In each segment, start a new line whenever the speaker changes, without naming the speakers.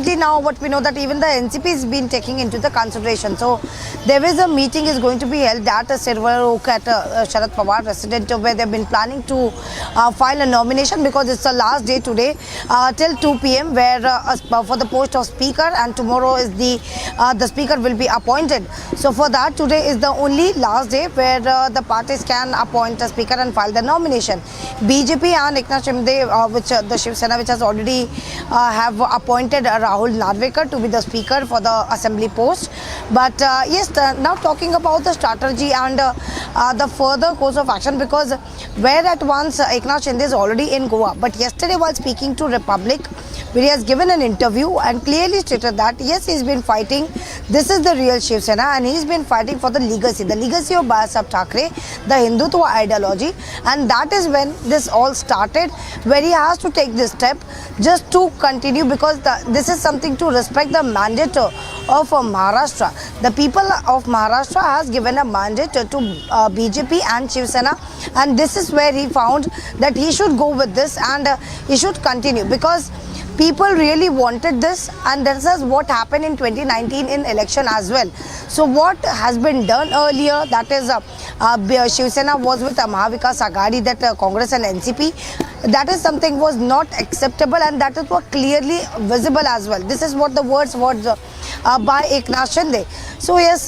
recently now what we know that even the NCP has been taking into the consideration. So there is a meeting is going to be held at Sirvar at Sharad Pawar residence where they've been planning to file a nomination because it's the last day today till 2 p.m. where for the post of speaker, and tomorrow is the speaker will be appointed. So for that, today is the only last day where the parties can appoint a speaker and file the nomination. BJP and Eknath Shinde, which the Shiv Sena, which has already have appointed Rahul Narvekar to be the speaker for the assembly post. But yes, now talking about the strategy and the further course of action, because where at once Eknath Shinde is already in Goa, but yesterday while speaking to Republic, where he has given an interview and clearly stated that yes, he's been fighting, this is the real Shiv Sena, and he's been fighting for the legacy of Balsab Thackeray, the Hindutva ideology, and that is when this all started, where he has to take this step just to continue, because this is something to respect the mandate of Maharashtra. The people of Maharashtra has given a mandate to BJP and Shiv Sena, and this is where he found that he should go with this and he should continue, because people really wanted this, and this is what happened in 2019 in election as well. So what has been done earlier, that is Shiv Sena was with Mahavikas Aghadi, that Congress and NCP, that is something was not acceptable, and that is what clearly visible as well. This is what the words by Eknath Shinde. So yes,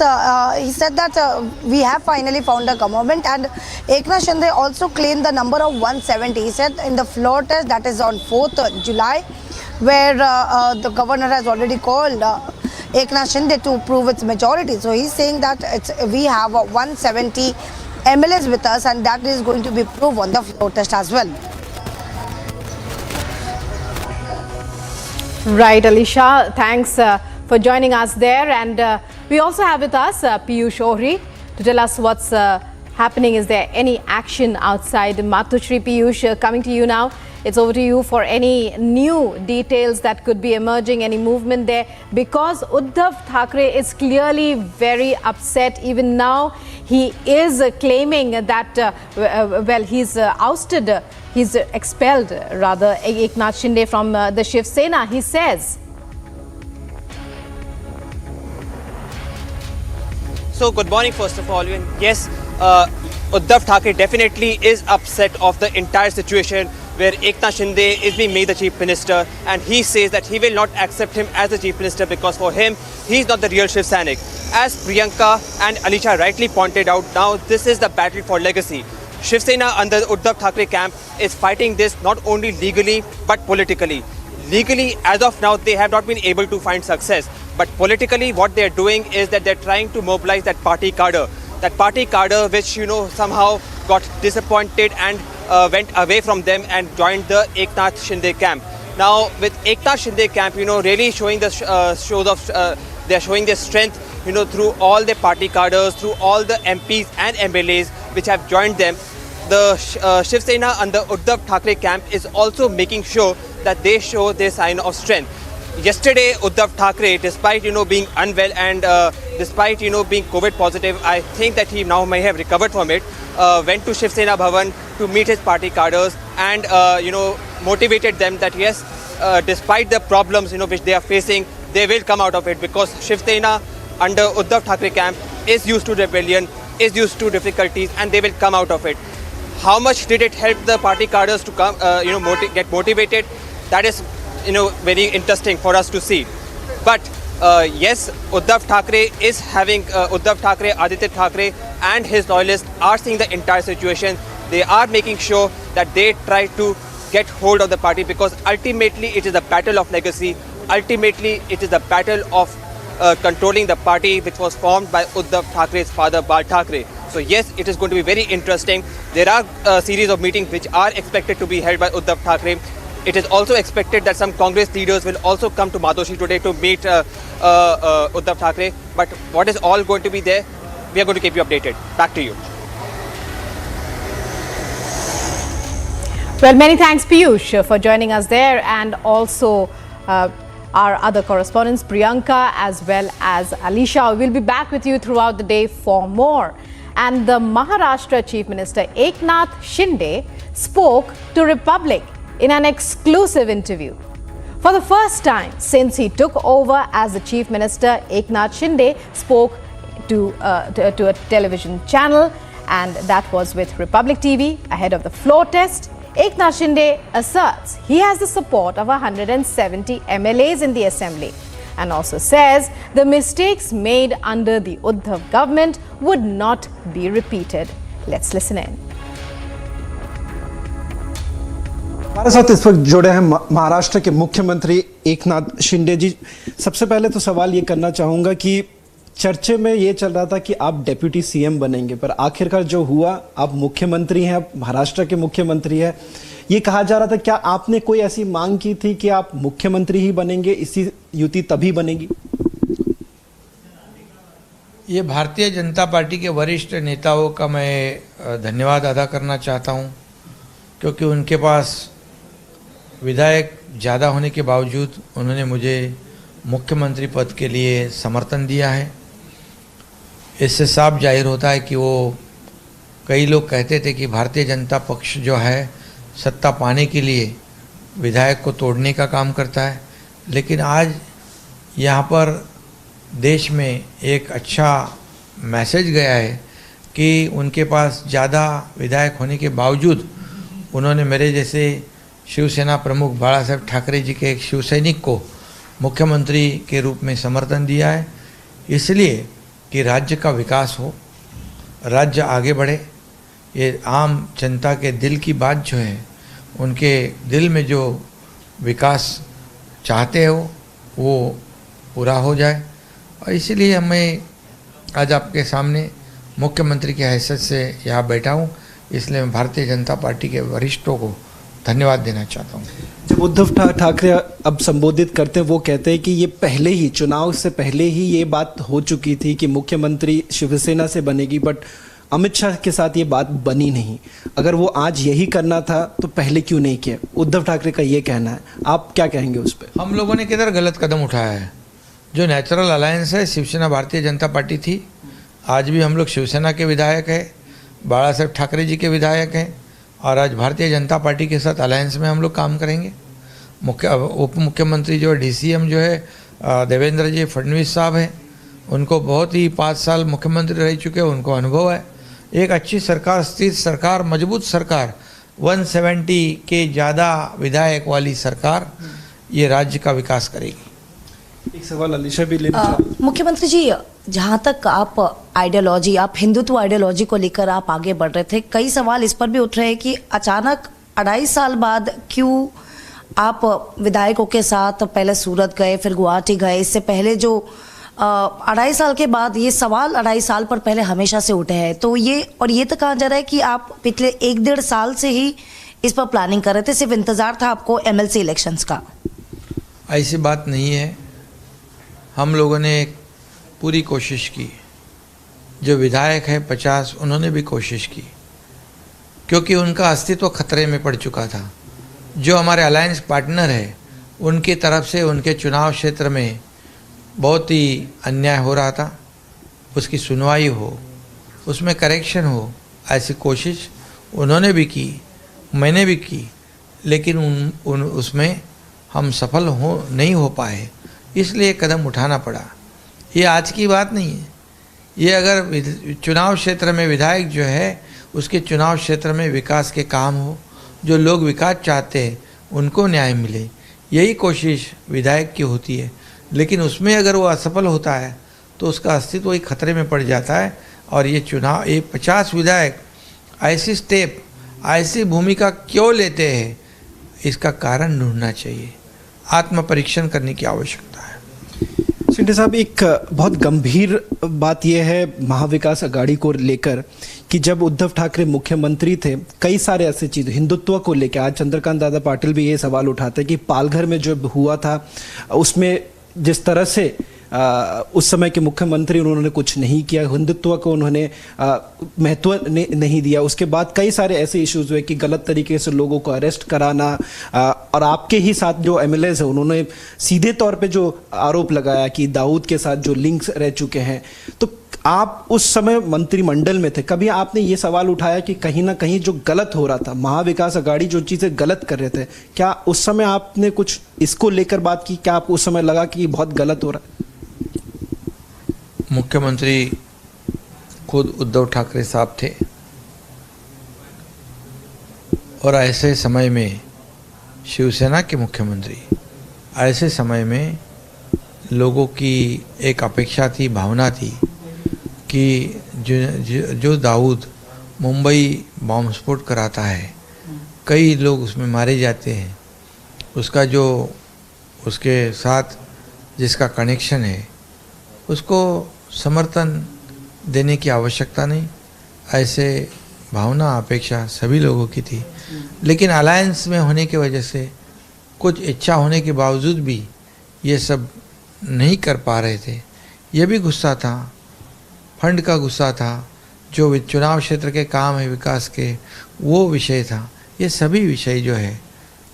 he said that we have finally found a government, and Eknath Shinde also claimed the number of 170. He said in the floor test, that is on 4th July, where the governor has already called Eknath Shinde to prove its majority. So he's saying that we have 170 MLAs with us, and that is going to be proved on the floor test as well.
Right, Alisha, thanks for joining us there. And we also have with us Piyush Ohri to tell us what's happening. Is there any action outside Matushri? Piyush, coming to you now. It's over to you for any new details that could be emerging, any movement there, because Uddhav Thackeray is clearly very upset. Even now, he is claiming that, well, he's ousted, he's expelled, rather, Eknath Shinde from the Shiv Sena, he says.
So, good morning, first of all. Yes, Uddhav Thackeray definitely is upset of the entire situation, where Eknath Shinde is being made the Chief Minister, and he says that he will not accept him as the Chief Minister because for him, he's not the real Shiv Sainik. As Priyanka and Alisha rightly pointed out, now this is the battle for legacy. Shiv Sena under the Uddhav Thackeray camp is fighting this not only legally but politically. Legally, as of now, they have not been able to find success. But politically, what they're doing is that they're trying to mobilize that party cadre. That party cadre which, somehow got disappointed and went away from them and joined the Eknath Shinde camp. Now, with Eknath Shinde camp, really showing the they're showing their strength, through all the party cadres, through all the MPs and MLAs which have joined them. The Shiv Sena under Uddhav Thackeray camp is also making sure that they show their sign of strength. Yesterday, Uddhav Thackeray, despite being unwell and despite being COVID positive, I think that he now may have recovered from it. Went to Shiv Sena Bhavan to meet his party cadres and motivated them that yes, despite the problems which they are facing, they will come out of it, because Shiv Sena under Uddhav Thackeray camp is used to rebellion, is used to difficulties, and they will come out of it. How much did it help the party cadres to come, get motivated? That is, very interesting for us to see. But yes, Uddhav Thackeray is having Uddhav Thackeray, Aditya Thackeray, and his loyalists are seeing the entire situation. They are making sure that they try to get hold of the party, because ultimately it is a battle of legacy. Ultimately, it is a battle of controlling the party which was formed by Uddhav Thackeray's father, Bal Thackeray. So yes, it is going to be very interesting. There are a series of meetings which are expected to be held by Uddhav Thackeray. It is also expected that some Congress leaders will also come to Matoshi today to meet Uddhav Thackeray. But what is all going to be there, we are going to keep you updated. Back to you.
Well, many thanks, Piyush, for joining us there, and also our other correspondents, Priyanka as well as Alisha. We'll be back with you throughout the day for more. And the Maharashtra Chief Minister Eknath Shinde spoke to Republic in an exclusive interview. For the first time since he took over as the Chief Minister, Eknath Shinde spoke to a television channel, and that was with Republic TV ahead of the floor test. Eknath Shinde asserts he has the support of 170 MLAs in the assembly, and also says the mistakes made under the Uddhav government would not be repeated. Let's listen in.
हमारे साथ इस वक्त जुड़े हैं महाराष्ट्र के मुख्यमंत्री एकनाथ शिंदे जी। सबसे पहले तो सवाल ये करना चाहूँगा कि चर्चे में ये चल रहा था कि आप डेप्यूटी सीएम बनेंगे, पर आखिरकार जो हुआ, आप मुख्यमंत्री हैं, आप महाराष्ट्र के मुख्यमंत्री हैं। ये कहा जा रहा था, क्या आपने कोई ऐसी मांग की थी कि आप मुख्यमंत्री ही बनेंगे, इसी युति तभी बनेगी?
ये भारतीय जनता पार्टी के वरिष्ठ नेताओं का मैं धन्यवाद अदा करना चाहता हूँ, क्योंकि उनके पास विधायक ज़्यादा होने के बावजूद उन्होंने मुझे मुख्यमंत्री पद के लिए समर्थन दिया है। इससे साफ जाहिर होता है कि वो, कई लोग कहते थे कि भारतीय जनता पक्ष जो है सत्ता पाने के लिए विधायक को तोड़ने का काम करता है, लेकिन आज यहाँ पर देश में एक अच्छा मैसेज गया है कि उनके पास ज़्यादा विधायक होने के बावजूद उन्होंने मेरे जैसे शिवसेना प्रमुख बाला साहब ठाकरे जी के एक शिवसैनिक को मुख्यमंत्री के रूप में समर्थन दिया है, इसलिए कि राज्य का विकास हो, राज्य आगे बढ़े। ये आम जनता के दिल की बात जो है, उनके दिल में जो विकास चाहते हो वो पूरा हो जाए, और इसीलिए मैं आज आपके सामने मुख्यमंत्री की हैसियत से यहाँ बैठा हूँ। इसलिए मैं भारतीय जनता पार्टी के वरिष्ठों को धन्यवाद देना चाहता हूँ।
जब उद्धव ठाकरे अब संबोधित करते हैं, वो कहते हैं कि ये पहले ही, चुनाव से पहले ही ये बात हो चुकी थी कि मुख्यमंत्री शिवसेना से बनेगी, बट अमित शाह के साथ ये बात बनी नहीं। अगर वो आज यही करना था तो पहले क्यों नहीं किया? उद्धव ठाकरे का ये कहना है, आप क्या कहेंगे उस पर?
हम लोगों ने किधर गलत कदम उठाया है? जो नेचुरल अलायंस है, शिवसेना भारतीय जनता पार्टी थी, आज भी हम लोग शिवसेना के विधायक हैं, बाला साहब ठाकरे जी के विधायक हैं, और आज भारतीय जनता पार्टी के साथ अलायंस में हम लोग काम करेंगे। उप मुख्यमंत्री जो है, डीसीएम जो है देवेंद्र जी फडणवीस साहब हैं, उनको बहुत ही 5 साल मुख्यमंत्री रह चुके हैं, उनको अनुभव है। एक अच्छी सरकार, स्थिर सरकार, मजबूत सरकार, 170 के ज़्यादा विधायक वाली सरकार ये राज्य का विकास करेगी।
एक सवाल अलीशा भी लेना चाहूँ।
मुख्यमंत्री जी, जहाँ तक आप आइडियोलॉजी, आप हिंदुत्व आइडियोलॉजी को लेकर आप आगे बढ़ रहे थे, कई सवाल इस पर भी उठ रहे हैं कि अचानक 2.5 साल बाद क्यों आप विधायकों के साथ पहले सूरत गए, फिर गुवाहाटी गए? इससे पहले जो 2.5 साल के बाद ये सवाल 2.5 साल पर पहले हमेशा से उठे हैं, तो ये तो कहा जा रहा है कि आप पिछले 1-1.5 साल से ही इस पर प्लानिंग कर रहे थे, सिर्फ इंतजार था आपको एमएलसी इलेक्शंस का।
ऐसी बात नहीं है। हम लोगों ने पूरी कोशिश की, जो विधायक है 50, उन्होंने भी कोशिश की, क्योंकि उनका अस्तित्व खतरे में पड़ चुका था। जो हमारे अलायंस पार्टनर है, उनकी तरफ से उनके चुनाव क्षेत्र में बहुत ही अन्याय हो रहा था, उसकी सुनवाई हो, उसमें करेक्शन हो, ऐसी कोशिश उन्होंने भी की, मैंने भी की, लेकिन उसमें हम सफल नहीं हो पाए, इसलिए कदम उठाना पड़ा। ये आज की बात नहीं है। ये अगर चुनाव क्षेत्र में विधायक जो है, उसके चुनाव क्षेत्र में विकास के काम हो, जो लोग विकास चाहते हैं उनको न्याय मिले, यही कोशिश विधायक की होती है। लेकिन उसमें अगर वो असफल होता है तो उसका अस्तित्व ही खतरे में पड़ जाता है। और ये 50 विधायक ऐसी स्टेप, ऐसी भूमिका क्यों लेते हैं, इसका कारण ढूंढना चाहिए, आत्मपरीक्षण करने की आवश्यकता है।
शिंदे साहब, एक बहुत गंभीर बात यह है महाविकास अघाड़ी को लेकर कि जब उद्धव ठाकरे मुख्यमंत्री थे, कई सारे ऐसे चीज़ हिंदुत्व को लेकर, आज चंद्रकांत दादा पाटिल भी ये सवाल उठाते हैं कि पालघर में जो हुआ था, उसमें जिस तरह से उस समय के मुख्यमंत्री उन्होंने कुछ नहीं किया, हिंदुत्व को उन्होंने महत्व नहीं दिया। उसके बाद कई सारे ऐसे इश्यूज हुए कि गलत तरीके से लोगों को अरेस्ट कराना, और आपके ही साथ जो एमएलएज हैं उन्होंने सीधे तौर पे जो आरोप लगाया कि दाऊद के साथ जो लिंक्स रह चुके हैं, तो आप उस समय मंत्रिमंडल में थे, कभी आपने ये सवाल उठाया कि कहीं ना कहीं जो गलत हो रहा था, महाविकास अघाड़ी जो चीज़ें गलत कर रहे थे, क्या उस समय आपने कुछ इसको लेकर बात की? क्या आपको उस समय लगा कि बहुत गलत हो रहा है?
मुख्यमंत्री खुद उद्धव ठाकरे साहब थे और ऐसे समय में शिवसेना के मुख्यमंत्री, ऐसे समय में लोगों की एक अपेक्षा थी, भावना थी कि जो दाऊद मुंबई बॉम्ब स्फोट कराता है, कई लोग उसमें मारे जाते हैं, उसका जो उसके साथ जिसका कनेक्शन है उसको समर्थन देने की आवश्यकता नहीं, ऐसे भावना अपेक्षा सभी लोगों की थी। लेकिन अलायंस में होने की वजह से कुछ इच्छा होने के बावजूद भी ये सब नहीं कर पा रहे थे। ये भी गुस्सा था, फंड का गुस्सा था, जो चुनाव क्षेत्र के काम है विकास के, वो विषय था। ये सभी विषय जो है,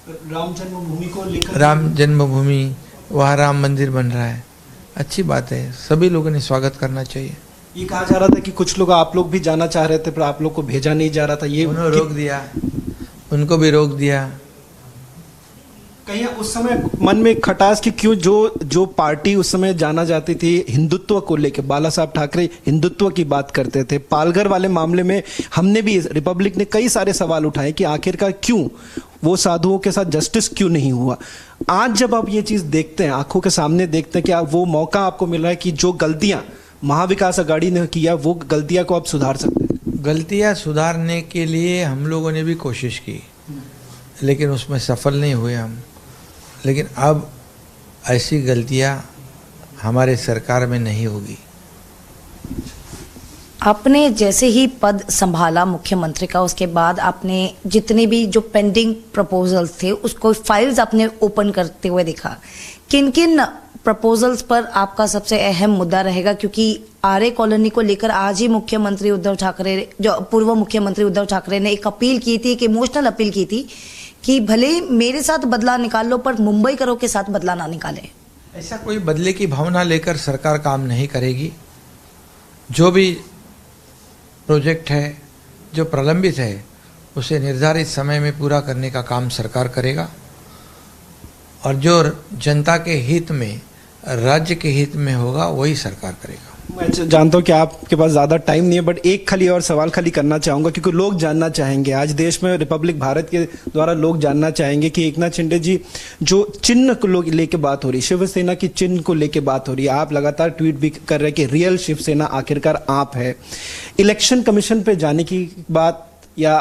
राम जन्मभूमि को लेकर,
राम जन्मभूमि, वहाँ राम मंदिर बन रहा है, अच्छी बात है, सभी लोगों ने स्वागत करना चाहिए।
ये कहा जा रहा था कि कुछ लोग, आप लोग भी जाना चाह रहे थे पर आप लोग को भेजा नहीं जा रहा था, ये
उन्होंने रोक दिया, उनको भी रोक दिया।
कहीं उस समय मन में खटास कि क्यों जो पार्टी उस समय जाना जाती थी हिंदुत्व को लेकर, बाला साहब ठाकरे हिंदुत्व की बात करते थे। पालघर वाले मामले में हमने भी, रिपब्लिक ने कई सारे सवाल उठाए कि आखिरकार क्यों वो साधुओं के साथ जस्टिस क्यों नहीं हुआ। आज जब आप ये चीज़ देखते हैं, आंखों के सामने देखते हैं कि वो मौका आपको मिल रहा है कि जो गलतियां महाविकास अघाड़ी ने किया वो गलतियां को आप सुधार सकते हैं।
गलतियां सुधारने के लिए हम लोगों ने भी कोशिश की, लेकिन उसमें सफल नहीं हुए हम। लेकिन अब ऐसी गलतियां हमारे सरकार में नहीं होगी।
आपने जैसे ही पद संभाला मुख्यमंत्री का, उसके बाद आपने जितने भी जो पेंडिंग प्रपोजल्स थे उसको फाइल्स आपने ओपन करते हुए देखा। किन किन प्रपोजल्स पर आपका सबसे अहम मुद्दा रहेगा? क्योंकि आर्य कॉलोनी को लेकर आज ही मुख्यमंत्री उद्धव ठाकरे, जो पूर्व मुख्यमंत्री उद्धव ठाकरे ने एक अपील की थी, एक इमोशनल अपील की थी कि भले मेरे साथ बदला निकाल लो पर मुंबई करो के साथ बदला ना निकाले।
ऐसा कोई बदले की भावना लेकर सरकार काम नहीं करेगी। जो भी प्रोजेक्ट है, जो प्रलंबित है, उसे निर्धारित समय में पूरा करने का काम सरकार करेगा और जो जनता के हित में, राज्य के हित में होगा वही सरकार करेगा।
मैं जानता हूं कि आपके पास ज़्यादा टाइम नहीं है, बट एक खाली और सवाल खाली करना चाहूँगा क्योंकि लोग जानना चाहेंगे, आज देश में रिपब्लिक भारत के द्वारा लोग जानना चाहेंगे कि एकनाथ शिंदे जी, जो चिन्ह को लेके बात हो रही, शिवसेना की चिन्ह को लेके बात हो रही है, आप लगातार ट्वीट भी कर रहे हैं कि रियल शिवसेना आखिरकार आप है। इलेक्शन कमीशन पे जाने की बात या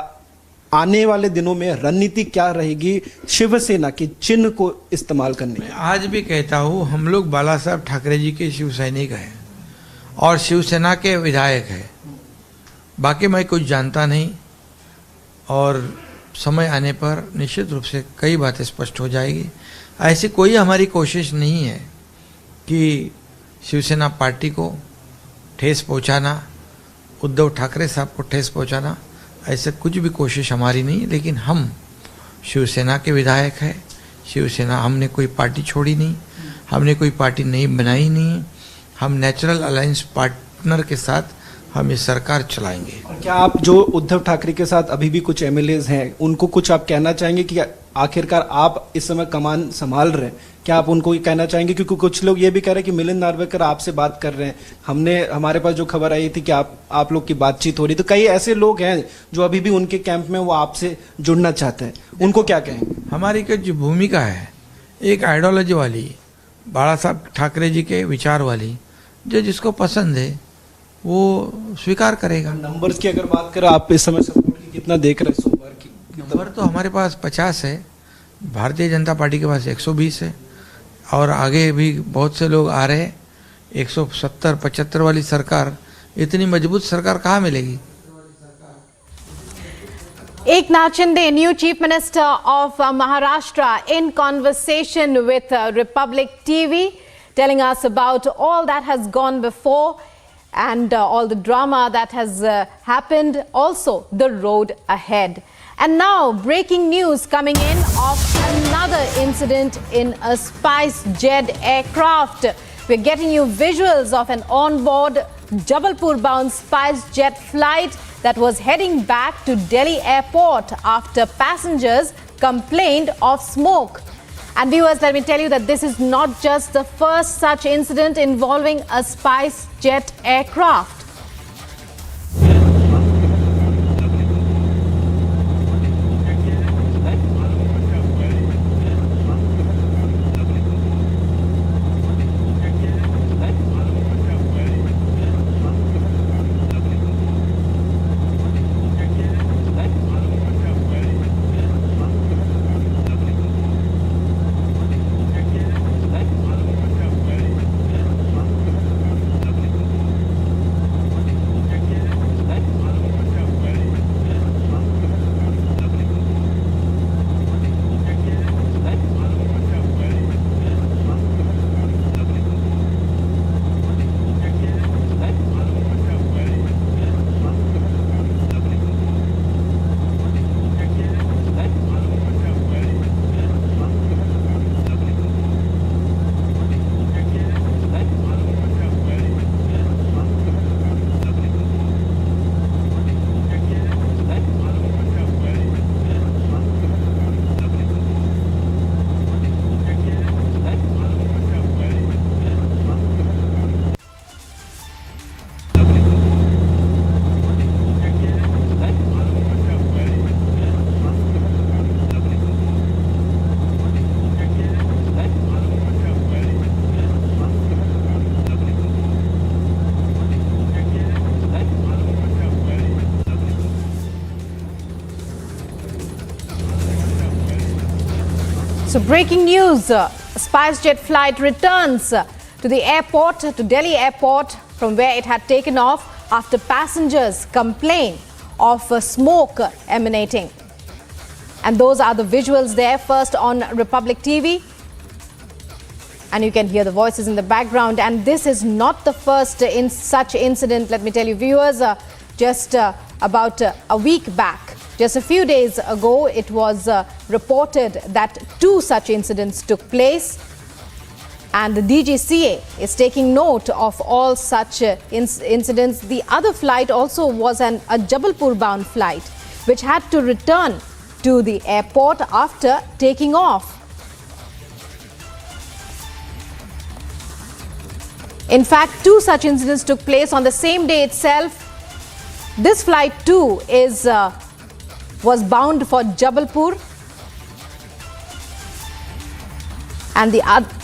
आने वाले दिनों में रणनीति क्या रहेगी शिवसेना के चिन्ह को इस्तेमाल करने की?
मैं आज भी कहता हूँ, हम लोग बाला साहब ठाकरे जी के शिव सैनिक हैं और शिवसेना के विधायक हैं। बाकी मैं कुछ जानता नहीं और समय आने पर निश्चित रूप से कई बातें स्पष्ट हो जाएगी। ऐसी कोई हमारी कोशिश नहीं है कि शिवसेना पार्टी को ठेस पहुंचाना, उद्धव ठाकरे साहब को ठेस पहुंचाना, ऐसे कुछ भी कोशिश हमारी नहीं। लेकिन हम शिवसेना के विधायक हैं, शिवसेना, हमने कोई पार्टी छोड़ी नहीं, हमने कोई पार्टी नहीं बनाई नहीं। हम नेचुरल अलायंस पार्टनर के साथ हम ये सरकार चलाएंगे।
और क्या आप जो उद्धव ठाकरे के साथ अभी भी कुछ MLAs हैं, उनको कुछ आप कहना चाहेंगे कि आखिरकार आप इस समय कमान संभाल रहे हैं, क्या आप उनको ये कहना चाहेंगे? क्योंकि कुछ लोग ये भी कह रहे हैं कि मिलिंद नार्वेकर आपसे बात कर रहे हैं, हमारे पास जो खबर आई थी कि आप लोग की बातचीत हो रही, तो कई ऐसे लोग हैं जो अभी भी उनके कैंप में वो आपसे जुड़ना चाहते हैं, उनको क्या कहेंगे?
हमारी जो भूमिका है, एक आइडियोलॉजी वाली, बाला साहब ठाकरे जी के विचार वाली, जो जिसको पसंद है वो स्वीकार करेगा।
नंबर्स की अगर बात करें, आप इस समय सपोर्ट की कितना देख रहे हैं? सोमवार की
नंबर तो हमारे पास 50 है, भारतीय जनता पार्टी के पास 120 है और आगे भी बहुत से लोग आ रहे हैं। 170-75 वाली सरकार, इतनी मजबूत सरकार कहाँ मिलेगी?
Eknath Shinde, new Chief Minister of Maharashtra, in conversation with Republic TV, telling us about all that has gone before and all the drama that has happened, also the road ahead. And now, breaking news coming in of another incident in a SpiceJet aircraft. We're getting you visuals of an onboard Jabalpur-bound SpiceJet flight that was heading back to Delhi airport after passengers complained of smoke. And viewers, let me tell you that this is not just the first such incident involving a SpiceJet aircraft. So breaking news, SpiceJet flight returns to the airport, to Delhi airport, from where it had taken off after passengers complained of smoke emanating. And those are the visuals there, first on Republic TV. And you can hear the voices in the background. And this is not the first such incident, let me tell you, viewers. Just about a week back, just a few days ago, it was reported that 2 such incidents took place. And the DGCA is taking note of all such incidents. The other flight also was a Jabalpur-bound flight, which had to return to the airport after taking off. In fact, 2 such incidents took place on the same day itself. This flight too was bound for Jabalpur, and the other.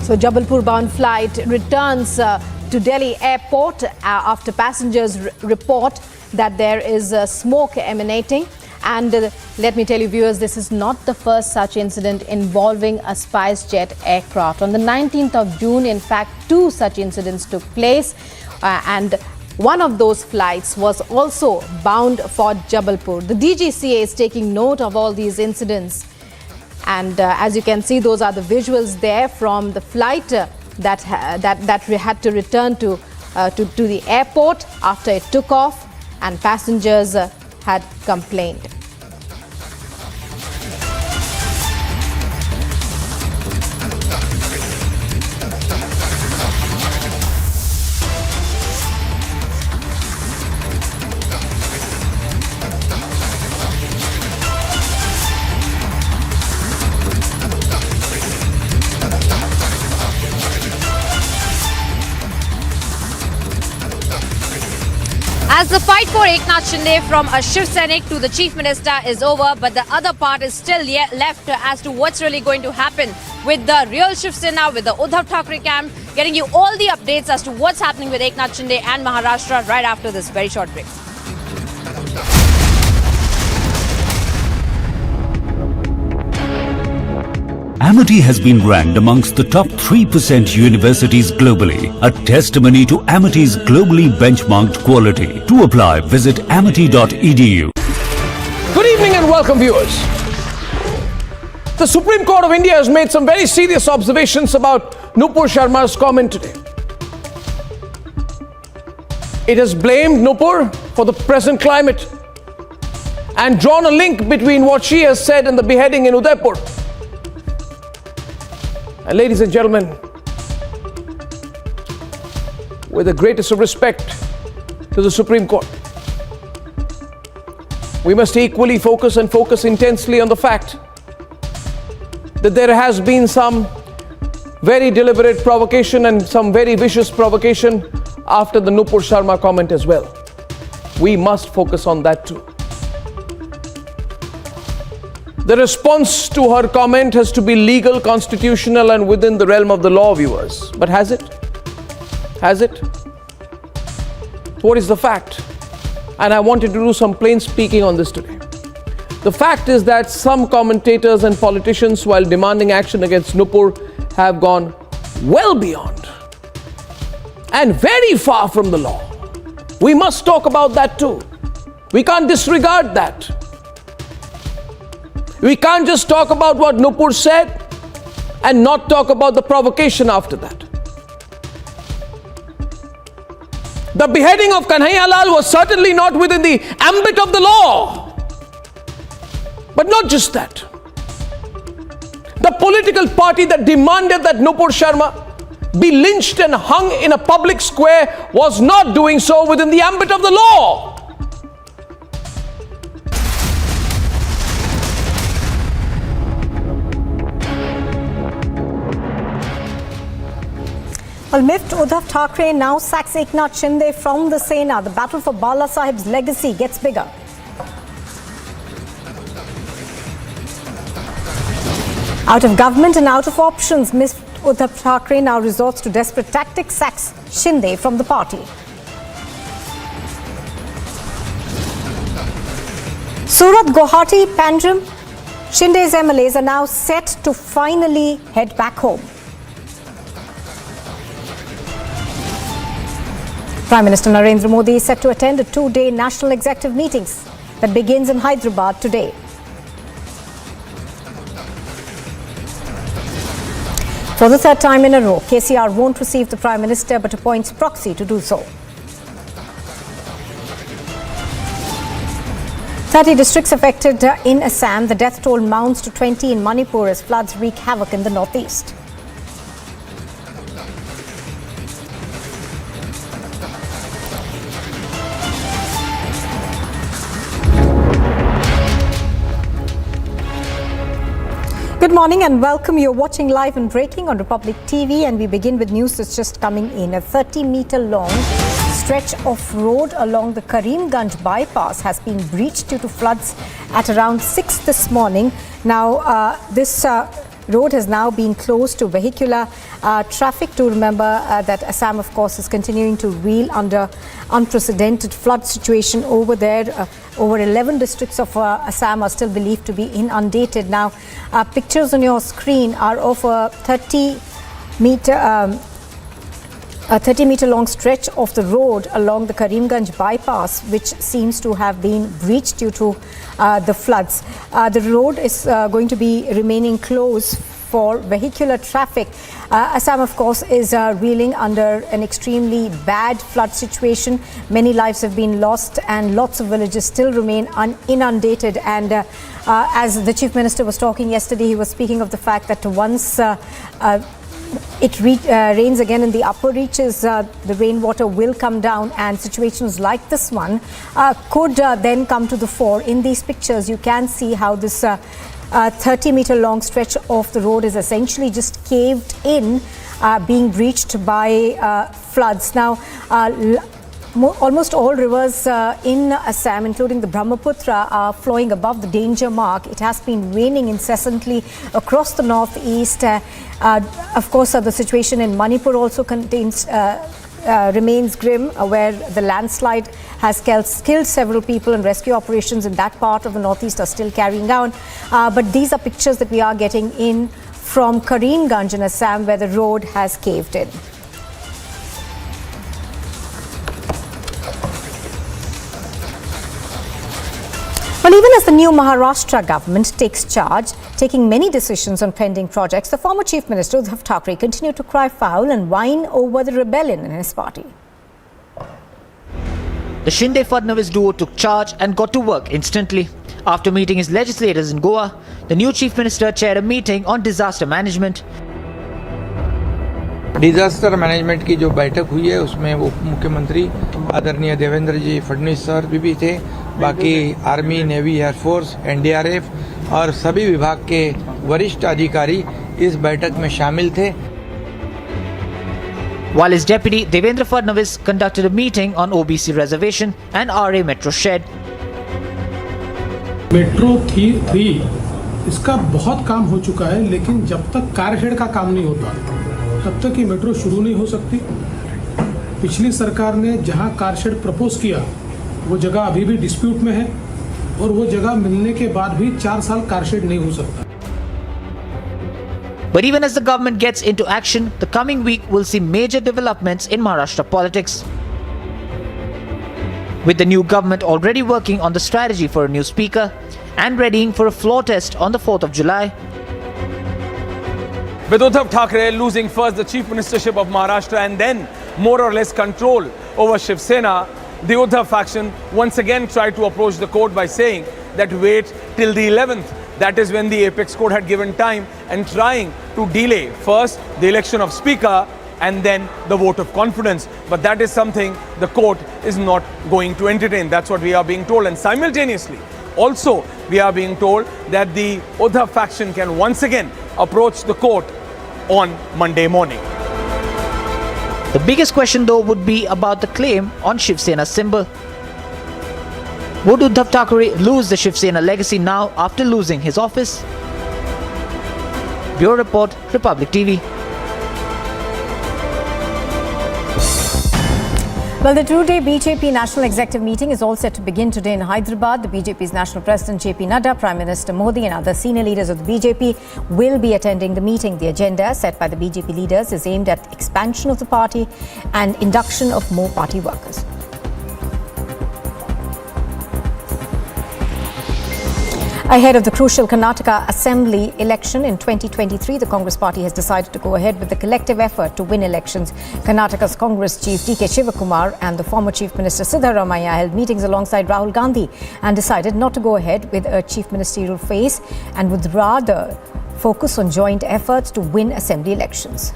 So Jabalpur-bound flight returns to Delhi airport after passengers report that there is smoke emanating. And let me tell you, viewers, this is not the first such incident involving a SpiceJet aircraft. On the 19th of June, in fact, 2 such incidents took place, and one of those flights was also bound for Jabalpur. The DGCA is taking note of all these incidents. And as you can see, those are the visuals there from the flight that had to return to the airport after it took off, and passengers had complained.
As the fight for Eknath Shinde from a Shiv Sainik to the Chief Minister is over, but the other part is still left as to what's really going to happen with the real Shiv Sena, with the Uddhav Thackeray camp, getting you all the updates as to what's happening with Eknath Shinde and Maharashtra right after this very short break.
Amity has been ranked amongst the top 3% universities globally, a testimony to Amity's globally benchmarked quality. To apply, visit amity.edu.
Good evening and welcome, viewers. The Supreme Court of India has made some very serious observations about Nupur Sharma's comment today. It has blamed Nupur for the present climate and drawn a link between what she has said and the beheading in Udaipur. And ladies and gentlemen, with the greatest of respect to the Supreme Court, we must equally focus intensely on the fact that there has been some very deliberate provocation and some very vicious provocation after the Nupur Sharma comment as well. We must focus on that too. The response to her comment has to be legal, constitutional, and within the realm of the law, viewers. But has it? Has it? What is the fact? And I wanted to do some plain speaking on this today. The fact is that some commentators and politicians, while demanding action against Nupur, have gone well beyond and very far from the law. We must talk about that too. We can't disregard that. We can't just talk about what Nupur said and not talk about the provocation after that. The beheading of Kanhaiyalal was certainly not within the ambit of the law. But not just that. The political party that demanded that Nupur Sharma be lynched and hung in a public square was not doing so within the ambit of the law.
Well, miffed Uddhav Thackeray now sacks Eknath Shinde from the Sena. The battle for Bala Sahib's legacy gets bigger. Out of government and out of options, miffed Uddhav Thackeray now resorts to desperate tactics, sacks Shinde from the party. Surat, Guwahati, Panjim, Shinde's MLAs are now set to finally head back home. Prime Minister Narendra Modi is set to attend a two-day National Executive meetings that begins in Hyderabad today. For the third time in a row, KCR won't receive the Prime Minister but appoints proxy to do so. 30 districts affected in Assam. The death toll mounts to 20 in Manipur as floods wreak havoc in the northeast. Good morning and welcome. You're watching Live and Breaking on Republic TV, and we begin with news that's just coming in. A 30-meter long stretch of road along the Karimganj bypass has been breached due to floods at around 6 this morning. Now, this road has now been closed to vehicular traffic. To remember that Assam, of course, is continuing to reel under unprecedented flood situation over there. Over 11 districts of Assam are still believed to be inundated. Now, pictures on your screen are of a 30-meter long stretch of the road along the Karimganj bypass, which seems to have been breached due to the floods. The road is going to be remaining closed for vehicular traffic. Assam, of course, is reeling under an extremely bad flood situation. Many lives have been lost and lots of villages still remain inundated. And as the Chief Minister was talking yesterday, he was speaking of the fact that once it rains again in the upper reaches, the rainwater will come down, and situations like this one could then come to the fore. In these pictures, you can see how this 30-meter long stretch of the road is essentially just caved in, being breached by floods. Now, Almost all rivers in Assam, including the Brahmaputra, are flowing above the danger mark. It has been raining incessantly across the northeast. Of course, the situation in Manipur also remains grim, where the landslide has killed several people, and rescue operations in that part of the northeast are still carrying on. But these are pictures that we are getting in from Karimganj in Assam, where the road has caved in. Well, even as the new Maharashtra government takes charge, taking many decisions on pending projects, the former Chief Minister Uddhav Thackeray continued to cry foul and whine over the rebellion in his party.
The Shinde-Fadnavis duo took charge and got to work instantly. After meeting his legislators in Goa, the new Chief Minister chaired a meeting on disaster management.
Disaster management की जो बैठक हुई है उसमें उप मुख्यमंत्री आदरणीय देवेंद्र जी Fadnavis sir भी थे, बाकी आर्मी, नेवी, एयरफोर्स, एनडीआरएफ और सभी विभाग के वरिष्ठ अधिकारी इस बैठक में शामिल थे.
While his deputy Devendra Fadnavis conducted a meeting on OBC reservation and RA metro shed.
Metro 3 इसका बहुत काम हो चुका है, लेकिन जब तक कारशेड का काम नहीं होता तब तक ये मेट्रो शुरू नहीं हो सकती. पिछली सरकार ने जहां कारशेड प्रपोज किया वो जगह अभी भी डिस्प्यूट में है, और वो जगह मिलने के बाद भी 4 साल कारशेड नहीं हो सकता.
But even as the government gets into action, the coming week will see major developments in Maharashtra politics. With the new government already working on the strategy for a new speaker and readying for a floor test on the 4th of July.
With Uddhav Thackeray losing first the chief ministership of Maharashtra and then more or less control over Shiv Sena, the Uddhav faction once again tried to approach the court by saying that wait till the 11th. That is when the apex court had given time, and trying to delay first the election of speaker and then the vote of confidence. But that is something the court is not going to entertain. That's what we are being told. And simultaneously, also we are being told that the Uddhav faction can once again approach the court on Monday morning.
The biggest question though would be about the claim on Shiv Sena's symbol. Would Uddhav Thackeray lose the Shiv Sena legacy now after losing his office? Bureau Report, Republic TV.
Well, the two-day BJP National Executive meeting is all set to begin today in Hyderabad. The BJP's National President JP Nadda, Prime Minister Modi and other senior leaders of the BJP will be attending the meeting. The agenda set by the BJP leaders is aimed at expansion of the party and induction of more party workers. Ahead of the crucial Karnataka Assembly election in 2023, the Congress party has decided to go ahead with the collective effort to win elections. Karnataka's Congress chief DK Shivakumar and the former Chief Minister Siddaramaiah held meetings alongside Rahul Gandhi and decided not to go ahead with a chief ministerial phase and would rather focus on joint efforts to win assembly elections.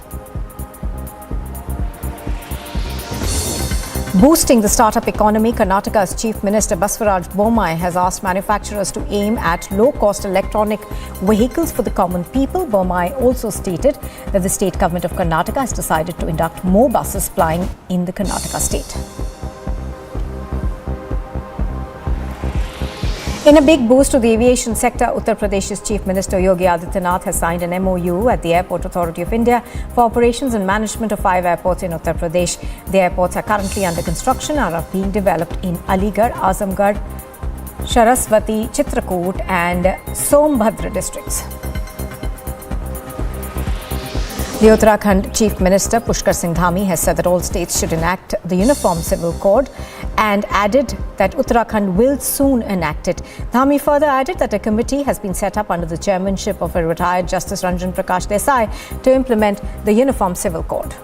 Boosting the startup economy, Karnataka's Chief Minister Baswaraj Bommai has asked manufacturers to aim at low-cost electronic vehicles for the common people. Bommai also stated that the state government of Karnataka has decided to induct more buses plying in the Karnataka state. In a big boost to the aviation sector, Uttar Pradesh's Chief Minister Yogi Adityanath has signed an MOU at the Airport Authority of India for operations and management of 5 airports in Uttar Pradesh. The airports are currently under construction and are being developed in Aligarh, Azamgarh, Saraswati, Chitrakoot and Sombhadra districts. The Uttarakhand Chief Minister Pushkar Singh Dhami has said that all states should enact the Uniform Civil Code and added that Uttarakhand will soon enact it. Dhami further added that a committee has been set up under the chairmanship of a retired Justice Ranjan Prakash Desai to implement the Uniform Civil Code.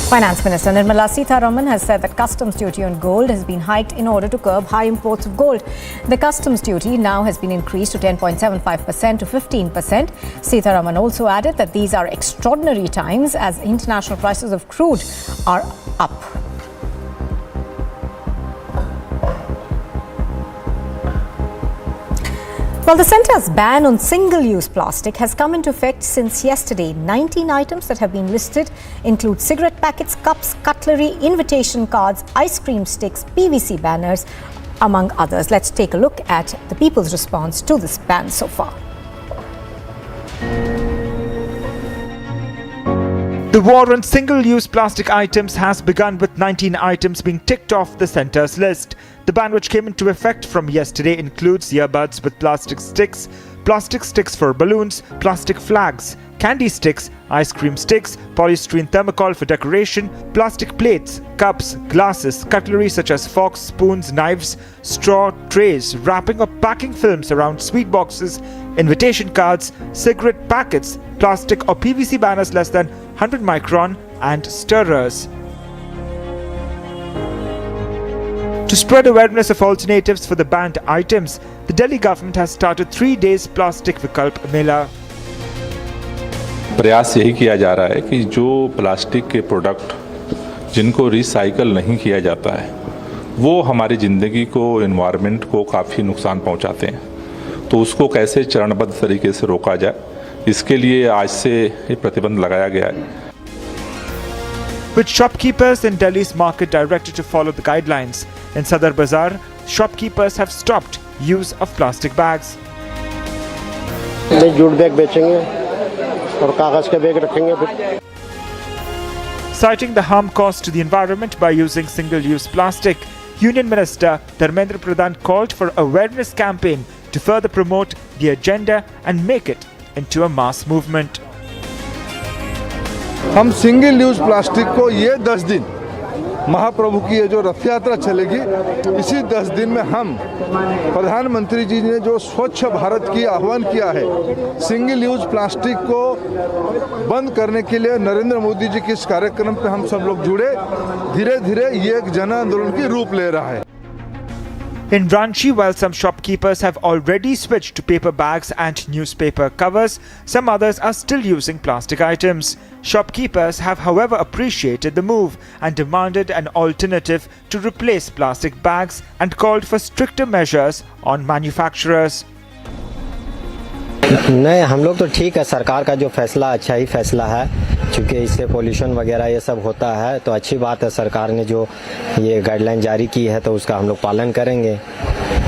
Finance Minister Nirmala Sitharaman has said that customs duty on gold has been hiked in order to curb high imports of gold. The customs duty now has been increased to 10.75% to 15%. Sitharaman also added that these are extraordinary times as international prices of crude are up. Well, the centre's ban on single-use plastic has come into effect since yesterday. 19 items that have been listed include cigarette packets, cups, cutlery, invitation cards, ice cream sticks, PVC banners, among others. Let's take a look at the people's response to this ban so far.
The war on single-use plastic items has begun with 19 items being ticked off the centre's list. The ban, which came into effect from yesterday, includes earbuds with plastic sticks for balloons, plastic flags, candy sticks, ice cream sticks, polystyrene thermocol for decoration, plastic plates, cups, glasses, cutlery such as forks, spoons, knives, straw, trays, wrapping or packing films around sweet boxes, invitation cards, cigarette packets, plastic or PVC banners less than 100 micron, and stirrers. To spread awareness of alternatives for the banned items, the Delhi government has started 3 days Plastic Vikalp Mela.
प्रयास यही किया जा रहा है कि जो plastic के product जिनको रिसाइकल नहीं किया जाता है वो हमारी ज़िंदगी को, एनवायरनमेंट को काफ़ी नुकसान पहुंचाते हैं, तो उसको कैसे चरणबद्ध तरीके से रोका जाए, इसके लिए आज से ये प्रतिबंध लगाया गया है.
With shopkeepers in Delhi's market directed to follow the guidelines, in Sadar Bazaar, shopkeepers have stopped use of plastic bags.
Jute bag बेचेंगे और कागज के बैग रखेंगे फिर.
Citing the harm caused to the environment by using single-use plastic, Union Minister Dharmendra Pradhan called for awareness campaign to further promote the agenda and make it into a mass movement.
हम single use plastic को ये 10 दिन महाप्रभु की ये जो रथ यात्रा चलेगी, इसी 10 दिन में हम प्रधानमंत्री जी ने जो स्वच्छ भारत की आह्वान किया है, सिंगल यूज प्लास्टिक को बंद करने के लिए नरेंद्र मोदी जी के इस कार्यक्रम पे हम सब लोग जुड़े, धीरे धीरे ये एक जन आंदोलन की रूप ले रहा है.
In Ranchi, while some shopkeepers have already switched to paper bags and newspaper covers, some others are still using plastic items. Shopkeepers have, however, appreciated the move and demanded an alternative to replace plastic bags and called for stricter measures on manufacturers.
नहीं, हम लोग तो ठीक है, सरकार का जो फैसला अच्छा ही फैसला है, क्योंकि इससे पोल्यूशन वगैरह ये सब होता है, तो अच्छी बात है. सरकार ने जो ये गाइडलाइन जारी की है तो उसका हम लोग पालन करेंगे.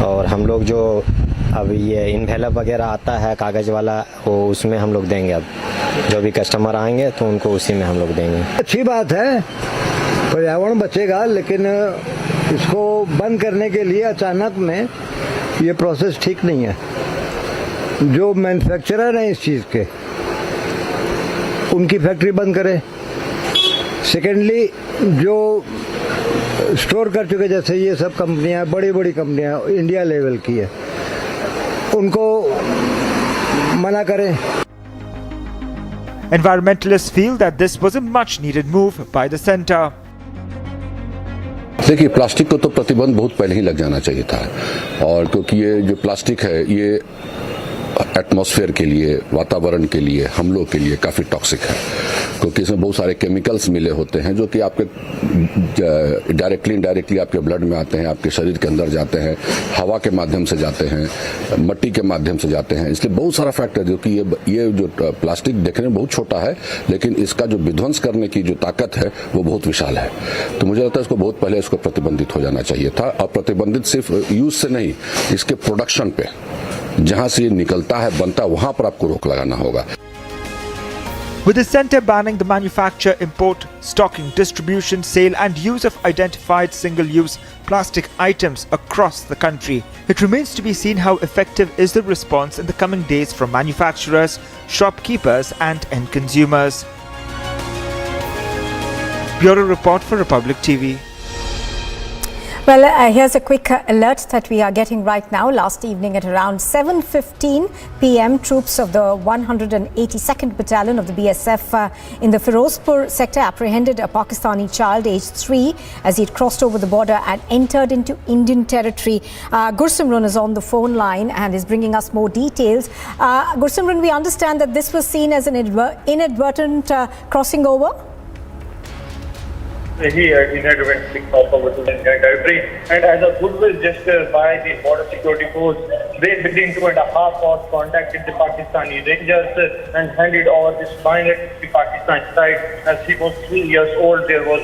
और हम लोग जो अब ये इन्वेलप वगैरह आता है कागज़ वाला, वो उसमें हम लोग देंगे. अब जो भी कस्टमर आएंगे तो उनको उसी में हम लोग देंगे.
अच्छी बात है, पर्यावरण बचेगा, लेकिन इसको बंद करने के लिए अचानक में ये प्रोसेस ठीक नहीं है. जो मैन्युफैक्चरर हैं इस चीज़ के, उनकी फैक्ट्री बंद करें. सेकेंडली, जो स्टोर कर चुके, जैसे ये सब कंपनियां, बड़ी बड़ी कंपनियां इंडिया लेवल की है, उनको मना करें.
Environmentalists feel that this was a much needed move by the centre.
देखिए, प्लास्टिक को तो प्रतिबंध बहुत पहले ही लग जाना चाहिए था, और क्योंकि ये जो प्लास्टिक है ये एटमॉस्फेयर के लिए, वातावरण के लिए, हम लोग के लिए काफ़ी टॉक्सिक है, क्योंकि इसमें बहुत सारे केमिकल्स मिले होते हैं जो कि आपके डायरेक्टली इनडायरेक्टली आपके ब्लड में आते हैं, आपके शरीर के अंदर जाते हैं, हवा के माध्यम से जाते हैं, मिट्टी के माध्यम से जाते हैं. इसलिए बहुत सारा फैक्टर, जो कि ये जो प्लास्टिक देखने में बहुत छोटा है, लेकिन इसका जो विध्वंस करने की जो ताकत है वो बहुत विशाल है. तो मुझे लगता है इसको बहुत पहले इसको प्रतिबंधित हो जाना चाहिए था, और प्रतिबंधित सिर्फ यूज से नहीं, इसके प्रोडक्शन पे, जहां से ये निकलता है, बनता है, वहां पर आपको रोक लगाना होगा.
With the centre banning the manufacture, import, stocking, distribution, sale and use of identified single-use plastic items across the country, it remains to be seen how effective is the response in the coming days from manufacturers, shopkeepers and end consumers. Bureau Report for Republic TV.
Well, here's a quick alert that we are getting right now. Last evening at around 7:15 p.m., troops of the 182nd Battalion of the BSF in the Firozpur sector apprehended a Pakistani child aged 3 as he had crossed over the border and entered into Indian territory. Gursimran is on the phone line and is bringing us more details. Gursimran, we understand that this was seen as an inadvertent crossing over?
He inadvertently crossed over to the Indian territory, and as a goodwill gesture by the border security force, they within 2.5 hours contacted the Pakistani Rangers and handed over this minor to the Pakistani side. As he was 3 years old, there was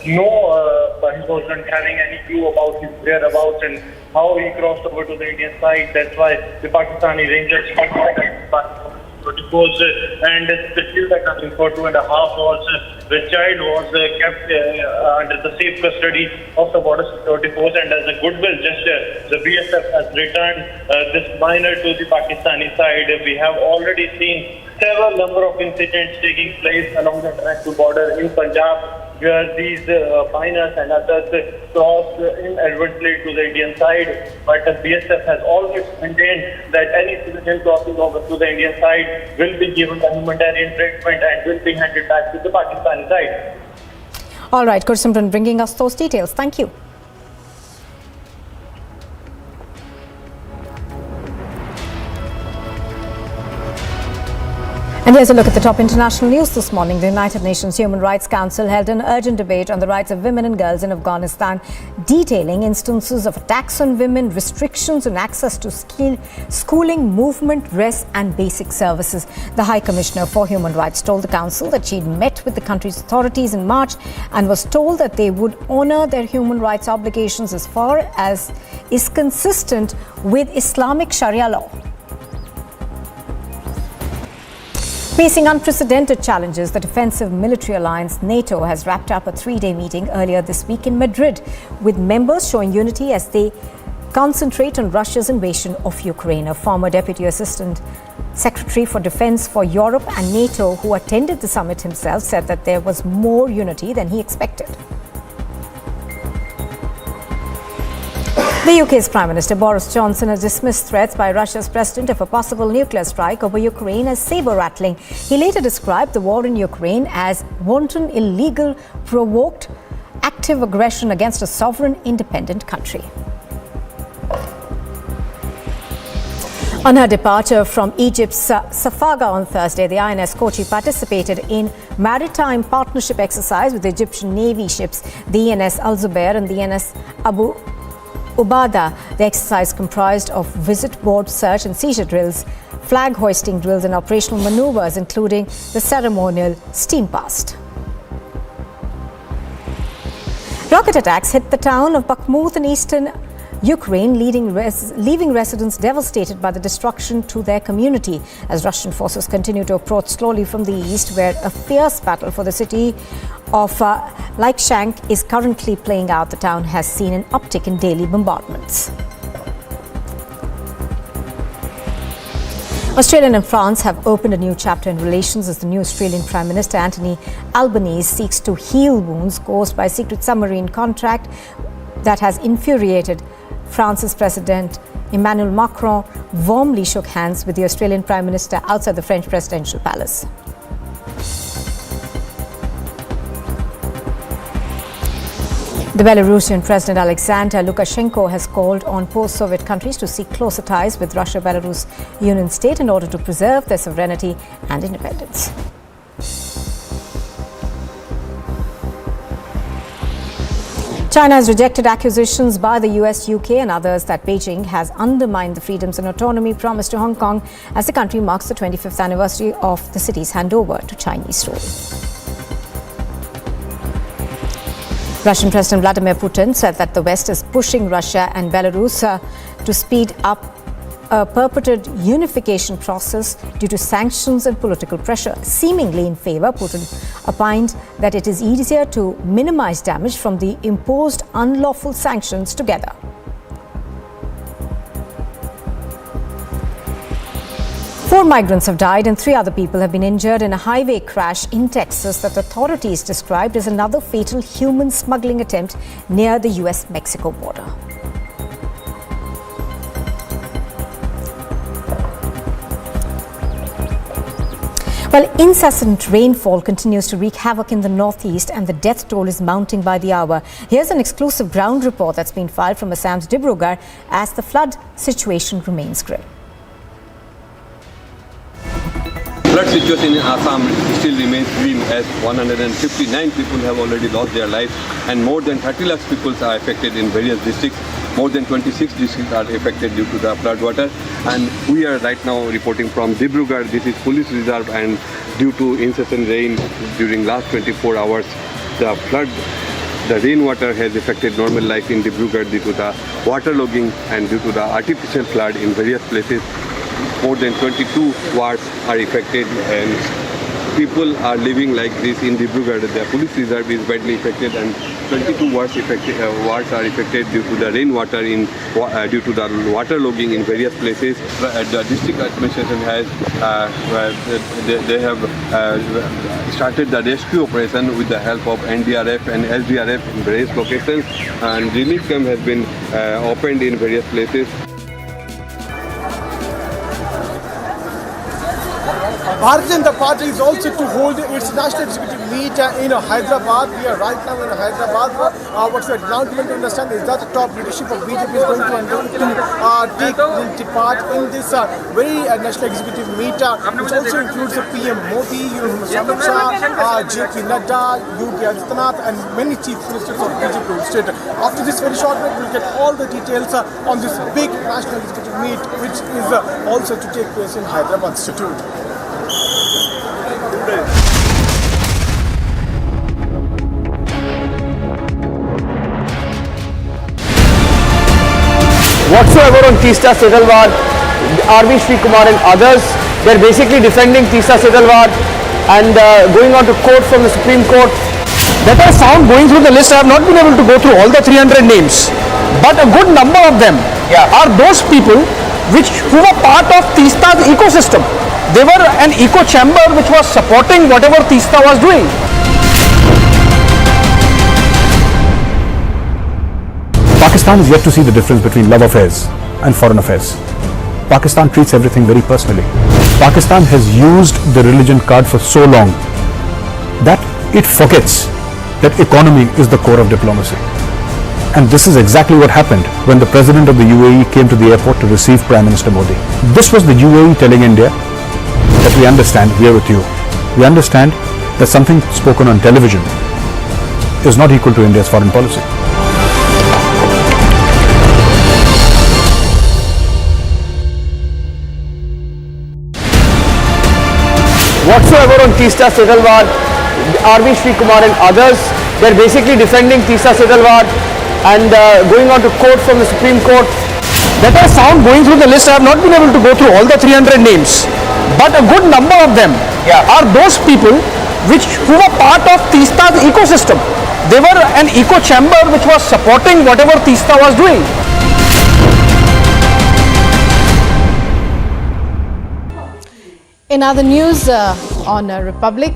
he wasn't having any clue about his whereabouts and how he crossed over to the Indian side. That's why the Pakistani Rangers contacted and still accounting for 2.5 hours. The child was kept under the safe custody of the border security force, and as a goodwill gesture, the BSF has returned this minor to the Pakistani side. We have already seen several number of incidents taking place along the international border in Punjab, where these minors and others crossed inadvertently to the Indian side. But the BSF has always maintained that any citizen crossing over to the Indian side will be given the humanitarian treatment and will be handed back to the Pakistani side.
All right, Gursimran bringing us those details. Thank you. And here's a look at the top international news this morning. The United Nations Human Rights Council held an urgent debate on the rights of women and girls in Afghanistan, detailing instances of attacks on women, restrictions on access to schooling, movement, rest and basic services. The High Commissioner for Human Rights told the Council that she'd met with the country's authorities in March and was told that they would honour their human rights obligations as far as is consistent with Islamic Sharia law. Facing unprecedented challenges, the defensive military alliance NATO has wrapped up a 3-day meeting earlier this week in Madrid, with members showing unity as they concentrate on Russia's invasion of Ukraine. A former Deputy Assistant Secretary for Defense for Europe and NATO, who attended the summit himself, said that there was more unity than he expected. The UK's Prime Minister Boris Johnson has dismissed threats by Russia's president of a possible nuclear strike over Ukraine as saber-rattling. He later described the war in Ukraine as wanton, illegal, provoked, active aggression against a sovereign, independent country. On her departure from Egypt's Safaga on Thursday, the INS Kochi participated in maritime partnership exercise with the Egyptian Navy ships, the ENS Al Zubair and the ENS Abu Ubada. The exercise comprised of visit, board, search and seizure drills, flag hoisting drills and operational maneuvers, including the ceremonial steam pass. Rocket attacks hit the town of Bakhmut in eastern Ukraine, leaving residents devastated by the destruction to their community as Russian forces continue to approach slowly from the east, where a fierce battle for the city of Lysychansk is currently playing out. The town has seen an uptick in daily bombardments. Australia and France have opened a new chapter in relations as the new Australian Prime Minister Anthony Albanese seeks to heal wounds caused by a secret submarine contract that has infuriated France's President Emmanuel Macron. Warmly shook hands with the Australian Prime Minister outside the French presidential palace. The Belarusian President Alexander Lukashenko has called on post-Soviet countries to seek closer ties with Russia-Belarus Union State in order to preserve their sovereignty and independence. China has rejected accusations by the US, UK and others that Beijing has undermined the freedoms and autonomy promised to Hong Kong as the country marks the 25th anniversary of the city's handover to Chinese rule. Russian President Vladimir Putin said that the West is pushing Russia and Belarus to speed up a purported unification process due to sanctions and political pressure. Seemingly in favor, Putin opined that it is easier to minimize damage from the imposed unlawful sanctions together. Four migrants have died and 3 other people have been injured in a highway crash in Texas that authorities described as another fatal human smuggling attempt near the US-Mexico border. Well, incessant rainfall continues to wreak havoc in the northeast and the death toll is mounting by the hour. Here's an exclusive ground report that's been filed from Assam's Dibrugarh as the flood situation remains grim.
Flood situation in Assam still remains grim as 159 people have already lost their lives and more than 30 lakh people are affected in various districts. More than 26 districts are affected due to the flood water. And we are right now reporting from Dibrugarh. This is police reserve, and due to incessant rain during last 24 hours, the rainwater has affected normal life in Dibrugarh due to the waterlogging and due to the artificial flood in various places. More than 22 wards are affected, and people are living like this in Dibrugarh. The police reserve is badly affected, and 22 wards are affected due to the rainwater due to the waterlogging in various places. The district administration has they have started the rescue operation with the help of NDRF and SDRF in various locations, and relief camp has been opened in various places.
Bharatiya Janata Party is also to hold its national executive meet in Hyderabad. We are right now in Hyderabad. What we are now given to understand is that the top leadership of BJP is going to take part in this very national executive meet, which also includes the PM Modi, Mohammed Zubair, JP Nadda, Eknath, and many chief ministers of BJP state. After this very short break, we'll get all the details on this big national executive meet, which is also to take place in Hyderabad Institute.
Whatsoever on Teesta Setalvad, RV Sri Kumar and others, they're basically defending Teesta Setalvad and going on to court from the Supreme Court. That I found going through the list, I have not been able to go through all the 300 names, but a good number of them are those people who were part of Teesta's ecosystem. They were an eco chamber which was supporting whatever Teesta was doing.
Pakistan is yet to see the difference between love affairs and foreign affairs. Pakistan treats everything very personally. Pakistan has used the religion card for so long that it forgets that economy is the core of diplomacy. And this is exactly what happened when the President of the UAE came to the airport to receive Prime Minister Modi. This was the UAE telling India that we understand, we are with you. We understand that something spoken on television is not equal to India's foreign policy.
Whatsoever on Teesta Setalvad, RV Sri Kumar and others, they're basically defending Teesta Setalvad and going on to court from the Supreme Court. That I found going through the list, I have not been able to go through all the 300 names, but a good number of them are those people who were part of Teesta's ecosystem. They were an eco chamber which was supporting whatever Teesta was doing.
In other news on Republic,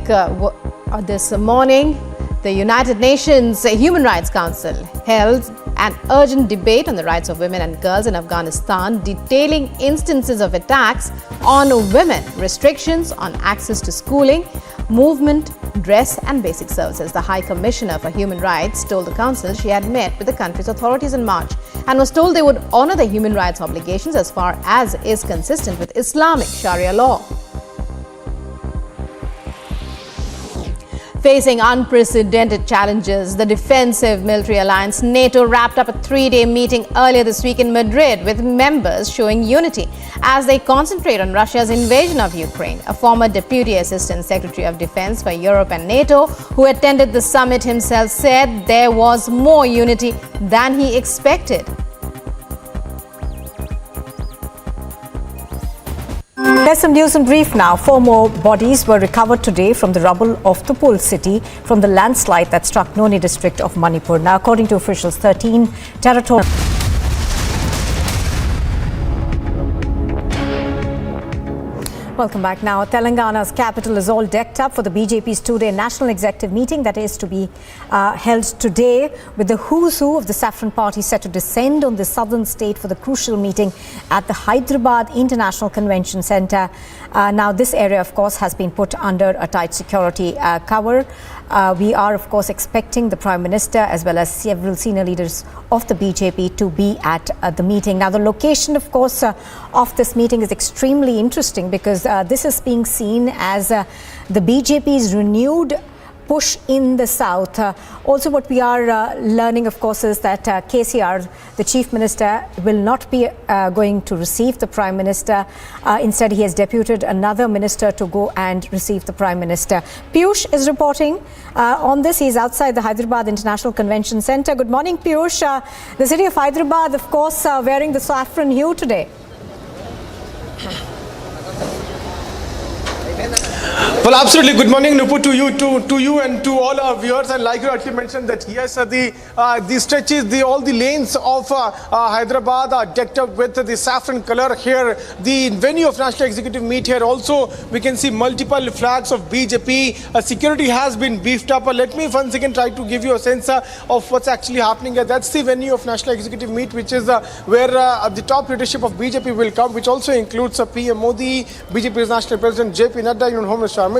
this morning, the United Nations Human Rights Council held an urgent debate on the rights of women and girls in Afghanistan, detailing instances of attacks on women, restrictions on access to schooling, movement, dress and basic services. The High Commissioner for Human Rights told the Council she had met with the country's authorities in March and was told they would honor the human rights obligations as far as is consistent with Islamic Sharia law. Facing unprecedented challenges, the defensive military alliance NATO wrapped up a 3-day meeting earlier this week in Madrid with members showing unity as they concentrate on Russia's invasion of Ukraine. A former Deputy Assistant Secretary of Defense for Europe and NATO who attended the summit himself said there was more unity than he expected.
There's some news in brief now. 4 more bodies were recovered today from the rubble of Nupur city from the landslide that struck Noni district of Manipur. Now, according to officials, 13 territorial... Welcome back. Now, Telangana's capital is all decked up for the BJP's 2-day national executive meeting that is to be held today, with the who's who of the Saffron Party set to descend on the southern state for the crucial meeting at the Hyderabad International Convention Centre. Now, this area, of course, has been put under a tight security cover. We are, of course, expecting the Prime Minister as well as several senior leaders of the BJP to be at the meeting. Now, the location, of course, of this meeting is extremely interesting because this is being seen as the BJP's renewed push in the south. Also, what we are learning, of course, is that KCR, the Chief Minister, will not be going to receive the Prime Minister. Instead, he has deputed another minister to go and receive the Prime Minister. Piyush is reporting on this. He is outside the Hyderabad International Convention Centre. Good morning, Piyush. The city of Hyderabad, of course, wearing the saffron hue today.
Well, absolutely. Good morning, Nupur, to you and to all our viewers. And like you actually mentioned that yes, the stretches, all the lanes of Hyderabad are decked up with the saffron color. Here, the venue of National Executive meet here also, we can see multiple flags of BJP. Security has been beefed up. Let me once again try to give you a sense of what's actually happening here. That's the venue of National Executive meet, which is where the top leadership of BJP will come, which also includes PM Modi, BJP's National President JP Nadda, Mohammed Zubair,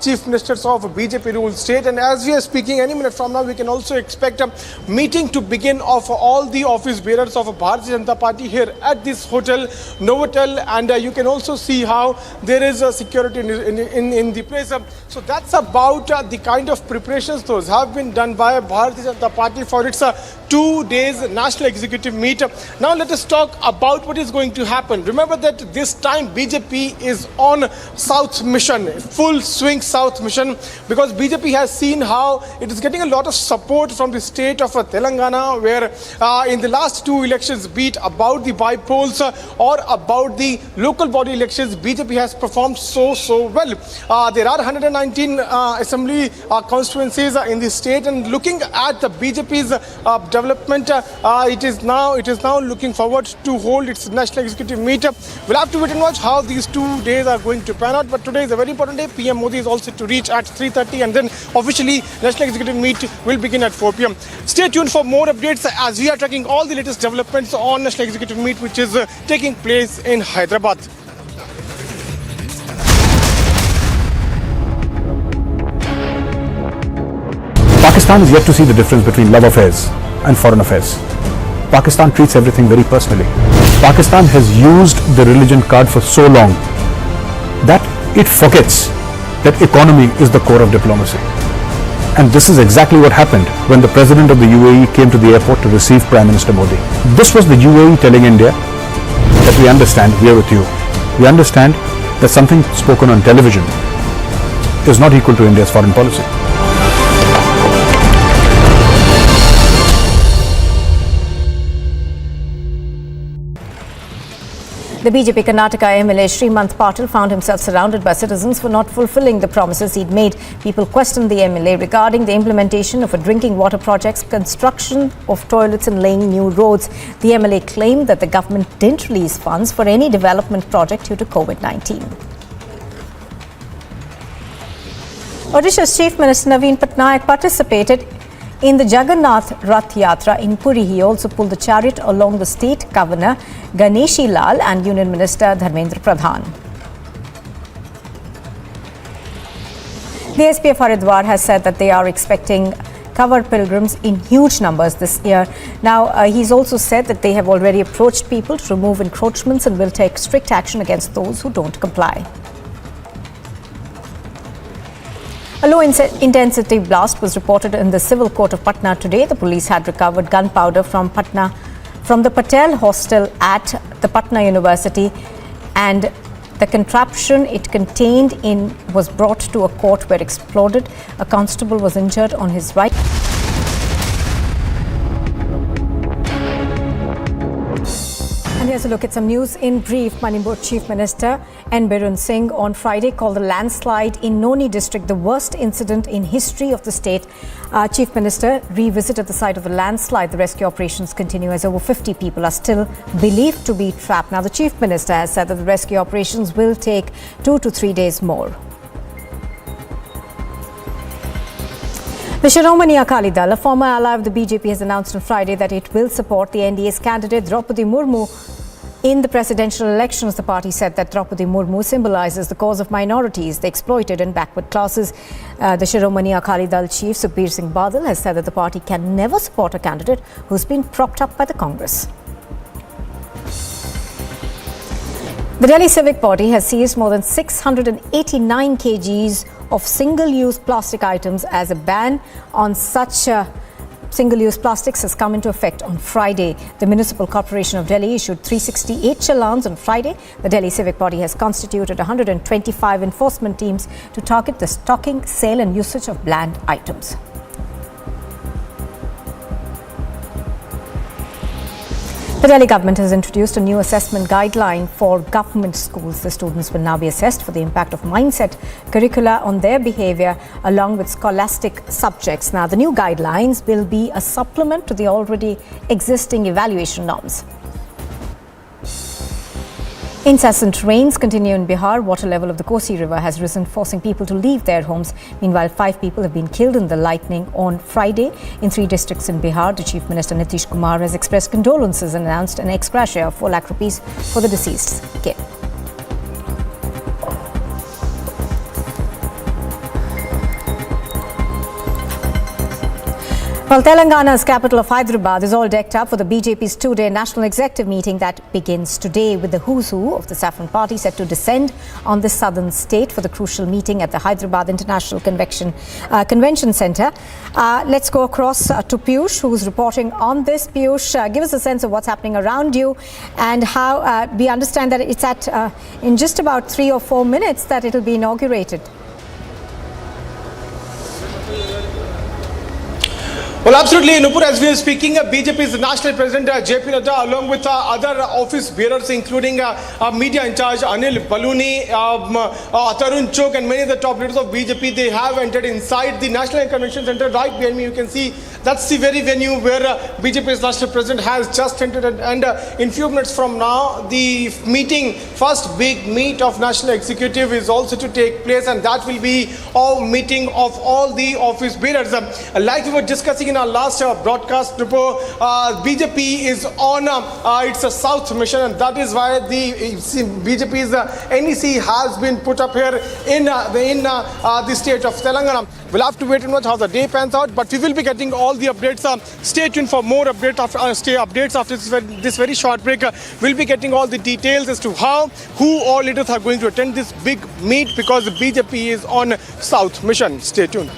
Chief Ministers of BJP ruled state. And as we are speaking, any minute from now, we can also expect a meeting to begin of all the office bearers of Bharatiya Janata Party here at this hotel, Novotel. And you can also see how there is security in the place. So that's about the kind of preparations those have been done by Bharatiya Janata Party for its 2 days National Executive meet. Now let us talk about what is going to happen. Remember that this time BJP is on South mission, full swing South mission, because BJP has seen how it is getting a lot of support from the state of Telangana, where in the last 2 elections, be it about the by-polls or about the local body elections, BJP has performed so well. There are 119 assembly constituencies in the state, and looking at the BJP's development, it is now looking forward to hold its National Executive meet. We'll have to wait and watch how these 2 days are going to pan out, but today is a very important day. PM Modi is also to reach at 3:30, and then officially National Executive meet will begin at 4 p.m. Stay tuned for more updates as we are tracking all the latest developments on National Executive meet, which is taking place in Hyderabad.
Pakistan is yet to see the difference between love affairs and foreign affairs. Pakistan treats everything very personally. Pakistan has used the religion card for so long that it forgets that economy is the core of diplomacy. And this is exactly what happened when the President of the UAE came to the airport to receive Prime Minister Modi. This was the UAE telling India that we understand, we are with you. We understand that something spoken on television is not equal to India's foreign policy.
The BJP Karnataka MLA Srimanth Patil found himself surrounded by citizens for not fulfilling the promises he'd made. People questioned the MLA regarding the implementation of a drinking water projects, construction of toilets and laying new roads. The MLA claimed that the government didn't release funds for any development project due to COVID-19. Odisha's Chief Minister Naveen Patnaik participated in the Jagannath Rath Yatra in Puri. He also pulled the chariot along the State Governor Ganeshi Lal and Union Minister Dharmendra Pradhan. The SPF Haridwar has said that they are expecting covered pilgrims in huge numbers this year. Now, he's also said that they have already approached people to remove encroachments and will take strict action against those who don't comply. A low-intensity blast was reported in the civil court of Patna today. The police had recovered gunpowder from the Patel hostel at the Patna University, and the contraption it contained in was brought to a court where it exploded. A constable was injured on his right. And here's a look at some news in brief. Manipur Chief Minister N. Birun Singh on Friday called the landslide in Noni district the worst incident in history of the state. Chief Minister revisited the site of the landslide. The rescue operations continue as over 50 people are still believed to be trapped. Now, the Chief Minister has said that the rescue operations will take 2 to 3 days more. The Shiromani Akali Dal, a former ally of the BJP, has announced on Friday that it will support the NDA's candidate Draupadi Murmu in the presidential elections. The party said that Draupadi Murmu symbolizes the cause of minorities, the exploited and backward classes. The Shiromani Akali Dal chief Sukhbir Singh Badal has said that the party can never support a candidate who's been propped up by the Congress. The Delhi Civic Body has seized more than 689 kgs of single-use plastic items as a ban on such single-use plastics has come into effect on Friday. The Municipal Corporation of Delhi issued 368 challans on Friday. The Delhi Civic Body has constituted 125 enforcement teams to target the stocking, sale and usage of banned items. The Delhi government has introduced a new assessment guideline for government schools. The students will now be assessed for the impact of mindset curricula on their behavior along with scholastic subjects. Now, the new guidelines will be a supplement to the already existing evaluation norms. Incessant rains continue in Bihar. Water level of the Kosi River has risen, forcing people to leave their homes. Meanwhile, 5 people have been killed in the lightning on Friday in 3 districts in Bihar. The Chief Minister Nitish Kumar has expressed condolences and announced an ex gratia of 4 lakh rupees for the deceased kin. Well, Telangana's capital of Hyderabad is all decked up for the BJP's 2-day National Executive meeting that begins today, with the who's who of the Saffron Party set to descend on the southern state for the crucial meeting at the Hyderabad International Convention Centre. Let's go across to Piyush, who's reporting on this. Piyush, give us a sense of what's happening around you and how we understand that it's in just about 3 or 4 minutes that it'll be inaugurated.
Well, absolutely, Nupur. As we are speaking, BJP's National President JP Nadda, along with other office bearers, including media in charge Anil Baluni, Tarun Chok, and many of the top leaders of BJP, they have entered inside the National Convention Centre. Right behind me, you can see that's the very venue where BJP's National President has just entered. And in few minutes from now, the first big meet of National Executive is also to take place, and that will be a meeting of all the office bearers. Like we were discussing in our last broadcast, BJP is on its South mission, and that is why the BJP's NEC has been put up here in the state of Telangana. We'll have to wait and watch how the day pans out, but we will be getting all the updates. Stay tuned for more updates after this very short break. We'll be getting all the details as to who all leaders are going to attend this big meet, because the BJP is on South mission. Stay tuned.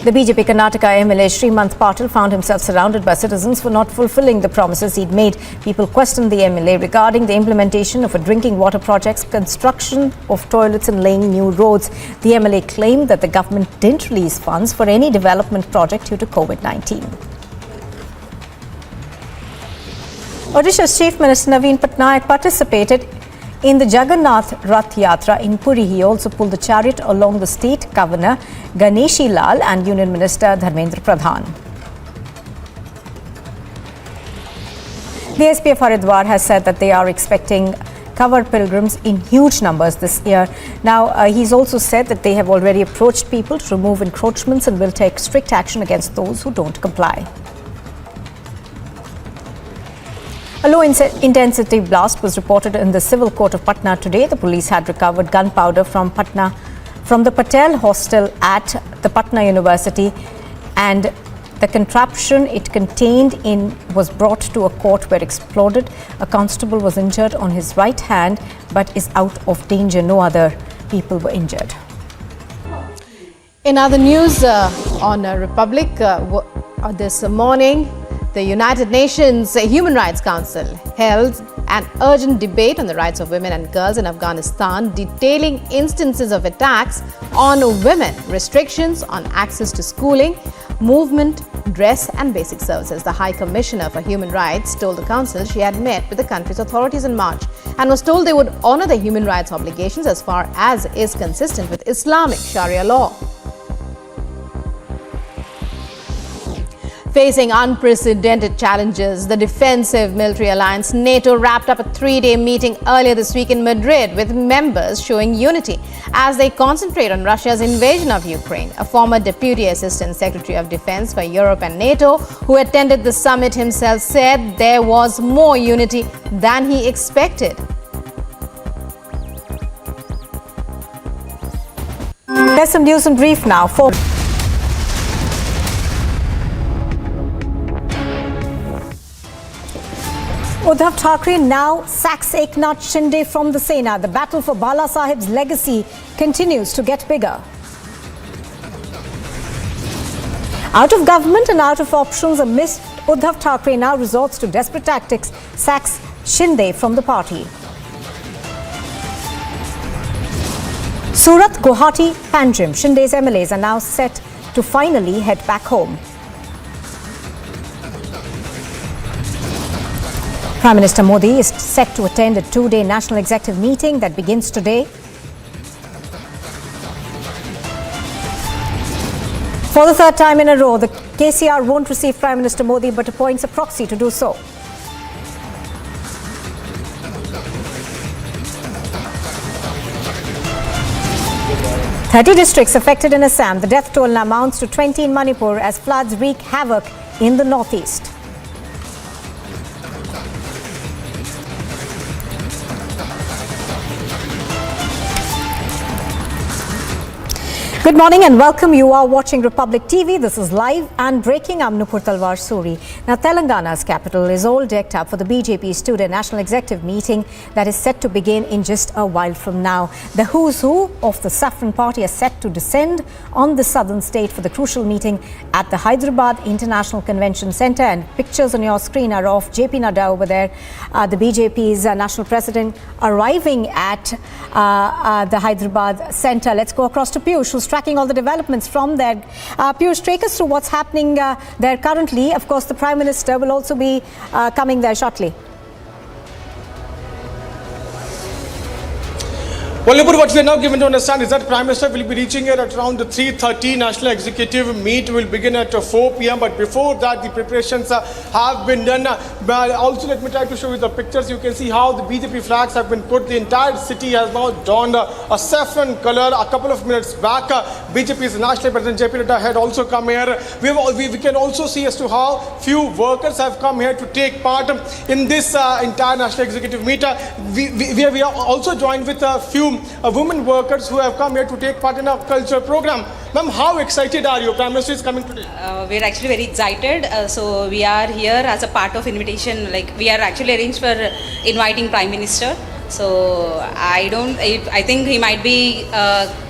The BJP Karnataka MLA Srimanth Patil found himself surrounded by citizens for not fulfilling the promises he'd made. People questioned the MLA regarding the implementation of a drinking water project, construction of toilets and laying new roads. The MLA claimed that the government didn't release funds for any development project due to COVID-19. Odisha's Chief Minister Naveen Patnaik participated in the Jagannath Rath Yatra in Puri. He also pulled the chariot along the state governor Ganeshi Lal and Union Minister Dharmendra Pradhan. The SP of Haridwar has said that they are expecting covered pilgrims in huge numbers this year. Now, he's also said that they have already approached people to remove encroachments and will take strict action against those who don't comply. A low-intensity blast was reported in the civil court of Patna today. The police had recovered gunpowder from the Patel hostel at the Patna University, and the contraption it contained was brought to a court where it exploded. A constable was injured on his right hand but is out of danger. No other people were injured.
In other news on Republic, this morning, the United Nations Human Rights Council held an urgent debate on the rights of women and girls in Afghanistan, detailing instances of attacks on women, restrictions on access to schooling, movement, dress and basic services. The High Commissioner for Human Rights told the Council she had met with the country's authorities in March and was told they would honor the human rights obligations as far as is consistent with Islamic Sharia law. Facing unprecedented challenges, the defensive military alliance NATO wrapped up a 3-day meeting earlier this week in Madrid, with members showing unity as they concentrate on Russia's invasion of Ukraine. A former Deputy Assistant Secretary of Defense for Europe and NATO, who attended the summit himself, said there was more unity than he expected.
There's some news in brief now. Uddhav Thackeray now sacks Eknath Shinde from the Sena. The battle for Bala Sahib's legacy continues to get bigger. Out of government and out of options amidst, Uddhav Thackeray now resorts to desperate tactics, sacks Shinde from the party. Surat, Guwahati, Panjim, Shinde's MLAs are now set to finally head back home. Prime Minister Modi is set to attend a two-day National Executive meeting that begins today. For the third time in a row, the KCR won't receive Prime Minister Modi but appoints a proxy to do so. "30 districts affected in Assam. The death toll now amounts to 20 in Manipur as floods wreak havoc in the northeast. Good morning and welcome. You are watching Republic TV. This is live and breaking. I'm Nupur Sharma. Now, Telangana's capital is all decked up for the BJP's two-day National Executive meeting that is set to begin in just a while from now. The who's who of the Saffron Party are set to descend on the southern state for the crucial meeting at the Hyderabad International Convention Centre. And pictures on your screen are of JP Nadda over there, the BJP's national president, arriving at the Hyderabad Centre. Let's go across to Piyush, who's tracking all the developments from there. Piyush, take us through what's happening there currently. Of course, the Prime Minister will also be coming there shortly.
Well, Nupur, what we are now given to understand is that Prime Minister will be reaching here at around 3:30. National Executive meet will begin at 4 p.m. But before that, the preparations have been done. But also, let me try to show you the pictures. You can see how the BJP flags have been put. The entire city has now donned a saffron color. A couple of minutes back, BJP's National President JP Nadda had also come here. We can also see as to how few workers have come here to take part in this entire National Executive meet. We are also joined with a few women workers who have come here to take part in a culture program. Ma'am, how excited are you? Prime Minister is coming today.
We're actually very excited. So we are here as a part of invitation. Like we are actually arranged for inviting Prime Minister. So I think he might be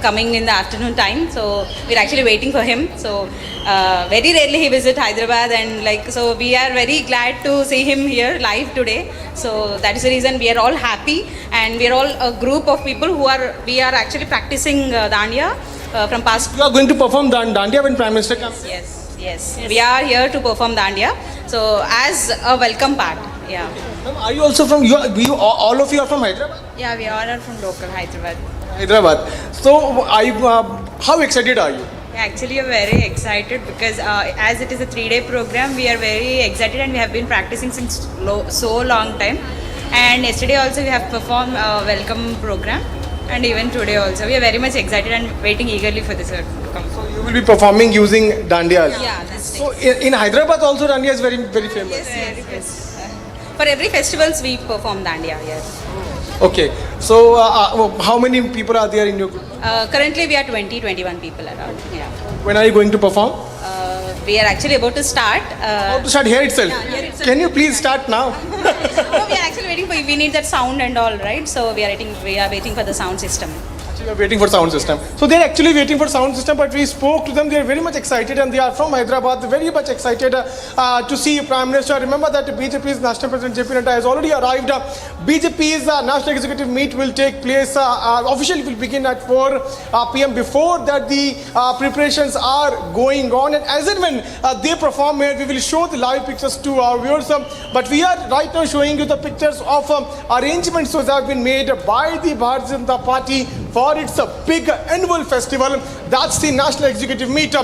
coming in the afternoon time. So we're actually waiting for him. So very rarely he visits Hyderabad, and so we are very glad to see him here live today. So that is the reason we are all happy, and we are all a group of people who we are actually practicing Dandiya from past.
You are going to perform Dandiya when Prime Minister comes?
Yes. We are here to perform Dandiya. So as a welcome part. Yeah.
Ma'am, are you also from, all of you are from Hyderabad?
Yeah, we all are from local Hyderabad.
So, how excited are you?
Actually, we are very excited because as it is a 3-day program, we are very excited and we have been practicing since so long time. And yesterday also we have performed a welcome program, and even today also. We are very much excited and waiting eagerly for this to come.
So you will be performing using Dandiya?
Yeah, that's
so in Hyderabad also Dandiya is very, very famous?
Yes. For every festivals we perform Dandiya, yes.
Okay. So how many people are there in your group?
Currently we are 20-21 people around. Yeah.
When are you going to perform?
We are actually about to start.
About to start here itself?
Yeah, here itself.
Can you please start now?
No, we are actually waiting for, we need that sound and all, right? So we are waiting for the sound system.
We are waiting for sound system. So they are actually waiting for sound system, but we spoke to them. They are very much excited, and they are from Hyderabad. They're very much excited to see Prime Minister. Remember that BJP's National President JP Nadda has already arrived. BJP's National Executive meet will take place. Officially will begin at 4 p.m. Before that, the preparations are going on, and as and when they perform here, we will show the live pictures to our viewers. But we are right now showing you the pictures of arrangements that have been made by the Bharatiya Janata Party for its big annual festival. That's the National Executive meet.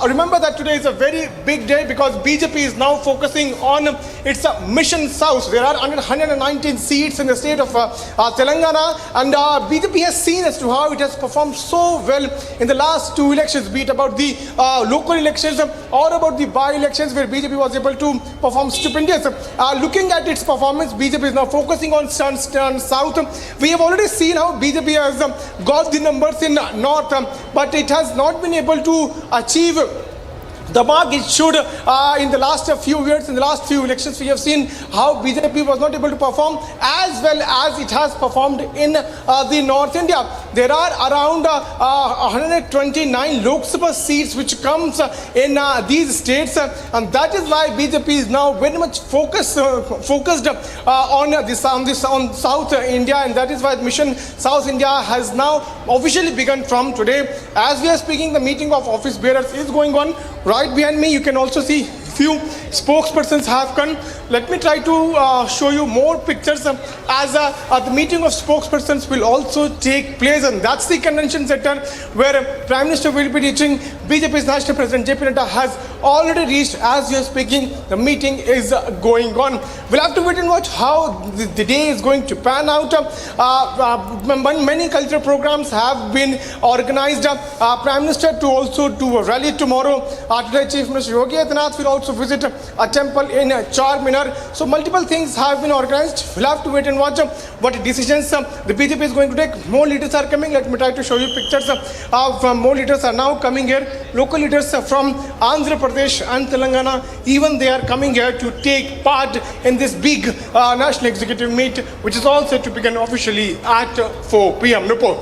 Remember that today is a very big day because BJP is now focusing on its mission south. There are 119 seats in the state of Telangana, and BJP has seen as to how it has performed so well in the last 2 elections, be it about the local elections or about the by-elections where BJP was able to perform stupendous. Looking at its performance, BJP is now focusing on south. We have already seen how BJP has got the numbers in north, but it has not been able to achieve the mark it should in the last few years, in the last few elections, we have seen how BJP was not able to perform as well as it has performed in the North India. There are around 129 Lok Sabha seats which comes in these states, and that is why BJP is now very much focused on South India, and that is why Mission South India has now officially begun from today. As we are speaking, the meeting of office bearers is going on. Right behind me, you can also see few spokespersons have come. Let me try to show you more pictures as the meeting of spokespersons will also take place, and that's the convention center where Prime Minister will be reaching. BJP's National President JP Naddha has already reached. As we are speaking, the meeting is going on. We'll have to wait and watch how the day is going to pan out. Many cultural programs have been organized. Prime Minister to also do a rally tomorrow. Today, Chief Minister Yogi Eknath will also visit a temple in Charminar. So multiple things have been organized. We'll have to wait and watch what decisions the BJP is going to take. More leaders are coming. Let me try to show you pictures of more leaders are now coming here. Local leaders from Andhra Pradesh and Telangana, even they are coming here to take part in this big national executive meet, which is all set to begin officially at 4 p.m. Nupur.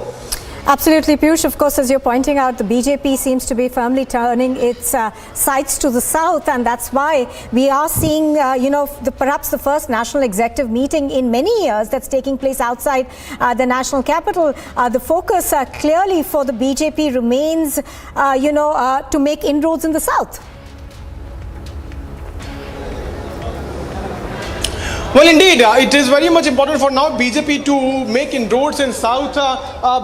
Absolutely, Piyush. Of course, as you're pointing out, the BJP seems to be firmly turning its sights to the south, and that's why we are seeing, perhaps the first national executive meeting in many years that's taking place outside the national capital. The focus clearly for the BJP remains, to make inroads in the south.
Well, indeed, it is very much important for now BJP to make inroads in South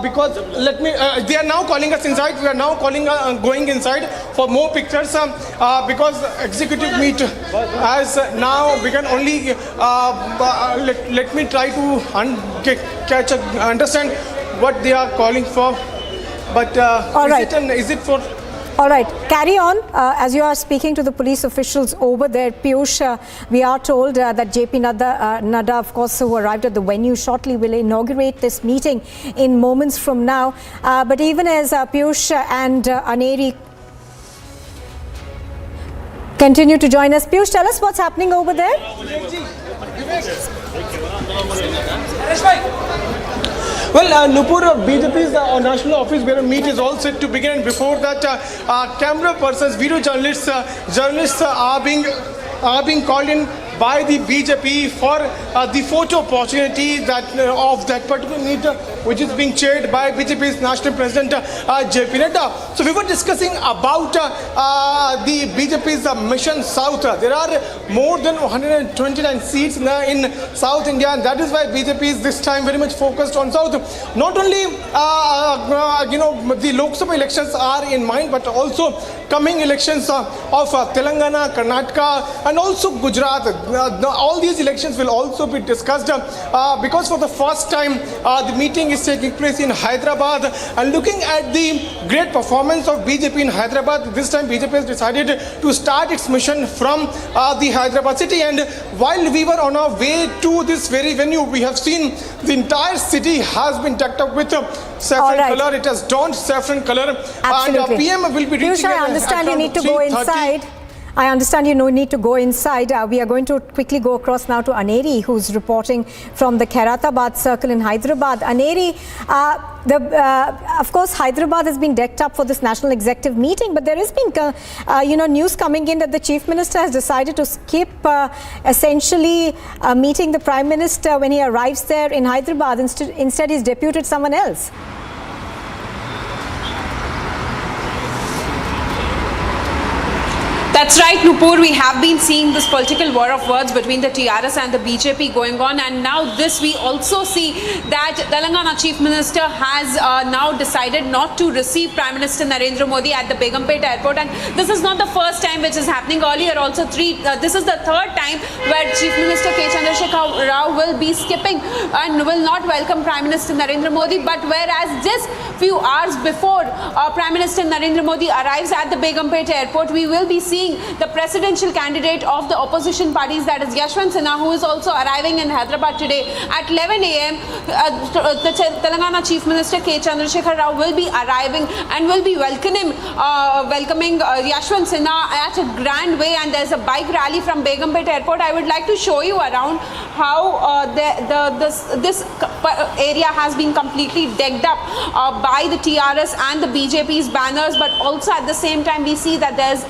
because they are now calling us inside. We are now going inside for more pictures because executive meet has now begun. Only let me try to understand what they are calling for. But
all right.
Is it for?
All right, carry on. As you are speaking to the police officials over there, Piyush, we are told that JP Naddha, of course, who arrived at the venue shortly, will inaugurate this meeting in moments from now. But even as Piyush and Aneri continue to join us, Piyush, tell us what's happening over there.
Well, Nupur, BJP's national office bearer meet is all set to begin. Before that, camera persons, video journalists are being called in by the BJP for the photo opportunity of that particular meet, which is being chaired by BJP's National President JP Naddha. So we were discussing about the BJP's Mission South. There are more than 129 seats in South India, and that is why BJP is this time very much focused on South. Not only the Lok Sabha elections are in mind, but also coming elections of Telangana, Karnataka, and also Gujarat. All these elections will also be discussed because for the first time the meeting is taking place in Hyderabad, and looking at the great performance of BJP in Hyderabad, this time BJP has decided to start its mission from the Hyderabad city. And while we were on our way to this very venue, we have seen the entire city has been decked up with saffron color. It has donned saffron color.
Absolutely.
And PM will be reaching.
Piyush, I understand you need to go inside. I understand you need to go inside. We are going to quickly go across now to Aneri, who's reporting from the Khairatabad circle in Hyderabad. Aneri, of course, Hyderabad has been decked up for this national executive meeting, but there has been, news coming in that the Chief Minister has decided to skip essentially meeting the Prime Minister when he arrives there in Hyderabad. Instead, he's deputed someone else.
That's right, Nupur. We have been seeing this political war of words between the TRS and the BJP going on, and now this we also see that Telangana Chief Minister has now decided not to receive Prime Minister Narendra Modi at the Begumpet airport, and this is not the first time which is happening. Earlier also this is the third time where Chief Minister K. Chandrasekhar Rao will be skipping and will not welcome Prime Minister Narendra Modi, but whereas just few hours before Prime Minister Narendra Modi arrives at the Begumpet airport, we will be seeing
seeing the presidential candidate of the opposition parties, that is Yashwant Sinha, who is also arriving in Hyderabad today at 11 a.m. The Telangana Chief Minister K. Chandrasekhar Rao will be arriving and will be welcoming Yashwant Sinha at a grand way, and there's a bike rally from Begumpet Airport. I would like to show you around how this area has been completely decked up by the TRS and the BJP's banners, but also at the same time we see that there's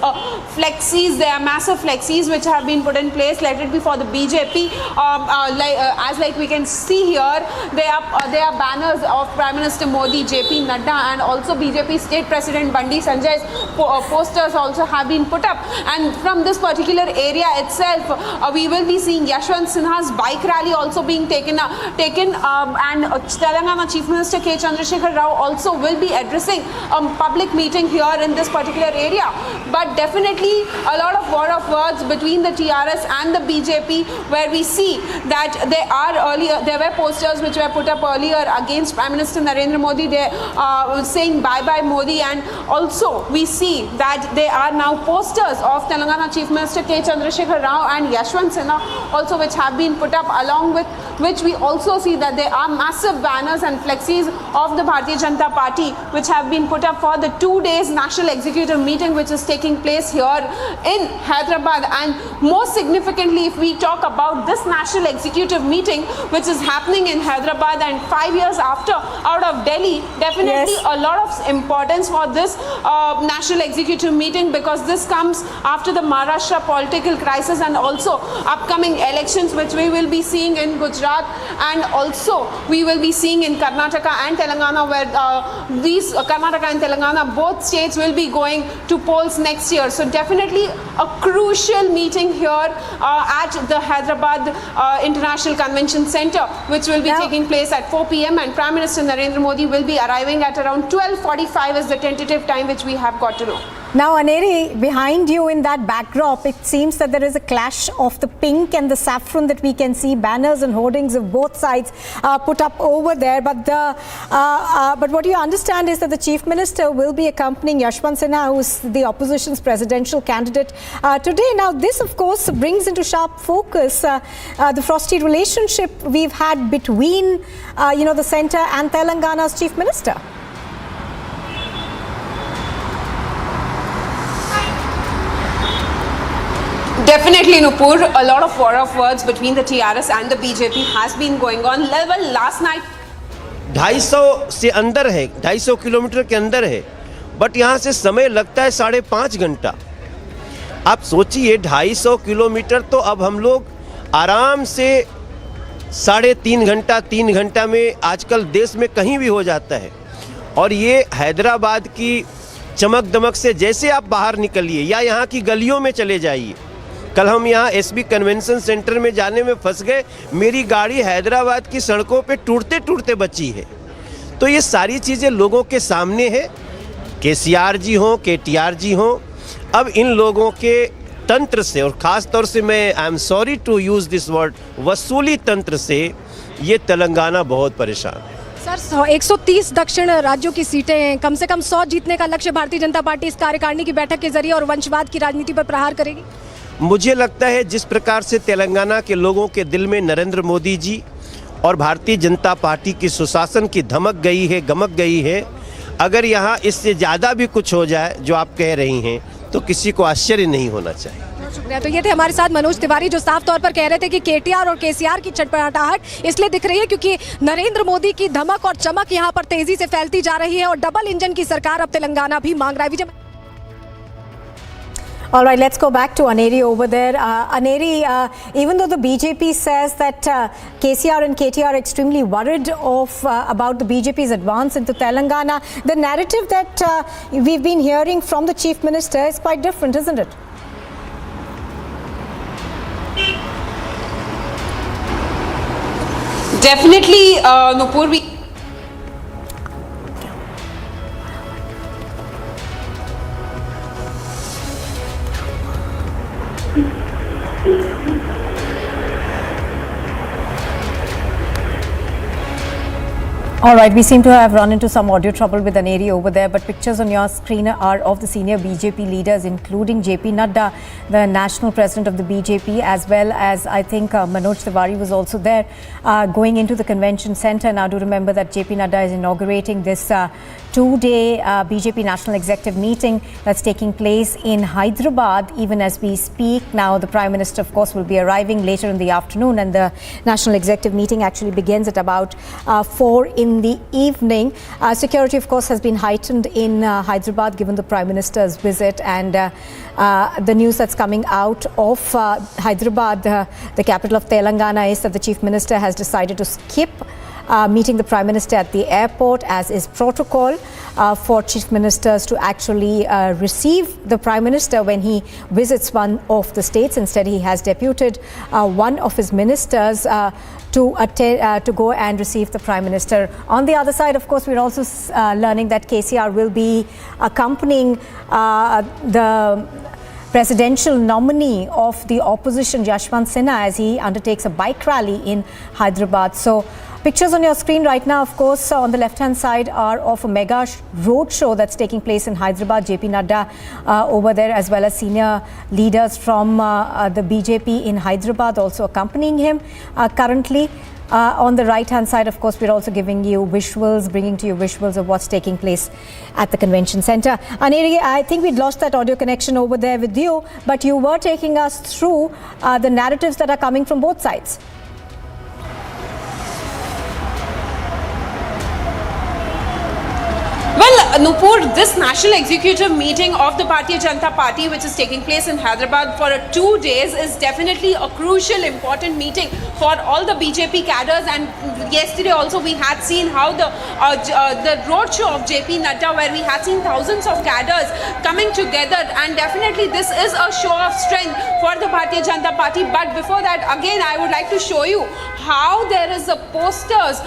flexis, there are massive flexis which have been put in place, let it be for the BJP, as we can see here, they are banners of Prime Minister Modi, JP Nadda, and also BJP State President Bandi Sanjay's posters also have been put up. And from this particular area itself, we will be seeing Yashwant Sinha's bike rally also being taken and Telangana Chief Minister K. Chandrasekhar Rao also will be addressing a public meeting here in this particular area. But definitely a lot of war of words between the TRS and the BJP, where we see that there were posters which were put up earlier against Prime Minister Narendra Modi, they saying bye bye Modi, and also we see that there are now posters of Telangana Chief Minister K. Chandrasekhar Rao and Yashwant Sinha also, which have been put up, along with which we also see that there are massive banners and flexis of the Bharatiya Janata Party which have been put up for the 2 days National Executive meeting which is taking place here in Hyderabad. And most significantly, if we talk about this National Executive meeting which is happening in Hyderabad and 5 years after out of Delhi, definitely a lot of importance for this National Executive meeting, because this comes after the Maharashtra political crisis and also upcoming elections which we will be seeing in Gujarat, and also we will be seeing in Karnataka and Telangana, where these Karnataka and Telangana, both states will be going to polls next year. So definitely a crucial meeting here at the Hyderabad International Convention Center, which will be taking place at 4 p.m. and Prime Minister Narendra Modi will be arriving at around 12:45 is the tentative time which we have got to know.
Now, Aneri, behind you in that backdrop, it seems that there is a clash of the pink and the saffron that we can see, banners and hoardings of both sides put up over there. But what you understand is that the Chief Minister will be accompanying Yashwant Sinha, who is the opposition's presidential candidate today. Now, this, of course, brings into sharp focus the frosty relationship we've had between, the centre and Telangana's Chief Minister.
Definitely, Nupur, a lot of war of words between the TRS and the BJP has been going on. Level last night
250 से अंदर है, 250 kilometre के अंदर है, but यहाँ से समय लगता है 5.5 घंटा। आप सोचिए 250 किलोमीटर तो अब हम लोग आराम से 3.5 घंटा 3 घंटा में आजकल देश में कहीं भी हो जाता है। और ये हैदराबाद की चमक दमक से जैसे आप बाहर निकलिए या यहाँ की गलियों में चले जाइए, कल हम यहाँ एसबी कन्वेंशन सेंटर में जाने में फंस गए, मेरी गाड़ी हैदराबाद की सड़कों पे टूटते टूटते बची है। तो ये सारी चीज़ें लोगों के सामने है, केसीआर जी हों, केटीआर जी हों, अब इन लोगों के तंत्र से, और ख़ास तौर से मैं I am sorry to use this word, वसूली तंत्र से ये तेलंगाना बहुत परेशान है।
सर, 130 दक्षिण राज्यों की सीटें हैं, कम से कम 100 जीतने का लक्ष्य भारतीय जनता पार्टी इस कार्यकारिणी की बैठक के जरिए और वंशवाद की राजनीति पर प्रहार करेगी।
मुझे लगता है जिस प्रकार से तेलंगाना के लोगों के दिल में नरेंद्र मोदी जी और भारतीय जनता पार्टी की सुशासन की धमक गई है, गमक गई है, अगर यहाँ इससे ज़्यादा भी कुछ हो जाए जो आप कह रही हैं तो किसी को आश्चर्य नहीं होना चाहिए।
शुक्रिया। तो ये थे हमारे साथ मनोज तिवारी, जो साफ तौर पर कह रहे थे कि केटीआर और केसीआर की चटपटाहट इसलिए दिख रही है क्योंकि नरेंद्र मोदी की धमक और चमक यहाँ पर तेजी से फैलती जा रही है और डबल इंजन की सरकार अब तेलंगाना भी मांग रहा है।
All right, let's go back to Aneri over there. Aneri, even though the BJP says that KCR and KT are extremely worried about the BJP's advance into Telangana, the narrative that we've been hearing from the Chief Minister is quite different, isn't it?
Definitely, Nupur,
All right, we seem to have run into some audio trouble with Aneri over there, but pictures on your screen are of the senior BJP leaders, including JP Nadda, the national president of the BJP, as well as I think Manoj Tiwari was also there, going into the convention center. Now, do remember that JP Nadda is inaugurating this two-day BJP National Executive meeting that's taking place in Hyderabad even as we speak. Now, the Prime Minister, of course, will be arriving later in the afternoon, and the National Executive meeting actually begins at about 4 in the evening. Security, of course, has been heightened in Hyderabad given the Prime Minister's visit, and the news that's coming out of Hyderabad, the capital of Telangana, is that the Chief Minister has decided to skip meeting the Prime Minister at the airport, as is protocol for Chief Ministers to actually receive the Prime Minister when he visits one of the states. Instead, he has deputed one of his ministers to go and receive the Prime Minister. On the other side, of course, we're also learning that KCR will be accompanying the presidential nominee of the opposition, Yashwant Sena, as he undertakes a bike rally in Hyderabad. So pictures on your screen right now, of course, on the left-hand side are of a mega road show that's taking place in Hyderabad. JP Nadda over there, as well as senior leaders from the BJP in Hyderabad also accompanying him currently. On the right-hand side, of course, we're also giving you visuals, bringing to you visuals of what's taking place at the convention center. Aneri, I think we'd lost that audio connection over there with you, but you were taking us through the narratives that are coming from both sides.
Well, Nupur, this National Executive meeting of the Bharatiya Janata Party, which is taking place in Hyderabad for 2 days, is definitely a crucial, important meeting for all the BJP cadres. And yesterday also we had seen how the roadshow of JP Nadda, where we had seen thousands of cadres coming together, and definitely this is a show of strength for the Bharatiya Janata Party. But before that, again, I would like to show you how there is a posters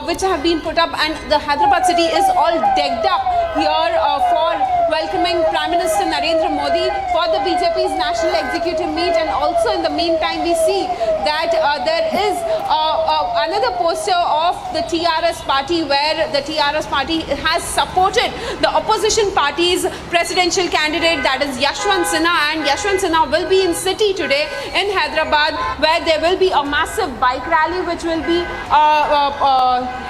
which have been put up, and the Hyderabad city is all decked up here for welcoming Prime Minister Narendra Modi for the BJP's National Executive meet. And also in the meantime, we see that there is another poster of the TRS party, where the TRS party has supported the opposition party's presidential candidate, that is Yashwant Sena. And Yashwant Sena will be in city today in Hyderabad, where there will be a massive bike rally which will be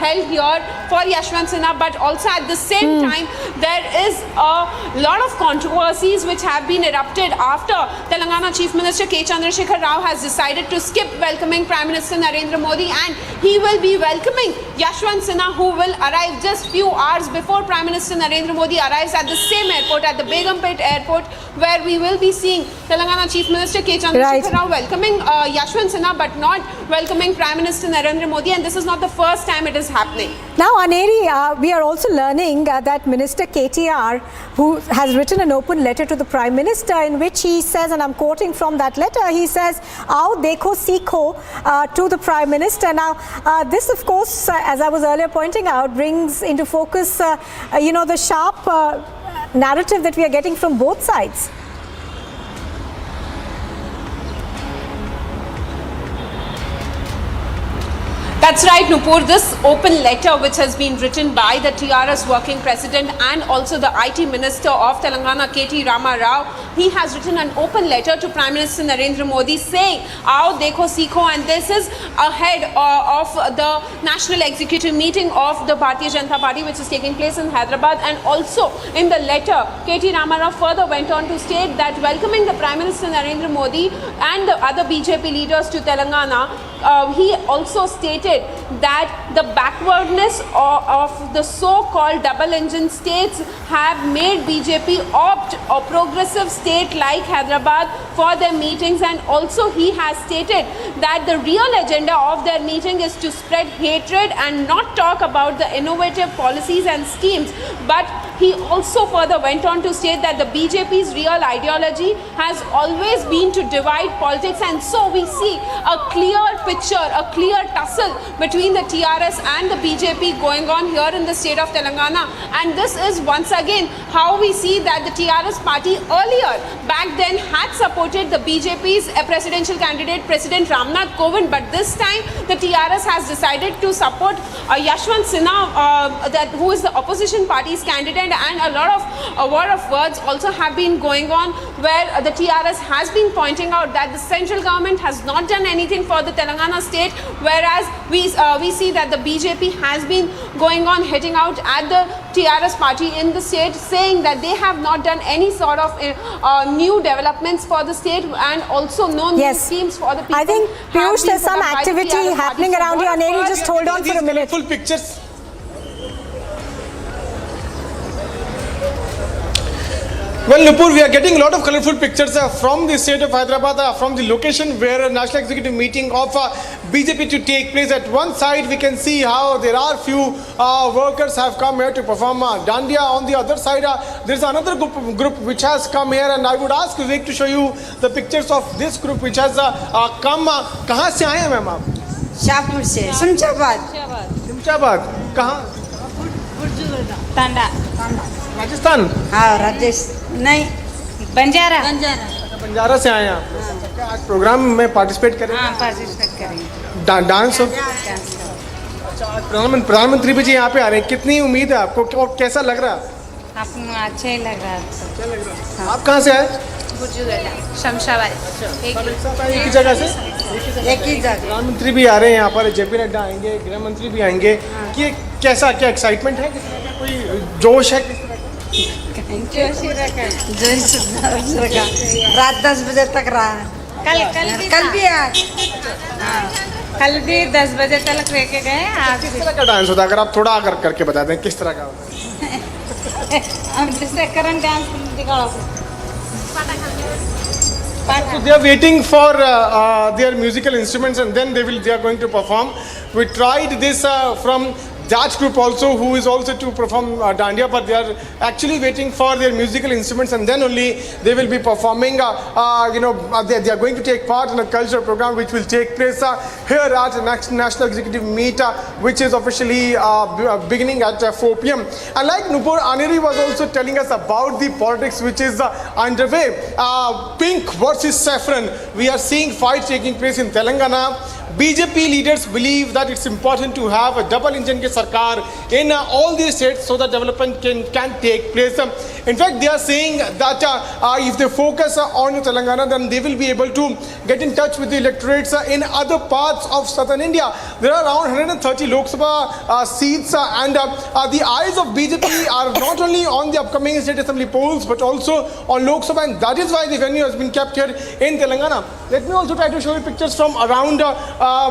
held here for Yashwant Sena. But also at the same time, there is a lot of controversies which have been erupted after Telangana Chief Minister K. Chandrasekhar Rao has decided to skip welcoming Prime Minister Narendra Modi, and he will be welcoming Yashwant Sena, who will arrive just few hours before Prime Minister Narendra Modi arrives at the same airport, at the Begumpet airport, where we will be seeing Telangana Chief Minister K. Chandrasekhar Rao welcoming Yashwant Sena, but not welcoming Prime Minister Narendra Modi. And this is not the first time it is happening.
Now, Aneri, we are also learning that Minister KTR, who has written an open letter to the Prime Minister, in which he says, and I'm quoting from that letter, he says, "Aao dekho sikho," to the Prime Minister. Now, this, of course, as I was earlier pointing out, brings into focus, the sharp narrative that we are getting from both sides.
That's right, Nupur. This open letter, which has been written by the TRS working president and also the IT Minister of Telangana, KT Rama Rao, he has written an open letter to Prime Minister Narendra Modi saying, "Aao dekho sikho," and this is ahead of the National Executive meeting of the Bharatiya Janata Party, which is taking place in Hyderabad. And also in the letter, KT Rama Rao further went on to state that welcoming the Prime Minister Narendra Modi and the other BJP leaders to Telangana, he also stated that the backwardness of the so-called double-engine states have made BJP opt a progressive state like Hyderabad for their meetings. And also he has stated that the real agenda of their meeting is to spread hatred and not talk about the innovative policies and schemes, but he also further went on to state that the BJP's real ideology has always been to divide politics, and so we see a clear picture, a clear tussle between the TRS and the BJP going on here in the state of Telangana. And this is once again how we see that the TRS party earlier back then had supported the BJP's presidential candidate President Ramnath Kovind, but this time the TRS has decided to support Yashwant Sena, who is the opposition party's candidate, and a lot of war of words also have been going on where the TRS has been pointing out that the central government has not done anything for the Telangana state, whereas we see that the BJP has been going on hitting out at the TRS party in the state, saying that they have not done any sort of new developments for the state and also no new schemes for the people.
I think, Piyush, there's some activity happening around here. Neri, just hold on for a minute.
Full pictures. Well, Nupur, we are getting a lot of colorful pictures from the state of Hyderabad, from the location where a national executive meeting of BJP to take place. At one side, we can see how there are few workers have come here to perform dandiya. On the other side, there is another group which has come here, and I would ask Vivek to show you the pictures of this group which has come. कहाँ से आए हैं ma'am आप?
शाहपुर से, शमशाबाद।
शमशाबाद, कहाँ?
टांडा।
राजस्थान?
हाँ, राजस्थान नहीं, बंजारा।
बंजारा से आए हैं आप? आज प्रोग्राम में पार्टिसिपेट करेंगे?
हाँ, पार्टिसिपेट करेंगे।
डांस हो? अच्छा, आज प्रधानमंत्री भी जी यहाँ पे आ रहे हैं, कितनी उम्मीद है आपको और कैसा लग रहा है?
आपको अच्छा ही लग रहा है।
आप कहाँ से आए?
शमशाबाद।
एक ही जगह से?
एक ही जगह।
प्रधानमंत्री भी आ रहे हैं यहाँ पर, जेपी नड्डा आएंगे, गृह मंत्री भी आएंगे, कि कैसा क्या एक्साइटमेंट है, कोई जोश है?
रात 10 बजे तक रहा। कल भी 10 बजे तक रह के गए। आज
किस तरह का डांस होता है, अगर आप थोड़ा आकर करके बता दें किस तरह का होता है?
हम जैसे करंट डांस दिखाओ।
So they are waiting for their musical instruments, and then they are going to perform. We tried this from that group also, who is also to perform dandiya, but they are actually waiting for their musical instruments, and then only they will be performing. They are going to take part in a cultural program which will take place here at the National Executive Meet, which is officially beginning at 4 p.m. And like Nupur Aneri was also telling us about the politics which is underway. Pink versus saffron. We are seeing fight taking place in Telangana. BJP leaders believe that it's important to have a double engine sarkar in all these states so that development can take place. In fact, they are saying that if they focus on Telangana, then they will be able to get in touch with the electorates in other parts of southern India. There are around 130 Lok Sabha seats, and the eyes of BJP are not only on the upcoming state assembly polls but also on Lok Sabha, and that is why the venue has been kept here in Telangana. Let me also try to show you pictures from around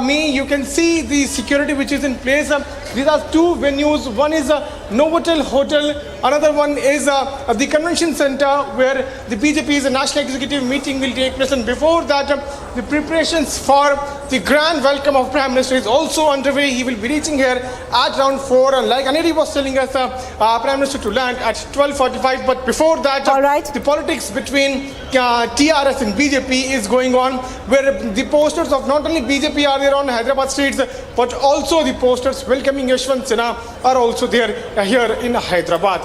me. You can see the security which is in place. These are two venues. One is Novotel Hotel. Another one is the convention center where the BJP's national executive meeting will take place. And before that, the preparations for the grand welcome of Prime Minister is also underway. He will be reaching here at around 4. And like Aneri was telling us, Prime Minister to land at 12:45. But before that, the politics between TRS and BJP is going on, where the posters of not only BJP are there on Hyderabad streets, but also the posters welcoming Yashwant Sena are also there here in Hyderabad.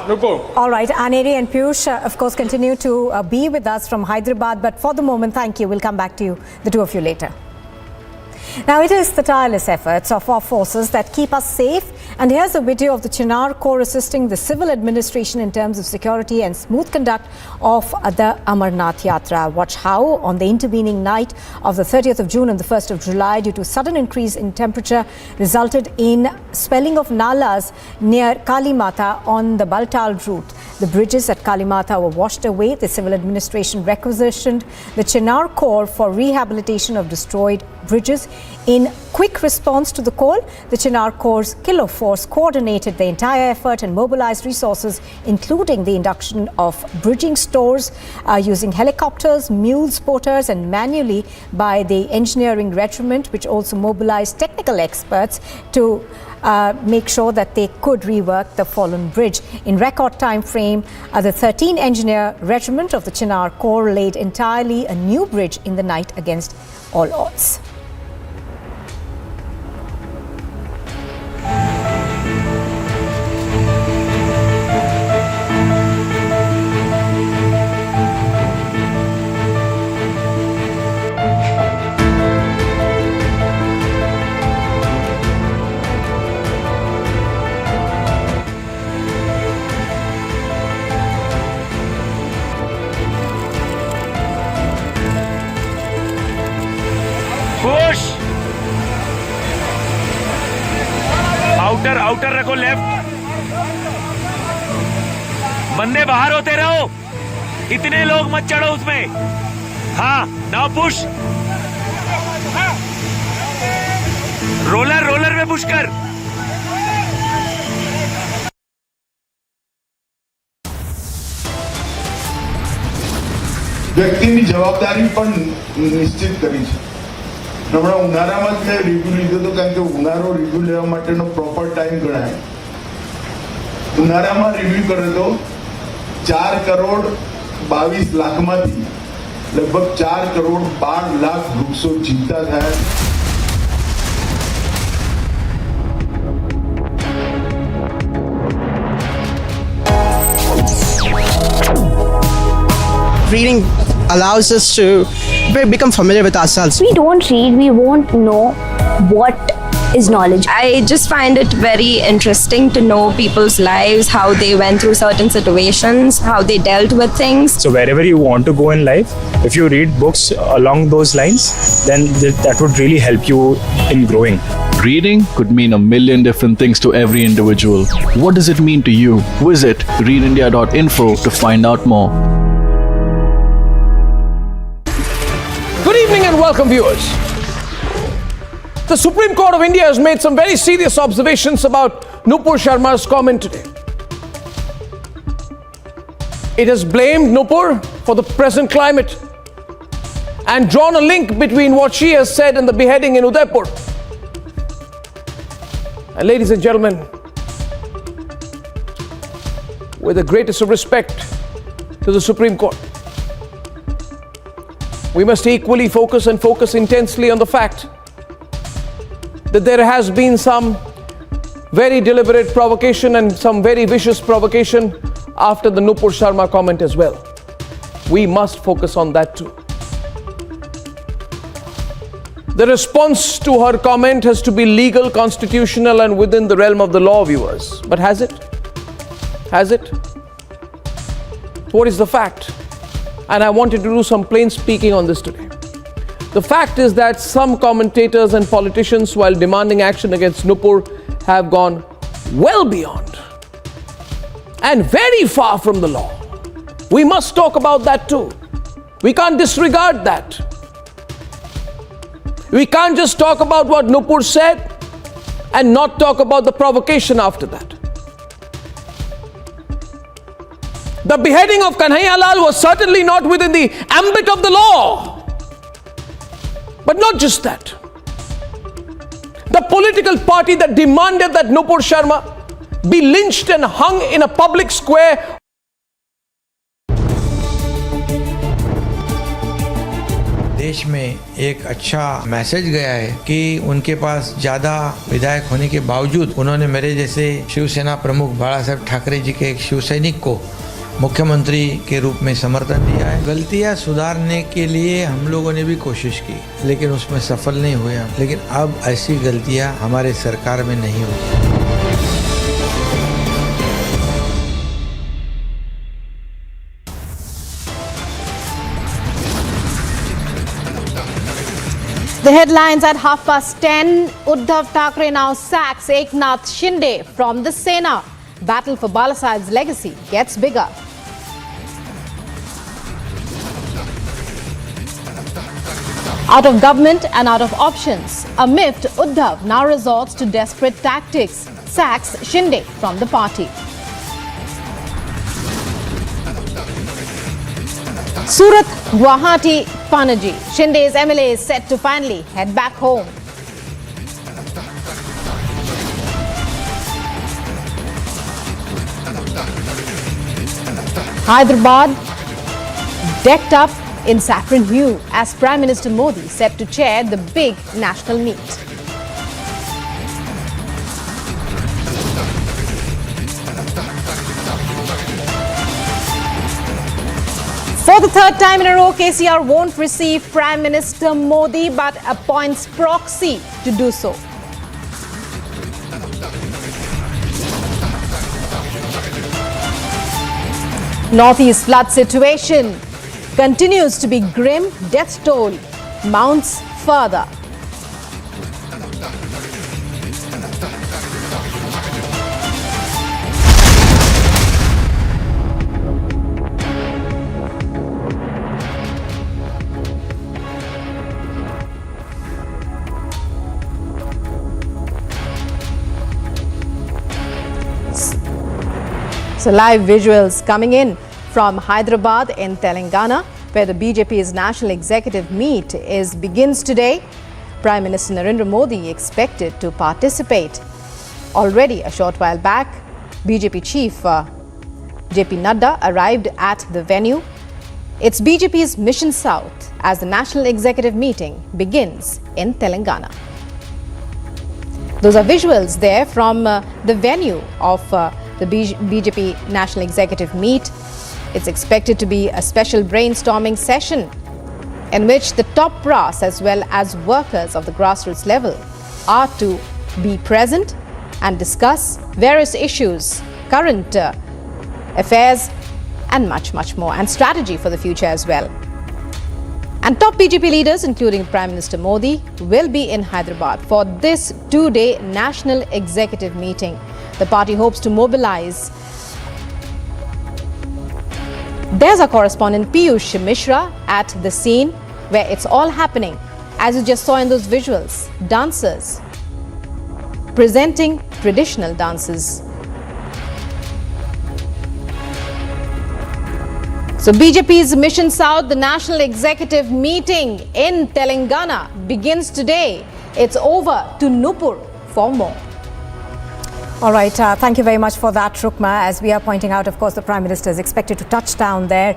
All right, Aneri and Piyush, of course, continue to be with us from Hyderabad. But for the moment, thank you. We'll come back to you, the two of you, later. Now, it is the tireless efforts of our forces that keep us safe. And here's a video of the Chinar Corps assisting the civil administration in terms of security and smooth conduct of the Amarnath Yatra. Watch how, on the intervening night of the 30th of June and the 1st of July, due to sudden increase in temperature, resulted in swelling of nalas near Kalimata on the Baltal route. The bridges at Kalimata were washed away. The civil administration requisitioned the Chinar Corps for rehabilitation of destroyed bridges in quick response to the call, the Chinar Corps Kilo Force coordinated the entire effort and mobilized resources, including the induction of bridging stores using helicopters, mule porters, and manually by the engineering regiment, which also mobilized technical experts to make sure that they could rework the fallen bridge. In record time frame, the 13 Engineer Regiment of the Chinar Corps laid entirely a new bridge in the night against all odds.
Outer रखो, left. बंदे बाहर होते रहो, इतने लोग मत चढ़ो उसमें। हाँ, नाउ पुश। रोलर में पुश कर।
વ્યક્તિની જવાબદારી પણ નિશ્ચિત કરી છે. હમણાં ઉનાળામાં જ મેં રિવ્યુ લીધો હતો, કારણ કે ઉનાળો રિવ્યુ લેવા માટેનો પ્રોપર ટાઈમ ગણાય. ઉનાળામાં રિવ્યુ કર્યો તો 4,22,00,000માંથી લગભગ 4,12,00,000 વૃક્ષો જીવતા થયા.
Reading allows us to become familiar with ourselves.
We don't read, we won't know what is knowledge. I just find it very interesting to know people's lives, how they went through certain situations, how they dealt with things.
So wherever you want to go in life, if you read books along those lines, then that would really help you in growing.
Reading could mean a million different things to every individual. What does it mean to you? Visit readindia.info to find out more.
Good evening and welcome, viewers. The Supreme Court of India has made some very serious observations about Nupur Sharma's comment today. It has blamed Nupur for the present climate and drawn a link between what she has said and the beheading in Udaipur. And ladies and gentlemen, with the greatest of respect to the Supreme Court, we must equally focus intensely on the fact that there has been some very deliberate provocation and some very vicious provocation after the Nupur Sharma comment as well. We must focus on that too. The response to her comment has to be legal, constitutional, and within the realm of the law, viewers. But has it? Has it? What is the fact? And I wanted to do some plain speaking on this today. The fact is that some commentators and politicians, while demanding action against Nupur, have gone well beyond and very far from the law. We must talk about that too. We can't disregard that. We can't just talk about what Nupur said and not talk about the provocation after that. The beheading of Kanhaiyalal was certainly not within the ambit of the law. But not just that. The political party that demanded that Nupur Sharma be lynched and hung in a public square.
देश में एक अच्छा message गया है कि उनके पास ज्यादा विधायक होने के बावजूद उन्होंने मेरे जैसे शिवसेना प्रमुख बाला साहब ठाकरे जी के एक शिव सैनिक को मुख्यमंत्री के रूप में समर्थन दिया है. गलतियां सुधारने के लिए हम लोगों ने भी कोशिश की, लेकिन उसमें सफल नहीं हुए हम. लेकिन अब ऐसी गलतियां हमारे सरकार में नहीं होगी.
The headlines at 10:30. Uddhav Thackeray now sacks Eknath Shinde from the Sena. Battle for Balasaheb's legacy gets bigger. Out of government and out of options, a miffed Uddhav now resorts to desperate tactics, sacks Shinde from the party. Surat, Guwahati, Panaji. Shinde's MLA is set to finally head back home. Hyderabad decked up in saffron hue as Prime Minister Modi set to chair the big national meet. For the third time in a row, KCR won't receive Prime Minister Modi but appoints proxy to do so. Northeast flood situation continues to be grim. Death toll mounts further. So live visuals coming in from Hyderabad in Telangana, where the BJP's National Executive meet begins today. Prime Minister Narendra Modi expected to participate. Already a short while back, BJP chief JP Nadda arrived at the venue. It's BJP's Mission South as the National Executive meeting begins in Telangana. Those are visuals there from the venue of the BJP National Executive meet. It's expected to be a special brainstorming session in which the top brass as well as workers of the grassroots level are to be present and discuss various issues, current affairs and much more, and strategy for the future as well. And top BJP leaders, including Prime Minister Modi, will be in Hyderabad for this two-day National Executive meeting. The party hopes to mobilize. There's our correspondent Piyush Mishra at the scene where it's all happening. As you just saw in those visuals, dancers presenting traditional dances. So BJP's Mission South, the National Executive meeting in Telangana begins today. It's over to Nupur for more.
All right, thank you very much for that, Rukma. As we are pointing out, of course, the Prime Minister is expected to touch down there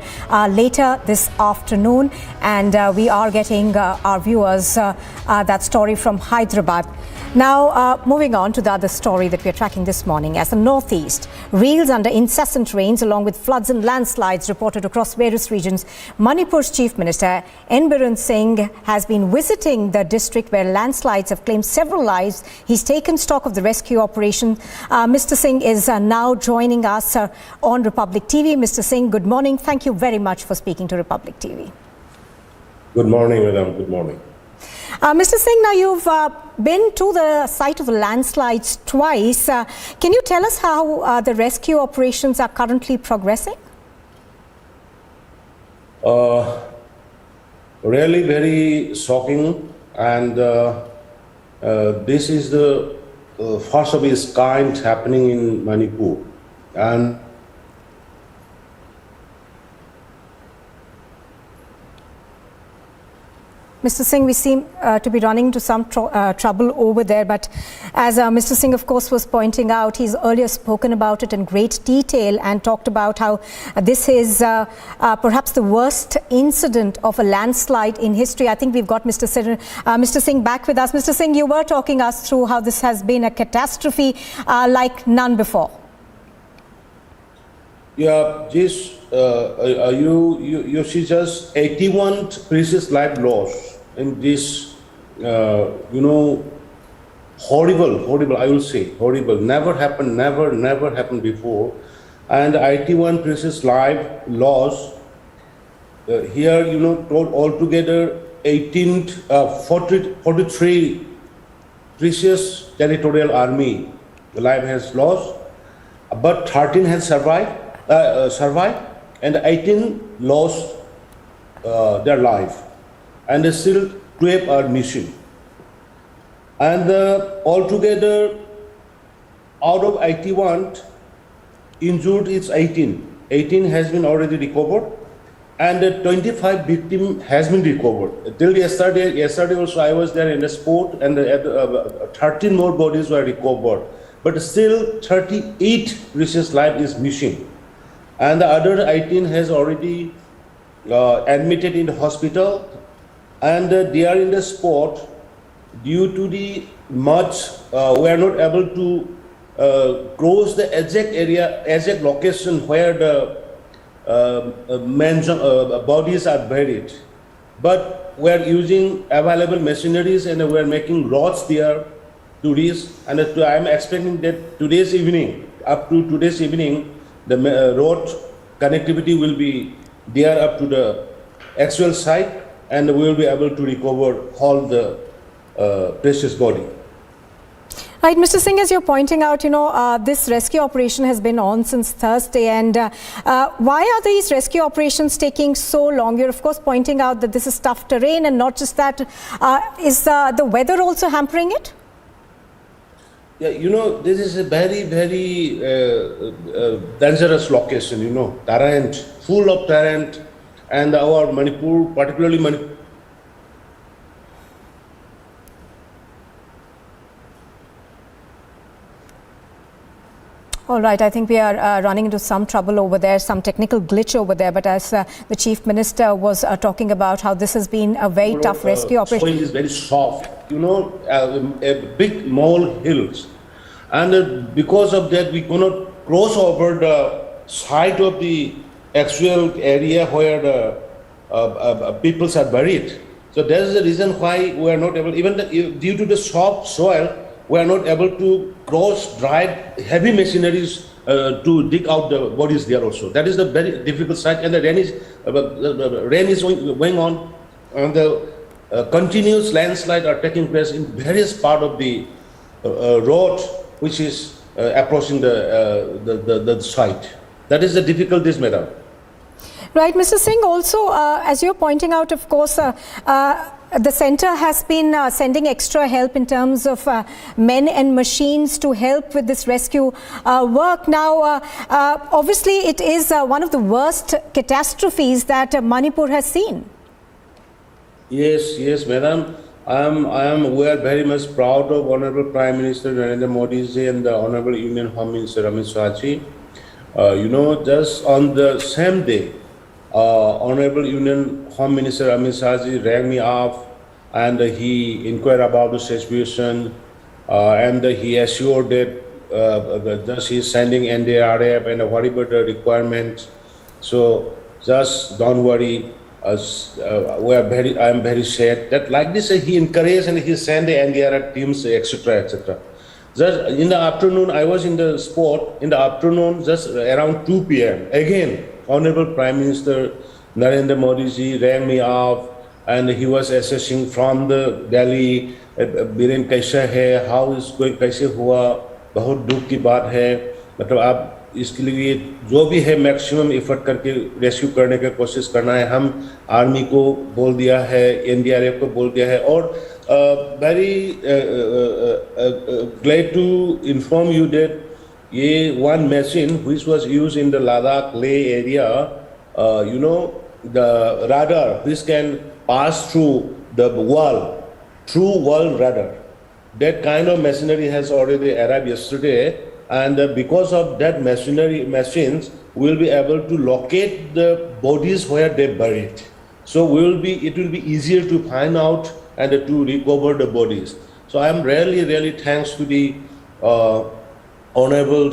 later this afternoon. And we are getting our viewers that story from Hyderabad. Now, moving on to the other story that we are tracking this morning. As the Northeast reels under incessant rains along with floods and landslides reported across various regions, Manipur's Chief Minister N. Biren Singh has been visiting the district where landslides have claimed several lives. He's taken stock of the rescue operation. Mr. Singh is now joining us on Republic TV. Mr. Singh, good morning. Thank you very much for speaking to Republic TV.
Good morning, madam. Good morning.
Mr. Singh, now you've been to the site of the landslides twice. Can you tell us how the rescue operations are currently progressing?
Really very shocking, and this is the first of its kind happening in Manipur. And
Mr. Singh, we seem to be running into some trouble over there, but as Mr. Singh, of course, was pointing out, he's earlier spoken about it in great detail and talked about how this is perhaps the worst incident of a landslide in history. I think we've got Mr. Singh back with us. Mr. Singh, you were talking us through how this has been a catastrophe like none before.
yeah, this you see just 81 precious life lost in this, horrible, I will say, horrible, never happened before. And 81 precious life lost, here, altogether 43 precious territorial army life has lost, but 13 has survived, and 18 lost their life. And still 12 are missing. And altogether, out of 81, injured is 18. 18 has been already recovered, and 25 victim has been recovered. Till yesterday also I was there in the spot, and 13 more bodies were recovered. But still 38 precious life is missing. And the other 18 has already admitted in the hospital, and they are in the spot. Due to the much, we are not able to cross the exact area, exact location where the bodies are buried. But we are using available machineries, and we are making roads there to reach. And I am expecting that up to today's evening, the road connectivity will be there up to the actual site, and we will be able to recover all the precious body.
Right, Mr. Singh, as you're pointing out, this rescue operation has been on since Thursday, and why are these rescue operations taking so long? You're of course pointing out that this is tough terrain, and not just that, is the weather also hampering it?
Yeah, this is a very, very dangerous location, terrain, full of terrain, and our Manipur, particularly Manipur.
All right, I think we are running into some trouble over there, some technical glitch over there. But as the Chief Minister was talking about how this has been a very tough rescue operation.
Soil is very soft, a big mole hills. And because of that, we cannot cross over the side of the actual area where the peoples are buried. So that is the reason why we are not able, even due to the soft soil, we are not able to cross dry heavy machineries to dig out the bodies there also. That is the very difficult site, and the rain is going on, and the continuous landslide are taking place in various part of the road which is approaching the site. That is the difficulties, madam.
Right, Mr. Singh, also as you're pointing out, of course, the centre has been sending extra help in terms of men and machines to help with this rescue work. Now, obviously, it is one of the worst catastrophes that Manipur has seen.
Yes, madam. We are very much proud of Honorable Prime Minister Narendra Modi ji and the Honorable Union Home Minister Amit Shah ji. Just on the same day, Honorable Union Home Minister Amit Shah ji rang me up, and he inquired about the situation, and he assured that he is sending NDRF and whatever the requirements. So just don't worry. I am very sad that like this he encouraged and he sent the NDRF teams, etc. Just in the afternoon, I was in the spot. In the afternoon, just around 2 p.m. again, Honorable Prime Minister Narendra Modi ji rang me up, and he was assessing from the Delhi, Biren kaisa hai, how is going, kaise hua, bahut dukh ki baat hai. मतलब आप इसके लिए जो भी है maximum effort करके rescue करने की कोशिश करना है. हम आर्मी को बोल दिया है, एनडीआरएफ को बोल दिया है, और very glad to inform you that ये one machine which was used in the Ladakh Leh area, the radar which can pass through the wall, through wall radar, that kind of machinery has already arrived yesterday. And because of that machines, we will be able to locate the bodies where they buried. So it will be easier to find out and to recover the bodies. So I am really thanks to the Honorable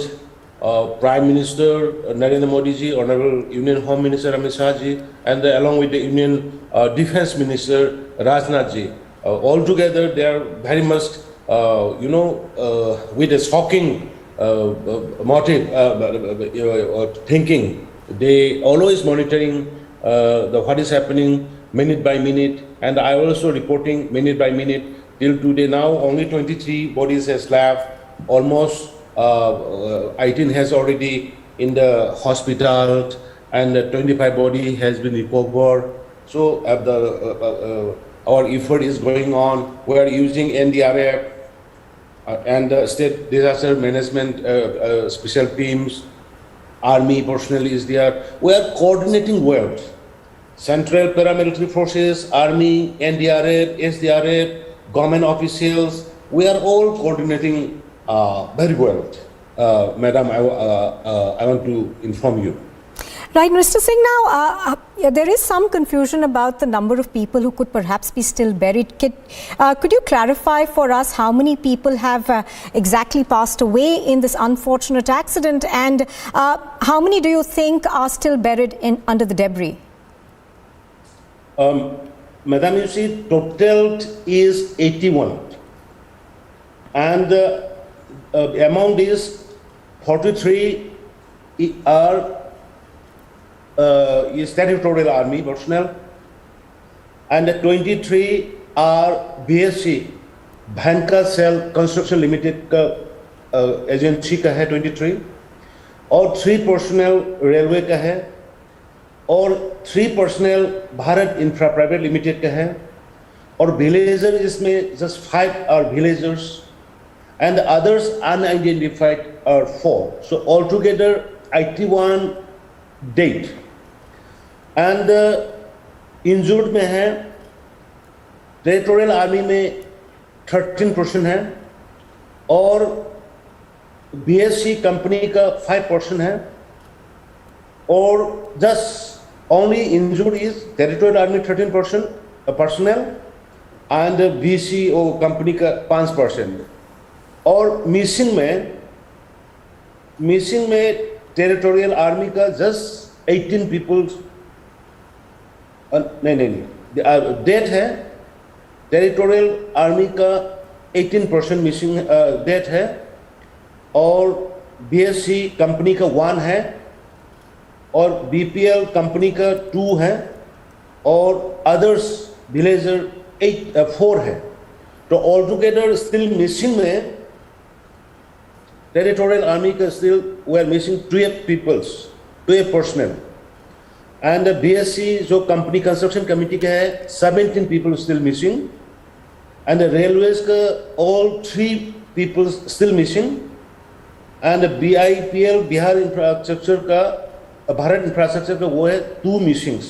Prime Minister Narendra Modi ji, Honorable Union Home Minister Amit Shah ji, and along with the Union Defense Minister Rajnath ji. Altogether, they are very much, with a shocking motive, thinking. They always monitoring what is happening minute by minute, and I also reporting minute by minute. Till today now, only 23 bodies has left. Almost 18 has already in the hospital, and 25 body has been recovered. So our effort is going on. We are using NDRF and state disaster management special teams. Army personnel is there. We are coordinating well. Central paramilitary forces, Army, NDRF, SDRF, government officials, we are all coordinating very well. Madam, I want to inform you.
Right, Mr. Singh, now there is some confusion about the number of people who could perhaps be still buried. Could you clarify for us how many people have exactly passed away in this unfortunate accident, and how many do you think are still buried under the debris?
Madam, you see, total is 81, and among these 43 are territorial army personnel, and 23 are BSC Bhanka Cell Construction Limited agency का है 23, और 3 personnel railway का है, और 3 personnel Bharat infra private limited का है, और villager इसमें just 5 are villagers, and the others unidentified are 4. So altogether 81 dead. And injured में है टेरिटोरियल आर्मी में 13% है, और बीएससी कंपनी का 5% है, और just only injured is territorial army 13% personnel and BCO company का 5%, और मिसिंग में टेरिटोरियल आर्मी का जस्ट 18 पीपल नहीं डेथ है, टेरिटोरियल आर्मी का 18% मिसिंग डेथ है, और बीएससी कंपनी का 1 है, और बीपीएल कंपनी का 2 है, और अदर्स विलेजर 4 है. तो ऑल टुगेदर स्टिल मिसिंग में टेरिटोरियल आर्मी का still we are missing 12 peoples, 12 personnel, and BSC जो कंपनी कंस्ट्रक्शन कमेटी का है 17 people still missing, and railways का all 3 people still missing, and BIPL Bihar infrastructure का Bharat infrastructure का वो है 2 मिसिंग्स,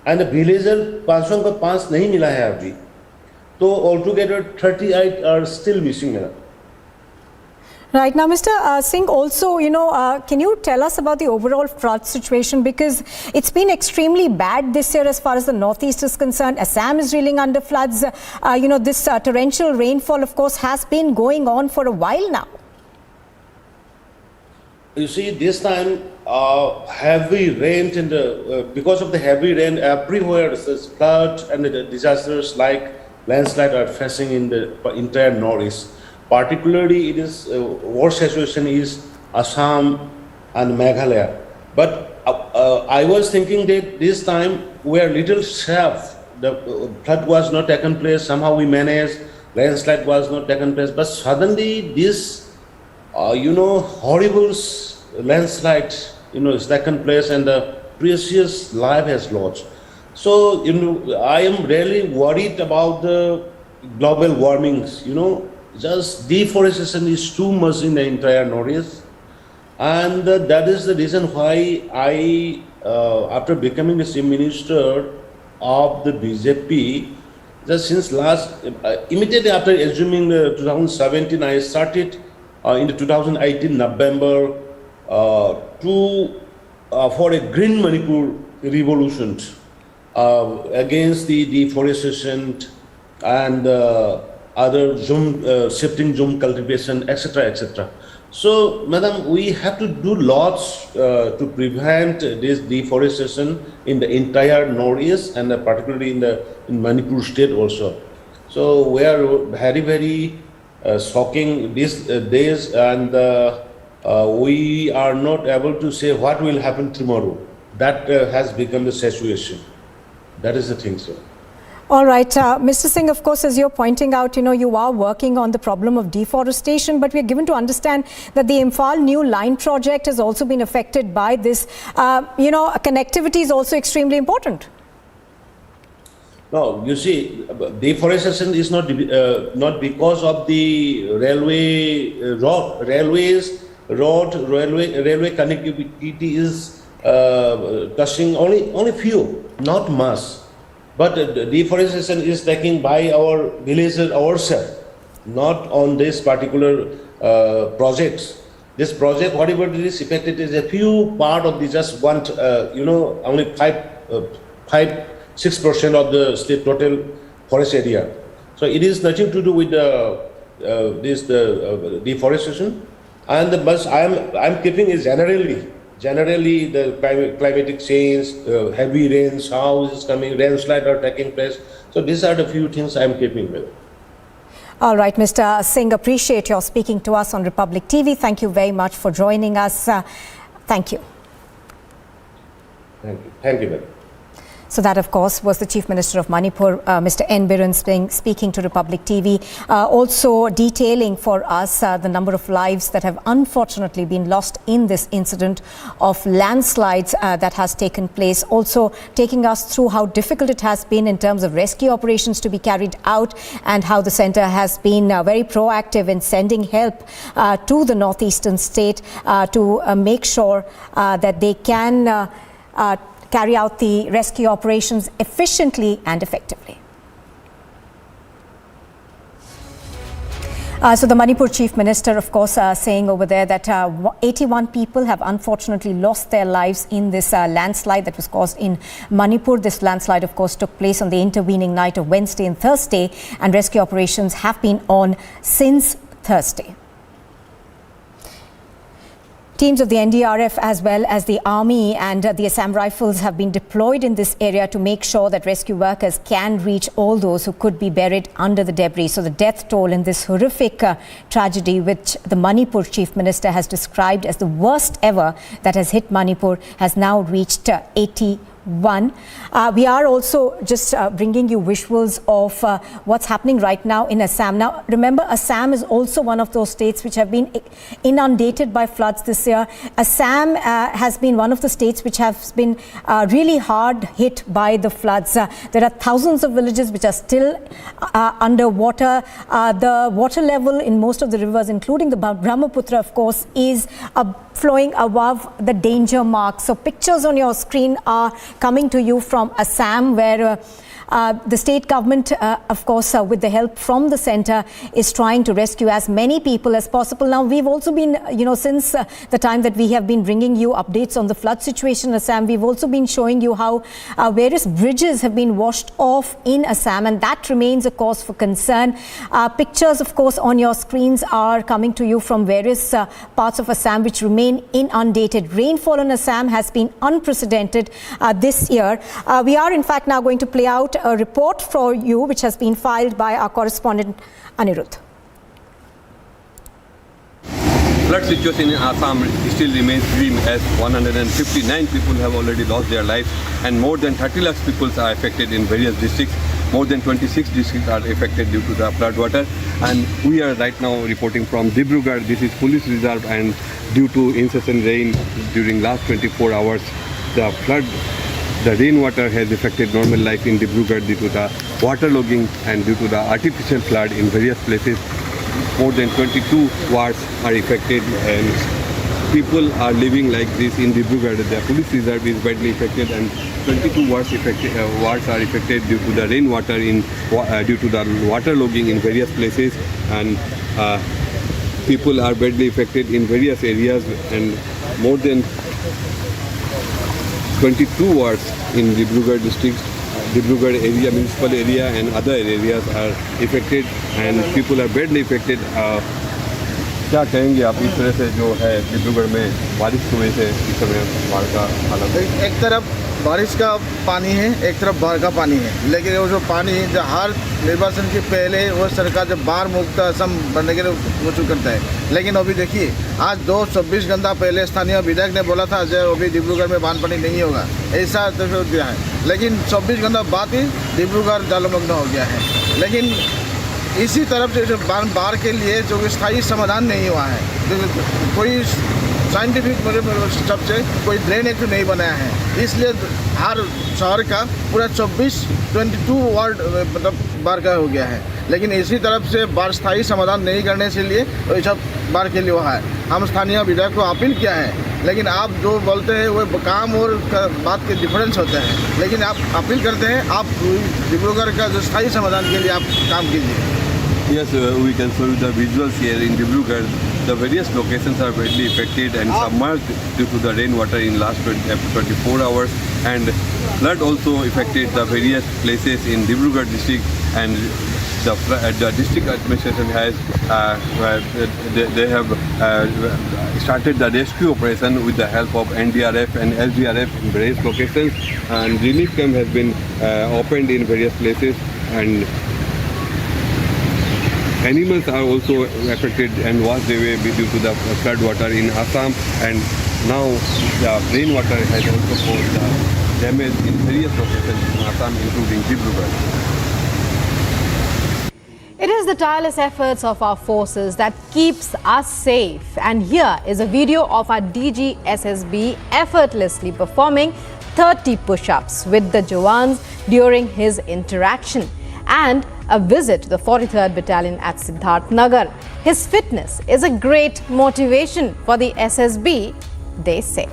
एंड विलेजर 500 का 5 नहीं मिला है अभी, तो all together 38 are still missing.
Right. Now, Mr. Singh, also, can you tell us about the overall flood situation? Because it's been extremely bad this year as far as the northeast is concerned. Assam is reeling under floods. This torrential rainfall, of course, has been going on for a while now.
You see, this time, heavy rain, because of the heavy rain, everywhere there's floods and the disasters like landslide are facing in the entire northeast. Particularly, it is worst situation is Assam and Meghalaya. But I was thinking that this time we are little safe. The flood was not taken place. Somehow we managed. Landslide was not taken place. But suddenly this, horrible landslide, is taken place, and the precious life has lost. So I am really worried about the global warmings. Just deforestation is too much in the entire northeast, and that is the reason why I, after becoming the Chief Minister of the BJP, just since immediately after assuming 2017, I started in the 2018 November for a green Manipur revolution against the deforestation and other shifting zone cultivation, etc., etc. So, Madam, we have to do lots to prevent this deforestation in the entire northeast, and particularly in Manipur state also. So we are very, very shocking these days, and we are not able to say what will happen tomorrow. That has become the situation. That is the thing, sir.
All right, Mr. Singh, of course, as you're pointing out, you are working on the problem of deforestation, but we are given to understand that the Imphal New Line project has also been affected by this. Connectivity is also extremely important.
No, you see, deforestation is not because of the railway railway connectivity is touching only few, not mass. But deforestation is taken by our villagers ourselves, not on this particular projects. This project, whatever it is affected, is a few part of the just one, only 6% of the state total forest area. So it is nothing to do with the deforestation. And the bus I'm keeping is generally the climatic change, heavy rains, how is coming, landslide are taking place. So these are the few things I'm keeping with.
All right, Mr. Singh, appreciate your speaking to us on Republic TV. Thank you very much for joining us. Thank you.
Thank you. Thank you, madam.
So that, of course, was the Chief Minister of Manipur, Mr. N. Biren, speaking to Republic TV, also detailing for us the number of lives that have unfortunately been lost in this incident of landslides that has taken place. Also taking us through how difficult it has been in terms of rescue operations to be carried out, and how the centre has been very proactive in sending help to the northeastern state to make sure that they can carry out the rescue operations efficiently and effectively. So the Manipur Chief Minister, of course, saying over there that 81 people have unfortunately lost their lives in this landslide that was caused in Manipur. This landslide, of course, took place on the intervening night of Wednesday and Thursday, and rescue operations have been on since Thursday. Teams of the NDRF as well as the Army and the Assam Rifles have been deployed in this area to make sure that rescue workers can reach all those who could be buried under the debris. So the death toll in this horrific tragedy, which the Manipur Chief Minister has described as the worst ever that has hit Manipur, has now reached 81. We are also just bringing you visuals of what's happening right now in Assam. Now, remember, Assam is also one of those states which have been inundated by floods this year. Assam has been one of the states which has been really hard hit by the floods. There are thousands of villages which are still underwater. The water level in most of the rivers, including the Brahmaputra, of course, is flowing above the danger mark. So pictures on your screen are coming to you from Assam, where the state government, of course, with the help from the centre, is trying to rescue as many people as possible. Now, we've also been, since the time that we have been bringing you updates on the flood situation in Assam, we've also been showing you how various bridges have been washed off in Assam, and that remains a cause for concern. Pictures, of course, on your screens are coming to you from various parts of Assam which remain inundated. Rainfall in Assam has been unprecedented this year. We are, in fact, now going to play out a report for you which has been filed by our correspondent Anirudh.
Flood situation in Assam still remains grim, as 159 people have already lost their lives and more than 30 lakh people are affected in various districts. More than 26 districts are affected due to the flood water, and we are right now reporting from Dibrugarh. This is police reserve, and due to incessant rain during last 24 hours, the rainwater has affected normal life in Dibrugarh due to the waterlogging and due to the artificial flood in various places. More than 22 wards are affected, and people are living like this in Dibrugarh. The police reserve is badly affected, and 22 wards are affected due to the rainwater due to the waterlogging in various places, and people are badly affected in various areas, and more than 22 wards in Dibrugarh district, Dibrugarh area, municipal area and other areas are affected, and people are badly affected. क्या कहेंगे आप इस तरह से जो है डिब्रूगढ़ में बारिश की वजह से इस समय बाढ़ का हालत?
एक तरफ बारिश का पानी है, एक तरफ बाढ़ का पानी है, लेकिन वो जो पानी जो हर निर्वाचन के पहले वो सरकार जब बाढ़ मुक्त असम बनने के लिए कोशिश करता है, लेकिन अभी देखिए आज 24 घंटा पहले स्थानीय विधायक ने बोला था जो अभी डिब्रूगढ़ में बाढ़ पानी नहीं होगा, ऐसा तो दिया है, लेकिन 24 घंटा बाद ही डिब्रूगढ़ जलमग्न हो गया है। लेकिन इसी तरफ से जो बाढ़ के लिए जो स्थायी समाधान नहीं हुआ है, कोई साइंटिफिक सबसे कोई ड्रेन एक नहीं बनाया है, इसलिए हर शहर का पूरा 24
22 वार्ड मतलब बार का हो गया है, लेकिन इसी तरफ से बार स्थायी समाधान नहीं करने के लिए तो इस बार के लिए वो है। हम स्थानीय विधायक को अपील किया है, लेकिन आप जो बोलते हैं वो काम और बात के डिफरेंस होते हैं, लेकिन आप अपील करते हैं आप डिब्रूगढ़ का जो स्थायी समाधान के लिए आप काम कीजिए।
Yes, we can show you the visuals here in Dibrugarh. The various locations are badly affected and submerged due to the rainwater in last 24 hours, and flood also affected the various places in Dibrugarh district, and the district administration has they have started the rescue operation with the help of NDRF and SDRF in various locations, and relief camp has been opened in various places, and animals are also affected and washed away due to the flood water in Assam, and now the rainwater has also caused the damage in various locations in Assam, including Dibrugarh.
It is the tireless efforts of our forces that keeps us safe. And here is a video of our DG SSB effortlessly performing 30 push-ups with the Jawans during his interaction, and a visit to the 43rd Battalion at Siddharth Nagar. His fitness is a great motivation for the SSB, they say.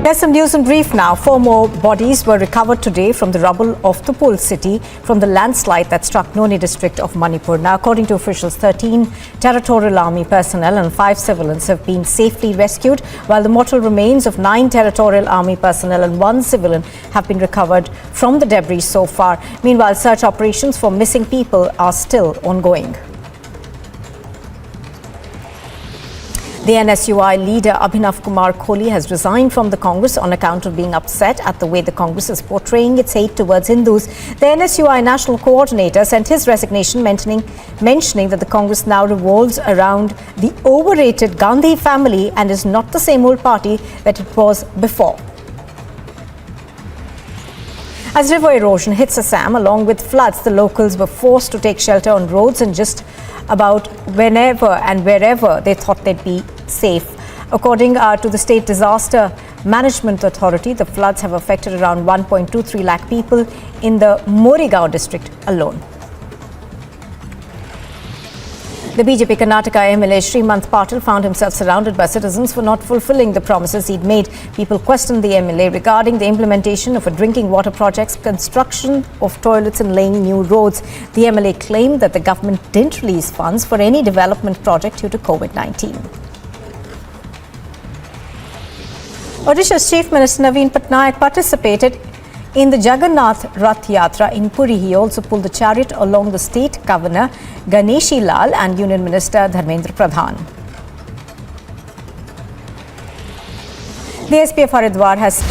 Here's some news in brief now. 4 more bodies were recovered today from the rubble of Nupur city from the landslide that struck Noni district of Manipur. Now, according to officials, 13 territorial army personnel and 5 civilians have been safely rescued, while the mortal remains of 9 territorial army personnel and 1 civilian have been recovered from the debris so far. Meanwhile, search operations for missing people are still ongoing. The NSUI leader Abhinav Kumar Kohli has resigned from the Congress on account of being upset at the way the Congress is portraying its hate towards Hindus. The NSUI national coordinator sent his resignation mentioning that the Congress now revolves around the overrated Gandhi family and is not the same old party that it was before. As river erosion hits Assam along with floods, the locals were forced to take shelter on roads and just about whenever and wherever they thought they'd be safe. According to the State Disaster Management Authority, the floods have affected around 1.23 lakh people in the Morigao district alone. The BJP Karnataka MLA Srimanth Patil found himself surrounded by citizens for not fulfilling the promises he'd made. People questioned the MLA regarding the implementation of a drinking water project, construction of toilets and laying new roads. The MLA claimed that the government didn't release funds for any development project due to COVID-19. Odisha's Chief Minister Naveen Patnaik participated in the Jagannath Rath Yatra in Puri. He also pulled the chariot along the State Governor Ganeshi Lal and Union Minister Dharmendra Pradhan. The SP of Haridwar has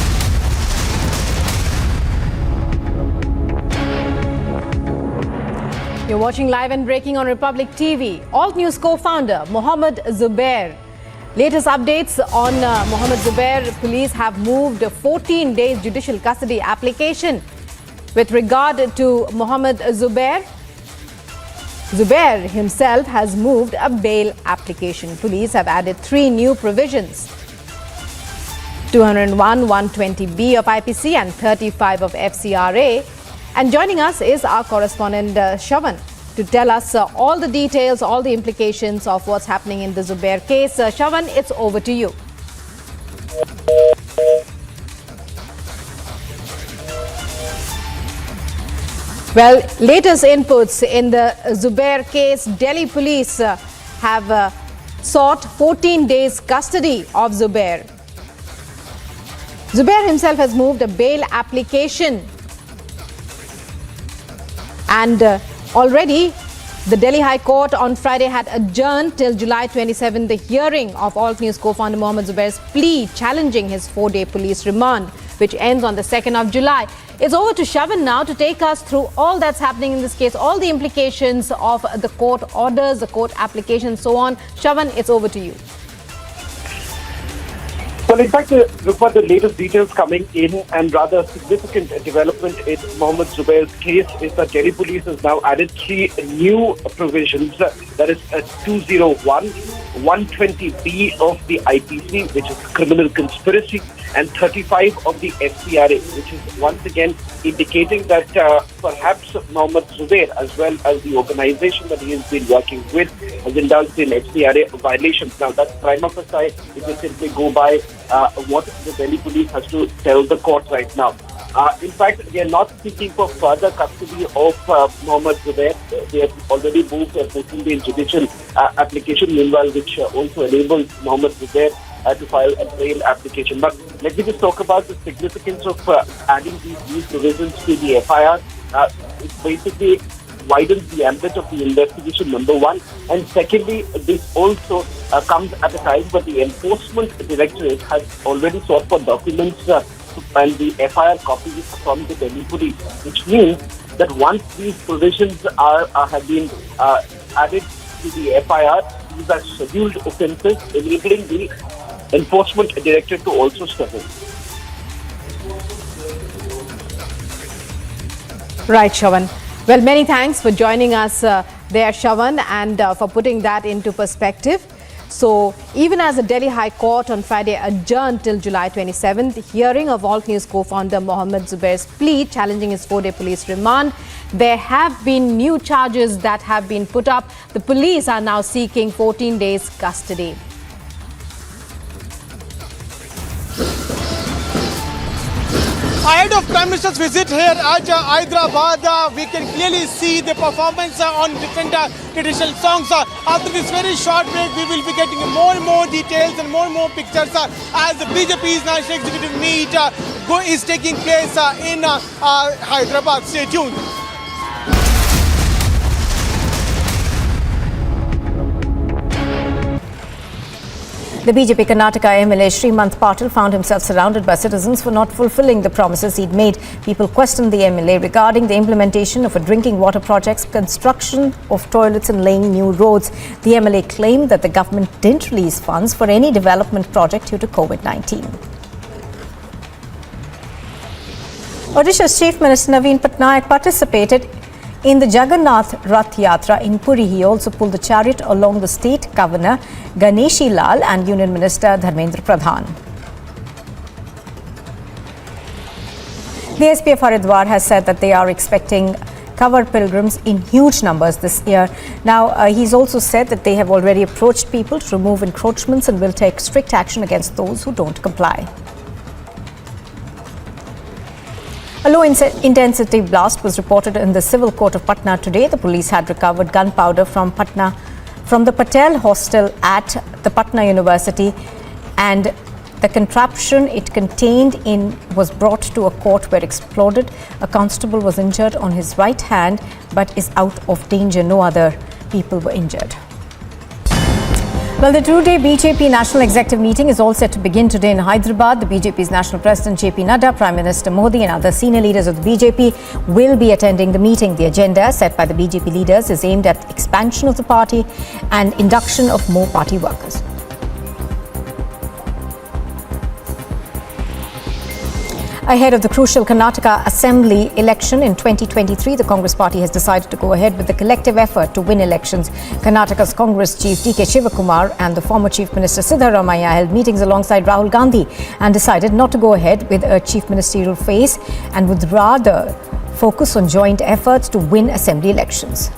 You're watching live and breaking on Republic TV. Alt News co-founder Mohammed Zubair. Latest updates on Mohammed Zubair. Police have moved a 14 days judicial custody application. With regard to Mohammed Zubair, Zubair himself has moved a bail application. Police have added 3 new provisions: 201, 120B of IPC and 35 of FCRA. And joining us is our correspondent Shavan to tell us all the details, all the implications of what's happening in the Zubair case. Shavan, it's over to you. Well, latest inputs in the Zubair case, Delhi police have sought 14 days custody of Zubair. Zubair himself has moved a bail application, and already the Delhi High Court on Friday had adjourned till July 27 the hearing of Alt News co-founder Mohammed Zubair's plea challenging his 4-day police remand, which ends on the 2nd of July. It's over to Shavan now to take us through all that's happening in this case, all the implications of the court orders, the court application, so on. Shavan, it's over to you.
Well, in fact, Rupa, the latest details coming in and rather significant development in Mohammed Zubair's case is that Delhi police has now added 3 new provisions. That is 201, 120B of the IPC, which is criminal conspiracy, and 35 of the FCRA, which is once again indicating that perhaps Mohammed Zubair, as well as the organization that he has been working with, has indulged in FCRA violations. Now, that's prima facie if you simply go by what the Delhi police has to tell the court right now. In fact, they are not seeking for further custody of Mohammed Zubair. They have already moved a 14-day judicial application, meanwhile, which also enables Mohammed Zubair to file a bail application. But let me just talk about the significance of adding these new provisions to the FIR. It basically widens the ambit of the investigation, number one. And secondly, this also comes at a time where the Enforcement Directorate has already sought for documents and the FIR copies from the Delhi police, which means that once these provisions have been added to the FIR, these are scheduled offences, enabling the Enforcement Directorate to also step in.
Right, Shavan. Well, many thanks for joining us there, Shavan, and for putting that into perspective. So, even as the Delhi High Court on Friday adjourned till July 27th, the hearing of Alt News co-founder Mohammed Zubair's plea challenging his 4-day police remand, there have been new charges that have been put up. The police are now seeking 14 days custody.
Ahead of Prime Minister's visit here at Hyderabad, we can clearly see the performance on different traditional songs. After this very short break, we will be getting more and more details and more pictures as the BJP's National Executive meet is taking place in Hyderabad. Stay tuned.
The BJP Karnataka MLA Srimanth Patil found himself surrounded by citizens for not fulfilling the promises he'd made. People questioned the MLA regarding the implementation of a drinking water projects, construction of toilets and laying new roads. The MLA claimed that the government didn't release funds for any development project due to COVID-19. Odisha's Chief Minister Naveen Patnaik participated in the Jagannath Rath Yatra in Puri. He also pulled the chariot along the State Governor Ganeshi Lal and Union Minister Dharmendra Pradhan. The SP of Haridwar has said that they are expecting covered pilgrims in huge numbers this year. Now, he's also said that they have already approached people to remove encroachments and will take strict action against those who don't comply. A low-intensity blast was reported in the civil court of Patna today. The police had recovered gunpowder from the Patel hostel at the Patna University, and the contraption it contained was brought to a court where it exploded. A constable was injured on his right hand but is out of danger. No other people were injured. Well, the two-day BJP National Executive meeting is all set to begin today in Hyderabad. The BJP's National President JP Nadda, Prime Minister Modi and other senior leaders of the BJP will be attending the meeting. The agenda set by the BJP leaders is aimed at expansion of the party and induction of more party workers. Ahead of the crucial Karnataka Assembly election in 2023, the Congress party has decided to go ahead with the collective effort to win elections. Karnataka's Congress chief D.K. Shivakumar and the former Chief Minister Siddharamaiah held meetings alongside Rahul Gandhi and decided not to go ahead with a chief ministerial phase and would rather focus on joint efforts to win assembly elections.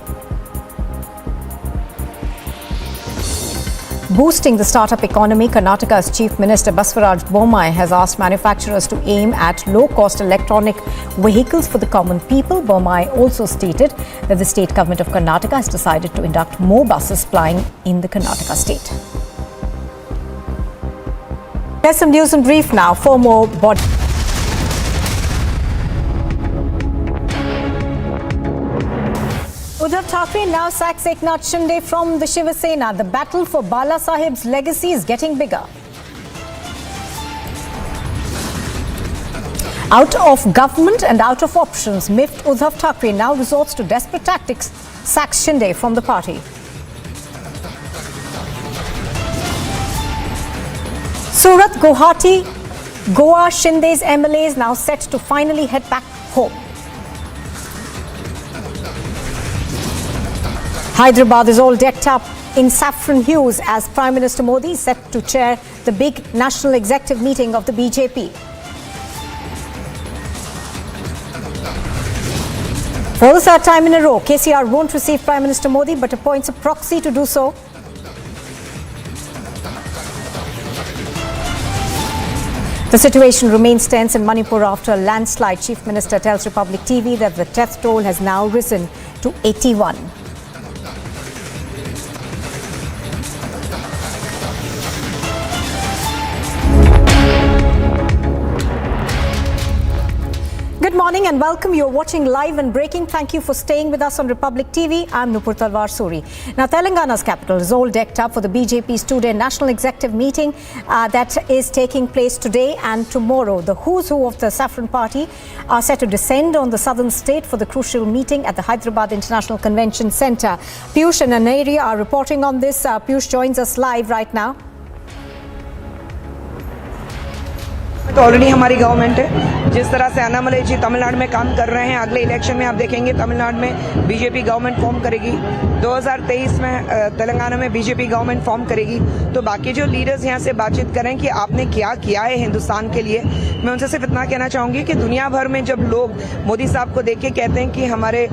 boosting the startup economy. Karnataka's Chief Minister Baswaraj Bommai has asked manufacturers to aim at low-cost electronic vehicles for the common people. Bommai also stated that the state government of Karnataka has decided to induct more buses plying in the Karnataka state. Here's some news in brief now. For more body. Uddhav Thackeray now sacks Eknath Shinde from the Shiv Sena. The battle for Bala Sahib's legacy is getting bigger. Out of government and out of options, miffed Uddhav Thackeray now resorts to desperate tactics, sacks Shinde from the party. Surat, Guwahati, Goa, Shinde's MLAs now set to finally head back home. Hyderabad is all decked up in saffron hues as Prime Minister Modi is set to chair the big national executive meeting of the BJP. For the third time in a row, KCR won't receive Prime Minister Modi but appoints a proxy to do so. The situation remains tense in Manipur after a landslide. Chief Minister tells Republic TV that the death toll has now risen to 81. Good morning and welcome. You're watching Live and Breaking. Thank you for staying with us on Republic TV. I'm Nupur Sharma. Now, Telangana's capital is all decked up for the BJP's two-day national executive meeting that is taking place today and tomorrow. The who's who of the Saffron Party are set to descend on the southern state for the crucial meeting at the Hyderabad International Convention Centre. Piyush and Aneri are reporting on this. Piyush joins us live right now.
तो already हमारी government है जिस तरह से अन्नामलई जी तमिलनाडु में काम कर रहे हैं अगले इलेक्शन में आप देखेंगे तमिलनाडु में बीजेपी गवर्नमेंट फॉर्म करेगी 2023 में तेलंगाना में बीजेपी गवर्नमेंट फॉर्म करेगी तो बाकी जो लीडर्स यहाँ से बातचीत करें कि आपने क्या किया है हिंदुस्तान के लिए मैं उनसे सिर्फ इतना कहना चाहूँगी कि दुनिया भर में जब लोग मोदी साहब को देख के कहते हैं कि हमारे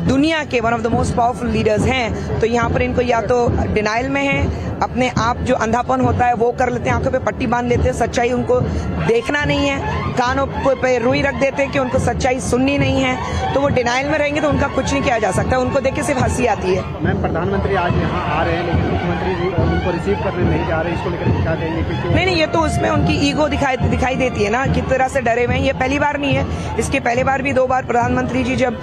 दुनिया के one of the most powerful leaders हैं तो यहाँ पर इनको या तो डिनाइल में है अपने आप जो अंधापन होता है वो कर लेते हैं आंखों पे पट्टी बांध लेते हैं सच्चाई उनको देखना नहीं है कानों पे रुई रख देते हैं कि उनको सच्चाई सुननी नहीं है तो वो डिनाइल में रहेंगे तो उनका कुछ नहीं किया जा सकता उनको देख के सिर्फ हंसी आती है।
मैम प्रधानमंत्री आज यहाँ आ रहे हैं लेकिन मुख्यमंत्री जी उनको रिसीव करने नहीं जा रहे इसको लेकर क्या कहेंगे?
नहीं ये तो उसमें उनकी ईगो दिखाई देती है ना किस तरह से डरे हुए हैं। ये पहली बार नहीं है इसके पहले बार भी 2 बार प्रधानमंत्री जी जब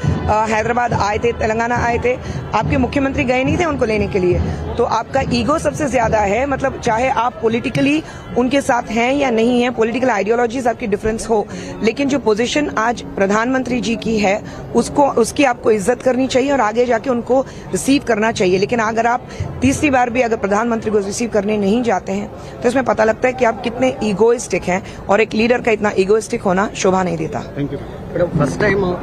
हैदराबाद आए थे तेलंगाना आए थे आपके मुख्यमंत्री गए नहीं थे उनको लेने के लिए तो आपका ईगो सबसे ज्यादा है मतलब चाहे आप पॉलिटिकली उनके साथ हैं या नहीं है पॉलिटिकल आइडियोलॉजीज आपकी डिफरेंस हो लेकिन जो पोजीशन आज प्रधानमंत्री जी की है उसकी आपको इज्जत करनी चाहिए और आगे जाके उनको रिसीव करना चाहिए लेकिन अगर आप तीसरी बार भी अगर प्रधानमंत्री को रिसीव करने नहीं जाते हैं तो इसमें पता लगता है कि आप कितने ईगोइस्टिक हैं और एक लीडर का इतना ईगोइस्टिक होना शोभा नहीं देता।
Thank you. First time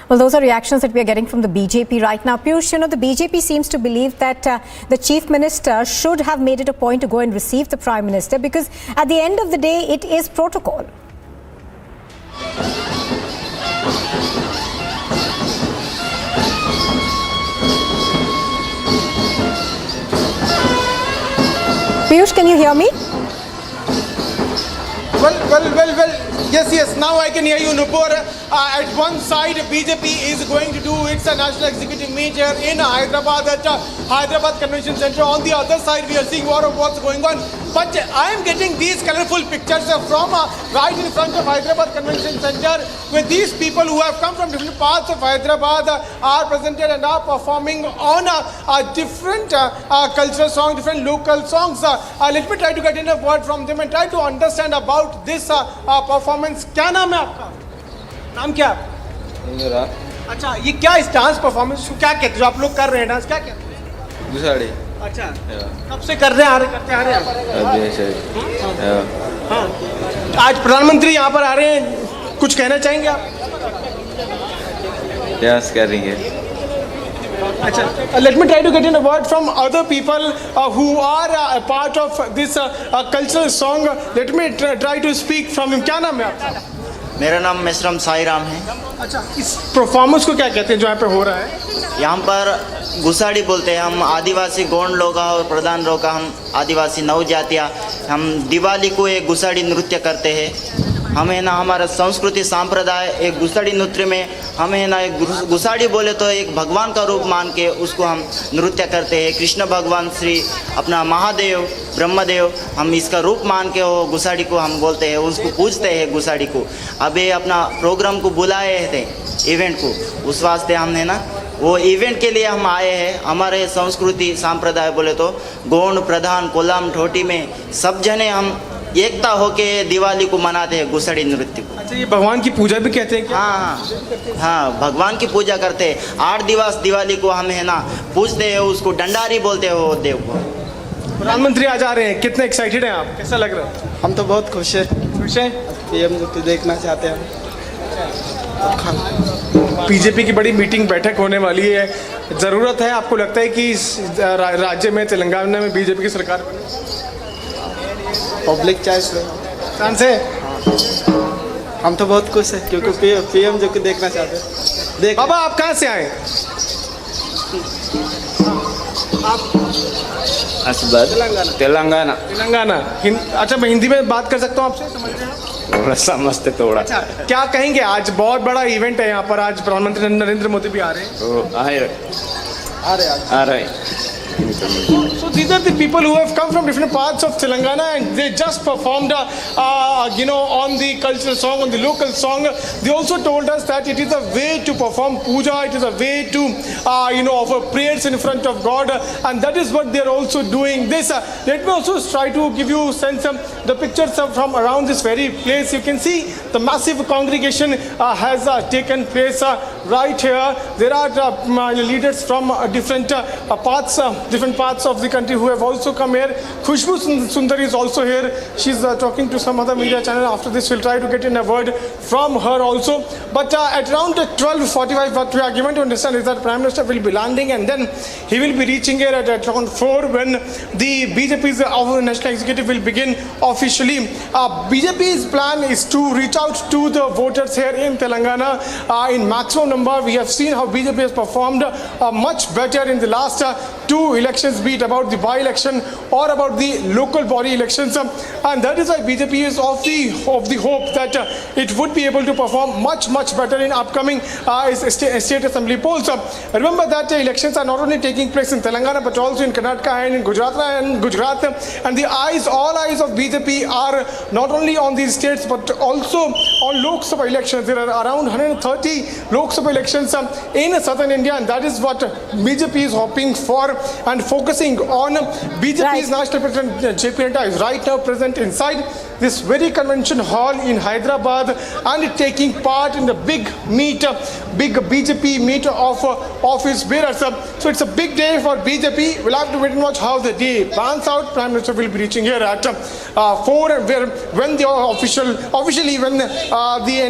Well, those are reactions that we are getting from the BJP right now. Piyush, you know, the BJP seems to believe that the Chief Minister should have made it a point to go and receive the Prime Minister because at the end of the day, it is protocol. Piyush, can you hear me?
Well. Yes. Now I can hear you, Nupur. At one side, BJP is going to do its national executive meet here in Hyderabad at Hyderabad Convention Centre. On the other side, we are seeing more of what's going on. But I am getting these colorful pictures from right in front of Hyderabad Convention Centre, where these people who have come from different parts of Hyderabad are presented and are performing on different cultural songs, different local songs. Let me try to get in a word from them and try to understand about this performance. क्या नाम है आपका? नाम क्या?
मेरा।
अच्छा, ये क्या इस डांस परफॉर्मेंस क्या कहते हैं जो आप लोग कर रहे हैं डांस क्या कहते हैं?
गुसाड़ी।
अच्छा, कब से कर रहे हैं करते आ रहे हैं? हाँ। आज प्रधानमंत्री यहाँ पर आ रहे हैं, कुछ कहना चाहेंगे आप?
डांस करेंगे।
Achha, let me try to get in a word from other people who are a part of this cultural song. Let me try to speak from him. क्या नाम है आपका?
मेरा नाम मिश्रम साई राम है।
अच्छा, इस परफॉर्मेंस को क्या कहते हैं जो यहाँ पे हो रहा है?
यहाँ पर गुसाड़ी बोलते हैं। हम आदिवासी गौंड लोग और प्रधान लोग हम आदिवासी नौ जातियाँ हम दिवाली को एक गुसाड़ी नृत्य करते हैं। हमें ना हमारा संस्कृति सांप्रदाय एक गुसाड़ी नृत्य में हमें ना एक गुसाड़ी बोले तो एक भगवान का रूप मान के उसको हम नृत्य करते हैं। कृष्ण भगवान श्री अपना महादेव ब्रह्मदेव हम इसका रूप मान के वो गुसाड़ी को हम बोलते हैं, उसको पूजते हैं गुसाड़ी को। अभी अपना प्रोग्राम को बुलाए थे इवेंट को, उस वास्ते हमने ना वो इवेंट के लिए हम आए हैं। हमारे संस्कृति सांप्रदाय बोले तो गौंड प्रधान कोलाम ठोटी में सब जने हम एकता होके दिवाली को मनाते हैं गुसाड़ी नृत्य को।
अच्छा, ये भगवान की पूजा भी कहते हैं क्या?
हाँ, भगवान की पूजा करते हैं। 8 दिवस दिवाली को हम है ना पूजते हैं, उसको डंडारी बोलते हैं वो देव को।
प्रधानमंत्री आज आ रहे हैं, कितने एक्साइटेड हैं आप? कैसा लग रहा है?
हम तो बहुत खुश हैं।
खुश हैं?
पीएम को देखना चाहते हैं।
बीजेपी की बड़ी मीटिंग बैठक होने वाली है, ज़रूरत है आपको लगता है कि इस राज्य में तेलंगाना में बीजेपी की सरकार बने?
पब्लिक चॉइस
चांस है?
हम तो बहुत खुश हैं क्योंकि पीएम जो को देखना चाहते हैं।
बाबा आप कहाँ से आए?
तेलंगाना।
अच्छा, मैं हिंदी में बात कर सकता हूँ आपसे? समझ रहे हैं?
समझते थोड़ा।
अच्छा, क्या कहेंगे? आज बहुत बड़ा इवेंट है यहाँ पर, आज प्रधानमंत्री नरेंद्र मोदी भी आ रहे हैं।
आ रहे
So these are the people who have come from different parts of Telangana and they just performed, on the cultural song, on the local song. They also told us that it is a way to perform puja, it is a way to, offer prayers in front of God, and that is what they are also doing this. Let me also try to give you sense the pictures from around this very place. You can see the massive congregation has taken place right here. There are leaders from different parts of the country who have also come here. Khushbu Sundar is also here. She's talking to some other media channel. After this, we'll try to get in a word from her also. But at around 12:45, what we are given to understand is that Prime Minister will be landing and then he will be reaching here at around 4 when the BJP's National Executive will begin officially. BJP's plan is to reach out to the voters here in Telangana in maximum number. We have seen how BJP has performed much better in the last 2 elections, be it about the by-election or about the local body elections, and that is why BJP is of the hope that it would be able to perform much better in upcoming state assembly polls. Remember that elections are not only taking place in Telangana but also in Karnataka and in Gujarat, and all eyes of BJP are not only on these states but also on Lok Sabha elections. There are around 130 Lok Sabha elections in southern India, and that is what BJP is hoping for and focusing on. BJP's National President JP Naddha is right now present inside this very convention hall in Hyderabad and taking part in the big BJP meet of office bearers. So it's a big day for BJP. We'll have to wait and watch how the day pans out. Prime Minister will be reaching here at 4 when the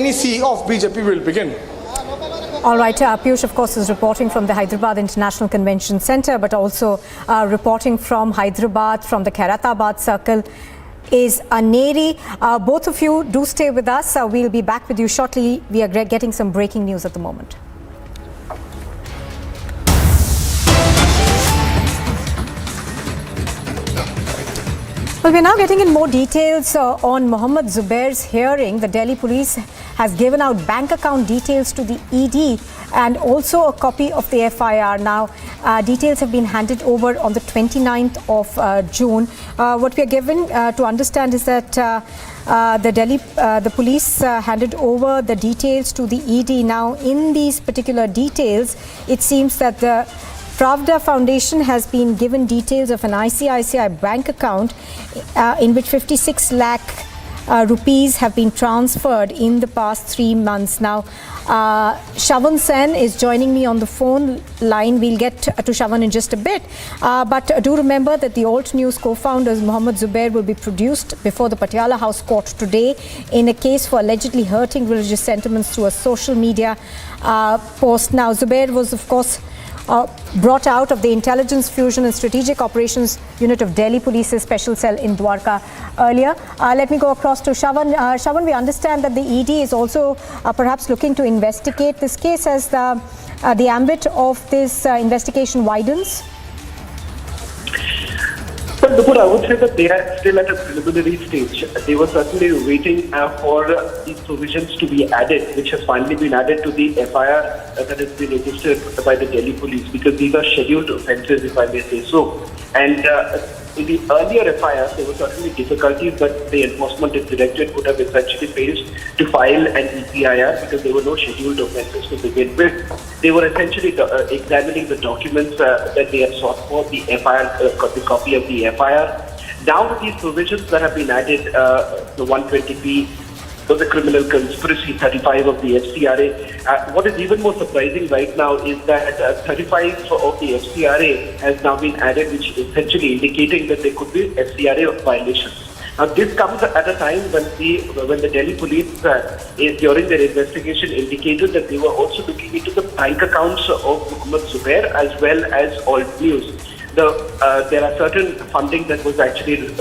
NEC of BJP will begin.
All right, Piyush, of course, is reporting from the Hyderabad International Convention Centre, but also reporting from Hyderabad, from the Khairatabad circle, is Neri. Both of you do stay with us. We'll be back with you shortly. We are getting some breaking news at the moment. Well, we're now getting in more details on Mohammed Zubair's hearing. The Delhi police has given out bank account details to the ED and also a copy of the FIR. Now, details have been handed over on the 29th of June. What we are given to understand is that the police handed over the details to the ED. Now, in these particular details, it seems that the Pravda Foundation has been given details of an ICICI bank account in which 56 lakh rupees have been transferred in the past 3 months. Now, Shavan Sen is joining me on the phone line. We'll get to Shavan in just a bit. But do remember that the Alt News co-founders Mohammed Zubair will be produced before the Patiala House Court today in a case for allegedly hurting religious sentiments through a social media post. Now, Zubair was, of course, brought out of the Intelligence Fusion and Strategic Operations Unit of Delhi Police's Special Cell in Dwarka earlier. Let me go across to Shavan. Shavan, we understand that the ED is also perhaps looking to investigate this case as the ambit of this investigation widens.
Well, Nupur, I would say that they are still at a preliminary stage. They were certainly waiting for these provisions to be added, which has finally been added to the FIR that has been registered by the Delhi police, because these are scheduled offences, if I may say so. And in the earlier FIR, there were certainly difficulties that the enforcement directorate would have essentially faced to file an EPIR because there were no scheduled offences to begin with. They were essentially examining the documents that they had sought for, the FIR, the copy of the FIR. Now with these provisions that have been added, the 120p, the criminal conspiracy 35 of the FCRA. What is even more surprising right now is that 35 of the FCRA has now been added, which is essentially indicating that there could be FCRA violations. Now this comes at a time when the Delhi police during their investigation indicated that they were also looking into the bank accounts of Mohammed Zubair as well as Alt News. There are certain funding that was actually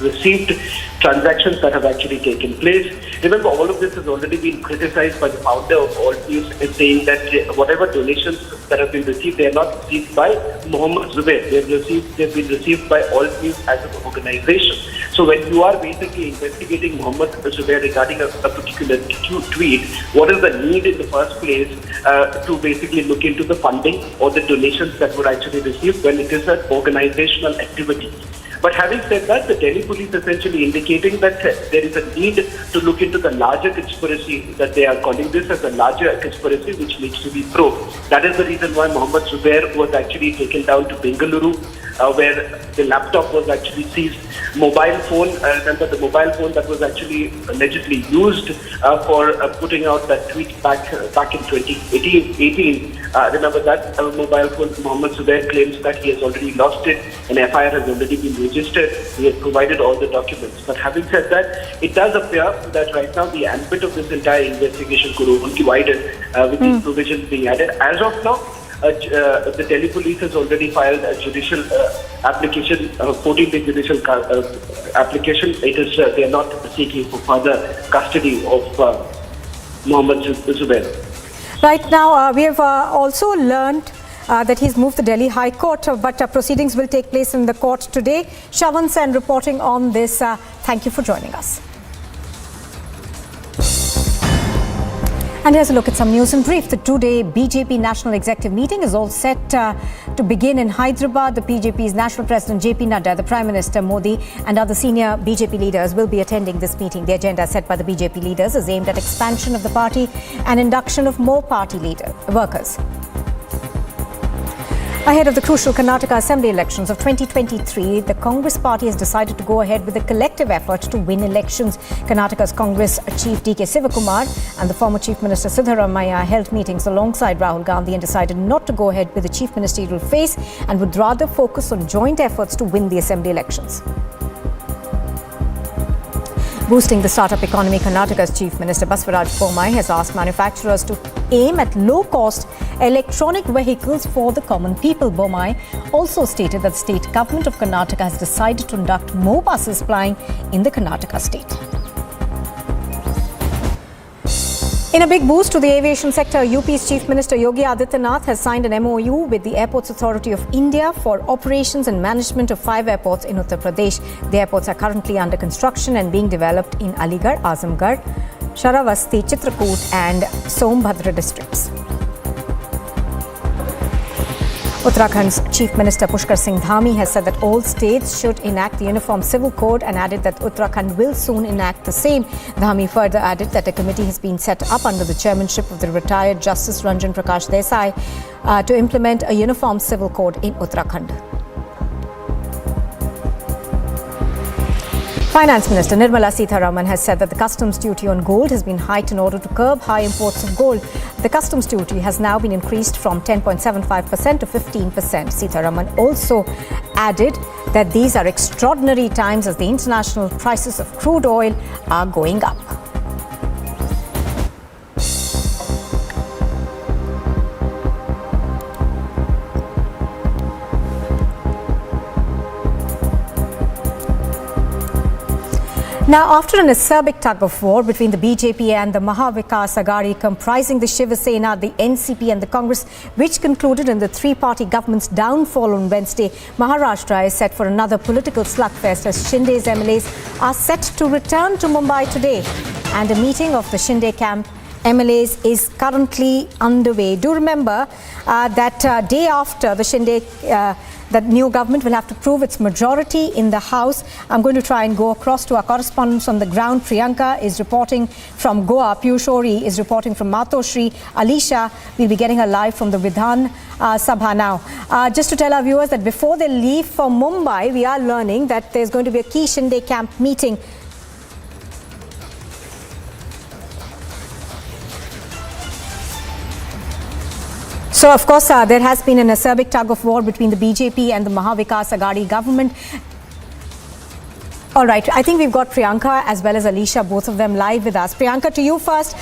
received, transactions that have actually taken place. Remember, all of this has already been criticized by the founder of Alt News, saying that whatever donations that have been received, they are not received by Mohammed Zubair. They've been received by Alt News as an organization. So when you are basically investigating Mohammed Zubair regarding a particular tweet, what is the need in the first place to basically look into the funding or the donations that were actually received when it is an organizational activity? But having said that, the Delhi police essentially indicating that there is a need to look into the larger conspiracy, that they are calling this as a larger conspiracy which needs to be probed. That is the reason why Mohammed Zubair was actually taken down to Bengaluru, where the laptop was actually seized. Mobile phone, remember the mobile phone that was actually allegedly used for putting out that tweet back in 2018. Remember that mobile phone, Mohammed Zubair claims that he has already lost it. An FIR has already been registered. He has provided all the documents. But having said that, it does appear that right now the ambit of this entire investigation could only widen with these provisions being added. As of now, the Delhi police has already filed a judicial application, 14-day judicial application. It is they are not seeking for further custody of Mohammed Zubair.
Right now, we have also learned that he's moved the Delhi High Court, but proceedings will take place in the court today. Shavan Sen reporting on this. Thank you for joining us. And here's a look at some news in brief. The two-day BJP National Executive meeting is all set to begin in Hyderabad. The BJP's National President JP Nadda, the Prime Minister Modi and other senior BJP leaders will be attending this meeting. The agenda set by the BJP leaders is aimed at expansion of the party and induction of more party workers. Ahead of the crucial Karnataka Assembly elections of 2023, the Congress party has decided to go ahead with a collective effort to win elections. Karnataka's Congress Chief D.K. Sivakumar and the former Chief Minister Siddharamaiah held meetings alongside Rahul Gandhi and decided not to go ahead with the chief ministerial phase and would rather focus on joint efforts to win the Assembly elections. Boosting the startup economy, Karnataka's Chief Minister Baswaraj Bommai has asked manufacturers to aim at low-cost electronic vehicles for the common people. Bommai also stated that the state government of Karnataka has decided to induct more buses plying in the Karnataka state. In a big boost to the aviation sector, UP's Chief Minister Yogi Adityanath has signed an MOU with the Airports Authority of India for operations and management of 5 airports in Uttar Pradesh. The airports are currently under construction and being developed in Aligarh, Azamgarh, Sharavasti, Chitrakoot and Sombhadra districts. Uttarakhand's Chief Minister Pushkar Singh Dhami has said that all states should enact the Uniform Civil Code and added that Uttarakhand will soon enact the same. Dhami further added that a committee has been set up under the chairmanship of the retired Justice Ranjan Prakash Desai to implement a Uniform Civil Code in Uttarakhand. Finance Minister Nirmala Sitharaman has said that the customs duty on gold has been hiked in order to curb high imports of gold. The customs duty has now been increased from 10.75% to 15%. Sitharaman also added that these are extraordinary times as the international prices of crude oil are going up. Now, after an acerbic tug of war between the BJP and the Mahavikas Aghadi comprising the Shiv, Sena, the NCP and the Congress, which concluded in the three-party government's downfall on Wednesday, Maharashtra is set for another political slugfest as Shinde's MLAs are set to return to Mumbai today. And a meeting of the Shinde camp MLAs is currently underway. Do remember that day after the Shinde the new government will have to prove its majority in the House. I'm going to try and go across to our correspondents on the ground. Priyanka is reporting from Goa. Piyush is reporting from Matoshri. Alisha will be getting her live from the Vidhan Sabha now. Just to tell our viewers that before they leave for Mumbai, we are learning that there's going to be a key Shinde camp meeting. So, of course, there has been an acerbic tug of war between the BJP and the Mahavikas Aghadi government. All right, I think we've got Priyanka as well as Alisha, both of them live with us. Priyanka, to you first.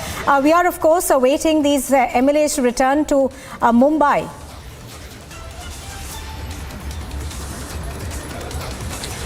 We are, of course, awaiting these MLAs to return to Mumbai.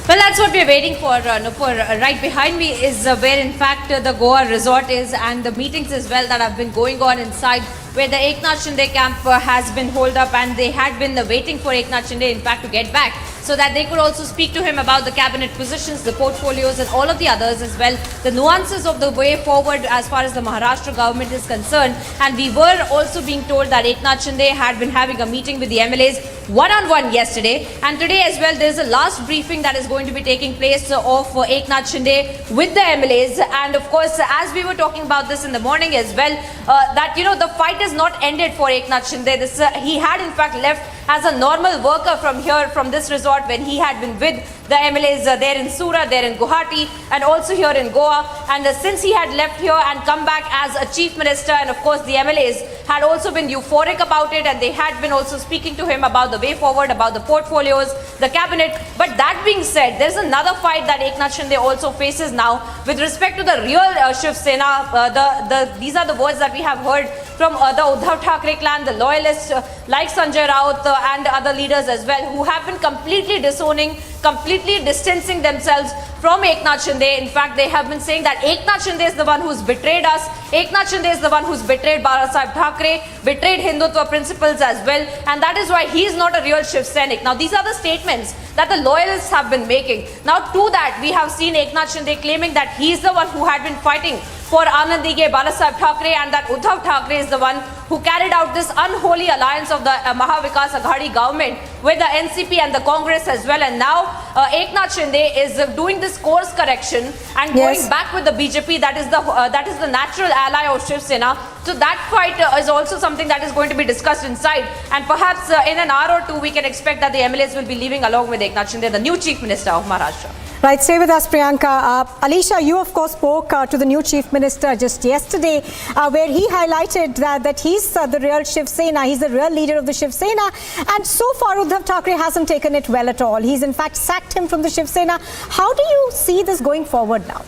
Well, that's what we're waiting for, Nupur. Right behind me is where, in fact, the Goa resort is, and the meetings as well that have been going on inside, where the Eknath Shinde camp has been holed up, and they had been waiting for Eknath Shinde, in fact, to get back so that they could also speak to him about the cabinet positions, the portfolios and all of the others as well, the nuances of the way forward as far as the Maharashtra government is concerned. And we were also being told that Eknath Shinde had been having a meeting with the MLAs one-on-one yesterday, and today as well there's a last briefing that is going to be taking place of Eknath Shinde with the MLAs. And of course, as we were talking about this in the morning as well, that the fight is not ended for Eknath Shinde. He had in fact left as a normal worker from this resort when he had been with the MLAs there in Surat, there in Guwahati, and also here in Goa. And since he had left here and come back as a chief minister, and of course the MLAs had also been euphoric about it, and they had been also speaking to him about the way forward, about the portfolios, the cabinet. But that being said, there's another fight that Eknath Shinde also faces now with respect to the real Shiv Sena. These are the words that we have heard from the Uddhav Thackeray clan, the loyalists like Sanjay Raut and other leaders as well, who have been completely disowning, completely distancing themselves from Eknath Shinde. In fact, they have been saying that Eknath Shinde is the one who's betrayed us. Eknath Shinde is the one who's betrayed Balasaheb Thackeray, betrayed Hindutva principles as well, and that is why he is not a real Shiv Sainik. Now, these are the statements that the loyalists have been making. Now, to that, we have seen Eknath Shinde claiming that he is the one who had been fighting for Anandige Balasaheb Thackeray, and that Uddhav Thackeray is the one who carried out this unholy alliance of the Mahavikas Aghadi government with the NCP and the Congress as well. And now Eknath Shinde is doing this course correction and going back with the BJP, that is the natural ally of Shiv Sena. So that fight is also something that is going to be discussed inside, and perhaps in an hour or two we can expect that the MLAs will be leaving along with Eknath Shinde, the new Chief Minister of Maharashtra.
Right, stay with us, Priyanka. Alisha, you of course spoke to the new Chief Minister just yesterday, where he highlighted that he's the real Shiv Sena, he's the real leader of the Shiv Sena, and so far Uddhav Thackeray hasn't taken it well at all. He's in fact sacked him from the Shiv Sena. How do you see this going forward now?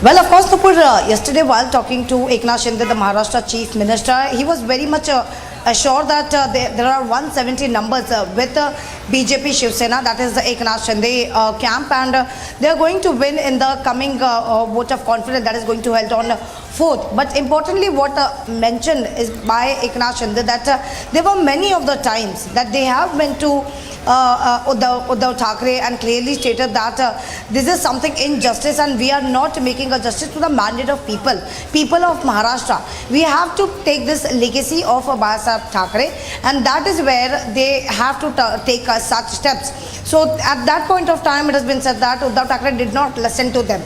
Well, of course, Nupur, yesterday while talking to Eknath Shinde, the Maharashtra Chief Minister, he was very much assured that there are 170 numbers with BJP Shiv Sena, that is the Eknath Shinde camp, and they are going to win in the coming vote of confidence that is going to held on 4th. But importantly, what mentioned is by Eknath Shinde that there were many of the times that they have been to Uddhav Thackeray and clearly stated that this is something injustice, and we are not making a justice to the mandate of people of Maharashtra. We have to take this legacy of Balasaheb Thackeray, and that is where they have to take such steps. So at that point of time, it has been said that Uddhav Thackeray did not listen to them.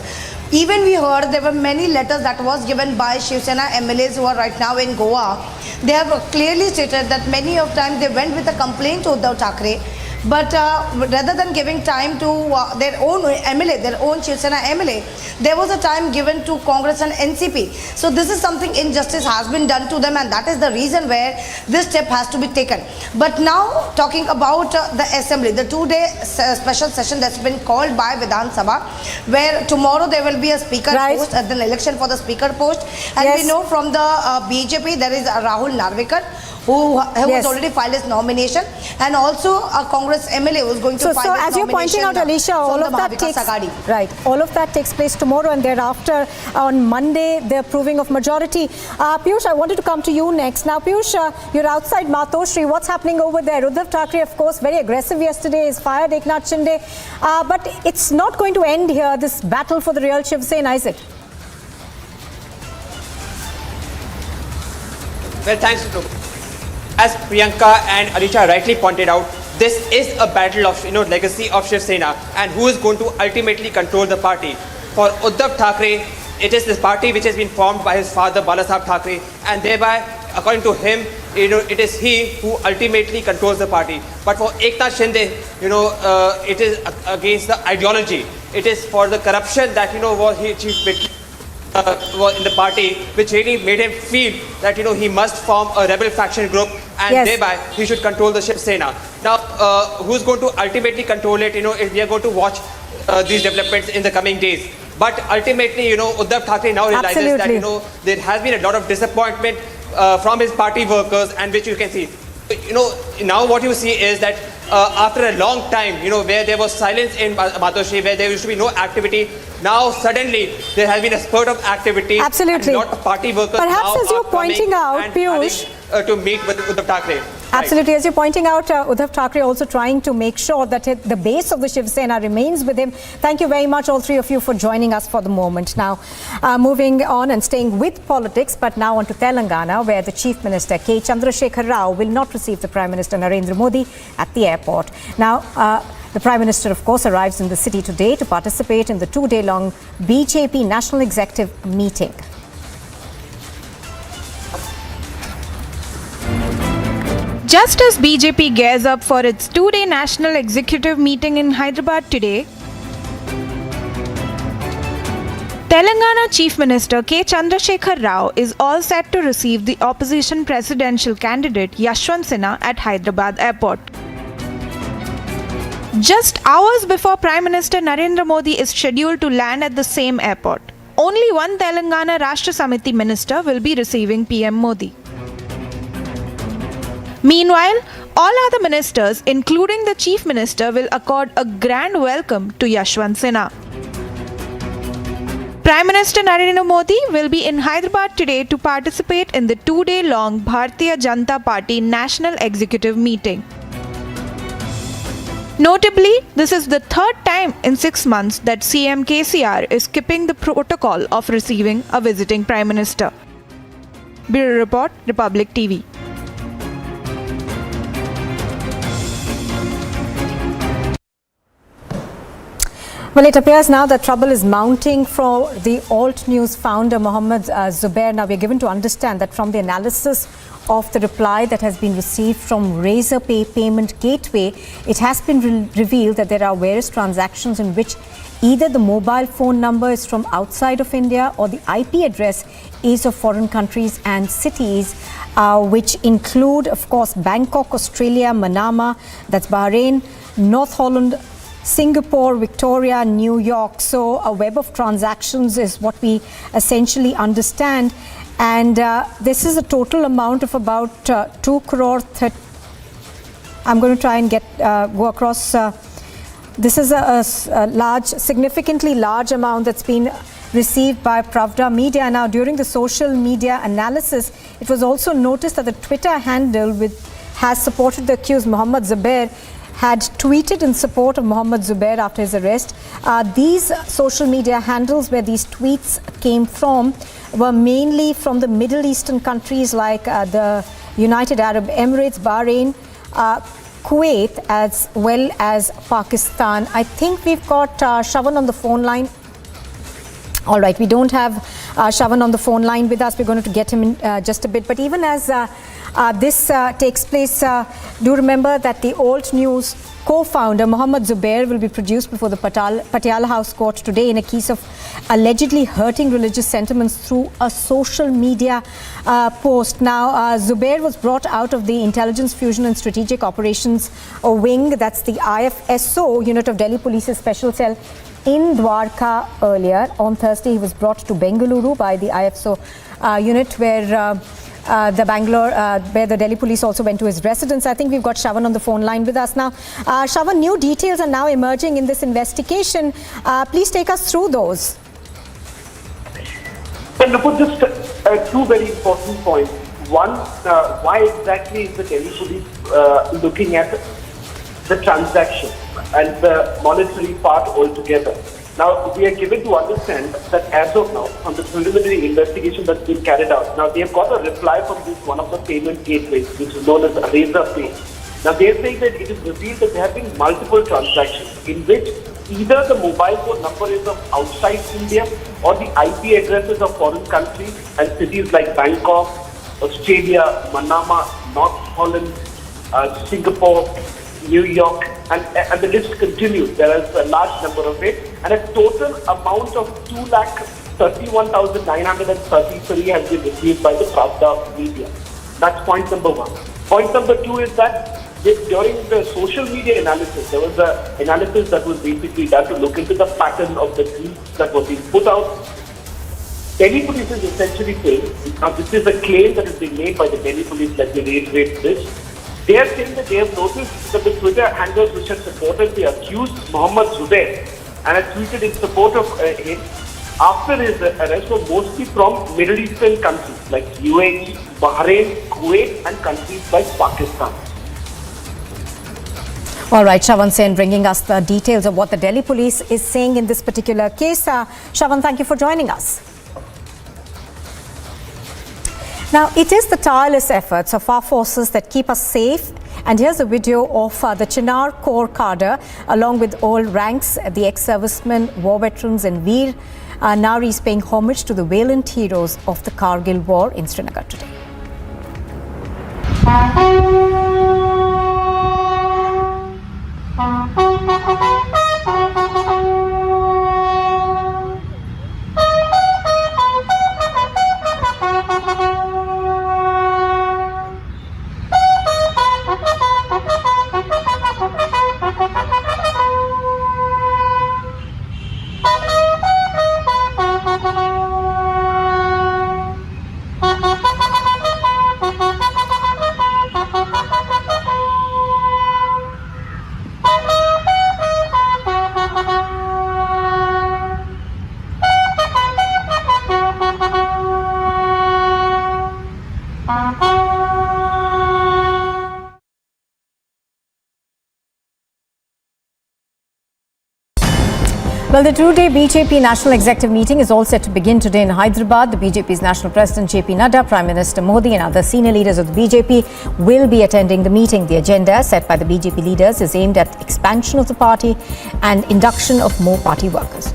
Even we heard there were many letters that was given by Shiv Sena MLAs who are right now in Goa. They have clearly stated that many of times they went with a complaint to Uddhav Thackeray, but rather than giving time to their own MLA, their own Shiv Sena MLA, there was a time given to Congress and NCP. So this is something injustice has been done to them, and that is the reason where this step has to be taken. But now talking about the assembly, the 2-day special session that's been called by Vidhan Sabha, where tomorrow there will be a speaker post, an election for the speaker post, and we know from the BJP there is Rahul Narvekar, who was already filed his nomination, and also a Congress MLA who is going to file his nomination.
So as you're pointing out, Alicia, all of that takes place tomorrow, and thereafter on Monday the proving of majority. Piyush, I wanted to come to you next. Now, Piyush, you're outside Matoshri. What's happening over there? Uddhav Thackeray, of course, very aggressive yesterday. He's fired Eknath Shinde, but it's not going to end here. This battle for the real Shiv Sena, is it?
Well, thanks, Nupur. As Priyanka and Alicia rightly pointed out, this is a battle of legacy of Shiv Sena and who is going to ultimately control the party. For Uddhav Thackeray, it is this party which has been formed by his father Balasaheb Thackeray, and thereby, according to him, it is he who ultimately controls the party. But for Eknath Shinde, it is against the ideology. It is for the corruption that was he achieved in the party, which really made him feel that he must form a rebel faction group, and thereby he should control the Shiv Sena. Now, who's going to ultimately control it? We are going to watch these developments in the coming days. But ultimately, Uddhav Thackeray now realizes that there has been a lot of disappointment from his party workers, and which you can see. Now what you see is that after a long time, where there was silence in Matoshri, where there used to be no activity, now suddenly there has been a spurt of activity.
Absolutely.
And a lot of party workers
perhaps
now
as you're pointing out, Piyush,
to meet with Uddhav Thackeray.
Absolutely. As you're pointing out, Uddhav Thackeray also trying to make sure that the base of the Shiv Sena remains with him. Thank you very much, all three of you, for joining us for the moment. Now, moving on and staying with politics, but now on to Telangana, where the Chief Minister, K. Chandrasekhar Rao, will not receive the Prime Minister Narendra Modi at the airport. Now, the Prime Minister, of course, arrives in the city today to participate in the two-day-long BJP National Executive meeting.
Just as BJP gears up for its two-day National Executive meeting in Hyderabad today, Telangana Chief Minister K. Chandrasekhar Rao is all set to receive the opposition presidential candidate Yashwant Sena at Hyderabad airport. Just hours before Prime Minister Narendra Modi is scheduled to land at the same airport, only one Telangana Rashtra Samiti minister will be receiving PM Modi. Meanwhile, all other ministers, including the Chief Minister, will accord a grand welcome to Yashwant Sena. Prime Minister Narendra Modi will be in Hyderabad today to participate in the two-day-long Bharatiya Janata Party National Executive meeting. Notably, this is the third time in 6 months that CM KCR is skipping the protocol of receiving a visiting Prime Minister. Bureau Report, Republic TV.
Well, it appears now that trouble is mounting for the Alt News founder Mohammed Zubair. Now, we're given to understand that from the analysis of the reply that has been received from Razorpay Payment Gateway, it has been revealed that there are various transactions in which either the mobile phone number is from outside of India or the IP address is of foreign countries and cities, which include, of course, Bangkok, Australia, Manama, that's Bahrain, North Holland, Singapore, Victoria, New York. So a web of transactions is what we essentially understand. And this is a total amount of about 2 crore. I'm going to try and go across. This is a large, significantly large amount that's been received by Pravda Media. Now, during the social media analysis, it was also noticed that the Twitter handle has supported the accused Mohammed Zubair had tweeted in support of Mohammed Zubair after his arrest. These social media handles where these tweets came from were mainly from the Middle Eastern countries like the United Arab Emirates, Bahrain, Kuwait, as well as Pakistan. I think we've got Shravan on the phone line. All right, we don't have Shravan on the phone line with us. We're going to get him in just a bit. But even as this takes place, do remember that the Alt News co-founder Mohammed Zubair will be produced before the Patiala House Court today in a case of allegedly hurting religious sentiments through a social media post. Now, Zubair was brought out of the Intelligence Fusion and Strategic Operations Wing, that's the IFSO unit of Delhi Police's special cell in Dwarka earlier. On Thursday, he was brought to Bengaluru by the IFSO unit, where the Bangalore, where the Delhi police also went to his residence. I think we've got Shravan on the phone line with us now. Shravan, new details are now emerging in this investigation. Please take us through those.
And to put just two very important points. One, why exactly is the Delhi police looking at the transaction and the monetary part altogether? Now, we are given to understand that as of now, on the preliminary investigation that's been carried out, now they have got a reply from this one of the payment gateways, which is known as Razorpay. Now, they are saying that it is revealed that there have been multiple transactions in which either the mobile phone number is of outside India or the IP addresses of foreign countries and cities like Bangkok, Australia, Manama, North Holland, Singapore, New York, and the list continues. There is a large number of it, and a total amount of 2,31,933 has been received by the Pravda media. That's point number one. Point number two is that during the social media analysis, there was an analysis that was basically done to look into the pattern of the tweets that were being put out. Delhi police is essentially saying, now this is a claim that is being made by the Delhi police, let me reiterate this. They are saying that they have noticed that the Twitter handlers which had supported the accused Mohammed Zubair and had tweeted in support of him after his arrest were mostly from Middle Eastern countries like UAE, Bahrain, Kuwait and countries like Pakistan.
All right, Shravan Sen bringing us the details of what the Delhi police is saying in this particular case. Shravan, thank you for joining us. Now, it is the tireless efforts of our forces that keep us safe. And here's a video of the Chinar Corps cadre, along with all ranks, the ex-servicemen, war veterans and Veer Naris paying homage to the valiant heroes of the Kargil war in Srinagar today. Well, the two-day BJP National Executive meeting is all set to begin today in Hyderabad. The BJP's National President JP Nadda, Prime Minister Modi and other senior leaders of the BJP will be attending the meeting. The agenda set by the BJP leaders is aimed at expansion of the party and induction of more party workers.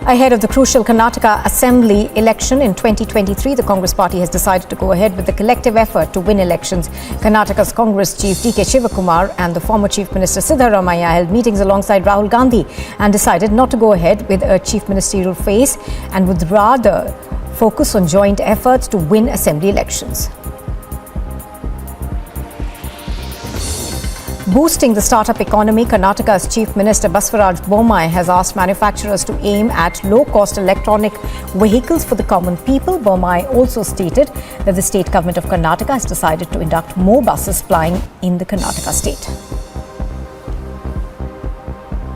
Ahead of the crucial Karnataka Assembly election in 2023, the Congress party has decided to go ahead with the collective effort to win elections. Karnataka's Congress chief D.K. Shivakumar and the former Chief Minister Siddaramaiah held meetings alongside Rahul Gandhi and decided not to go ahead with a chief ministerial phase and would rather focus on joint efforts to win assembly elections. Boosting the startup economy, Karnataka's Chief Minister Baswaraj Bommai has asked manufacturers to aim at low-cost electronic vehicles for the common people. Bommai also stated that the state government of Karnataka has decided to induct more buses plying in the Karnataka state.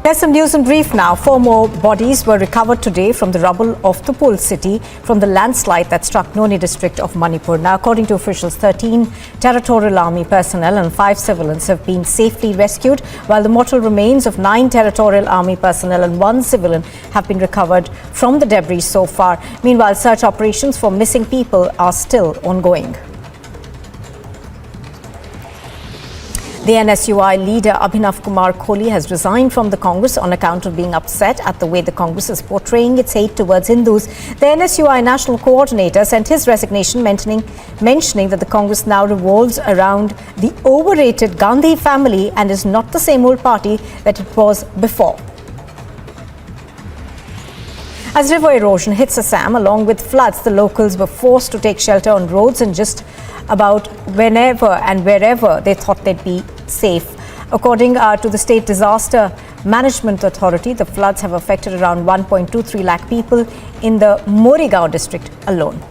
There's some news in brief now. 4 more bodies were recovered today from the rubble of Nupur city from the landslide that struck Noni district of Manipur. Now, according to officials, 13 territorial army personnel and 5 civilians have been safely rescued, while the mortal remains of 9 territorial army personnel and 1 civilian have been recovered from the debris so far. Meanwhile, search operations for missing people are still ongoing. The NSUI leader Abhinav Kumar Kohli has resigned from the Congress on account of being upset at the way the Congress is portraying its hate towards Hindus. The NSUI national coordinator sent his resignation mentioning that the Congress now revolves around the overrated Gandhi family and is not the same old party that it was before. As river erosion hits Assam, along with floods, the locals were forced to take shelter on roads and just about whenever and wherever they thought they'd be safe. According to the State Disaster Management Authority, the floods have affected around 1.23 lakh people in the Morigaon district alone.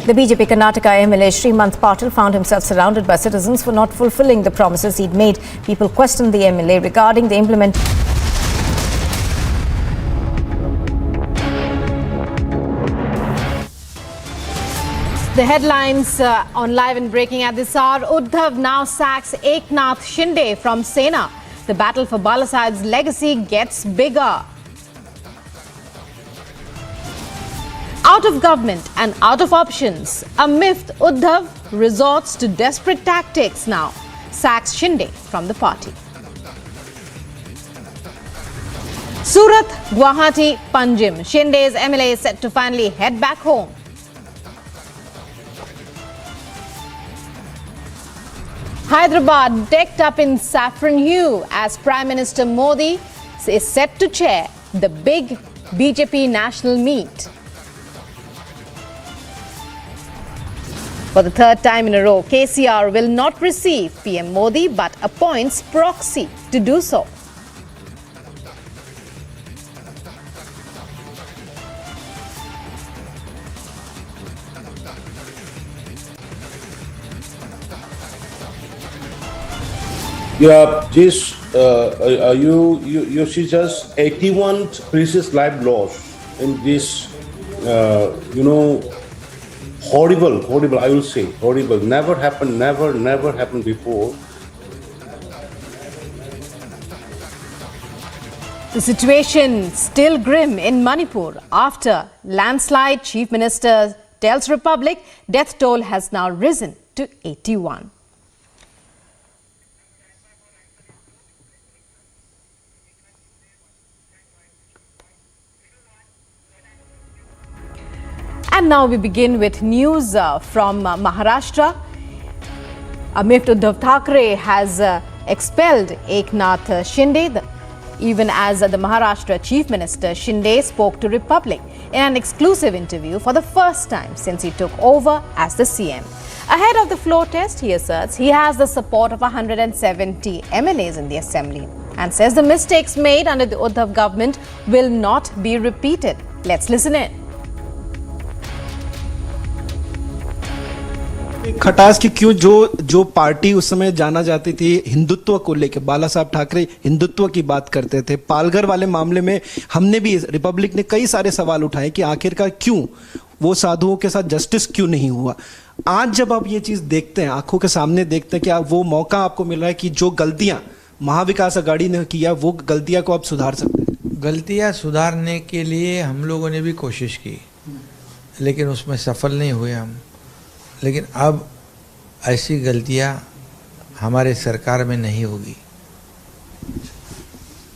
The BJP Karnataka MLA Srimanth Patil found himself surrounded by citizens for not fulfilling the promises he'd made. People questioned the MLA regarding the implementation.
The headlines on Live and Breaking at this hour. Uddhav now sacks Eknath Shinde from Sena. The battle for Balasaheb's legacy gets bigger. Out of government and out of options, a miffed Uddhav resorts to desperate tactics now. Sacks Shinde from the party. Surat, Guwahati, Panjim. Shinde's MLA is set to finally head back home. Hyderabad decked up in saffron hue as Prime Minister Modi is set to chair the big BJP national meet. For the third time in a row, KCR will not receive PM Modi but appoints proxy to do so.
Yeah, this you see just 81 precious life lost in this horrible, I will say horrible, never happened before.
The situation still grim in Manipur after landslide. Chief Minister tells Republic death toll has now risen to 81. And now we begin with news from Maharashtra. Miffed Uddhav Thackeray has expelled Eknath Shinde, even as the Maharashtra Chief Minister Shinde spoke to Republic in an exclusive interview for the first time since he took over as the CM. Ahead of the floor test, he asserts he has the support of 170 MLAs in the assembly and says the mistakes made under the Uddhav government will not be repeated. Let's listen in.
खटास की क्यों जो party उस समय जाना जाती थी हिंदुत्व को लेकर, बाला साहब ठाकरे हिंदुत्व की बात करते थे। पालघर वाले मामले में हमने भी, रिपब्लिक ने कई सारे सवाल उठाए कि आखिरकार क्यों वो साधुओं के साथ जस्टिस क्यों नहीं हुआ। आज जब आप ये चीज देखते हैं, आंखों के सामने देखते हैं कि वो मौका आपको मिल रहा है कि जो गलतियां महाविकास अघाड़ी ने किया वो गलतियां को आप सुधार सकते हैं।
गलतियां सुधारने के लिए हम लोगों ने भी कोशिश की, लेकिन उसमें सफल नहीं हुए हम। लेकिन अब ऐसी गलतियां हमारे सरकार में नहीं होगी।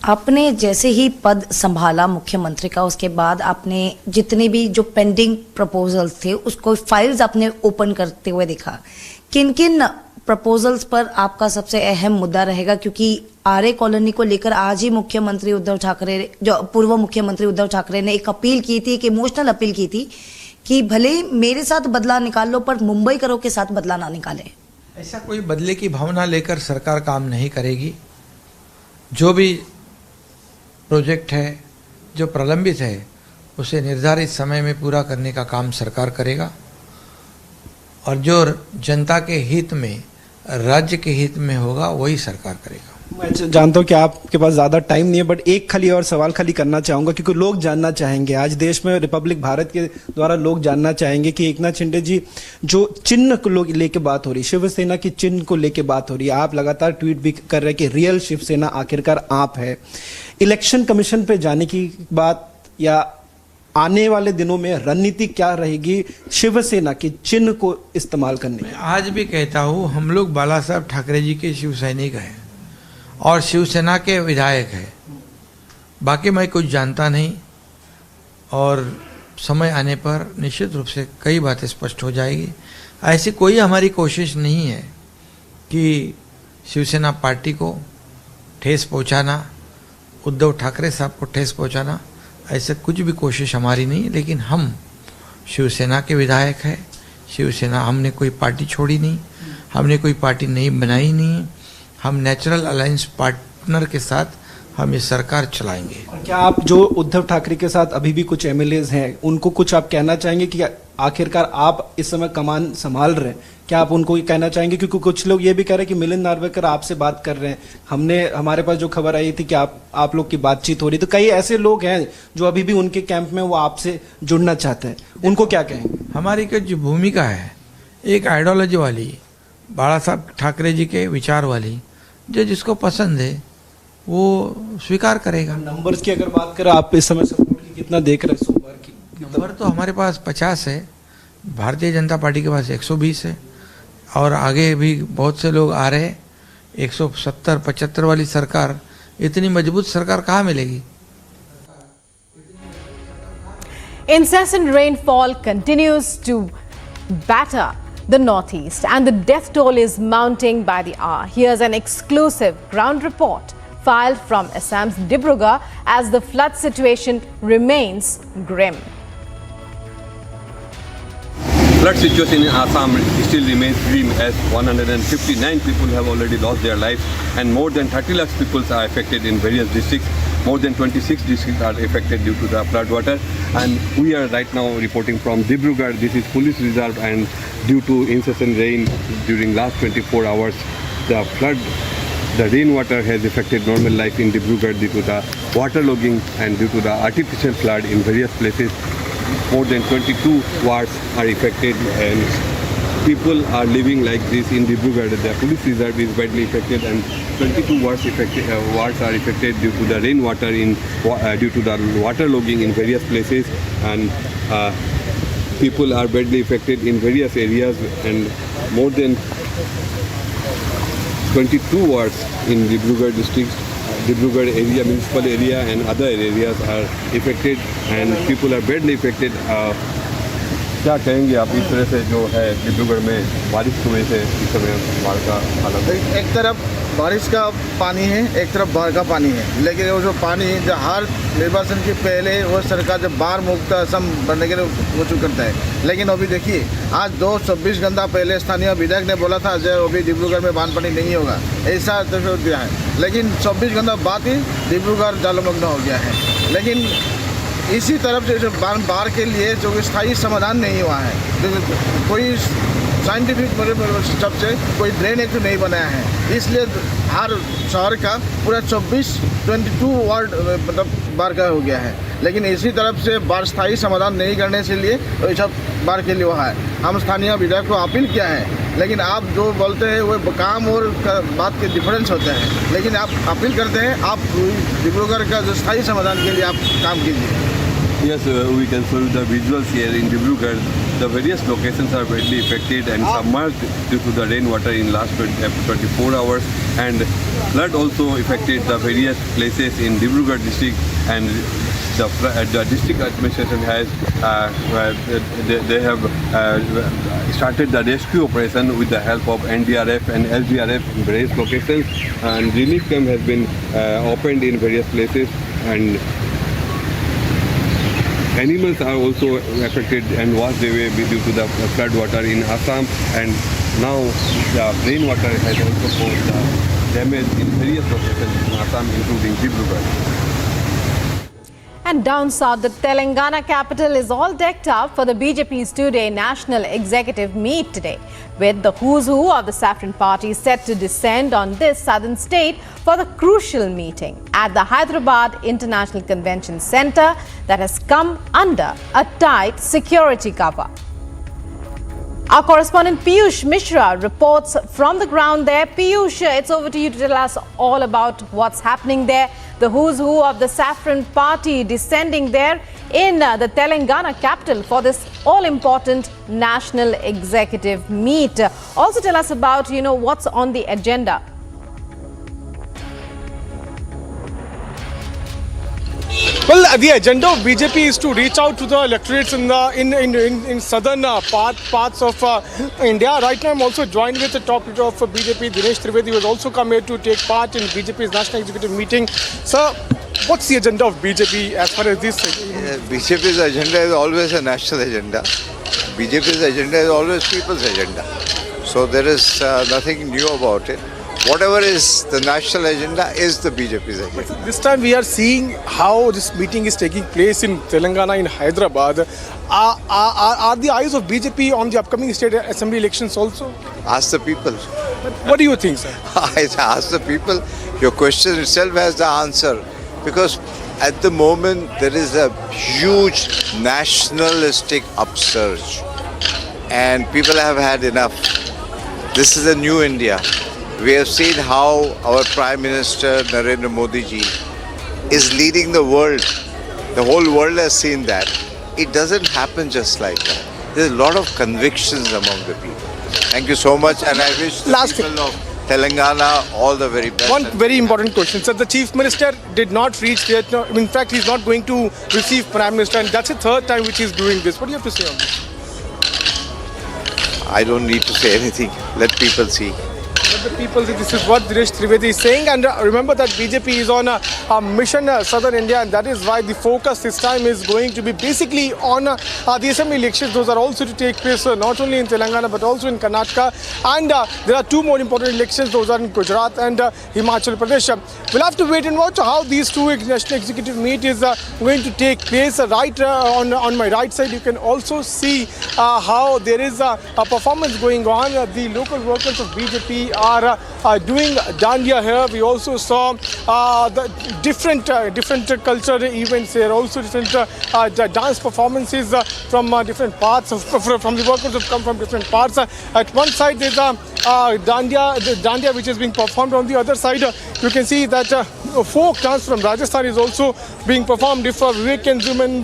आपने जैसे ही पद संभाला मुख्यमंत्री का, उसके बाद आपने जितने भी जो पेंडिंग प्रपोजल्स थे उसको फाइल्स आपने ओपन करते हुए देखा। किन किन प्रपोजल्स पर आपका सबसे अहम मुद्दा रहेगा? क्योंकि आर्य कॉलोनी को लेकर आज ही मुख्यमंत्री उद्धव ठाकरे, जो पूर्व मुख्यमंत्री उद्धव ठाकरे ने एक अपील की थी, एक इमोशनल अपील की थी कि भले मेरे साथ बदला निकाल लो पर मुंबई करो के साथ बदला ना निकाले।
ऐसा कोई बदले की भावना लेकर सरकार काम नहीं करेगी। जो भी प्रोजेक्ट है, जो प्रलंबित है, उसे निर्धारित समय में पूरा करने का काम सरकार करेगा और जो जनता के हित में, राज्य के हित में होगा वही सरकार करेगा।
मैं जानता हूं कि आपके पास ज्यादा टाइम नहीं है, बट एक खाली और सवाल खाली करना चाहूंगा क्योंकि लोग जानना चाहेंगे, आज देश में रिपब्लिक भारत के द्वारा लोग जानना चाहेंगे कि एकनाथ शिंदे जी जो चिन्ह को लेके बात हो रही, शिवसेना की चिन्ह को लेके बात हो रही है, आप लगातार ट्वीट भी कर रहे हैं कि रियल शिवसेना आखिरकार आप है। इलेक्शन कमीशन पे जाने की बात या आने वाले दिनों में रणनीति क्या रहेगी शिवसेना के चिन्ह को इस्तेमाल करने की?
आज भी कहता हूं, हम लोग बाला साहब ठाकरे जी के शिव सैनिक हैं और शिवसेना के विधायक है। बाकी मैं कुछ जानता नहीं और समय आने पर निश्चित रूप से कई बातें स्पष्ट हो जाएगी। ऐसी कोई हमारी कोशिश नहीं है कि शिवसेना पार्टी को ठेस पहुंचाना, उद्धव ठाकरे साहब को ठेस पहुंचाना, ऐसे कुछ भी कोशिश हमारी नहीं। लेकिन हम शिवसेना के विधायक हैं। शिवसेना, हमने कोई पार्टी छोड़ी नहीं, हमने कोई पार्टी नहीं बनाई नहीं। हम नेचुरल अलायंस पार्टनर के साथ हम ये सरकार चलाएंगे।
क्या आप जो उद्धव ठाकरे के साथ अभी भी कुछ एमएलएज हैं उनको कुछ आप कहना चाहेंगे कि आखिरकार आप इस समय कमान संभाल रहे हैं, क्या आप उनको ये कहना चाहेंगे? क्योंकि कुछ लोग ये भी कह रहे हैं कि मिलिंद नार्वेकर आपसे बात कर रहे हैं, हमारे पास जो खबर आई थी कि आप लोग की बातचीत हो रही, तो कई ऐसे लोग हैं जो अभी भी उनके कैंप में वो आपसे जुड़ना चाहते हैं, उनको क्या कहेंगे?
हमारी जो भूमिका है एक आइडियोलॉजी वाली, बाला साहब ठाकरे जी के विचार वाली, जो जिसको पसंद है वो स्वीकार करेगा।
नंबर्स की अगर बात करें, आप इस समय सपोर्ट की कितना देख रहे हैं? सोमवार की
नंबर तो हमारे पास 50 है, भारतीय जनता पार्टी के पास 120 है और आगे भी बहुत से लोग आ रहे हैं। 170-75 वाली सरकार, इतनी मजबूत सरकार कहाँ मिलेगी?
Incessant rainfall continues to batter the northeast and the death toll is mounting by the hour. Here's an exclusive ground report filed from Assam's Dibrugarh as the flood situation remains grim.
Flood situation in Assam still remains grim as 159 people have already lost their lives and more than 30 lakh people are affected in various districts. More than 26 districts are affected due to the flood water, and we are right now reporting from Dibrugarh. This is police reserve, and due to incessant rain during last 24 hours, the rainwater has affected normal life in Dibrugarh due to the waterlogging and due to the artificial flood in various places. More than 22 wards are affected and people are living like this in Dibrugarh. The police reserve is badly affected and 22 wards are affected due to the rainwater due to the waterlogging in various places, and people are badly affected in various areas, and more than 22 wards in Dibrugarh district, Dibrugarh area, municipal area and other areas are affected and people are badly affected. क्या कहेंगे आप इस तरह से जो है डिब्रूगढ़ में बारिश की वजह से इस समय बाढ़ का हालत?
एक तरफ बारिश का पानी है, एक तरफ बाढ़ का पानी है, लेकिन वो जो पानी जो हर निर्वाचन के पहले वो सरकार जब बाढ़ मुक्त असम बनने के लिए कोशिश करता है, लेकिन अभी देखिए आज 2-26 घंटा पहले स्थानीय विधायक ने बोला था जो अभी डिब्रूगढ़ में बाढ़ पानी नहीं होगा, ऐसा दिया है, लेकिन 24 घंटा बाद ही डिब्रूगढ़ जलमग्न हो गया है। लेकिन इसी तरफ जो बाढ़ के लिए जो स्थायी समाधान नहीं हुआ है, कोई साइंटिफिक स्टेप से कोई ड्रेन एक्ट नहीं बनाया है, इसलिए हर शहर का पूरा 22 वार्ड मतलब बाढ़ का हो गया है। लेकिन इसी तरफ से बाढ़ स्थायी समाधान नहीं करने से लिए तो सब बाढ़ के लिए हुआ है। हम स्थानीय विधायक को अपील किया है, लेकिन आप जो बोलते हैं वो काम और बात के डिफरेंस होते हैं, लेकिन आप अपील करते हैं आप डिब्रूगढ़ का जो स्थायी समाधान के लिए आप काम कीजिए।
Yes, we can show you the visuals here in Dibrugarh. The various locations are badly affected and submerged due to the rainwater in last 24 hours, and flood also affected the various places in Dibrugarh district, and the district administration has they have started the rescue operation with the help of NDRF and SDRF in various locations, and relief camp has been opened in various places, and animals are also affected and washed away due to the flood water in Assam, and now the rainwater has also caused damage in various locations in Assam, including Dibrugarh.
And down south, the Telangana capital is all decked up for the BJP's two-day National Executive meet today, with the who's who of the Saffron Party set to descend on this southern state for the crucial meeting at the Hyderabad International Convention Centre that has come under a tight security cover. Our correspondent Piyush Mishra reports from the ground there. Piyush, it's over to you to tell us all about what's happening there. The who's who of the Saffron Party descending there in the Telangana capital for this all-important National Executive meet. Also tell us about, what's on the agenda.
Well, the agenda of BJP is to reach out to the electorates in southern parts of India. Right now, I'm also joined with the top leader of BJP, Dinesh Trivedi, who has also come here to take part in BJP's National Executive meeting. Sir, what's the agenda of BJP as far as this?
BJP's agenda is always a national agenda. BJP's agenda is always people's agenda. So there is nothing new about it. Whatever is the national agenda is the BJP's agenda.
This time we are seeing how this meeting is taking place in Telangana, in Hyderabad. Are the eyes of BJP on the upcoming state assembly elections also?
Ask the people.
What do you think, sir?
I ask the people. Your question itself has the answer. Because at the moment there is a huge nationalistic upsurge. And people have had enough. This is a new India. We have seen how our Prime Minister Narendra Modi ji is leading the world. The whole world has seen that. It doesn't happen just like that. There's a lot of convictions among the people. Thank you so much, and I wish the people of Telangana all the very best.
One very important question, sir. The Chief Minister did not reach Vietnam. In fact, he's not going to receive Prime Minister, and that's the third time which he's doing this. What do you have to say on this?
I don't need to say anything. Let people see.
The people, this is what Dinesh Trivedi is saying, and remember that BJP is on a mission southern India, and that is why the focus this time is going to be basically on the assembly elections. Those are also to take place not only in Telangana but also in Karnataka, and there are two more important elections. Those are in Gujarat and Himachal Pradesh. We'll have to wait and watch how these two national executive meet is going to take place. Right on my right side, you can also see how there is a performance going on. The local workers of BJP are doing dandiya here. We also saw the different cultural events here. Also different dance performances from different parts from the workers who have come from different parts. At one side there's a dandiya which is being performed. On the other side you can see that folk dance from Rajasthan is also being performed. If we can zoom in,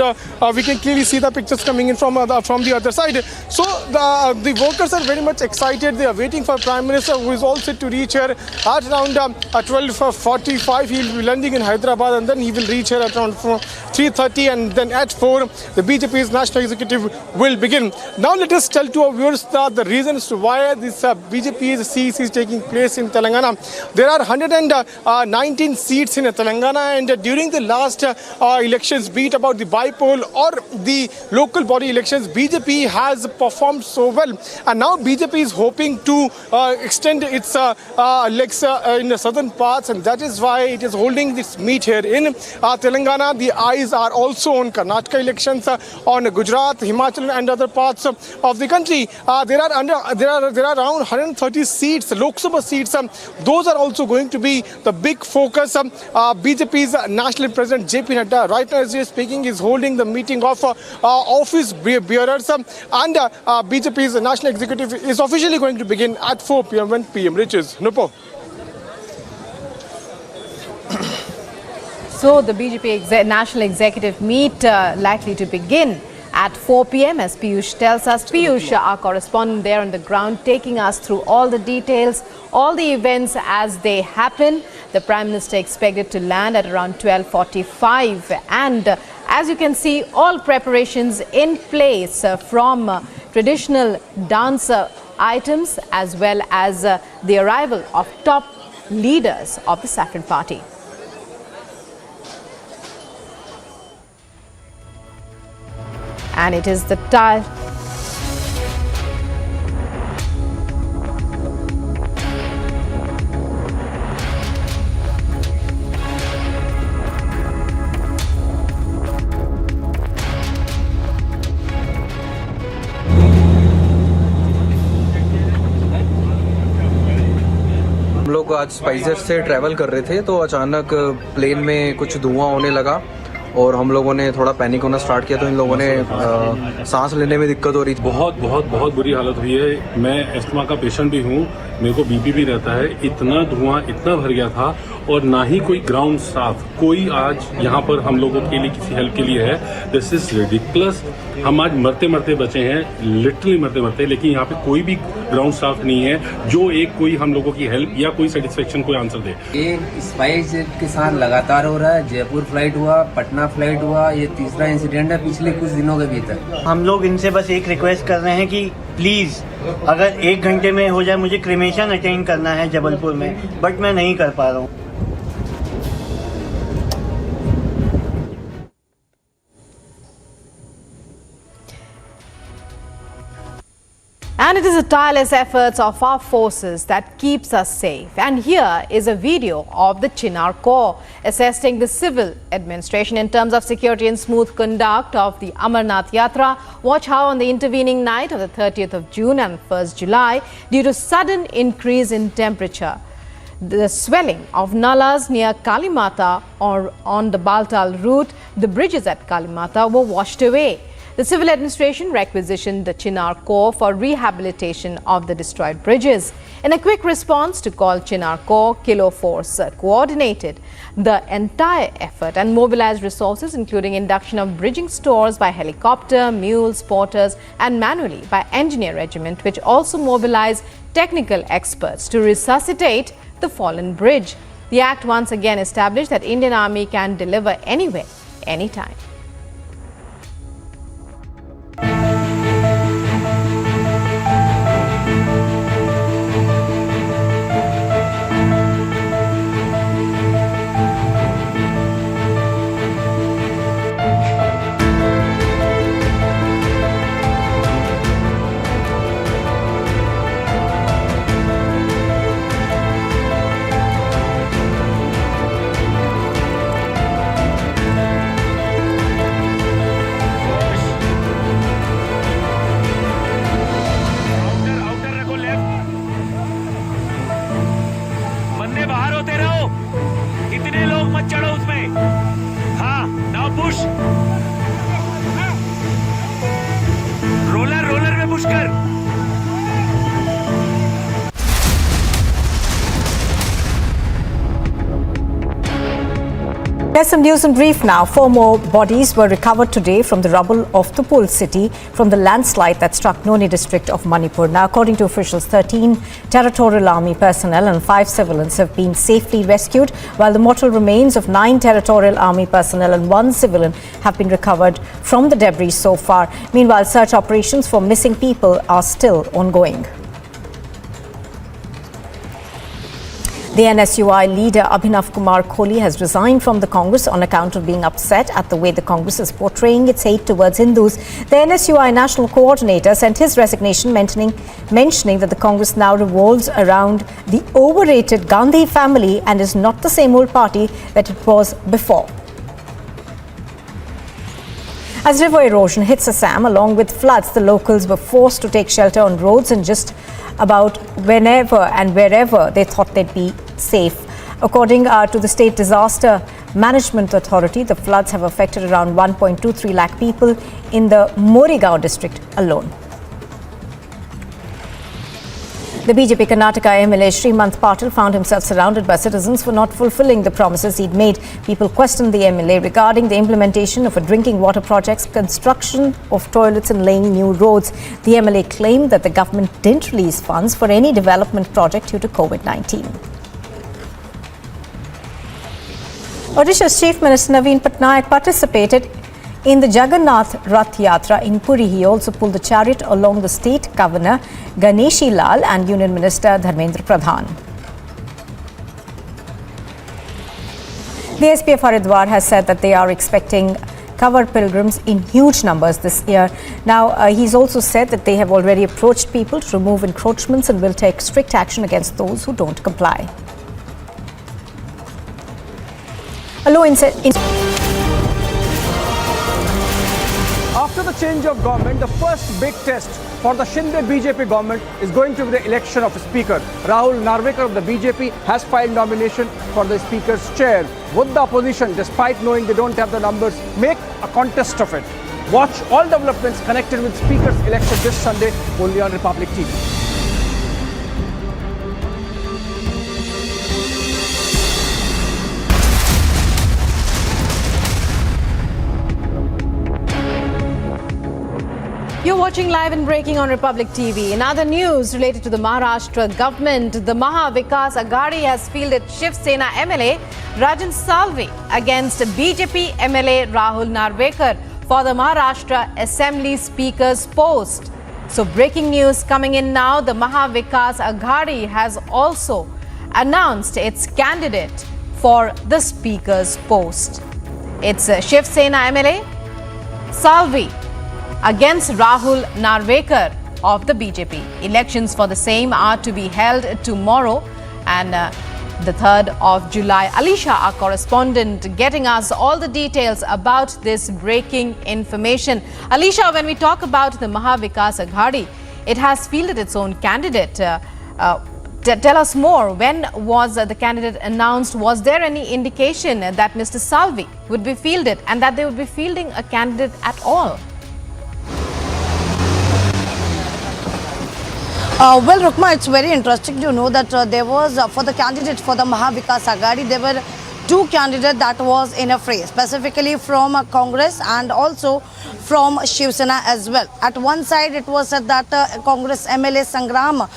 we can clearly see the pictures coming in from the other side. So the workers are very much excited. They are waiting for Prime Minister, who is all set to reach here at around 12:45. He will be landing in Hyderabad, and then he will reach here at around 3:30, and then at 4 the BJP's national executive will begin. Now let us tell to our viewers the reasons to why this BJP's CEC is taking place in Telangana. There are 119 seats in Telangana, and during the last elections, be it about the bypoll or the local body elections, BJP has performed so well, and now BJP is hoping to extend its legs in the southern parts, and that is why it is holding this meet here in Telangana. The eyes are also on Karnataka elections, on Gujarat, Himachal, and other parts of the country. There are around 130 seats, Lok Sabha seats. Those are also going to be the big focus. BJP's national president JP Nadda, right now as we are speaking, is holding the meeting of office bearers, and BJP's national executive is officially going to begin at 4 p.m. when PM reaches. Nupur.
So the BJP national executive meet likely to begin at 4 p.m. as Piyush tells us. Piyush, our correspondent there on the ground, taking us through all the details, all the events as they happen. The Prime Minister expected to land at around 12:45, and as you can see, all preparations in place from traditional dance items as well as the arrival of top leaders of the Saffron Party. And it is the time.
हम लोग आज SpiceJet से travel कर रहे थे, तो अचानक plane में कुछ धुआं होने लगा और हम लोगों ने थोड़ा पैनिक होना स्टार्ट किया। तो इन लोगों ने सांस लेने में दिक्कत हो रही थी।
बहुत बुरी हालत हुई है। मैं एस्थमा का पेशेंट भी हूँ, मेरे को बीपी भी रहता है। इतना धुआं इतना भर गया था, और ना ही कोई ग्राउंड स्टाफ कोई आज यहाँ पर हम लोगों के लिए किसी हेल्प के लिए है। This is ridiculous. हम आज मरते बचे हैं, लिटरली मरते, लेकिन यहाँ पे कोई भी ग्राउंड स्टाफ नहीं है जो कोई हम लोगों की हेल्प या कोई सेटिस्फेक्शन कोई आंसर दे।
ये स्पाइसजेट के साथ लगातार हो रहा है। जयपुर फ्लाइट हुआ, पटना फ्लाइट हुआ, ये तीसरा इंसिडेंट है पिछले कुछ दिनों के भीतर।
हम लोग इनसे बस एक रिक्वेस्ट कर रहे हैं कि प्लीज़ अगर 1 घंटे में हो जाए। मुझे क्रिमेशन अटेंड करना है जबलपुर में, बट मैं नहीं कर पा रहा हूँ।
And it is the tireless efforts of our forces that keeps us safe. And here is a video of the Chinar Corps assessing the civil administration in terms of security and smooth conduct of the Amarnath Yatra. Watch how on the intervening night of the 30th of June and 1st July, due to sudden increase in temperature, the swelling of nalas near Kalimata or on the Baltal route, the bridges at Kalimata were washed away. The civil administration requisitioned the Chinar Corps for rehabilitation of the destroyed bridges. In a quick response to call, Chinar Corps Kilo Force coordinated the entire effort and mobilized resources, including induction of bridging stores by helicopter, mules, porters and manually by engineer regiment, which also mobilized technical experts to resuscitate the fallen bridge. The act once again established that Indian Army can deliver anywhere, anytime.
There's some news in brief now. 4 more bodies were recovered today from the rubble of Tupul city from the landslide that struck Noni district of Manipur. Now, according to officials, 13 territorial army personnel and 5 civilians have been safely rescued, while the mortal remains of 9 territorial army personnel and 1 civilian have been recovered from the debris so far. Meanwhile, search operations for missing people are still ongoing. The NSUI leader Abhinav Kumar Kohli has resigned from the Congress on account of being upset at the way the Congress is portraying its hate towards Hindus. The NSUI national coordinator sent his resignation mentioning that the Congress now revolves around the overrated Gandhi family and is not the same old party that it was before. As river erosion hits Assam along with floods, the locals were forced to take shelter on roads and just about whenever and wherever they thought they'd be safe. According to the State Disaster Management Authority, the floods have affected around 1.23 lakh people in the Morigaon district alone. The BJP Karnataka MLA Srimanth Patil found himself surrounded by citizens for not fulfilling the promises he'd made. People questioned the MLA regarding the implementation of a drinking water project's construction of toilets and laying new roads. The MLA claimed that the government didn't release funds for any development project due to COVID-19. Odisha's Chief Minister Naveen Patnaik participated in the Jagannath Rath Yatra in Puri. He also pulled the chariot along the State Governor Ganeshi Lal and Union Minister Dharmendra Pradhan. The SPF Haridwar has said that they are expecting covered pilgrims in huge numbers this year. Now, he's also said that they have already approached people to remove encroachments and will take strict action against those who don't comply.
After the change of government, the first big test for the Shinde BJP government is going to be the election of a speaker. Rahul Narvekar of the BJP has filed nomination for the speaker's chair. Would the opposition, despite knowing they don't have the numbers, make a contest of it? Watch all developments connected with speaker's election this Sunday only on Republic TV.
You're watching Live and Breaking on Republic TV. In other news related to the Maharashtra government, the Mahavikas Aghadi has fielded Shiv Sena MLA Rajan Salvi against BJP MLA Rahul Narvekar for the Maharashtra Assembly Speaker's post. So breaking news coming in now, the Mahavikas Aghadi has also announced its candidate for the Speaker's post. It's Shiv Sena MLA Salvi against Rahul Narvekar of the BJP. Elections for the same are to be held tomorrow and the 3rd of July. Alisha, our correspondent, getting us all the details about this breaking information. Alisha, when we talk about the Mahavikas Aghadi, it has fielded its own candidate. Tell us more. When was the candidate announced? Was there any indication that Mr. Salvi would be fielded and that they would be fielding a candidate at all?
Well, Rukma, it's very interesting to know that there was, for the candidate for the Mahavikas Aghadi, there were two candidates that was in a fray, specifically from Congress and also from Shiv Sena as well. At one side, it was said that Congress MLA Sangram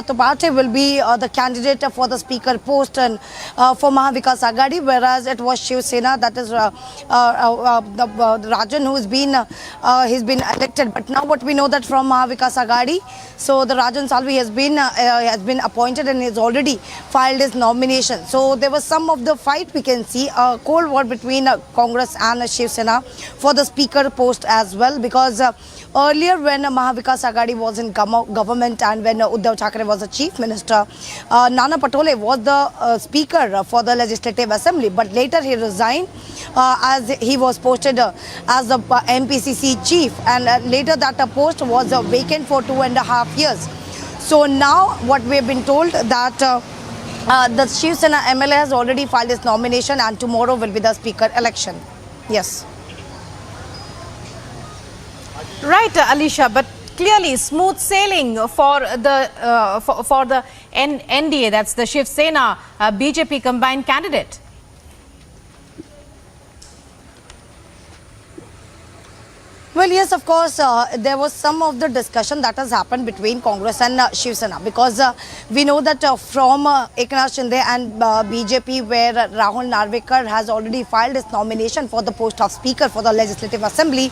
Topate will be the candidate for the speaker post and for Mahavikas Aghadi, whereas it was Shiv Sena, that is Rajan, who has been he's been elected. But now what we know that from Mahavikas Aghadi, so the Rajan Salvi has been appointed and has already filed his nomination. So there was some of the fight, we can see a cold war between Congress and Shiv Sena for the speaker post as well, because earlier when Mahavikas Aghadi was in government and when Uddhav Thackeray was the chief minister, Nana Patole was the speaker for the legislative assembly, but later he resigned as he was posted as the MPCC chief, and later that post was vacant for 2.5 years. So now what we have been told that the Shiv Sena MLA has already filed his nomination and tomorrow will be the speaker election. Yes.
Right, Alisha, but clearly smooth sailing for the NDA, that's the Shiv Sena BJP combined candidate.
Well, yes, of course, there was some of the discussion that has happened between Congress and Shiv Sena, because we know that from Eknath Shinde and BJP, where Rahul Narvekar has already filed his nomination for the post of Speaker for the Legislative Assembly.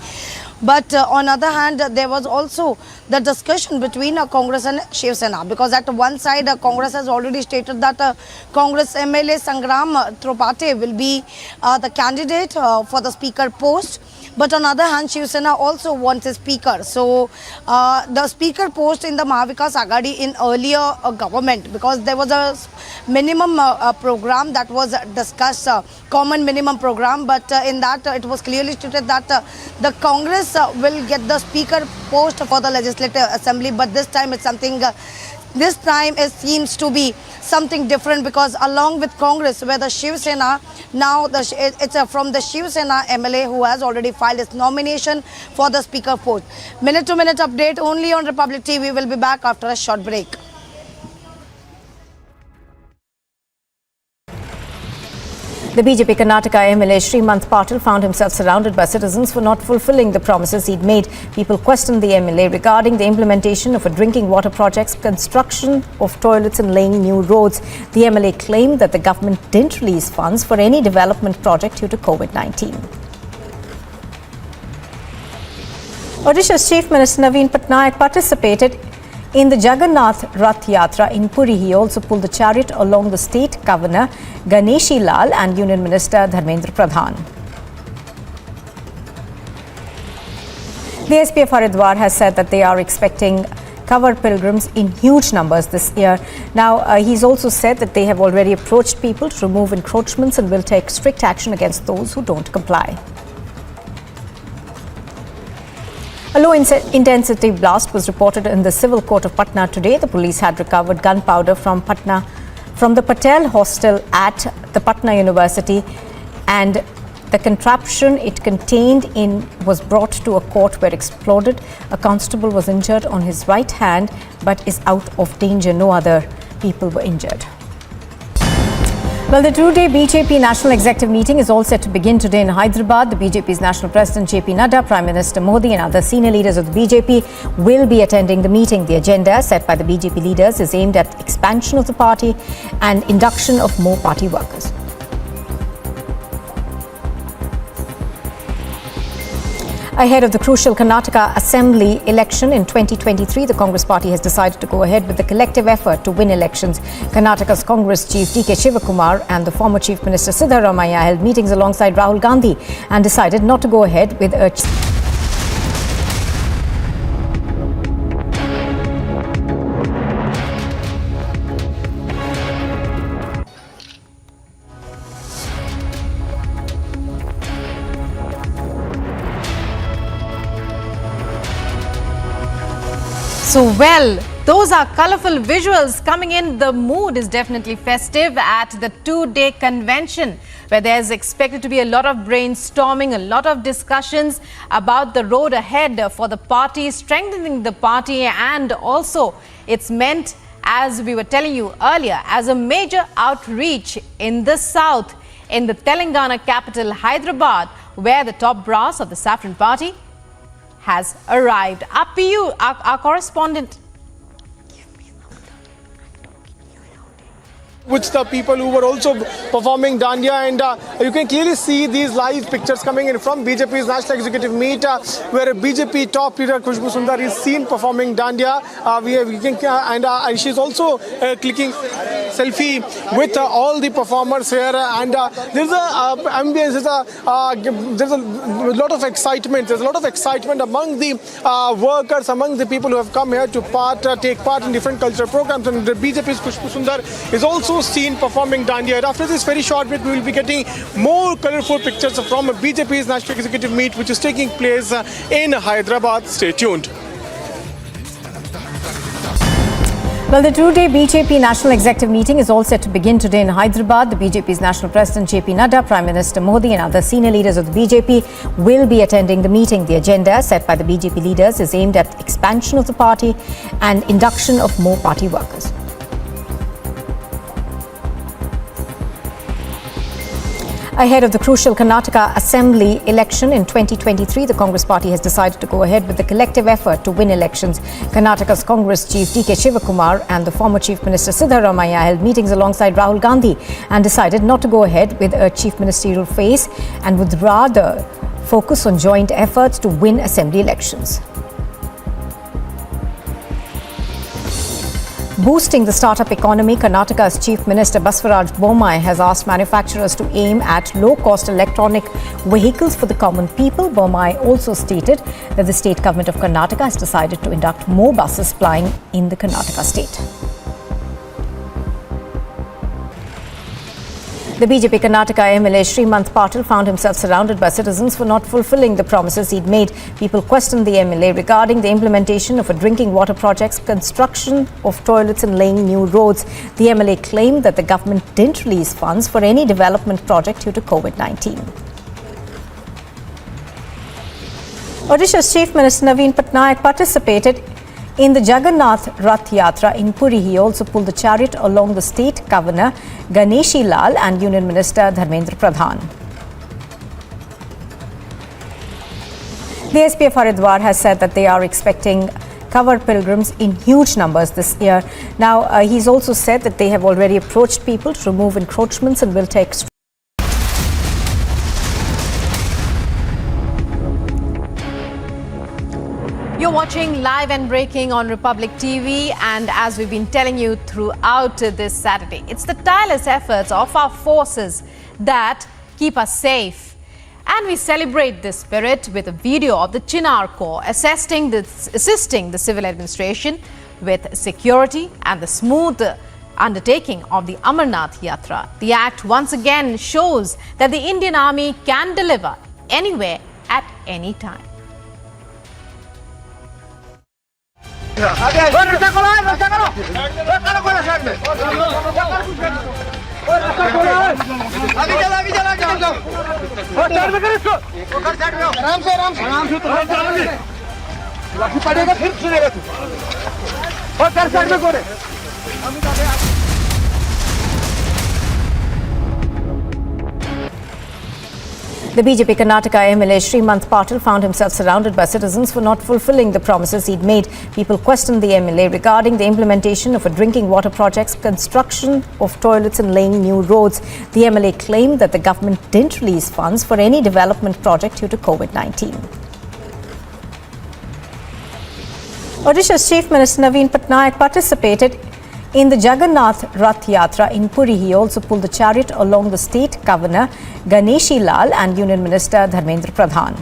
But on the other hand, there was also the discussion between Congress and Shiv Sena, because at one side, Congress has already stated that Congress MLA Sangram Topate will be the candidate for the Speaker post. But on the other hand, Shiv Sena also wants a speaker. So the speaker post in the Mahavikas Aghadi in earlier government, because there was a minimum program that was discussed, common minimum program, but in that it was clearly stated that the Congress will get the speaker post for the Legislative Assembly, but this time it's something this time it seems to be something different, because along with Congress, where the Shiv Sena, now it's from the Shiv Sena MLA who has already filed his nomination for the speaker post. Minute-to-minute update only on Republic TV. We'll be back after a short break.
The BJP Karnataka MLA Srimant Patil found himself surrounded by citizens for not fulfilling the promises he'd made. People questioned the MLA regarding the implementation of a drinking water project, construction of toilets and laying new roads. The MLA claimed that the government didn't release funds for any development project due to COVID-19. Odisha's Chief Minister Naveen Patnaik participated in the Jagannath Rath Yatra in Puri. He also pulled the chariot along the state governor Ganeshi Lal and Union Minister Dharmendra Pradhan. The SP of Haridwar has said that they are expecting covered pilgrims in huge numbers this year. Now, he's also said that they have already approached people to remove encroachments and will take strict action against those who don't comply. A low-intensity blast was reported in the civil court of Patna today. The police had recovered gunpowder from the Patel hostel at the Patna University, and the contraption it contained was brought to a court where it exploded. A constable was injured on his right hand but is out of danger. No other people were injured. Well, the two-day BJP National Executive meeting is all set to begin today in Hyderabad. The BJP's National President JP Nadda, Prime Minister Modi and other senior leaders of the BJP will be attending the meeting. The agenda set by the BJP leaders is aimed at expansion of the party and induction of more party workers. Ahead of the crucial Karnataka Assembly election in 2023, the Congress party has decided to go ahead with the collective effort to win elections. Karnataka's Congress chief DK Shivakumar and the former Chief Minister Siddharamaiah held meetings alongside Rahul Gandhi and decided not to go ahead with a
So, well, those are colorful visuals coming in. The mood is definitely festive at the two-day convention, where there's expected to be a lot of brainstorming, a lot of discussions about the road ahead for the party, strengthening the party, and also it's meant, as we were telling you earlier, as a major outreach in the south, in the Telangana capital Hyderabad, where the top brass of the Saffron Party has arrived. Our correspondent.
With the people who were also performing Dandiya, and you can clearly see these live pictures coming in from BJP's National Executive Meet, where BJP top leader Khushbu Sundar is seen performing Dandiya. And she's also clicking selfie with all the performers here, and there's a ambience, there's a lot of excitement. There's a lot of excitement among the workers, among the people who have come here to take part in different cultural programs, and the BJP's Khushbu Sundar is also seen performing Dandiya. After this very short bit, we will be getting more colorful pictures from BJP's National Executive Meet, which is taking place in Hyderabad. Stay tuned.
Well, the two-day BJP National Executive meeting is all set to begin today in Hyderabad. The BJP's National President JP Nadda, Prime Minister Modi and other senior leaders of the BJP will be attending the meeting. The agenda set by the BJP leaders is aimed at expansion of the party and induction of more party workers. Ahead of the crucial Karnataka Assembly election in 2023, the Congress party has decided to go ahead with the collective effort to win elections. Karnataka's Congress chief DK Shivakumar and the former Chief Minister Siddaramaiah held meetings alongside Rahul Gandhi and decided not to go ahead with a chief ministerial phase and would rather focus on joint efforts to win assembly elections. Boosting the startup economy, Karnataka's Chief Minister Baswaraj Bommai has asked manufacturers to aim at low-cost electronic vehicles for the common people. Bommai also stated that the state government of Karnataka has decided to induct more buses plying in the Karnataka state. The BJP Karnataka MLA Srimanth Patil found himself surrounded by citizens for not fulfilling the promises he'd made. People questioned the MLA regarding the implementation of a drinking water project's construction of toilets and laying new roads. The MLA claimed that the government didn't release funds for any development project due to COVID-19. Odisha's Chief Minister Naveen Patnaik participated in the Jagannath Rath Yatra in Puri. He also pulled the chariot along the state governor Ganeshi Lal and Union Minister Dharmendra Pradhan. The SPF Haridwar has said that they are expecting covered pilgrims in huge numbers this year. Now, he's also said that they have already approached people to remove encroachments and will take
You're watching Live and Breaking on Republic TV, and as we've been telling you throughout this Saturday, it's the tireless efforts of our forces that keep us safe. And we celebrate this spirit with a video of the Chinar Corps assisting the civil administration with security and the smooth undertaking of the Amarnath Yatra. The act once again shows that the Indian Army can deliver anywhere at any time.
The BJP Karnataka MLA Srimanth Patil found himself surrounded by citizens for not fulfilling the promises he'd made. People questioned the MLA regarding the implementation of a drinking water project's construction of toilets and laying new roads. The MLA claimed that the government didn't release funds for any development project due to COVID-19. Odisha's Chief Minister Naveen Patnaik participated in the Jagannath Rath Yatra in Puri. He also pulled the chariot along the state governor Ganeshi Lal and Union Minister Dharmendra Pradhan.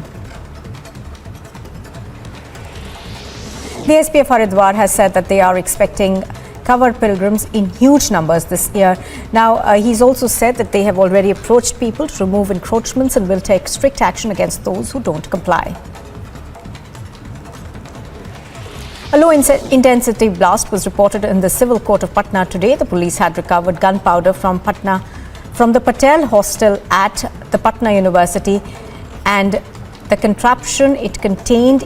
The SPF Haridwar has said that they are expecting covered pilgrims in huge numbers this year. Now, he's also said that they have already approached people to remove encroachments and will take strict action against those who don't comply. A low-intensity blast was reported in the civil court of Patna today. The police had recovered gunpowder from the Patel hostel at the Patna University, and the contraption it contained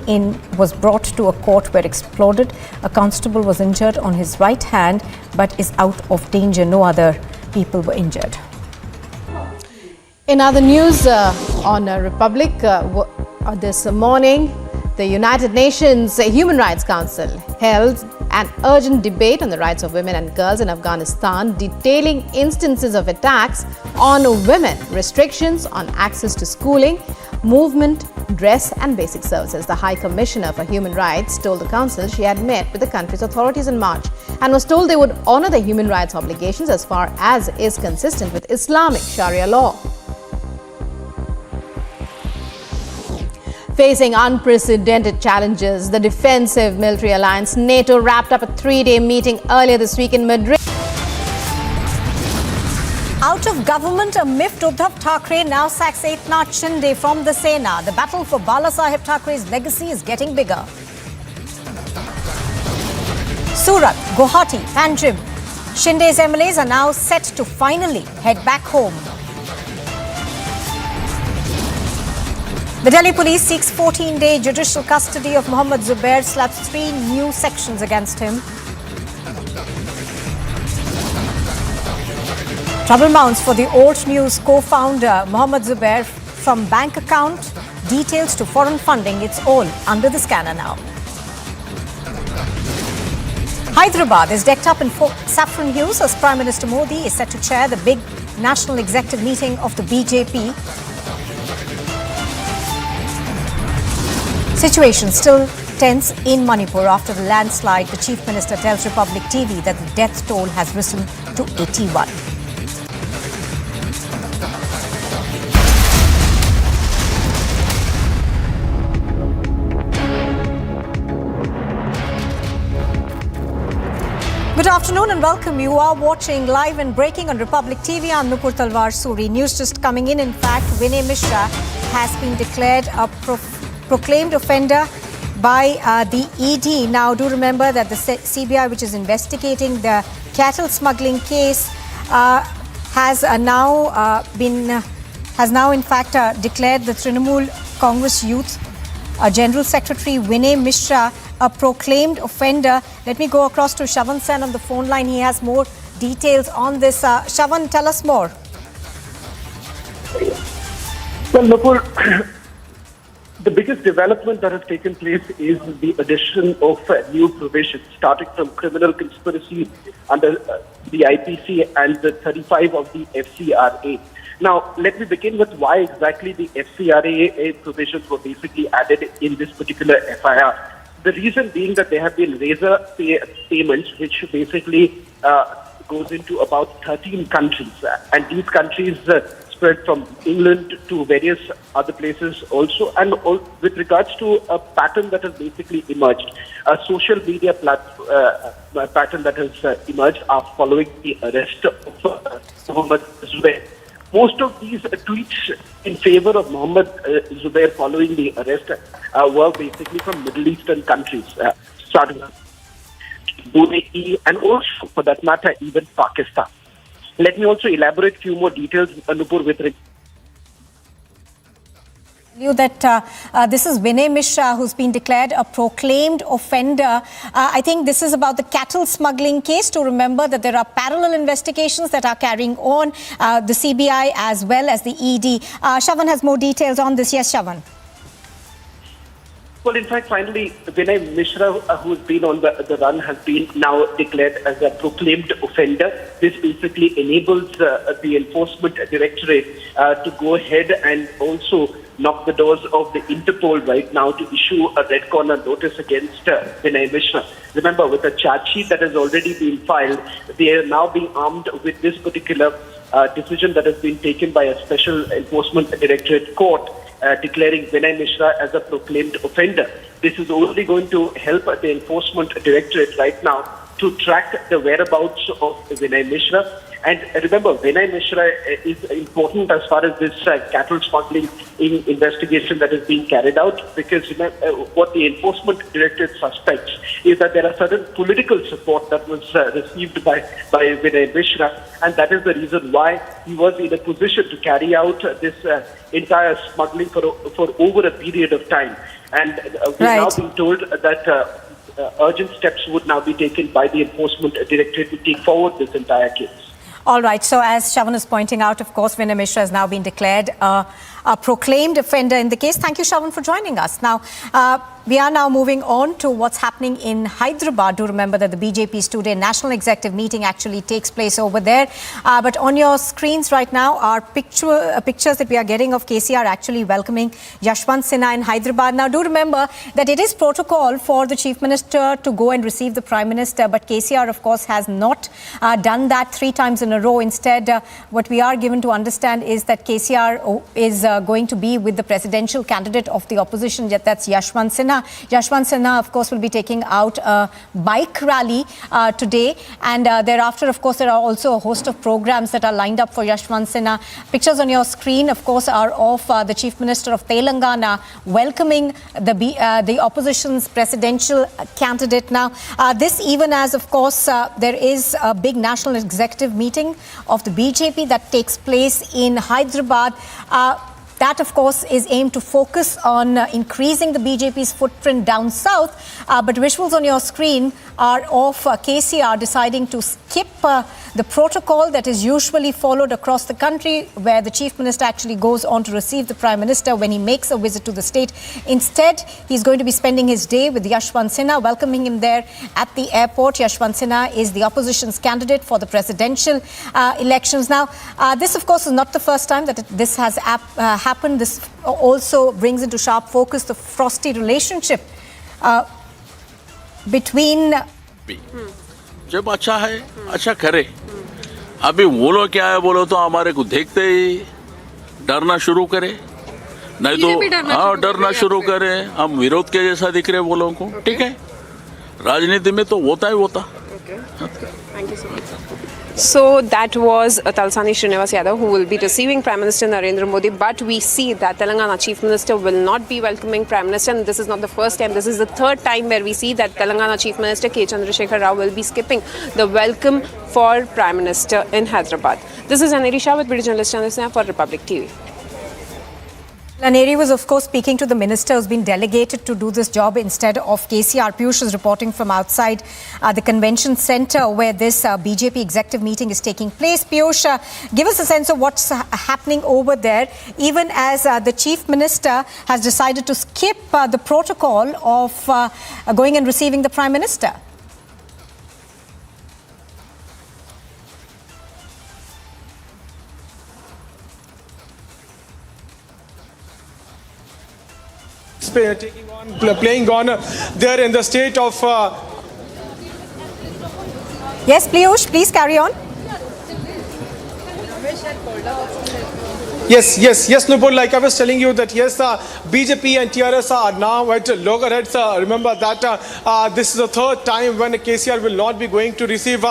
was brought to a court where it exploded. A constable was injured on his right hand but is out of danger. No other people were injured.
In other news on Republic, this morning, the United Nations Human Rights Council held an urgent debate on the rights of women and girls in Afghanistan, detailing instances of attacks on women, restrictions on access to schooling, movement, dress and basic services. The High Commissioner for Human Rights told the Council she had met with the country's authorities in March and was told they would honor the human rights obligations as far as is consistent with Islamic Sharia law. Facing unprecedented challenges, the defensive military alliance NATO wrapped up a 3-day meeting earlier this week in Madrid.
Out of government, a miffed Uddhav Thackeray now sacks Eknath Shinde from the Sena. The battle for Balasaheb Thackeray's legacy is getting bigger. Surat, Guwahati, Panjim. Shinde's MLAs are now set to finally head back home. The Delhi police seeks 14-day judicial custody of Mohammed Zubair, slaps 3 new sections against him. Trouble mounts for the Alt News co-founder Mohammed Zubair, from bank account details to foreign funding. It's all under the scanner now. Hyderabad is decked up in saffron hues as Prime Minister Modi is set to chair the big national executive meeting of the BJP. Situation still tense in Manipur after the landslide. The Chief Minister tells Republic TV that the death toll has risen to 81. Good afternoon and welcome. You are watching live and breaking on Republic TV. I'm Nupur Sharma. News just coming in. In fact, Vinay Mishra has been declared a proclaimed offender by the ED. Now, do remember that the CBI, which is investigating the cattle smuggling case, has now in fact declared the Trinamool Congress Youth General Secretary Vinay Mishra a proclaimed offender. Let me go across to Shavan Sen on the phone line. He has more details on this. Shavan, tell us more.
Well, Nupur, the biggest development that has taken place is the addition of new provisions, starting from criminal conspiracy under the IPC and the 35 of the FCRA. Now, let me begin with why exactly the FCRA provisions were basically added in this particular FIR. The reason being that there have been razor payments, which basically goes into about 13 countries. And these countries spread from England to various other places also. And with regards to a pattern that has basically emerged, a social media pattern that has emerged following the arrest of Mohammed Zubair. Most of these tweets in favor of Mohammed Zubair following the arrest were basically from Middle Eastern countries, starting with UAE and also, for that matter, even Pakistan. Let me also elaborate a few more details, Nupur, with regard
that this is Vinay Mishra who's been declared a proclaimed offender. I think this is about the cattle smuggling case. To remember that there are parallel investigations that are carrying on, the CBI as well as the ED. Shavan has more details on this. Yes, Shavan.
Well, in fact, finally, Vinay Mishra, who's been on the run, has been now declared as a proclaimed offender. This basically enables the Enforcement Directorate to go ahead and also knock the doors of the Interpol right now to issue a red corner notice against Vinay Mishra. Remember, with a charge sheet that has already been filed, they are now being armed with this particular decision that has been taken by a Special Enforcement Directorate court, declaring Vinay Mishra as a proclaimed offender. This is only going to help the Enforcement Directorate right now to track the whereabouts of Vinay Mishra And remember, Vinay Mishra is important as far as this cattle smuggling investigation that is being carried out, because what the enforcement directorate suspects is that there are certain political support that was received by Vinay Mishra, and that is the reason why he was in a position to carry out this entire smuggling for over a period of time. And we're now being told that urgent steps would now be taken by the enforcement directorate to take forward this entire case.
All right. So as Shavan is pointing out, of course, Vinay Mishra has now been declared a proclaimed offender in the case. Thank you, Shavan, for joining us. Now, we are now moving on to what's happening in Hyderabad. Do remember that the BJP's two-day National Executive meeting actually takes place over there. But on your screens right now are pictures that we are getting of KCR actually welcoming Yashwant Sena in Hyderabad. Now, do remember that it is protocol for the Chief Minister to go and receive the Prime Minister. But KCR, of course, has not done that 3 times in a row. Instead, what we are given to understand is that KCR is going to be with the presidential candidate of the opposition, that's Yashwant Sena. Yashwant Sena, of course, will be taking out a bike rally today, and thereafter, of course, there are also a host of programs that are lined up for Yashwant Sena. Pictures on your screen, of course, are of the Chief Minister of Telangana welcoming the opposition's presidential candidate. Now, this even as, of course, there is a big national executive meeting of the BJP that takes place in Hyderabad. That, of course, is aimed to focus on increasing the BJP's footprint down south. But visuals on your screen are of KCR deciding to skip the protocol that is usually followed across the country, where the Chief Minister actually goes on to receive the Prime Minister when he makes a visit to the state. Instead, he's going to be spending his day with Yashwant Sena, welcoming him there at the airport. Yashwant Sena is the opposition's candidate for the presidential elections. Now, this, of course, is not the first time that this has happened. This also brings into sharp focus the frosty relationship between...
जब अच्छा है अच्छा करे। अभी वो लोग क्या है बोलो तो हमारे को देखते ही डरना शुरू करे, नहीं तो हाँ डरना शुरू करे, हम विरोध के जैसा दिख रहे वो लोगों को। ठीक है, राजनीति में तो होता ही होता।
Thank you so much. So that was Talsani Srinivas Yadav, who will be receiving Prime Minister Narendra Modi. But we see that Telangana Chief Minister will not be welcoming Prime Minister. And this is not the first time. This is the third time where we see that Telangana Chief Minister K. Chandrasekhar Rao will be skipping the welcome for Prime Minister in Hyderabad. This is Aneri Shah with British journalist Chandra Sena for Republic TV.
Laneri was, of course, speaking to the minister who's been delegated to do this job instead of KCR. Piyush is reporting from outside the convention centre where this BJP executive meeting is taking place. Piyush, give us a sense of what's happening over there, even as the chief minister has decided to skip the protocol of going and receiving the prime minister.
Playing on there in the state of...
Yes, Piyush, please carry on.
Yes, Nupur, like I was telling you that yes, BJP and TRS are now at loggerheads. Remember that this is the third time when KCR will not be going to receive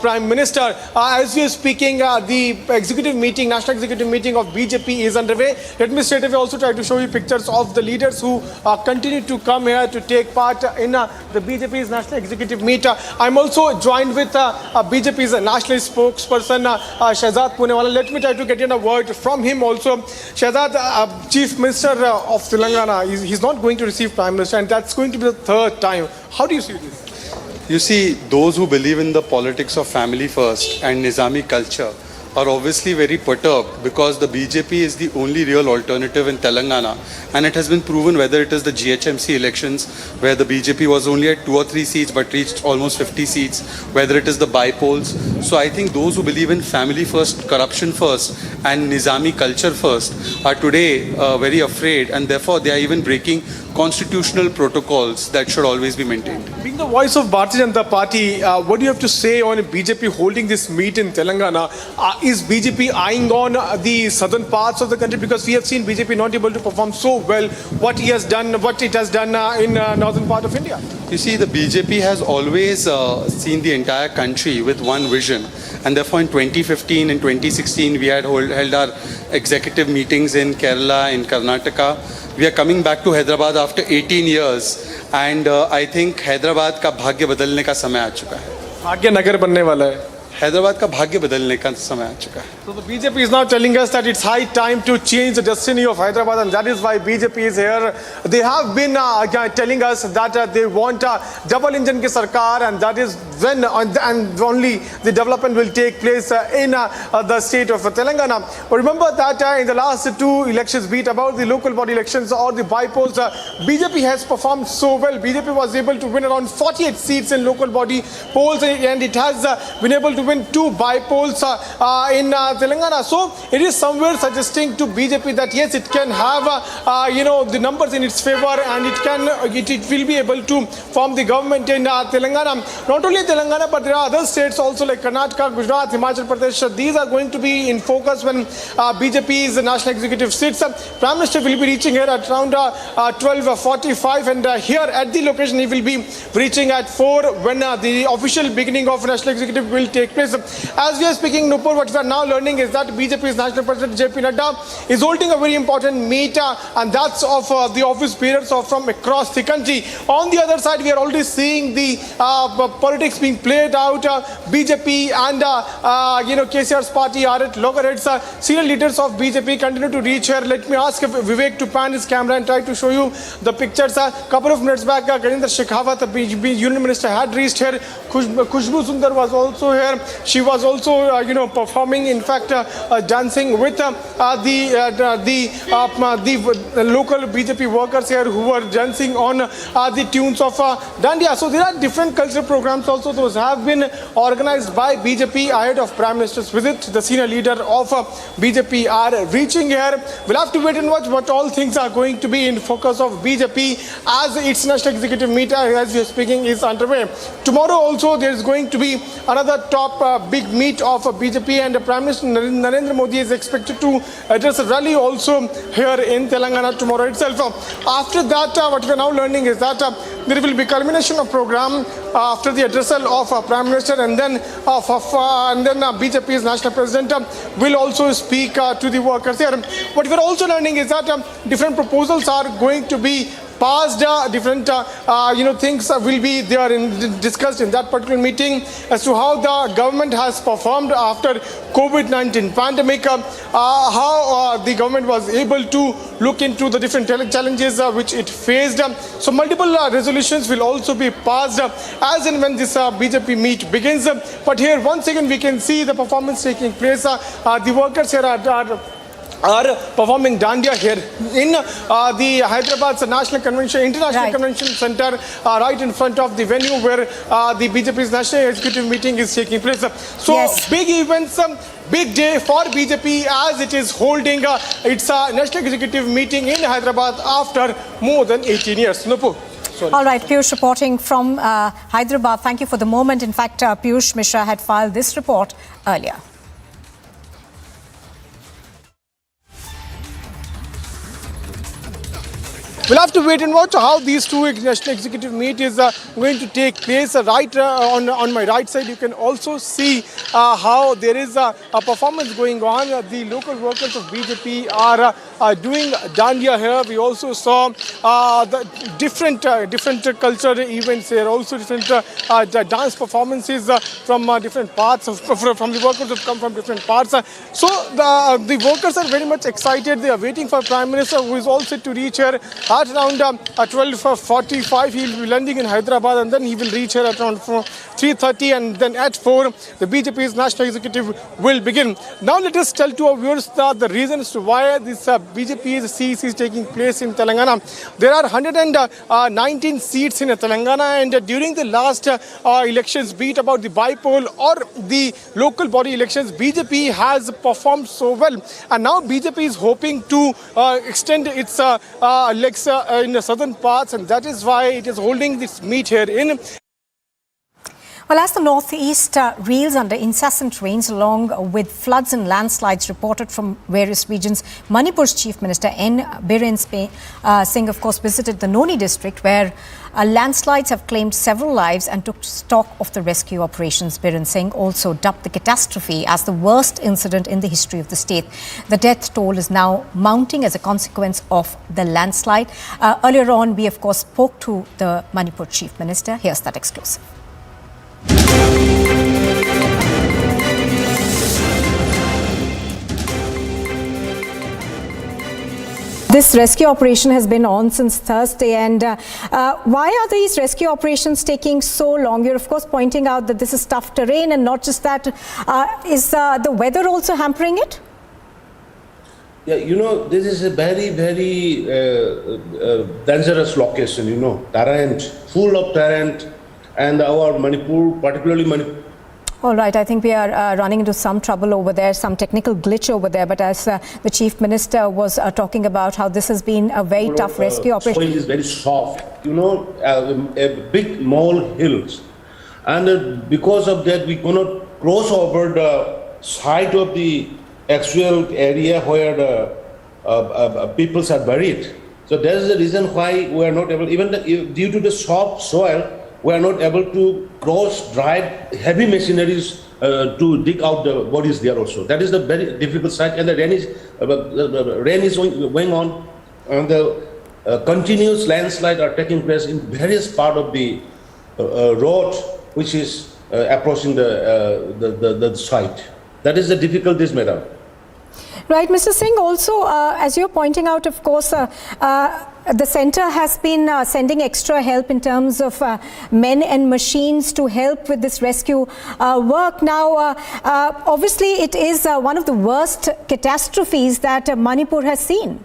Prime Minister. As we are speaking, the executive meeting, national executive meeting of BJP is underway. Let me straight away also try to show you pictures of the leaders who continue to come here to take part in the BJP's national executive meet. I'm also joined with BJP's national spokesperson, Shehzad Poonewala. Let me try to get in a word from him also. Shehzad, Chief Minister of Telangana, he's not going to receive Prime Minister, and that's going to be the third time. How do you see this?
You see, those who believe in the politics of family first and Nizami culture are obviously very perturbed because the BJP is the only real alternative in Telangana, and it has been proven, whether it is the GHMC elections where the BJP was only at 2 or 3 seats but reached almost 50 seats, whether it is the by-polls. So I think those who believe in family first, corruption first and Nizami culture first are today very afraid, and therefore they are even breaking constitutional protocols that should always be maintained.
Being the voice of Bharatiya Janata Party, what do you have to say on BJP holding this meet in Telangana? is BJP eyeing on the southern parts of the country? Because we have seen BJP not able to perform so well what it has done in northern part of India.
You see, the BJP has always seen the entire country with one vision, and therefore in 2015 and 2016 we had held our executive meetings in Kerala, in Karnataka. We are coming back to Hyderabad after 18 years, and I think Hyderabad का भाग्य बदलने का समय आ चुका है.
भाग्य नगर बनने वाला है.
हैदराबाद का भाग्य बदलने का समय आ चुका है.
So the BJP is now telling us that it's high time to change the destiny of Hyderabad, and that is why BJP is here. They have been telling us that they want a double engine ki sarkar, and that is when and only the development will take place in the state of Telangana. But remember that in the last two elections, be it about the local body elections or the bypolls, BJP has performed so well. BJP was able to win around 48 seats in local body polls, and it has been able to win 2 bypolls in Telangana. So it is somewhere suggesting to BJP that yes, it can have the numbers in its favor, and it will be able to form the government in Telangana. Not only Telangana, but there are other states also like Karnataka, Gujarat, Himachal Pradesh. These are going to be in focus when BJP's national executive sits. Prime Minister will be reaching here at around 12:45, and here at the location he will be reaching at 4 when the official beginning of national executive will take place. As we are speaking, Nupur, what we are now learning is that BJP's National President JP Nadda is holding a very important meet, and that's of the office bearers from across the country. On the other side, we are already seeing the politics being played out. BJP and KCR's party are at loggerheads. Senior leaders of BJP continue to reach here. Let me ask Vivek to pan his camera and try to show you the pictures. A couple of minutes back, Gajendra Shekhawat, the BJP Union Minister, had reached here. Khushbu Sundar was also here. She was also, performing, in fact, dancing with the local BJP workers here who were dancing on the tunes of Dandiya. So there are different cultural programs also. Those have been organized by BJP ahead of Prime Minister's visit. The senior leader of BJP are reaching here. We'll have to wait and watch what all things are going to be in focus of BJP as its national executive meet, as we are speaking, is underway. Tomorrow also there is going to be another top big meet of BJP, and Prime Minister Narendra Modi is expected to address a rally also here in Telangana tomorrow itself. After that, what we are now learning is that there will be culmination of program after the addressal of Prime Minister, and then BJP's National President will also speak to the workers here. What we are also learning is that different proposals are going to be passed, different things will be there discussed in that particular meeting as to how the government has performed after COVID-19 pandemic, how the government was able to look into the different challenges which it faced. So multiple resolutions will also be passed as and when this BJP meet begins. But here once again we can see the performance taking place. The workers here are performing Dandiya here in the Hyderabad's International Convention Center, right in front of the venue where the BJP's National Executive meeting is taking place. So yes, big events, big day for BJP as it is holding its National Executive meeting in Hyderabad after more than 18 years. Nupur.
All right, Piyush reporting from Hyderabad. Thank you for the moment. In fact, Piyush Mishra had filed this report earlier.
We'll have to wait and watch how these two national executive meet is going to take place. Right on my right side, you can also see how there is a performance going on. The local workers of BJP are doing Dandiya here. We also saw the different cultural events here. Also different dance performances from different parts from the workers who have come from different parts. So the workers are very much excited. They are waiting for Prime Minister, who is all set to reach here at around 12:45. He will be landing in Hyderabad, and then he will reach here at around 3:30, and then at 4 the BJP's national executive will begin. Now let us tell to our viewers the reasons to why this BJP's CEC is taking place in Telangana. There are 119 seats in Telangana, and during the last elections, be it about the bypoll or the local body elections, BJP has performed so well, and now BJP is hoping to extend its legs in the southern parts, and that is why it is holding this meet here in.
Well, as the northeast reels under incessant rains along with floods and landslides reported from various regions, Manipur's Chief Minister N. Biren Singh, of course, visited the Noni district where landslides have claimed several lives and took stock of the rescue operations. Biren Singh also dubbed the catastrophe as the worst incident in the history of the state. The death toll is now mounting as a consequence of the landslide. Earlier on, we, of course, spoke to the Manipur Chief Minister. Here's that exclusive. This rescue operation has been on since Thursday, and why are these rescue operations taking so long? You're of course pointing out that this is tough terrain, and not just that, is the weather also hampering it?
Yeah, you know, this is a very, very dangerous location, you know, terrain, full of terrain, and our Manipur, particularly Manipur.
All right, I think we are running into some trouble over there, some technical glitch over there. But as the Chief Minister was talking about how this has been a very tough rescue operation.
Soil is very soft, you know, a big mole hills. And because of that, we cannot cross over the side of the actual area where the peoples are buried. So that is the reason why we are not able, even due to the soft soil, we are not able to drive heavy machineries to dig out the bodies there also. That is the very difficult side, and the rain is going on, and the continuous landslide are taking place in various part of the road which is approaching the site. That is the difficulties, madam.
Right, Mr. Singh, also, as you're pointing out, of course, the centre has been sending extra help in terms of men and machines to help with this rescue work. Now, obviously, it is one of the worst catastrophes that Manipur has seen.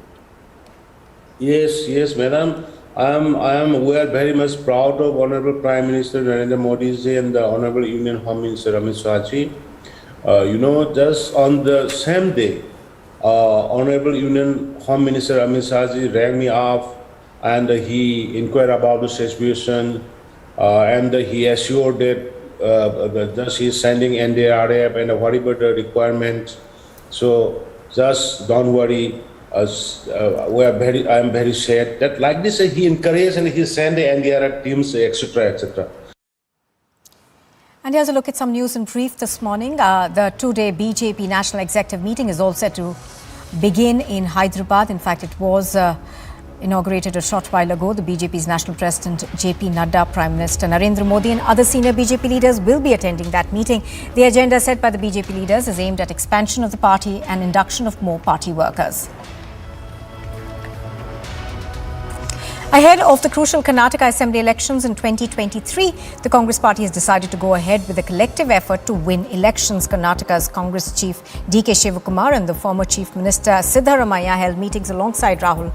Yes, yes, madam. We are very much proud of Honorable Prime Minister Narendra Modi ji and the Honorable Union Home Minister Amit Shah ji. You know, just on the same day, Honorable Union Home Minister Amit Shah ji rang me up, and he inquired about the situation, and he assured that he is sending NDRF and whatever the requirement. So just don't worry. I am very sad that like this he encouraged and he sent the NDRF teams, etc., etc.
And here's a look at some news in brief this morning. The two-day BJP National Executive meeting is all set to begin in Hyderabad. In fact, it was inaugurated a short while ago. The BJP's National President JP Nadda, Prime Minister Narendra Modi and other senior BJP leaders will be attending that meeting. The agenda set by the BJP leaders is aimed at expansion of the party and induction of more party workers. Ahead of the crucial Karnataka Assembly elections in 2023, the Congress party has decided to go ahead with a collective effort to win elections. Karnataka's Congress chief D.K. Shivakumar and the former Chief Minister Siddaramaiah held meetings alongside Rahul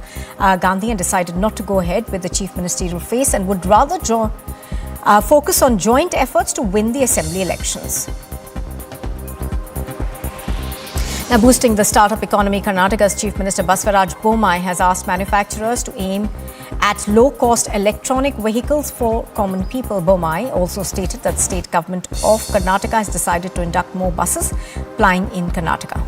Gandhi and decided not to go ahead with the chief ministerial phase and would rather focus on joint efforts to win the Assembly elections. Now, boosting the startup economy, Karnataka's Chief Minister Baswaraj Bommai has asked manufacturers to aim at low-cost electronic vehicles for common people. Bommai also stated that the state government of Karnataka has decided to induct more buses plying in Karnataka.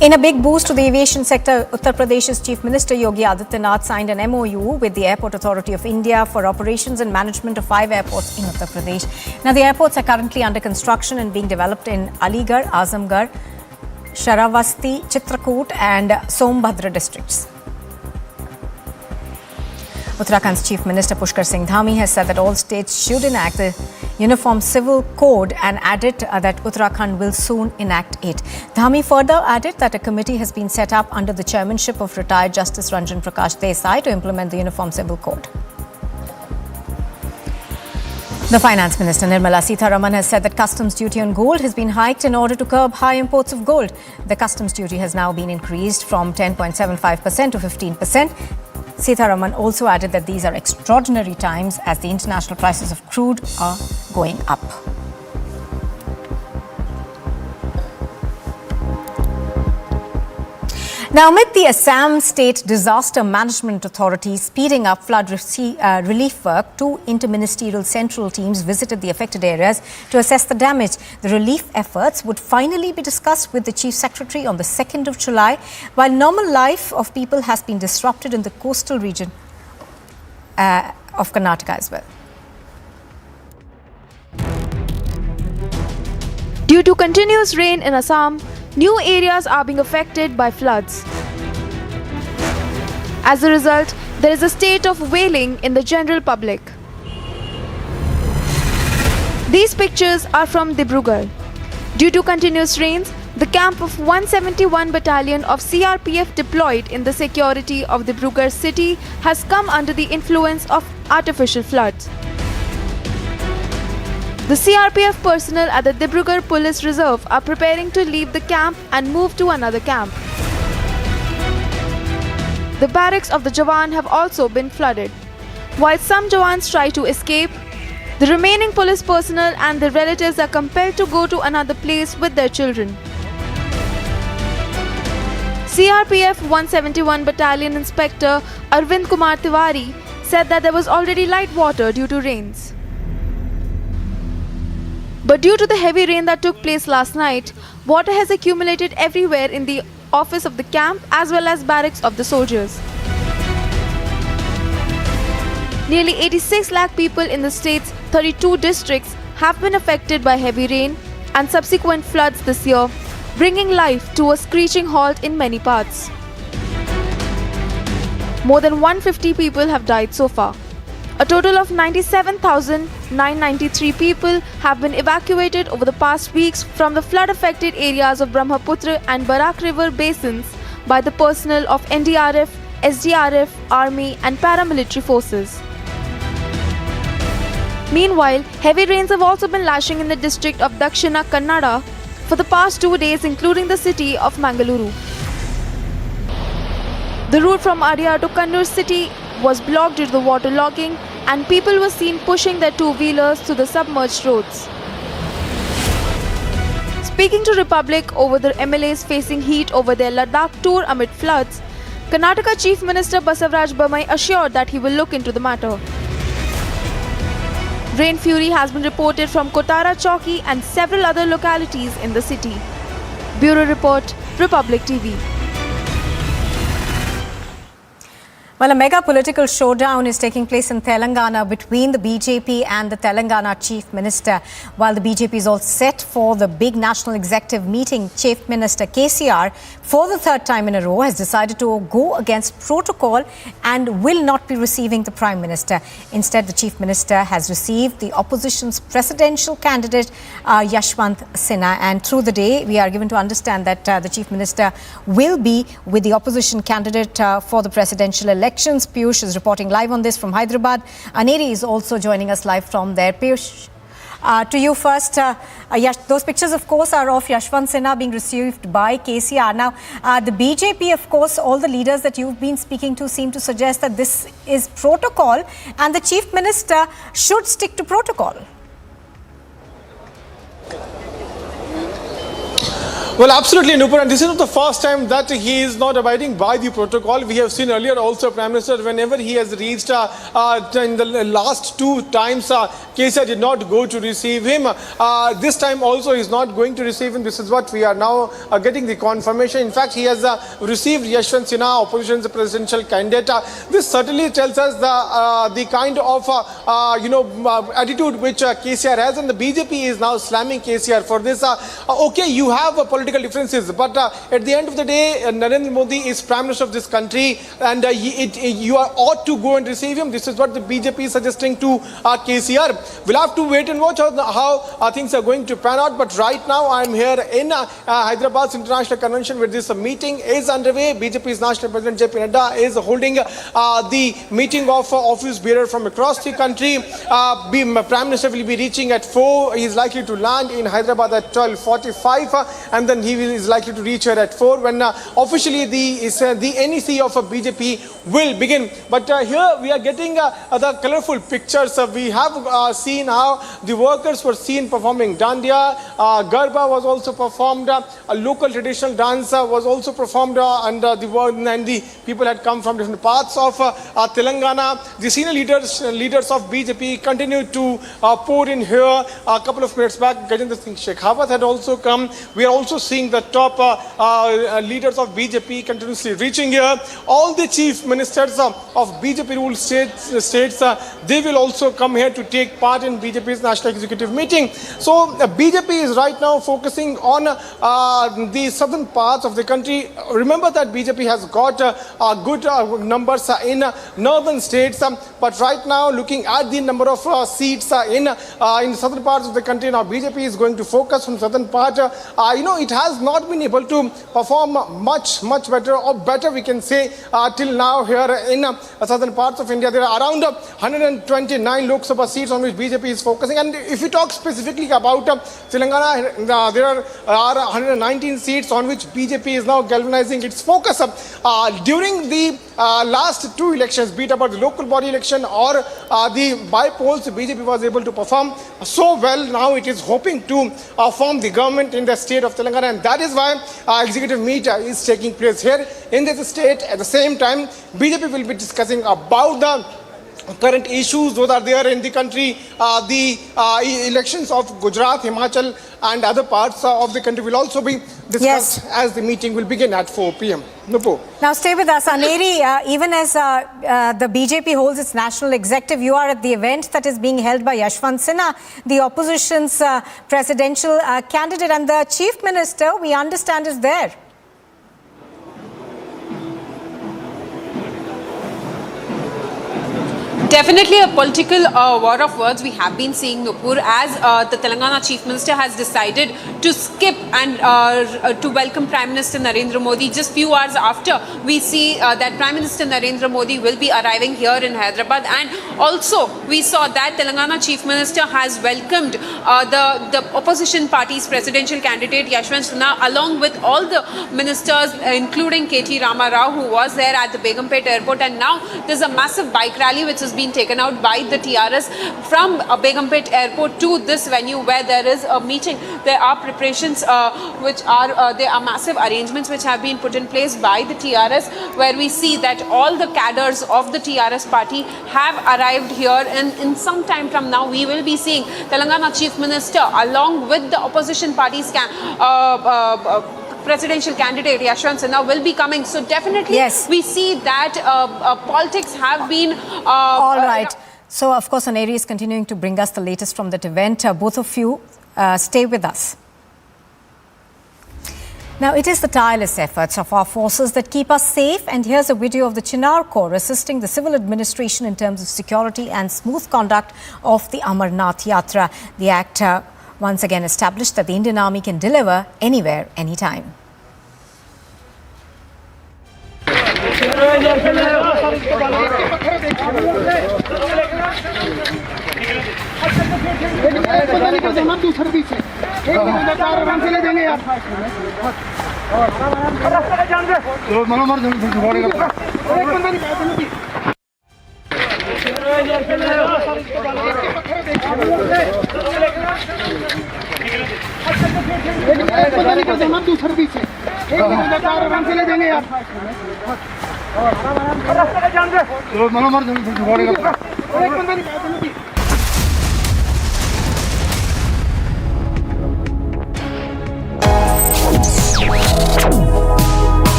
In a big boost to the aviation sector, Uttar Pradesh's Chief Minister Yogi Adityanath signed an MOU with the Airport Authority of India for operations and management of 5 airports in Uttar Pradesh. Now, the airports are currently under construction and being developed in Aligarh, Azamgarh, Sharavasti, Chitrakoot and Sombhadra districts. Uttarakhand's Chief Minister Pushkar Singh Dhami has said that all states should enact the Uniform Civil Code and added that Uttarakhand will soon enact it. Dhami further added that a committee has been set up under the chairmanship of retired Justice Ranjan Prakash Desai to implement the Uniform Civil Code. The Finance Minister Nirmala Sitharaman has said that customs duty on gold has been hiked in order to curb high imports of gold. The customs duty has now been increased from 10.75% to 15%. Sitharaman also added that these are extraordinary times as the international prices of crude are going up. Now, amid the Assam State Disaster Management Authority speeding up flood relief work, 2 interministerial central teams visited the affected areas to assess the damage. The relief efforts would finally be discussed with the Chief Secretary on the 2nd of July, while normal life of people has been disrupted in the coastal region of Karnataka as well.
Due to continuous rain in Assam, new areas are being affected by floods. As a result, there is a state of wailing in the general public. These pictures are from Dibrugarh. Due to continuous rains, the camp of 171 Battalion of CRPF deployed in the security of Dibrugarh city has come under the influence of artificial floods. The CRPF personnel at the Dibrugarh Police Reserve are preparing to leave the camp and move to another camp. The barracks of the Jawan have also been flooded. While some Jawans try to escape, the remaining police personnel and their relatives are compelled to go to another place with their children. CRPF 171 Battalion Inspector Arvind Kumar Tiwari said that there was already light water due to rains. But due to the heavy rain that took place last night, water has accumulated everywhere in the office of the camp as well as barracks of the soldiers. Nearly 86 lakh people in the state's 32 districts have been affected by heavy rain and subsequent floods this year, bringing life to a screeching halt in many parts. More than 150 people have died so far. A total of 97,993 people have been evacuated over the past weeks from the flood-affected areas of Brahmaputra and Barak River basins by the personnel of NDRF, SDRF, Army and paramilitary forces. Meanwhile, heavy rains have also been lashing in the district of Dakshina Kannada for the past 2 days, including the city of Mangaluru. The route from Adyar to Kannur city was blocked due to the waterlogging, and people were seen pushing their two-wheelers to the submerged roads. Speaking to Republic over the MLAs facing heat over their Ladakh tour amid floods, Karnataka Chief Minister Basavaraj Bommai assured that he will look into the matter. Rain fury has been reported from Kotara Chowki and several other localities in the city. Bureau Report, Republic TV.
Well, a mega political showdown is taking place in Telangana between the BJP and the Telangana Chief Minister. While the BJP is all set for the big national executive meeting, Chief Minister KCR, for the 3rd time in a row, has decided to go against protocol and will not be receiving the Prime Minister. Instead, the Chief Minister has received the opposition's presidential candidate, Yashwant Sena. And through the day, we are given to understand that the Chief Minister will be with the opposition candidate for the presidential election. Piyush is reporting live on this from Hyderabad. Aneri is also joining us live from there. Piyush, to you first. Those pictures, of course, are of Yashwant Sena being received by KCR. Now, the BJP, of course, all the leaders that you've been speaking to seem to suggest that this is protocol and the Chief Minister should stick to protocol.
Well, absolutely, Nupur, and this is not the first time that he is not abiding by the protocol. We have seen earlier also Prime Minister, whenever he has reached in the last 2 times, KCR did not go to receive him. This time also he is not going to receive him. This is what we are now getting the confirmation. In fact, he has received Yashwant Sena, opposition's presidential candidate. This certainly tells us the kind of attitude which KCR has, and the BJP is now slamming KCR for this. Okay, you have a political differences, but at the end of the day, Narendra Modi is Prime Minister of this country, and you ought to go and receive him. This is what the BJP is suggesting to KCR. We'll have to wait and watch how things are going to pan out. But right now, I'm here in Hyderabad's International Convention, where this meeting is underway. BJP's National President JP Nadda is holding the meeting of office bearer from across the country. Prime Minister will be reaching at 4. He is likely to land in Hyderabad at 12:45, and the and he is likely to reach here at 4 when officially the NEC of BJP will begin. But here we are getting the colorful pictures. We have seen how the workers were seen performing dandiya, garba was also performed, a local traditional dance was also performed, and the people had come from different parts of Telangana. The senior leaders of BJP continued to pour in here. A couple of minutes back, Gajendra Singh Shekhawat had also come. We are also seeing the top leaders of BJP continuously reaching here. All the chief ministers of BJP ruled states, they will also come here to take part in BJP's National Executive meeting. So BJP is right now focusing on the southern parts of the country. Remember that BJP has got good numbers in northern states, but right now looking at the number of seats in southern parts of the country, now BJP is going to focus on southern part. It has not been able to perform much better, or better we can say, till now here in southern parts of India. There are around 129 Lok Sabha seats on which BJP is focusing, and if we talk specifically about Telangana, there are 119 seats on which BJP is now galvanizing its focus. During the last two elections, be it about the local body election or the by-polls, BJP was able to perform so well. Now it is hoping to form the government in the state of Telangana, and that is why executive meet is taking place here in this state. At the same time, BJP will be discussing about the current issues those are there in the country. The elections of Gujarat, Himachal and other parts of the country will also be discussed as the meeting will begin at 4 p.m. Nupur.
Now stay with us. Aneri, even as the BJP holds its national executive, you are at the event that is being held by Yashwant Sinha, the opposition's presidential candidate, and the chief minister, we understand, is there.
Definitely a political war of words we have been seeing, Nupur, as the Telangana Chief Minister has decided to skip and to welcome Prime Minister Narendra Modi just few hours after we see that Prime Minister Narendra Modi will be arriving here in Hyderabad. And also we saw that Telangana Chief Minister has welcomed the opposition party's presidential candidate Yashwant Sinha along with all the ministers, including KT Rama Rao, who was there at the Begumpet airport. And now there's a massive bike rally which has been taken out by the TRS from Begumpet airport to this venue where there is a meeting. There are preparations there are massive arrangements which have been put in place by the TRS, where we see that all the cadres of the TRS party have arrived here, and in some time from now we will be seeing Telangana Chief Minister along with the opposition party's presidential candidate Yashwant Sinha will be coming. So definitely we see that politics have been
all right. So of course Aneri is continuing to bring us the latest from that event. Both of you stay with us. Now, it is the tireless efforts of our forces that keep us safe, and here's a video of the Chinar Corps assisting the civil administration in terms of security and smooth conduct of the Amarnath Yatra. The act once again established that the Indian Army can deliver anywhere, anytime.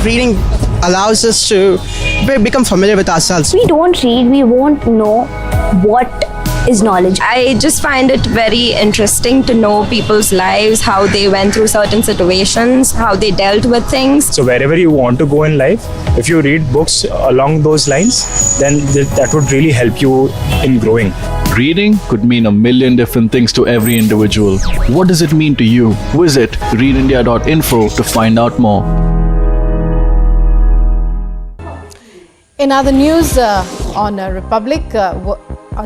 Reading allows us to become familiar with ourselves.
We don't read, we won't know what is knowledge. I just find it very interesting to know people's lives, how they went through certain situations, how they dealt with things.
So wherever you want to go in life, if you read books along those lines, then that would really help you in growing.
Reading could mean a million different things to every individual. What does it mean to you? Visit readindia.info to find out more.
In other news on Republic,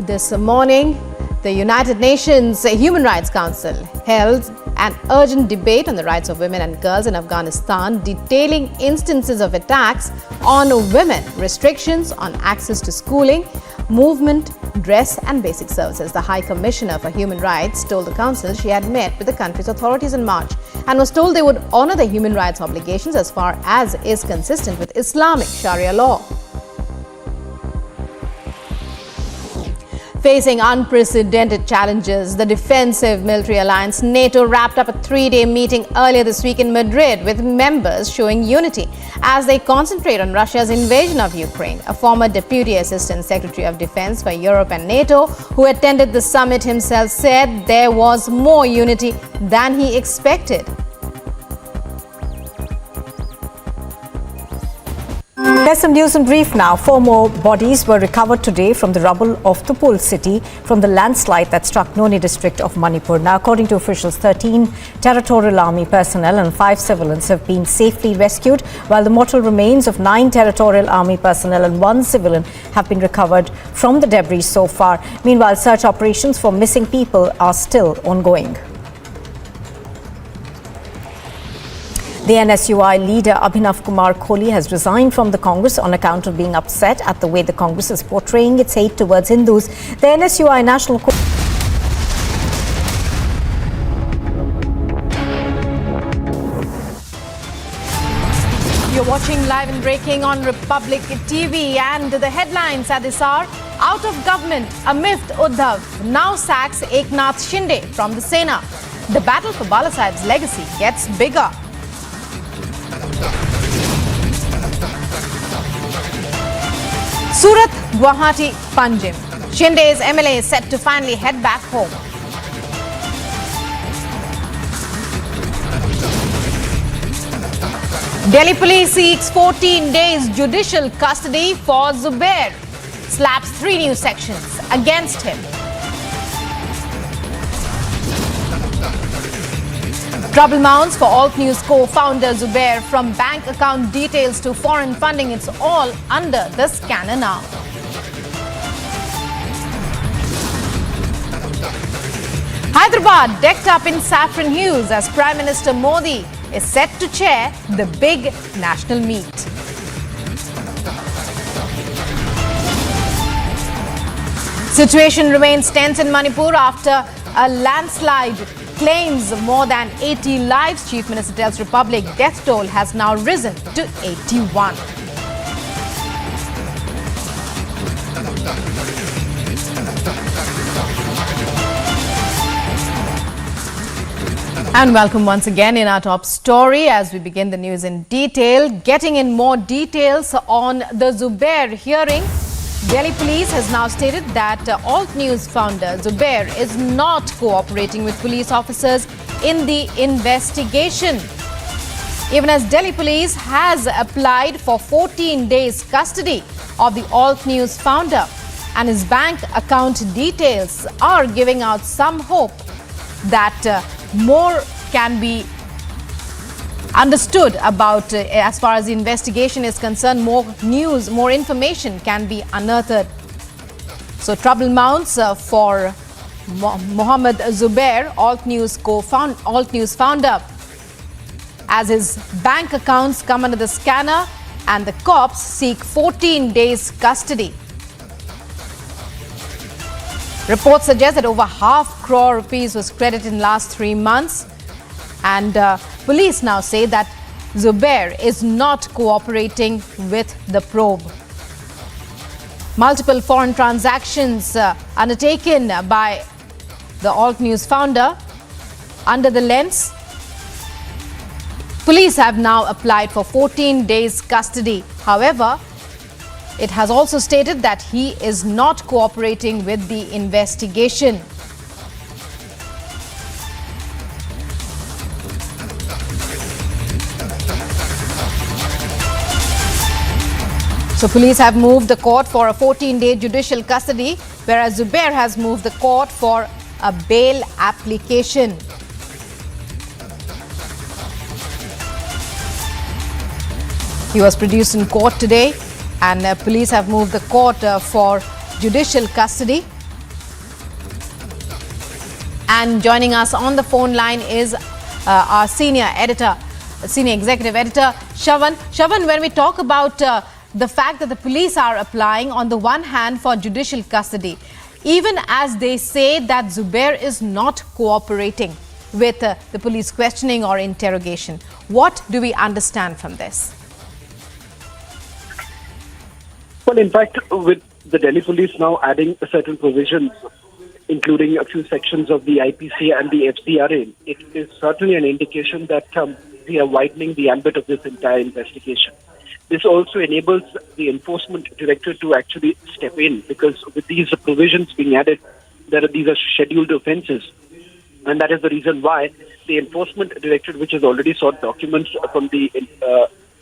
this morning, the United Nations Human Rights Council held an urgent debate on the rights of women and girls in Afghanistan, detailing instances of attacks on women, restrictions on access to schooling, movement, dress and basic services. The High Commissioner for Human Rights told the Council she had met with the country's authorities in March and was told they would honor the human rights obligations as far as is consistent with Islamic Sharia law. Facing unprecedented challenges, the defensive military alliance NATO wrapped up a 3-day meeting earlier this week in Madrid, with members showing unity as they concentrate on Russia's invasion of Ukraine. A former Deputy Assistant Secretary of Defense for Europe and NATO, who attended the summit himself, said there was more unity than he expected.
There's some news in brief now. 4 more bodies were recovered today from the rubble of Nupur city from the landslide that struck Noni district of Manipur. Now, according to officials, 13 territorial army personnel and 5 civilians have been safely rescued, while the mortal remains of 9 territorial army personnel and 1 civilian have been recovered from the debris so far. Meanwhile, search operations for missing people are still ongoing. The NSUI leader Abhinav Kumar Kohli has resigned from the Congress on account of being upset at the way the Congress is portraying its hate towards Hindus. The NSUI National
You're watching Live and Breaking on Republic TV, and the headlines at this hour: out of government, Amit Uddhav now sacks Eknath Shinde from the Sena. The battle for Balasaheb's legacy gets bigger. Surat, Guwahati, Panjim. Shinde's MLA is set to finally head back home. Delhi police seeks 14 days judicial custody for Zubair. Slaps 3 new sections against him. Trouble mounts for Alt News co-founder Zubair. From bank account details to foreign funding, it's all under the scanner now. Hyderabad decked up in saffron hues as Prime Minister Modi is set to chair the big national meet. Situation remains tense in Manipur after a landslide claims more than 80 lives. Chief Minister tells Republic death toll has now risen to 81. And welcome once again in our top story as we begin the news in detail. Getting in more details on the Zubair hearing. Delhi police has now stated that Alt News founder Zubair is not cooperating with police officers in the investigation. Even as Delhi police has applied for 14 days custody of the Alt News founder, and his bank account details are giving out some hope that more can be understood about as far as the investigation is concerned. More news, more information can be unearthed. So trouble mounts for Mohammed Zubair, Alt News founder, as his bank accounts come under the scanner and the cops seek 14 days custody. Reports suggest that over ₹500 crore was credited in last 3 months. And police now say that Zubair is not cooperating with the probe. Multiple foreign transactions undertaken by the Alt News founder under the lens. Police have now applied for 14 days custody. However, it has also stated that he is not cooperating with the investigation. So police have moved the court for a 14-day judicial custody, whereas Zubair has moved the court for a bail application. He was produced in court today, and police have moved the court for judicial custody. And joining us on the phone line is our senior executive editor, Shravan. Shravan, when we talk about the fact that the police are applying on the one hand for judicial custody, even as they say that Zubair is not cooperating with the police questioning or interrogation, what do we understand from this?
Well, in fact, with the Delhi police now adding certain provisions, including a few sections of the IPC and the FCRA, it is certainly an indication that we are widening the ambit of this entire investigation. This also enables the enforcement director to actually step in, because with these provisions being added, these are scheduled offences. And that is the reason why the enforcement directorate, which has already sought documents from the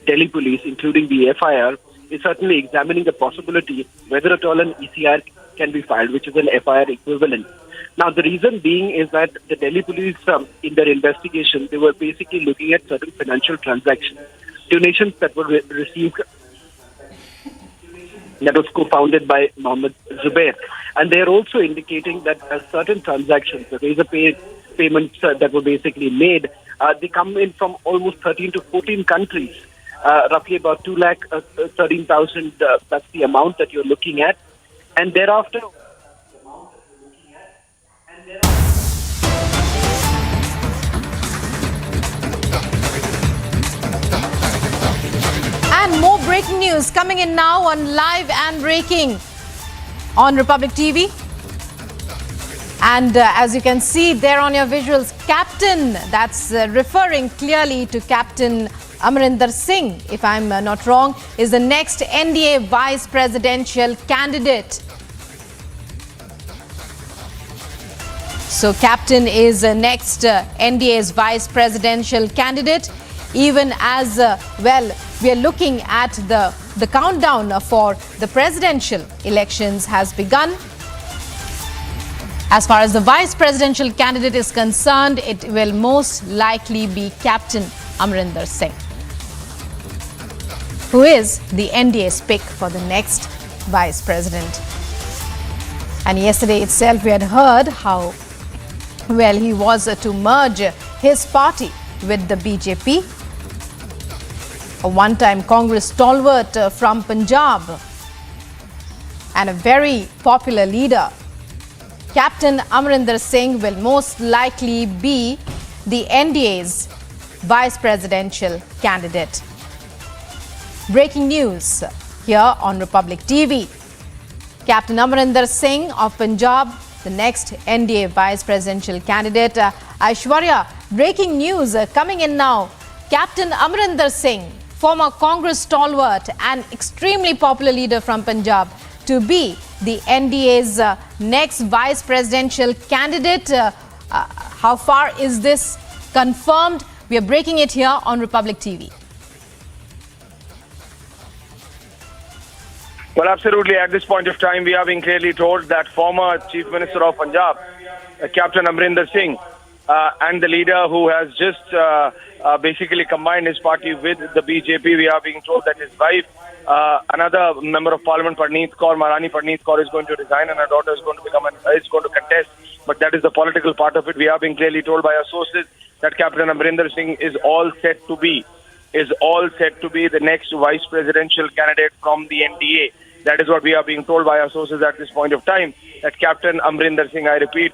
Delhi police, including the FIR, is certainly examining the possibility whether at all an ECR can be filed, which is an FIR equivalent. Now, the reason being is that the Delhi police, in their investigation, they were basically looking at certain financial transactions, donations that were received, that was co-founded by Mohammed Zubair. And they are also indicating that certain transactions, the razor payments that were basically made, they come in from almost 13 to 14 countries, roughly about 2,13,000, that's the amount that you're looking at. And thereafter,
and more breaking news coming in now on Live and Breaking on Republic TV. And as you can see there on your visuals, Captain, that's referring clearly to Captain Amarinder Singh, if I'm not wrong, is the next NDA vice presidential candidate. So Captain is next NDA's vice presidential candidate. Even as well, we are looking at the countdown for the presidential elections has begun. As far as the vice presidential candidate is concerned, it will most likely be Captain Amarinder Singh, who is the NDA's pick for the next vice president. And yesterday itself, we had heard how well he was to merge his party with the BJP. A one-time Congress stalwart from Punjab and a very popular leader, Captain Amarinder Singh will most likely be the NDA's vice presidential candidate. Breaking news here on Republic TV. Captain Amarinder Singh of Punjab, the next NDA vice presidential candidate. Aishwarya, breaking news coming in now. Captain Amarinder Singh, former Congress stalwart and extremely popular leader from Punjab, to be the NDA's next vice presidential candidate. How far is this confirmed? We are breaking it here on Republic TV.
Well, absolutely. At this point of time, we are being clearly told that former Chief Minister of Punjab, Captain Amarinder Singh, and the leader who has just basically combined his party with the BJP, we are being told that his wife, another member of Parliament, Maharani Parneet Kaur, is going to resign, and her daughter is going to contest. But that is the political part of it. We are being clearly told by our sources that Captain Amarinder Singh is all set to be the next vice presidential candidate from the NDA. That is what we are being told by our sources at this point of time, that Captain Amarinder Singh, I repeat,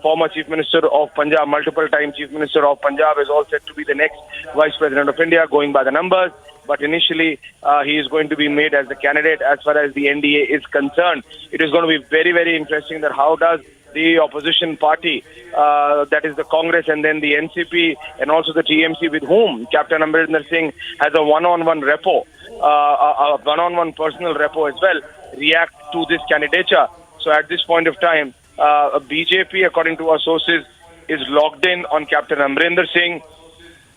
former Chief Minister of Punjab, multiple time Chief Minister of Punjab, is all set to be the next Vice President of India, going by the numbers. But initially, he is going to be made as the candidate as far as the NDA is concerned. It is going to be very, very interesting that how does the opposition party, that is the Congress and then the NCP and also the TMC, with whom Captain Amarinder Singh has a one-on-one repo, a one-on-one personal repo as well, react to this candidature. So at this point of time, BJP, according to our sources, is locked in on Captain Amarinder Singh,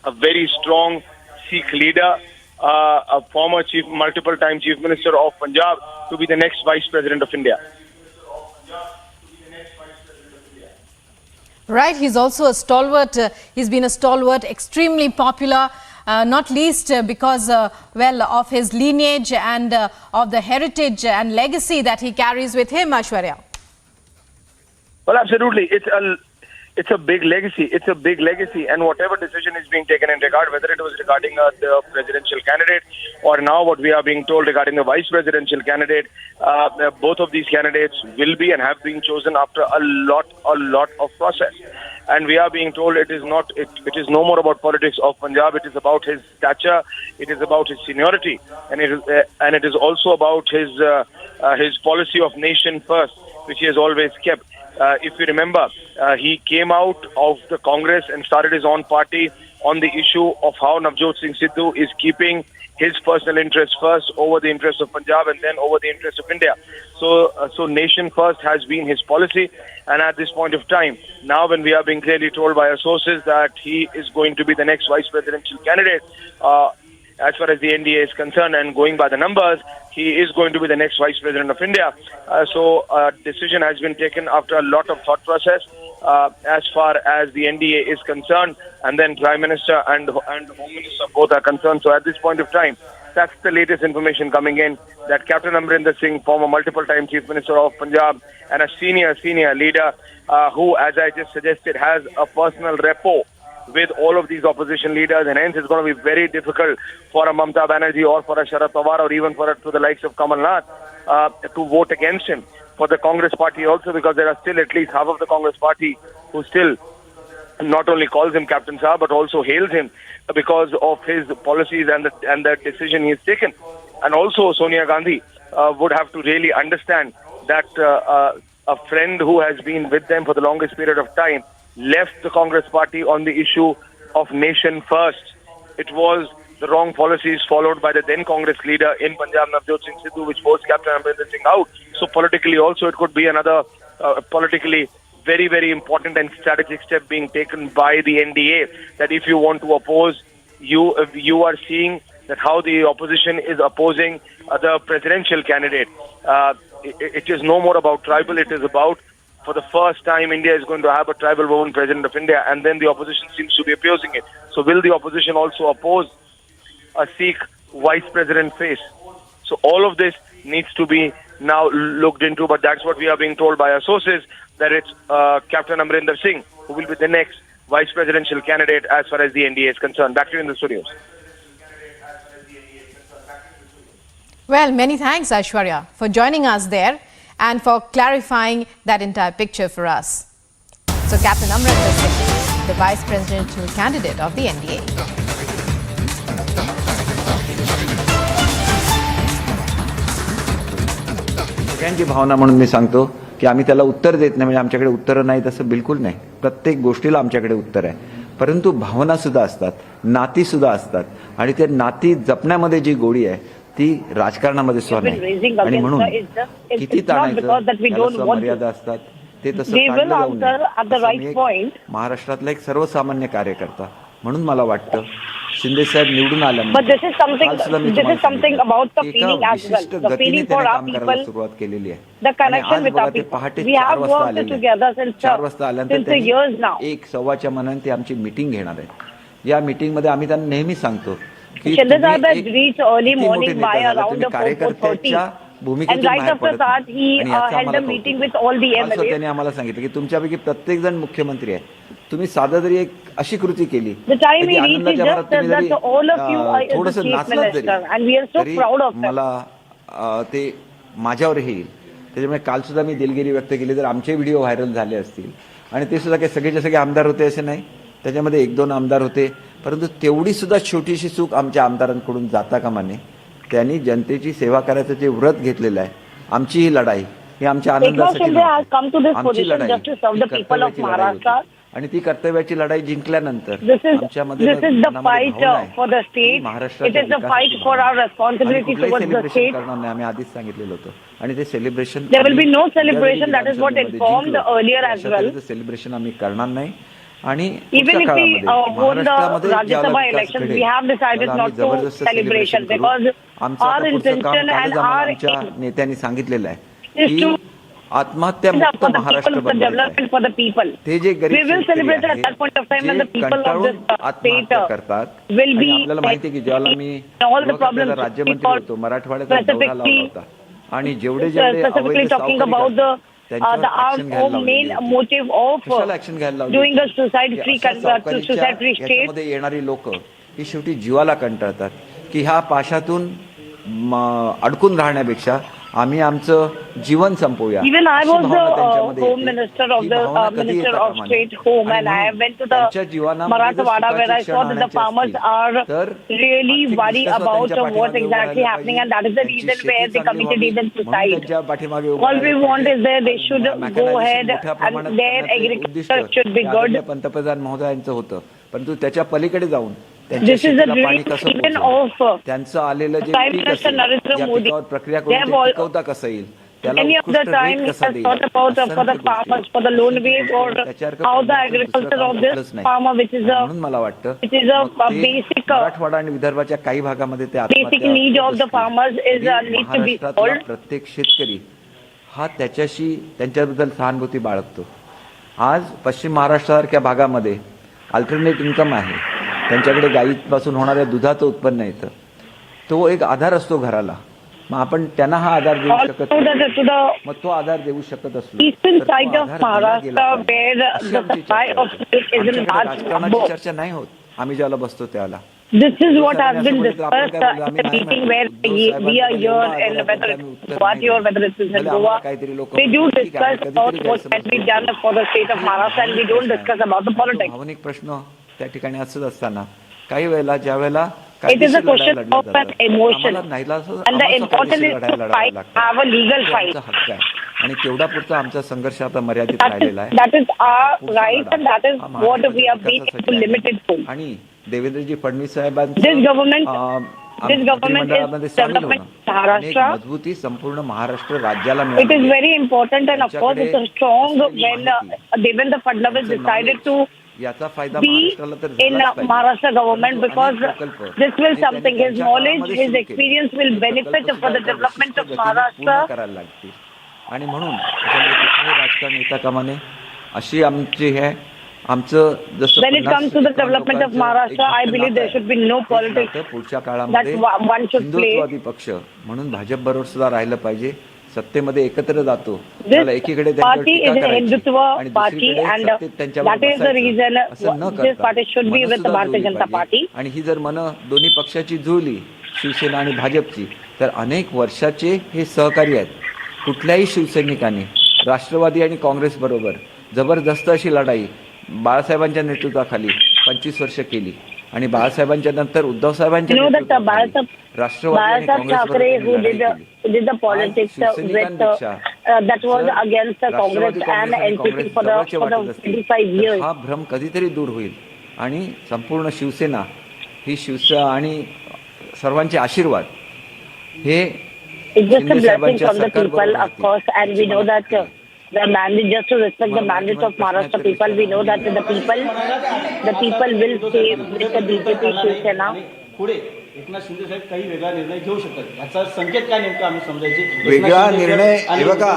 a very strong Sikh leader, a former multiple-time Chief Minister of Punjab, to be the next Vice President of India.
Right, he's also a stalwart. He's been a stalwart, extremely popular, not least because, well, of his lineage and of the heritage and legacy that he carries with him, Aishwarya.
Well, absolutely. it's a big legacy. It's a big legacy. And whatever decision is being taken in regard, whether it was regarding the presidential candidate or now what we are being told regarding the vice presidential candidate, both of these candidates will be and have been chosen after a lot of process. And we are being told it is no more about politics of Punjab. It is about his stature. It is about his seniority, and it is also about his policy of nation first, which he has always kept. If you remember, he came out of the Congress and started his own party on the issue of how Navjot Singh Sidhu is keeping his personal interests first over the interests of Punjab and then over the interests of India. So nation first has been his policy. And at this point of time, now when we are being clearly told by our sources that he is going to be the next vice presidential candidate, as far as the NDA is concerned, and going by the numbers, he is going to be the next vice president of India. So a decision has been taken after a lot of thought process as far as the NDA is concerned, and then Prime Minister and Home Minister both are concerned. So at this point of time, that's the latest information coming in, that Captain Amrinder Singh, former multiple-time Chief Minister of Punjab and a senior leader who, as I just suggested, has a personal rapport with all of these opposition leaders, and hence it's going to be very difficult for a Mamata Banerjee or for a Sharad Pawar or even for the likes of Kamal Nath to vote against him. For the Congress party also, because there are still at least half of the Congress party who still not only calls him Captain Saab but also hails him because of his policies and the decision he has taken. And also Sonia Gandhi would have to really understand that a friend who has been with them for the longest period of time left the Congress party on the issue of nation first. It was the wrong policies followed by the then Congress leader in Punjab, Navjot Singh Sidhu, which forced Captain Amrinder Singh out. So politically also it could be another politically very, very important and strategic step being taken by the NDA, that if you want to oppose, you are seeing that how the opposition is opposing the presidential candidate. It is no more about tribal. It is about, for the first time, India is going to have a tribal woman president of India, and then the opposition seems to be opposing it. So will the opposition also oppose a Sikh vice president face? So all of this needs to be now looked into, but that's what we are being told by our sources, that it's Captain Amrinder Singh who will be the next vice presidential candidate as far as the NDA is concerned. Back to you in the studios.
Well, many thanks, Aishwarya, for joining us there and for clarifying that entire picture for us. So, Captain Amrinder Singh, the vice presidential candidate of the NDA.
सगळ्यांची भावना म्हणून मी सांगतो की आम्ही त्याला उत्तर देत नाही, म्हणजे आमच्याकडे उत्तरं नाही तसं बिलकुल नाही. प्रत्येक गोष्टीला आमच्याकडे उत्तर आहे, परंतु भावना सुद्धा असतात, नाती सुद्धा असतात, आणि त्या नाती जपण्यामध्ये जी गोडी आहे ती राजकारणामध्ये सुद्धा नाही. आणि म्हणून किती ताणायचं त्याला मर्यादा असतात, ते तसं काढलं जाऊ नये. महाराष्ट्रातला एक सर्वसामान्य कार्यकर्ता म्हणून मला वाटतं शिंदे साहेब निवडून आल्यानंतर सुरुवात केलेली आहे. आज बघा ते पहाटे 4 वाजता आलेले, 4 वाजता आल्यानंतर 1-1:15 मनाने ते आमची मीटिंग घेणार आहे. या मीटिंग मध्ये आम्ही त्यांना नेहमी सांगतो की कार्यकर्त्याच्या भूमिकेतून बाहेर पडत नाही. त्यांनी आम्हाला सांगितलं की तुमच्यापैकी प्रत्येक जण मुख्यमंत्री आहे, तुम्ही साधा जरी एक अशी कृती केली की आनंदाच्या भरात तुम्ही जरी थोडंसं नाचलात तरी मला ते माझ्यावर हे येईल. त्याच्यामुळे काल सुद्धा मी दिलगिरी व्यक्त केली, तर आमचे व्हिडिओ व्हायरल झाले असतील, आणि ते सुद्धा काही सगळेचे सगळे आमदार होते असे नाही, त्याच्यामध्ये 1-2 आमदार होते, परंतु तेवढी सुद्धा छोटीशी चूक आमच्या आमदारांकडून जाता कामा नये. त्यांनी जनतेची सेवा करायचं जे व्रत घेतलेलं आहे, आमची ही लढाई ही आमच्या आनंदासाठी आमची लढाई आणि ती कर्तव्याची लढाई जिंकल्यानंतर आमच्यामध्ये करणार नाही, आम्ही आधीच सांगितलेलं होतं. आणि ते सेलिब्रेशन सेलिब्रेशन आम्ही करणार नाही. आणि महाराष्ट्रामध्ये जबरदस्त सेलिब्रेशन करू. आमच्या नेत्यांनी सांगितलेलं आहे की आत्महत्या मुक्त महाराष्ट्र बनवायचं. ते जे गरीब कंटाळून आत्महत्या करतात, आपल्याला माहिती आहे की ज्यावेळेला मी राज्यमंत्री होतो, मराठवाड्याचा दौरा लावला होता, आणि जेवढे अवैध त्यांच्यावर
main motive of
ऍक्शन घ्यायला लावली
doing a suicide-free state.
याच्यामध्ये येणारी लोक ही शेवटी जीवाला कंटाळतात की ह्या पाशातून अडकून राहण्यापेक्षा आम्ही आमचं जीवन संपवूया.
Even I was the Home Minister of the Minister of State Home, and I went to the Marathwada where I saw that the farmers are really worried about what exactly happening, and that is the reason where they committed even suicide. All we want is that they should go ahead and their agriculture should be good.
पंतप्रधान महोदयांचं होतं, परंतु त्याच्या पलीकडे जाऊन
This is the dream even of
त्यांचं आलेलं जे
Prime Minister Narendra Modi.
प्रक्रिया करून टिकवता कसं येईल,
Any of the time he has thought about for the farmers, for the loan wave, or how the agriculture of this farmer, which is a basic
Marathwada आणि विदर्भाच्या काही भागामध्ये ते
basic need of the farmers is need to be solved.
प्रत्येक शेतकरी हा त्यांच्याबद्दल सहानुभूती बाळगतो. आज पश्चिम महाराष्ट्रासारख्या भागामध्ये अल्टरनेट इन्कम आहे, त्यांच्याकडे गायीपासून होणाऱ्या दुधाचं उत्पन्न येतं, तो एक आधार असतो घराला. मग आपण त्यांना हा आधार देऊ शकत नाही. मग तो आधार देऊ शकत असलो
eastern side of Maharashtra where the supply of milk is in large number.
चर्चा नाही होत आम्ही ज्याला बसतो त्याला.
This is what has been discussed at the meeting where we are here, and whether it's Guwahati or whether it's in Goa, we do discuss about what can be done for the state of Maharashtra, and we don't discuss about the politics.
भावनिक प्रश्न त्या ठिकाणी असत असताना काही वेळेला ज्या वेळेला
it is a question of an emotion, and the important is to fight, have a legal fight.
आणि तेवढा पुरता आमचा संघर्ष आता मर्यादित राहिलेला आहे.
That is our right, and that is what we are being limited to.
आणि देवेंद्रजी फडणवीस साहेबांचं
this government is development Maharashtra.
मजबूती संपूर्ण महाराष्ट्र राज्याला
मिळाली. It is very important, and of course it's a strong when Devendra Fadnavis decided to
याचा फायदा
be in Maharashtra government, because this will something, his knowledge, his experience will benefit for the development of Maharashtra.
आणि म्हणून कुठलंही राजकारण येता कामा नये अशी आमची आहे. आमचं जसं
when it comes to the development of Maharashtra, I believe there should be no politics.
पुढच्या काळामध्ये हिंदुत्ववादी पक्ष म्हणून भाजप बरोबर सुद्धा राहिलं पाहिजे. सत्तेमध्ये एकत्र जातो, त्याला एकीकडे
party is a Hindutva party, and that is the reason this party should be with the Bharatiya Janata Party.
आणि ही जर मन दोन्ही पक्षाची जुळली, शिवसेना आणि भाजपची, तर अनेक वर्षाचे हे सहकारी आहेत. कुठल्याही शिवसैनिकांनी राष्ट्रवादी आणि काँग्रेस बरोबर जबरदस्त अशी लढाई बाळासाहेबांच्या नेतृत्वाखाली 25 वर्ष केली, आणि बाळासाहेबांच्या नंतर उद्धव साहेबांच्या
राष्ट्रवादी Thackeray who did the politics with that was against the Congress and NCP for the 25 years.
हा भ्रम कधीतरी दूर होईल आणि संपूर्ण शिवसेना ही आणि सर्वांचे आशीर्वाद हे
it's just a blessing from the people, of course, and we know that the mandate, just to respect the mandate of Maharashtra people, we know that the people will stay with the BJP Shiv
पुढे एकनाथ शिंदे साहेब काही वेगळा निर्णय घेऊ शकतात, याचा संकेत काय नेमका आम्ही समजायचे?
वेगळा निर्णय हे बघा,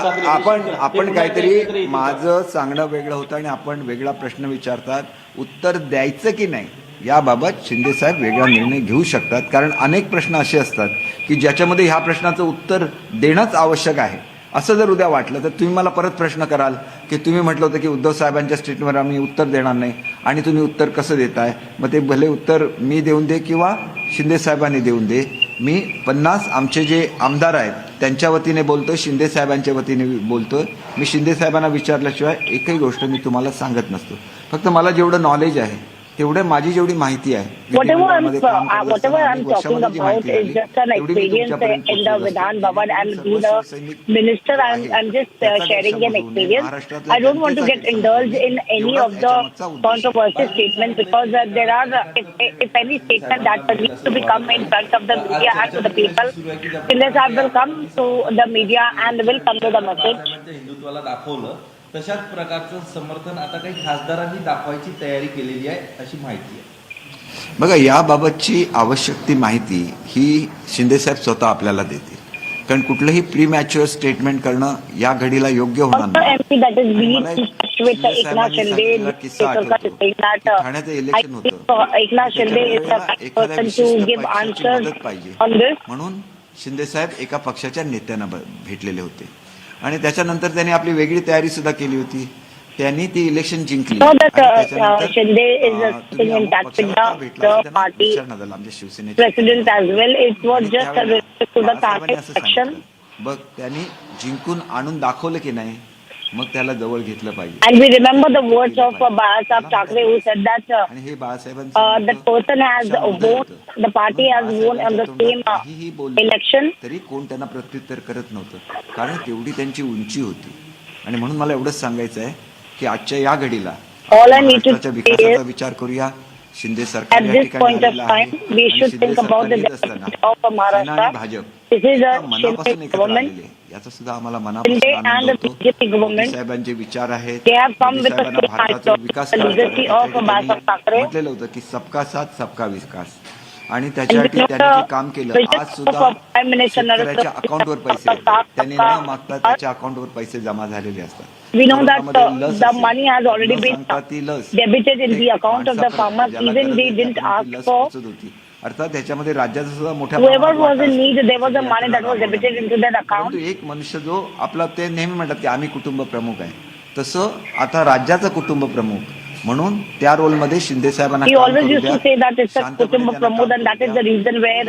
आपण काहीतरी माझं सांगणं वेगळं होतं आणि आपण वेगळा प्रश्न विचारतात, उत्तर द्यायचं की नाही याबाबत शिंदे साहेब वेगळा निर्णय घेऊ शकतात. कारण अनेक प्रश्न असे असतात की ज्याच्यामध्ये ह्या प्रश्नाचं उत्तर देणंच आवश्यक आहे. असं जर उद्या वाटलं तर तुम्ही मला परत प्रश्न कराल की तुम्ही म्हटलं होतं की उद्धव साहेबांच्या स्टेटमेंटवर आम्ही उत्तर देणार नाही, आणि तुम्ही उत्तर कसं देताय? मग ते भले उत्तर मी देऊन दे किंवा शिंदे साहेबांनी देऊन दे. मी 50 आमचे जे आमदार आहेत त्यांच्या वतीने बोलतो, शिंदे साहेबांच्या वतीने बोलतो. मी शिंदे साहेबांना विचारल्याशिवाय एकही गोष्ट मी तुम्हाला सांगत नसतो. फक्त मला जेवढं नॉलेज आहे तेवढे माझी जेवढी माहिती आहे,
whatever I'm talking about is just an experience in the Vidhan Bhavan, and being a minister, I'm just sharing an experience. I don't want to get indulged in any of the controversial statements, because there are, if any statement that needs to become in front of the media and to the people, unless I will come to the media and will come to the message.
हिंदुत्वाला दाखवलं तशाच प्रकारचं समर्थन आता काही खासदारांनी दाखवायची तयारी केलेली आहे अशी माहिती आहे.
बघा, याबाबतची आवश्यक ती माहिती ही शिंदे साहेब स्वतः आपल्याला देतील, कारण कुठलंही प्री मॅच्युअर स्टेटमेंट करणं या घडीला योग्य होणार नाही. ठाण्याचं इलेक्शन होतं, म्हणून शिंदे साहेब एका पक्षाच्या नेत्यांना भेटलेले होते आणि त्याच्यानंतर त्यांनी आपली वेगळी तयारी सुद्धा केली होती. त्यांनी ती इलेक्शन जिंकली.
Shinde is sitting in that party president as well. It was just related to the target section.
बघ त्यांनी जिंकून आणून दाखवलं की नाही, मग त्याला जवळ घेतलं पाहिजे.
And we remember the words of Balasaab Thackeray who said that the person has won, the party has won on the same election.
तरी कोण त्यांना प्रत्युत्तर करत नव्हतं, कारण तेवढी त्यांची उंची होती. आणि म्हणून मला एवढंच सांगायचं आहे की आजच्या या घडीला महाराष्ट्राच्या विकासाचा विचार करूया. शिंदे सरकार या ठिकाणी आलेलं आहे आणि शिंदे सरकार येत असताना सेना आणि भाजप मनापासून एकत्र आलेले, याचा सुद्धा आम्हाला मनापासून आनंद होतो. साहेबांचे विचार आहेत. साहेबांना भारताचा विकास म्हटलेलं होतं की सबका साथ सबका विकास, आणि त्याच्यासाठी त्यांनी जे काम केलं, आज सुद्धा शेतकऱ्याच्या अकाउंटवर पैसे येतात. त्यांनी न मागता त्याच्या अकाउंटवर पैसे जमा झालेले असतात.
We know that the money has already been debited in the account of the farmers, even they didn't ask for.
अर्थात त्याच्यामध्ये राज्याचा सुद्धा मोठ्या
whoever was in need, there was a money that was debited into that account.
एक मनुष्य जो आपला, ते नेहमी म्हणतात की आम्ही कुटुंब प्रमुख आहे, तसं आता राज्याचा कुटुंब प्रमुख म्हणून त्या रोल मध्ये शिंदे साहेबांना
He always used to say that it's a Kutumba Pramod, and that is the reason where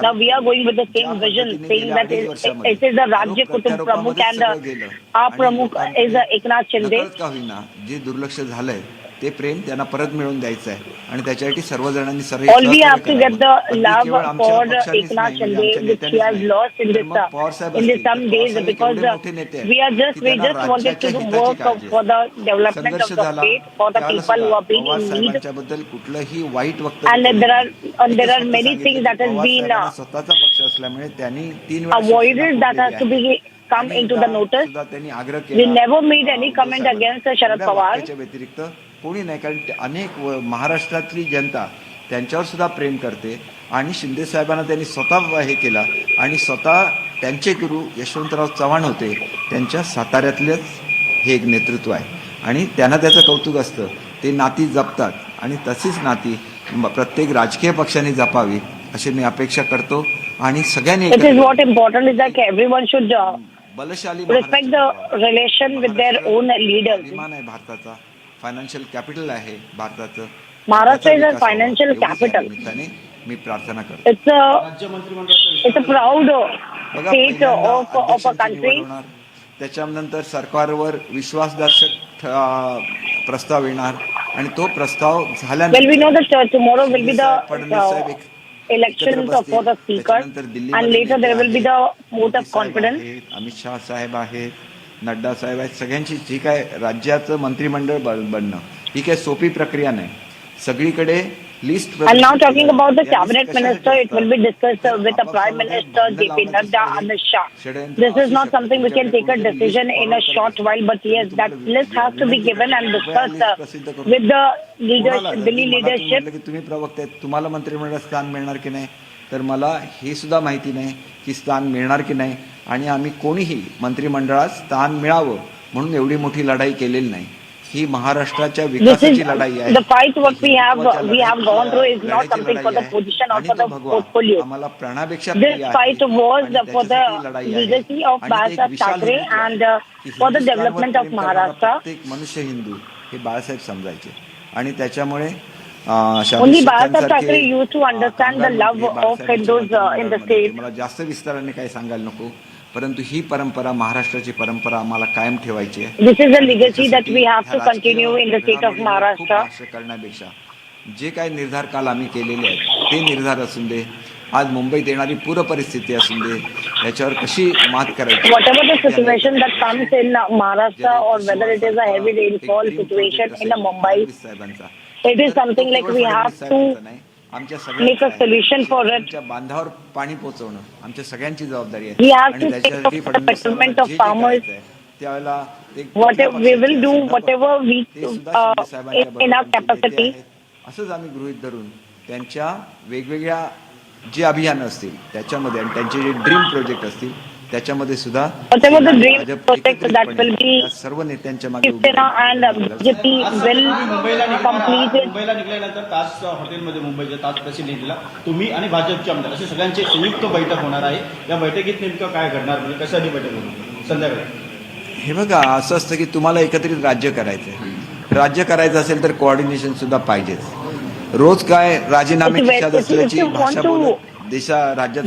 now we are going with the same vision, saying that it is the Rajya Kutumba Pramukh and our Pramukh is Eknath Shinde.
जे दुर्लक्ष झालंय ते प्रेम त्यांना परत मिळवून द्यायचं आहे, आणि त्याच्यासाठी सर्वजणांनी
all we have to get the love for Eknath Shinde, which he has lost in this some days, because we just wanted to work for the development of the state, for the people who are being in need.
कुठलंही white वक्तव्य,
and there are many things that has been
स्वतःचा पक्ष असल्यामुळे त्यांनी 3
avoided that has to be come into the notice. We never made any comment against Sharad Pawar.
व्यतिरिक्त कोणी नाही, कारण अनेक महाराष्ट्रातली जनता त्यांच्यावर सुद्धा प्रेम करते. आणि शिंदे साहेबांना त्यांनी स्वतः हे केला, आणि स्वतः त्यांचे गुरु यशवंतराव चव्हाण होते, त्यांच्या साताऱ्यातलेच हे एक नेतृत्व आहे, आणि त्यांना त्याचं कौतुक असतं. ते नाती जपतात, आणि तशीच नाती प्रत्येक राजकीय पक्षाने जपावी अशी मी अपेक्षा करतो. आणि सगळ्यांनी
It is what important is that everyone should respect the relation with their own leaders.
भारताचा फायनान्शियल कॅपिटल आहे भारताचं.
Maharashtra is a financial capital.
मी प्रार्थना करतो.
It's a proud state of a country.
त्याच्यानंतर सरकारवर विश्वासदर्शक प्रस्ताव येणार, आणि तो प्रस्ताव झाल्यानंतर
Well, we know that tomorrow will be the elections for the speaker, and later there will be the vote of confidence.
Amit Shah साहेब आहेत, नड्डा साहेब आहेत, सगळ्यांची जी काय राज्याचं मंत्रिमंडळ बनणं ही काही सोपी प्रक्रिया नाही. सगळीकडे list.
And now talking about the cabinet minister, it will be discussed with the Prime Minister, JP Nadda and Shah. This is not something we can take a decision in a short while, but yes, that list has to be given and discussed with the leadership, Delhi leadership.
तुम्ही प्रवक्ते आहेत, तुम्हाला मंत्रिमंडळात स्थान मिळणार की नाही, तर मला हे सुद्धा माहिती नाही की स्थान मिळणार की नाही, आणि आम्ही कोणीही मंत्रिमंडळात स्थान मिळावं म्हणून एवढी मोठी लढाई केलेली नाही. ही महाराष्ट्राच्या विकासाची लढाई आहे.
The fight what we have gone through is not something for the position or for the portfolio.
आम्हाला प्राणापेक्षा
This fight was for the legacy of Balasaab Thackeray and for the development of Maharashtra.
प्रत्येक मनुष्य हिंदू हे बाळासाहेब समजायचे, आणि त्याच्यामुळे
only Balasaab Thackeray used to understand the love of Hindus in the state.
मला जास्त विस्ताराने काही सांगायला नको, परंतु ही परंपरा, महाराष्ट्राची परंपरा आम्हाला कायम ठेवायची आहे.
This is a legacy that we have to continue in the state of Maharashtra.
करण्यापेक्षा जे काही निर्धार काल आम्ही केलेले आहेत ते निर्धार असून दे, आज मुंबईत येणारी पूर परिस्थिती असून दे, याच्यावर कशी मात करायची.
Whatever the situation that comes in Maharashtra, or whether it is a heavy rainfall situation in Mumbai, it is something like we have to make a solution for it.
बांधावर पाणी पोहोचवणं आमच्या सगळ्यांची जबाबदारी आहे.
We have to take up the betterment of farmers.
त्यावेळेला
whatever we will do, whatever we in our capacity.
असंच आम्ही गृहीत धरून त्यांच्या वेगवेगळ्या जे अभियान असतील त्याच्यामध्ये, आणि त्यांचे जे ड्रीम प्रोजेक्ट असतील त्याच्यामध्ये सुद्धा
whatever the dream project that will be
सर्व नेत्यांच्या मागे
Sena and BJP will complete it.
मुंबईला निघाल्यानंतर ताज हॉटेलमध्ये, मुंबईच्या ताज प्रेसिडेंटला तुम्ही आणि भाजपचे आमदार असे सगळ्यांची संयुक्त बैठक होणार आहे. या बैठकीत नेमकं काय घडणार, म्हणजे कशाची बैठक होणार संध्याकाळी?
हे बघा, असं असतं की तुम्हाला एकत्रित राज्य करायचं आहे. राज्य करायचं असेल तर कोऑर्डिनेशन सुद्धा पाहिजेच. रोज काय राजीनामे खिशात असल्याची भाषा बोलत राज्यात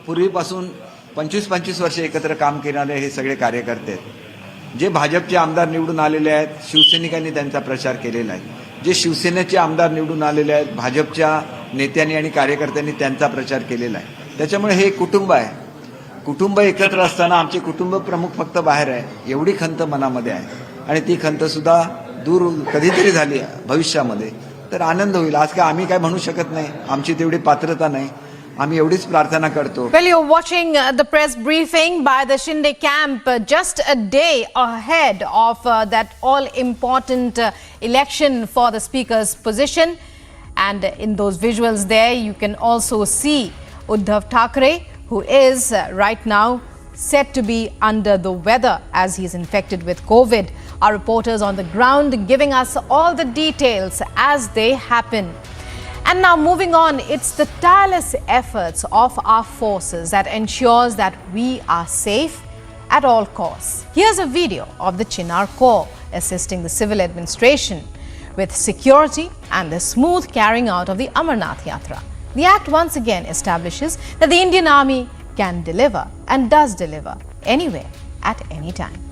पूर्वीपासून 25-25 वर्ष एकत्र काम करणारे हे सगळे कार्यकर्ते आहेत. जे भाजपचे आमदार निवडून आलेले आहेत, शिवसैनिकांनी त्यांचा प्रचार केलेला आहे. जे शिवसेनेचे आमदार निवडून आलेले आहेत, भाजपच्या नेत्यांनी आणि कार्यकर्त्यांनी त्यांचा प्रचार केलेला आहे. त्याच्यामुळे हे कुटुंब आहे. कुटुंब एकत्र असताना आमचे कुटुंब प्रमुख फक्त बाहेर आहे एवढी खंत मनामध्ये आहे. आणि ती खंत सुद्धा दूर कधीतरी झाली भविष्यामध्ये तर आनंद होईल. आज काय आम्ही काय म्हणू शकत नाही, आमची तेवढी पात्रता नाही. आम्ही एवढीच प्रार्थना करतो.
Well, you're watching the press briefing by the Shinde camp just a day ahead of that all-important election for the speaker's position. And in those visuals there, you can also see Uddhav Thackeray, who is right now said to be under the weather as he's infected with COVID. Our reporters on the ground giving us all the details as they happen. And now moving on, it's the tireless efforts of our forces that ensures that we are safe at all costs. Here's a video of the Chinar Corps assisting the civil administration with security and the smooth carrying out of the Amarnath Yatra. The act once again establishes that the Indian Army can deliver and does deliver anywhere at any time.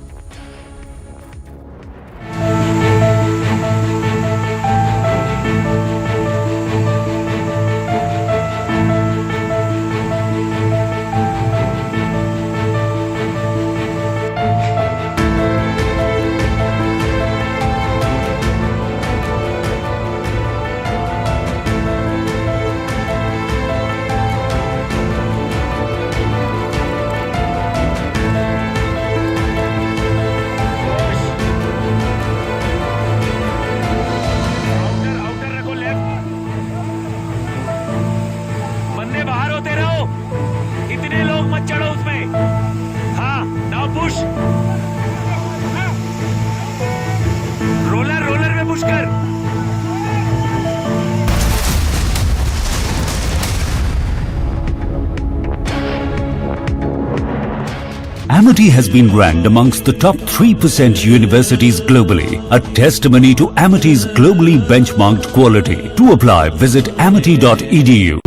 Amity has been ranked amongst the top 3% universities globally, a testimony to Amity's globally benchmarked quality. To apply, visit amity.edu.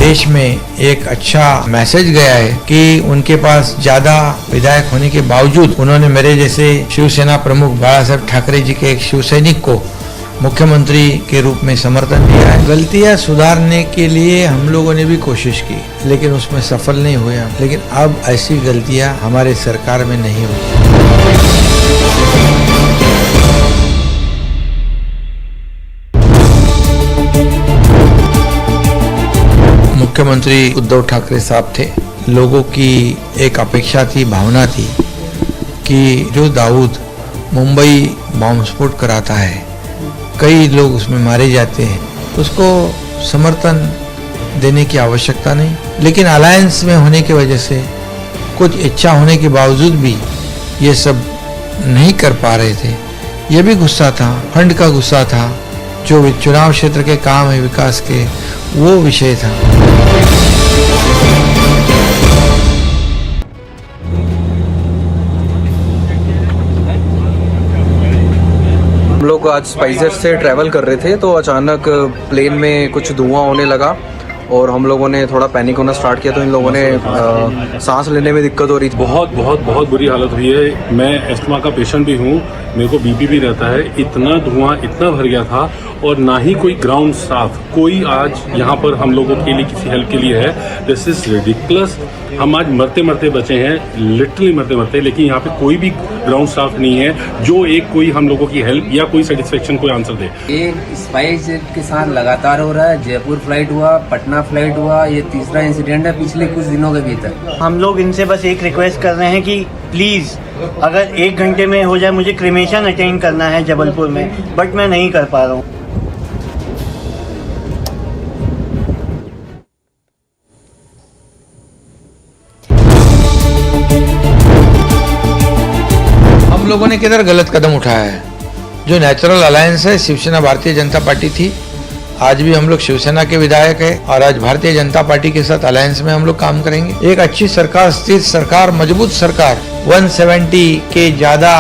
देश में एक अच्छा message गया है कि उनके पास ज्यादा विधायक होने के बावजूद उन्होंने मेरे जैसे शिवसेना प्रमुख बाला साहब ठाकरे जी के एक शिवसैनिक को मुख्यमंत्री के रूप में समर्थन दिया है। गलतियां सुधारने के लिए हम लोगों ने भी कोशिश की, लेकिन उसमें सफल नहीं हुए। लेकिन अब ऐसी गलतियां हमारे सरकार में नहीं होती। मुख्यमंत्री उद्धव ठाकरे साहब थे। लोगों की एक अपेक्षा थी, भावना थी कि जो दाऊद मुंबई बॉम्ब स्फोट कराता है, कई लोग उसमें मारे जाते हैं, उसको समर्थन देने की आवश्यकता नहीं। लेकिन अलायंस में होने की वजह से कुछ इच्छा होने के बावजूद भी ये सब नहीं कर पा रहे थे। ये भी गुस्सा था, फंड का गुस्सा था, जो चुनाव क्षेत्र के काम है विकास के, वो विषय था।
हम लोग आज स्पाइसजेट से ट्रैवल कर रहे थे तो अचानक प्लेन में कुछ धुआं होने लगा और हम लोगों ने थोड़ा पैनिक होना स्टार्ट किया। तो इन लोगों ने सांस लेने में दिक्कत हो रही थी।
बहुत बुरी हालत हुई है। मैं एस्थमा का पेशेंट भी हूँ, मेरे को बीपी भी रहता है। इतना धुआं इतना भर गया था और ना ही कोई ग्राउंड स्टाफ कोई आज यहाँ पर हम लोगों के लिए किसी हेल्प के लिए है। This is ridiculous. हम आज मरते मरते बचे हैं, लिटरली मरते मरते, लेकिन यहाँ पे कोई भी ग्राउंड स्टाफ नहीं है जो एक कोई हम लोगों की हेल्प या कोई सेटिस्फेक्शन कोई आंसर दे।
ये स्पाइसजेट के साथ लगातार हो रहा है। जयपुर फ्लाइट हुआ, पटना फ्लाइट हुआ, ये तीसरा इंसिडेंट है पिछले कुछ दिनों के भीतर।
हम लोग इनसे बस एक रिक्वेस्ट कर रहे हैं कि प्लीज़ अगर 1 घंटे में हो जाए, मुझे क्रिमेशन अटेंड करना है जबलपुर में, बट मैं नहीं कर पा रहा हूँ।
हम लोगों ने किधर गलत कदम उठाया है। जो नेचुरल अलायंस है शिवसेना भारतीय जनता पार्टी थी, आज भी हम लोग शिवसेना के विधायक हैं और आज भारतीय जनता पार्टी के साथ अलायंस में हम लोग काम करेंगे। एक अच्छी सरकार, स्थिर सरकार, मजबूत सरकार, 170 के ज्यादा।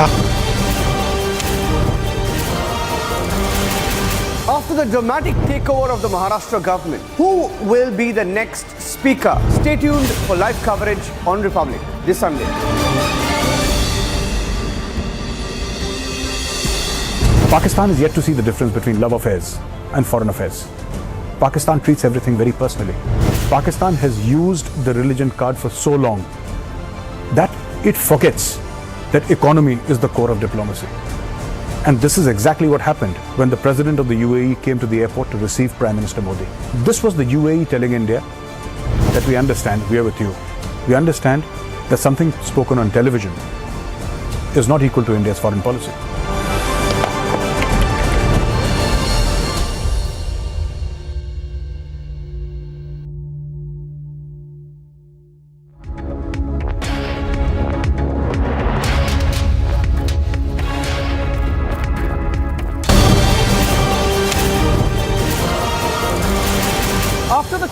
After the dramatic takeover of the Maharashtra government, who will be the next speaker? Stay tuned for live coverage on Republic this Sunday.
Pakistan is yet to see the difference between love affairs and foreign affairs. Pakistan treats everything very personally. Pakistan has used the religion card for so long that it forgets that economy is the core of diplomacy. And this is exactly what happened when the President of the UAE came to the airport to receive Prime Minister Modi. This was the UAE telling India that we understand, we are with you. We understand that something spoken on television is not equal to India's foreign policy.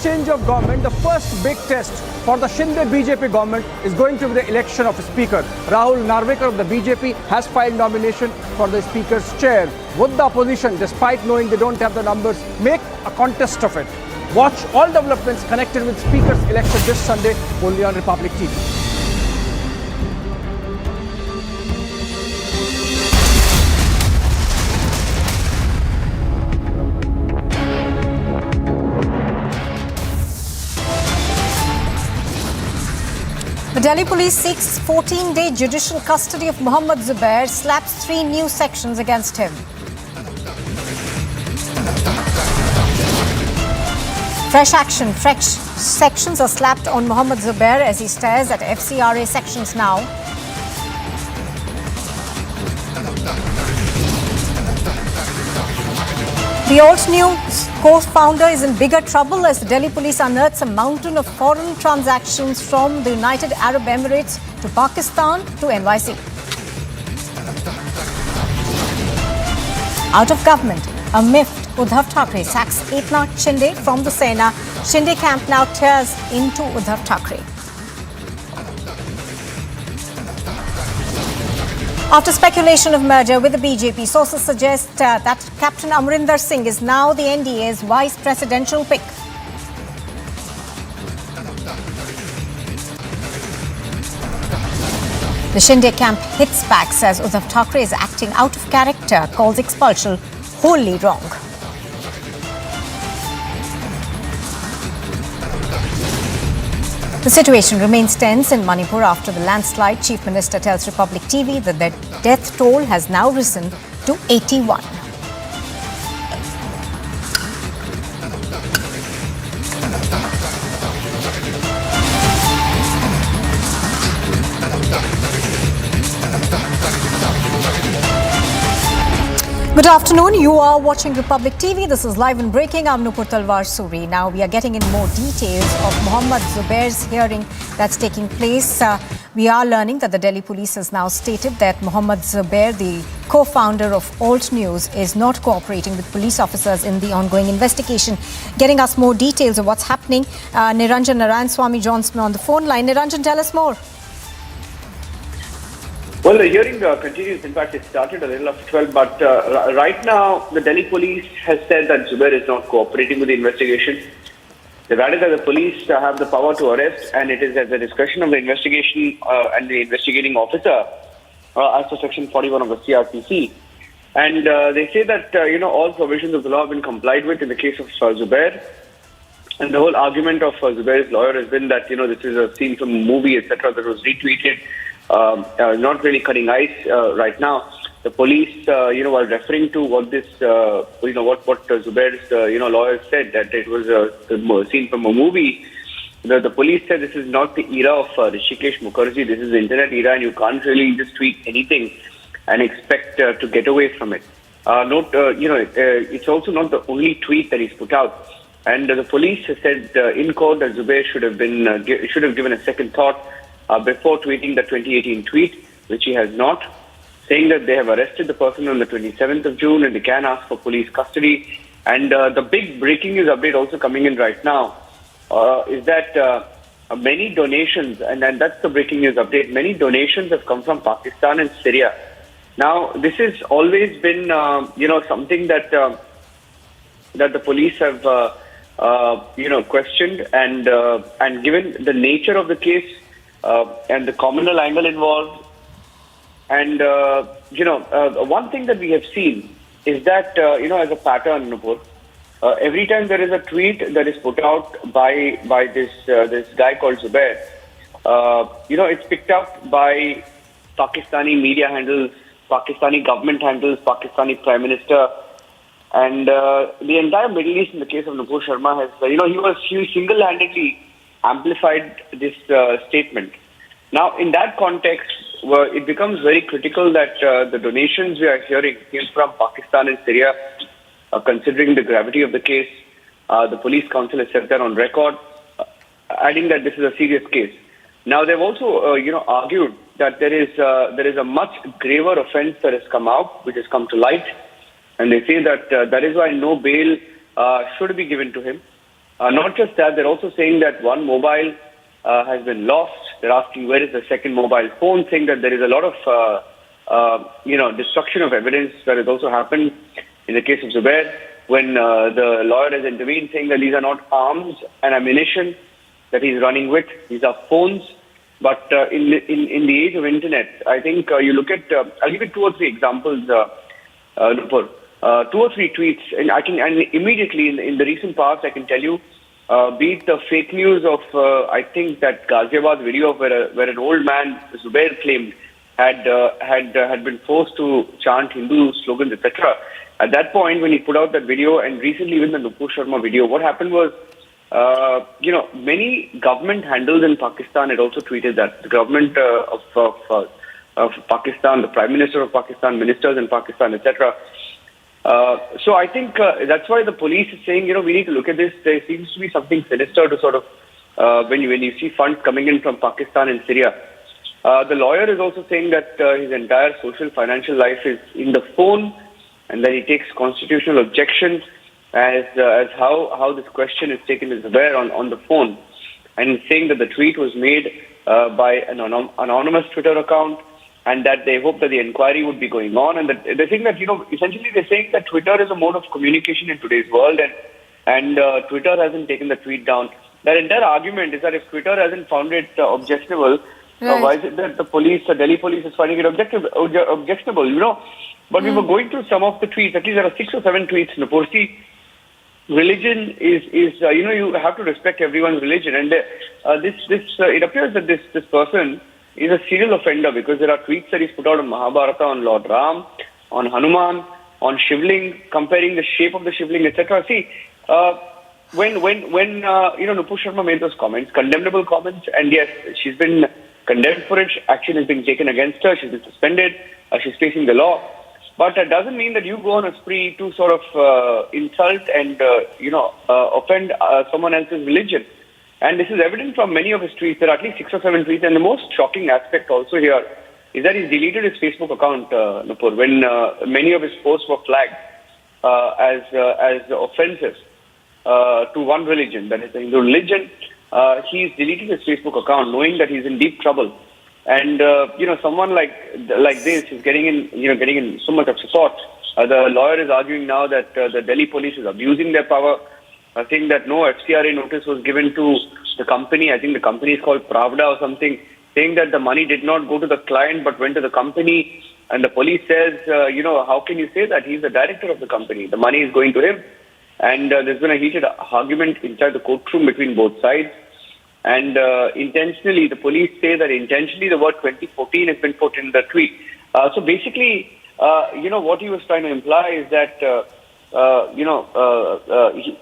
Change of government, the first big test for the Shinde BJP government is going to be the election of a speaker. Rahul Narvekar of the BJP has filed nomination for the speaker's chair. Would the opposition, despite knowing they don't have the numbers, make a contest of it? Watch all developments connected with speaker's election this Sunday only on Republic TV.
The Delhi police seeks 14-day judicial custody of Mohammed Zubair, slaps 3 new sections against him. Fresh action, fresh sections are slapped on Mohammed Zubair as he stares at FCRA sections now. The Alt News co-founder is in bigger trouble as the Delhi police unearths a mountain of foreign transactions from the United Arab Emirates to Pakistan to NYC. Out of government, a miffed Uddhav Thackeray sacks Eknath Shinde from the Sena. Shinde camp now tears into Uddhav Thackeray. After speculation of merger with the BJP, sources suggest that Captain Amrinder Singh is now the NDA's vice presidential pick. The Shinde camp hits back, says Uddhav Thackeray is acting out of character, calls expulsion wholly wrong. The situation remains tense in Manipur after the landslide. Chief Minister tells Republic TV that the death toll has now risen to 81. Good afternoon. You are watching Republic TV. This is Live and Breaking. I'm Nupur Sharma. Now we are getting in more details of Mohammed Zubair's hearing that's taking place. We are learning that the Delhi police has now stated that Mohammed Zubair, the co-founder of Alt News, is not cooperating with police officers in the ongoing investigation. Getting us more details of what's happening, Niranjan Narayan-Swamy joins me on the phone line. Niranjan, tell us more.
Well, the hearing continues. In fact, it started a little after 12, but right now the Delhi police has said that Zubair is not cooperating with the investigation. They've added that the police have the power to arrest, and it is at the discretion of the investigation and the investigating officer as per Section 41 of the CRPC. And they say that, all provisions of the law have been complied with in the case of Zubair. And the whole argument of Zubair's lawyer has been that, this is a scene from a movie, etc., that was retweeted. Not really cutting ice right now. The police, while referring to what this, what Zubair's, lawyer said, that it was a scene from a movie, the police said this is not the era of Rishikesh Mukherjee. This is the internet era, and you can't really just tweet anything and expect to get away from it. It's also not the only tweet that he's put out. And the police has said in court that Zubair should have given a second thought before tweeting the 2018 tweet, which he has not, saying that they have arrested the person on the 27th of June and they can ask for police custody
And the big breaking news update also coming in right now is that many donations, and that's the breaking news update, many donations have come from Pakistan and Syria. Now, this has always been, something that that the police have, questioned, and given the nature of the case and the communal angle involved, and one thing that we have seen is that as a pattern, Nupur, every time there is a tweet that is put out by this guy called Zubair, it's picked up by Pakistani media handles, Pakistani government handles, Pakistani Prime Minister, and the entire Middle East. In the case of Nupur Sharma, has he single-handedly amplified this statement. Now, in that context, it becomes very critical that the donations we are hearing came from Pakistan and Syria. Considering the gravity of the case, the police council has set that on record, adding that this is a serious case. Now, they've also, argued that there is a much graver offence that has come out, which has come to light, and they say that that is why no bail should be given to him. Not just that, they're also saying that one mobile has been lost. They're asking where is the second mobile phone, saying that there is a lot of, destruction of evidence that has also happened in the case of Zubair, when the lawyer has intervened, saying that these are not arms and ammunition that he's running with, these are phones. But in the age of internet, I think you look at, I'll give you 2 or 3 examples, Nupur. 2 or 3 tweets, and immediately in the recent past, I can tell you, be it the fake news of, I think that Ghaziabad video of where an old man, Zubair, claimed had been forced to chant Hindu slogans, etc. At that point, when he put out that video, and recently even the Nupur Sharma video, what happened was, many government handles in Pakistan had also tweeted that. The government of Pakistan, the Prime Minister of Pakistan, ministers in Pakistan, etc. So I think that's why the police is saying, we need to look at this. There seems to be something sinister to sort of, when you see funds coming in from Pakistan and Syria. The lawyer is also saying that his entire social financial life is in the phone, and that he takes constitutional objection as how this question is taken as Zubair on the phone, and saying that the tweet was made by an anonymous Twitter account, and that they hope that the inquiry would be going on, and that they think that, essentially they're saying that Twitter is a mode of communication in today's world, and Twitter hasn't taken the tweet down. Their entire argument is that if Twitter hasn't found it objectionable, why is it that the Delhi police is finding it objectionable, But we were going through some of the tweets. At least there are 6 or 7 tweets. Nupur, see, religion is you have to respect everyone's religion, and it appears that this person is a serial offender, because there are tweets that he's put out on Mahabharata, on Lord Ram, on Hanuman, on Shivling, comparing the shape of the Shivling, etc. See, when Nupur Sharma made those comments, condemnable comments, and yes, she's been condemned for it. Action is being taken against her. She's been suspended. She's facing the law. But that doesn't mean that you go on a spree to sort of insult and, offend someone else's religion. And this is evident from many of his tweets. There are at least 6 or 7 tweets. And the most shocking aspect also here is that he's deleted his Facebook account, Nupur, when many of his posts were flagged as offensive to one religion, that is the Hindu religion. He's deleted his Facebook account, knowing that he's in deep trouble. And someone like this is getting in so much of support. The lawyer is arguing now that the Delhi police is abusing their power, saying that no FCRA notice was given to the company. I think the company is called Pravda or something, saying that the money did not go to the client but went to the company. And the police says, how can you say that? He's the director of the company. The money is going to him. And there's been a heated argument inside the courtroom between both sides. And intentionally, the police say that intentionally the word 2014 has been put in the tweet. So basically, what he was trying to imply is that,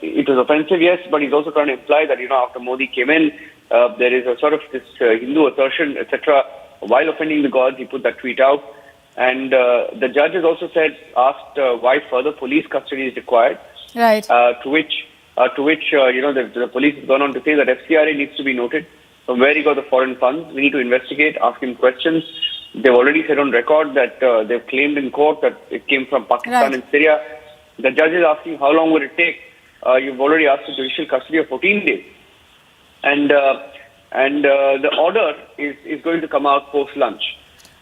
it was offensive, yes, but he's also trying to imply that, after Modi came in, there is a sort of this Hindu assertion, etc. While offending the gods, he put that tweet out. And the judge has also asked why further police custody is required.
Right.
To which the police has gone on to say that FCRA needs to be noted from where he got the foreign funds. We need to investigate, ask him questions. They've already said on record that they've claimed in court that it came from Pakistan and Syria. The judge is asking how long will it take. You've already asked for judicial custody of 14 days. And the order is going to come out post-lunch.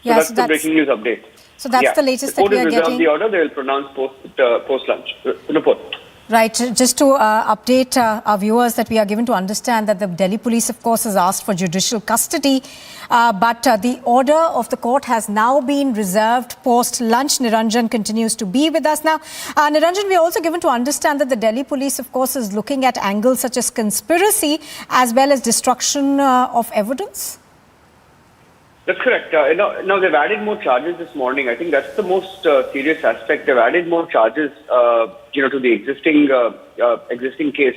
So that's the breaking news update.
So that's the latest that we are getting.
The court has reserved the order. They will pronounce post-lunch. Nupur.
Right. Just to update our viewers that we are given to understand that the Delhi police, of course, has asked for judicial custody. But the order of the court has now been reserved post-lunch. Niranjan continues to be with us now. Niranjan, we are also given to understand that the Delhi police, of course, is looking at angles such as conspiracy as well as destruction of evidence.
That's correct. Now they've added more charges this morning. I think that's the most serious aspect. They've added more charges, to the existing case.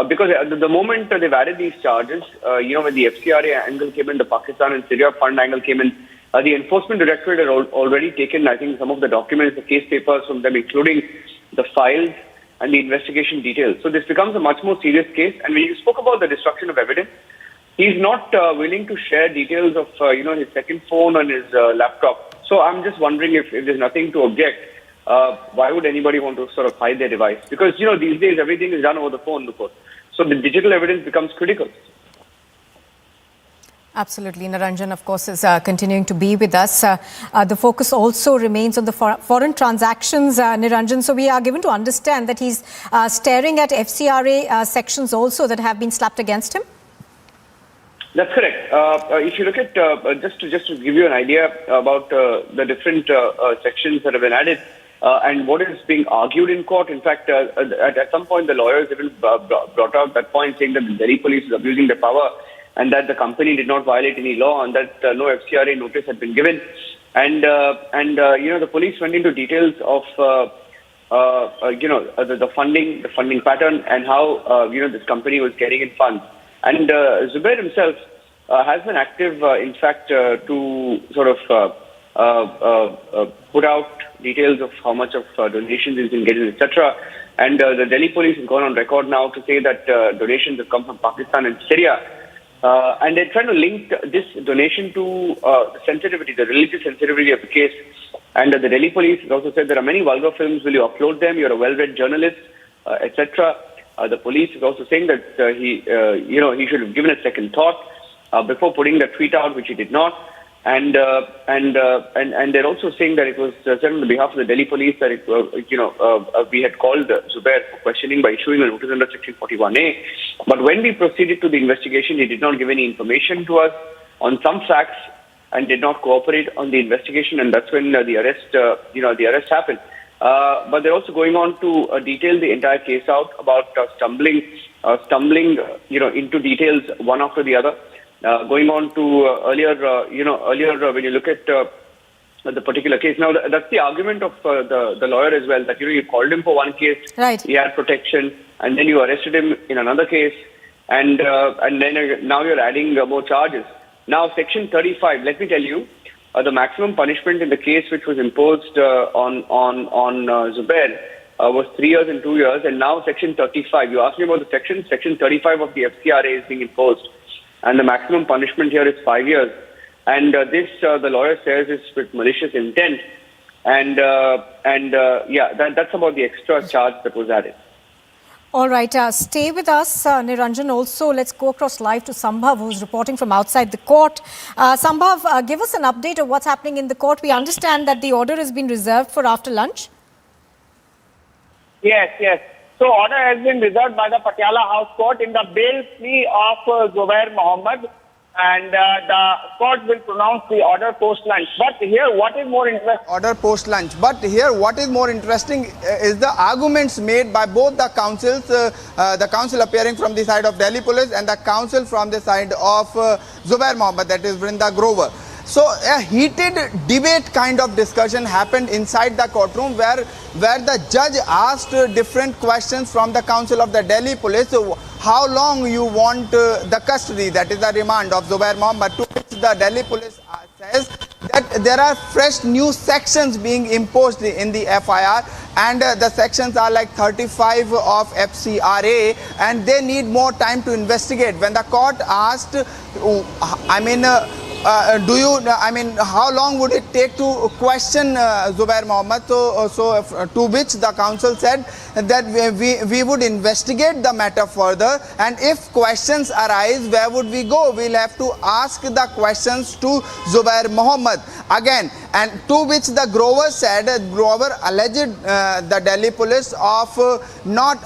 Because at the moment they've added these charges, when the FCRA angle came in, the Pakistan and Syria fund angle came in, the Enforcement Directorate had already taken, I think, some of the documents, the case papers from them, including the files and the investigation details. So this becomes a much more serious case. And when you spoke about the destruction of evidence, he's not willing to share details of, his second phone and his laptop. So I'm just wondering if there's nothing to object, why would anybody want to sort of hide their device? Because, these days everything is done over the phone, Nupur. So the digital evidence becomes critical.
Absolutely. Niranjan, of course, is continuing to be with us. The focus also remains on the foreign transactions, Niranjan. So we are given to understand that he's staring at FCRA sections also that have been slapped against him.
That's correct. If you look at, just to give you an idea about the different sections that have been added and what is being argued in court. In fact, at some point, the lawyers even brought out that point, saying that the Delhi police is abusing their power and that the company did not violate any law and that no FCRA notice had been given. And the police went into details of the funding pattern and how this company was getting in funds. And Zubair himself has been active, in fact, to sort of put out details of how much of donations he's been getting, etc. And the Delhi police has gone on record now to say that donations have come from Pakistan and Syria. And they're trying to link this donation to the religious sensitivity of the case. And the Delhi police has also said there are many vulgar films. Will you upload them? You're a well-read journalist, etc. The police is also saying that he should have given a second thought before putting the tweet out, which he did not. And they're also saying that it was said on behalf of the Delhi police that we had called Zubair for questioning by issuing a notice under Section 41A. But when we proceeded to the investigation, he did not give any information to us on some facts and did not cooperate on the investigation, and that's when the arrest happened. But they're also going on to detail the entire case out about stumbling into details one after the other. Going on to earlier when you look at the particular case. Now, that's the argument of the lawyer as well, that, you called him for one case, right. He had protection, and then you arrested him in another case, and then now you're adding more charges. Now, Section 35, let me tell you, the maximum punishment in the case which was imposed on Zubair was 3 years and 2 years, and now Section 35. You asked me about the section. Section 35 of the FCRA is being imposed, and the maximum punishment here is 5 years. And this, the lawyer says, is with malicious intent. And that's about the extra charge that was added.
All right, stay with us, Niranjan. Also, let's go across live to Sambhav, who's reporting from outside the court. Sambhav, give us an update of what's happening in the court. We understand that the order has been reserved for after lunch.
Yes. So, order has been reserved by the Patiala House Court in the bail plea of Zubair Mohammed, and the court will pronounce the order post-lunch. But here, what is more interesting?
Order post-lunch. But here, what is more interesting is the arguments made by both the councils, the council appearing from the side of Delhi Police and the council from the side of Zubair Mohammed, that is Vrinda Grover. So a heated debate kind of discussion happened inside the courtroom where the judge asked different questions from the counsel of the Delhi Police. So how long you want the custody, that is the remand of Zubair Mohammed, to which the Delhi Police says that there are fresh new sections being imposed in the FIR, and the sections are like 35 of FCRA, and they need more time to investigate. When the court asked, how long would it take to question Zubair Mohammed? To which the council said that we would investigate the matter further, and if questions arise, where would we go? We'll have to ask the questions to Zubair Mohammed again. And to which the Grover said, Grover alleged the Delhi police of not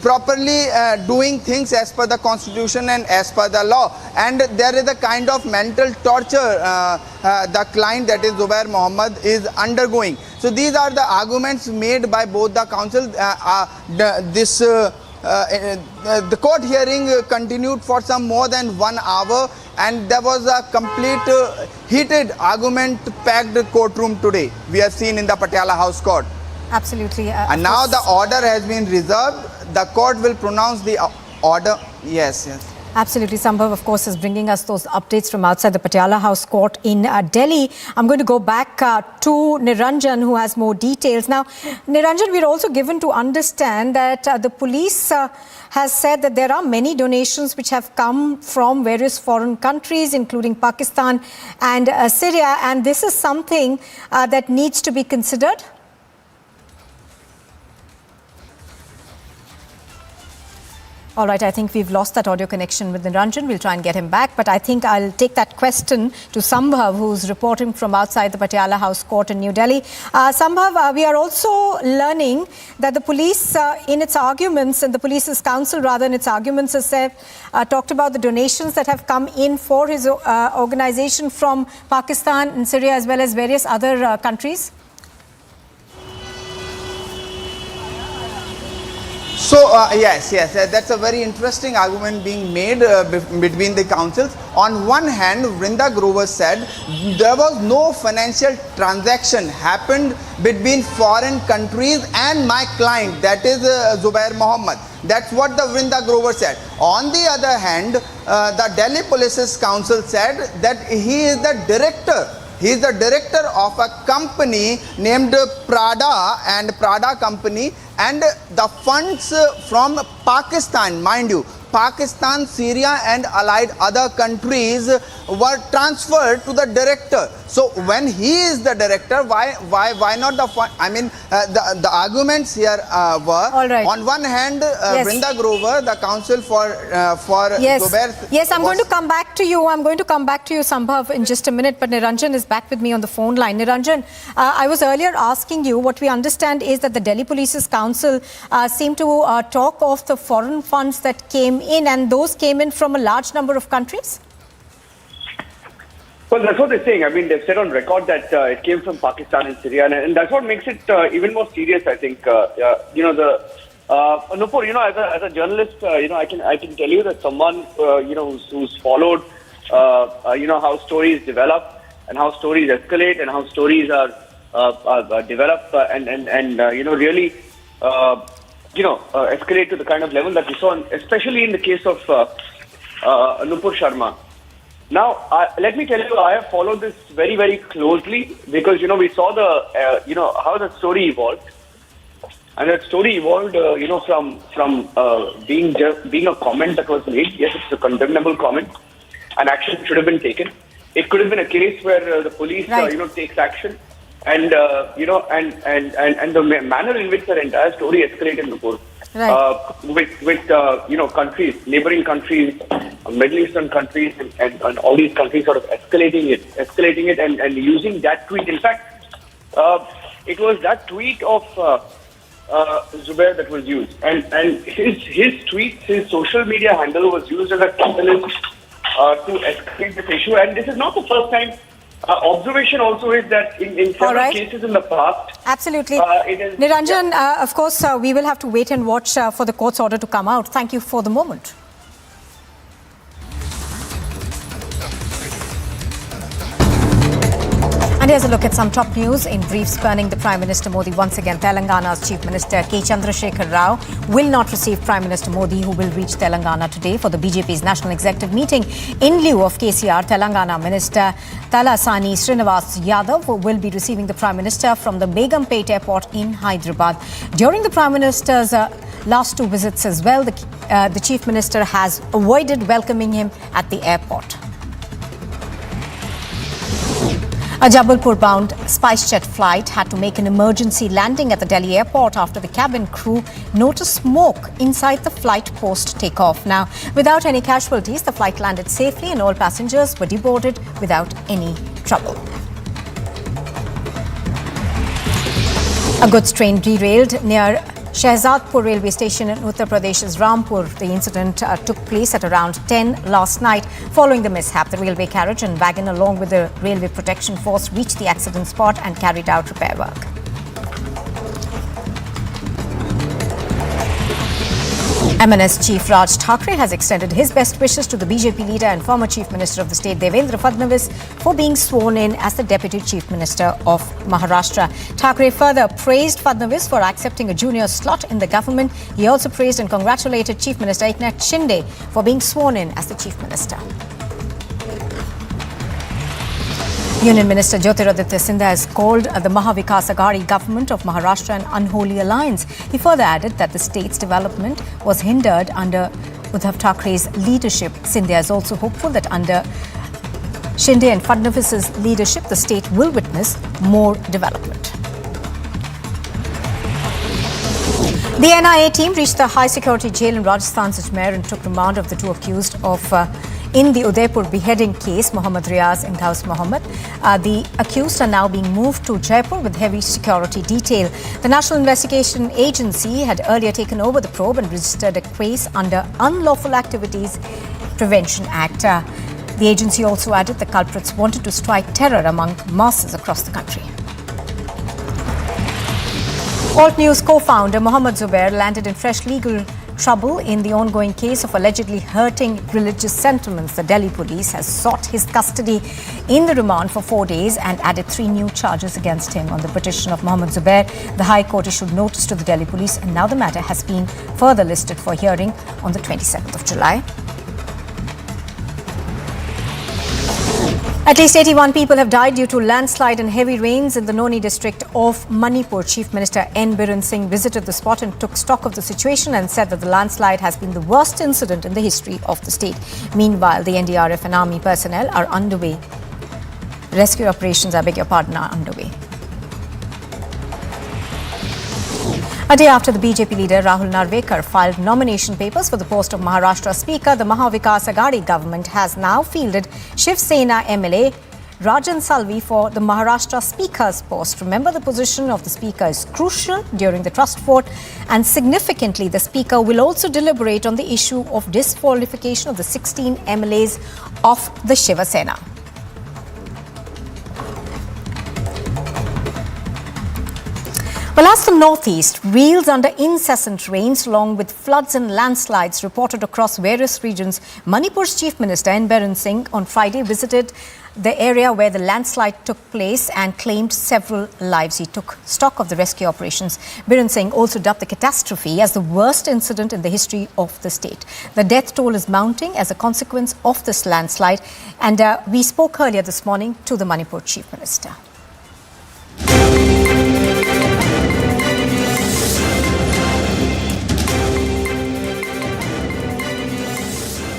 properly doing things as per the constitution and as per the law, and there is a kind of mental torture the client, that is Zubair Mohammed, is undergoing. So these are the arguments made by both the council. The court hearing continued for some more than 1 hour, and there was a complete heated argument packed courtroom today. We have seen in the Patiala House Court.
Absolutely.
And now the order has been reserved. The court will pronounce the order. Yes.
Absolutely. Sambhav, of course, is bringing us those updates from outside the Patiala House Court in Delhi. I'm going to go back to Niranjan, who has more details. Now, Niranjan, we're also given to understand that the police has said that there are many donations which have come from various foreign countries, including Pakistan and Syria, and this is something that needs to be considered. All right, I think we've lost that audio connection with Niranjan. We'll try and get him back. But I think I'll take that question to Sambhav, who's reporting from outside the Patiala House Court in New Delhi. Sambhav, we are also learning that the police, in its arguments, and the police's counsel, rather, in its arguments, has said, talked about the donations that have come in for his organization from Pakistan and Syria, as well as various other countries.
So, yes, that's a very interesting argument being made between the councils. On one hand, Vrinda Grover said there was no financial transaction happened between foreign countries and my client, that is Zubair Mohammed. That's what the Vrinda Grover said. On the other hand, the Delhi Police's Council said that he is the director. He is the director of a company named Prada and Prada Company, and the funds from Pakistan, mind you, Pakistan, Syria and allied other countries were transferred to the director. So when he is the director, why not the fund? I mean, the arguments here were, right, on one hand, yes, Vrinda Grover, the counsel for
yes,
Zubair.
Yes, I'm going to come back to you. I'm going to come back to you, Sambhav, in just a minute. But Niranjan is back with me on the phone line. Niranjan, I was earlier asking you, what we understand is that the Delhi Police's Council seemed to talk of the foreign funds that came in, and those came in from a large number of countries?
Well, that's what they're saying. I mean, they've said on record that it came from Pakistan and Syria, and that's what makes it even more serious, I think. Nupur, as a journalist, I can tell you that someone, who's followed, how stories develop and how stories escalate and how stories are developed really escalate to the kind of level that we saw, especially in the case of Nupur Sharma. Now, let me tell you, I have followed this very, very closely because, we saw how the story evolved. And that story evolved, from being a comment that was made. Yes, it's a condemnable comment, and action should have been taken. It could have been a case where the police, takes action, and the manner in which the entire story escalated in Nupur, with countries, neighboring countries, Middle Eastern countries, and all these countries sort of escalating it, and using that tweet. In fact, it was that tweet of Zubair that was used, and his tweet, his social media handle was used as a catalyst to escalate this issue. And this is not the first time. Observation also is that in several cases in the past.
Absolutely. Niranjan, of course, we will have to wait and watch for the court's order to come out. Thank you for the moment. And here's a look at some top news in brief spanning the Prime Minister Modi. Once again, Telangana's Chief Minister K. Chandrasekhar Rao will not receive Prime Minister Modi, who will reach Telangana today for the BJP's National Executive meeting. In lieu of KCR, Telangana Minister Talasani Srinivas Yadav will be receiving the Prime Minister from the Begumpet Airport in Hyderabad. During the Prime Minister's last two visits as well, the Chief Minister has avoided welcoming him at the airport. A Jabalpur-bound SpiceJet flight had to make an emergency landing at the Delhi airport after the cabin crew noticed smoke inside the flight post-takeoff. Now, without any casualties, the flight landed safely and all passengers were deboarded without any trouble. A goods train derailed near Shahzadpur railway station in Uttar Pradesh's Rampur. The incident took place at around 10 last night. Following the mishap, the railway carriage and wagon along with the railway protection force reached the accident spot and carried out repair work. MNS Chief Raj Thackeray has extended his best wishes to the BJP leader and former Chief Minister of the state Devendra Fadnavis for being sworn in as the Deputy Chief Minister of Maharashtra. Thackeray further praised Fadnavis for accepting a junior slot in the government. He also praised and congratulated Chief Minister Eknath Shinde for being sworn in as the Chief Minister. Union Minister Jyotiraditya Sindha has called the Mahavikas Aghadi government of Maharashtra an unholy alliance. He further added that the state's development was hindered under Uddhav Thackre's leadership. Sindha is also hopeful that under Shinde and Fadnavis's leadership, the state will witness more development. The NIA team reached the high security jail in Rajasthan's Ajmer and took remand of the two accused of in the Udaipur beheading case, Mohammed Riaz and Ghaus Mohammed. The accused are now being moved to Jaipur with heavy security detail. The National Investigation Agency had earlier taken over the probe and registered a case under Unlawful Activities Prevention Act. The agency also added the culprits wanted to strike terror among masses across the country. Alt News co-founder Mohammed Zubair landed in fresh legal trouble in the ongoing case of allegedly hurting religious sentiments. The Delhi police has sought his custody in the remand for 4 days and added 3 new charges against him. On the petition of Mohammed Zubair, the High Court issued notice to the Delhi police, and now the matter has been further listed for hearing on the 27th of July. At least 81 people have died due to landslide and heavy rains in the Noni district of Manipur. Chief Minister N. Biren Singh visited the spot and took stock of the situation and said that the landslide has been the worst incident in the history of the state. Meanwhile, the NDRF and army personnel are underway. Rescue operations, are underway. A day after the BJP leader Rahul Narvekar filed nomination papers for the post of Maharashtra Speaker, the Mahavikas Aghadi government has now fielded Shiv Sena MLA Rajan Salvi for the Maharashtra Speaker's post. Remember, the position of the Speaker is crucial during the trust vote, and significantly, the Speaker will also deliberate on the issue of disqualification of the 16 MLAs of the Shiva Sena. Well, as the northeast reels under incessant rains along with floods and landslides reported across various regions, Manipur's Chief Minister N. Biren Singh on Friday visited the area where the landslide took place and claimed several lives. He took stock of the rescue operations. Biren Singh also dubbed the catastrophe as the worst incident in the history of the state. The death toll is mounting as a consequence of this landslide, and we spoke earlier this morning to the Manipur Chief Minister.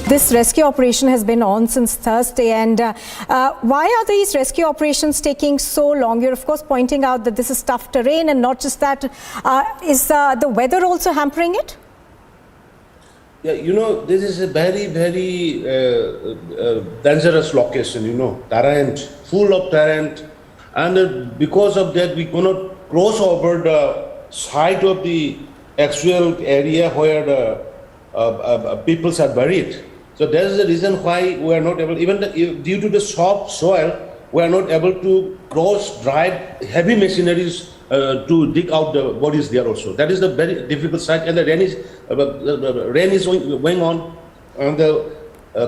This rescue operation has been on since Thursday, and why are these rescue operations taking so long? You're of course pointing out that this is tough terrain, and not just that, is the weather also hampering it?
Yeah, you know, this is a very, very dangerous location, you know, terrain, full of terrain, and because of that we cannot cross over the side of the actual area where the peoples are buried. So that is the reason why we are not able, even due to the soft soil, we are not able to drive heavy machineries to dig out the bodies there also. That is the very difficult site, and the rain is going on, and the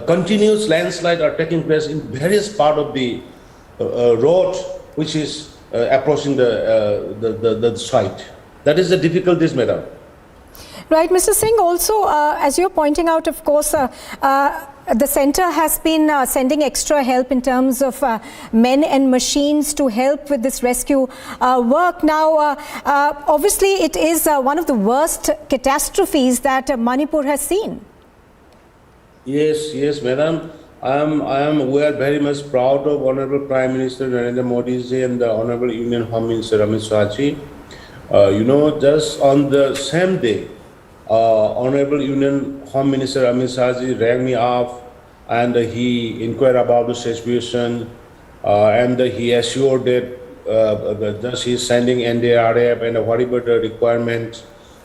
continuous landslide are taking place in various part of the road which is approaching the site. That is the difficulties, madam.
Right, Mr. Singh, also, as you're pointing out, of course, the centre has been sending extra help in terms of men and machines to help with this rescue work. Now, obviously, it is one of the worst catastrophes that Manipur has seen.
Yes, madam. We are very much proud of Honorable Prime Minister Narendra Modi ji and the Honorable Union Home Minister Amit Shah ji. Just on the same day, Honorable Union Home Minister Amit Shah ji rang me off and he inquired about the situation and he assured that he is sending NDRF and whatever the requirements.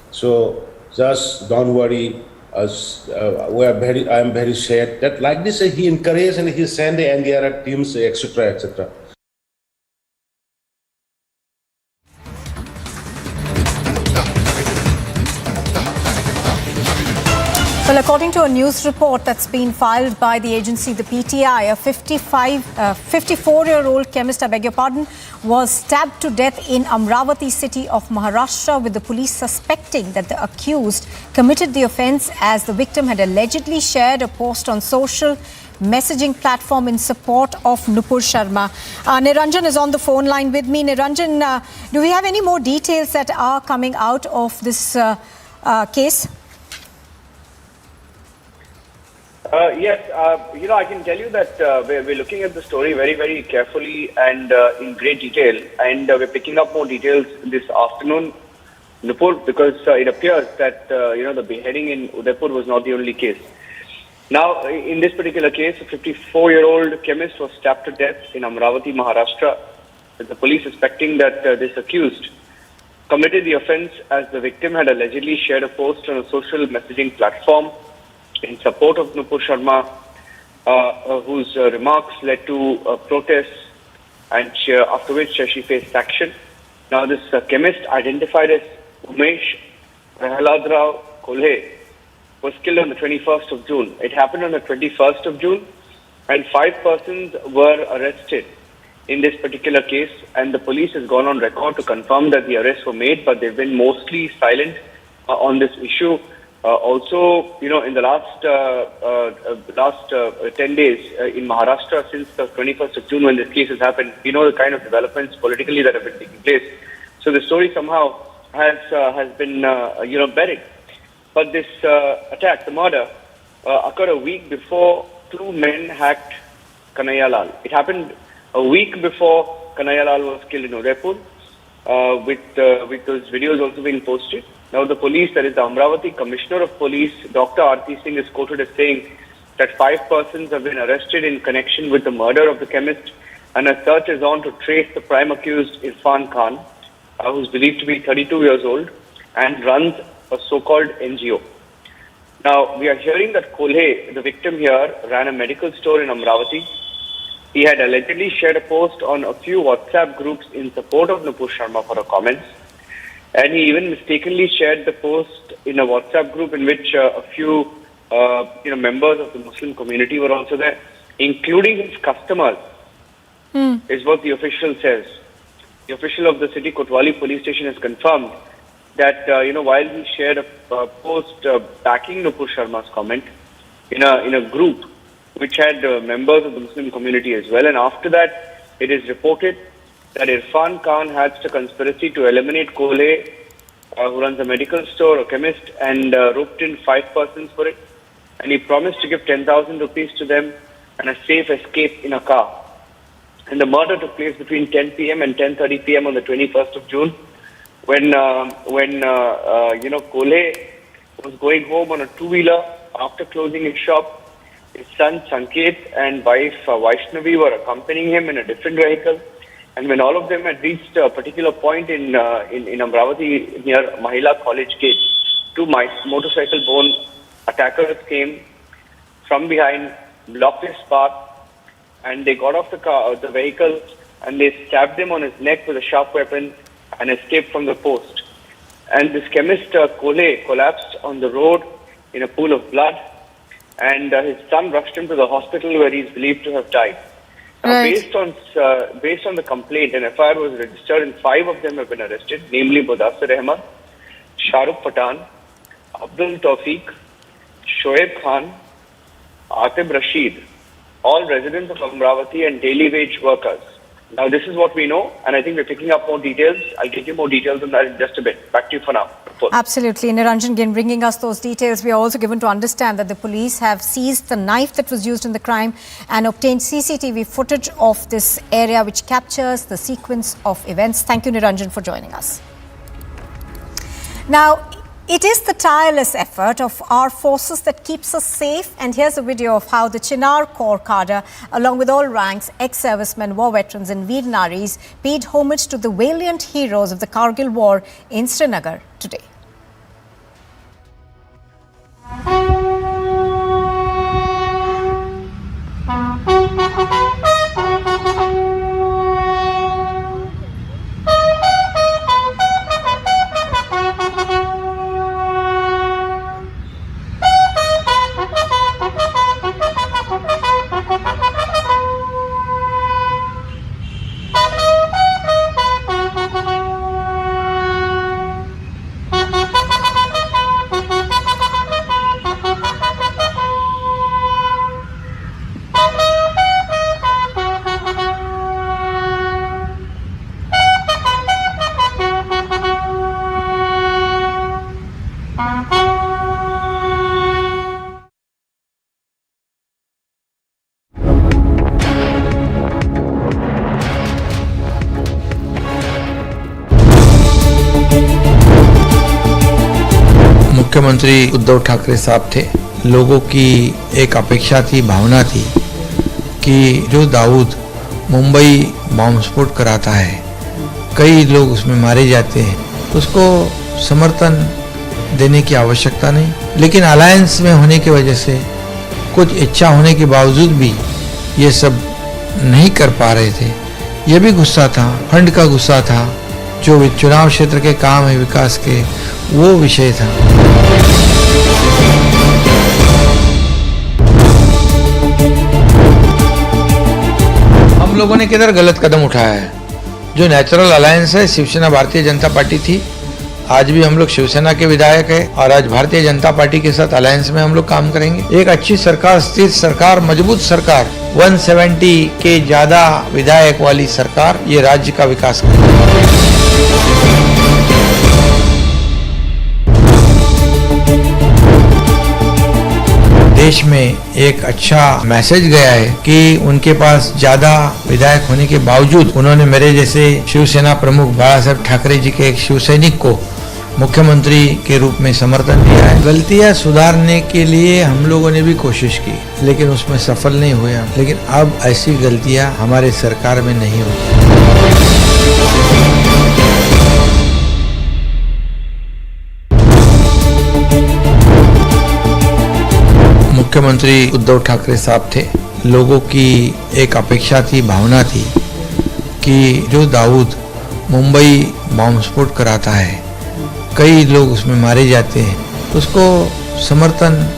So just don't worry. I am very sad that like this he encouraged and he sent the NDRF teams, etc., etc.
Well, according to a news report that's been filed by the agency, the PTI, a 54-year-old chemist, was stabbed to death in Amravati city of Maharashtra, with the police suspecting that the accused committed the offence as the victim had allegedly shared a post on social messaging platform in support of Nupur Sharma. Niranjan is on the phone line with me. Niranjan, do we have any more details that are coming out of this case?
Yes, I can tell you that we're looking at the story very, very carefully and in great detail, and we're picking up more details this afternoon, Nupur, because it appears that, the beheading in Udaipur was not the only case. Now, in this particular case, a 54-year-old chemist was stabbed to death in Amravati, Maharashtra, with the police suspecting that this accused committed the offence as the victim had allegedly shared a post on a social messaging platform in support of Nupur Sharma, whose remarks led to protests, and after which she faced action. Now, this chemist, identified as Umesh Prahaladrao Kolhe, was killed on the 21st of June. It happened on the 21st of June, and 5 persons were arrested in this particular case, and the police has gone on record to confirm that the arrests were made, but they've been mostly silent on this issue. Also, in the last 10 days in Maharashtra, since the 21st of June when this case has happened, the kind of developments politically that have been taking place. So the story somehow has been, buried. But this attack, the murder, occurred a week before 2 men hacked Kanhaiya. It happened a week before Kanhaiya was killed in Udaipur, with those videos also being posted. Now, the police, that is the Amravati Commissioner of Police, Dr. Aarti Singh, is quoted as saying that 5 persons have been arrested in connection with the murder of the chemist, and a search is on to trace the prime accused, Irfan Khan, who is believed to be 32 years old and runs a so-called NGO. Now, we are hearing that Kolhe, the victim here, ran a medical store in Amravati. He had allegedly shared a post on a few WhatsApp groups in support of Nupur Sharma for her comments. And he even mistakenly shared the post in a WhatsApp group in which a few, members of the Muslim community were also there, including his customers, is what the official says. The official of the city Kotwali police station has confirmed that, while he shared a post backing Nupur Sharma's comment in a group which had members of the Muslim community as well, and after that, it is reported that Irfan Khan hatched a conspiracy to eliminate Kolhe, who runs a medical store, a chemist, and roped in 5 persons for it. And he promised to give 10,000 rupees to them and a safe escape in a car. And the murder took place between 10 p.m. and 10:30 p.m. on the 21st of June, when Kolhe was going home on a two-wheeler after closing his shop. His son Sanket and wife Vaishnavi were accompanying him in a different vehicle. And when all of them had reached a particular point in Amravati near Mahila College Gate, 2 motorcycle-borne attackers came from behind, blocked his path, and they got off the vehicle, and they stabbed him on his neck with a sharp weapon and escaped from the post. And this chemist Kolhe collapsed on the road in a pool of blood, and his son rushed him to the hospital where he is believed to have died. Now, based on the complaint, an FIR was registered and 5 of them have been arrested, namely Mudassir Ahmad, Shahrukh Pathan, Abdul Tawfiq, Shoaib Khan, Atib Rashid, all residents of Amravati and daily wage workers. Now, this is what we know, and I think we're picking up more details. I'll give you more details on that in just a bit. Back to you for now.
Absolutely. Niranjan again bringing us those details. We are also given to understand that the police have seized the knife that was used in the crime and obtained CCTV footage of this area which captures the sequence of events. Thank you, Niranjan, for joining us. Now, it is the tireless effort of our forces that keeps us safe, and here's a video of how the Chinar Corps cadre, along with all ranks, ex-servicemen, war veterans and Veer Naris, paid homage to the valiant heroes of the Kargil war in Srinagar today.
मुख्यमंत्री उद्धव ठाकरे साहब थे। लोगों की एक अपेक्षा थी, भावना थी कि जो दाऊद मुंबई बॉम्ब स्फोट कराता है, कई लोग उसमें मारे जाते हैं, उसको समर्थन देने की आवश्यकता नहीं। लेकिन अलायंस में होने की वजह से, कुछ इच्छा होने के बावजूद भी ये सब नहीं कर पा रहे थे। ये भी गुस्सा था, फंड का गुस्सा था, जो चुनाव क्षेत्र के काम है विकास के, वो विषय था। हम लोगों ने किधर गलत कदम उठाया है। जो नेचुरल अलायंस है, शिवसेना भारतीय जनता पार्टी थी, आज भी हम लोग शिवसेना के विधायक है और आज भारतीय जनता पार्टी के साथ अलायंस में हम लोग काम करेंगे। एक अच्छी सरकार, स्थिर सरकार, मजबूत सरकार, 170 के ज्यादा विधायक वाली सरकार, ये राज्य का विकास करेगी। देश में एक अच्छा मैसेज गया है कि उनके पास ज्यादा विधायक होने के बावजूद उन्होंने मेरे जैसे शिवसेना प्रमुख बाला साहब ठाकरे जी के एक शिव सैनिक को मुख्यमंत्री के रूप में समर्थन दिया है। गलतियां सुधारने के लिए हम लोगों ने भी कोशिश की, लेकिन उसमें सफल नहीं हुए। लेकिन अब ऐसी गलतियां हमारे सरकार में नहीं होती। मुख्यमंत्री उद्धव ठाकरे साहब थे। लोगों की एक अपेक्षा थी, भावना थी कि जो दाऊद मुंबई बॉम्ब स्फोट कराता है, कई लोग उसमें मारे जाते हैं, उसको समर्थन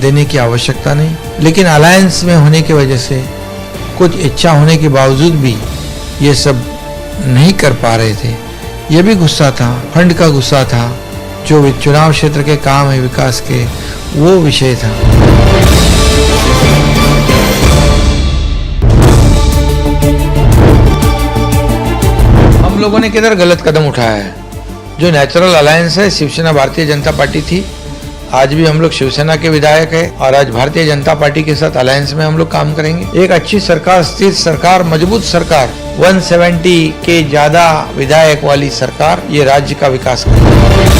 देने की आवश्यकता नहीं। लेकिन अलायंस में होने की वजह से, कुछ इच्छा होने के बावजूद भी ये सब नहीं कर पा रहे थे। ये भी गुस्सा था, फंड का गुस्सा था, जो चुनाव क्षेत्र के काम है विकास के, वो विषय था। हम लोगों ने किधर गलत कदम उठाया है। जो नेचुरल अलायंस है, शिवसेना भारतीय जनता पार्टी थी, आज भी हम लोग शिवसेना के विधायक है और आज भारतीय जनता पार्टी के साथ अलायंस में हम लोग काम करेंगे। एक अच्छी सरकार, स्थिर सरकार, मजबूत सरकार, 170 के ज्यादा विधायक वाली सरकार, ये राज्य का विकास करेगी।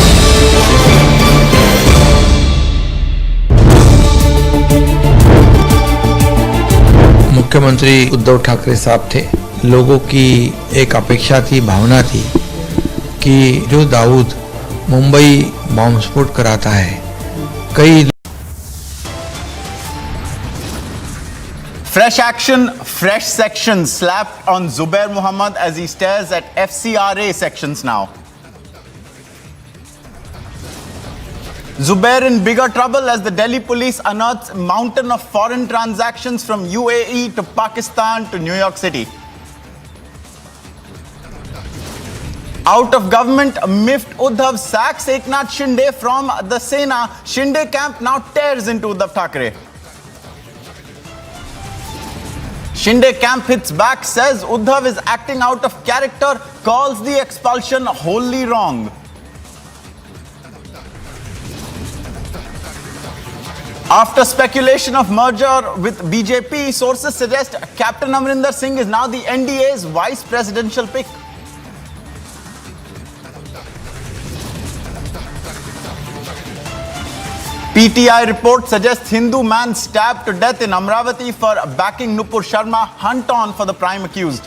मुख्यमंत्री उद्धव ठाकरे साहब थे। लोगों की एक अपेक्षा थी, भावना थी कि जो दाऊद मुंबई बॉम्ब स्फोट कराता है, कई
Fresh action, fresh sections slapped on Zubair Mohammed as he stares at FCRA sections now. Zubair in bigger trouble as the Delhi police unearths mountain of foreign transactions from UAE to Pakistan to New York City. Out of government, miffed Uddhav sacks Eknath Shinde from the Sena. Shinde camp now tears into Uddhav Thackeray. Shinde camp hits back, says Uddhav is acting out of character, calls the expulsion wholly wrong. After speculation of merger with BJP, sources suggest Captain Amrinder Singh is now the NDA's vice presidential pick. PTI report suggests Hindu man stabbed to death in Amravati for backing Nupur Sharma, hunt on for the prime accused.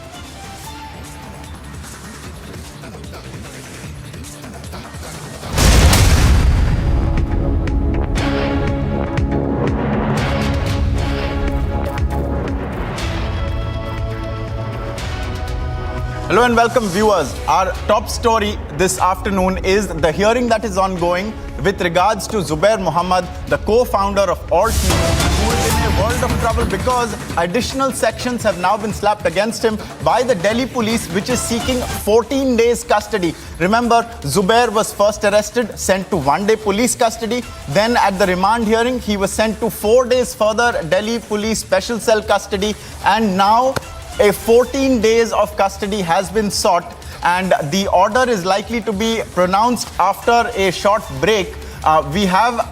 Hello and welcome viewers. Our top story this afternoon is the hearing that is ongoing with regards to Zubair Mohammed, the co-founder of Alt News, who is in a world of trouble because additional sections have now been slapped against him by the Delhi police, which is seeking 14 days custody. Remember, Zubair was first arrested, sent to 1-day police custody. Then at the remand hearing, he was sent to 4 days further Delhi police special cell custody. And now a 14 days of custody has been sought, and the order is likely to be pronounced after a short break. We have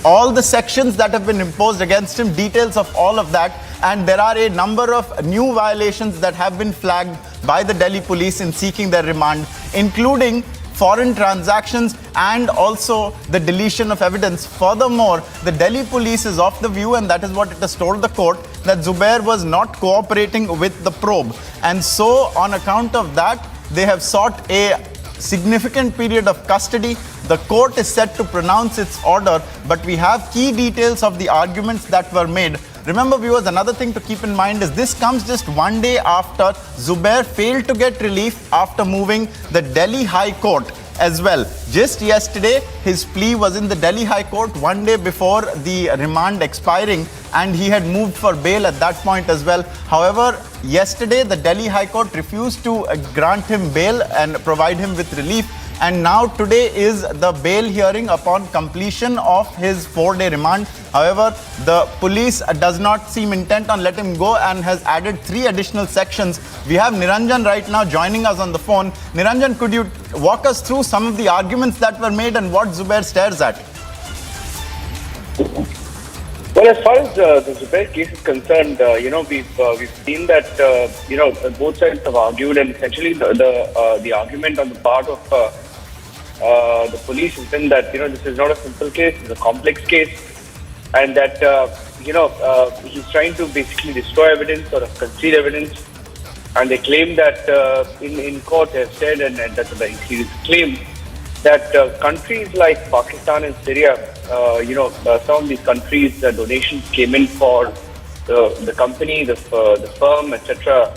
all the sections that have been imposed against him, details of all of that, and there are a number of new violations that have been flagged by the Delhi police in seeking their remand, including foreign transactions and also the deletion of evidence. Furthermore, the Delhi police is of the view, and that is what it has told the court, that Zubair was not cooperating with the probe. And so, on account of that, they have sought a significant period of custody. The court is set to pronounce its order, but we have key details of the arguments that were made. Remember, viewers, another thing to keep in mind is this comes just 1 day after Zubair failed to get relief after moving the Delhi High Court as well. Just yesterday, his plea was in the Delhi High Court 1 day before the remand expiring, and he had moved for bail at that point as well. However, yesterday, the Delhi High Court refused to grant him bail and provide him with relief. And now today is the bail hearing upon completion of his 4-day remand. However, the police does not seem intent on letting him go and has added 3 additional sections. We have Niranjan right now joining us on the phone. Niranjan, could you walk us through some of the arguments that were made and what Zubair stares at?
Well, as far as the Zubair case is concerned, we've seen that both sides have argued, and essentially the argument on the part of the police has been that this is not a simple case; it's a complex case, and that he's trying to basically destroy evidence or conceal evidence. And they claim that in court they have said, and that's the increased claim, that countries like Pakistan and Syria, some of these countries, the donations came in for the company, the firm, etc.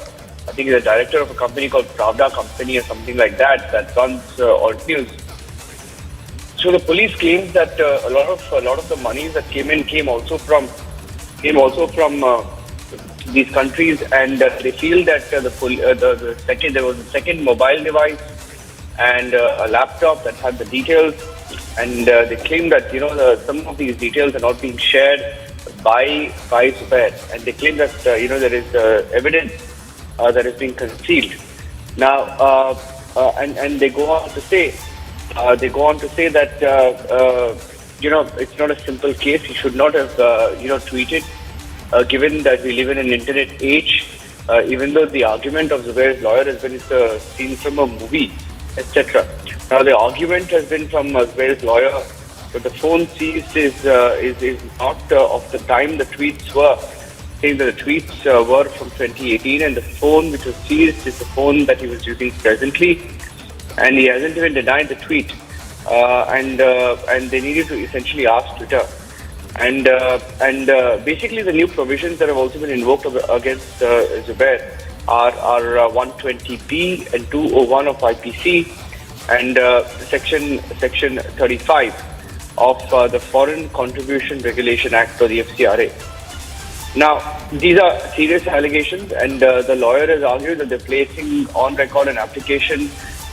I think the director of a company called Pravda Company or something like that runs Alt News. So the police claims that a lot of the monies that came also from these countries, and they feel that there was a second mobile device and a laptop that had the details, and they claim that some of these details are not being shared by Zubair, and they claim that there is evidence that is being concealed. Now, and they go on to say that it's not a simple case. He should not have tweeted, given that we live in an internet age. Even though the argument of Zubair's lawyer has been seen from a movie, etc. Now the argument has been from Zubair's lawyer, but the phone seized is not of the time the tweets were, saying that the tweets were from 2018, and the phone which was seized is the phone that he was using presently, and he hasn't even denied the tweet. And they needed to essentially ask Twitter. And basically the new provisions that have also been invoked against Zubair are 120B and 201 of IPC and section 35 of the Foreign Contribution Regulation Act, or the FCRA. Now, these are serious allegations, and the lawyer has argued that they're placing on record an application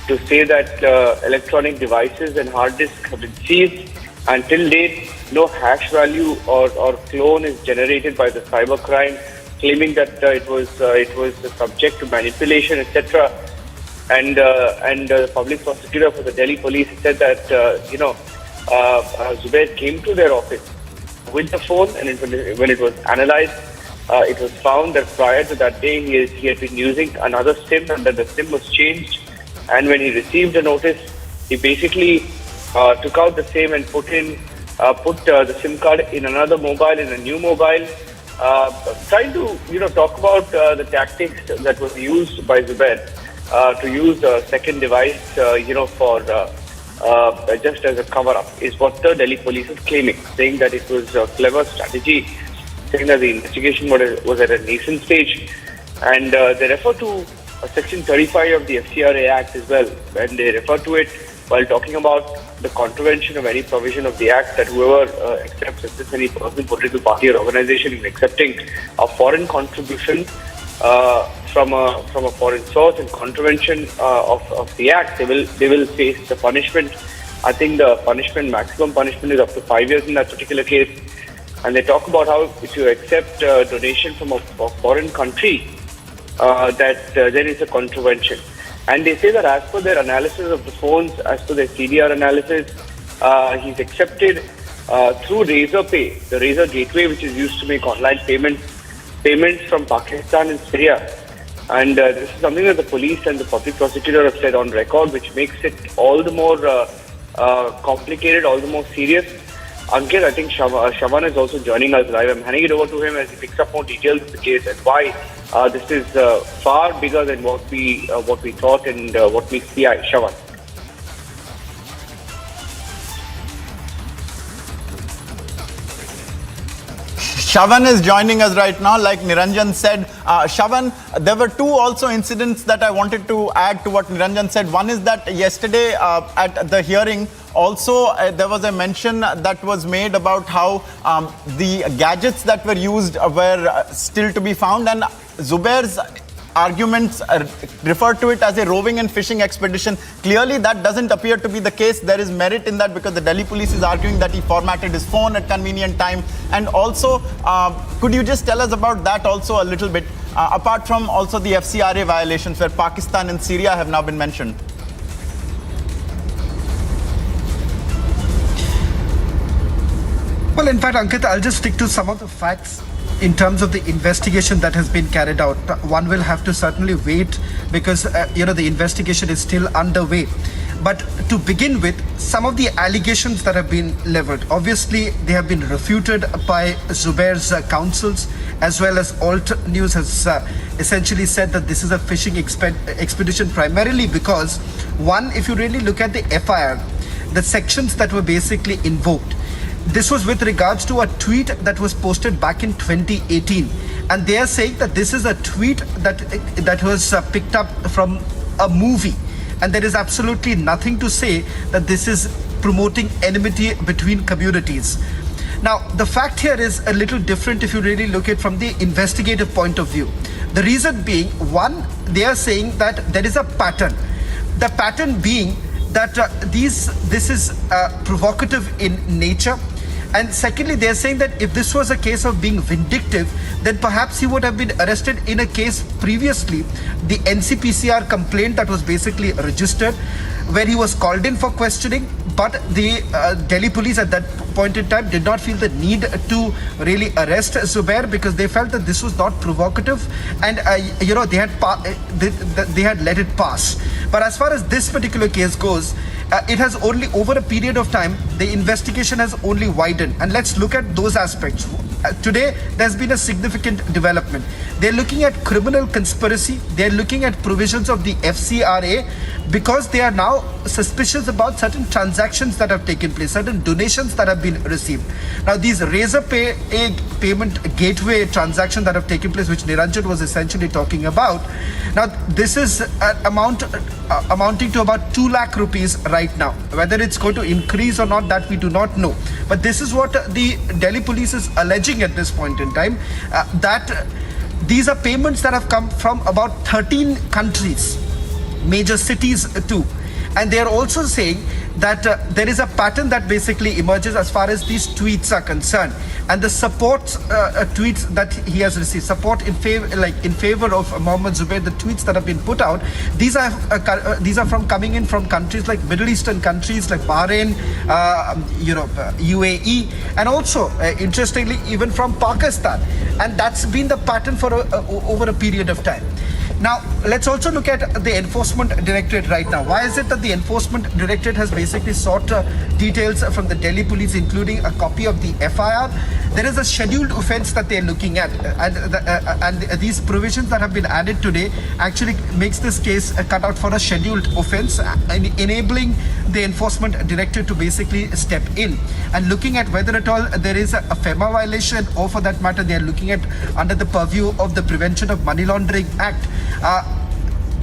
to say that electronic devices and hard disks have been seized. Until date, no hash value or clone is generated by the cybercrime claiming that it was subject to manipulation, etc. And the public prosecutor for the Delhi police said that Zubair came to their office with the phone, and when it was analyzed, it was found that prior to that day he had been using another SIM, and that the SIM was changed. And when he received a notice, he basically took out the SIM and put the SIM card in another mobile, in a new mobile, trying to talk about the tactics that was used by Zubair to use a second device, for just as a cover-up, is what the Delhi police is claiming, saying that it was a clever strategy, saying that the investigation was at a nascent stage, and they refer to Section 35 of the FCRA Act as well, and they refer to it while talking about the contravention of any provision of the Act, that whoever accepts assist any person, political party or organization in accepting a foreign contribution from a foreign source and contravention of the Act, they will face the punishment. I think the maximum punishment is up to 5 years in that particular case. And they talk about how if you accept a donation from a foreign country, that there is a contravention. And they say that as per their analysis of the phones, as per their CDR analysis, he's accepted through Razor Pay, the Razor gateway, which is used to make online payments from Pakistan and Syria. And this is something that the police and the public prosecutor have said on record, which makes it all the more complicated, all the more serious. Ankit, I think Shavan is also joining us live. I'm handing it over to him as he picks up more details of the case and why this is far bigger than what we thought and what meets the eye. Shavan.
Shavan is joining us right now. Like Niranjan said, Shavan, there were two also incidents that I wanted to add to what Niranjan said. One is that yesterday at the hearing, also there was a mention that was made about how the gadgets that were used were still to be found, and Zubair's arguments refer to it as a roving and fishing expedition. Clearly that doesn't appear to be the case. There is merit in that because the Delhi police is arguing that he formatted his phone at convenient time. And also, could you just tell us about that also a little bit, apart from also the FCRA violations where Pakistan and Syria have now been mentioned?
Well, in fact, Ankit, I'll just stick to some of the facts in terms of the investigation that has been carried out. One will have to certainly wait because, the investigation is still underway. But to begin with, some of the allegations that have been leveled, obviously they have been refuted by Zubair's counsels, as well as Alt News has essentially said that this is a fishing expedition primarily because, one, if you really look at the FIR, the sections that were basically invoked, this was with regards to a tweet that was posted back in 2018, and they are saying that this is a tweet that was picked up from a movie, and there is absolutely nothing to say that this is promoting enmity between communities. Now, the fact here is a little different if you really look at it from the investigative point of view. The reason being, one, they are saying that there is a pattern. The pattern being that this is provocative in nature. And secondly, they are saying that if this was a case of being vindictive, then perhaps he would have been arrested in a case previously, the NCPCR complaint that was basically registered, where he was called in for questioning, but the Delhi police at that point in time did not feel the need to really arrest Zubair because they felt that this was not provocative, and they had let it pass. But as far as this particular case goes, it has only, over a period of time, the investigation has only widened. And let's look at those aspects. Today, there's been a significant development. They're looking at criminal conspiracy. They're looking at provisions of the FCRA because they are now suspicious about certain transactions that have taken place, certain donations that have been received. Now, these Razor payment gateway transactions that have taken place, which Niranjan was essentially talking about, now this is amounting to about 2 lakh rupees right now. Whether it's going to increase or not, that we do not know. But this is what the Delhi police is alleging at this point in time, that these are payments that have come from about 13 countries, major cities too. And they are also saying that there is a pattern that basically emerges as far as these tweets are concerned, and the support tweets that he has received, support in favor of Mohammed Zubair, the tweets that have been put out, these are from coming in from countries like Middle Eastern countries like Bahrain, UAE, and also interestingly even from Pakistan, and that's been the pattern for over a period of time. Now, let's also look at the Enforcement Directorate right now. Why is it that the Enforcement Directorate has basically sought details from the Delhi police, including a copy of the FIR? There is a scheduled offence that they're looking at, and these provisions that have been added today actually makes this case cut out for a scheduled offence, enabling the Enforcement Directorate to basically step in and looking at whether at all there is a FEMA violation, or for that matter, they are looking at under the purview of the Prevention of Money Laundering Act.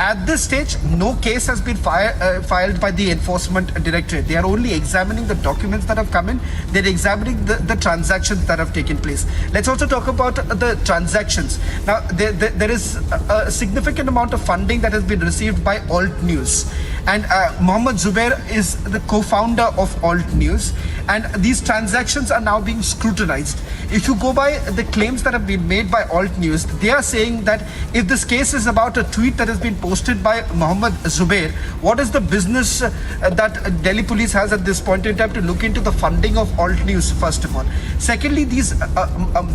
At this stage, no case has been filed by the Enforcement Directorate. They are only examining the documents that have come in. They're examining the transactions that have taken place. Let's also talk about the transactions. Now, there is a significant amount of funding that has been received by Alt News. And Mohammed Zubair is the co-founder of Alt News. And these transactions are now being scrutinized. If you go by the claims that have been made by Alt News, they are saying that if this case is about a tweet that has been posted by Mohammed Zubair, what is the business that Delhi police has at this point in time to look into the funding of Alt News, first of all? Secondly, these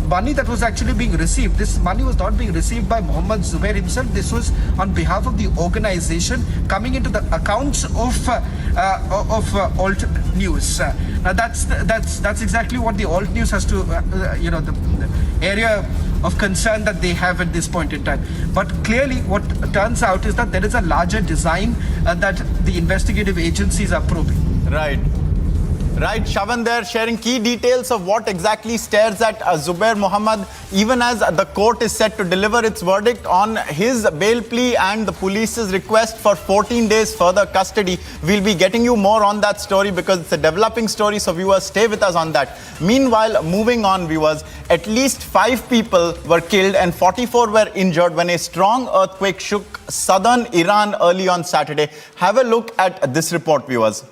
money that was actually being received, this money was not being received by Mohammed Zubair himself. This was on behalf of the organization coming into the accounts of Alt News. Now that's exactly what the Alt News has to, the area of concern that they have at this point in time. But clearly what turns out is that there is a larger design that the investigative agencies are probing.
Right, Shavan there sharing key details of what exactly stares at Zubair Mohammed, even as the court is set to deliver its verdict on his bail plea and the police's request for 14 days further custody. We'll be getting you more on that story because it's a developing story, so viewers, stay with us on that. Meanwhile, moving on, viewers, at least 5 people were killed and 44 were injured when a strong earthquake shook southern Iran early on Saturday. Have a look at this report, viewers.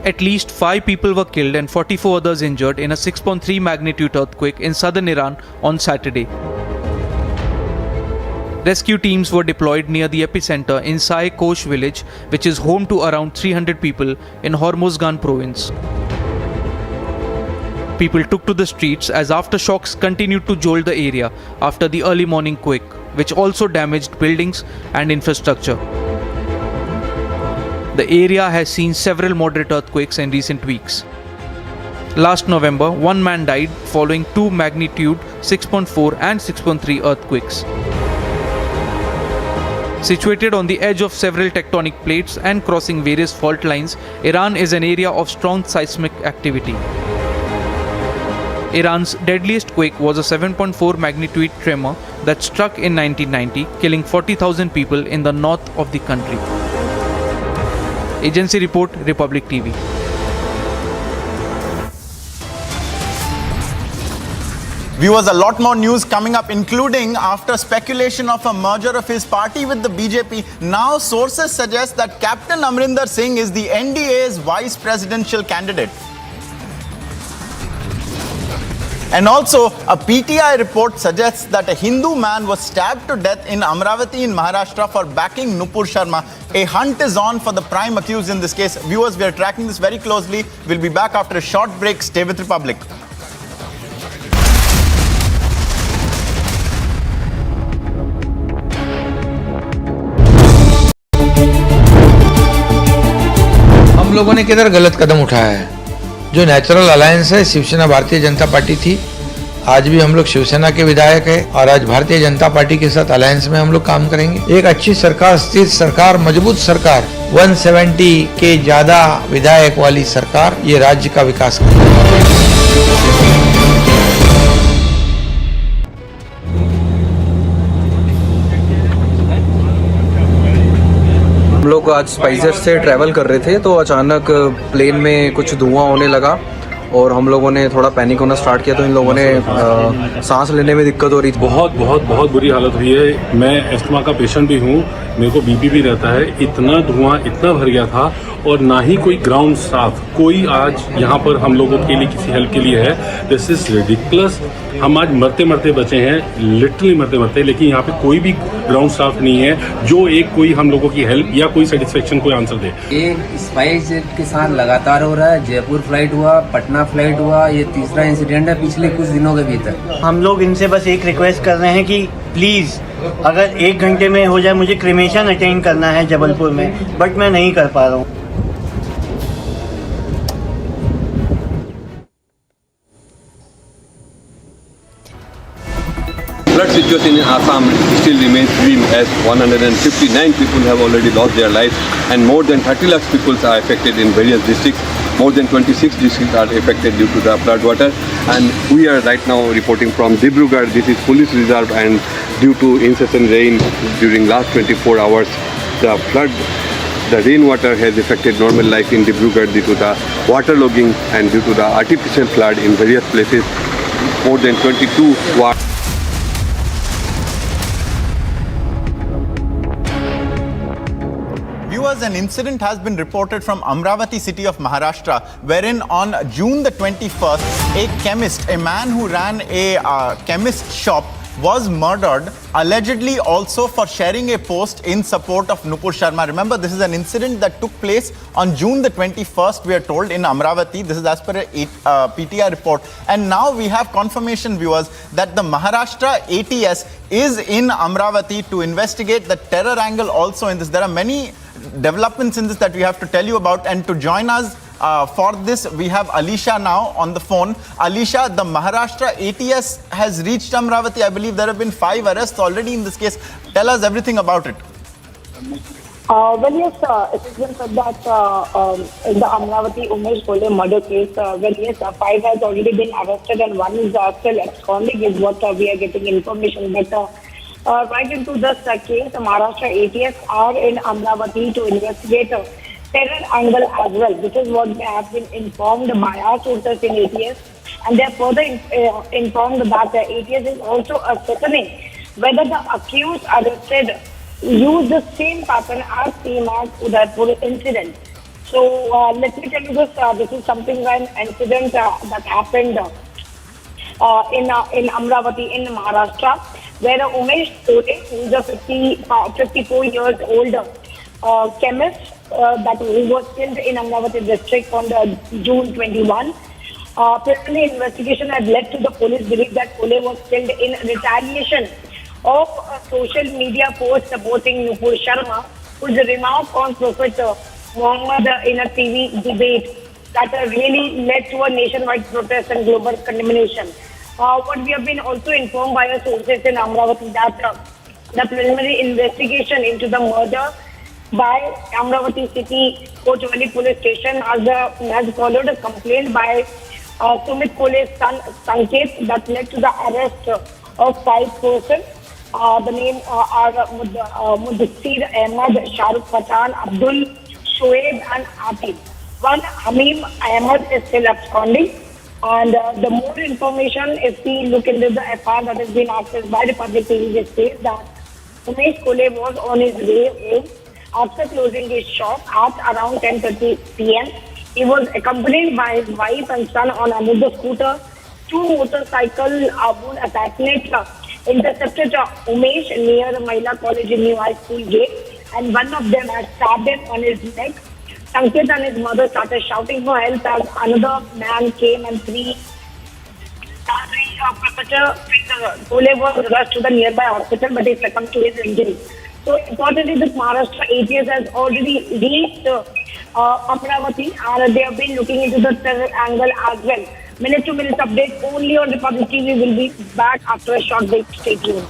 At least 5 people were killed and 44 others injured in a 6.3 magnitude earthquake in southern Iran on Saturday. Rescue teams were deployed near the epicenter in Sai Kosh village, which is home to around 300 people in Hormozgan province. People took to the streets as aftershocks continued to jolt the area after the early morning quake, which also damaged buildings and infrastructure. The area has seen several moderate earthquakes in recent weeks. Last November, 1 man died following 2 magnitude 6.4 and 6.3 earthquakes. Situated on the edge of several tectonic plates and crossing various fault lines, Iran is an area of strong seismic activity. Iran's deadliest quake was a 7.4 magnitude tremor that struck in 1990, killing 40,000 people in the north of the country. Agency report, Republic TV.
Viewers, a lot more news coming up, including after speculation of a merger of his party with the BJP. Now sources suggest that Captain Amrinder Singh is the NDA's vice presidential candidate. And also, a PTI report suggests that a Hindu man was stabbed to death in Amravati in Maharashtra for backing Nupur Sharma. A hunt is on for the prime accused in this case. Viewers, we are tracking this very closely. We'll be back after a short break. Stay with Republic.
हम लोगों ने किधर गलत कदम उठाया है? जो natural alliance है, Shiv Sena Bharatiya Janata party थी, आज भी हम लोग शिवसेना के विधायक है और आज भारतीय जनता पार्टी के साथ अलायंस में हम लोग काम करेंगे। एक अच्छी सरकार, स्थिर सरकार, मजबूत सरकार, 170 के ज्यादा विधायक वाली सरकार ये राज्य का विकास करेगी।
हम लोग आज स्पाइसजेट से ट्रैवल कर रहे थे तो अचानक प्लेन में कुछ धुआं होने लगा और हम लोगों ने थोड़ा पैनिक होना स्टार्ट किया तो इन लोगों ने सांस लेने में दिक्कत हो रही थी।
बहुत बुरी हालत हुई है। मैं एस्थमा का पेशेंट भी हूँ, मेरे को बीपी भी रहता है, इतना धुआं इतना भर गया था और ना ही कोई ग्राउंड स्टाफ कोई आज यहाँ पर हम लोगों के लिए किसी हेल्प के लिए है। This is ridiculous. हम आज मरते मरते बचे हैं, लिटरली मरते मरते, लेकिन यहाँ पे कोई भी ग्राउंड स्टाफ नहीं है जो एक कोई हम लोगों की हेल्प या कोई सेटिस्फेक्शन कोई आंसर दे।
ये स्पाइसजेट के साथ लगातार हो रहा है। जयपुर फ्लाइट हुआ, पटना फ्लाइट हुआ, ये तीसरा इंसिडेंट है पिछले कुछ दिनों के भीतर।
हम लोग इनसे बस एक रिक्वेस्ट कर रहे हैं कि प्लीज़ अगर 1 घंटे में हो जाए, मुझे क्रिमेशन अटेंड करना है जबलपुर में, बट मैं नहीं कर पा रहा हूँ।
Flood situation in Assam still remains grim as 159 people have already lost their lives and more than 30 lakh people are affected in various districts. More than 26 districts are affected due to the flood water, and we are right now reporting from Dibrugarh. This is police reserve, and due to incessant rain during last 24 hours, the rainwater has affected normal life in Dibrugarh due to the waterlogging and due to the artificial flood in various places. More than 22 wards.
An incident has been reported from Amravati city of Maharashtra, wherein on June the 21st, a chemist, a man who ran a chemist shop, was murdered, allegedly also for sharing a post in support of Nupur Sharma. Remember, this is an incident that took place on June the 21st, we are told, in Amravati. This is as per a PTR report. And now we have confirmation, viewers, that the Maharashtra ATS is in Amravati to investigate the terror angle also in this. There are many developments in this that we have to tell you about, and to join us for this we have Alisha now on the phone. Alisha, the Maharashtra ATS has reached Amravati. I believe there have been 5 arrests already in this case. Tell us everything about it.
Well, yes, it has been said that in the Amravati Umesh Kole murder case, well, yes, 5 has already been arrested and 1 is still absconding is what we are getting information. But right into this case, the Maharashtra ATS are in Amravati to investigate terror angle as well. This is what they have been informed by our sources in ATS, and they are further informed that the ATS is also ascertaining whether the accused arrested used the same pattern as same as Udaipur incident. So let me tell you this. This is something an incident that happened in Amravati in Maharashtra, where Umesh Kole, who is a 54 years old chemist, that who was killed in Amravati district on June 21. Preliminary investigation had led to the police belief that Kole was killed in retaliation of a social media post supporting Nupur Sharma, whose remark on Prophet Muhammad in a TV debate that really led to a nationwide protest and global condemnation. What we have been also informed by our sources in Amravati that the preliminary investigation into the murder by Amravati City Kochwali Police Station has followed a complaint by Sumit Kole's son Sanket that led to the arrest of 5 persons. The name are Mudassir Ahmad, Shahrukh Pathan, Abdul, Shoaib and Atif. One, Hamim Ahmad, is still absconding. And the more information, if we look into the FR that has been accessed by the public TV, it says that Umesh Kole was on his way home after closing his shop at around 10:30 p.m. He was accompanied by his wife and son on another scooter. 2 motorcycle assassinates intercepted Umesh near Mahila College in New High School gate, and one of them had stabbed him on his neck. Sanket and his mother started shouting for help as another man came and 3 Kole was rushed to the nearby hospital, but he succumbed to his injury. So importantly, the Maharashtra ATS has already reached Amravati, and they have been looking into the terror angle as well. Minute-to-minute update only on Republic TV. Will be back after a short break. Stay tuned.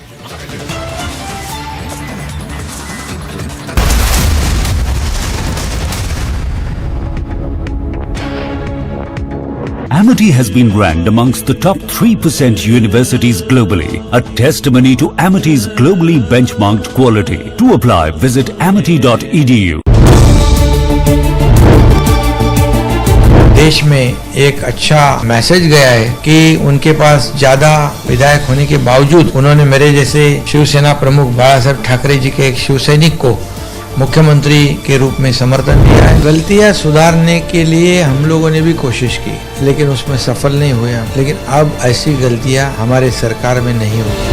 Amity has been ranked amongst the top 3% universities globally, a testimony to Amity's globally benchmarked quality. To apply, visit amity.edu.
देश में एक अच्छा message गया है कि उनके पास ज्यादा विधायक होने के बावजूद उन्होंने मेरे जैसे शिवसेना प्रमुख बाला साहब ठाकरे जी के एक शिव सैनिक को मुख्यमंत्री के रूप में समर्थन दिया है। गलतियां सुधारने के लिए हम लोगों ने भी कोशिश की, लेकिन उसमें सफल नहीं हुए हम। लेकिन अब ऐसी गलतियां हमारे सरकार में नहीं होगी।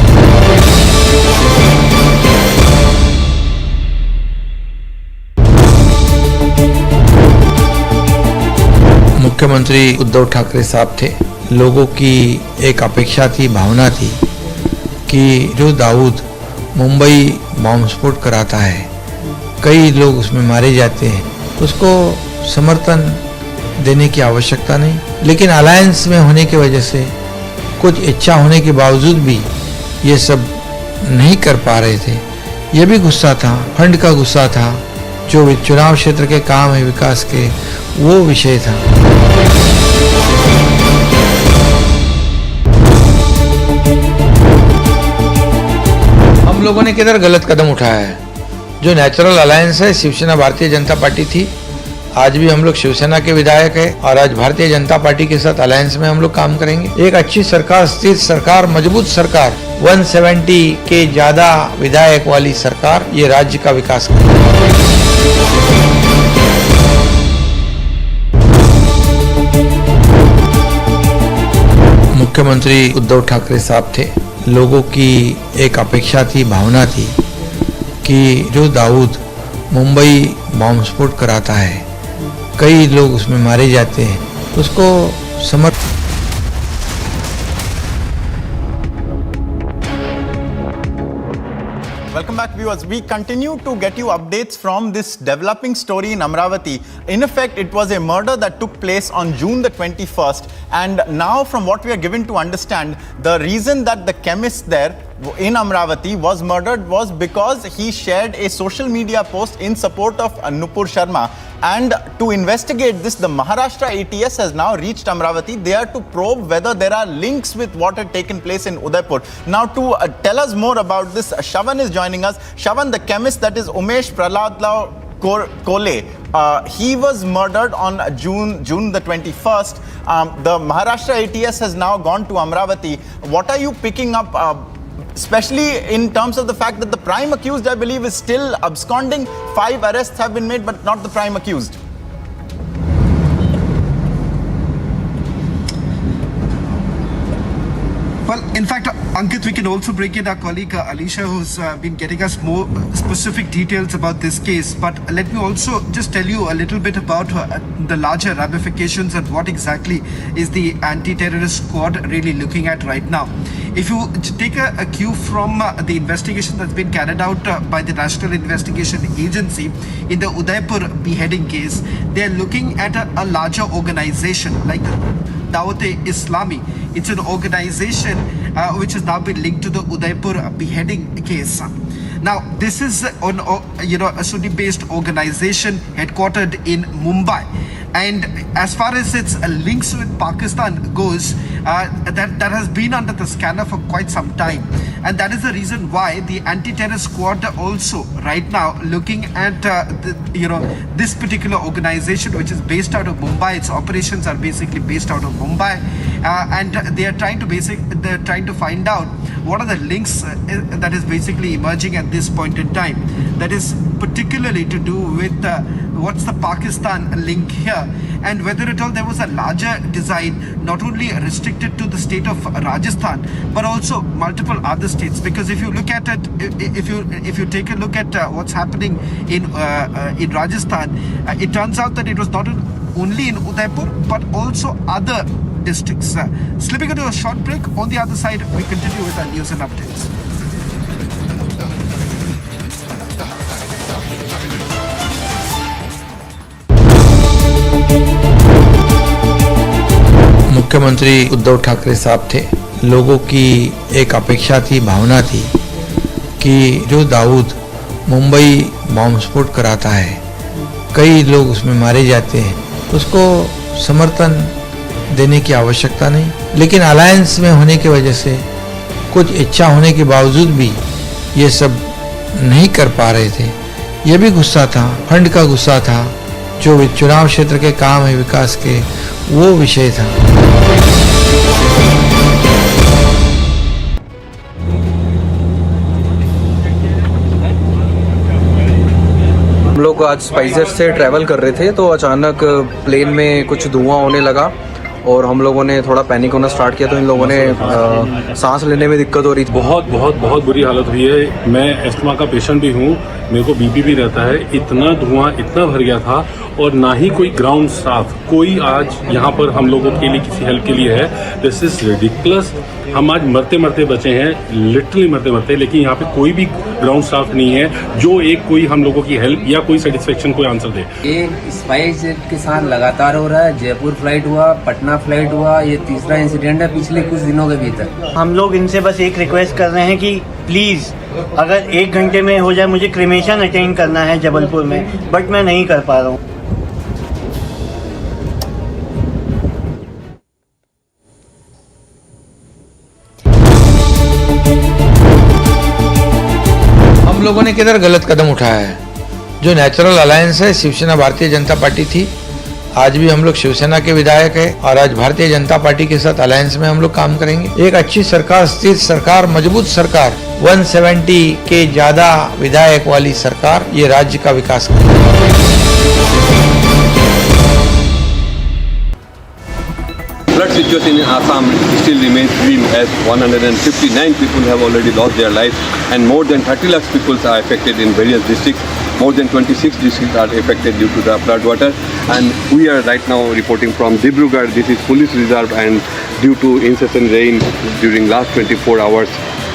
मुख्यमंत्री उद्धव ठाकरे साहब थे, लोगों की एक अपेक्षा थी, भावना थी कि जो दाऊद मुंबई बॉम्ब स्फोट कराता है, कई लोग उसमें मारे जाते हैं, उसको समर्थन देने की आवश्यकता नहीं। लेकिन अलायंस में होने की वजह से कुछ इच्छा होने के बावजूद भी ये सब नहीं कर पा रहे थे। ये भी गुस्सा था, फंड का गुस्सा था, जो चुनाव क्षेत्र के काम है विकास के, वो विषय था। हम लोगों ने किधर गलत कदम उठाया है। जो नेचुरल अलायंस है, शिवसेना भारतीय जनता पार्टी थी, आज भी हम लोग शिवसेना के विधायक है और आज भारतीय जनता पार्टी के साथ अलायंस में हम लोग काम करेंगे। एक अच्छी सरकार, स्थिर सरकार, मजबूत सरकार, 170 के ज्यादा विधायक वाली सरकार ये राज्य का विकास करेगी। मुख्यमंत्री उद्धव ठाकरे साहब थे, लोगों की एक अपेक्षा थी, भावना थी कि जो दाऊद मुंबई बॉम्ब स्फोट कराता है, कई लोग उसमें मारे जाते हैं, उसको समर्थन।
Welcome back, viewers. We continue to get you updates from this developing story in Amravati. In effect, it was a murder that took place on June the 21st. And now, from what we are given to understand, the reason that the chemist there in Amravati was murdered was because he shared a social media post in support of Nupur Sharma. And to investigate this, the Maharashtra ATS has now reached Amravati. They are to probe whether there are links with what had taken place in Udaipur. Now, to tell us more about this, Shavan is joining us. Shavan, the chemist, that is Umesh Praladlao Kole, he was murdered on June the 21st. The Maharashtra ATS has now gone to Amravati. What are you picking up, especially in terms of the fact that the prime accused, I believe, is still absconding? 5 arrests have been made, but not the prime accused.
Well, in fact, Ankit, we can also bring in our colleague Alisha, who's been getting us more specific details about this case. But let me also just tell you a little bit about the larger ramifications and what exactly is the anti-terrorist squad really looking at right now. If you take a cue from the investigation that's been carried out by the National Investigation Agency in the Udaipur beheading case, they're looking at a larger organization like the Dawat-e-Islami. It's an organization which has now been linked to the Udaipur beheading case. Now, this is a Sunni-based organization headquartered in Mumbai. And as far as its links with Pakistan goes, that has been under the scanner for quite some time. And that is the reason why the anti-terror squad also right now looking at this particular organization, which is based out of Mumbai. Its operations are basically based out of Mumbai, and they are trying to find out what are the links that is basically emerging at this point in time. That is particularly to do with what's the Pakistan link here, and whether at all there was a larger design, not only restricted to the state of Rajasthan, but also multiple other states. Because if you look at it, if you take a look at what's happening in Rajasthan, it turns out that it was not only in Udaipur, but also other districts. Slipping into a short break. On the other side, we continue with our news and updates.
मुख्यमंत्री उद्धव ठाकरे साहब थे, लोगों की एक अपेक्षा थी, भावना थी कि जो दाऊद मुंबई बॉम्ब स्फोट कराता है, कई लोग उसमें मारे जाते हैं, उसको समर्थन देने की आवश्यकता नहीं। लेकिन अलायंस में होने की वजह से कुछ इच्छा होने के बावजूद भी ये सब नहीं कर पा रहे थे। ये भी गुस्सा था, फंड का गुस्सा था, जो चुनाव क्षेत्र के काम है विकास के, वो विषय था।
हम लोग आज स्पाइसजेट से ट्रैवल कर रहे थे तो अचानक प्लेन में कुछ धुआं होने लगा और हम लोगों ने थोड़ा पैनिक होना स्टार्ट किया, तो इन लोगों ने सांस लेने में दिक्कत हो रही थी।
बहुत बुरी हालत हुई है। मैं एस्थमा का पेशेंट भी हूँ, मेरे को बीपी भी रहता है। इतना धुआं इतना भर गया था और ना ही कोई ग्राउंड स्टाफ कोई आज यहाँ पर हम लोगों के लिए किसी हेल्प के लिए है। This is ridiculous. हम आज मरते बचे हैं, लिटरली मरते, लेकिन यहाँ पे कोई भी ग्राउंड स्टाफ नहीं है जो कोई हम लोगों की हेल्प या कोई सेटिस्फेक्शन कोई आंसर दे।
ये स्पाइसजेट के साथ लगातार हो रहा है। जयपुर फ्लाइट हुआ, पटना फ्लाइट हुआ, ये तीसरा इंसिडेंट है पिछले कुछ दिनों के भीतर।
हम लोग इनसे बस एक रिक्वेस्ट कर रहे हैं कि प्लीज़ अगर 1 घंटे में हो जाए, मुझे क्रिमेशन अटेंड करना है जबलपुर में, बट मैं नहीं कर पा रहा हूँ।
हम लोगों ने किधर गलत कदम उठाया है। जो नेचुरल अलायंस है, शिवसेना भारतीय जनता पार्टी थी, आज भी हम लोग शिवसेना के विधायक है और आज भारतीय जनता पार्टी के साथ अलायंस में हम लोग काम करेंगे। एक अच्छी सरकार, स्थिर सरकार, मजबूत सरकार, 170 के ज्यादा विधायक वाली सरकार ये राज्य का विकास करेगी।
Flood situation in Assam still remains grim as 159 people have already lost their lives and more than 30 lakh people are affected in various districts. More than 26 districts are affected due to the flood water, and we are right now reporting from Dibrugarh. This is police reserve, and due to incessant rain during last 24 hours,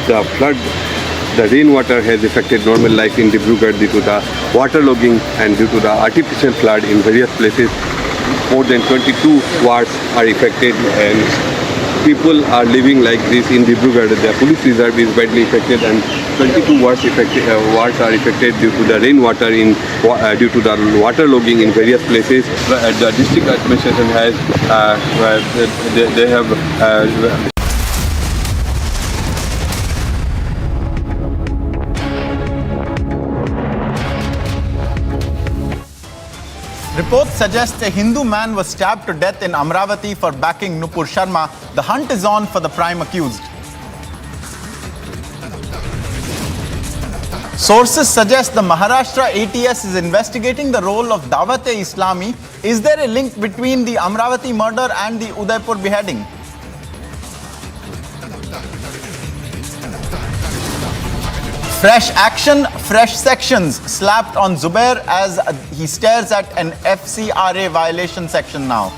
the rainwater has affected normal life in Dibrugarh due to the waterlogging and due to the artificial flood in various places. More than 22 wards are affected and people are living like this in Dibrugarh. The police reserve is badly affected and 22 wards are affected due to the rainwater due to the waterlogging in various places. The district administration has they have
Reports suggest a Hindu man was stabbed to death in Amravati for backing Nupur Sharma. The hunt is on for the prime accused. Sources suggest the Maharashtra ATS is investigating the role of Dawat-e-Islami. Is there a link between the Amravati murder and the Udaipur beheading? Fresh action, fresh sections slapped on Zubair as he stares at an FCRA violation section now.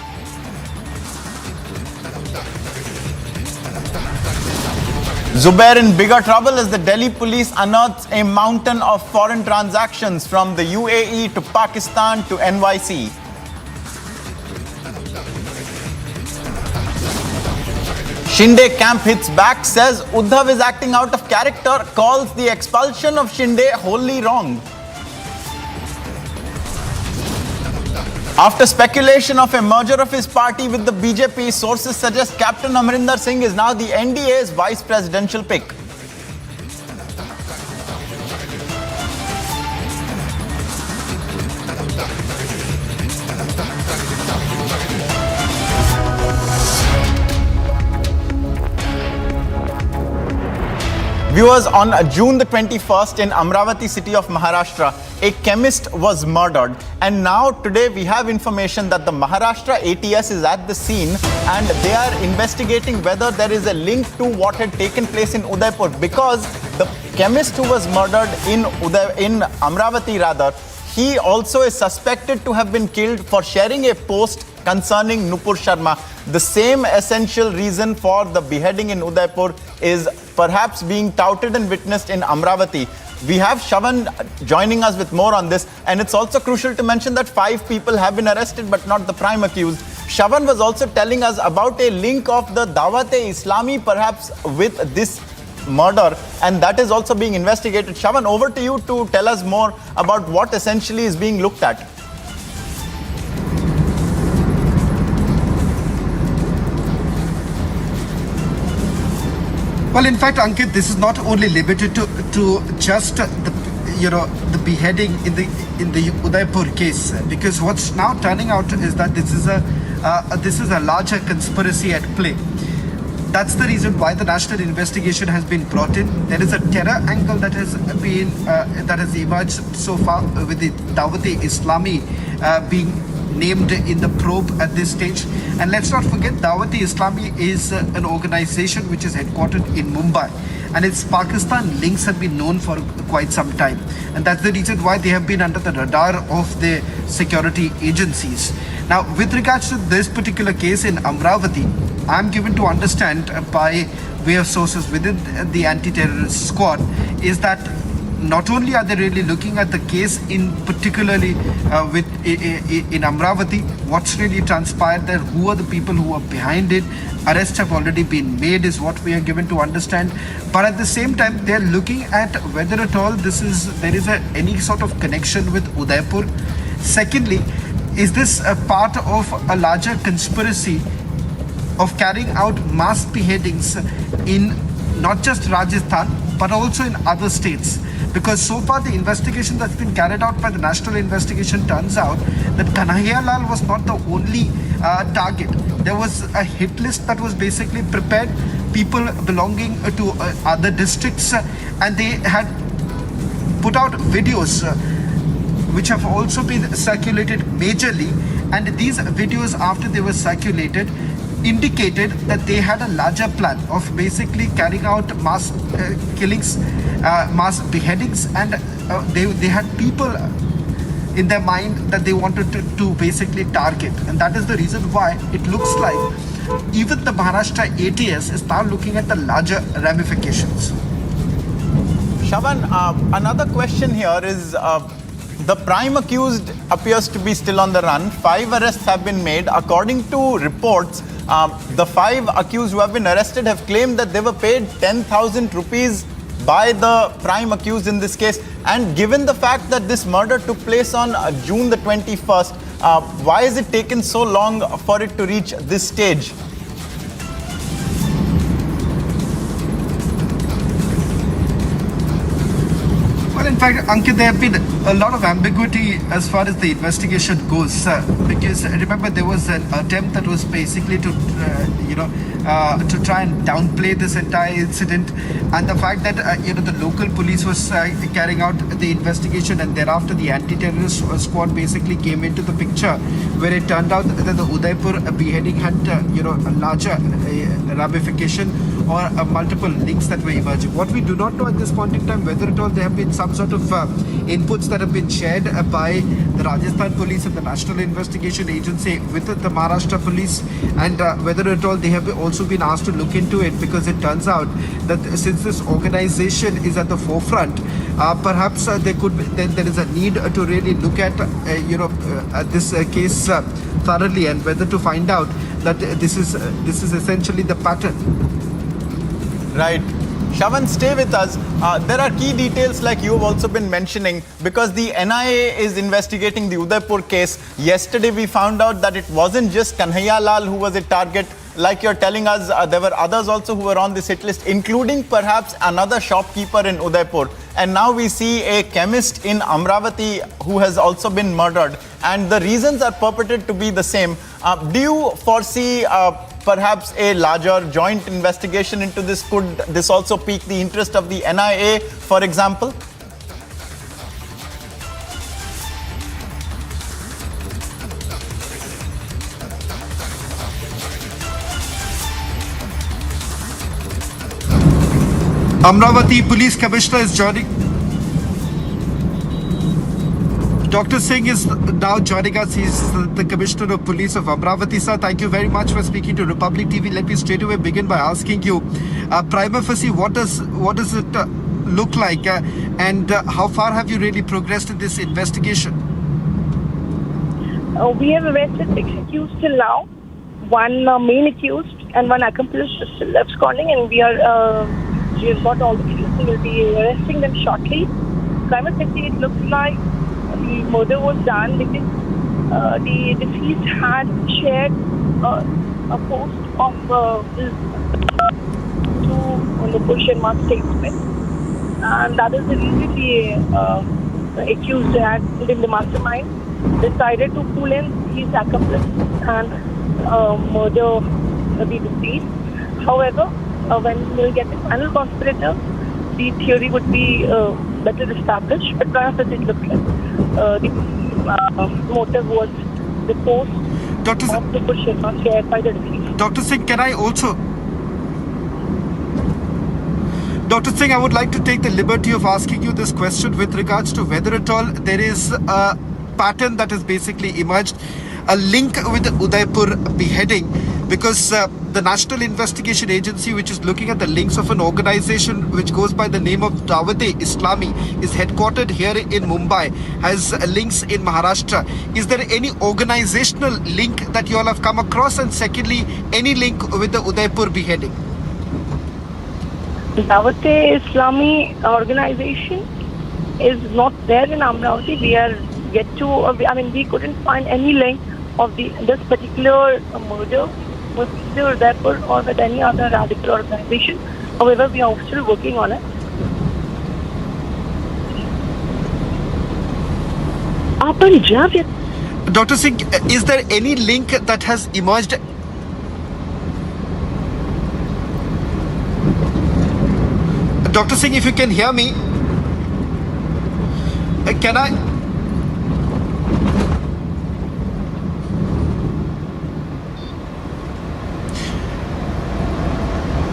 Zubair in bigger trouble as the Delhi police unearths a mountain of foreign transactions from the UAE to Pakistan to NYC. Shinde camp hits back, says Uddhav is acting out of character, calls the expulsion of Shinde wholly wrong. After speculation of a merger of his party with the BJP, sources suggest Captain Amrinder Singh is now the NDA's vice presidential pick. Viewers, on June the 21st in Amravati city of Maharashtra, a chemist was murdered. And now today we have information that the Maharashtra ATS is at the scene and they are investigating whether there is a link to what had taken place in Udaipur, because the chemist who was murdered in Amravati rather, he also is suspected to have been killed for sharing a post concerning Nupur Sharma. The same essential reason for the beheading in Udaipur is perhaps being touted and witnessed in Amravati. We have Shavan joining us with more on this, and it's also crucial to mention that 5 people have been arrested but not the prime accused. Shavan was also telling us about a link of the Dawat-e-Islami perhaps with this murder, and that is also being investigated. Shavan, over to you to tell us more about what essentially is being looked at.
Well, in fact, Ankit, this is not only limited to just the the beheading in the Udaipur case, because what's now turning out is that this is a larger conspiracy at play. That's the reason why the national investigation has been brought in. There is a terror angle that has emerged so far with the Dawat-e-Islami being named in the probe at this stage. And let's not forget, Dawat-e-Islami is an organization which is headquartered in Mumbai, and its Pakistan links have been known for quite some time, and that's the reason why they have been under the radar of the security agencies. Now, with regards to this particular case in Amravati, I'm given to understand by way of sources within the anti-terrorist squad is that not only are they really looking at the case in particularly in Amravati, what's really transpired there, who are the people who are behind it, arrests have already been made is what we are given to understand, but at the same time they're looking at whether at all there is any sort of connection with Udaipur. Secondly, is this a part of a larger conspiracy of carrying out mass beheadings in not just Rajasthan but also in other states? Because so far the investigation that's been carried out by the national investigation turns out that Kanhaiya Lal was not the only target. There was a hit list that was basically prepared, people belonging to other districts, and they had put out videos which have also been circulated majorly, and these videos, after they were circulated, indicated that they had a larger plan of basically carrying out mass killings, mass beheadings, and they had people in their mind that they wanted to basically target, and that is the reason why it looks like even the Maharashtra ATS is now looking at the larger ramifications.
Shavan, another question here is the prime accused appears to be still on the run. 5 arrests have been made. According to reports, the 5 accused who have been arrested have claimed that they were paid 10,000 rupees by the prime accused in this case. And given the fact that this murder took place on June the 21st, why has it taken so long for it to reach this stage?
Well, in fact, Ankit, there have been a lot of ambiguity as far as the investigation goes, because remember there was an attempt that was basically to try and downplay this entire incident, and the fact that the local police was carrying out the investigation, and thereafter the anti-terrorist squad basically came into the picture, where it turned out that the Udaipur beheading had a larger ramification or multiple links that were emerging. What we do not know at this point in time, whether at all there have been some sort of inputs that have been shared by the Rajasthan police and the National Investigation Agency with the Maharashtra police, and whether at all they have also been asked to look into it, because it turns out that since this organization is at the forefront, perhaps there is a need to really look at this case thoroughly, and whether to find out that this is essentially the pattern.
Right. Shavan, stay with us. There are key details like you've also been mentioning, because the NIA is investigating the Udaipur case. Yesterday we found out that it wasn't just Kanhaiya Lal who was a target. Like you're telling us, there were others also who were on this hit list, including perhaps another shopkeeper in Udaipur. And now we see a chemist in Amravati who has also been murdered. And the reasons are purported to be the same. Do you foresee perhaps a larger joint investigation into this? Could this also pique the interest of the NIA, for example?
Amravati Police Commissioner is joining. Dr. Singh is now joining us. He's the Commissioner of Police of Amravati. Sir, thank you very much for speaking to Republic TV. Let me straight away begin by asking you, prima facie, what does it look like, and how far have you really progressed in this investigation?
We have arrested 6 accused till now. 1 main accused and 1 accomplice is still absconding, and we have got all the clues and we'll be arresting them shortly. Prima facie, it looks like the murder was done because the deceased had shared a post of his to Nupur Sharma statement, and that is the reason the accused and in the mastermind decided to pull in his accomplice and murder the deceased. However, when we get the final conspirator, the theory would be better established, but perhaps it looked like the motive was the post of Nupur Sharma shared by the deceased.
Dr. Singh, can I also... Dr. Singh, I would like to take the liberty of asking you this question with regards to whether at all there is a pattern that has basically emerged, a link with the Udaipur beheading, because the National Investigation Agency, which is looking at the links of an organization which goes by the name of Dawat-e-Islami, is headquartered here in Mumbai, has links in Maharashtra. Is there any organizational link that you all have come across? And secondly, any link with the Udaipur beheading?
Dawat-e-Islami organization is not there in Amravati. We are yet to, we couldn't find any link of this particular murder with either Udaipur or with any other radical organization. However, we are still working on it.
Dr. Singh, is there any link that has emerged? Dr. Singh, if you can hear me, can I?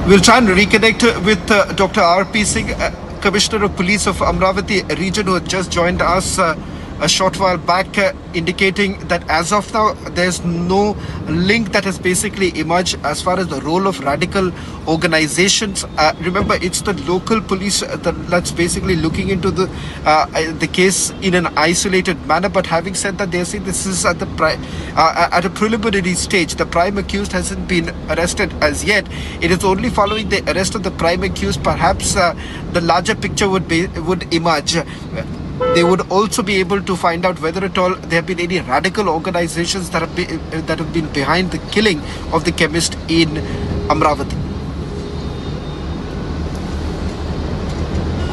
We'll try and reconnect with Dr. R.P. Singh, Commissioner of Police of Amravati region, who had just joined us a short while back, indicating that as of now there's no link that has basically emerged as far as the role of radical organizations. Remember, it's the local police that's basically looking into the case in an isolated manner. But having said that, they say this is at a preliminary stage. The prime accused hasn't been arrested as yet. It is only following the arrest of the prime accused perhaps the larger picture would emerge. They would also be able to find out whether at all there have been any radical organizations that have been behind the killing of the chemist in Amravati.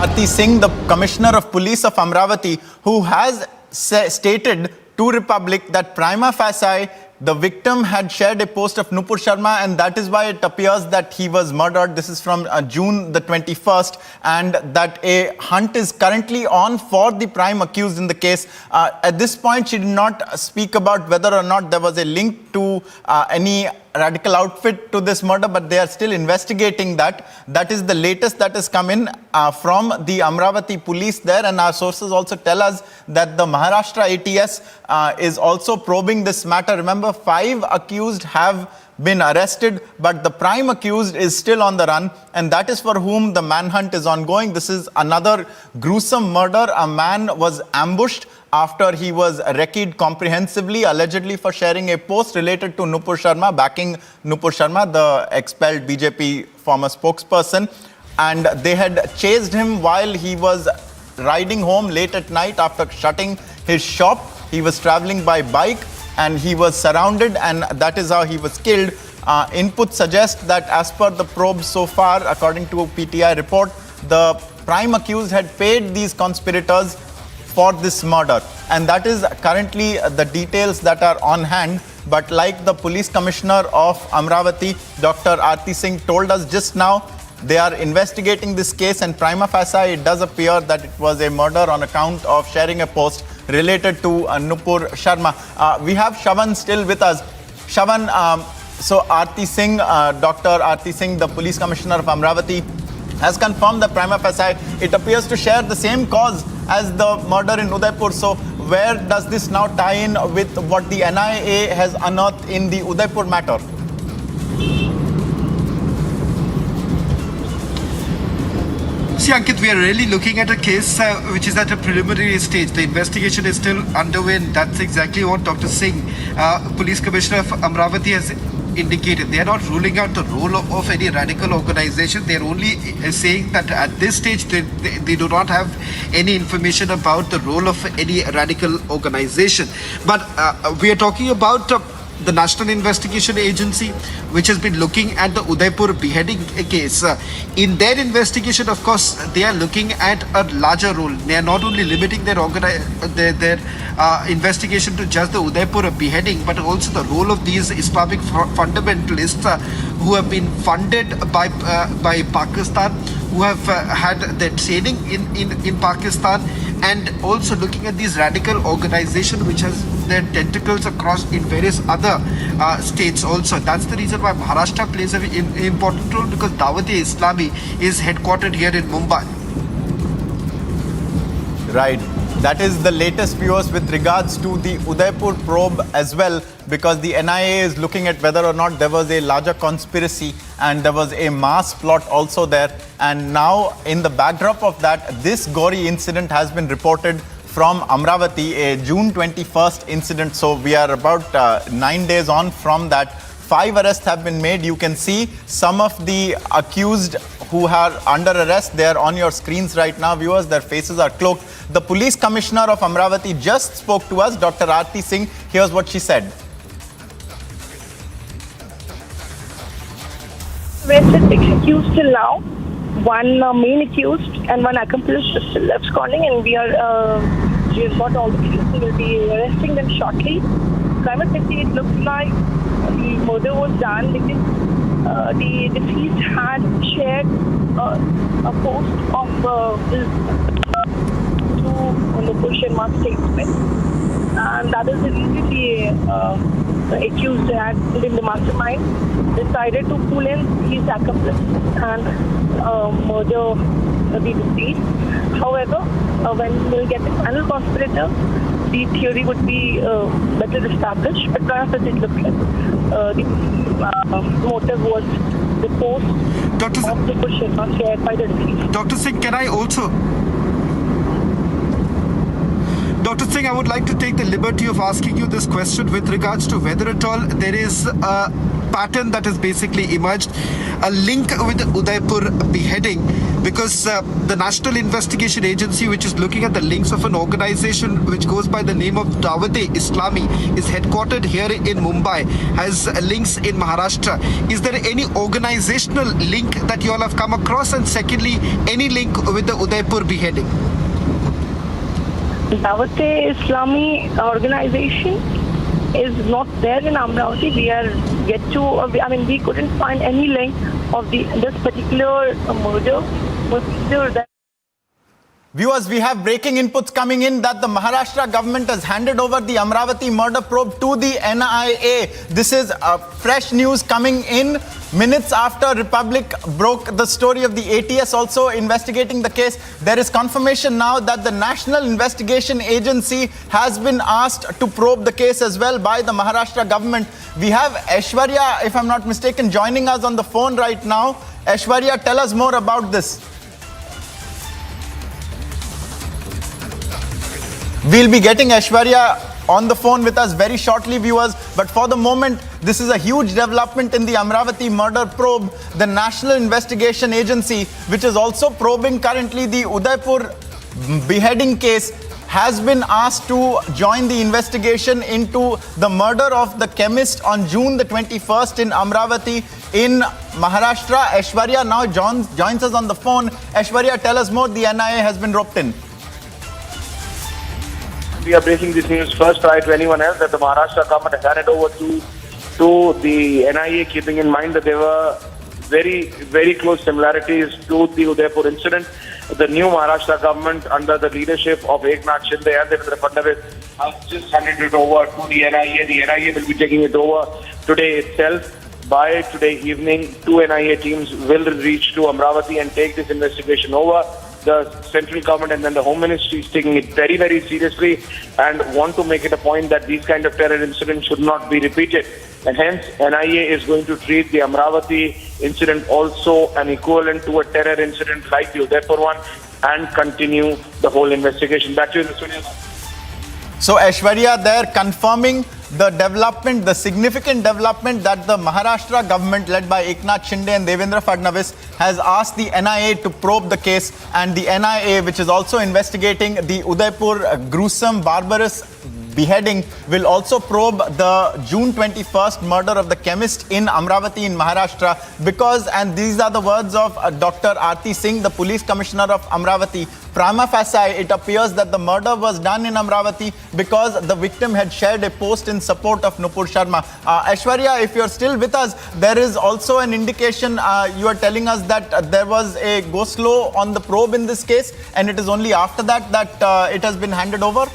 Amarnath Singh, the Commissioner of Police of Amravati, who has stated to Republic that prima facie the victim had shared a post of Nupur Sharma, and that is why it appears that he was murdered. This is from June the 21st, and that a hunt is currently on for the prime accused in the case. At this point, she did not speak about whether or not there was a link to any radical outfit to this murder, but they are still investigating that. That is the latest that has come in from the Amravati police there, and our sources also tell us that the Maharashtra ATS is also probing this matter. Remember, 5 accused have been arrested, but the prime accused is still on the run, and that is for whom the manhunt is ongoing. This is another gruesome murder. A man was ambushed after he was recceed comprehensively, allegedly for sharing a post related to Nupur Sharma, backing Nupur Sharma, the expelled BJP former spokesperson. And they had chased him while he was riding home late at night after shutting his shop. He was traveling by bike and he was surrounded, and that is how he was killed. Input suggest that as per the probe so far, according to a PTI report, the prime accused had paid these conspirators for this murder, and that is currently the details that are on hand. But like the police commissioner of Amravati, Dr. R.P. Singh, told us just now, they are investigating this case, and prima facie it does appear that it was a murder on account of sharing a post related to Nupur Sharma. We have Shavan still with us. Shavan, so R.P. Singh, Dr. R.P. Singh, the police commissioner of Amravati, has confirmed that prima facie it appears to share the same cause as the murder in Udaipur. So where does this now tie in with what the NIA has unearthed in the Udaipur matter?
See, Ankit, we are really looking at a case which is at a preliminary stage. The investigation is still underway, and that's exactly what Dr. Singh, Police Commissioner of Amravati, has indicated. They are not ruling out the role of any radical organization. They are only saying that at this stage they do not have any information about the role of any radical organization. But we are talking about the National Investigation Agency, which has been looking at the Udaipur beheading case. In their investigation, of course, they are looking at a larger role. They are not only limiting their investigation to just the Udaipur beheading, but also the role of these Islamic fundamentalists who have been funded by Pakistan, who have had their training in Pakistan, and also looking at these radical organizations which has their tentacles across in various other states also. That's the reason why Maharashtra plays an important role, because Dawat-e-Islami is headquartered here in Mumbai.
Right. That is the latest, viewers, with regards to the Udaipur probe as well, because the NIA is looking at whether or not there was a larger conspiracy and there was a mass plot also there. And now, in the backdrop of that, this gory incident has been reported from Amravati, a June 21st incident. So we are about 9 days on from that. 5 arrests have been made. You can see some of the accused who are under arrest. They are on your screens right now, viewers. Their faces are cloaked. The police commissioner of Amravati just spoke to us, Dr. Aarti Singh. Here's what she said.
Arrested 6 accused till now. One main accused and one accomplice is still absconding, and we have got all the clues. We will be arresting them shortly. Primarily, it looks like the murder was done because the deceased had shared a post of to Nupur Sharma's statement, and that is the reason the accused had been the mastermind, decided to pull in his accomplice and murder the deceased. However, when we'll get the final conspirator, the theory would be better established. But perhaps it looked like the motive was the post of Nupur Sharma shared by the deceased.
Dr. Singh, can I also... Dr. Singh, I would like to take the liberty of asking you this question with regards to whether at all there is a pattern that has basically emerged, a link with the Udaipur beheading, because the National Investigation Agency, which is looking at the links of an organization which goes by the name of Dawat-e-Islami, is headquartered here in Mumbai, has links in Maharashtra. Is there any organizational link that you all have come across? And secondly, any link with the Udaipur beheading?
Dawat-e-Islami organization is not there in Amravati. We couldn't find any link of this particular murder.
Viewers, we have breaking inputs coming in that the Maharashtra government has handed over the Amravati murder probe to the NIA. This is fresh news coming in minutes after Republic broke the story of the ATS also investigating the case. There is confirmation now that the National Investigation Agency has been asked to probe the case as well by the Maharashtra government. We have Aishwarya, if I'm not mistaken, joining us on the phone right now. Aishwarya, tell us more about this. We'll be getting Aishwarya on the phone with us very shortly, viewers. But for the moment, this is a huge development in the Amravati murder probe. The National Investigation Agency, which is also probing currently the Udaipur beheading case, has been asked to join the investigation into the murder of the chemist on June the 21st in Amravati in Maharashtra. Aishwarya now joins us on the phone. Aishwarya, tell us more. The NIA has been roped in.
We are breaking this news first prior to anyone else that the Maharashtra government has handed over to the NIA, keeping in mind that there were very, very close similarities to the Udaipur incident. The new Maharashtra government, under the leadership of Eknath Shinde and Devendra Fadnavis, has just handed it over to the NIA. The NIA will be taking it over today itself. By today evening, 2 NIA teams will reach to Amravati and take this investigation over. The central government and then the Home Ministry is taking it very, very seriously and want to make it a point that these kind of terror incidents should not be repeated. And hence, NIA is going to treat the Amravati incident also an equivalent to a terror incident like the Udaipur one and continue the whole investigation. Back to you in the studio.
So Aishwarya there confirming the development, the significant development that the Maharashtra government led by Eknath Shinde and Devendra Fadnavis has asked the NIA to probe the case, and the NIA, which is also investigating the Udaipur gruesome, barbarous beheading will also probe the June 21st murder of the chemist in Amravati in Maharashtra because, and these are the words of Dr. Aarti Singh, the police commissioner of Amravati, prima facie, it appears that the murder was done in Amravati because the victim had shared a post in support of Nupur Sharma. Aishwarya, if you're still with us, there is also an indication, you are telling us that there was a go slow on the probe in this case, and it is only after that that it has been handed over.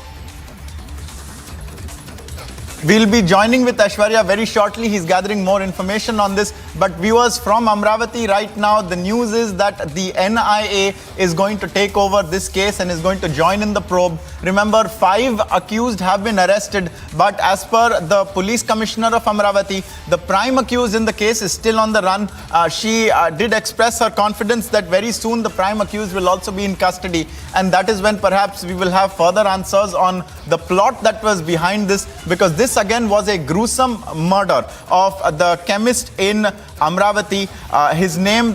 We'll be joining with Aishwarya very shortly. He's gathering more information on this. But viewers from Amravati right now, the news is that the NIA is going to take over this case and is going to join in the probe. Remember, 5 accused have been arrested. But as per the police commissioner of Amravati, the prime accused in the case is still on the run. She did express her confidence that very soon the prime accused will also be in custody. And that is when perhaps we will have further answers on the plot that was behind this, because this again was a gruesome murder of the chemist in Amravati.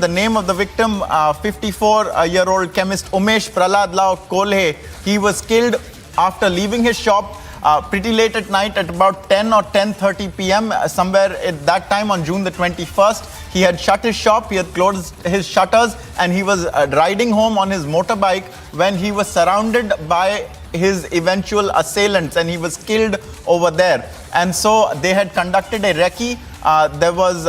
The name of the victim, 54-year-old chemist Umesh Prahlad Rao Kolhe. He was killed after leaving his shop pretty late at night at about 10 or 10:30 p.m. Somewhere at that time on June the 21st. He had shut his shop, he had closed his shutters, and he was riding home on his motorbike when he was surrounded by his eventual assailants, and he was killed over there. And so they had conducted a recce. There was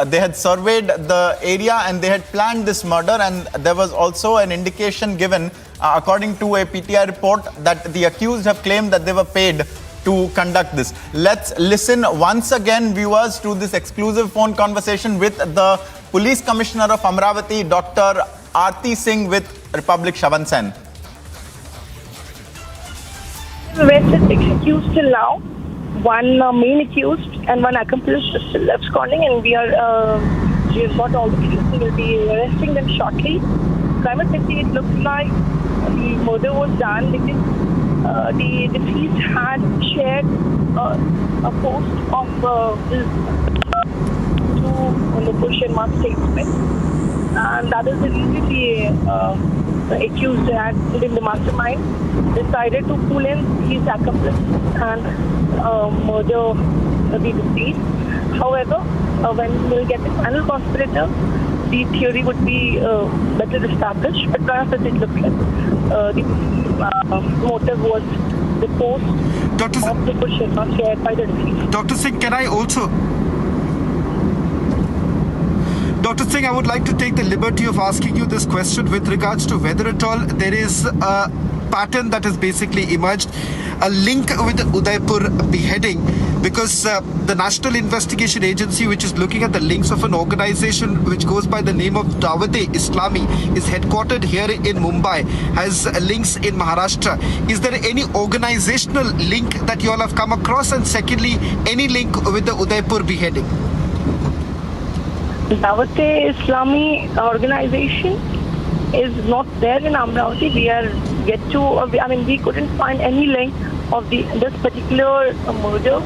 they had surveyed the area and they had planned this murder, and there was also an indication given according to a PTI report that the accused have claimed that they were paid to conduct this. Let's listen once again, viewers, to this exclusive phone conversation with the police commissioner of Amravati, Dr. Aarti Singh, with Republic Shavan Sen.
Arrested 6 accused till now, one main accused and one accomplice is still absconding, and we have got all the clues. We will be arresting them shortly. Prima facie, it looks like the murder was done because the deceased had shared a post of his to Nupur Sharma's statement, and that is the reason the accused had in the mastermind decided to pull in his accomplice and murder the deceased. However, when we'll get the final conspirator, the theory would be better established. But perhaps it looks like the motive was the post of Nupur Sharma shared by the deceased.
Dr. Singh, can I also... Dr. Singh, I would like to take the liberty of asking you this question with regards to whether at all there is a pattern that has basically emerged, a link with the Udaipur beheading, because the National Investigation Agency, which is looking at the links of an organization which goes by the name of Dawat-e-Islami, is headquartered here in Mumbai, has links in Maharashtra. Is there any organizational link that you all have come across? And secondly, any link with the Udaipur beheading?
Dawat-e-Islami organization is not there in Amravati. We couldn't find any link of this particular murder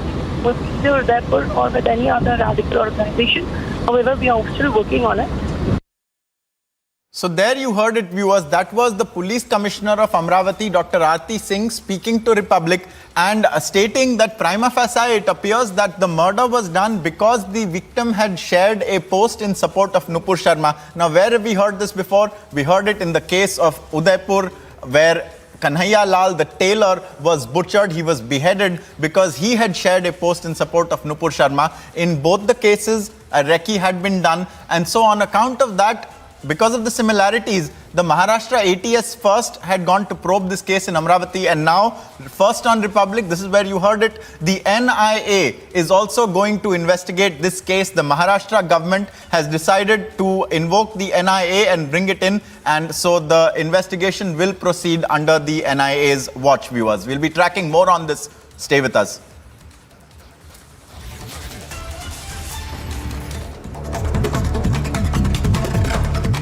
with either Udaipur or with any other radical organization. However, we are still working on it.
So there you heard it, viewers. That was the police commissioner of Amravati, Dr. Aarti Singh, speaking to Republic and stating that prima facie it appears that the murder was done because the victim had shared a post in support of Nupur Sharma. Now, where have we heard this before? We heard it in the case of Udaipur, where Kanhaiya Lal, the tailor, was butchered. He was beheaded because he had shared a post in support of Nupur Sharma. In both the cases, a recce had been done. And so on account of that, because of the similarities, the Maharashtra ATS first had gone to probe this case in Amravati, and now, first on Republic, this is where you heard it, the NIA is also going to investigate this case. The Maharashtra government has decided to invoke the NIA and bring it in, and so the investigation will proceed under the NIA's watch, viewers. We'll be tracking more on this. Stay with us.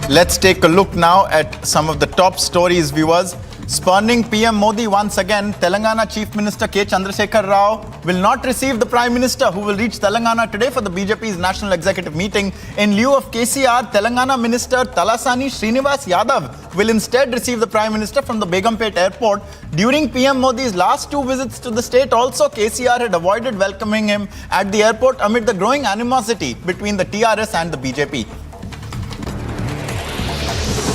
Let's take a look now at some of the top stories, viewers. Spurning PM Modi once again, Telangana Chief Minister K. Chandrasekhar Rao will not receive the Prime Minister, who will reach Telangana today for the BJP's National Executive meeting. In lieu of KCR, Telangana Minister Talasani Srinivas Yadav will instead receive the Prime Minister from the Begumpet airport. During PM Modi's last two visits to the state also, KCR had avoided welcoming him at the airport amid the growing animosity between the TRS and the BJP.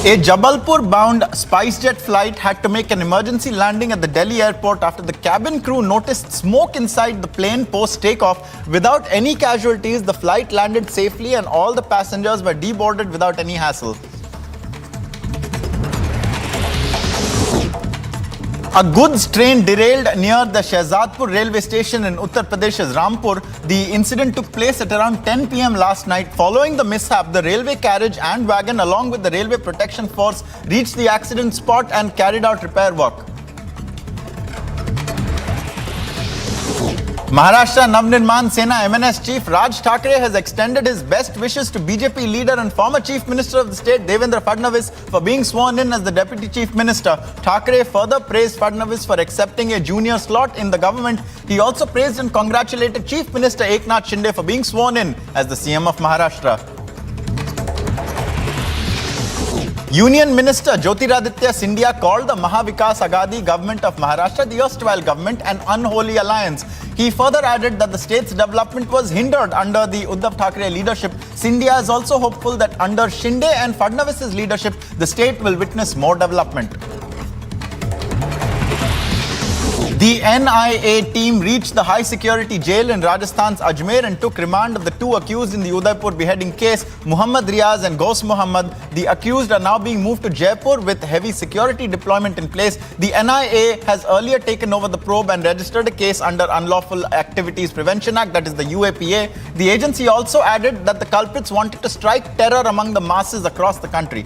A Jabalpur-bound SpiceJet flight had to make an emergency landing at the Delhi airport after the cabin crew noticed smoke inside the plane post-takeoff. Without any casualties, the flight landed safely and all the passengers were deboarded without any hassle. A goods train derailed near the Shehzadpur railway station in Uttar Pradesh's Rampur. The incident took place at around 10 p.m. last night. Following the mishap, the railway carriage and wagon along with the Railway Protection Force reached the accident spot and carried out repair work. Maharashtra Navnirman Sena MNS Chief Raj Thackeray has extended his best wishes to BJP leader and former Chief Minister of the state Devendra Fadnavis for being sworn in as the Deputy Chief Minister. Thackeray further praised Fadnavis for accepting a junior slot in the government. He also praised and congratulated Chief Minister Eknath Shinde for being sworn in as the CM of Maharashtra. Union Minister Jyotiraditya Scindia called the Mahavikas Aghadi government of Maharashtra, the erstwhile government, an unholy alliance. He further added that the state's development was hindered under the Uddhav Thackeray leadership. Scindia is also hopeful that under Shinde and Fadnavis's leadership, the state will witness more development. The NIA team reached the high-security jail in Rajasthan's Ajmer and took remand of the two accused in the Udaipur beheading case, Muhammad Riaz and Ghaus Muhammad. The accused are now being moved to Jaipur with heavy security deployment in place. The NIA has earlier taken over the probe and registered a case under Unlawful Activities Prevention Act, that is the UAPA. The agency also added that the culprits wanted to strike terror among the masses across the country.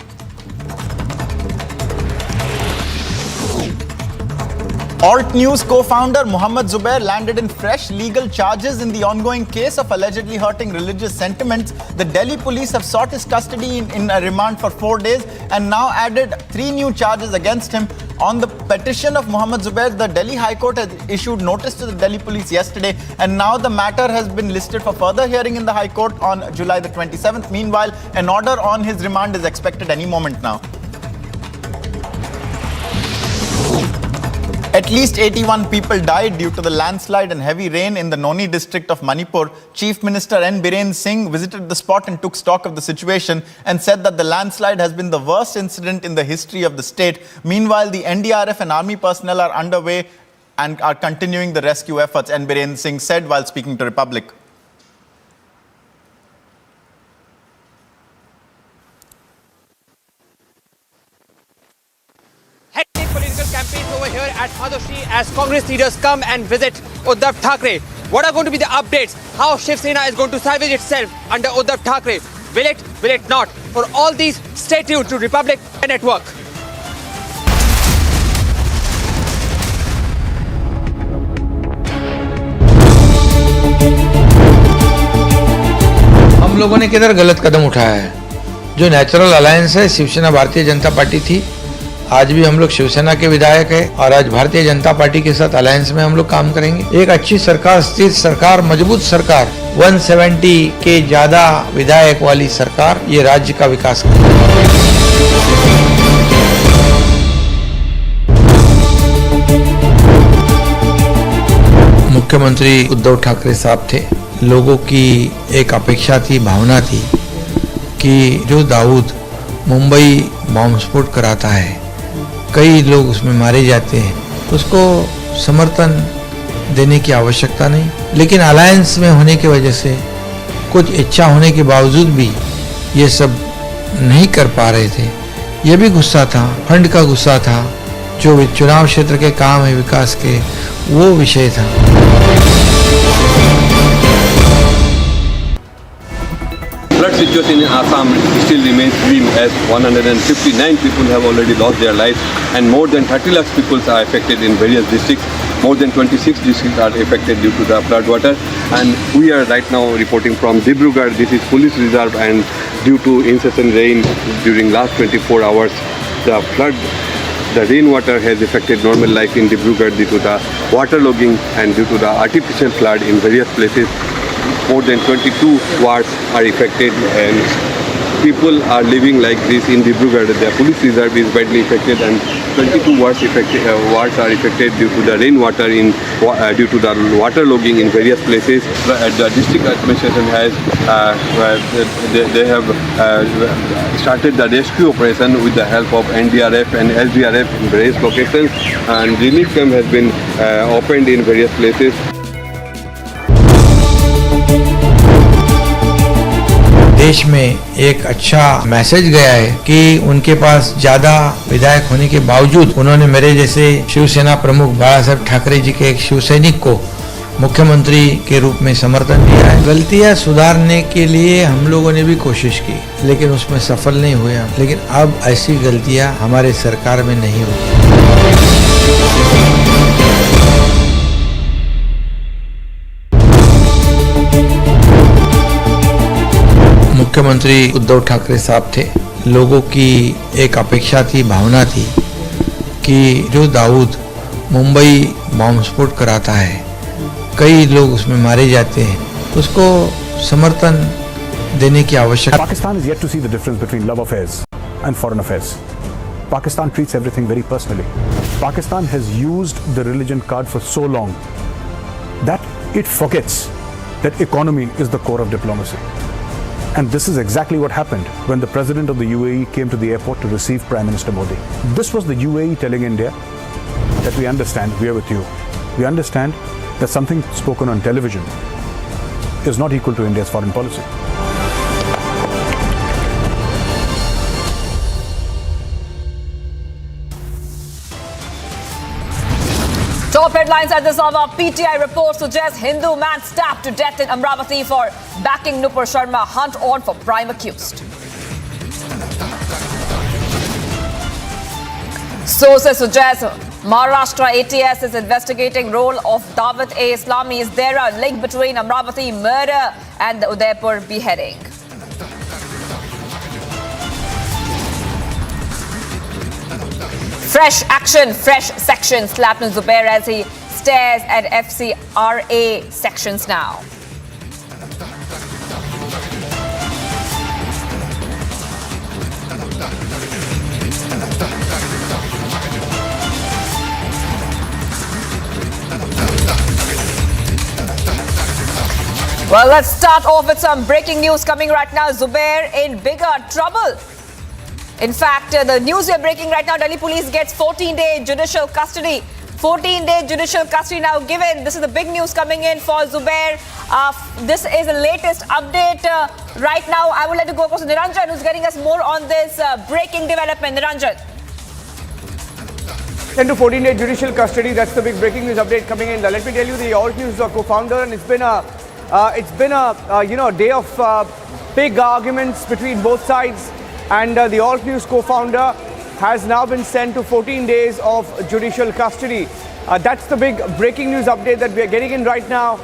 Alt News co-founder Mohammed Zubair landed in fresh legal charges in the ongoing case of allegedly hurting religious sentiments. The Delhi police have sought his custody in a remand for 4 days and now added 3 new charges against him. On the petition of Mohammed Zubair, the Delhi High Court has issued notice to the Delhi police yesterday, and now the matter has been listed for further hearing in the High Court on July the 27th. Meanwhile, an order on his remand is expected any moment now. At least 81 people died due to the landslide and heavy rain in the Noni district of Manipur. Chief Minister N. Biren Singh visited the spot and took stock of the situation and said that the landslide has been the worst incident in the history of the state. Meanwhile, the NDRF and army personnel are underway and are continuing the rescue efforts, N. Biren Singh said while speaking to Republic.
Political campaigns over here at Madhusri as Congress leaders come and visit Uddhav Thackeray. What are going to be the updates? How Shiv Sena is going to salvage itself under Uddhav Thackeray? Will it? Will it not? For all these, stay tuned to Republic Network.
हम लोगों ने किधर गलत कदम उठाया है? जो natural alliance है Shiv Sena Bharatiya Janata party थी, आज भी हम लोग शिवसेना के विधायक है और आज भारतीय जनता पार्टी के साथ अलायंस में हम लोग काम करेंगे। एक अच्छी सरकार, स्थिर सरकार, मजबूत सरकार, 170 के ज्यादा विधायक वाली सरकार ये राज्य का विकास करेगी। मुख्यमंत्री उद्धव ठाकरे साहब थे, लोगों की एक अपेक्षा थी, भावना थी कि जो दाऊद मुंबई बॉम्ब स्फोट कराता है, कई लोग उसमें मारे जाते हैं, उसको समर्थन देने की आवश्यकता नहीं, लेकिन अलायंस में होने की वजह से कुछ इच्छा होने के बावजूद भी ये सब नहीं कर पा रहे थे। ये भी गुस्सा था, फंड का गुस्सा था, जो चुनाव क्षेत्र के काम है विकास के, वो विषय था।
Flood situation in Assam still remains grim as 159 people have already lost their lives and more than 30 lakh people are affected in various districts. More than 26 districts are affected due to the flood water, and we are right now reporting from Dibrugarh. This is police reserve, and due to incessant rain during last 24 hours, the flood The rainwater has affected normal life in Dibrugarh due to the water logging and due to the artificial flood in various places. More than 22 wards are affected and people are living like this in Dibrugarh. The police reserve is badly affected and 22 wards are affected due to the rainwater due to the water logging in various places. The district administration has they have started the rescue operation with the help of NDRF and SDRF in various locations, and relief camp has been opened in various places.
देश में एक अच्छा message गया है कि उनके पास ज्यादा विधायक होने के बावजूद उन्होंने मेरे जैसे शिवसेना प्रमुख बाला साहब ठाकरे जी के एक शिवसैनिक को मुख्यमंत्री के रूप में समर्थन दिया है। गलतियां सुधारने के लिए हम लोगों ने भी कोशिश की, लेकिन उसमें सफल नहीं हुए हम। लेकिन अब ऐसी गलतियां हमारे सरकार में नहीं होगी। मुख्यमंत्री उद्धव ठाकरे साहब थे। लोगों की एक अपेक्षा थी, भावना थी कि जो दाऊद मुंबई बॉम्ब विस्फोट कराता है, कई लोग उसमें मारे जाते हैं, उसको समर्थन देने की आवश्यकता।
Pakistan is yet to see the difference between love affairs and foreign affairs. Pakistan treats everything very personally. Pakistan has used the religion card for so long that it forgets that economy is the core of diplomacy. And this is exactly what happened when the President of the UAE came to the airport to receive Prime Minister Modi. This was the UAE telling India that we understand, we are with you. We understand that something spoken on television is not equal to India's foreign policy.
Top headlines at this hour. PTI report suggests Hindu man stabbed to death in Amravati for backing Nupur Sharma. Hunt on for prime accused. Sources suggest Maharashtra ATS is investigating role of Dawat-e-Islami. Is there a link between Amravati murder and the Udaipur beheading? Fresh action, fresh section. Slapped Zubair as he stares at FCRA sections now. Well, let's start off with some breaking news coming right now. Zubair in bigger trouble. In fact, the news we are breaking right now, Delhi police gets 14-day judicial custody. 14-day judicial custody now given. This is the big news coming in for Zubair. This is the latest update right now. I would like to go across to Niranjan, who's getting us more on this breaking development. Niranjan.
10 to 14-day judicial custody. That's the big breaking news update coming in. Let me tell you, the Alt News co-founder, and it's been a day of big arguments between both sides. And the Alt News co-founder has now been sent to 14 days of judicial custody. That's the big breaking news update that we are getting in right now.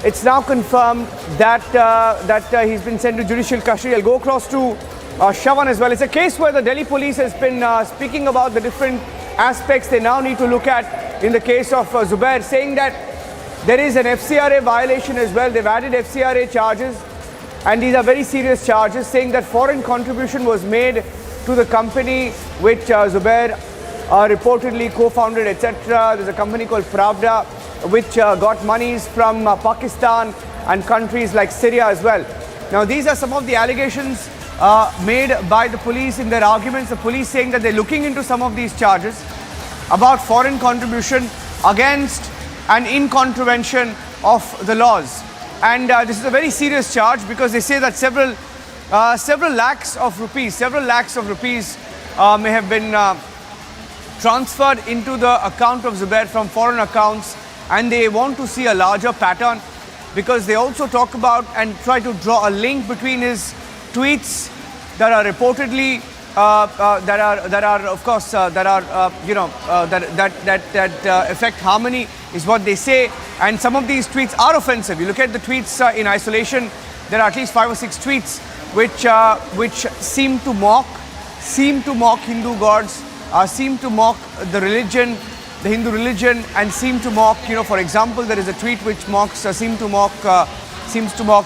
It's now confirmed that he's been sent to judicial custody. I'll go across to Shawan as well. It's a case where the Delhi police has been speaking about the different aspects they now need to look at in the case of Zubair, saying that there is an FCRA violation as well. They've added FCRA charges. And these are very serious charges, saying that foreign contribution was made to the company which Zubair reportedly co-founded, etc. There's a company called Pravda, which got monies from Pakistan and countries like Syria as well. Now, these are some of the allegations made by the police in their arguments. The police saying that they're looking into some of these charges about foreign contribution against and in contravention of the laws. And this is a very serious charge because they say that several lakhs of rupees may have been transferred into the account of Zubair from foreign accounts, and they want to see a larger pattern because they also talk about and try to draw a link between his tweets that are reportedly that affect harmony, is what they say. And some of these tweets are offensive. You look at the tweets in isolation, there are at least 5 or 6 tweets which seem to mock Hindu gods, seem to mock the religion, the Hindu religion, and seem to mock, for example, there is a tweet which seems to mock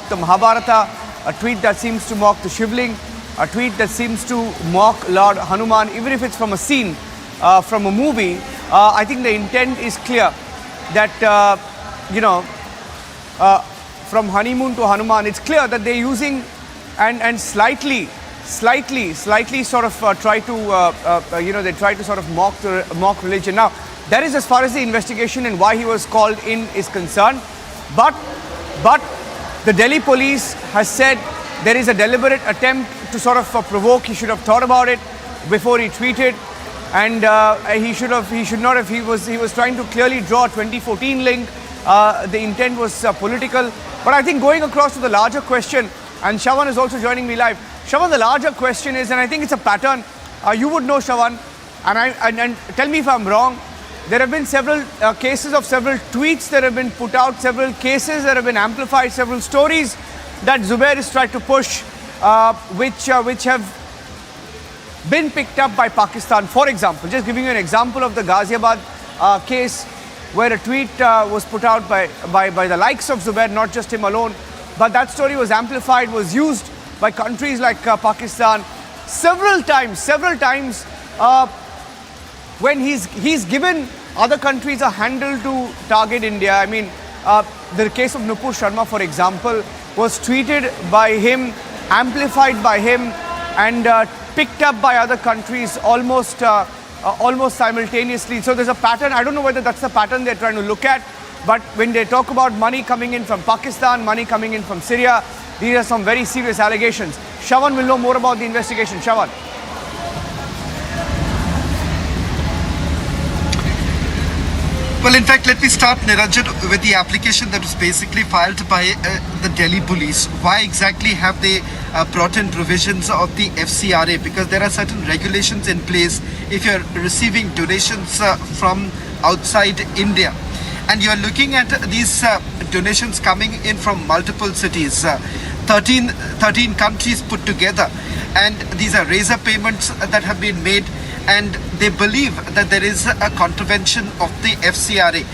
the Mahabharata, a tweet that seems to mock the Shivling, a tweet that seems to mock Lord Hanuman, even if it's from a scene, from a movie. I think the intent is clear that, from honeymoon to Hanuman, it's clear that they're using and slightly sort of try to, they try to sort of mock religion. Now, that is as far as the investigation and why he was called in is concerned. But the Delhi police has said there is a deliberate attempt to sort of provoke. He should have thought about it before he tweeted, and he was trying to clearly draw a 2014 link. The intent was political. But I think going across to the larger question, and Shravan is also joining me live. Shravan, the larger question is, and I think it's a pattern. You would know, Shravan, and tell me if I'm wrong. There have been several cases of several tweets that have been put out, several cases that have been amplified, several stories that Zubair has tried to push, which have been picked up by Pakistan. For example, just giving you an example of the Ghaziabad case, where a tweet was put out by the likes of Zubair, not just him alone, but that story was amplified, was used by countries like Pakistan several times. When he's given other countries a handle to target India. I mean, the case of Nupur Sharma, for example, was tweeted by him, amplified by him, and picked up by other countries almost simultaneously. So there's a pattern. I don't know whether that's the pattern they're trying to look at, but when they talk about money coming in from Pakistan, money coming in from Syria, these are some very serious allegations. Shravan will know more about the investigation. Shravan.
Well, in fact, let me start, Niranjan, with the application that was basically filed by the Delhi police. Why exactly have they brought in provisions of the FCRA? Because there are certain regulations in place if you're receiving donations from outside India. And you're looking at these donations coming in from multiple cities, 13 countries put together. And these are razor payments that have been made. And they believe that there is a contravention of the FCRA.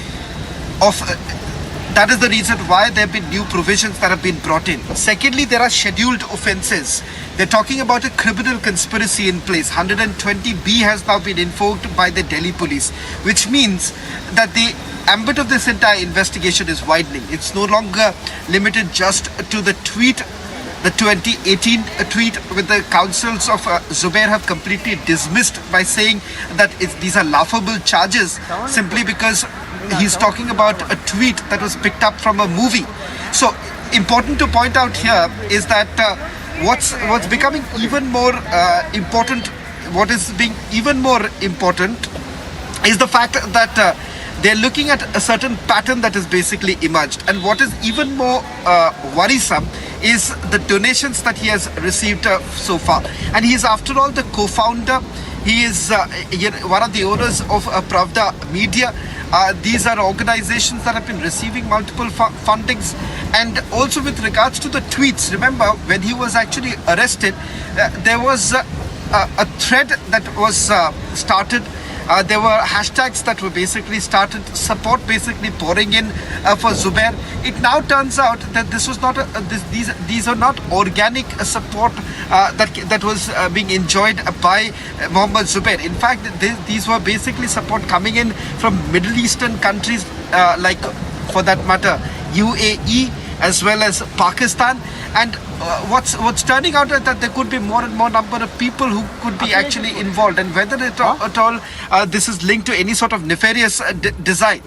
That is the reason why there have been new provisions that have been brought in. Secondly, there are scheduled offences. They're talking about a criminal conspiracy in place. 120B has now been invoked by the Delhi police, which means that the ambit of this entire investigation is widening. It's no longer limited just to the tweet. The 2018 tweet with the councils of Zubair have completely dismissed by saying that these are laughable charges simply because he's talking about a tweet that was picked up from a movie. So important to point out here is that what's becoming even more important, what is being even more important is the fact that they're looking at a certain pattern that has basically emerged. And what is even more worrisome is the donations that he has received so far. And he is, after all, the co-founder. He is one of the owners of Pravda Media. These are organizations that have been receiving multiple fundings. And also with regards to the tweets, remember when he was actually arrested, there was a thread that was started. There were hashtags that were basically started, support basically pouring in for Zubair. It now turns out that this was not these are not organic support that was being enjoyed by Mohammed Zubair. In fact, these were basically support coming in from Middle Eastern countries like, for that matter, UAE as well as Pakistan. And what's turning out is that there could be more and more number of people who could be actually involved, and whether at all this is linked to any sort of nefarious design.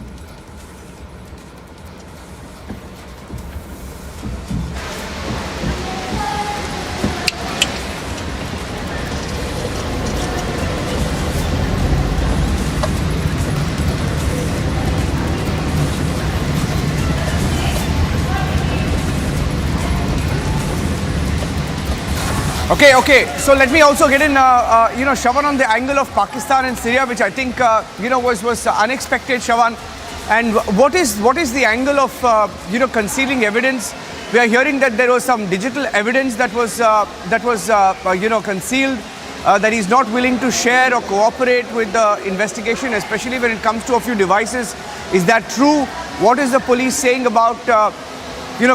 Okay. So let me also get in, Shravan, on the angle of Pakistan and Syria, which I think, was unexpected, Shravan. And what is the angle of, concealing evidence? We are hearing that there was some digital evidence that was concealed. that he's not willing to share or cooperate with the investigation, especially when it comes to a few devices. Is that true? What is the police saying about,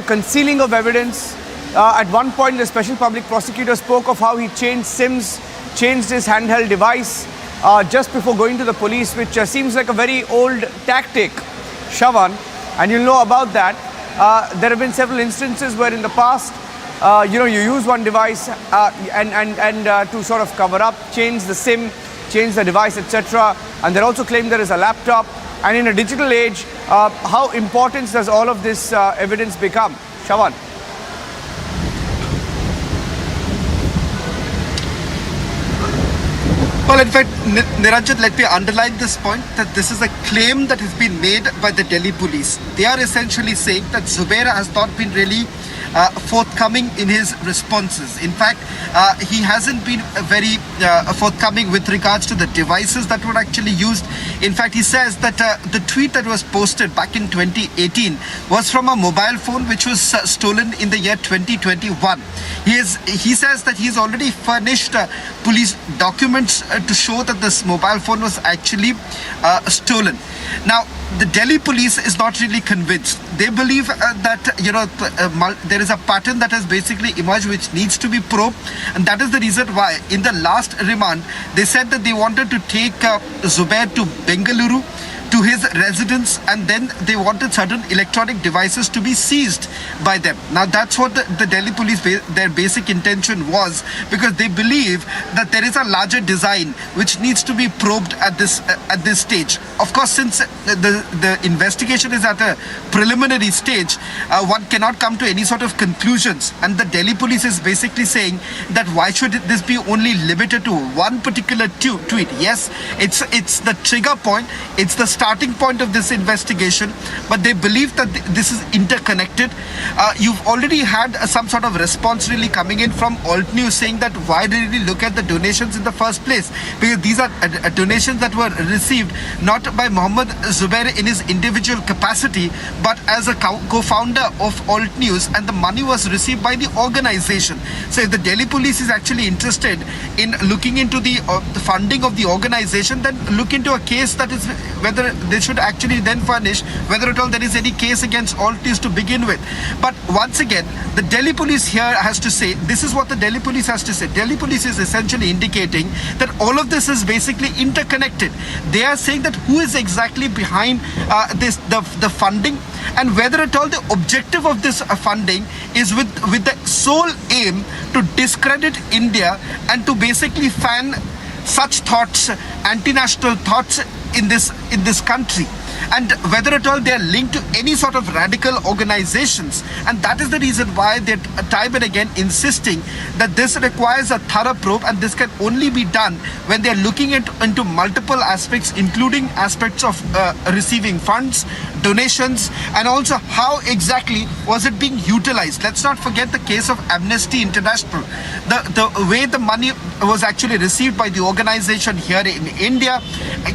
concealing of evidence? At one point, the special public prosecutor spoke of how he changed SIMs, changed his handheld device just before going to the police, which seems like a very old tactic, Shravan, and you'll know about that. There have been several instances where in the past, you use one device and to sort of cover up, change the SIM, change the device, etc. And they also claim there is a laptop. And in a digital age, how important does all of this evidence become? Shravan.
Well, in fact, Niranjan, let me underline this point that this is a claim that has been made by the Delhi police. They are essentially saying that Zubair has not been really forthcoming in his responses. In fact, he hasn't been very forthcoming with regards to the devices that were actually used. In fact, he says that the tweet that was posted back in 2018 was from a mobile phone which was stolen in the year 2021. He says that he's already furnished police documents to show that this mobile phone was actually stolen. Now, the Delhi police is not really convinced. They believe that there is a pattern that has basically emerged which needs to be probed, and that is the reason why in the last remand they said that they wanted to take Zubair to Bengaluru, to his residence, and then they wanted certain electronic devices to be seized by them. Now that's what the Delhi police, their basic intention was, because they believe that there is a larger design which needs to be probed at this stage. Of course, since the investigation is at a preliminary stage, one cannot come to any sort of conclusions, and the Delhi police is basically saying that why should this be only limited to one particular tweet? Yes, it's the trigger point, it's the starting point of this investigation, but they believe that this is interconnected. You've already had some sort of response really coming in from Alt News saying that why did we look at the donations in the first place? Because these are donations that were received not by Mohammed Zubair in his individual capacity, but as a co-founder of Alt News, and the money was received by the organization. So if the Delhi police is actually interested in looking into the funding of the organization, then look into a case that is whether they should actually then furnish whether at all there is any case against Alt News to begin with. But once again, the Delhi police here has to say, this is what the Delhi police has to say. Delhi police is essentially indicating that all of this is basically interconnected. They are saying that who is exactly behind the funding, and whether at all the objective of this funding is with the sole aim to discredit India and to basically fan such thoughts, anti-national thoughts in this country, and whether at all they are linked to any sort of radical organizations. And that is the reason why they're time and again insisting that this requires a thorough probe, and this can only be done when they're looking into multiple aspects, including aspects of receiving funds, donations, and also how exactly was it being utilized. Let's not forget the case of Amnesty International, the way the money was actually received by the organization here in India,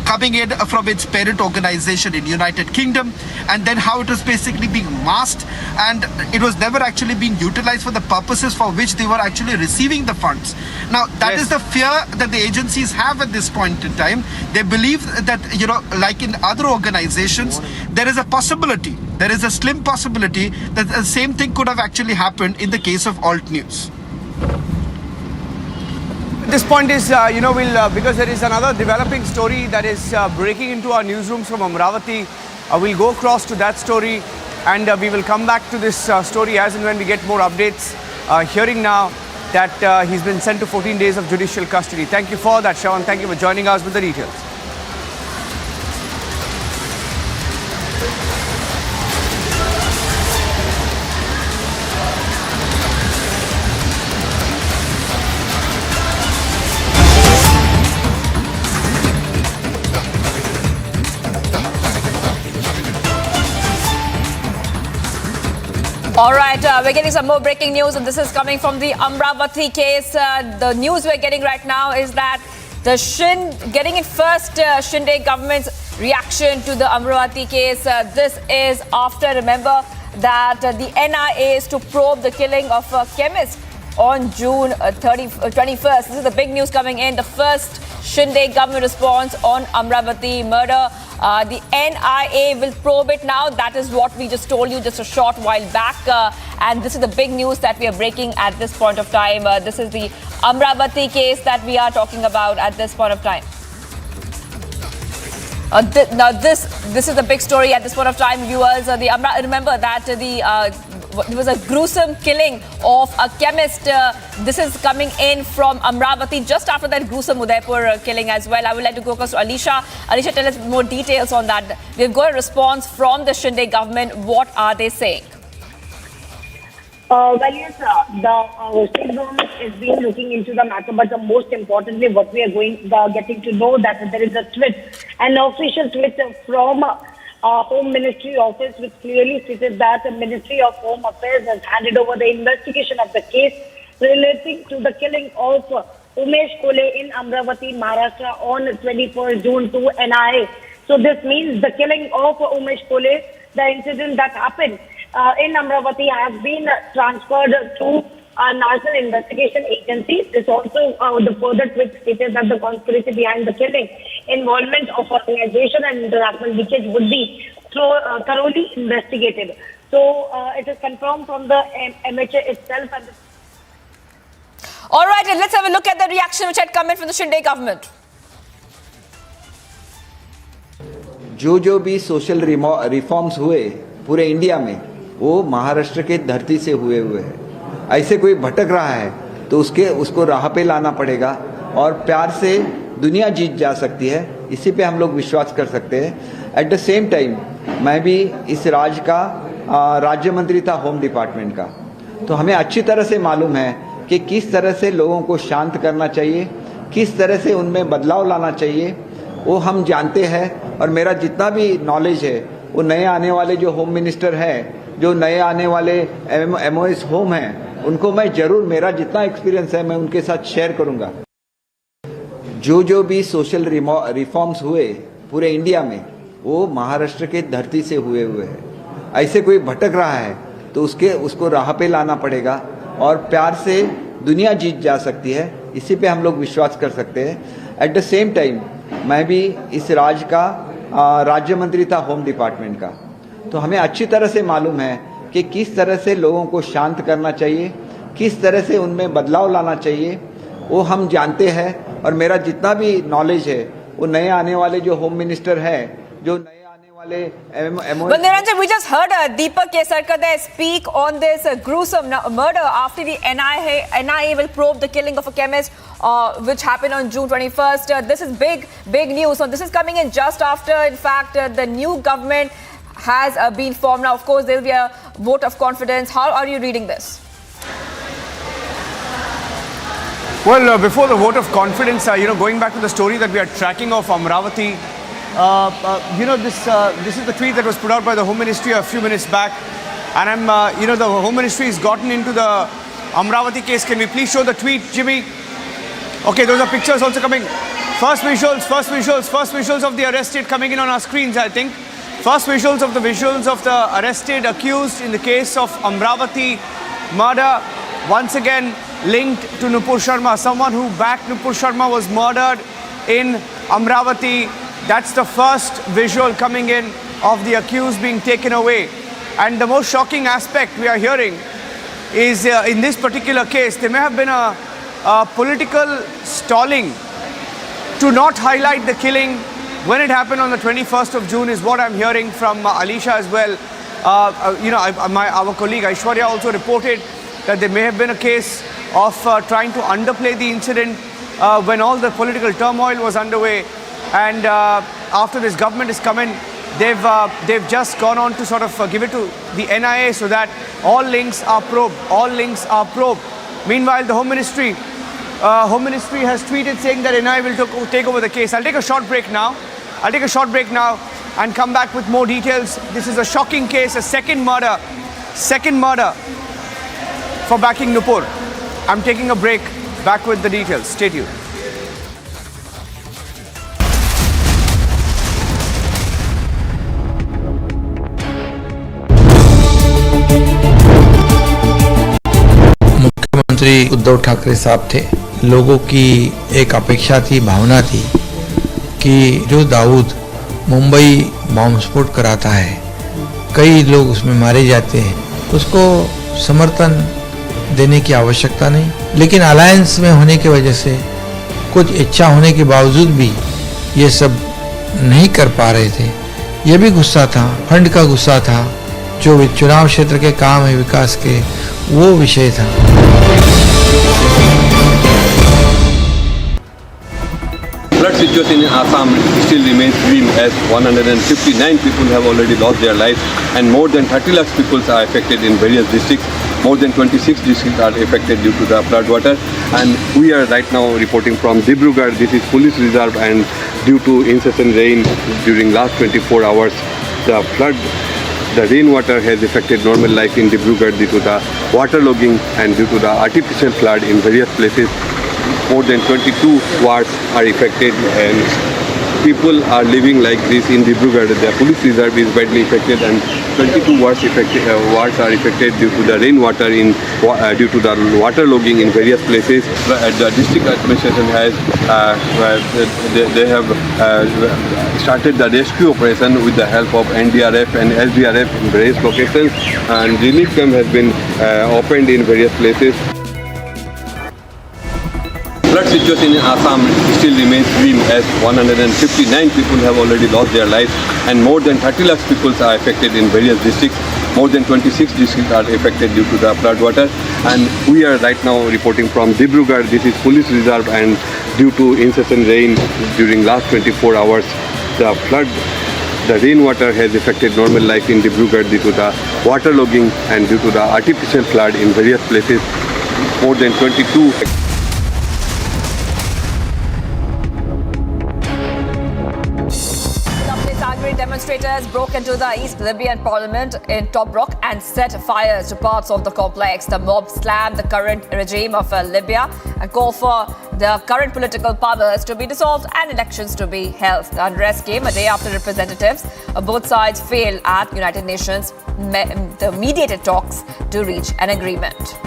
coming in from its parent organization in United Kingdom, and then how it was basically being masked, and it was never actually being utilized for the purposes for which they were actually receiving the funds. Now that is the fear that the agencies have at this point in time. They believe that, like in other organizations, there is a possibility, there is a slim possibility that the same thing could have actually happened in the case of Alt News.
This point is, because there is another developing story that is breaking into our newsrooms from Amravati. We'll go across to that story, and we will come back to this story as and when we get more updates. Hearing now that he's been sent to 14 days of judicial custody. Thank you for that, Shravan. Thank you for joining us with the details.
All right, we're getting some more breaking news, and this is coming from the Amravati case. The news we're getting right now is that getting it first, Shinde government's reaction to the Amravati case. This is after, remember, that the NIA is to probe the killing of a chemist on June 21st. This is the big news coming in. The first Shinde government response on Amravati murder. The NIA will probe it now. That is what we just told you just a short while back. And this is the big news that we are breaking at this point of time. This is the Amravati case that we are talking about at this point of time. Now this is the big story at this point of time, viewers. Remember that there was a gruesome killing of a chemist. This is coming in from Amravati just after that gruesome Udaipur killing as well. I would like to go across to Alisha. Alisha, tell us more details on that. We've got a response from the Shinde government. What are they saying?
Well, yes, the state government has been looking into the matter, but the most importantly, what we are getting to know that there is a tweet, an official tweet from Home Ministry office, which clearly stated that the Ministry of Home Affairs has handed over the investigation of the case relating to the killing of Umesh Kole in Amravati, Maharashtra on 21st June to NIA. So this means the killing of Umesh Kole, the incident that happened in Amravati, has been transferred to a national investigation agency. This also, the further tweet stated that the conspiracy behind the killing, involvement of organization and international leakage would be thoroughly investigated. So it is confirmed from the MHA itself. And
all right, and let's have a look at the reaction which had come in from the Shinde government.
जो भी social reforms हुए पूरे India में, वो महाराष्ट्र के धरती से हुए हैं। ऐसे कोई भटक रहा है तो उसको राह पे लाना पड़ेगा और प्यार से दुनिया जीत जा सकती है, इसी पे हम लोग विश्वास कर सकते हैं। एट द सेम टाइम मैं भी इस राज्य मंत्री था होम डिपार्टमेंट का, तो हमें अच्छी तरह से मालूम है कि किस तरह से लोगों को शांत करना चाहिए, किस तरह से उनमें बदलाव लाना चाहिए, वो हम जानते हैं। और मेरा जितना भी नॉलेज है वो नए आने वाले जो होम मिनिस्टर हैं, जो नए आने वाले MOS होम हैं, उनको मैं जरूर, मेरा जितना एक्सपीरियंस है मैं उनके साथ शेयर करूंगा। जो भी सोशल रिफॉर्म्स हुए पूरे इंडिया में, वो महाराष्ट्र के धरती से हुए हैं। ऐसे कोई भटक रहा है तो उसको राह पे लाना पड़ेगा और प्यार से दुनिया जीत जा सकती है, इसी पे हम लोग विश्वास कर सकते हैं। एट द सेम टाइम मैं भी इस राज्य मंत्री था होम डिपार्टमेंट का, तो हमें अच्छी तरह से मालूम है कि किस तरह से लोगों को शांत करना चाहिए, किस तरह से उनमें बदलाव लाना चाहिए, वो हम जानते हैं। और मेरा जितना भी नॉलेज है वो नए आने वाले जो होम मिनिस्टर हैं, जो नए आने वाले
Well, Niranjan, we just heard Deepak Kesarkar there speak on this gruesome murder after the NIA will probe the killing of a chemist which happened on June 21st. This is big news. So this is coming in just after, in fact, the new government has been formed. Now, of course, there will be a vote of confidence. How are you reading this?
Well, before the vote of confidence, going back to the story that we are tracking of Amravati, this is the tweet that was put out by the Home Ministry a few minutes back. And the Home Ministry has gotten into the Amravati case. Can we please show the tweet, Jimmy? Okay, those are pictures also coming. First visuals of the arrested coming in on our screens, I think. First visuals of the arrested accused in the case of Amravati murder. Once again, linked to Nupur Sharma, someone who backed Nupur Sharma was murdered in Amravati. That's the first visual coming in of the accused being taken away. And the most shocking aspect we are hearing is in this particular case, there may have been a political stalling to not highlight the killing when it happened on the 21st of June is what I'm hearing from Alisha as well. Our colleague Aishwarya also reported that there may have been a case of trying to underplay the incident when all the political turmoil was underway. And after this government has come in, they've just gone on to sort of give it to the NIA so that all links are probed. Meanwhile, the Home Ministry has tweeted saying that NIA will take over the case. I'll take a short break now and come back with more details. This is a shocking case, a second murder for backing Nupur. I'm taking a break. Back with the details. Stay tuned.
मुख्यमंत्री उद्धव ठाकरे साहब थे, लोगों की एक अपेक्षा थी, भावना थी कि जो दाऊद मुंबई बॉम्ब स्फोट कराता है, कई लोग उसमें मारे जाते हैं, उसको समर्थन देने की आवश्यकता नहीं। लेकिन अलायंस में होने की वजह से कुछ इच्छा होने के बावजूद भी ये सब नहीं कर पा रहे थे। ये भी गुस्सा था, फंड का गुस्सा था, जो चुनाव क्षेत्र के काम है विकास के, वो विषय था।
Flood situation in Assam still remains grim as 159 people have already lost their lives and more than 30 lakhs people are affected in various districts. More than 26 districts are affected due to the flood water, and we are right now reporting from Dibrugarh. This is police reserve, and due to incessant rain during last 24 hours, the rainwater has affected normal life in Dibrugarh due to the waterlogging and due to the artificial flood in various places. More than 22 wards are affected and people are living like this in Dibrugarh. The police reserve is badly affected and 22 wards are affected due to the rainwater due to the waterlogging in various places. The district administration has they have started the rescue operation with the help of NDRF and SDRF in various locations, and relief camp has been opened in various places. Flood situation in Assam still remains grim as 159 people have already lost their lives and more than 30 lakhs people are affected in various districts. More than 26 districts are affected due to the flood water, and we are right now reporting from Dibrugarh. This is police reserve, and due to incessant rain during last 24 hours, the rainwater has affected normal life in Dibrugarh due to the waterlogging and due to the artificial flood in various places. More than 22
Demonstrators broke into the East Libyan parliament in Tobruk and set fires to parts of the complex. The mob slammed the current regime of Libya and called for the current political powers to be dissolved and elections to be held. The unrest came a day after representatives of both sides failed at United Nations the mediated talks to reach an agreement.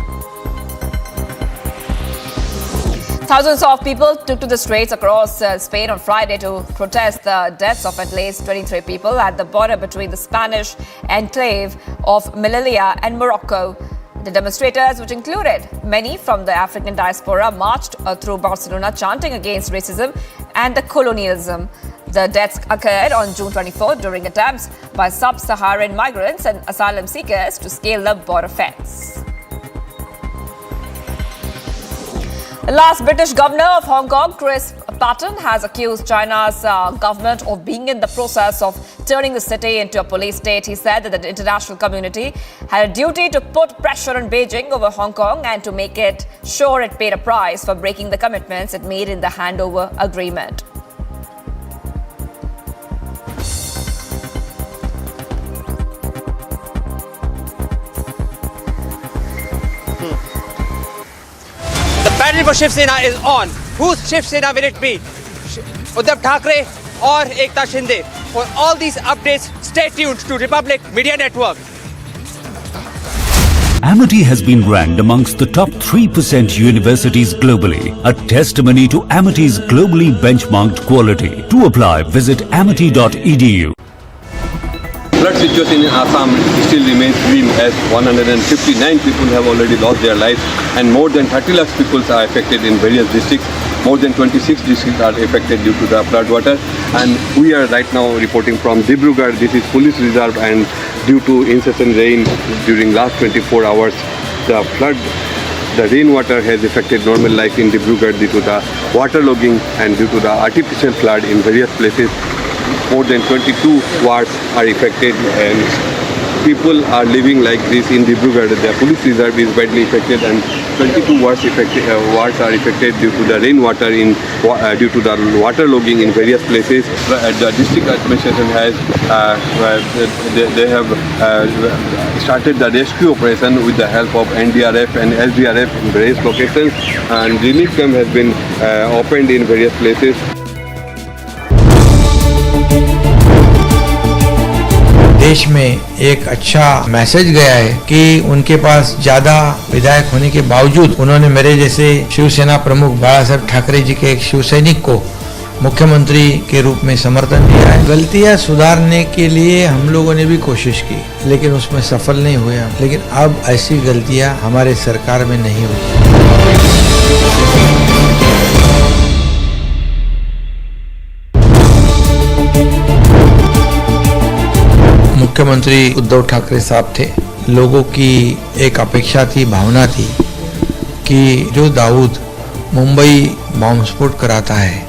Thousands of people took to the streets across Spain on Friday to protest the deaths of at least 23 people at the border between the Spanish enclave of Melilla and Morocco. The demonstrators, which included many from the African diaspora, marched through Barcelona chanting against racism and the colonialism. The deaths occurred on June 24 during attempts by sub-Saharan migrants and asylum seekers to scale the border fence. The last British governor of Hong Kong, Chris Patten, has accused China's government of being in the process of turning the city into a police state. He said that the international community had a duty to put pressure on Beijing over Hong Kong and to make it sure it paid a price for breaking the commitments it made in the handover agreement.
The battle for Shiv Sena is on. Whose Shiv Sena will it be? Uddhav Thackeray or Eknath Shinde? For all these updates, stay tuned to Republic Media Network.
Amity has been ranked amongst the top 3% universities globally, a testimony to Amity's globally benchmarked quality. To apply, visit amity.edu.
Flood situation in Assam still remains grim as 159 people have already lost their lives and more than 30 lakhs people are affected in various districts. More than 26 districts are affected due to the flood water, and we are right now reporting from Dibrugarh. This is police reserve, and due to incessant rain during last 24 hours, the rainwater has affected normal life in Dibrugarh due to the waterlogging and due to the artificial flood in various places. More than 22 wards are affected and people are living like this in Dibrugarh. The police reserve is badly affected and 22 wards are affected due to the rainwater due to the waterlogging in various places. The district administration has they have started the rescue operation with the help of NDRF and SDRF in various locations, and relief camp has been opened in various places.
देश में एक अच्छा message गया है कि उनके पास ज्यादा विधायक होने के बावजूद उन्होंने मेरे जैसे शिवसेना प्रमुख बाला साहब ठाकरे जी के एक शिव सैनिक को मुख्यमंत्री के रूप में समर्थन दिया है। गलतियां सुधारने के लिए हम लोगों ने भी कोशिश की, लेकिन उसमें सफल नहीं हुए हम। लेकिन अब ऐसी गलतियां हमारे सरकार में नहीं होती। मुख्यमंत्री उद्धव ठाकरे साहब थे। लोगों की एक अपेक्षा थी, भावना थी कि जो दाऊद मुंबई बॉम्ब स्फोट कराता है,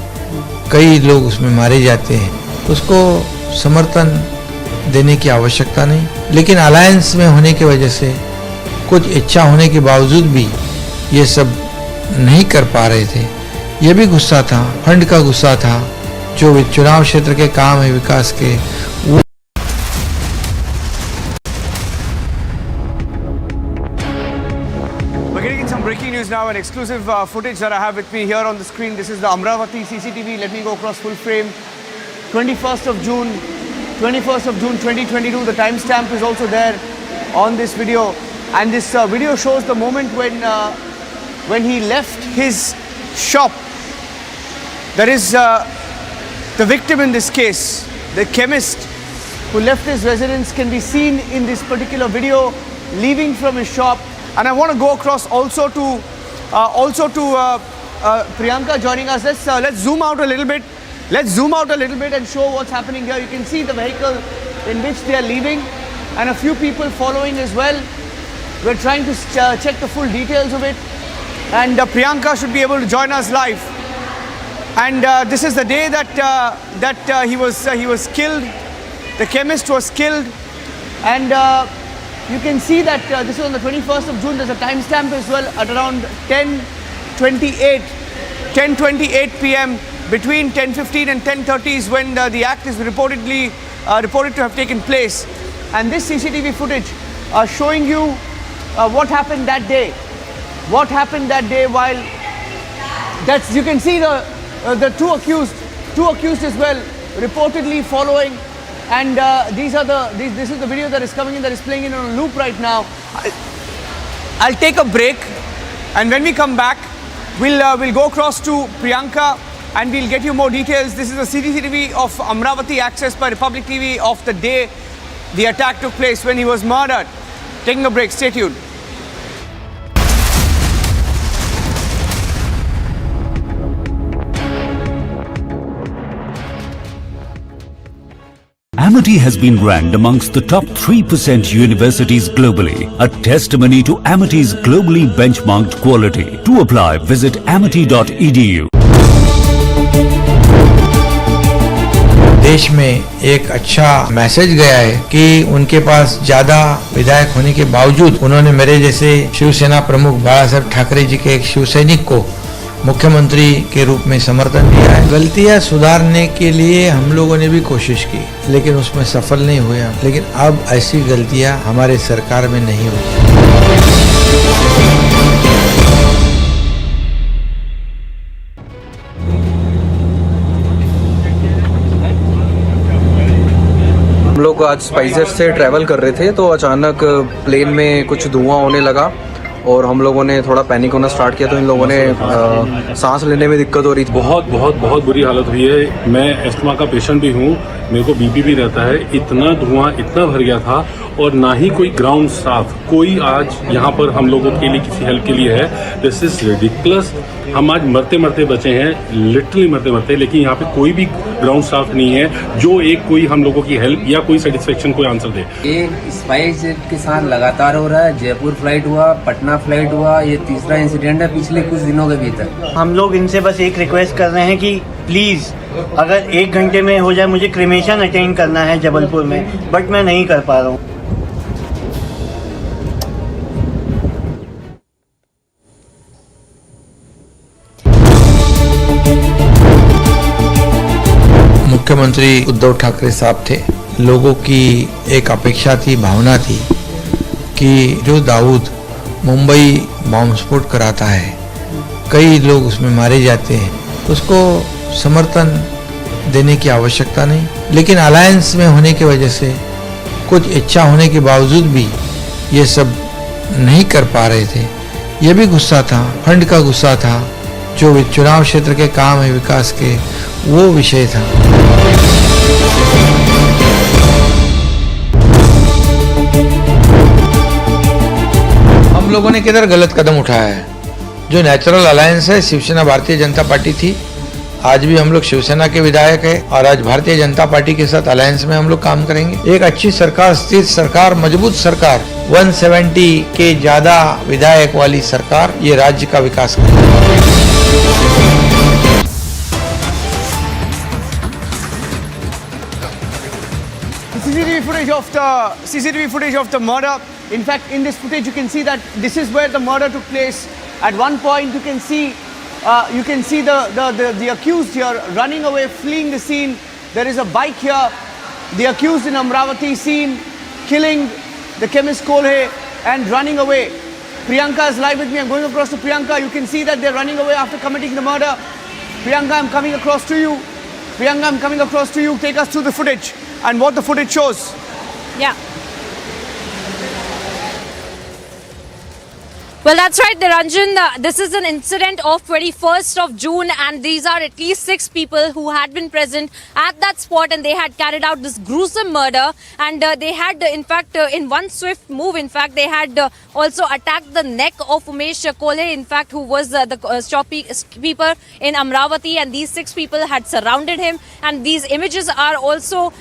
कई लोग उसमें मारे जाते हैं, उसको समर्थन देने की आवश्यकता नहीं। लेकिन अलायंस में होने की वजह से कुछ इच्छा होने के बावजूद भी ये सब नहीं कर पा रहे थे। ये भी गुस्सा था, फंड का गुस्सा था, जो चुनाव क्षेत्र के काम है विकास के, वो
Breaking news now, an exclusive footage that I have with me here on the screen. This is the Amravati CCTV. Let me go across full frame. 21st of June 2022. The timestamp is also there on this video. And this video shows the moment when he left his shop. There is the victim in this case, the chemist who left his residence, can be seen in this particular video leaving from his shop. And I want to go across also to Priyanka joining us. Let's zoom out a little bit. Let's zoom out a little bit and show what's happening here. You can see the vehicle in which they are leaving and a few people following as well. We're trying to check the full details of it. And Priyanka should be able to join us live. And this is the day that he was killed. The chemist was killed. And you can see that this is on the 21st of June. There's a timestamp as well at around 10:28 p.m. Between 10:15 and 10:30 is when the act is reported to have taken place. And this CCTV footage showing you what happened that day. What happened that day while you can see the two accused as well reportedly following. And this is the video that is coming in, that is playing in on a loop right now. I'll take a break, and when we come back, we'll go across to Priyanka and we'll get you more details. This is the CCTV of Amravati accessed by Republic TV of the day the attack took place, when he was murdered. Taking a break, stay tuned.
Amity has been ranked amongst the top 3% universities globally, a testimony to Amity's globally benchmarked quality. To apply, visit amity.edu.
देश में एक अच्छा message गया है कि उनके पास ज्यादा विधायक होने के बावजूद उन्होंने मेरे जैसे शिवसेना प्रमुख बाला साहब ठाकरे जी के एक शिव सैनिक को मुख्यमंत्री के रूप में समर्थन दिया है। गलतियां सुधारने के लिए हम लोगों ने भी कोशिश की, लेकिन उसमें सफल नहीं हुए हम। लेकिन अब ऐसी गलतियां हमारे सरकार में नहीं होती।
हम लोग आज स्पाइसजेट से ट्रैवल कर रहे थे, तो अचानक प्लेन में कुछ धुआं होने लगा और हम लोगों ने थोड़ा पैनिक होना स्टार्ट किया। तो इन लोगों ने सांस लेने में दिक्कत हो रही थी।
बहुत बुरी हालत हुई है। मैं एस्थमा का पेशेंट भी हूँ, मेरे को बीपी भी रहता है। इतना धुआं इतना भर गया था और ना ही कोई ग्राउंड स्टाफ, कोई आज यहाँ पर हम लोगों के लिए किसी हेल्प के लिए है। This is ridiculous. हम आज मरते मरते बचे हैं, लिटरली मरते मरते, लेकिन यहाँ पे कोई भी ग्राउंड स्टाफ नहीं है जो कोई हम लोगों की हेल्प या कोई सेटिस्फेक्शन, कोई आंसर दे।
ये स्पाइसजेट के साथ लगातार हो रहा है। जयपुर फ्लाइट हुआ, पटना फ्लाइट हुआ, ये तीसरा इंसिडेंट है पिछले कुछ दिनों के भीतर।
हम लोग इनसे बस एक रिक्वेस्ट कर रहे हैं कि प्लीज़ अगर 1 घंटे में हो जाए, मुझे क्रिमेशन अटेंड करना है जबलपुर में, बट मैं नहीं कर पा रहा हूँ।
मुख्यमंत्री उद्धव ठाकरे साहब थे। लोगों की एक अपेक्षा थी, भावना थी कि जो दाऊद मुंबई बॉम्ब स्फोट कराता है, कई लोग उसमें मारे जाते हैं, उसको समर्थन देने की आवश्यकता नहीं। लेकिन अलायंस में होने की वजह से कुछ इच्छा होने के बावजूद भी ये सब नहीं कर पा रहे थे। ये भी गुस्सा था, फंड का गुस्सा था, जो चुनाव क्षेत्र के काम है विकास के, वो विषय था। हम लोगों ने किधर गलत कदम उठाया है। जो नेचुरल अलायंस है शिवसेना भारतीय जनता पार्टी थी, आज भी हम लोग शिवसेना के विधायक है और आज भारतीय जनता पार्टी के साथ अलायंस में हम लोग काम करेंगे। एक अच्छी सरकार, स्थिर सरकार, मजबूत सरकार, 170 के ज्यादा विधायक वाली सरकार ये राज्य का विकास करेगी।
CCTV footage of the murder. In fact, in this footage, you can see that this is where the murder took place. At one point, you can see the accused here running away, fleeing the scene. There is a bike here. The accused in Amravati seen killing the chemist Kolhe and running away. Priyanka is live with me. I'm going across to Priyanka. You can see that they're running away after committing the murder. Priyanka, I'm coming across to you. Priyanka, I'm coming across to you. Take us through the footage and what the footage shows.
Yeah. Well, that's right, Niranjan. This is an incident of 21st of June, and these are at least 6 people who had been present at that spot, and they had carried out this gruesome murder. And they had, in fact, in one swift move, in fact, they had also attacked the neck of Umesh Kolhe, in fact, who was the shopkeeper in Amravati, and these 6 people had surrounded him. And these images are also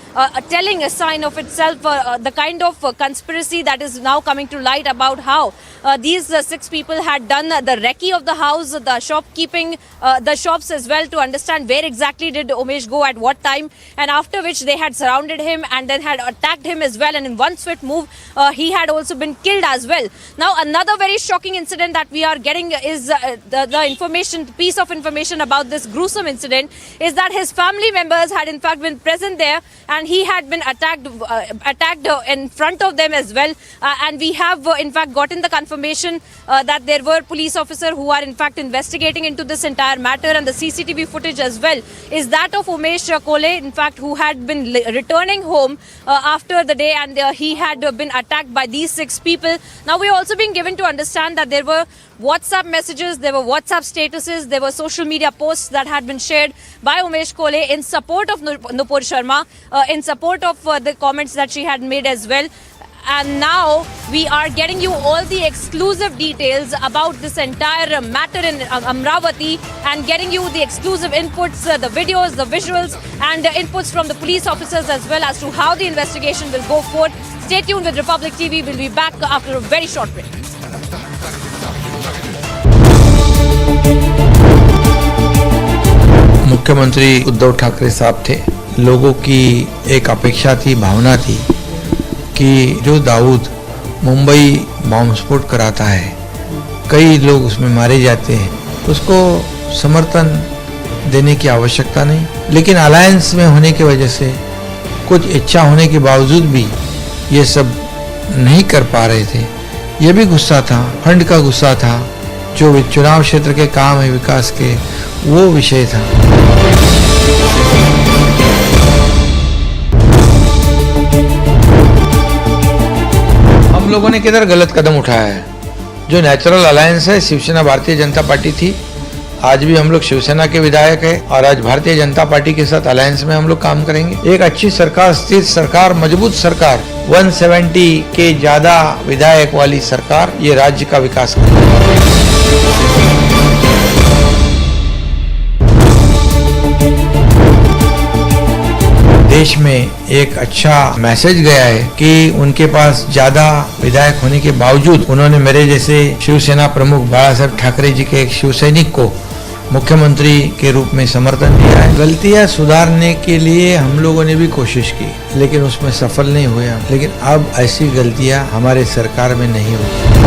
telling a sign of itself, the kind of conspiracy that is now coming to light about how these 6 people had done the recce of the house, the shopkeeping, the shops as well, to understand where exactly did Umesh go at what time, and after which they had surrounded him and then had attacked him as well, and in one swift move he had also been killed as well. Now another very shocking incident that we are getting is the information, piece of information about this gruesome incident is that his family members had in fact been present there, and he had been attacked in front of them as well, and we have in fact gotten the confirmation that there were police officers who are in fact investigating into this entire matter, and the CCTV footage as well is that of Umesh Kolhe, in fact, who had been returning home after the day, and he had been attacked by these 6 people. Now we are also being given to understand that there were WhatsApp messages, there were WhatsApp statuses, there were social media posts that had been shared by Umesh Kolhe in support of Nupur Sharma, in support of the comments that she had made as well. And now we are getting you all the exclusive details about this entire matter in Amravati, and getting you the exclusive inputs, the videos, the visuals, and inputs from the police officers as well as to how the investigation will go forward. Stay tuned with Republic TV. We'll be back after a very short break.
मुख्यमंत्री उद्धव ठाकरे साहब थे। लोगों की एक अपेक्षा थी, भावना थी कि जो दाऊद मुंबई बॉम्ब स्फोट कराता है, कई लोग उसमें मारे जाते हैं, उसको समर्थन देने की आवश्यकता नहीं। लेकिन अलायंस में होने की वजह से, कुछ इच्छा होने के बावजूद भी ये सब नहीं कर पा रहे थे। ये भी गुस्सा था, फंड का गुस्सा था, जो चुनाव क्षेत्र के काम है विकास के, वो विषय था। हम लोगों ने किधर गलत कदम उठाया है। जो नेचुरल अलायंस है शिवसेना भारतीय जनता पार्टी थी, आज भी हम लोग शिवसेना के विधायक है और आज भारतीय जनता पार्टी के साथ अलायंस में हम लोग काम करेंगे। एक अच्छी सरकार, स्थिर सरकार, मजबूत सरकार, 170 के ज्यादा विधायक वाली सरकार ये राज्य का विकास करेगी। देश में एक अच्छा मैसेज गया है कि उनके पास ज्यादा विधायक होने के बावजूद उन्होंने मेरे जैसे शिवसेना प्रमुख बाला साहब ठाकरे जी के एक शिव सैनिक को मुख्यमंत्री के रूप में समर्थन दिया है। गलतियां सुधारने के लिए हम लोगों ने भी कोशिश की, लेकिन उसमें सफल नहीं हुए। लेकिन अब ऐसी गलतियां हमारे सरकार में नहीं होती।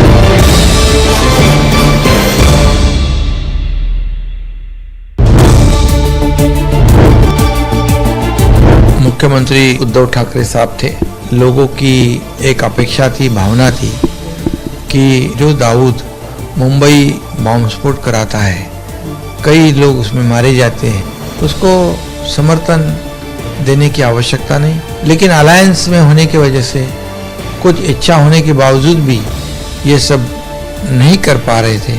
मुख्यमंत्री उद्धव ठाकरे साहब थे। लोगों की एक अपेक्षा थी, भावना थी कि जो दाऊद मुंबई बॉम्ब स्फोट कराता है, कई लोग उसमें मारे जाते हैं, उसको समर्थन देने की आवश्यकता नहीं, लेकिन अलायंस में होने की वजह से कुछ इच्छा होने के बावजूद भी ये सब नहीं कर पा रहे थे।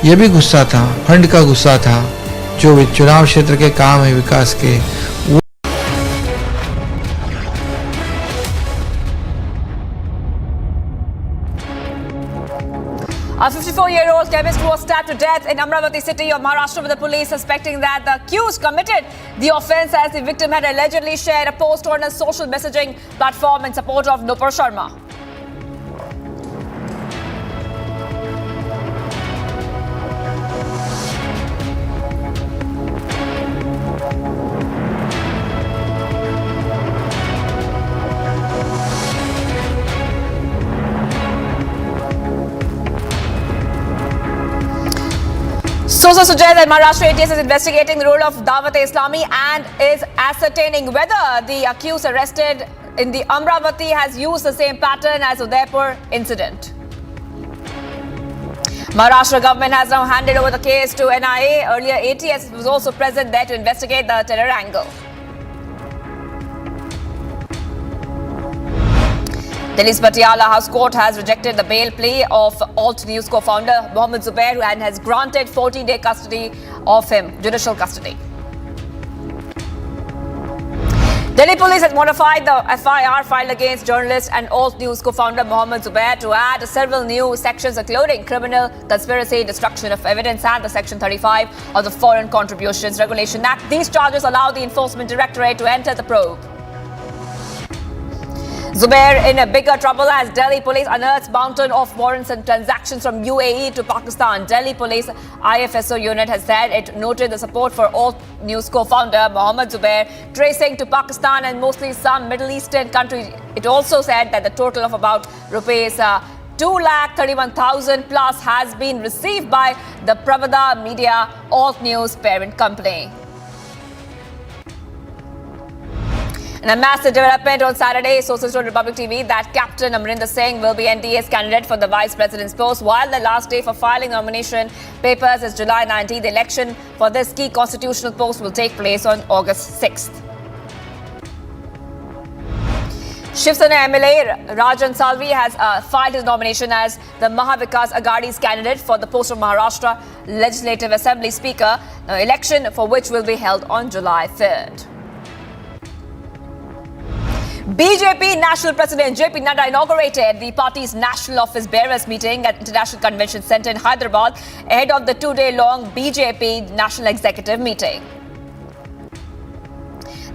ये भी गुस्सा था, फंड का गुस्सा था, जो चुनाव क्षेत्र के काम है विकास के।
A 54-year-old chemist was stabbed to death in Amravati city of Maharashtra, with the police suspecting that the accused committed the offence as the victim had allegedly shared a post on a social messaging platform in support of Nupur Sharma. Sources suggest that Maharashtra ATS is investigating the role of Dawat-e-Islami and is ascertaining whether the accused arrested in the Amravati has used the same pattern as Udaipur incident. Maharashtra government has now handed over the case to NIA. Earlier, ATS was also present there to investigate the terror angle. Delhi's Patiala House Court has rejected the bail plea of Alt News co-founder Mohammed Zubair and has granted 14-day custody of him, judicial custody. Delhi police has modified the FIR filed against journalist and Alt News co-founder Mohammed Zubair to add several new sections including criminal conspiracy, destruction of evidence and the Section 35 of the Foreign Contributions Regulation Act. These charges allow the Enforcement Directorate to enter the probe. Zubair in a bigger trouble as Delhi police unearths mountain of warrants and transactions from UAE to Pakistan. Delhi police IFSO unit has said it noted the support for Alt News co-founder Mohammed Zubair tracing to Pakistan and mostly some Middle Eastern countries. It also said that the total of about rupees 2,31,000 plus has been received by the Pravada Media Alt News parent company. In a massive development on Saturday, sources told Republic TV that Captain Amrinder Singh will be NDA's candidate for the Vice President's post, while the last day for filing nomination papers is July 19th. The election for this key constitutional post will take place on August 6th. Shiv Sena MLA Rajan Salvi has filed his nomination as the Mahavikas Aghadi's candidate for the post of Maharashtra Legislative Assembly Speaker, the election for which will be held on July 3rd. BJP National President JP Nadda inaugurated the party's National Office Bearers meeting at International Convention Centre in Hyderabad ahead of the two-day-long BJP National Executive meeting.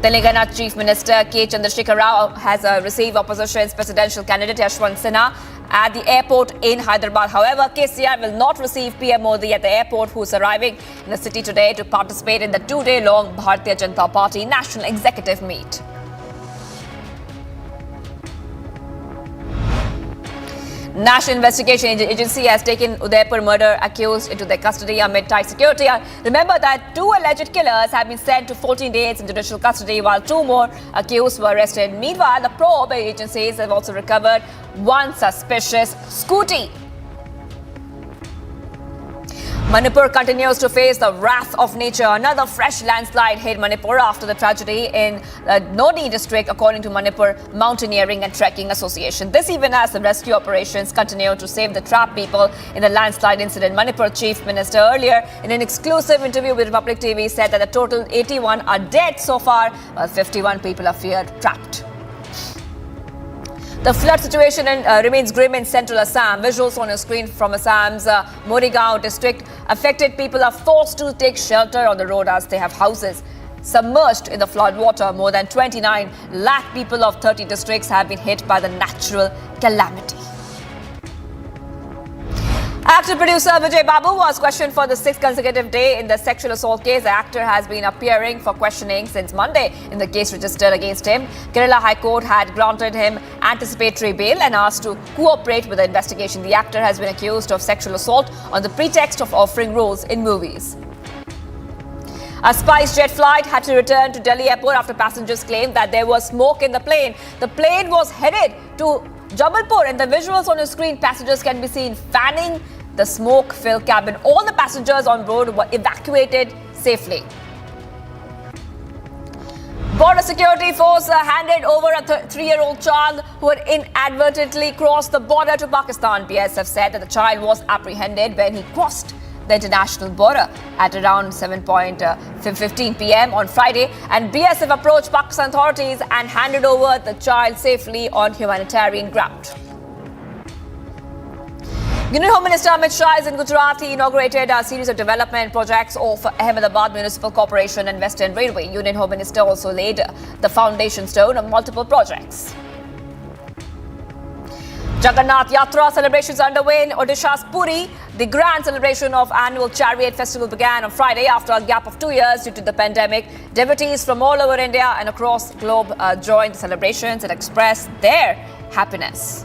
Telangana Chief Minister K. Chandrasekhar Rao has received opposition's presidential candidate Yashwant Sena at the airport in Hyderabad. However, KCR will not receive PM Modi at the airport, who is arriving in the city today to participate in the two-day-long Bharatiya Janata Party National Executive meet. National Investigation Agency has taken Udaipur murder accused into their custody amid tight security. Remember that 2 alleged killers have been sent to 14 days in judicial custody, while 2 more accused were arrested. Meanwhile, the probe agencies have also recovered 1 suspicious scooty. Manipur continues to face the wrath of nature. Another fresh landslide hit Manipur after the tragedy in Noni district, according to Manipur Mountaineering and Trekking Association. This even as the rescue operations continue to save the trapped people in the landslide incident. Manipur Chief Minister earlier in an exclusive interview with Republic TV said that a total 81 are dead so far, while 51 people are feared trapped. The flood situation remains grim in central Assam. Visuals on your screen from Assam's Morigaon district. Affected people are forced to take shelter on the road as they have houses submerged in the flood water. More than 29 lakh people of 30 districts have been hit by the natural calamity. Actor producer Vijay Babu was questioned for the 6th consecutive day in the sexual assault case. The actor has been appearing for questioning since Monday in the case registered against him. Kerala High Court had granted him anticipatory bail and asked to cooperate with the investigation. The actor has been accused of sexual assault on the pretext of offering roles in movies. A SpiceJet flight had to return to Delhi airport after passengers claimed that there was smoke in the plane. The plane was headed to Jabalpur. In the visuals on your screen, passengers can be seen fanning the smoke-filled cabin. All the passengers on board were evacuated safely. Border security force handed over a 3-year-old child who had inadvertently crossed the border to Pakistan. BSF said that the child was apprehended when he crossed the international border at around 7:15 p.m. on Friday, and BSF approached Pakistan authorities and handed over the child safely on humanitarian ground. Union Home Minister Amit Shah is in Gujarat. He inaugurated a series of development projects of Ahmedabad Municipal Corporation and Western Railway. Union Home Minister also laid the foundation stone of multiple projects. Jagannath Yatra celebrations underway in Odisha's Puri. The grand celebration of annual chariot festival began on Friday after a gap of 2 years due to the pandemic. Devotees from all over India and across the globe joined the celebrations and expressed their happiness.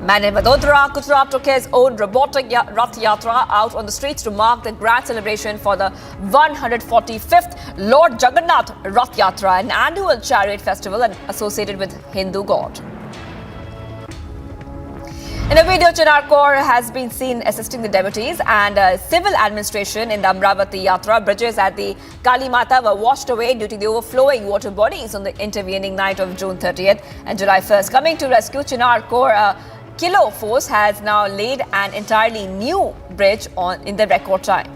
Man in Vadodara, Gujarat took his own robotic Rath Yatra out on the streets to mark the grand celebration for the 145th Lord Jagannath Rath Yatra, an annual chariot festival associated with Hindu god. In a video, Chinar Kaur has been seen assisting the devotees and civil administration in the Amravati Yatra. Bridges at the Kali Mata were washed away due to the overflowing water bodies on the intervening night of June 30th and July 1st. Coming to rescue, Chinar Kaur Kilo Force has now laid an entirely new bridge in the record time.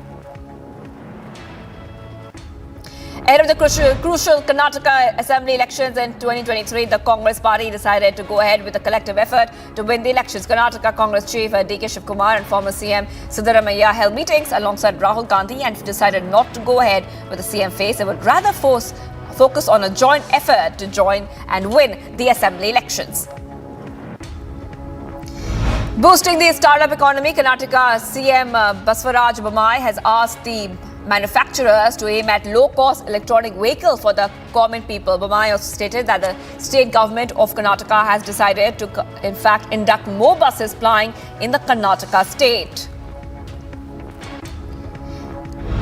Ahead of the crucial Karnataka Assembly elections in 2023, the Congress party decided to go ahead with a collective effort to win the elections. Karnataka Congress Chief DK Shiv Kumar and former CM Siddaramaiah held meetings alongside Rahul Gandhi and decided not to go ahead with the CM phase. They would rather focus on a joint effort to join and win the Assembly elections. Boosting the startup economy, Karnataka CM Baswaraj Bommai has asked the manufacturers to aim at low-cost electronic vehicle for the common people. Bommai also stated that the state government of Karnataka has decided to, in fact, induct more buses plying in the Karnataka state.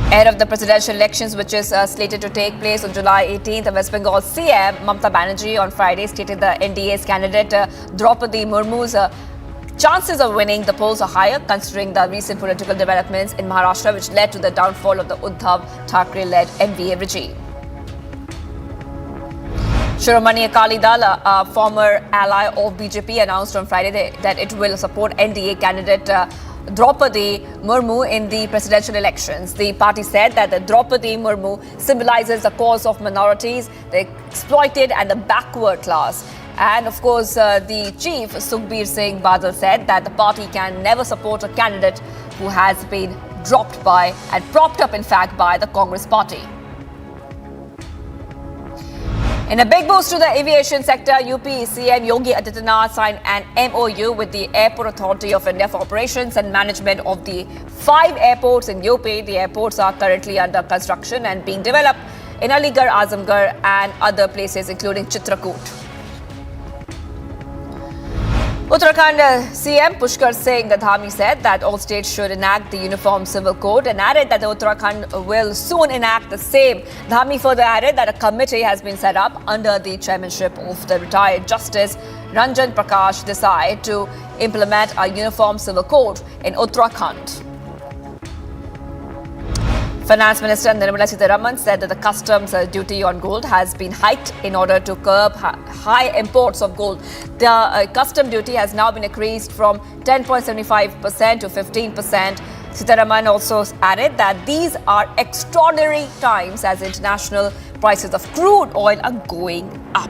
Ahead of the presidential elections, which is slated to take place on July 18th, the West Bengal CM Mamata Banerjee on Friday stated the NDA's candidate Draupadi Murmu's chances of winning the polls are higher considering the recent political developments in Maharashtra, which led to the downfall of the Uddhav Thackeray-led NDA regime. Shiromani Akali Dal, a former ally of BJP, announced on Friday that it will support NDA candidate Draupadi Murmu in the presidential elections. The party said that the Draupadi Murmu symbolizes the cause of minorities, the exploited and the backward class. And of course, the chief, Sukhbir Singh Badal, said that the party can never support a candidate who has been dropped by and propped up, in fact, by the Congress party. In a big boost to the aviation sector, UP CM Yogi Adityanath signed an MOU with the Airport Authority of India for operations and management of the 5 airports in UP. The airports are currently under construction and being developed in Aligarh, Azamgarh and other places, including Chitrakoot. Uttarakhand CM Pushkar Singh Dhami said that all states should enact the Uniform Civil Code and added that Uttarakhand will soon enact the same. Dhami further added that a committee has been set up under the chairmanship of the retired Justice Ranjan Prakash Desai to implement a Uniform Civil Code in Uttarakhand. Finance Minister Nirmala Sitharaman said that the customs duty on gold has been hiked in order to curb high imports of gold. The custom duty has now been increased from 10.75% to 15%. Sitharaman also added that these are extraordinary times as international prices of crude oil are going up.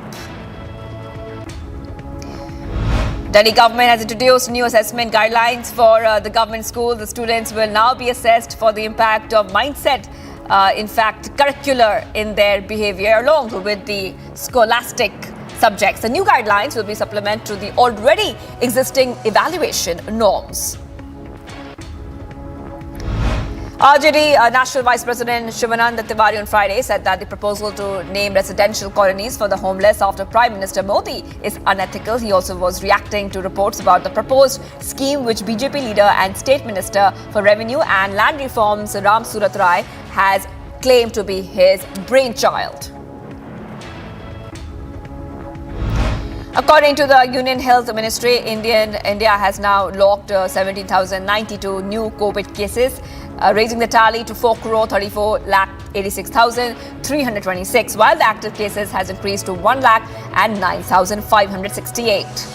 Delhi government has introduced new assessment guidelines for the government school. The students will now be assessed for the impact of mindset, curricular in their behavior along with the scholastic subjects. The new guidelines will be supplement to the already existing evaluation norms. RJD National Vice President Shivananda Tiwari on Friday said that the proposal to name residential colonies for the homeless after Prime Minister Modi is unethical. He also was reacting to reports about the proposed scheme which BJP leader and State Minister for Revenue and Land Reforms Ram Surat Rai has claimed to be his brainchild. According to the Union Health Ministry, India has now logged 17,092 new COVID cases, raising the tally to 4,34,000,000 186,326, while the active cases has increased to 1,09,568.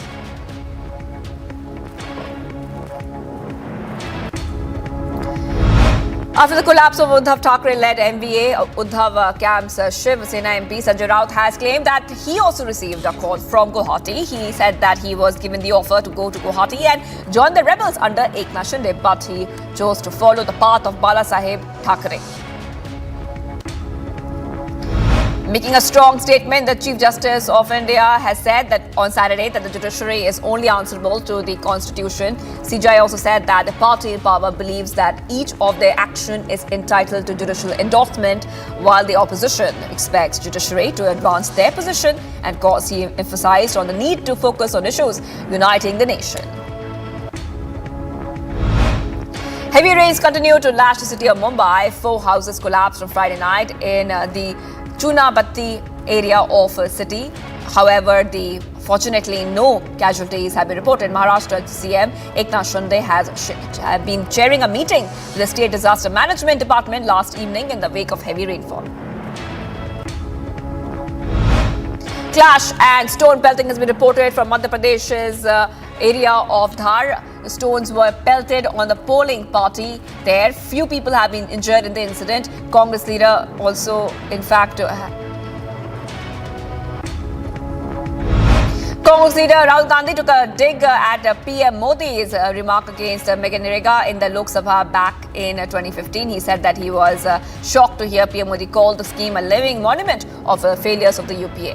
After the collapse of Uddhav Thackeray-led MVA, Uddhav camp's Shiv Sena MP Sanjay Raut has claimed that he also received a call from Guwahati. He said that he was given the offer to go to Guwahati and join the rebels under Eknath Shinde, but he chose to follow the path of Balasaheb Thackeray. Making a strong statement, the Chief Justice of India has said that on Saturday that the judiciary is only answerable to the Constitution. CJI also said that the party in power believes that each of their action is entitled to judicial endorsement, while the opposition expects judiciary to advance their position, and he emphasized on the need to focus on issues uniting the nation. Heavy rains continue to lash the city of Mumbai. 4 houses collapsed on Friday night in the Chunabatti area of city. However, fortunately no casualties have been reported. Maharashtra CM Eknath Shinde has been chairing a meeting with the State Disaster Management Department last evening in the wake of heavy rainfall. Clash and stone pelting has been reported from Madhya Pradesh's area of Dhar. The stones were pelted on the polling party there. Few people have been injured in the incident. Congress leader also, in fact, Congress leader Rahul Gandhi took a dig at PM Modi's remark against Meganirega in the Lok Sabha back in 2015. He said that he was shocked to hear PM Modi call the scheme a living monument of failures of the UPA.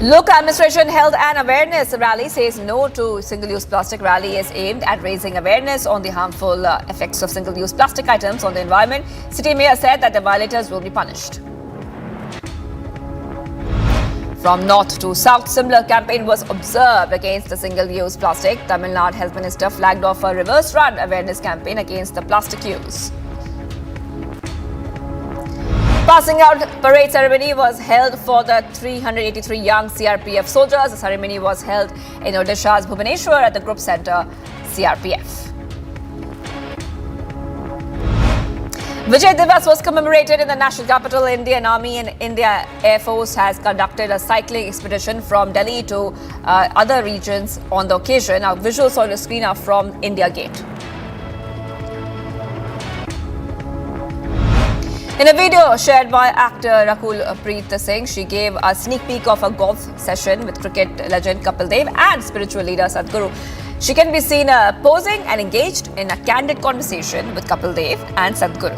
Local administration held an awareness rally, says no to single-use plastic. Rally is aimed at raising awareness on the harmful effects of single-use plastic items on the environment. City Mayor said that the violators will be punished. From north to south, similar campaign was observed against the single-use plastic. Tamil Nadu Health Minister flagged off a reverse-run awareness campaign against the plastic use. Passing out parade ceremony was held for the 383 young CRPF soldiers. The ceremony was held in Odisha's Bhubaneswar at the Group Centre, CRPF. Vijay Divas was commemorated in the national capital. Indian Army and India Air Force has conducted a cycling expedition from Delhi to other regions on the occasion. Our visuals on the screen are from India Gate. In a video shared by actor Rakul Preet Singh, she gave a sneak peek of a golf session with cricket legend Kapil Dev and spiritual leader Sadhguru. She can be seen posing and engaged in a candid conversation with Kapil Dev and Sadhguru.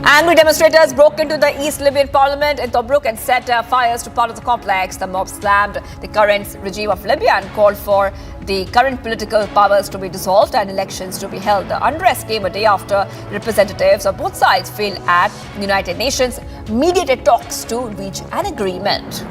Angry demonstrators broke into the East Libyan parliament in Tobruk and set fires to part of the complex. The mob slammed the current regime of Libya and called for the current political powers to be dissolved and elections to be held. The unrest came a day after representatives of both sides failed at United Nations mediated talks to reach an agreement.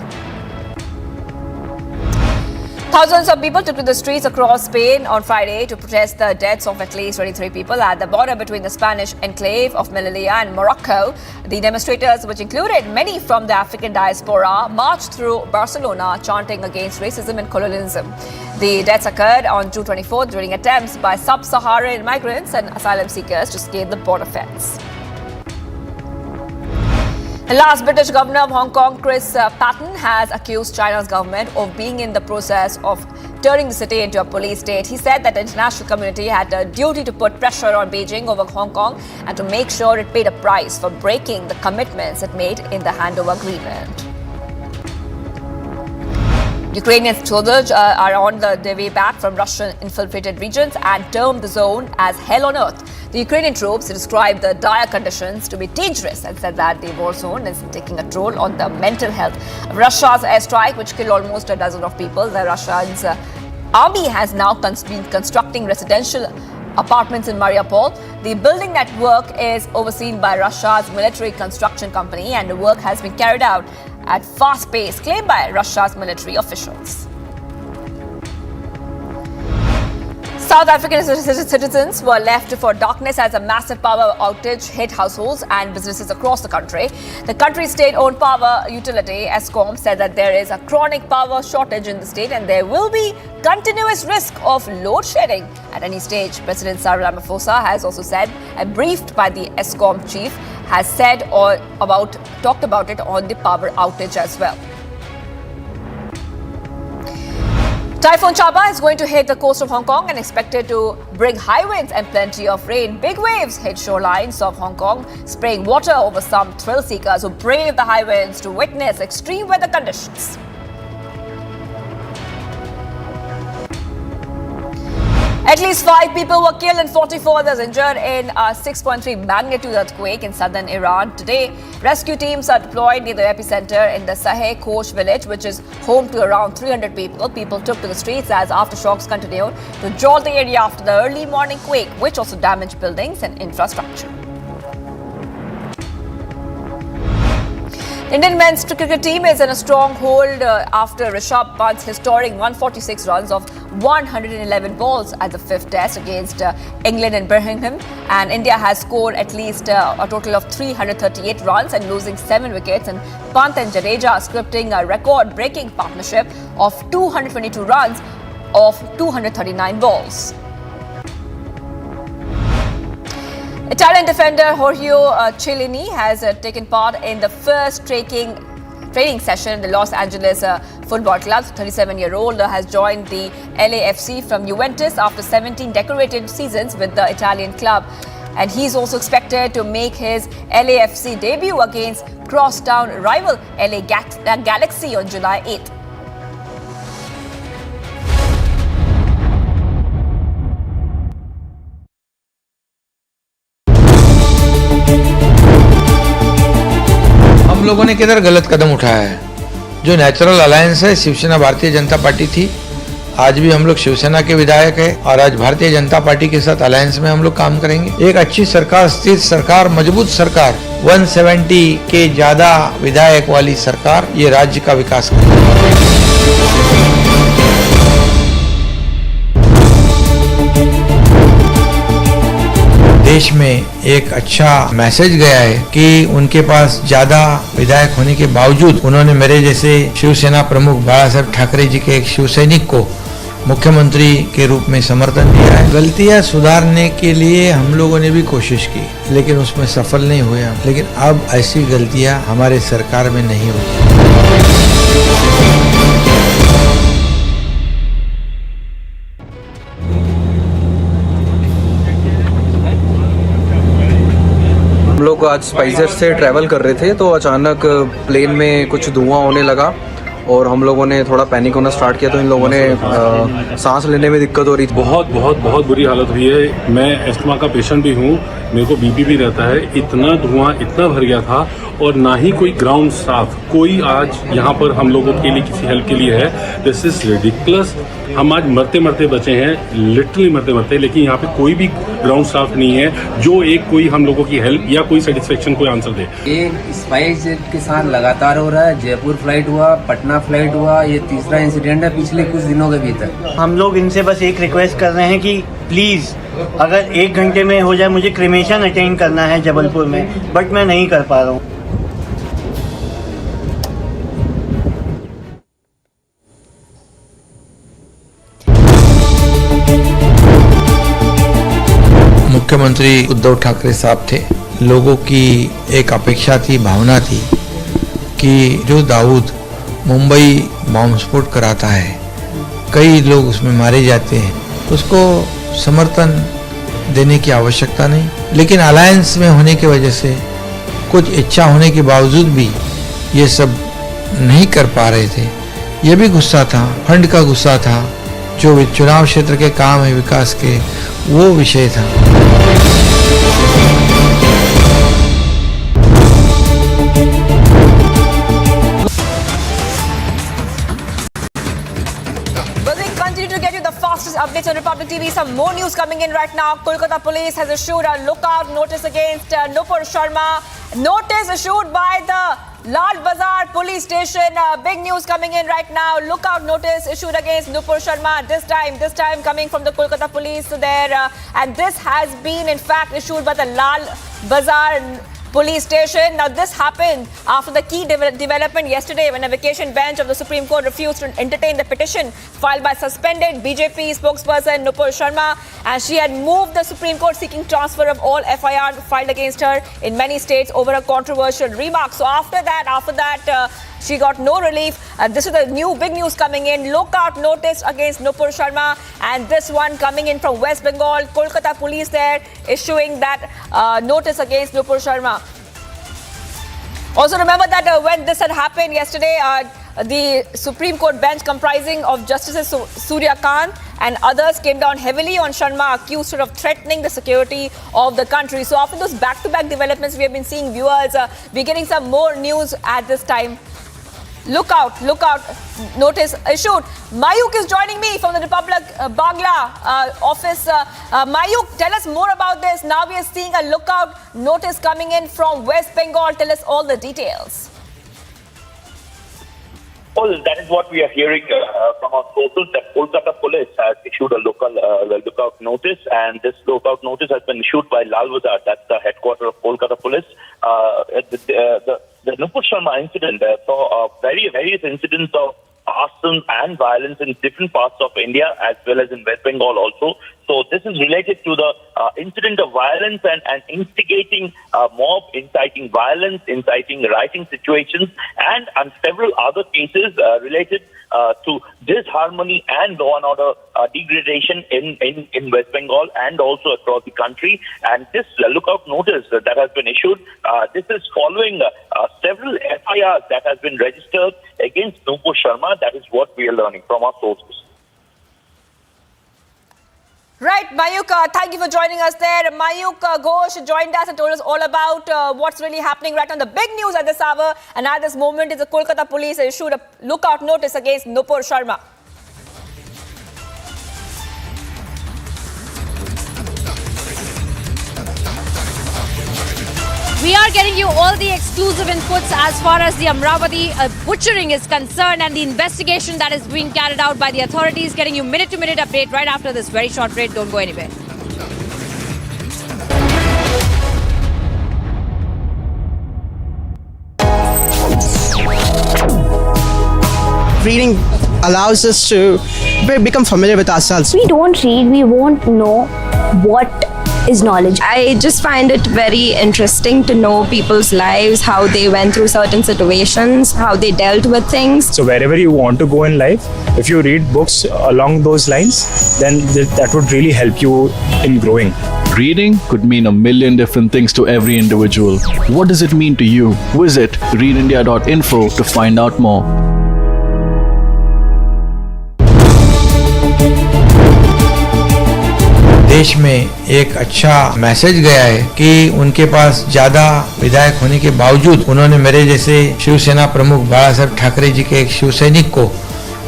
Thousands of people took to the streets across Spain on Friday to protest the deaths of at least 23 people at the border between the Spanish enclave of Melilla and Morocco. The demonstrators, which included many from the African diaspora, marched through Barcelona chanting against racism and colonialism. The deaths occurred on June 24th during attempts by sub-Saharan migrants and asylum seekers to scale the border fence. The last British governor of Hong Kong, Chris Patten, has accused China's government of being in the process of turning the city into a police state. He said that the international community had a duty to put pressure on Beijing over Hong Kong and to make sure it paid a price for breaking the commitments it made in the handover agreement. Ukrainian soldiers are on their way back from Russian-infiltrated regions and termed the zone as hell on earth. The Ukrainian troops described the dire conditions to be dangerous and said that the war zone is taking a toll on the mental health. Russia's airstrike, which killed almost a dozen of people, the Russians' army has now been constructing residential apartments in Mariupol. The building network is overseen by Russia's military construction company, and the work has been carried out at fast pace, claimed by Russia's military officials. South African citizens were left for darkness as a massive power outage hit households and businesses across the country. The country's state-owned power utility, Eskom, said that there is a chronic power shortage in the state and there will be continuous risk of load shedding at any stage. President Cyril Ramaphosa has also said, and briefed by the Eskom chief, has said talked about it on the power outage as well. Typhoon Chaba is going to hit the coast of Hong Kong and expected to bring high winds and plenty of rain. Big waves hit shorelines of Hong Kong, spraying water over some thrill seekers who brave the high winds to witness extreme weather conditions. At least 5 people were killed and 44 others injured in a 6.3 magnitude earthquake in southern Iran today. Rescue teams are deployed near the epicenter in the Saheh Kosh village, which is home to around 300 people. People took to the streets as aftershocks continued to jolt the area after the early morning quake, which also damaged buildings and infrastructure. Indian men's cricket team is in a strong hold after Rishabh Pant's historic 146 runs of 111 balls at the 5th test against England in Birmingham, and India has scored at least a total of 338 runs and losing 7 wickets, and Pant and Jadeja are scripting a record-breaking partnership of 222 runs of 239 balls. Italian defender Jorge Chiellini has taken part in the first training session in the Los Angeles football club. The 37-year-old has joined the LAFC from Juventus after 17 decorated seasons with the Italian club. And he's also expected to make his LAFC debut against crosstown rival LA Galaxy on July 8th.
हम लोगों ने किधर गलत कदम उठाया है। जो natural alliance है Shiv Sena Bharatiya Janata party थी, आज भी हम लोग शिवसेना के विधायक है और आज भारतीय जनता पार्टी के साथ अलायंस में हम लोग काम करेंगे। एक अच्छी सरकार, स्थिर सरकार, मजबूत सरकार, 170 के ज्यादा विधायक वाली सरकार ये राज्य का विकास करेगी। देश में एक अच्छा मैसेज गया है कि उनके पास ज्यादा विधायक होने के बावजूद उन्होंने मेरे जैसे शिवसेना प्रमुख बाला साहब ठाकरे जी के एक शिवसैनिक को मुख्यमंत्री के रूप में समर्थन दिया है। गलतियां सुधारने के लिए हम लोगों ने भी कोशिश की, लेकिन उसमें सफल नहीं हुए हम। लेकिन अब ऐसी गलतियां हमारे सरकार में नहीं होती।
हम लोग आज स्पाइसजेट से ट्रैवल कर रहे थे तो अचानक प्लेन में कुछ धुआं होने लगा और हम लोगों ने थोड़ा पैनिक होना स्टार्ट किया, तो इन लोगों ने सांस लेने में दिक्कत हो रही थी।
बहुत बुरी हालत हुई है। मैं एस्थमा का पेशेंट भी हूँ, मेरे को बीपी भी रहता है। इतना धुआं इतना भर गया था और ना ही कोई ग्राउंड स्टाफ कोई आज यहाँ पर हम लोगों के लिए किसी हेल्प के लिए है। This is ridiculous. हम आज मरते मरते बचे हैं, लिटरली मरते मरते, लेकिन यहाँ पे कोई भी ग्राउंड स्टाफ नहीं है जो एक कोई हम लोगों की हेल्प या कोई सेटिस्फेक्शन कोई आंसर दे।
ये स्पाइसजेट के साथ लगातार हो रहा है। जयपुर फ्लाइट हुआ, पटना फ्लाइट हुआ, ये तीसरा इंसिडेंट है पिछले कुछ दिनों के भीतर।
हम लोग इनसे बस एक रिक्वेस्ट कर रहे हैं कि प्लीज अगर 1 घंटे में हो जाए, मुझे क्रिमेशन अटेंड करना है जबलपुर में, बट मैं नहीं कर पा रहा हूँ।
मुख्यमंत्री उद्धव ठाकरे साहब थे। लोगों की एक अपेक्षा थी, भावना थी कि जो दाऊद मुंबई बॉम्ब स्फोट कराता है, कई लोग उसमें मारे जाते हैं, उसको समर्थन देने की आवश्यकता नहीं। लेकिन अलायंस में होने की वजह से कुछ इच्छा होने के बावजूद भी ये सब नहीं कर पा रहे थे। ये भी गुस्सा था, फंड का गुस्सा था, जो चुनाव क्षेत्र के काम है विकास के, वो विषय था।
Updates on Republic TV. Some more news coming in right now. Kolkata police has issued a lookout notice against Nupur Sharma. Notice issued by the Lal Bazar police station, big news coming in right now. Lookout notice issued against Nupur Sharma. This time coming from the Kolkata police there. And this has been in fact issued by the Lal Bazar police station. Now this happened after the key development yesterday when a vacation bench of the Supreme Court refused to entertain the petition filed by suspended BJP spokesperson Nupur Sharma, and she had moved the Supreme Court seeking transfer of all FIRs filed against her in many states over a controversial remark. So after that, she got no relief. This is the big news coming in. Lookout notice against Nupur Sharma, and this one coming in from West Bengal. Kolkata police there issuing that notice against Nupur Sharma. Also remember that when this had happened yesterday, the Supreme Court bench comprising of Justices Surya Kant and others came down heavily on Sharma, accused her of threatening the security of the country. So after those back-to-back developments we have been seeing, viewers, we're getting some more news at this time. Lookout notice issued. Mayuk is joining me from the Republic Bangla office. Mayuk, tell us more about this. Now we are seeing a lookout notice coming in from West Bengal. Tell us all the details.
Well, that is what we are hearing from our sources, that Kolkata police has issued a lookout notice, and this lookout notice has been issued by Lal Bazar, that's the headquarters of Kolkata police. The Nupur Sharma incident saw various incidents of arson and violence in different parts of India as well as in West Bengal also. So this is related to the incident of violence and instigating mob, inciting violence, inciting rioting situations, and several other cases related to disharmony and law and order degradation in West Bengal and also across the country. And this lookout notice that has been issued, this is following several FIRs that has been registered against Nupur Sharma. That is what we are learning from our sources.
Right, Mayuk, thank you for joining us there. Mayuk Ghosh joined us and told us all about what's really happening right now. The big news at this hour and at this moment is the Kolkata police issued a lookout notice against Nupur Sharma.
We are getting you all the exclusive inputs as far as the Amravati butchering is concerned and the investigation that is being carried out by the authorities. Getting you minute-to-minute update right after this very short break. Don't go anywhere.
Reading allows us to become familiar with ourselves.
We don't read, we won't know what is knowledge.
I just find it very interesting to know people's lives, how they went through certain situations, how they dealt with things.
So wherever you want to go in life, if you read books along those lines, then that would really help you in growing.
Reading could mean a million different things to every individual. What does it mean to you? Visit readindia.info to find out more.
देश में एक अच्छा message गया है कि उनके पास ज्यादा विधायक होने के बावजूद उन्होंने मेरे जैसे शिवसेना प्रमुख बाला साहब ठाकरे जी के एक शिवसैनिक को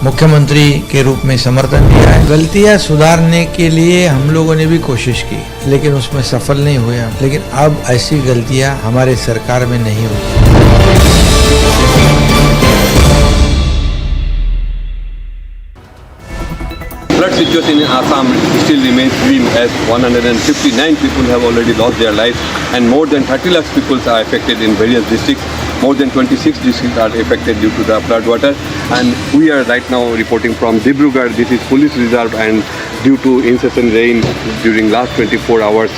मुख्यमंत्री के रूप में समर्थन दिया है। गलतियां सुधारने के लिए हम लोगों ने भी कोशिश की, लेकिन उसमें सफल नहीं हुए। लेकिन अब ऐसी गलतियां हमारे सरकार में नहीं होती।
Flood situation in Assam still remains grim as 159 people have already lost their lives and more than 30 lakh people are affected in various districts. More than 26 districts are affected due to the flood water, and we are right now reporting from Dibrugarh. This is police reserve, and due to incessant rain during last 24 hours,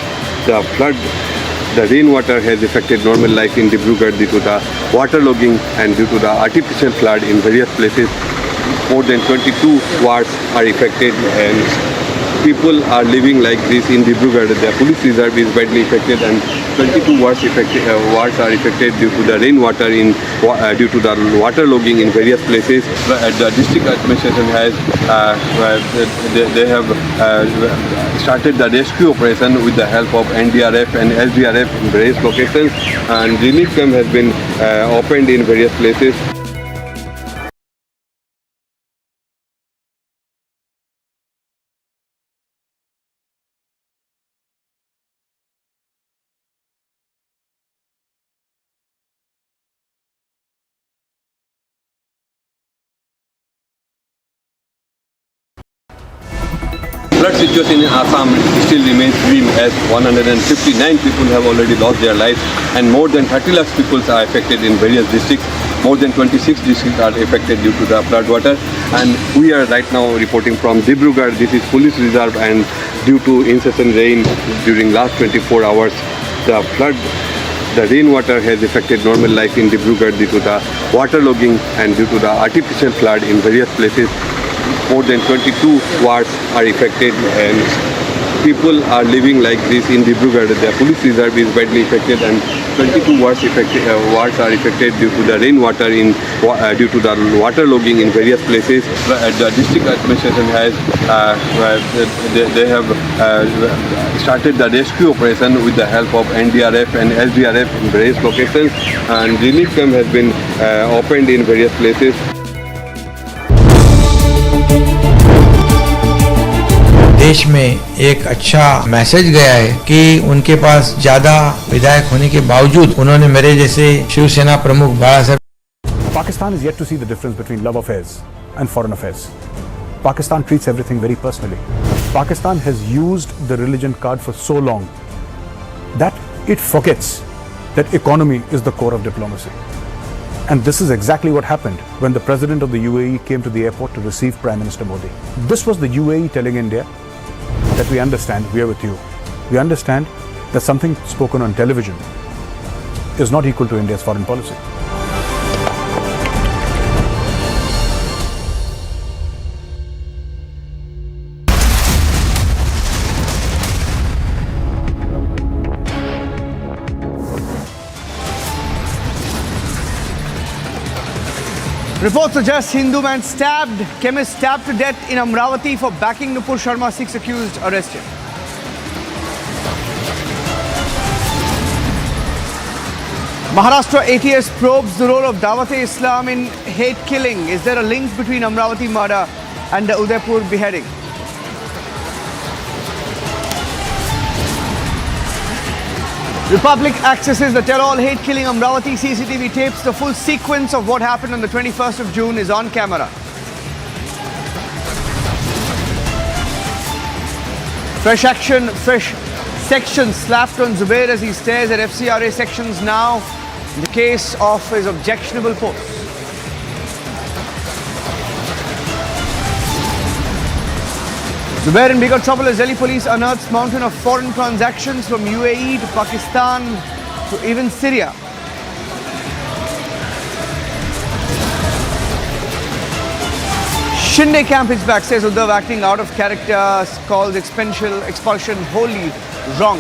the rainwater has affected normal life in Dibrugarh due to the waterlogging and due to the artificial flood in various places. More than 22 wards are affected and people are living like this in Dibrugarh. The police reserve is badly affected and 22 wards are affected due to the rainwater due to the waterlogging in various places. The district administration has they have started the rescue operation with the help of NDRF and SDRF in various locations, and relief camp has been opened in various places. flood situation in Assam still remains grim as 159 people have already lost their lives and more than 30 lakhs people are affected in various districts. More than 26 districts are affected due to the flood water, and we are right now reporting from Dibrugarh. This is police reserve, and due to incessant rain during last 24 hours, the rainwater has affected normal life in Dibrugarh due to the waterlogging and due to the artificial flood in various places. More than 22 wards are affected and people are living like this in Dibrugarh. The police reserve is badly affected and 22 wards are affected due to the rainwater due to the waterlogging in various places. The district administration has they have started the rescue operation with the help of NDRF and SDRF in various locations, and relief camp has been opened in various places.
देश में एक अच्छा message गया है कि उनके पास ज्यादा विधायक होने के बावजूद उन्होंने मेरे जैसे शिवसेना प्रमुख बाला साहब.
Pakistan is yet to see the difference between love affairs and foreign affairs. Pakistan treats everything very personally. Pakistan has used the religion card for so long that it forgets that economy is the core of diplomacy. And this is exactly what happened when the President of the UAE came to the airport to receive Prime Minister Modi. This was the UAE telling India that we understand, we are with you. We understand that something spoken on television is not equal to India's foreign policy.
Reports suggest Hindu man stabbed, chemist stabbed to death in Amravati for backing Nupur Sharma, 6 accused arrested. Maharashtra ATS probes the role of Dawat-e-Islam in hate killing. Is there a link between Amravati murder and the Udaipur beheading? Republic accesses the tell-all hate-killing Amravati CCTV tapes. The full sequence of what happened on the 21st of June is on camera. Fresh action, fresh section slapped on Zubair as he stares at FCRA sections now in the case of his objectionable post. Zubair in bigger trouble as Delhi police unearths mountain of foreign transactions from UAE to Pakistan to even Syria. Shinde camp hits back, says Uddhav acting out of character, calls expulsion wholly wrong.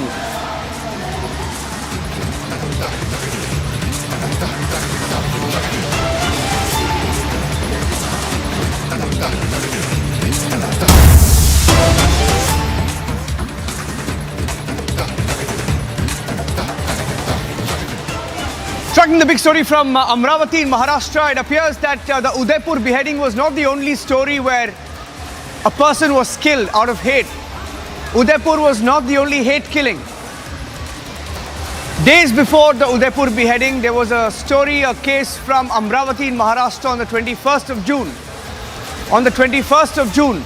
Tracking the big story from Amravati in Maharashtra, it appears that the Udaipur beheading was not the only story where a person was killed out of hate. Udaipur was not the only hate killing. Days before the Udaipur beheading, there was a story, a case from Amravati in Maharashtra on the 21st of June. On the 21st of June,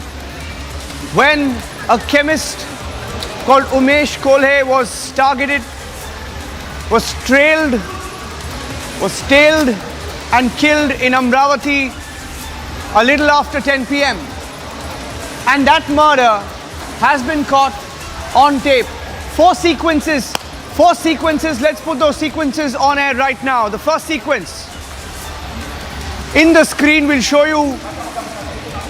when a chemist called Umesh Kolhe was targeted, was tailed and killed in Amravati a little after 10 p.m. And that murder has been caught on tape. Four sequences. Let's put those sequences on air right now. The first sequence. In the screen we'll show you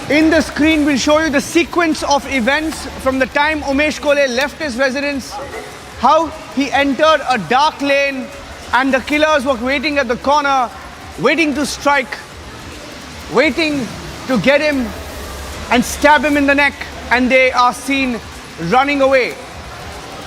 the sequence of events from the time Umesh Kolhe left his residence, how he entered a dark lane and the killers were waiting at the corner, waiting to strike, waiting to get him and stab him in the neck, and they are seen running away.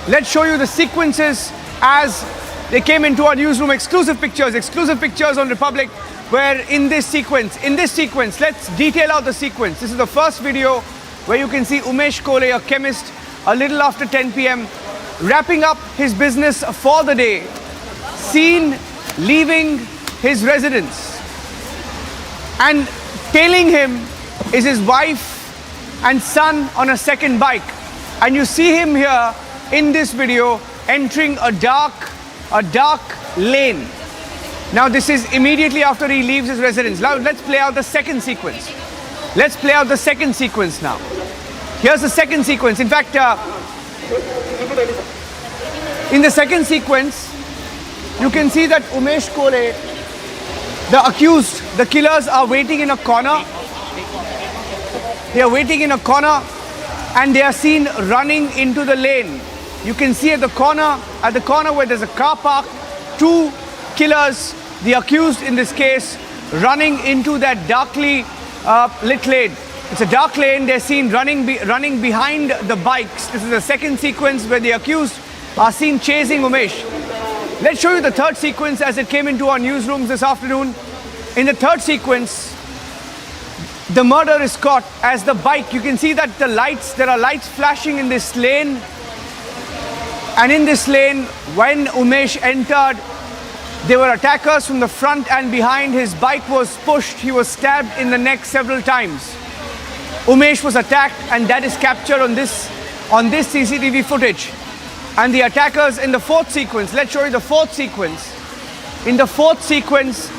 Let's show you the sequences as they came into our newsroom. Exclusive pictures on Republic, where in this sequence, let's detail out the sequence. This is the first video where you can see Umesh Kolhe, a chemist, a little after 10 p.m, wrapping up his business for the day, seen leaving his residence, and tailing him is his wife and son on a second bike. And you see him here in this video entering a dark lane. Now this is immediately after he leaves his residence. Now let's play out the second sequence. Let's play out the second sequence now. Here's the second sequence. In fact, in the second sequence, you can see that Umesh Kole, the accused, the killers are waiting in a corner. They are waiting in a corner and they are seen running into the lane. You can see at the corner where there's a car park, two killers, the accused in this case, running into that darkly lit lane. It's a dark lane. They're seen running behind the bikes. This is the second sequence where the accused are seen chasing Umesh. Let's show you the third sequence as it came into our newsrooms this afternoon. In the third sequence, the murder is caught as the bike. You can see that there are lights flashing in this lane. And in this lane, when Umesh entered, there were attackers from the front and behind. His bike was pushed. He was stabbed in the neck several times. Umesh was attacked, and that is captured on this CCTV footage. And the attackers in the fourth sequence, let's show you the fourth sequence. In the fourth sequence,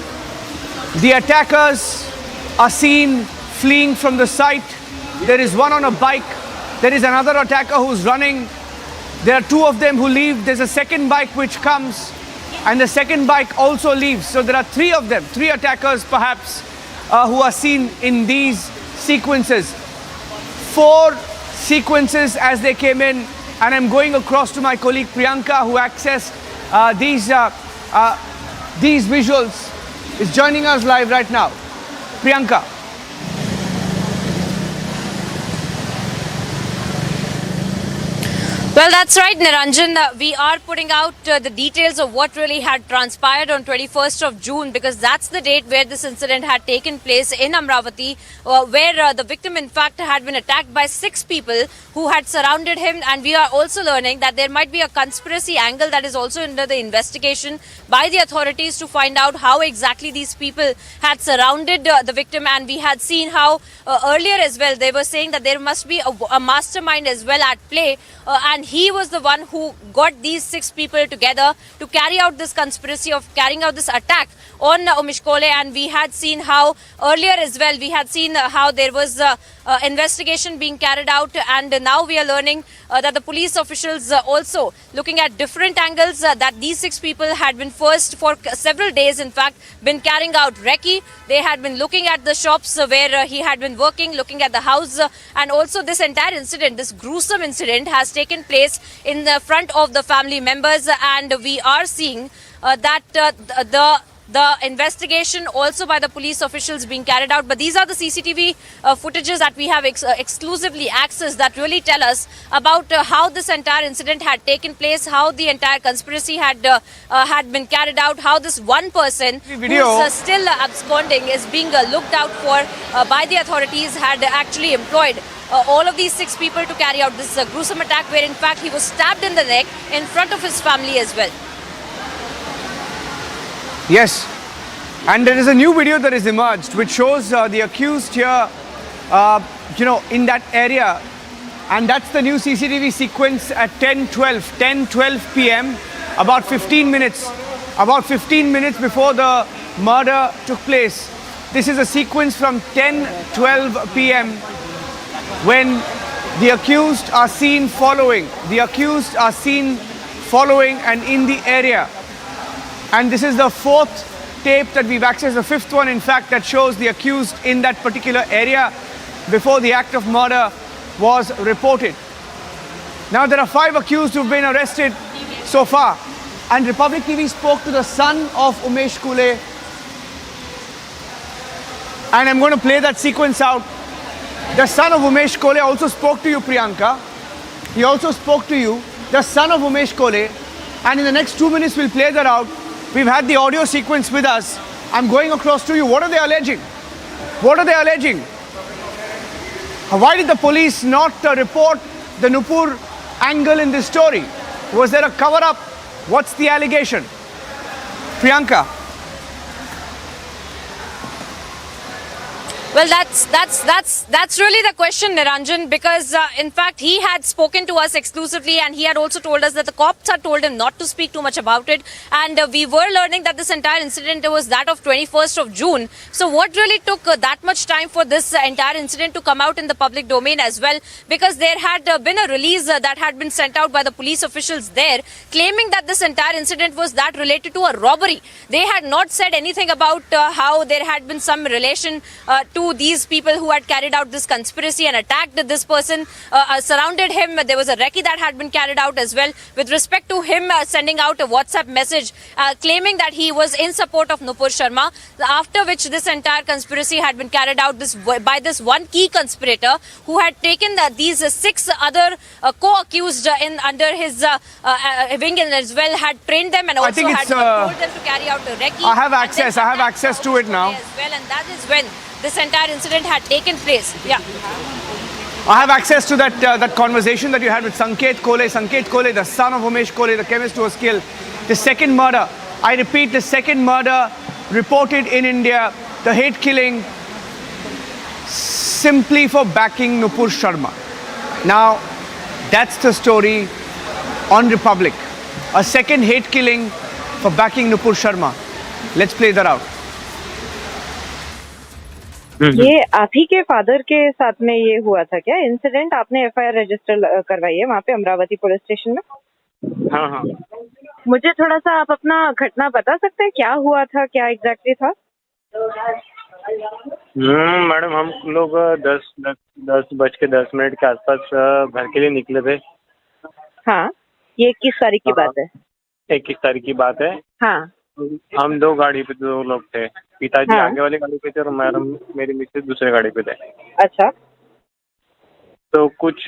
the attackers are seen fleeing from the site. There is one on a bike. There is another attacker who's running. There are two of them who leave. There's a second bike which comes, and the second bike also leaves. So there are three of them, three attackers perhaps, who are seen in these sequences. Four sequences as they came in, and I'm going across to my colleague Priyanka, who accessed these visuals, is joining us live right now. Priyanka.
Well, that's right, Niranjan. We are putting out the details of what really had transpired on 21st of June, because that's the date where this incident had taken place in Amravati, where the victim, in fact, had been attacked by 6 people who had surrounded him. And we are also learning that there might be a conspiracy angle that is also under the investigation by the authorities to find out how exactly these people had surrounded the victim. And we had seen how earlier as well, they were saying that there must be a mastermind as well at play. And he was the one who got these 6 people together to carry out this conspiracy of carrying out this attack on Umesh Kole. And we had seen how earlier as well, we had seen how there was investigation being carried out. And now we are learning that the police officials also looking at different angles, that these 6 people had been first for several days, in fact, been carrying out recce. They had been looking at the shops where he had been working, looking at the house. And also this entire incident, this gruesome incident, has taken place in the front of the family members. And we are seeing that the investigation also by the police officials being carried out. But these are the CCTV footages that we have exclusively accessed that really tell us about how this entire incident had taken place, how the entire conspiracy had been carried out, how this one person who is still absconding is being looked out for by the authorities had actually employed all of these 6 people to carry out this gruesome attack, where in fact he was stabbed in the neck in front of his family as well.
Yes, and there is a new video that has emerged which shows the accused here, in that area, and that's the new CCTV sequence at 10:12 p.m. about 15 minutes before the murder took place. This is a sequence from 10:12 p.m. when the accused are seen following. And in the area. And this is the 4th tape that we've accessed, the 5th one in fact, that shows the accused in that particular area before the act of murder was reported. Now there are 5 accused who've been arrested so far. And Republic TV spoke to the son of Umesh Kole. And I'm going to play that sequence out. The son of Umesh Kole also spoke to you, Priyanka. He also spoke to you, the son of Umesh Kole. And in the next 2 minutes, we'll play that out. We've had the audio sequence with us. I'm going across to you. What are they alleging? Why did the police not report the Nupur angle in this story? Was there a cover-up? What's the allegation? Priyanka.
Well, that's really the question, Niranjan, because in fact he had spoken to us exclusively, and he had also told us that the cops had told him not to speak too much about it, and we were learning that this entire incident was that of 21st of June. So what really took that much time for this entire incident to come out in the public domain as well? Because there had been a release that had been sent out by the police officials there, claiming that this entire incident was that related to a robbery. They had not said anything about how there had been some relation to these people who had carried out this conspiracy and attacked this person, surrounded him. There was a recce that had been carried out as well with respect to him sending out a WhatsApp message claiming that he was in support of Nupur Sharma, after which this entire conspiracy had been carried out by this one key conspirator who had taken these 6 other co-accused under his wing and as well, had trained them and also had told them to carry out a recce.
I have access to it now.
As well, and that is when this entire incident had taken place. Yeah.
I have access to that conversation that you had with Sanket Kole, the son of Umesh Kole, the chemist who was killed. The second murder, I repeat, the second murder reported in India, the hate killing simply for backing Nupur Sharma. Now, that's the story on Republic. A second hate killing for backing Nupur Sharma. Let's play that out.
ये आप ही के father के साथ में ये हुआ था क्या इंसिडेंट? आपने एफआईआर रजिस्टर करवाई है वहाँ पे अमरावती पुलिस स्टेशन में?
हाँ हाँ।
मुझे थोड़ा सा आप अपना घटना बता सकते हैं, क्या हुआ था, क्या एग्जैक्टली था?
मैडम, हम लोग 10:10 के आसपास घर के लिए निकले थे।
हाँ, ये 21 तारीख की बात है?
21 तारीख की बात है।
हाँ।
हम 2 गाड़ी पे 2 लोग थे, पिताजी आगे वाली गाड़ी पे थे और मेरी मिसेज दूसरे गाड़ी पे थे।
अच्छा।
तो कुछ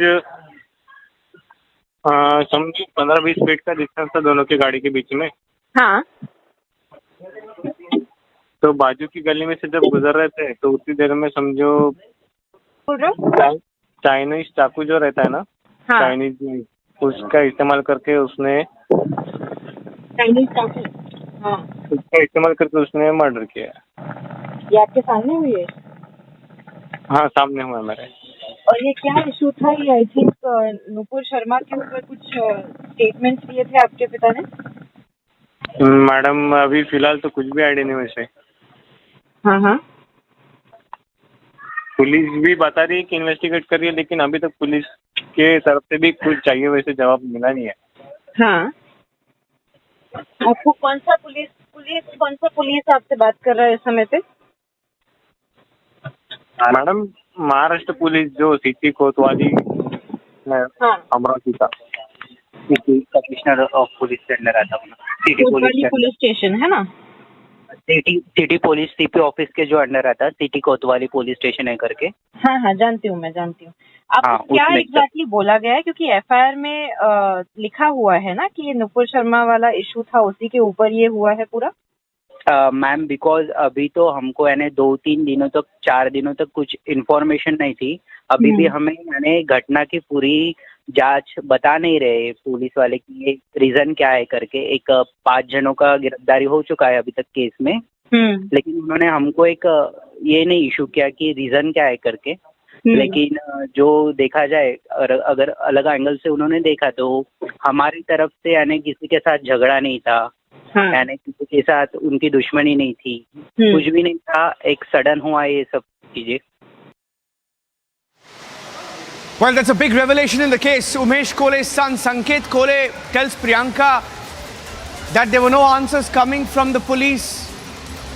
समझिए 15-20 फीट का डिस्टेंस था दोनों की गाड़ी के बीच में।
हाँ।
तो बाजू की गली में से जब गुजर रहे थे तो उतनी देर में समझो चाइनीज चाकू जो रहता है ना,
हाँ।
चाइनीज, उसका इस्तेमाल करके उसने
चाइनीज चाकू, हाँ,
उसका इस्तेमाल करके उसने मर्डर किया।
ये आपके सामने हुई है?
हाँ, सामने हुआ मेरे।
और ये क्या इशू था? ये आई थिंक नुपुर शर्मा के ऊपर कुछ स्टेटमेंट्स दिए थे आपके पिता ने?
मैडम, अभी फिलहाल तो कुछ भी आइडिया नहीं वैसे।
हाँ हाँ।
पुलिस भी बता रही है कि इन्वेस्टिगेट कर रही है, लेकिन अभी तक पुलिस के तरफ से भी कुछ चाहिए वैसे जवाब मिला नहीं है।
हाँ। आपको कौन सा पुलिस आपसे बात कर रहा है इस समय पे?
मैडम, महाराष्ट्र पुलिस जो सिटी कोतवाली अमरावती का
कमिश्नर ऑफ पुलिस के अंडर आता है, सिटी
पुलिस स्टेशन है ना?
सिटी पुलिस सीपी ऑफिस के जो अंडर आता है, सिटी कोतवाली पुलिस स्टेशन है करके।
हाँ हाँ, जानती हूँ, मैं जानती हूँ। आपको क्या एग्जैक्टली बोला गया है? क्योंकि एफआईआर में लिखा हुआ है ना कि ये नुपुर शर्मा वाला इशू था, उसी के ऊपर ये हुआ है पूरा।
मैम, बिकॉज अभी तो हमको यानी 2-3 दिनों तक 4 दिनों तक कुछ इन्फॉर्मेशन नहीं थी। अभी भी हमें यानी घटना की पूरी जांच बता नहीं रहे पुलिस वाले कि ये रीजन क्या है करके। एक 5 जनों का गिरफ्तारी हो चुका है अभी तक केस में, लेकिन उन्होंने हमको एक ये नहीं इशू किया कि रीजन क्या है करके। लेकिन जो देखा जाए, अगर अलग एंगल से उन्होंने देखा तो हमारी तरफ से यानी किसी के साथ झगड़ा नहीं था, यानी किसी के साथ उनकी दुश्मनी नहीं थी, कुछ भी नहीं था। एक सडन हुआ ये सब चीजें।
Well, that's a big revelation in the case. Umesh Kole's son, Sanket Kole, tells Priyanka that there were no answers coming from the police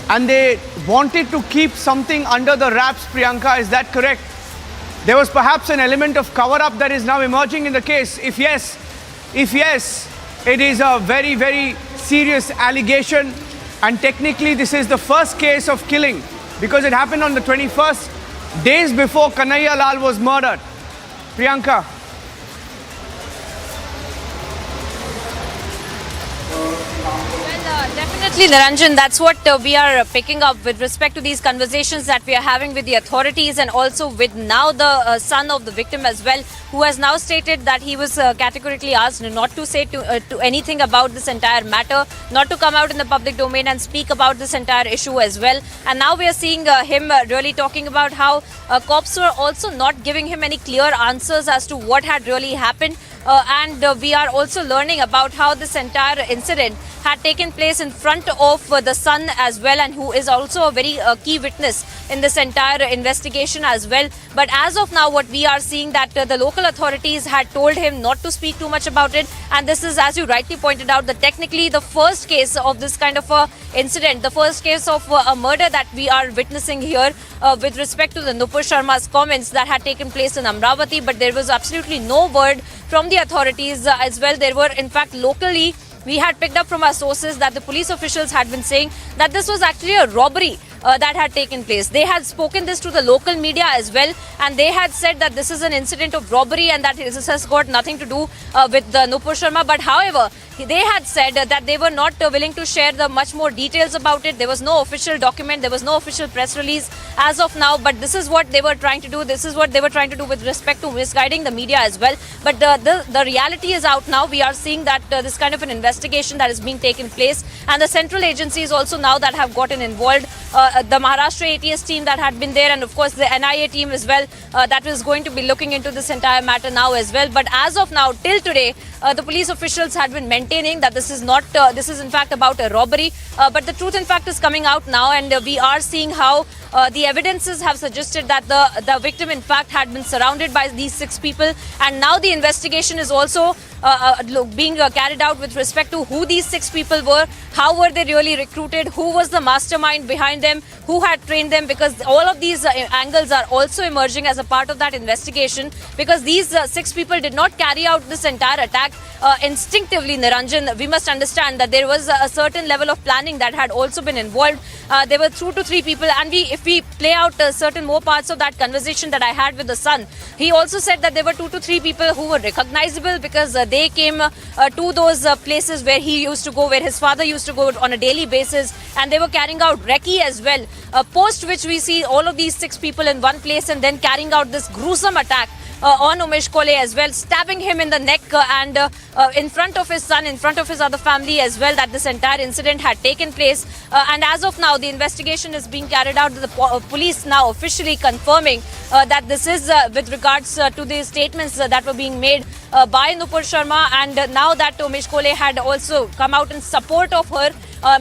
and they wanted to keep something under the wraps, Priyanka. Is that correct? There was perhaps an element of cover-up that is now emerging in the case. If yes, it is a very, very serious allegation, and technically this is the first case of killing because it happened on the 21st, days before Kanhaiya Lal was murdered. Priyanka.
Well, Definitely, Niranjan, that's what we are picking up with respect to these conversations that we are having with the authorities, and also with now the son of the victim as well, who has now stated that he was categorically asked not to say to anything about this entire matter, not to come out in the public domain and speak about this entire issue as well. And now we are seeing him really talking about how cops were also not giving him any clear answers as to what had really happened. And we are also learning about how this entire incident had taken place in front of the son as well, and who is also a very key witness in this entire investigation as well. But as of now, what we are seeing that the local authorities had told him not to speak too much about it. And this is, as you rightly pointed out, that technically the first case of this kind of a incident, the first case of a murder that we are witnessing here with respect to the Nupur Sharma's comments that had taken place in Amravati. But there was absolutely no word from the authorities as well. There were, in fact, locally, we had picked up from our sources that the police officials had been saying that this was actually a robbery that had taken place. They had spoken this to the local media as well, and they had said that this is an incident of robbery and that this has got nothing to do with the Nupur Sharma. But however, they had said that they were not willing to share the much more details about it. There was no official document, there was no official press release as of now, but this is what they were trying to do. This is what they were trying to do with respect to misguiding the media as well. But the reality is out now. We are seeing that this kind of an investigation that is being taken place, and the central agencies also now that have gotten involved. The Maharashtra ATS team that had been there, and of course the NIA team as well, that was going to be looking into this entire matter now as well. But as of now, till today, the police officials had been maintaining that this is not, this is in fact about a robbery. But the truth in fact is coming out now, and we are seeing how the evidences have suggested that the victim in fact had been surrounded by these 6 people, and now the investigation is also being carried out with respect to who these 6 people were, how were they really recruited, who was the mastermind behind them, who had trained them, because all of these angles are also emerging as a part of that investigation, because these 6 people did not carry out this entire attack instinctively, Niranjan. We must understand that there was a certain level of planning that had also been involved. There were 2 to 3 people, and if we play out certain more parts of that conversation that I had with the son, he also said that there were 2 to 3 people who were recognizable because they came to those places where he used to go, where his father used to go on a daily basis, and they were carrying out recce as well. Post which we see all of these 6 people in one place and then carrying out this gruesome attack on Umesh Kole as well, stabbing him in the neck and in front of his son, in front of his other family as well, that this entire incident had taken place. And as of now, the investigation is being carried out. The police now officially confirming that this is with regards to the statements that were being made by Nupur Sharma. And now that Umesh Kole had also come out in support of her,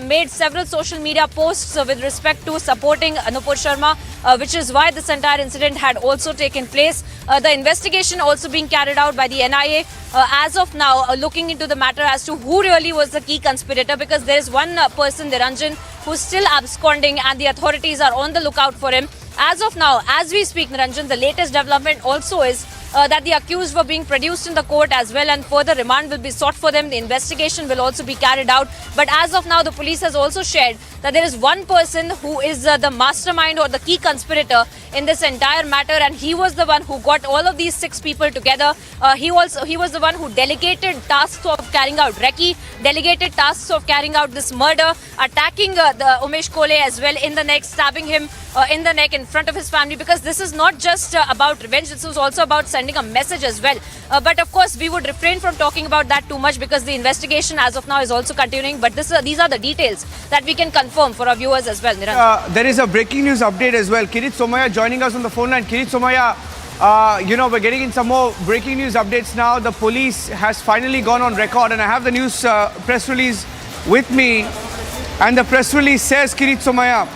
made several social media posts with respect to supporting Nupur Sharma, which is why this entire incident had also taken place. The investigation also being carried out by the NIA as of now, looking into the matter as to who really was the key conspirator, because there is one person, Niranjan, who's still absconding and the authorities are on the lookout for him. As of now, as we speak, Niranjan, the latest development also is that the accused were being produced in the court as well, and further remand will be sought for them. The investigation will also be carried out. But as of now, the police has also shared that there is one person who is the mastermind or the key conspirator in this entire matter, and he was the one who got all of these 6 people together. He was the one who delegated tasks of carrying out recce, delegated tasks of carrying out this murder, attacking the Umesh Kole as well in the neck, stabbing him in the neck in front of his family, because this is not just about revenge, this was also about sending a message as well. But of course, we would refrain from talking about that too much because the investigation as of now is also continuing. But these are the details that we can confirm for our viewers as well.
There is a breaking news update as well. Kirit Somaya joining us on the phone line. Kirit Somaya, we're getting in some more breaking news updates now. The police has finally gone on record, and I have the news press release with me. And the press release says, Kirit Somaya,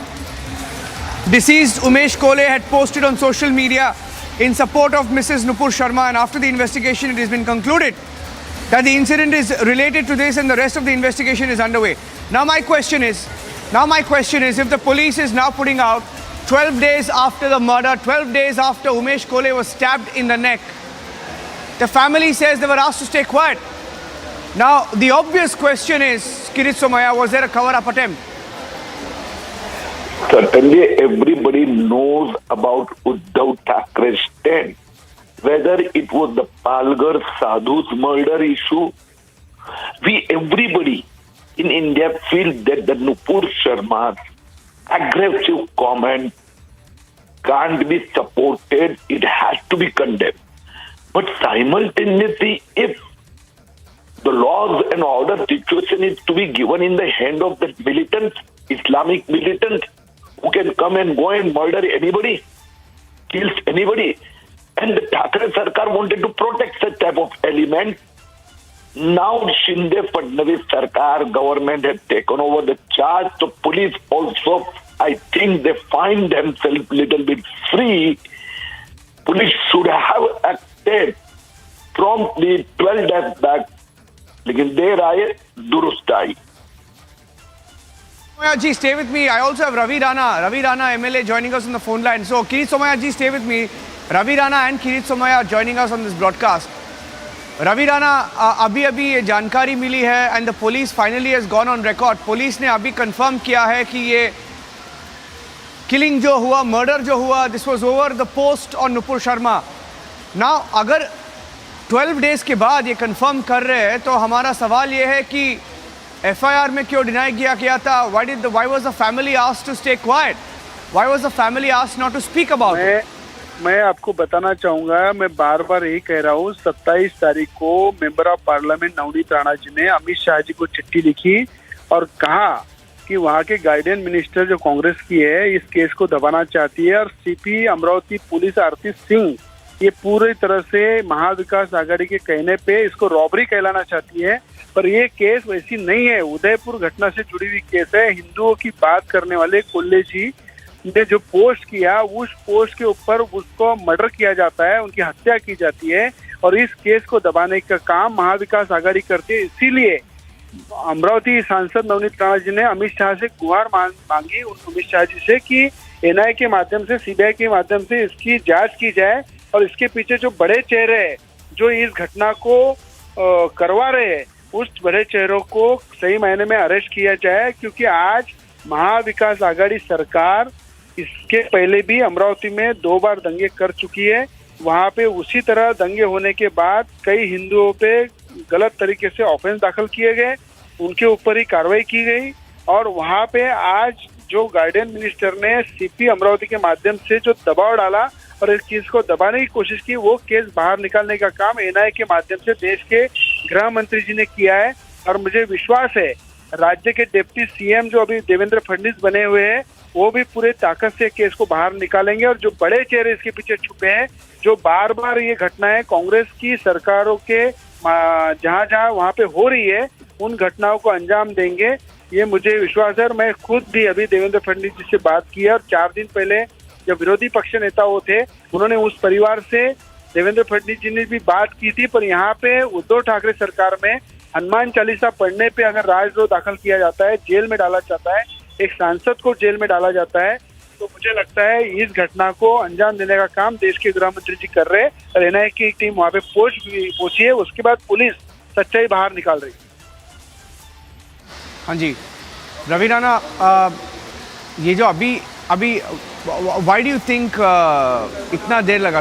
deceased Umesh Kole had posted on social media in support of Mrs. Nupur Sharma, and after the investigation it has been concluded that the incident is related to this and the rest of the investigation is underway. Now my question is, if the police is now putting out 12 days after the murder, 12 days after Umesh Kole was stabbed in the neck, the family says they were asked to stay quiet. Now the obvious question is, Kirit Somaya, was there a cover-up attempt?
Certainly, everybody knows about Uddhav Thackeray's stand. Whether it was the Palghar Sadhu's murder issue, everybody in India feel that the Nupur Sharma's aggressive comment can't be supported, it has to be condemned. But simultaneously, if the laws and order situation is to be given in the hand of the militants, Islamic militants, who can come and go and murder anybody, kills anybody, and the Thakre Sarkar wanted to protect such type of element. Now Shinde Fadnavis Sarkar government has taken over the charge, so police also, I think they find themselves a little bit free. Police should have acted promptly 12 days back, लेकिन देर आए दुरुस्त आई.
Somaya ji, stay with me. I also have Ravi Rana MLA joining us on the phone line. So Kirit Somaya ji, stay with me. Ravi Rana and Kirit Somaya are joining us on this broadcast. Ravi Rana, अभी ये जानकारी मिली है and the police finally has gone on record. Police ने अभी confirm किया है कि ये killing जो हुआ, murder जो हुआ, this was over the post on Nupur Sharma. Now अगर 12 days के बाद ये कंफर्म कर रहे हैं तो हमारा सवाल ये है कि FIR में क्यों डिनाई किया गया था? Why was the family asked to stay quiet? Why was the family asked not to speak about it?
मैं आपको बताना चाहूँगा, मैं बार बार यही कह रहा हूँ, 27 तारीख को मेंबर ऑफ पार्लियामेंट नवनी राणा जी ने अमित शाह जी को चिट्ठी लिखी और कहा कि वहाँ के गार्डियन मिनिस्टर जो कांग्रेस की है इस केस को दबाना चाहती है और सीपी अमरावती पुलिस आरती सिंह ये पूरी तरह से महाविकास आघाड़ी के कहने पे इसको रॉबरी कहलाना चाहती है, पर ये केस वैसी नहीं है. उदयपुर घटना से जुड़ी हुई केस है. हिंदुओं की बात करने वाले कोल्ले जी ने जो पोस्ट किया, उस पोस्ट के ऊपर उसको मर्डर किया जाता है, उनकी हत्या की जाती है और इस केस को दबाने का काम महाविकास आघाड़ी करती है. इसीलिए अमरावती सांसद नवनीत राणा जी ने अमित शाह से गुहार मांगी अमित शाह जी से कि एनआई के माध्यम से, सीबीआई के माध्यम से इसकी जांच की जाए और इसके पीछे जो बड़े चेहरे हैं जो इस घटना को करवा रहे हैं उस बड़े चेहरों को सही मायने में अरेस्ट किया जाए, क्योंकि आज महाविकास आघाड़ी सरकार इसके पहले भी अमरावती में 2 बार दंगे कर चुकी है. वहां पे उसी तरह दंगे होने के बाद कई हिंदुओं पे गलत तरीके से ऑफेंस दाखिल किए गए, उनके ऊपर ही कार्रवाई की गई और वहां पे आज जो गार्डियन मिनिस्टर ने सीपी अमरावती के माध्यम से जो दबाव डाला और इस केस को दबाने की कोशिश की, वो केस बाहर निकालने का काम एनआई के माध्यम से देश के गृह मंत्री जी ने किया है. और मुझे विश्वास है राज्य के डिप्टी सीएम जो अभी देवेंद्र फडणवीस बने हुए हैं वो भी पूरे ताकत से केस को बाहर निकालेंगे और जो बड़े चेहरे इसके पीछे छुपे हैं, जो बार बार ये घटनाएं कांग्रेस की सरकारों के जहां जहां वहां पे हो रही है उन घटनाओं को अंजाम देंगे, ये मुझे विश्वास है. और मैं खुद भी अभी देवेंद्र फडणवीस जी से बात की है और 4 दिन पहले जब विरोधी पक्ष नेता वो थे उन्होंने उस परिवार से देवेंद्र फडणवीस जी ने भी बात की थी. पर यहाँ पे उद्धव ठाकरे सरकार में हनुमान चालीसा पढ़ने पे अगर राजद्रोह दाखिल किया जाता है, जेल में डाला जाता है, एक सांसद को जेल में डाला जाता है, तो मुझे लगता है इस घटना को अंजाम देने का काम देश के गृह मंत्री जी कर रहे हैं और एनआई की टीम वहाँ पे पहुंची है. उसके बाद पुलिस सच्चाई बाहर निकाल रही है.
हाँ जी रवि राणा, ये जो अभी व्हाई डू यू थिंक इतना देर लगा,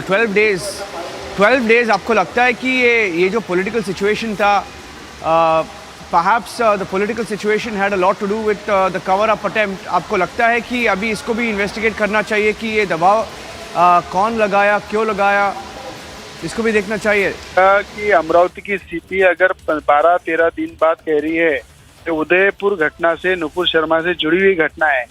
12 डेज आपको लगता है कि ये जो पॉलिटिकल सिचुएशन था, perhaps the political situation had a lot to do with the cover-up attempt. आपको लगता है कि अभी इसको भी इन्वेस्टिगेट करना चाहिए कि ये दबाव कौन लगाया, क्यों लगाया, इसको भी देखना चाहिए?
कि अमरावती की सीपी अगर 12-13 दिन बाद कह रही है कि उदयपुर घटना से, नुपुर शर्मा से जुड़ी हुई घटना है,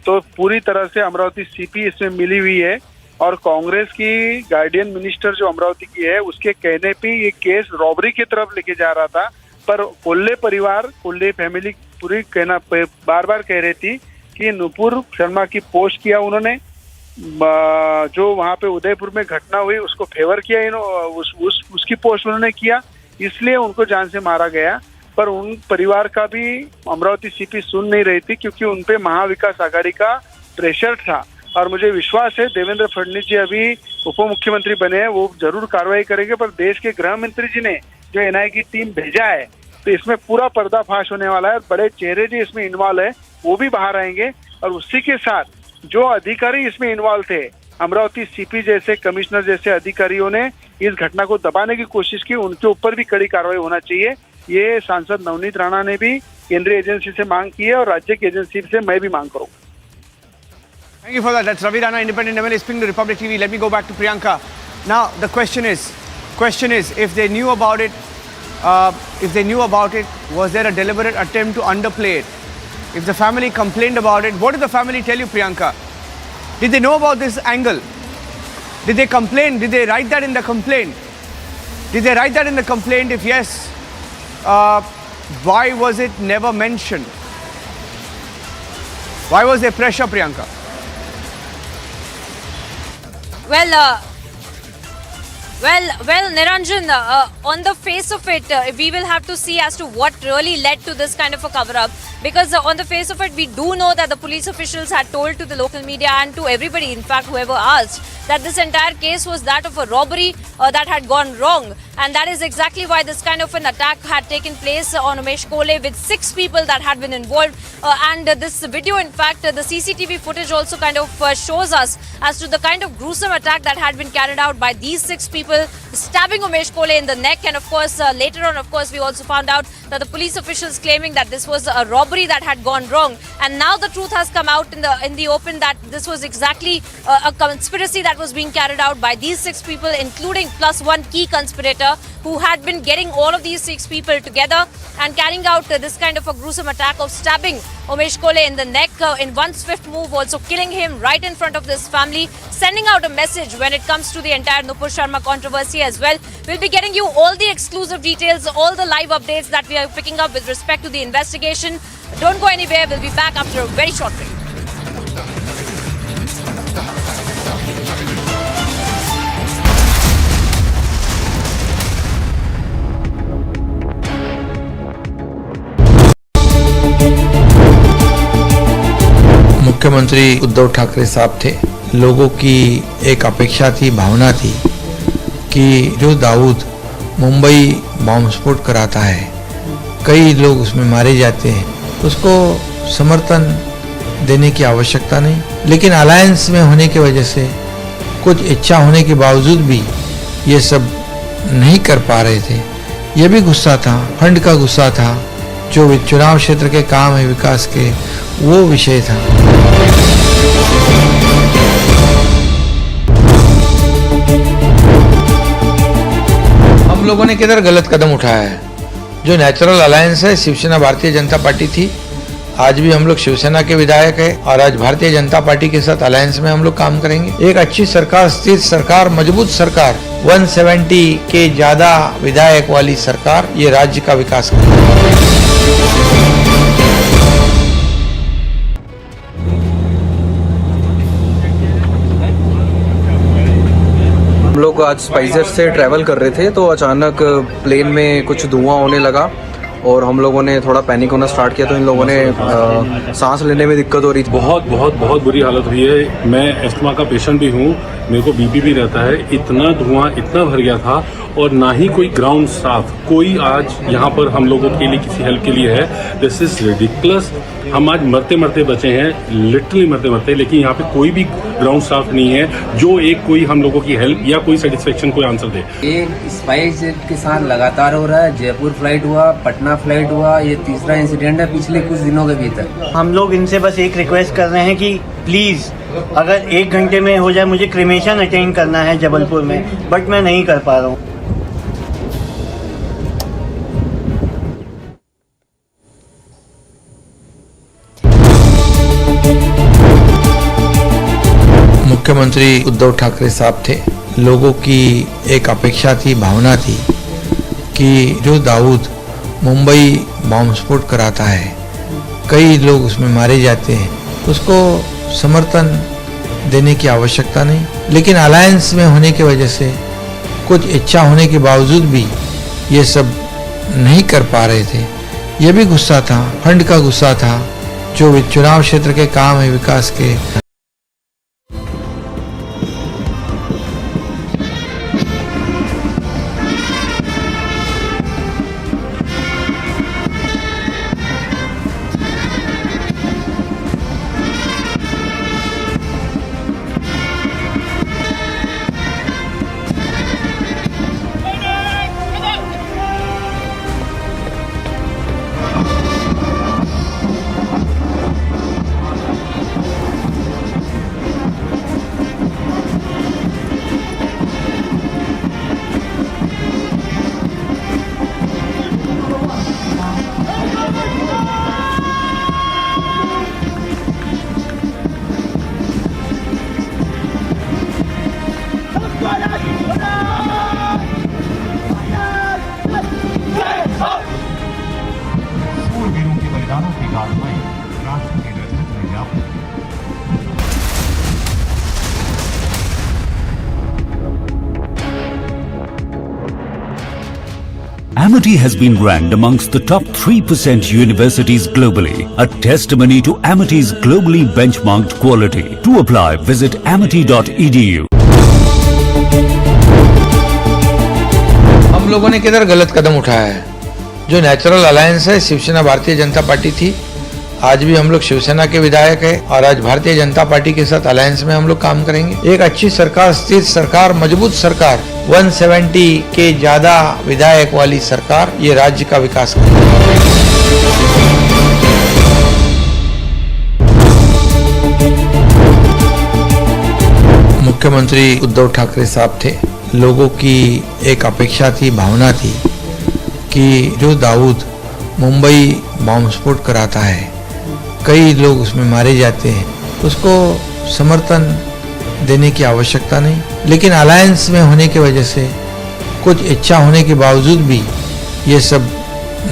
तो पूरी तरह से अमरावती सीपी इसमें मिली हुई है और कांग्रेस की गार्डियन मिनिस्टर जो अमरावती की है उसके कहने पे ये केस रॉबरी की तरफ लेके जा रहा था. पर कोल्ले परिवार, कोल्ले फैमिली पूरी कहना बार बार कह रही थी कि नुपुर शर्मा की पोस्ट किया उन्होंने, जो वहाँ पे उदयपुर में घटना हुई उसको फेवर किया, उसकी पोस्ट उन्होंने किया, इसलिए उनको जान से मारा गया. पर उन परिवार का भी अमरावती सीपी सुन नहीं रही थी क्योंकि उनपे महाविकास आघाड़ी का प्रेशर था. और मुझे विश्वास है देवेंद्र फडणवीस जी अभी उप मुख्यमंत्री बने हैं, वो जरूर कार्रवाई करेंगे. पर देश के गृह मंत्री जी ने जो एनआई की टीम भेजा है तो इसमें पूरा पर्दाफाश होने वाला है और बड़े चेहरे जो इसमें इन्वॉल्व है वो भी बाहर आएंगे. और उसी के साथ जो अधिकारी इसमें इन्वॉल्व थे, अमरावती सीपी जैसे, कमिश्नर जैसे अधिकारियों ने इस घटना को दबाने की कोशिश की, उनके ऊपर भी कड़ी कार्रवाई होना चाहिए. ये सांसद नवनीत राणा ने भी केंद्रीय एजेंसी से मांग की है और राज्य की एजेंसी से मैं भी मांग करूंगा।
Thank you for that. That's Ravi Rana, independent MLA, speaking to Republic TV. Let me go back to Priyanka. Now, the question is, if they knew about it, was there a deliberate attempt to underplay it? If the family complained about it, what did the family tell you, Priyanka? Did they know about this angle? Did they complain? Did they write that in the complaint? If yes, why was it never mentioned? Why was there pressure, Priyanka?
Well, Niranjan, on the face of it, we will have to see as to what really led to this kind of a cover-up. Because on the face of it, we do know that the police officials had told to the local media and to everybody, in fact, whoever asked, that this entire case was that of a robbery that had gone wrong. And that is exactly why this kind of an attack had taken place on Umesh Kole with 6 people that had been involved. And this video, in fact, the CCTV footage also kind of shows us as to the kind of gruesome attack that had been carried out by these 6 people, stabbing Umesh Kole in the neck. And of course, later on, of course, we also found out that the police officials claiming that this was a robbery that had gone wrong. And now the truth has come out in the open that this was exactly a conspiracy that was being carried out by these 6 people, including plus one key conspirator who had been getting all of these 6 people together and carrying out this kind of a gruesome attack of stabbing Umesh Kole in the neck in one swift move, also killing him right in front of this family, sending out a message when it comes to the entire Nupur Sharma controversy as well. We'll be getting you all the exclusive details, all the live updates that we are picking up with respect to the investigation. Don't go anywhere. We'll be back after a very short break.
मुख्यमंत्री उद्धव ठाकरे साहब थे, लोगों की एक अपेक्षा थी, भावना थी कि जो दाऊद मुंबई बॉम्ब स्फोट कराता है, कई लोग उसमें मारे जाते हैं, उसको समर्थन देने की आवश्यकता नहीं। लेकिन अलायंस में होने की वजह से कुछ इच्छा होने के बावजूद भी ये सब नहीं कर पा रहे थे। ये भी गुस्सा था, फंड का गुस्सा था, जो चुनाव क्षेत्र के काम है विकास के, वो विषय था। हम लोगों ने किधर गलत कदम उठाया है? जो नेचुरल अलायंस है, शिवसेना भारतीय जनता पार्टी थी, आज भी हम लोग शिवसेना के विधायक है और आज भारतीय जनता पार्टी के साथ अलायंस में हम लोग काम करेंगे। एक अच्छी सरकार, स्थिर सरकार, मजबूत सरकार, 170 के ज्यादा विधायक वाली सरकार ये राज्य का विकास करेगी।
हम लोग आज स्पाइसजेट से ट्रैवल कर रहे थे तो अचानक प्लेन में कुछ धुआं होने लगा और हम लोगों ने थोड़ा पैनिक होना स्टार्ट किया, तो इन लोगों ने सांस लेने में दिक्कत हो रही थी।
बहुत बुरी हालत हुई है। मैं एस्थमा का पेशेंट भी हूँ, मेरे को बीपी भी रहता है। इतना धुआं इतना भर गया था और ना ही कोई ग्राउंड स्टाफ, कोई आज यहाँ पर हम लोगों के लिए किसी हेल्प के लिए है। This is ridiculous. हम आज मरते मरते बचे हैं, लिटरली मरते मरते, लेकिन यहाँ पे कोई भी ग्राउंड स्टाफ नहीं है जो एक कोई हम लोगों की हेल्प या कोई सेटिस्फेक्शन कोई आंसर दे।
ये स्पाइसजेट के साथ लगातार हो रहा है। जयपुर फ्लाइट हुआ, पटना फ्लाइट हुआ, ये तीसरा इंसिडेंट है पिछले कुछ दिनों के भीतर।
हम लोग इनसे बस एक रिक्वेस्ट कर रहे हैं कि प्लीज अगर 1 घंटे में हो जाए, मुझे क्रिमेशन अटेंड करना है जबलपुर में, बट मैं नहीं कर पा रहा हूँ।
मुख्यमंत्री उद्धव ठाकरे साहब थे, लोगों की एक अपेक्षा थी, भावना थी कि जो दाऊद मुंबई बॉम्ब स्फोट कराता है, कई लोग उसमें मारे जाते हैं, उसको समर्थन देने की आवश्यकता नहीं। लेकिन अलायंस में होने की वजह से कुछ इच्छा होने के बावजूद भी ये सब नहीं कर पा रहे थे। ये भी गुस्सा था, फंड का गुस्सा था, जो चुनाव क्षेत्र के काम है विकास के।
कार्रवाई राष्ट्र की रक्षक में जाती है।
Amity has been ranked amongst the top 3% universities globally, a testimony to Amity's globally benchmarked quality. To apply, visit amity.edu.
हम लोगों ने किधर गलत कदम उठाया है? जो नेचुरल अलायंस है शिवसेना भारतीय जनता पार्टी थी, आज भी हम लोग शिवसेना के विधायक है और आज भारतीय जनता पार्टी के साथ अलायंस में हम लोग काम करेंगे। एक अच्छी सरकार, स्थिर सरकार, मजबूत सरकार, 170 के ज्यादा विधायक वाली सरकार ये राज्य का विकास करेगी। मुख्यमंत्री उद्धव ठाकरे साहब थे, लोगों की एक अपेक्षा थी, भावना थी कि जो दाऊद मुंबई बॉम्ब स्फोट कराता है, कई लोग उसमें मारे जाते हैं, उसको समर्थन देने की आवश्यकता नहीं। लेकिन अलायंस में होने की वजह से कुछ इच्छा होने के बावजूद भी ये सब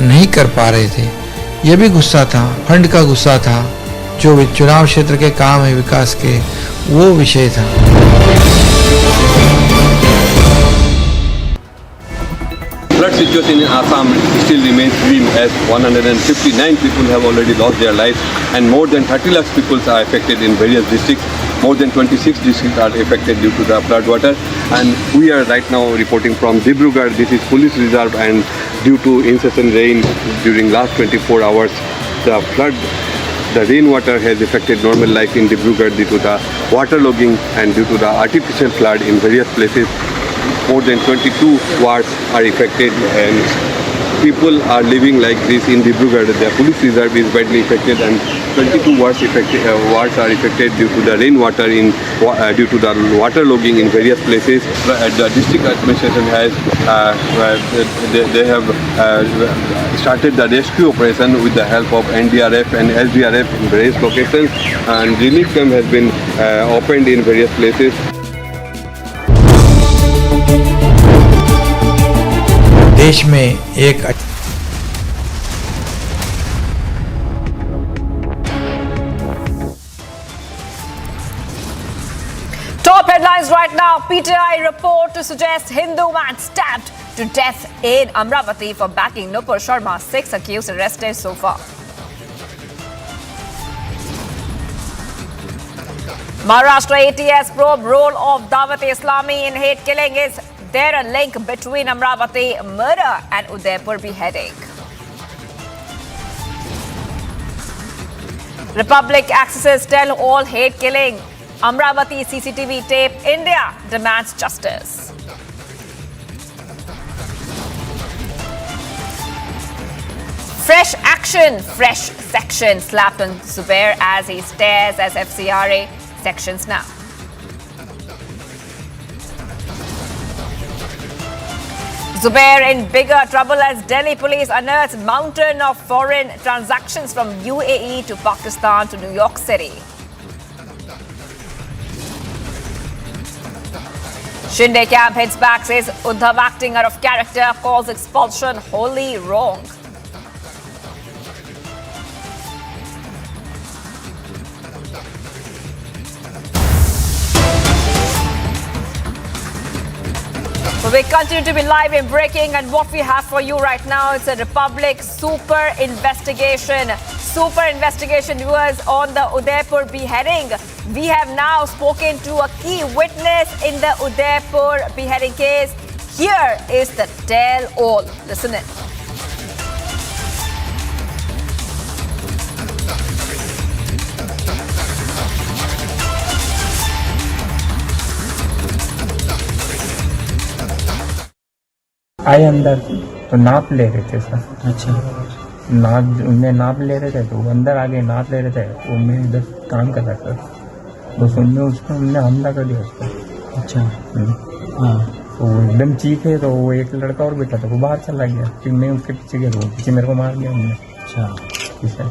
नहीं कर पा रहे थे। ये भी गुस्सा था, फंड का गुस्सा था, जो चुनाव क्षेत्र के काम है विकास के, वो विषय था।
Flood situation in Assam still remains grim as 159 people have already lost their lives and more than 30 lakhs people are affected in various districts. More than 26 districts are affected due to the flood water, and we are right now reporting from Dibrugarh. This is police reserve, and due to incessant rain during last 24 hours, the rainwater has affected normal life in Dibrugarh due to the waterlogging and due to the artificial flood in various places. More than 22 wards are affected and people are living like this in Dibrugarh. The police reserve is badly affected and 22 wards are affected due to the rainwater due to the waterlogging in various places. The district administration has they have started the rescue operation with the help of NDRF and SDRF in various locations, and relief camp has been opened in various places.
देश में एक
Top headlines right now. PTI report to suggest Hindu man stabbed to death in Amravati for backing Nupur Sharma. 6 accused arrested so far. Maharashtra ATS probe role of Dawat-e-Islami in hate killing. Is there a link between Amravati murder and Udaipur beheading? Republic accesses tell all hate killing. Amravati CCTV tape. India demands justice. Fresh action, fresh section slapped on Zubair as he stares as FCRA sections now. Zubair in bigger trouble as Delhi police unearths mountain of foreign transactions from UAE to Pakistan to New York City. Shinde camp hits back, says Uddhav acting out of character, calls expulsion wholly wrong. We continue to be live and breaking, and what we have for you right now is a Republic super investigation. Super investigation, viewers, on the Udaipur beheading. We have now spoken to a key witness in the Udaipur beheading case. Here is the tell-all. Listen in.
आए अंदर तो नाप ले रहे थे sir. अच्छा, उनमें नाप ले रहे थे तो वो अंदर आगे नाप ले रहे थे, वो मैं इधर काम कर रहा था, बस उनने हमला कर दिया उस पर। अच्छा, हाँ, तो एकदम चीखे तो वो एक लड़का और बैठा था, वो बाहर चला गया, फिर मैं उसके पीछे गया, वो पीछे मेरे को मार दिया उन्होंने। अच्छा, ठीक है।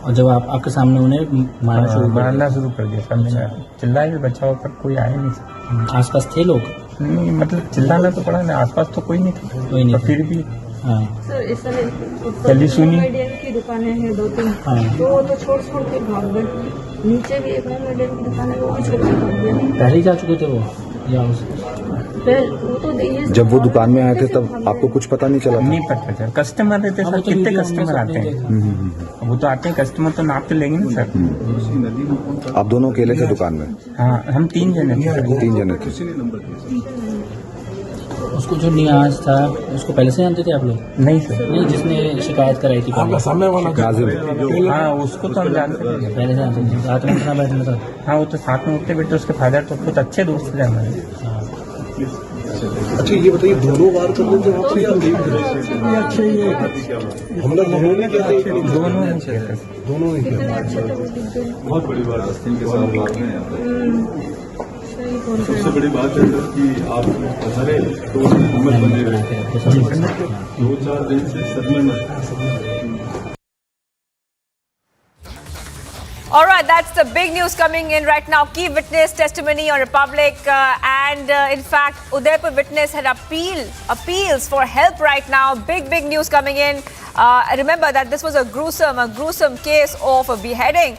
और जब आपके सामने उन्हें मारना शुरू कर दिया, चिल्लाए भी बचाओ, पर कोई आया नहीं। आसपास थे लोग? नहीं मतलब चिल्लाना तो पड़ा ना, आसपास तो कोई नहीं था, कोई नहीं, तो फिर भी
सर इस समय
चलिए सुनिए
की दुकानें हैं 2-3, तो वो तो छोड़ के भाग गए। नीचे भी एक मीडियम की दुकान है, वो भी छोड़ के भाग गए।
पहले जा चुके थे वो या
वो तो
जब वो दुकान में आए थे तब आपको कुछ पता नहीं चला?
नहीं पता सर, कस्टमर रहते सर, कितने कस्टमर आते हैं, वो तो आते हैं कस्टमर, तो नाप तो लेंगे ना सर।
आप दोनों अकेले थे दुकान में?
हाँ हम 3 जने थे।
3 जने थे।
उसको जो नियाज था उसको पहले से जानते थे आप लोग?
नहीं सर।
नहीं, जिसने शिकायत कराई थी
सामने वाला, हाँ उसको तो हम जानते थे,
पहले से जानते थे, साथ में कितना बैठना था?
हाँ वो तो साथ में उठते बैठते, उसके फादर तो बहुत अच्छे दोस्त थे हमारे।
अच्छा ये बताइए, दोनों बार कर लेते हैं आपसे या अच्छा ये हमला दोनों किया था? दोनों ही किया।
बहुत बड़ी बात है के साथ बात में सबसे बड़ी बात है कि आप सारे हिम्मत बने रहे थे 2-4 दिन से सदमे में।
All right, that's the big news coming in right now. Key witness testimony on Republic, and in fact, Udaipur witness had appeals for help right now. Big news coming in. Remember that this was a gruesome case of a beheading.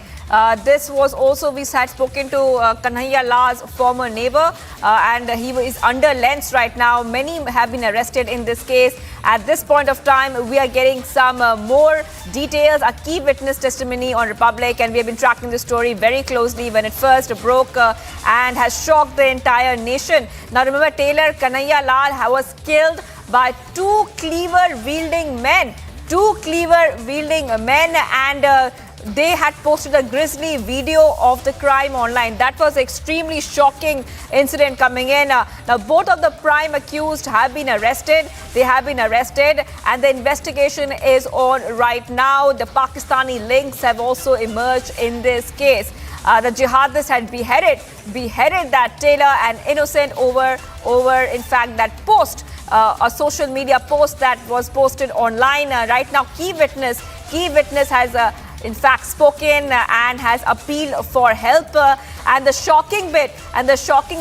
This was also, we had spoken to Kanhaiya Lal's former neighbor, and he is under lens right now. Many have been arrested in this case. At this point of time, we are getting some more details, a key witness testimony on Republic, and we have been tracking the story very closely when it first broke and has shocked the entire nation. Now remember, Tailor Kanhaiya Lal was killed by two cleaver-wielding men, and they had posted a grisly video of the crime online. That was extremely shocking incident coming in. Now both of the prime accused have been arrested. And the investigation is on right now. The Pakistani links have also emerged in this case. The jihadists had beheaded that tailor and innocent over in fact that post, a social media post that was posted online. Right now, key witness has in fact spoken and has appealed for help. And the shocking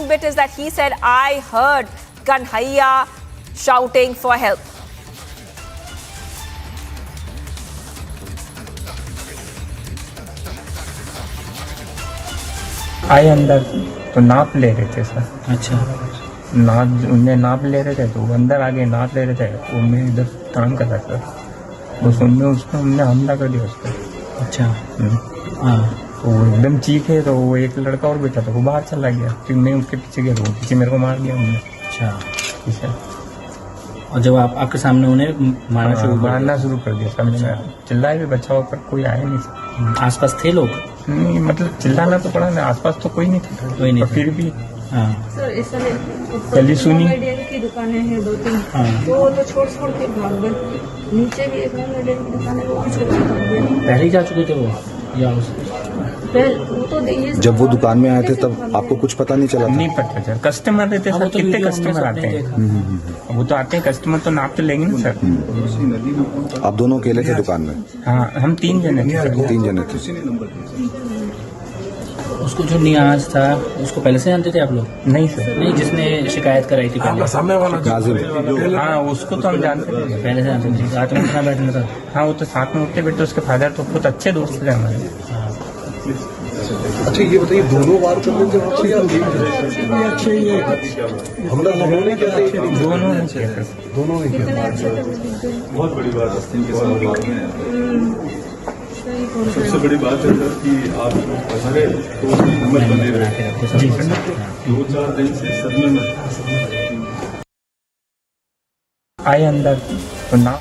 bit is that he said, I heard Kanhaiya shouting for help.
आए अंदर तो नाप ले रहे थे sir.
अच्छा,
उन्हें नाप ले रहे थे, तो वो अंदर आगे नाप ले रहे थे, वो मैं इधर काम कर रहा था, तो सुनने उसने हमने हमला कर दिया उस पर।
अच्छा, हाँ,
तो वो एकदम चीखे, तो वो एक लड़का और बैठा था, वो बाहर चला गया, फिर मैं उसके पीछे गया, वो पीछे मेरे को मार दिया उन्होंने।
अच्छा,
ठीक है।
और जब आपके सामने उन्हें
मारना शुरू कर दिया, समझ चिल्लाए भी बचाओ, पर कोई आया नहीं।
आसपास थे लोग?
नहीं मतलब चिल्लाना तो पड़ा ना, आसपास तो कोई नहीं था,
कोई नहीं,
फिर भी
सर इस समय
चलिए सुनिए
की दुकानें हैं 2-3, तो वो तो छोड़ के भाग गए। नीचे भी एक मीडियम की दुकान है, वो भी छोड़ के भाग गए।
पहले ही जा चुके थे वो या
वो तो
जब वो दुकान में आए थे तब आपको कुछ पता नहीं चला?
नहीं पता सर, कस्टमर रहते सर, कितने कस्टमर आते हैं, वो तो आते हैं कस्टमर, तो नाप तो लेंगे ना सर।
आप दोनों अकेले थे दुकान में?
हाँ हम 3 जने थे।
3 जने थे।
उसको जो नियाज था उसको पहले से जानते थे आप लोग?
नहीं सर।
नहीं, जिसने शिकायत कराई थी पहले?
सामने वाला,
हाँ उसको तो हम जानते थे,
पहले से जानते थे, साथ में कितना बैठना था?
हाँ वो तो साथ में उठते बैठते, उसके फादर तो बहुत अच्छे दोस्त थे हमारे।
अच्छा ये बताइए, दोनों बार कर लेते हैं आपसे या अच्छा ये हमला दोनों किया था? दोनों ही किया।
बहुत बड़ी बात है के साथ बात में। सबसे बड़ी बात है कि आप सारे हिम्मत बने रहे थे 2-4 दिन से सदमे में।
आए अंदर तो ना।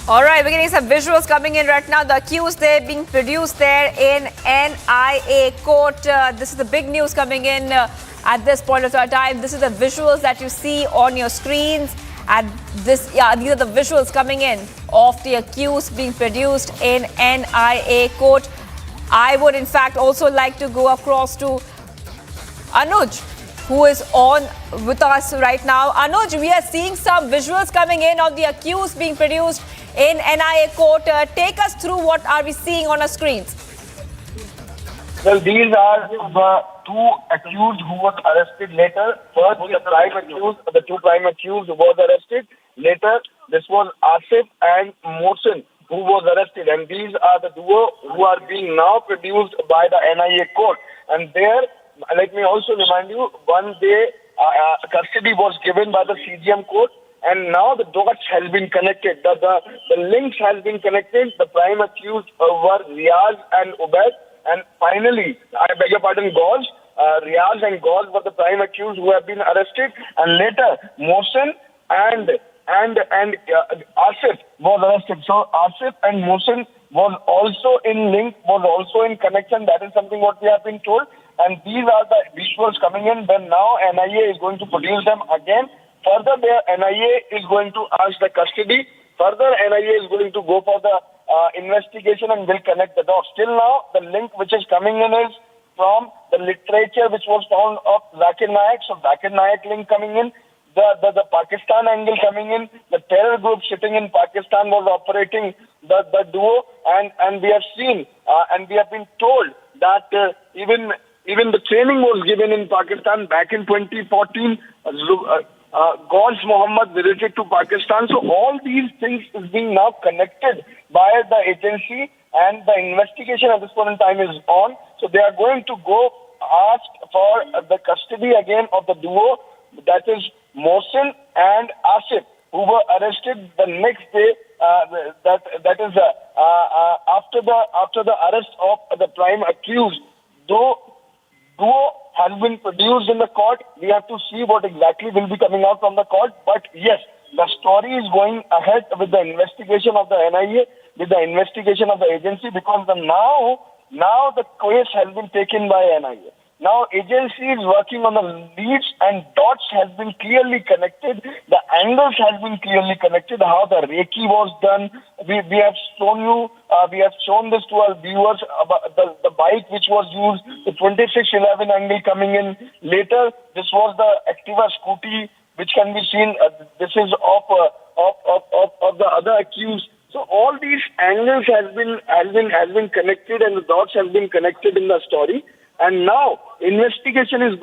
All right, we're getting some visuals coming in right now. The accused there being produced there in NIA court. This is the big news coming in at this point of our time. This is the visuals that you see on your screens. And these are the visuals coming in of the accused being produced in NIA court. I would in fact also like to go across to Anuj, who is on with us right now. Anuj, we are seeing some visuals coming in of the accused being produced in NIA court. Take us through what are we seeing on our screens.
Well, these are
two accused who was arrested later. First, the two prime accused who was arrested. Later, this was Asif and Mohsen who was arrested. And these are the duo who are being now produced by the NIA court. And there, let me also remind you, one day custody was given by the CGM court. And now the dots has been connected. The links has been connected. The prime accused were Riaz and Ubaid. And finally, I beg your pardon, Gauze. Riaz and Gauze were the prime accused who have been arrested. And later, Mohsen and Asif was arrested. So Asif and Mohsen was also in link, was also in connection. That is something what we have been told. And these are the visuals coming in. Then now NIA is going to produce them again. Further, their NIA is going to ask the custody. Further, NIA is going to go for the investigation and will connect the dots. Till now, the link which is coming in is from the literature which was found of Zakir Naik. So Zakir Naik link coming in, the Pakistan angle coming in, the terror group sitting in Pakistan was operating the duo, and we have seen and we have been told that even the training was given in Pakistan back in 2014. Gauze Mohammed visited to Pakistan. So all these things is being now connected by the agency, and the investigation at this point in time is on. So they are going to go ask for the custody again of the duo, that is Mohsen and Asif, who were arrested the next day. That is after the arrest of the prime accused. Though duo has been produced in the court, we have to see what exactly will be coming out from the court. But yes, the story is going ahead with the investigation of the NIA, with the investigation of the agency, because now the case has been taken by NIA. Now agency is working on the leads, and dots has been clearly connected. The angles has been clearly connected. How the Reiki was done. We have shown you. We have shown this to our viewers about the bike which was used. The 2611 angle coming in later. This was the Activa scooty which can be seen. This is of the other accused. So all these angles has been connected, and the dots have been connected in the story. And now investigation is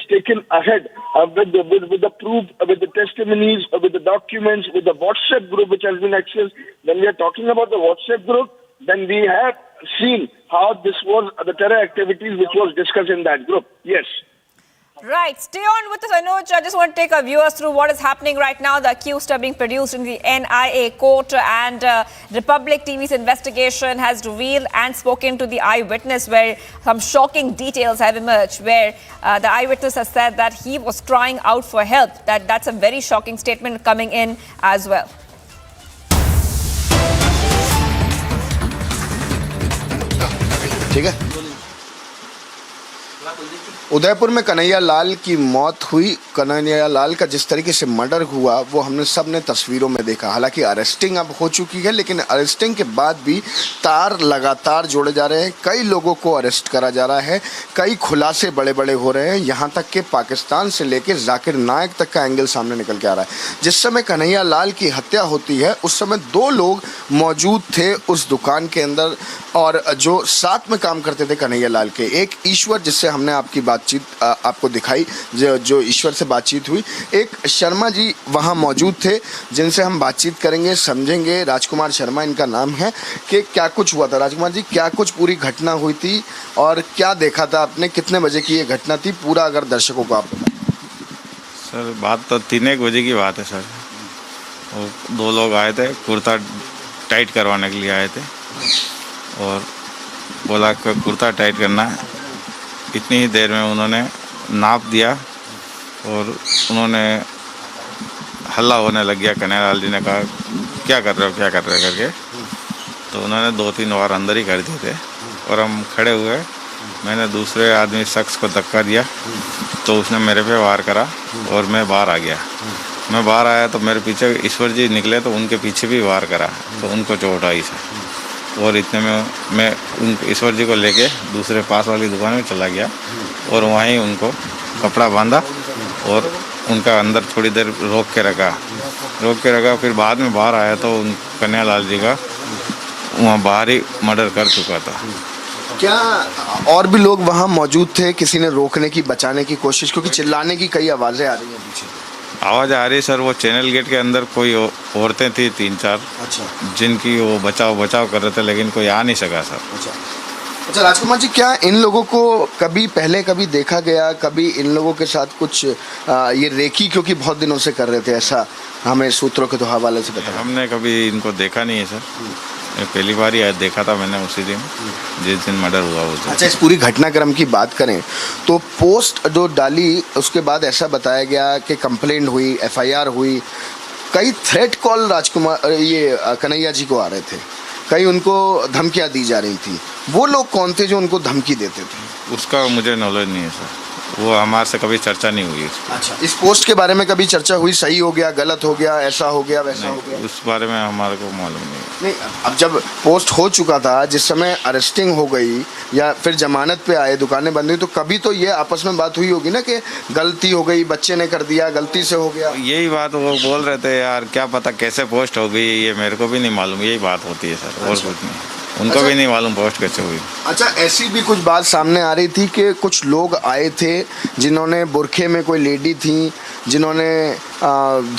taken ahead with the proof, with the testimonies, with the documents, with the WhatsApp group which has been accessed. When we are talking about the WhatsApp group, then we have seen how this was the terror activities which was discussed in that group. Yes.
Right. Stay on with us, Anuj. I just want to take our viewers through what is happening right now. The accused are being produced in the NIA court, and Republic TV's investigation has revealed and spoken to the Eyewitness, where some shocking details have emerged, where the Eyewitness has said that he was crying out for help. That's a very shocking statement coming in as well.
ठीक है, उदयपुर में कन्हैया लाल की मौत हुई। कन्हैया लाल का जिस तरीके से मर्डर हुआ वो हमने सब ने तस्वीरों में देखा। हालांकि अरेस्टिंग अब हो चुकी है, लेकिन अरेस्टिंग के बाद भी तार लगातार जोड़े जा रहे हैं। कई लोगों को अरेस्ट करा जा रहा है, कई खुलासे बड़े बड़े हो रहे हैं। यहाँ तक कि पाकिस्तान से लेकर जाकिर नायक तक का एंगल सामने निकल के आ रहा है। जिस समय कन्हैया लाल की हत्या होती है उस समय 2 लोग मौजूद थे उस दुकान के अंदर, और जो साथ में काम करते थे कन्हैया लाल के, एक ईश्वर जिससे हमने आपकी बातचीत आपको दिखाई, जो ईश्वर से बातचीत हुई, एक शर्मा जी वहाँ मौजूद थे जिनसे हम बातचीत करेंगे, समझेंगे। राजकुमार शर्मा इनका नाम है। कि क्या कुछ हुआ था राजकुमार जी, क्या कुछ पूरी घटना हुई थी और क्या देखा था आपने, कितने बजे की ये घटना थी, पूरा अगर दर्शकों को आप बताएं।
सर बात तो 3-1 बजे की बात है सर। वो 2 लोग आए थे, कुर्ता टाइट करवाने के लिए आए थे और बोला कि कुर्ता टाइट करना है। इतनी ही देर में उन्होंने नाप दिया और उन्होंने हल्ला होने लग गया। कन्हैया लाल जी ने कहा क्या कर रहे हो करके, तो उन्होंने 2-3 बार अंदर ही कर दिए थे और हम खड़े हुए। मैंने दूसरे आदमी शख्स को धक्का दिया तो उसने मेरे पे वार करा और मैं बाहर आ गया। मैं बाहर आया तो मेरे पीछे ईश्वर जी निकले तो उनके पीछे भी वार करा तो उनको चोट आई सर। और इतने में मैं उन ईश्वर जी को लेके दूसरे पास वाली दुकान में चला गया और वहीं उनको कपड़ा बांधा और उनका अंदर थोड़ी देर रोक के रखा। फिर बाद में बाहर आया तो कन्हैया लाल जी का वहाँ बाहर ही मर्डर कर चुका था।
क्या और भी लोग वहाँ मौजूद थे? किसी ने रोकने की, बचाने की कोशिश? क्योंकि चिल्लाने की कई आवाज़ें आ रही हैं पीछे।
आवाज़ आ रही सर, वो चैनल गेट के अंदर कोई औरतें थी 3-4, जिनकी वो बचाव कर रहे थे, लेकिन कोई आ नहीं सका सर।
अच्छा राजकुमार जी, क्या इन लोगों को कभी देखा गया, कभी इन लोगों के साथ कुछ ये रेकी क्योंकि बहुत दिनों से कर रहे थे, ऐसा हमें सूत्रों के हवाले से पता?
हमने कभी इनको देखा नहीं है सर, पहली बार ही देखा था मैंने उसी दिन जिस दिन मर्डर हुआ उस दिन।
अच्छा, इस पूरी घटनाक्रम की बात करें तो पोस्ट जो डाली उसके बाद ऐसा बताया गया कि कंप्लेंट हुई, FIR हुई, कई थ्रेट कॉल राजकुमार ये कन्हैया जी को आ रहे थे, कई उनको धमकियां दी जा रही थी। वो लोग कौन थे जो उनको धमकी देते थे?
उसका मुझे नॉलेज नहीं है सर, वो हमारे से कभी चर्चा नहीं हुई।
अच्छा, इस पोस्ट के बारे में कभी चर्चा हुई? सही हो गया, गलत हो गया, ऐसा हो गया, वैसा हो गया?
उस बारे में हमारे को मालूम नहीं।
अब जब पोस्ट हो चुका था, जिस समय अरेस्टिंग हो गई या फिर जमानत पे आए, दुकानें बंद हुई, तो कभी तो ये आपस में बात हुई होगी ना कि गलती हो गई, बच्चे ने कर दिया, गलती से हो गया।
यही बात वो बोल रहे थे यार, क्या पता कैसे पोस्ट हो गई, ये मेरे को भी नहीं मालूम, यही बात होती है सर, और कुछ नहीं, उनको भी नहीं मालूम पोस्ट कैसे हुई।
अच्छा, ऐसी भी कुछ बात सामने आ रही थी कि कुछ लोग आए थे जिन्होंने बुरखे में, कोई लेडी थी जिन्होंने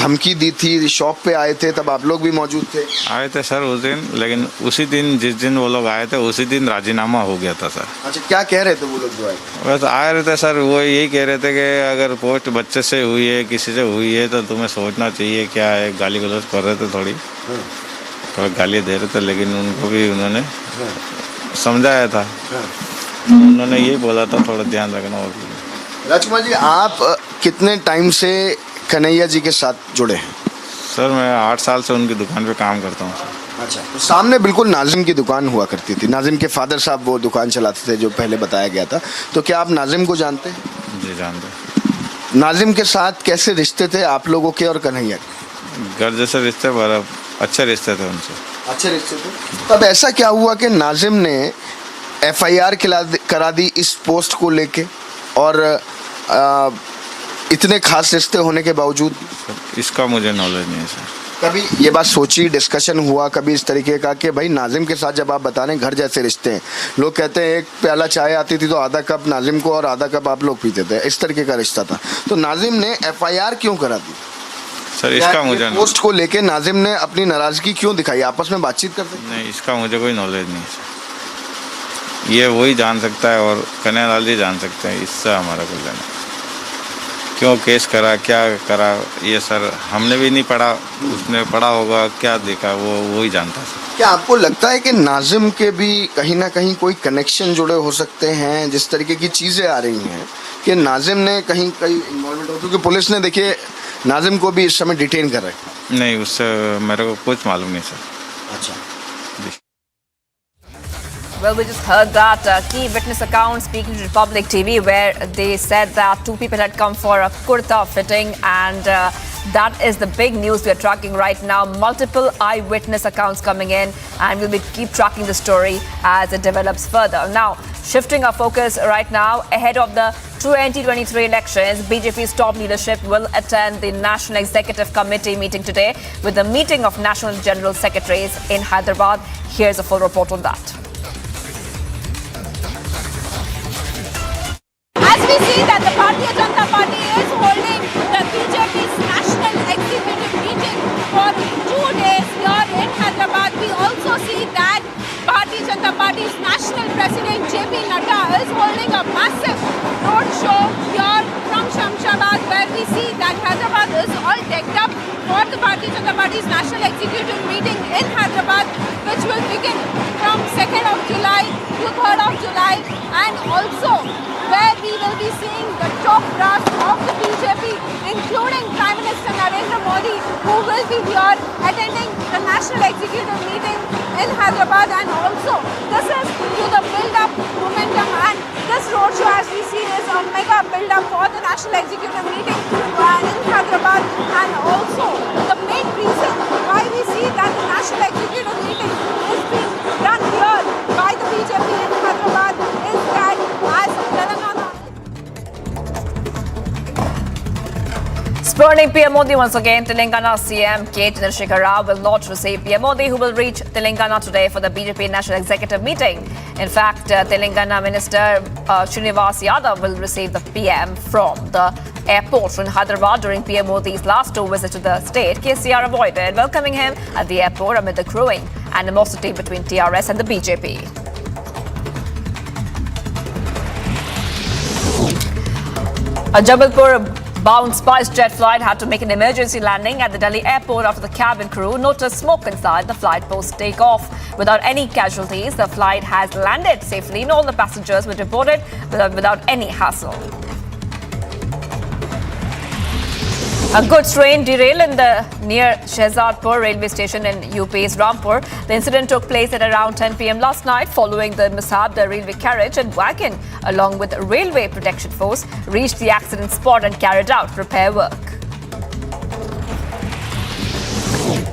धमकी दी थी, शॉप पे आए थे, तब आप लोग भी मौजूद थे?
आए थे सर उस दिन, लेकिन उसी दिन जिस दिन वो लोग आए थे उसी दिन राजीनामा हो गया था सर।
अच्छा, क्या कह रहे थे वो लोग जो आए?
बस आए रहे थे सर, वो यही कह रहे थे कि अगर पोस्ट बच्चे से हुई है, किसी से हुई है, तो तुम्हें सोचना चाहिए। क्या है, गाली गलौज कर रहे थे, थोड़ी गाली दे रहे थे, लेकिन उनको भी उन्होंने समझाया था, उन्होंने यही बोला था थोड़ा ध्यान रखना। और
राजकुमार जी, आप कितने टाइम से कन्हैया जी के साथ जुड़े हैं?
सर मैं 8 साल से उनकी दुकान पे काम करता हूँ सर।
अच्छा, तो सामने बिल्कुल नाजिम की दुकान हुआ करती थी, नाजिम के फादर साहब वो दुकान चलाते थे जो पहले बताया गया था, तो क्या आप नाजिम को जानते हैं?
जी जानते।
नाजिम के साथ कैसे रिश्ते थे आप लोगों के और कन्हैया के?
घर जैसे रिश्ते, बड़ा अच्छे रिश्ते थे उनसे।
अच्छे रिश्ते थे। तब ऐसा क्या हुआ कि नाजिम ने FIR करा दी इस पोस्ट को लेके, और इतने खास रिश्ते होने के बावजूद?
इसका मुझे नॉलेज नहीं है सर।
कभी ये बात सोची, डिस्कशन हुआ कभी इस तरीके का कि भाई नाजिम के साथ जब आप बता रहे हैं घर जैसे रिश्ते हैं, लोग कहते हैं एक प्याला चाय आती थी तो आधा कप नाजिम को और आधा कप आप लोग पीते थे, इस तरीके का रिश्ता था, तो नाजिम ने FIR क्यों करा दी?
सर इसका मुझे
पोस्ट को लेके नाजिम ने अपनी नाराजगी क्यों दिखाई? आपस में बातचीत करते?
नहीं, इसका मुझे कोई नॉलेज नहीं सर, ये वही जान सकता है और कन्हैया जी जान सकते हैं, इससे हमारा कुछ लेना। क्यों केस करा, क्या करा, ये सर हमने भी नहीं पढ़ा, उसने पढ़ा होगा, क्या देखा वो ही जानता है।
क्या आपको लगता है कि नाजिम के भी कहीं ना कहीं कोई कनेक्शन जुड़े हो सकते हैं? जिस तरीके की चीज़ें आ रही हैं कि नाजिम ने कहीं इन्वॉल्वमेंट हो, क्योंकि पुलिस ने देखिए नाजिम को भी इस समय डिटेन कर रखा है।
नहीं, उससे मेरे को कुछ मालूम नहीं सर।
अच्छा।
Well, we just heard that key witness account speaking to Republic TV, where they said that 2 people had come for a kurta fitting, and that is the big news we are tracking right now. Multiple eyewitness accounts coming in, and we'll keep tracking the story as it develops further. Now, shifting our focus right now, ahead of the 2023 elections, BJP's top leadership will attend the National Executive Committee meeting today with the meeting of National General Secretaries in Hyderabad. Here's a full report on that.
As we see that the Bharatiya Janata Party is holding the BJP's National Executive meeting for 2 days here in Hyderabad. We also see that Bharatiya Janata Party's National President JP Nadda is holding a massive road show here from Shamshabad, where we see that Hyderabad is all decked up for the Bharatiya Janata Party's National Executive meeting in Hyderabad, which will begin from 2nd of July to 3rd of July, and also where we will be seeing the top brass of the BJP, including Prime Minister Narendra Modi, who will be here attending the National Executive meeting in Hyderabad. And also, this is to the build-up momentum, and this roadshow, as we see, is a mega build-up for the National Executive meeting in Hyderabad. And also, the main reason why we see that the National Executive meeting is being done here by the BJP in Hyderabad is that as Telangana.
Spurning PM Modi once again, Telangana CM K. Chandrasekhar Rao will not receive PM Modi, who will reach Telangana today for the BJP National Executive meeting. In fact, Telangana Minister Srinivas Yadav will receive the PM from the airport in Hyderabad during PM Modi's last two visits to the state. KCR avoided welcoming him at the airport amid the growing animosity between TRS and the BJP. A Jabalpur-bound SpiceJet flight had to make an emergency landing at the Delhi airport after the cabin crew noticed smoke inside the flight post takeoff. Without any casualties, the flight has landed safely and all the passengers were deported without any hassle. A goods train derailed near Shehzadpur railway station in UP's Rampur. The incident took place at around 10 p.m. last night. Following the mishap, the railway carriage and wagon, along with Railway Protection Force, reached the accident spot and carried out repair work.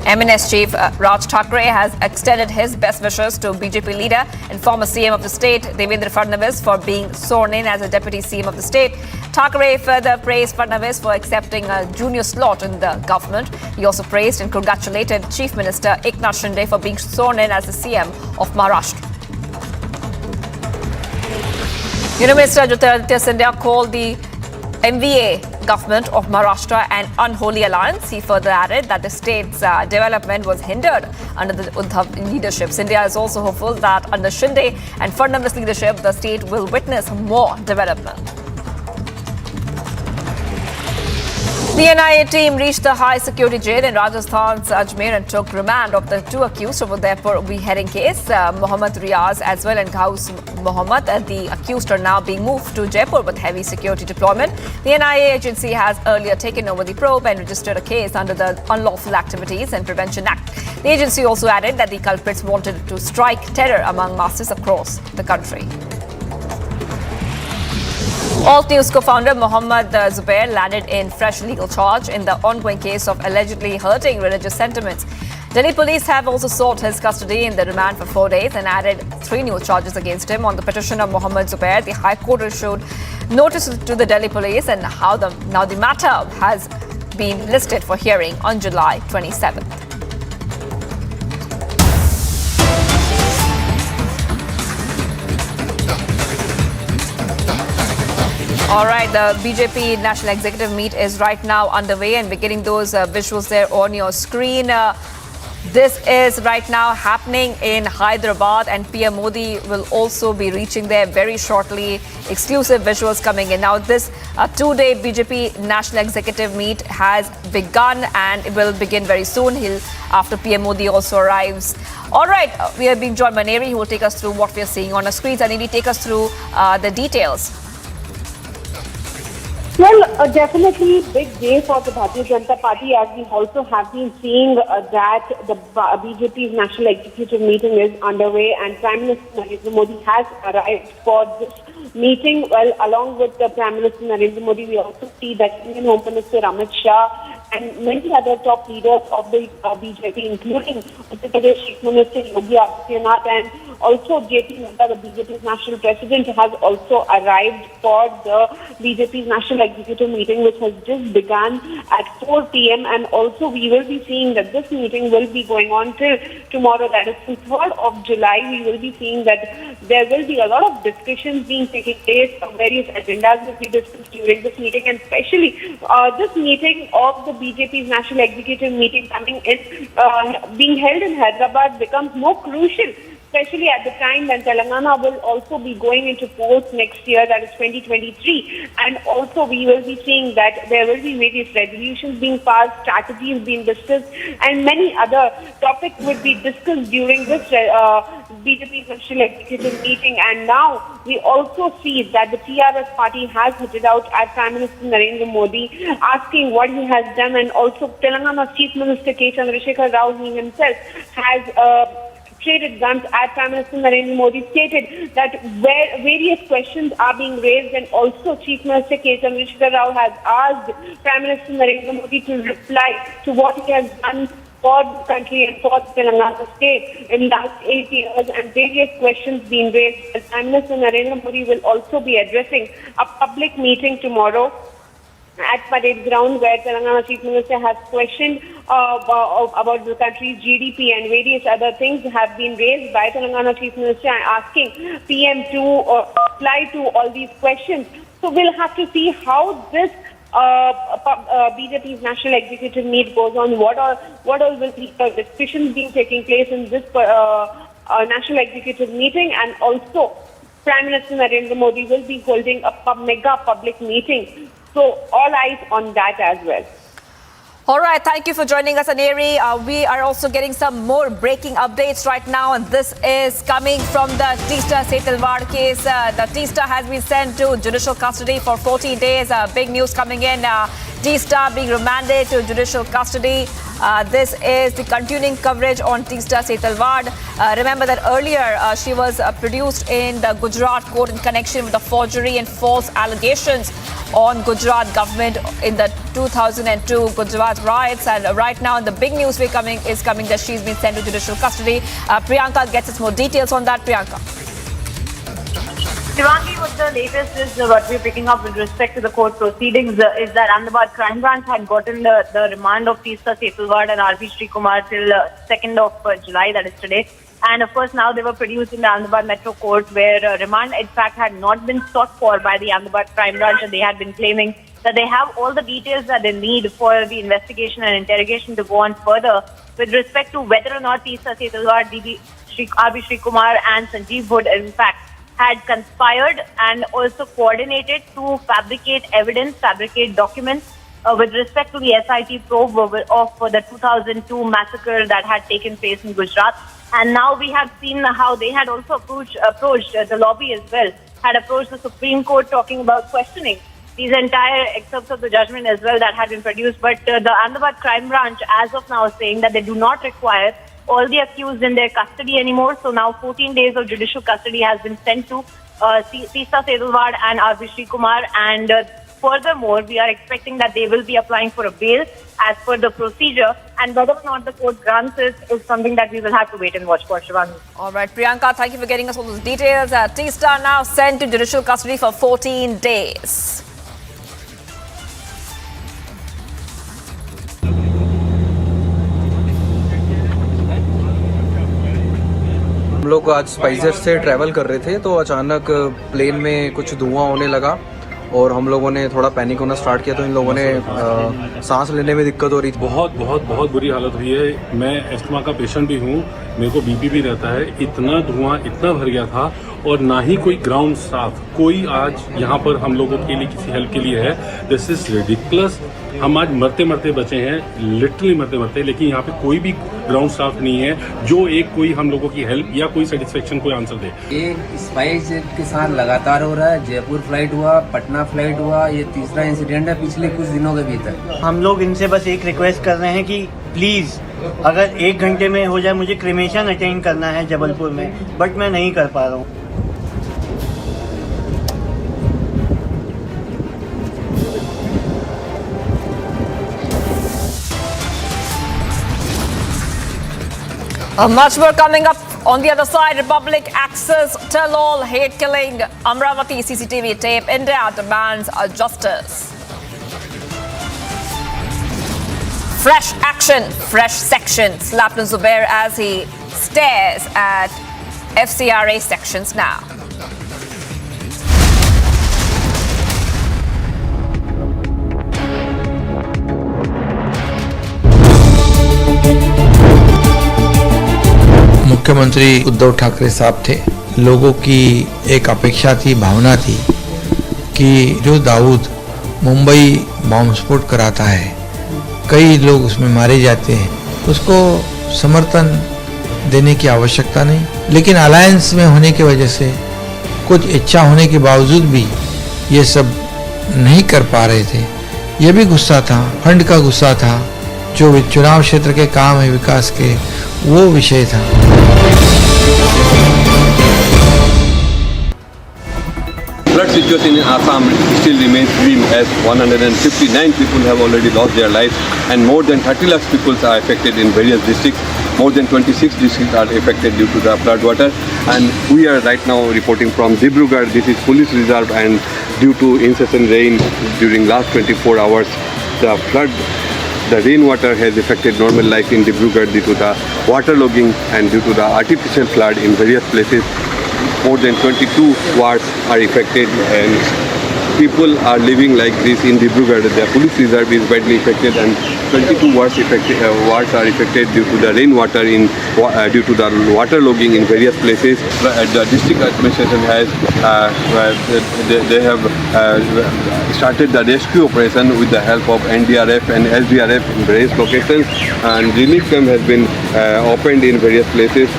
MNS Chief Raj Thackeray has extended his best wishes to BJP leader and former CM of the state, Devendra Fadnavis, for being sworn in as a deputy CM of the state. Thackeray further praised Fadnavis for accepting a junior slot in the government. He also praised and congratulated Chief Minister Eknath Shinde for being sworn in as the CM of Maharashtra. Union Minister Teesta Setalvad called the MVA government of Maharashtra an unholy alliance. He further added that the state's development was hindered under the Uddhav leadership. India is also hopeful that under Shinde and Fadnavis leadership, the state will witness more development. The NIA team reached the high security jail in Rajasthan's Ajmer and took remand of the two accused over their beheading case, Mohammed Riaz as well and Ghaus Mohammed. The accused are now being moved to Jaipur with heavy security deployment. The NIA agency has earlier taken over the probe and registered a case under the Unlawful Activities and Prevention Act. The agency also added that the culprits wanted to strike terror among masses across the country. Alt News co-founder Mohammed Zubair landed in fresh legal charge in the ongoing case of allegedly hurting religious sentiments. Delhi police have also sought his custody in the remand for 4 days and added 3 new charges against him. On the petition of Mohammed Zubair, the High Court issued notices to the Delhi police and now the matter has been listed for hearing on July 27th. All right, the BJP National Executive meet is right now underway and we're getting those visuals there on your screen. This is right now happening in Hyderabad and PM Modi will also be reaching there very shortly. Exclusive visuals coming in. Now this 2-day BJP National Executive meet has begun and it will begin very soon. After PM Modi also arrives. All right, we are being joined by Neri who will take us through what we are seeing on our screens. And Neri, take us through the details.
Well, definitely big day for the Bharatiya Janata Party, as we also have been seeing that the BJP's National Executive meeting is underway and Prime Minister Narendra Modi has arrived for this meeting. Well, along with the Prime Minister Narendra Modi, we also see that Indian Home Minister Amit Shah and many other top leaders of the BJP, including Uttar Pradesh Chief Minister Yogi Adityanath and also JP Nadda, the BJP's national president, has also arrived for the BJP's National Executive meeting, which has just begun at 4 p.m. And also we will be seeing that this meeting will be going on till tomorrow, that is the 3rd of July. We will be seeing that there will be a lot of discussions being taking place on various agendas that we discussed during this meeting, and especially this meeting of the BJP's National Executive meeting coming in, being held in Hyderabad becomes more crucial, especially at the time when Telangana will also be going into polls next year, that is 2023. And also we will be seeing that there will be various resolutions being passed, strategies being discussed, and many other topics would be discussed during this BJP National Executive meeting. And now we also see that the TRS party has hit it out at Prime Minister Narendra Modi, asking what he has done, and also Telangana's Chief Minister K. Chandrasekhar Rao himself has traded guns at Prime Minister Narendra Modi, stated that various questions are being raised, and also Chief Minister K. Chandrasekhar Rao has asked Prime Minister Narendra Modi to reply to what he has done for the country and for the Telangana state in the last 8 years, and various questions being raised. And Prime Minister Narendra Modi will also be addressing a public meeting tomorrow at Parade Ground, where Telangana Chief Minister has questioned about the country's GDP and various other things have been raised by Telangana Chief Minister, asking PM to reply to all these questions. So we'll have to see how this BJP's National Executive meet goes on. What all will be the discussions being taking place in this National Executive meeting, and also Prime Minister Narendra Modi will be holding a mega public meeting. So all eyes on that as well.
All right, thank you for joining us, Aneri. We are also getting some more breaking updates right now, and this is coming from the Teesta Setalvad case. The Teesta has been sent to judicial custody for 14 days. Big news coming in. Teesta being remanded to judicial custody. This is the continuing coverage on Teesta Setalvad. Remember that earlier she was produced in the Gujarat court in connection with the forgery and false allegations on Gujarat government in the 2002 Gujarat riots. And right now the big news is coming that she's been sent to judicial custody. Priyanka gets us more details on that. Priyanka.
Shivangi, what the latest is, what we're picking up with respect to the court proceedings is that Ahmedabad Crime Branch had gotten the remand of Teesta Setalvad and R.V. Srikumar till 2nd of July, that is today. And of course, now they were produced in the Ahmedabad Metro Court, where remand, in fact, had not been sought for by the Ahmedabad Crime Branch, and they had been claiming that they have all the details that they need for the investigation and interrogation to go on further with respect to whether or not Teesta Setalvad, R.V. Srikumar and Sanjeev Hood, in fact, had conspired and also coordinated to fabricate evidence, fabricate documents with respect to the SIT probe of the 2002 massacre that had taken place in Gujarat. And now we have seen how they had also approached the lobby as well, had approached the Supreme Court talking about questioning these entire excerpts of the judgment as well that had been produced. But the Ahmedabad Crime Branch, as of now, is saying that they do not require all the accused in their custody anymore. So now 14 days of judicial custody has been sent to Teesta Setalvad and R.V. Srikumar. And furthermore, we are expecting that they will be applying for a bail as per the procedure. And whether or not the court grants it is something that we will have to wait and watch for, Shivangi.
All right, Priyanka, thank you for getting us all those details. Teesta now sent to judicial custody for 14 days.
हम लोग आज SpiceJet से travel कर रहे थे तो अचानक plane में कुछ धुआं होने लगा और हम लोगों ने थोड़ा पैनिक होना स्टार्ट किया तो इन लोगों ने सांस लेने में दिक्कत हो रही थी।
बहुत बुरी हालत हुई है। मैं एस्थमा का पेशेंट भी हूँ, मेरे को बीपी भी रहता है। इतना धुआं इतना भर गया था और ना ही कोई ग्राउंड स्टाफ कोई आज यहाँ पर हम लोगों के लिए किसी हेल्प के लिए है। This is ridiculous. हम आज मरते मरते बचे हैं, लिटरली मरते, लेकिन यहाँ पे कोई भी ग्राउंड स्टाफ नहीं है जो कोई हम लोगों की हेल्प या कोई सेटिस्फेक्शन कोई आंसर दे।
ये स्पाइसजेट के साथ लगातार हो रहा है। जयपुर फ्लाइट हुआ, पटना फ्लाइट हुआ, ये तीसरा इंसिडेंट है पिछले कुछ दिनों के भीतर।
हम लोग इनसे बस एक रिक्वेस्ट कर रहे हैं कि प्लीज अगर 1 घंटे में हो जाए, मुझे क्रिमेशन अटेंड करना है जबलपुर में, बट मैं नहीं कर पा रहा हूँ।
Much more coming up on the other side. Republic access tell-all hate killing. Amravati CCTV tape. India demands justice. Fresh action, fresh section. Slapped on Zubair as he stares at FCRA sections now.
मुख्यमंत्री उद्धव ठाकरे साहब थे। लोगों की एक अपेक्षा थी, भावना थी कि जो दाऊद मुंबई बॉम्ब स्फोट कराता है, कई लोग उसमें मारे जाते हैं, उसको समर्थन देने की आवश्यकता नहीं। लेकिन अलायंस में होने की वजह से कुछ इच्छा होने के बावजूद भी ये सब नहीं कर पा रहे थे। ये भी गुस्सा था, फंड का गुस्सा था, जो चुनाव क्षेत्र के काम है विकास के, वो विषय था।
Flood situation in Assam still remains grim as 159 people have already lost their lives and more than 30 lakh people are affected in various districts. More than 26 districts are affected due to the flood water. And we are right now reporting from Dibrugarh. This is police reserve, and due to incessant rain during last 24 hours, the rainwater has affected normal life in Dibrugarh due to the waterlogging and due to the artificial flood in various places. More than 22 wards are affected, and people are living like this in Dibrugarh. The police reserve is badly affected, and 22 wards are affected due to the rainwater due to the waterlogging in various places. The district administration has they have started the rescue operation with the help of NDRF and SDRF in various locations, and relief camp has been opened in various places.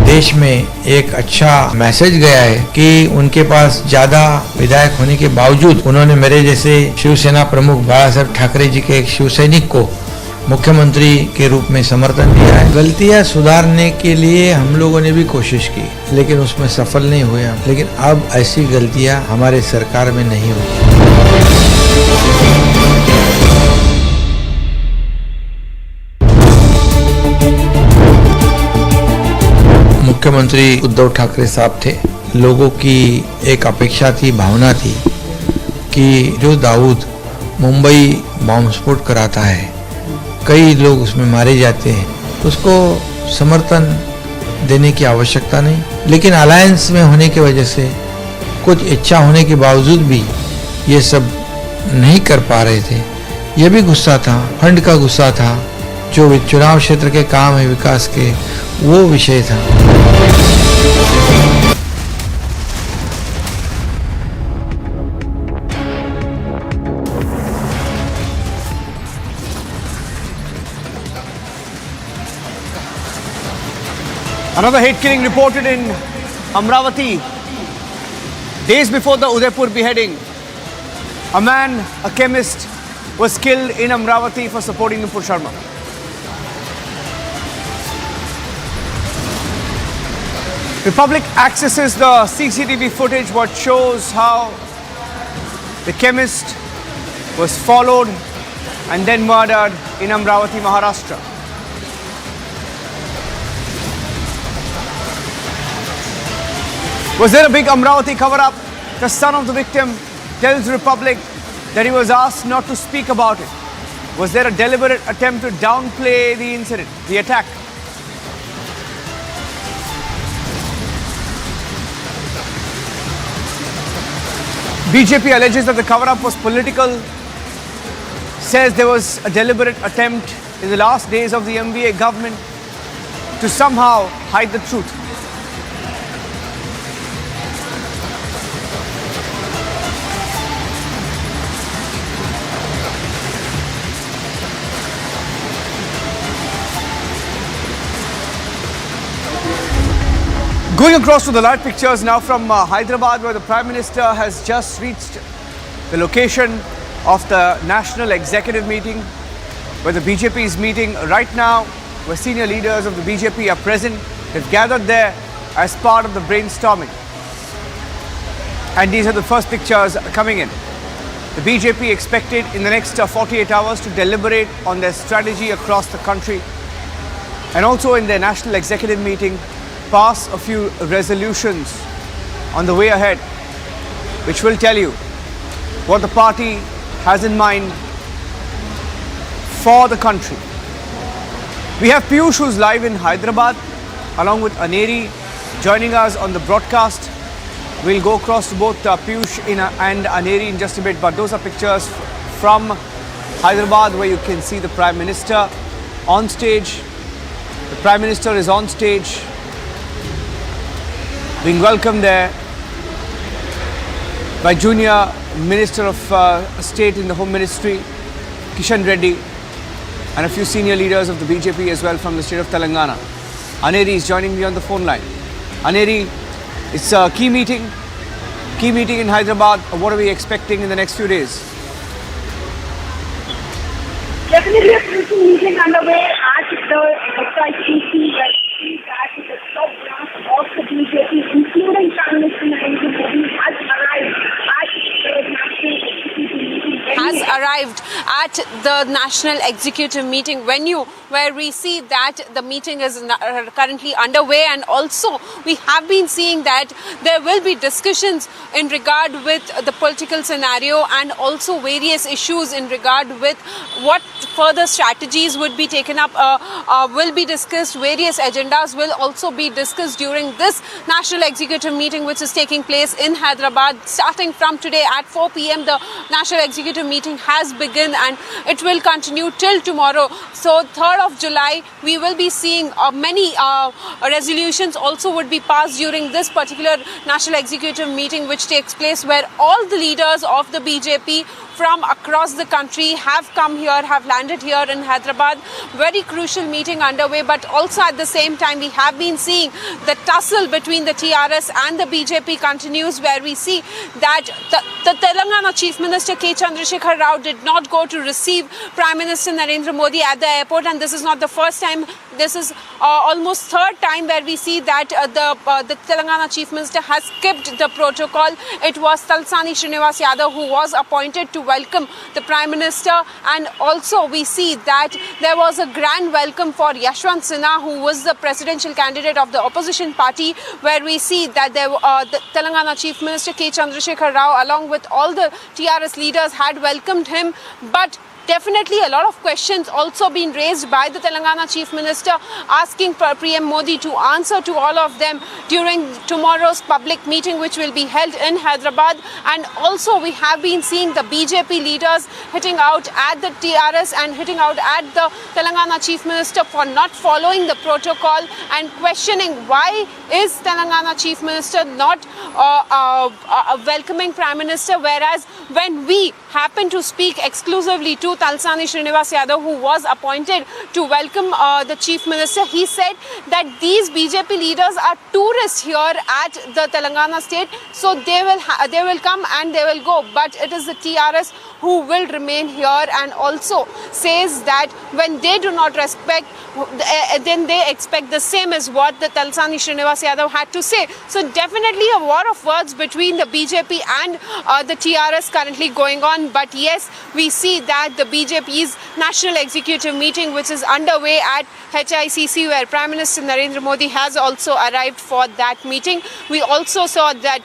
देश में एक अच्छा message गया है कि उनके पास ज्यादा विधायक होने के बावजूद उन्होंने मेरे जैसे शिवसेना प्रमुख बाला साहब ठाकरे जी के एक शिव सैनिक को मुख्यमंत्री के रूप में समर्थन दिया है। गलतियां सुधारने के लिए हम लोगों ने भी कोशिश की, लेकिन उसमें सफल नहीं हुए। लेकिन अब ऐसी गलतियां हमारे सरकार में नहीं हुई। मुख्यमंत्री उद्धव ठाकरे साहब थे। लोगों की एक अपेक्षा थी, भावना थी कि जो दाऊद मुंबई बॉम्ब स्फोट कराता है, कई लोग उसमें मारे जाते हैं, उसको समर्थन देने की आवश्यकता नहीं। लेकिन अलायंस में होने की वजह से कुछ इच्छा होने के बावजूद भी ये सब नहीं कर पा रहे थे। ये भी गुस्सा था, फंड का गुस्सा था, जो चुनाव क्षेत्र के काम है विकास के, वो विषय था।
Another hate killing reported in Amravati. Days before the Udaipur beheading, a man, a chemist, was killed in Amravati for supporting Nupur Sharma. The public accesses the CCTV footage, what shows how the chemist was followed and then murdered in Amravati, Maharashtra. Was there a big Amravati cover-up? The son of the victim tells Republic that he was asked not to speak about it. Was there a deliberate attempt to downplay the incident, the attack? BJP alleges that the cover-up was political, says there was a deliberate attempt in the last days of the MVA government to somehow hide the truth. Going across to the live pictures now from Hyderabad, where the Prime Minister has just reached the location of the National Executive meeting, where the BJP is meeting right now, where senior leaders of the BJP are present. They've gathered there as part of the brainstorming. And these are the first pictures coming in. The BJP expected in the next 48 hours to deliberate on their strategy across the country, and also in their National Executive meeting pass a few resolutions on the way ahead, which will tell you what the party has in mind for the country. We have Piyush, who's live in Hyderabad, along with Aneri joining us on the broadcast. We'll go across to both Piyush and Aneri in just a bit, but those are pictures from Hyderabad where you can see the Prime Minister on stage. The Prime Minister is on stage, being welcomed there by Junior Minister of State in the Home Ministry, Kishan Reddy, and a few senior leaders of the BJP as well from the state of Telangana. Aneri is joining me on the phone line. Aneri, it's a key meeting in Hyderabad. What are we expecting in the next few days?
Definitely a crucial meeting underway at the SpiceJet that the top brass of the BJP, including Prime Minister Narendra Modi, has arrived at the National Executive meeting.
has arrived at the National Executive meeting venue, where we see that the meeting is currently underway, and also we have been seeing that there will be discussions in regard with the political scenario and also various issues in regard with what further strategies would be taken up, will be discussed. Various agendas will also be discussed during this National Executive meeting, which is taking place in Hyderabad. Starting from today at 4 p.m, the National Executive meeting has begun and it will continue till tomorrow. So 3rd of July, we will be seeing many resolutions also would be passed during this particular National Executive meeting, which takes place, where all the leaders of the BJP from across the country have come here, have landed here in Hyderabad. Very crucial meeting underway, but also at the same time we have been seeing the tussle between the TRS and the BJP continues, where we see that the Telangana Chief Minister K. Chandrasekhar Rao did not go to receive Prime Minister Narendra Modi at the airport, and this is not the first time. This is almost 3rd time where we see that the Telangana Chief Minister has skipped the protocol. It was Talsani Srinivas Yadav who was appointed to welcome the Prime Minister, and also we see that there was a grand welcome for Yashwant Sinha, who was the presidential candidate of the opposition party, where we see that the Telangana Chief Minister K. Chandrasekhar Rao along with all the TRS leaders had welcomed him, but definitely a lot of questions also been raised by the Telangana Chief Minister, asking PM Modi to answer to all of them during tomorrow's public meeting, which will be held in Hyderabad. And also we have been seeing the BJP leaders hitting out at the TRS and hitting out at the Telangana Chief Minister for not following the protocol and questioning why is Telangana Chief Minister not welcoming Prime Minister, whereas when we happen to speak exclusively to Talsani Srinivas Yadav, who was appointed to welcome the Chief Minister, he said that these BJP leaders are tourists here at the Telangana state, so they will come and they will go, but it is the TRS who will remain here, and also says that when they do not respect, then they expect the same as what the Talsani Srinivas Yadav had to say. So definitely a war of words between the BJP and the TRS currently going on. But yes, we see that the BJP's National Executive meeting, which is underway at HICC, where Prime Minister Narendra Modi has also arrived for that meeting. We also saw that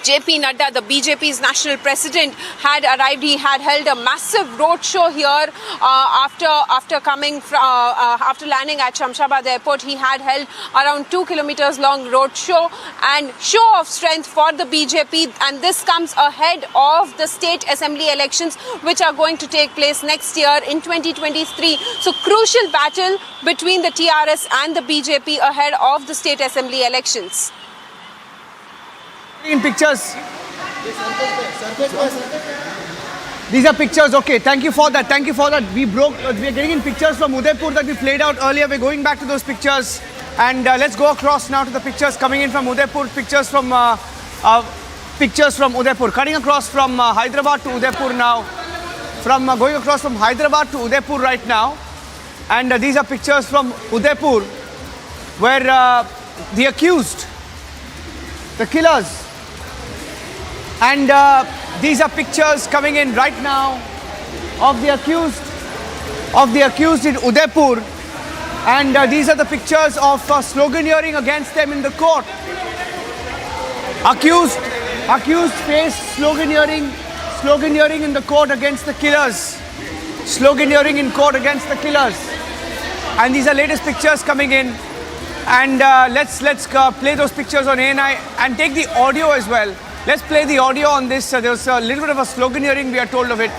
JP Nadda, the BJP's national president, had arrived. He had held a massive roadshow here after coming from after landing at Shamshabad airport. He had held around 2 kilometers long roadshow and show of strength for the BJP, and this comes ahead of the state assembly elections, which are going to take place next year in 2023. So crucial battle between the TRS and the BJP ahead of the state assembly elections.
In pictures. These are pictures. Okay, thank you for that. Thank you for that. We are getting in pictures from Udaipur that we played out earlier. We're going back to those pictures, and let's go across now to the pictures coming in from Udaipur. Pictures from Udaipur, cutting across from Hyderabad to Udaipur now. Going across from Hyderabad to Udaipur right now, and these are pictures from Udaipur, where the accused, the killers. And these are pictures coming in right now of the accused in Udaipur, and these are the pictures of sloganeering against them in the court. Accused face sloganeering in the court against the killers. Sloganeering in court against the killers. And these are latest pictures coming in. And let's play those pictures on ANI and take the audio as well. Let's play the audio on this. There's a little bit of a sloganeering, we are told of it,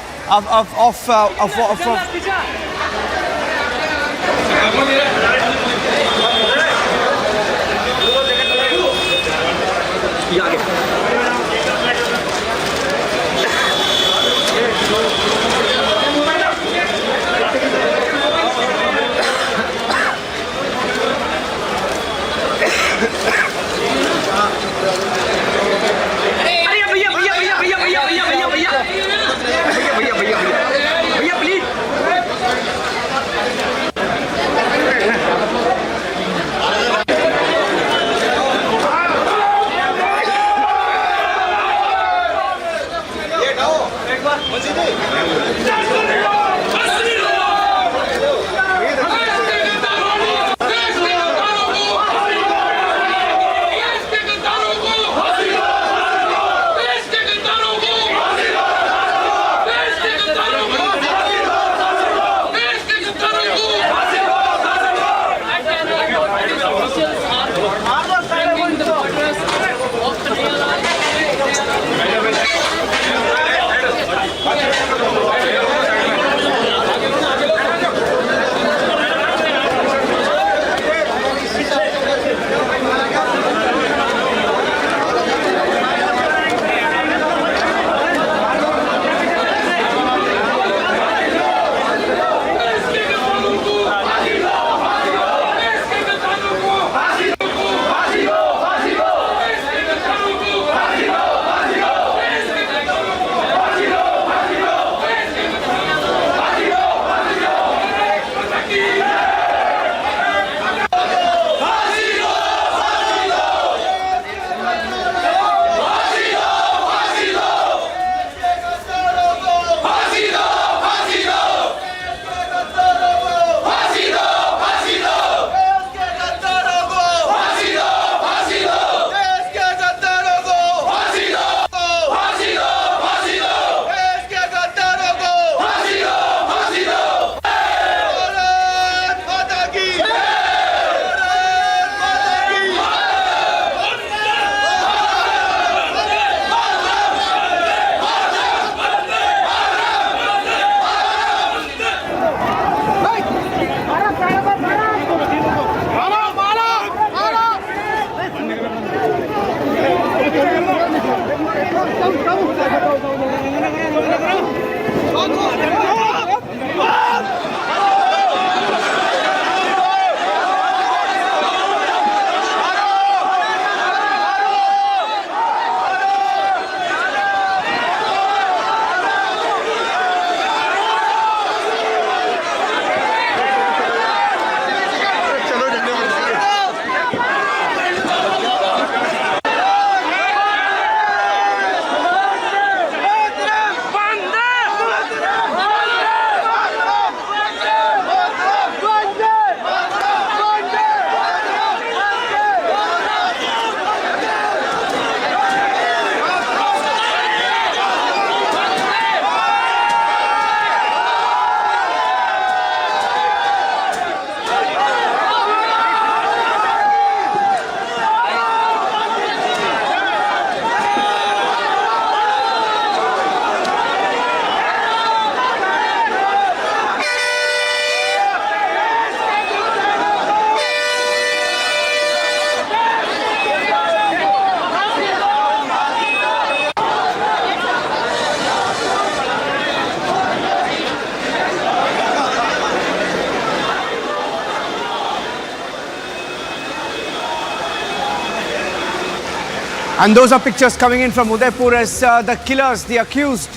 And those are pictures coming in from Udaipur as the killers, the accused,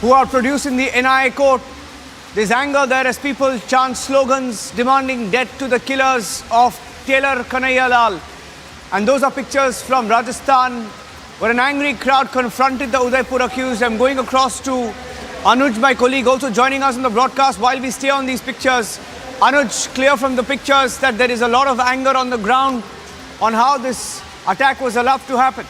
who are produced in the NIA court. There's anger there as people chant slogans demanding death to the killers of Tailor Kanhaiya Lal. And those are pictures from Rajasthan, where an angry crowd confronted the Udaipur accused. I'm going across to Anuj, my colleague, also joining us on the broadcast while we stay on these pictures. Anuj, clear from the pictures that there is a lot of anger on the ground on how this attack was allowed to happen.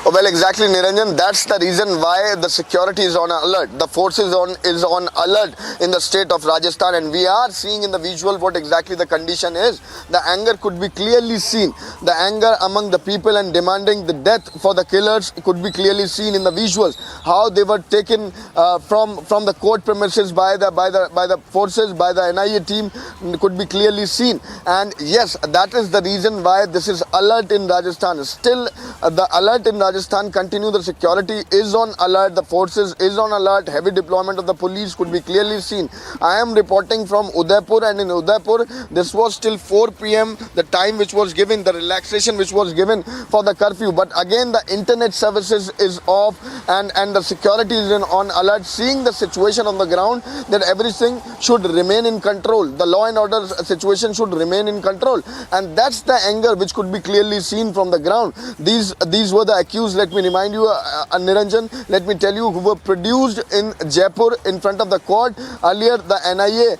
Well, exactly, Niranjan. That's the reason why the security is on alert. The force is on alert in the state of Rajasthan, and we are seeing in the visual what exactly the condition is. The anger could be clearly seen. The anger among the people and demanding the death for the killers could be clearly seen in the visuals. How they were taken from the court premises by the forces, by the NIA team, could be clearly seen. And yes, that is the reason why this is alert in Rajasthan. Still, the alert in Rajasthan continue. The security is on alert. The forces is on alert. Heavy deployment of the police could be clearly seen. I am reporting from Udaipur, and in Udaipur, this was till 4 p.m. the time which was given, the relaxation which was given for the curfew. But again, the internet services is off, and the security is on alert, seeing the situation on the ground that everything should remain in control. The law and order situation should remain in control, and that's the anger which could be clearly seen from the ground. These were the accused. Let me remind you, Niranjan, let me tell you, who were produced in Jaipur in front of the court. Earlier, the NIA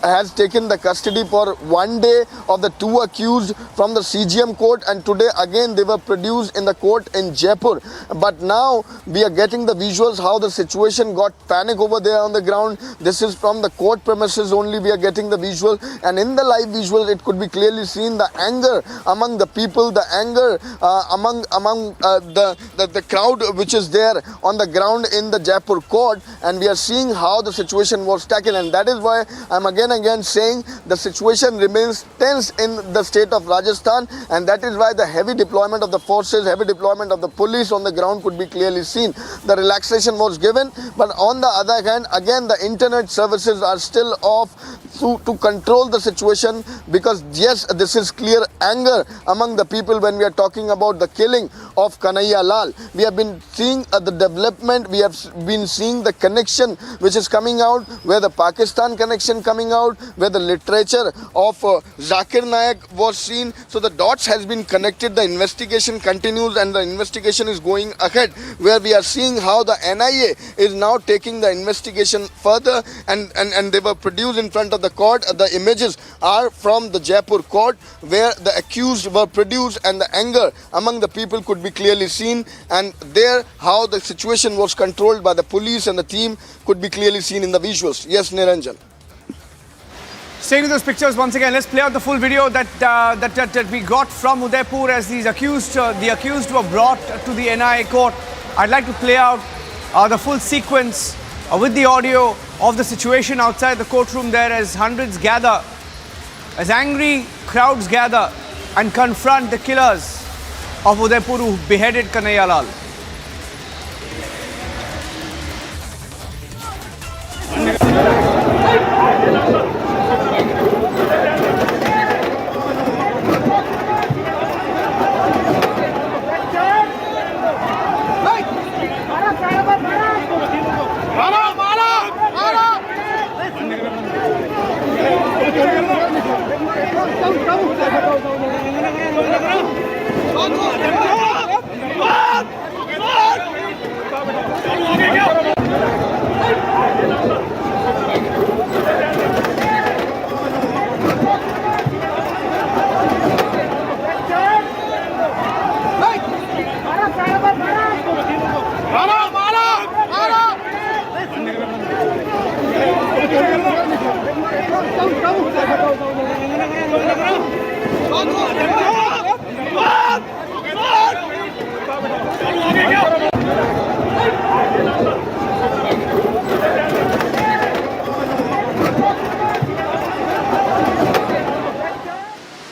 has taken the custody for 1 day of the two accused from the CGM court, and today again they were produced in the court in Jaipur. But now we are getting the visuals how the situation got panic over there on the ground. This is from the court premises only we are getting the visual, and in the live visual it could be clearly seen the anger among the people, the anger among the crowd which is there on the ground in the Jaipur court, and we are seeing how the situation was tackled. And that is why I'm again saying the situation remains tense in the state of Rajasthan, and that is why the heavy deployment of the forces, heavy deployment of the police on the ground could be clearly seen. The relaxation was given, but on the other hand, again the internet services are still off to control the situation, because yes, this is clear anger among the people when we are talking about the killing of Kanhaiya Lal. We have been seeing the development, we have been seeing the connection which is coming out, where the Pakistan connection coming out, where the literature of Zakir Naik was seen. So the dots has been connected, the investigation continues, and the investigation is going ahead, where we are seeing how the NIA is now taking the investigation further, and they were produced in front of the court. The images are from the Jaipur court, where the accused were produced, and the anger among the people could be clearly seen, and there how the situation was controlled by the police and the team could be clearly seen in the visuals. Yes, Niranjan.
Staying with those pictures once again, let's play out the full video that we got from Udaipur as the accused were brought to the NIA court. I'd like to play out the full sequence with the audio of the situation outside the courtroom there, as hundreds gather, as angry crowds gather and confront the killers of Udaipur who beheaded Kanhaiya Lal.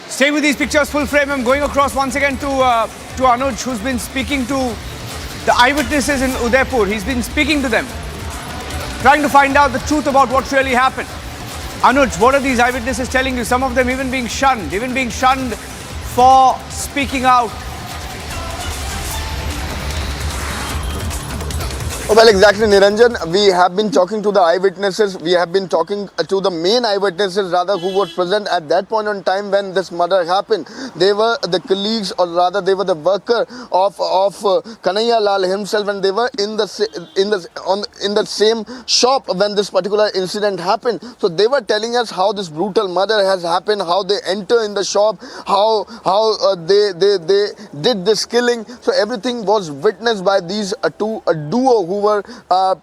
Stay with these pictures full frame. I'm going across once again to Anuj, who's been speaking to the eyewitnesses in Udaipur. He's been speaking to them, trying to find out the truth about what really happened. Anuj, what are these eyewitnesses telling you? Some of them even being shunned for speaking out.
Well, exactly, Niranjan. We have been talking to the eyewitnesses. We have been talking to the main eyewitnesses, rather, who were present at that point in time when this murder happened. They were the colleagues, or rather, they were the worker of Kanhaiya Lal himself, and they were in the same shop when this particular incident happened. So they were telling us how this brutal murder has happened, how they enter in the shop, how they did this killing. So everything was witnessed by these two duo who were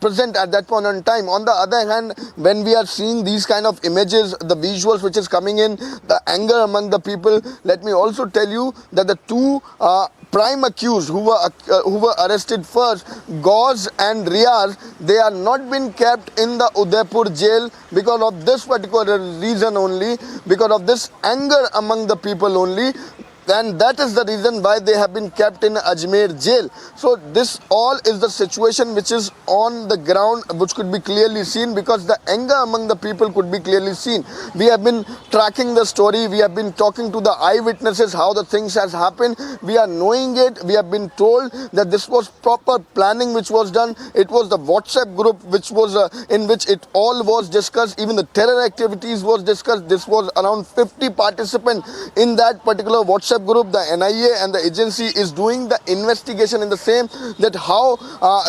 present at that point in time. On the other hand, when we are seeing these kind of images, the visuals which is coming in, the anger among the people, let me also tell you that the two prime accused who were arrested first, Gauze and Riaz, they are not been kept in the Udaipur jail because of this particular reason only, because of this anger among the people only. And that is the reason why they have been kept in Ajmer jail. So this all is the situation which is on the ground, which could be clearly seen, because the anger among the people could be clearly seen. We have been tracking the story. We have been talking to the eyewitnesses how the things has happened. We are knowing it. We have been told that this was proper planning which was done. It was the WhatsApp group which was in which it all was discussed. Even the terror activities was discussed. This was around 50 participants in that particular WhatsApp group. The NIA and the agency is doing the investigation in the same, that how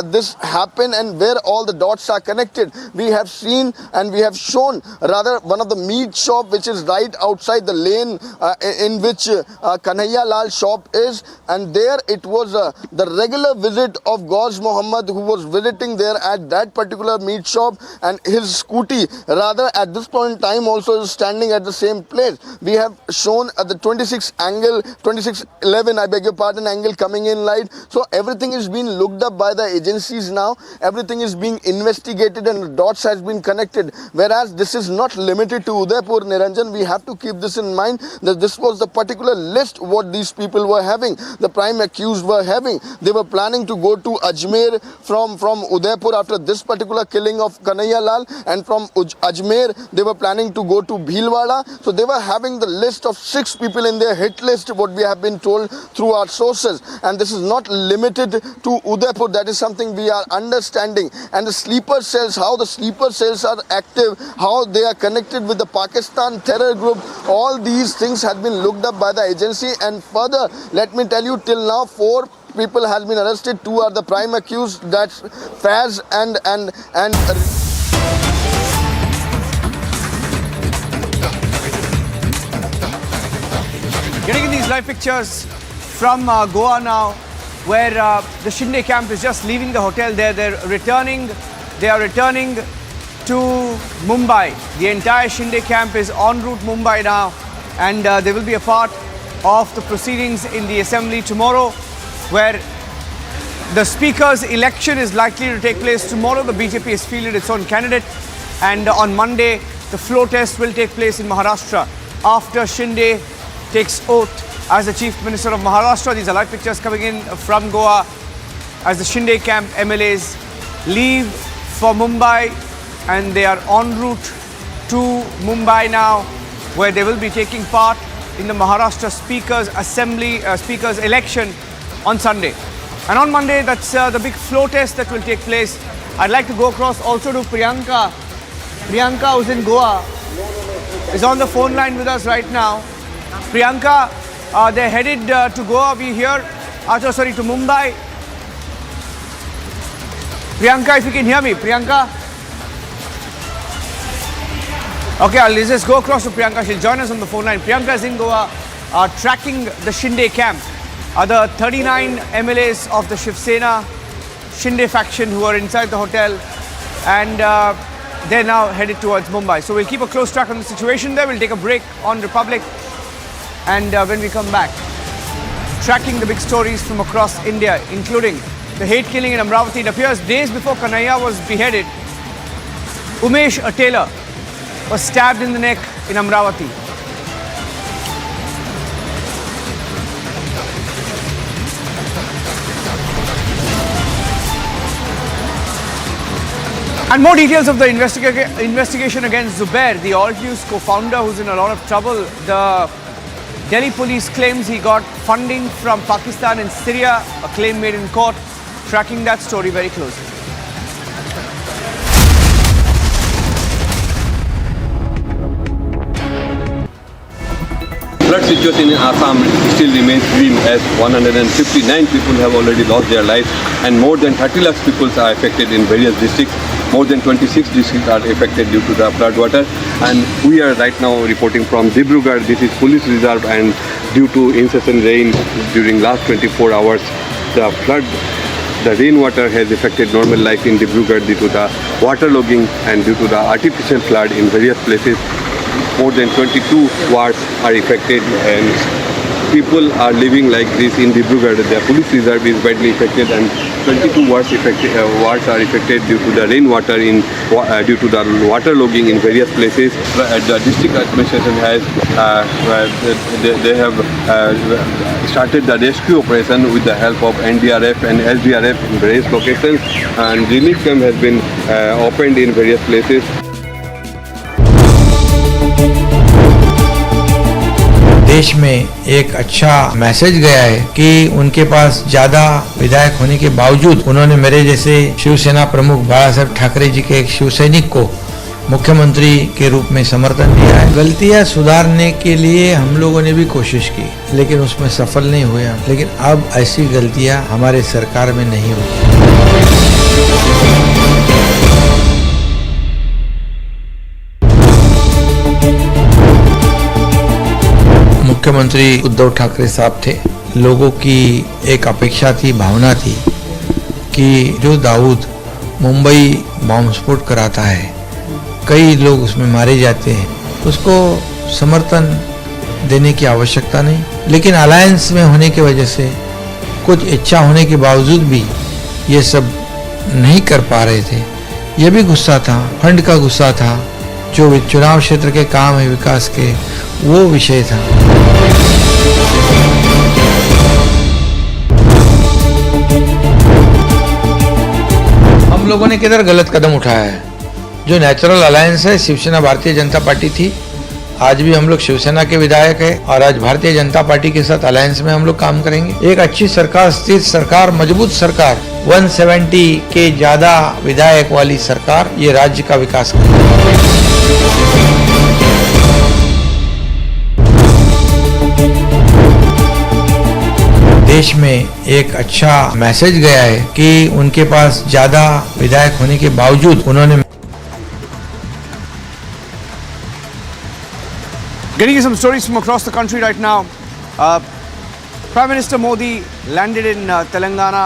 this happened and where all the dots are connected. We have seen and we have shown rather one of the meat shop which is right outside the lane in which Kanhaiya Lal shop is, and there it was the regular visit of Gauze Muhammad, who was visiting there at that particular meat shop, and his scooty rather at this point in time also is standing at the same place. We have shown the 2611, I beg your pardon, angle coming in light. So everything is being looked up by the agencies now. Everything is being investigated and the dots has been connected. Whereas this is not limited to Udaipur, Niranjan. We have to keep this in mind, that this was the particular list what these people were having. The prime accused were having. They were planning to go to Ajmer from Udaipur after this particular killing of Kanhaiya Lal, and from Ajmer they were planning to go to Bhilwara. So they were having the list of 6 people in their hit list, what we have been told through our sources. And this is not limited to Udaipur. That is something we are understanding. And the sleeper cells, how the sleeper cells are active, how they are connected with the Pakistan terror group, all these things have been looked up by the agency. And further, let me tell you, till now 4 people have been arrested. 2 are the prime accused, that's Faz and
Getting in these live pictures from Goa now, where the Shinde camp is just leaving the hotel there. They are returning to Mumbai. The entire Shinde camp is en route Mumbai now, and they will be a part of the proceedings in the assembly tomorrow, where the speaker's election is likely to take place tomorrow. The BJP has fielded its own candidate, and on Monday the floor test will take place in Maharashtra after Shinde takes oath as the Chief Minister of Maharashtra. These are live pictures coming in from Goa as the Shinde camp MLAs leave for Mumbai, and they are en route to Mumbai now, where they will be taking part in the Maharashtra Speaker's election on Sunday. And on Monday, that's the big floor test that will take place. I'd like to go across also to Priyanka. Priyanka, who's in Goa, is on the phone line with us right now. Priyanka, they're headed to Goa. We hear, to Mumbai. Priyanka, if you can hear me, Priyanka. Okay, I'll just go across to Priyanka. She'll join us on the phone line. Priyanka is in Goa, tracking the Shinde camp. The 39 MLAs of the Sena Shinde faction who are inside the hotel, and they're now headed towards Mumbai. So we'll keep a close track on the situation there. We'll take a break on Republic, and when we come back, tracking the big stories from across India, including the hate killing in Amravati. It appears days before Kanhaiya was beheaded, Umesh, a tailor, was stabbed in the neck in Amravati. And more details of the investigation against Zubair, the Alt News co-founder who's in a lot of trouble. The Delhi police claims he got funding from Pakistan and Syria, a claim made in court. Tracking that story very closely.
Flood situation in Assam still remains grim as 159 people have already lost their lives and more than 30 lakh people are affected in various districts. More than 26 districts are affected due to the flood water, and we are right now reporting from Dibrugarh. This is police reserve, and due to incessant rain during last 24 hours, the rainwater has affected normal life in Dibrugarh due to the waterlogging and due to the artificial flood in various places. More than 22 wards are affected and people are living like this in Dibrugarh. The police reserve is badly affected and 22 wards are affected due to the rainwater due to the waterlogging in various places. The district administration has they have started the rescue operation with the help of NDRF and SDRF in various locations, and relief camp has been opened in various places.
देश में एक अच्छा message गया है कि उनके पास ज्यादा विधायक होने के बावजूद उन्होंने मेरे जैसे शिवसेना प्रमुख बाला साहब ठाकरे जी के एक शिव सैनिक को मुख्यमंत्री के रूप में समर्थन दिया है। गलतियां सुधारने के लिए हम लोगों ने भी कोशिश की, लेकिन उसमें सफल नहीं हुए। लेकिन अब ऐसी गलतियां हमारे सरकार में नहीं होगी। मुख्यमंत्री उद्धव ठाकरे साहब थे। लोगों की एक अपेक्षा थी, भावना थी कि जो दाऊद मुंबई बॉम्ब स्फोट कराता है, कई लोग उसमें मारे जाते हैं, उसको समर्थन देने की आवश्यकता नहीं। लेकिन अलायंस में होने की वजह से कुछ इच्छा होने के बावजूद भी ये सब नहीं कर पा रहे थे। ये भी गुस्सा था, फंड का गुस्सा था, जो चुनाव क्षेत्र के काम है विकास के, वो विषय था। हम लोगों ने किधर गलत कदम उठाया है। जो नेचुरल अलायंस है, शिवसेना भारतीय जनता पार्टी थी, आज भी हम लोग शिवसेना के विधायक है और आज भारतीय जनता पार्टी के साथ अलायंस में हम लोग काम करेंगे। एक अच्छी सरकार, स्थिर सरकार, मजबूत सरकार, 170 के ज्यादा विधायक वाली सरकार ये राज्य का विकास करेगी। देश में एक अच्छा मैसेज गया है कि उनके पास ज्यादा विधायक होने के बावजूद उन्होंने
Getting you some stories from across the country right now. Prime Minister Modi landed in Telangana,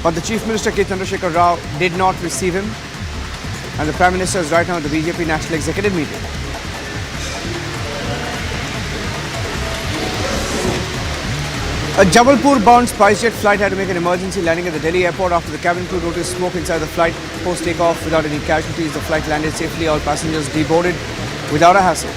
but the Chief Minister K. Chandrasekhar Rao did not receive him. And the Prime Minister is right now at the BJP National Executive meeting. A Jabalpur-bound SpiceJet flight had to make an emergency landing at the Delhi airport after the cabin crew noticed smoke inside the flight. Post takeoff without any casualties, the flight landed safely. All passengers deboarded without a hassle.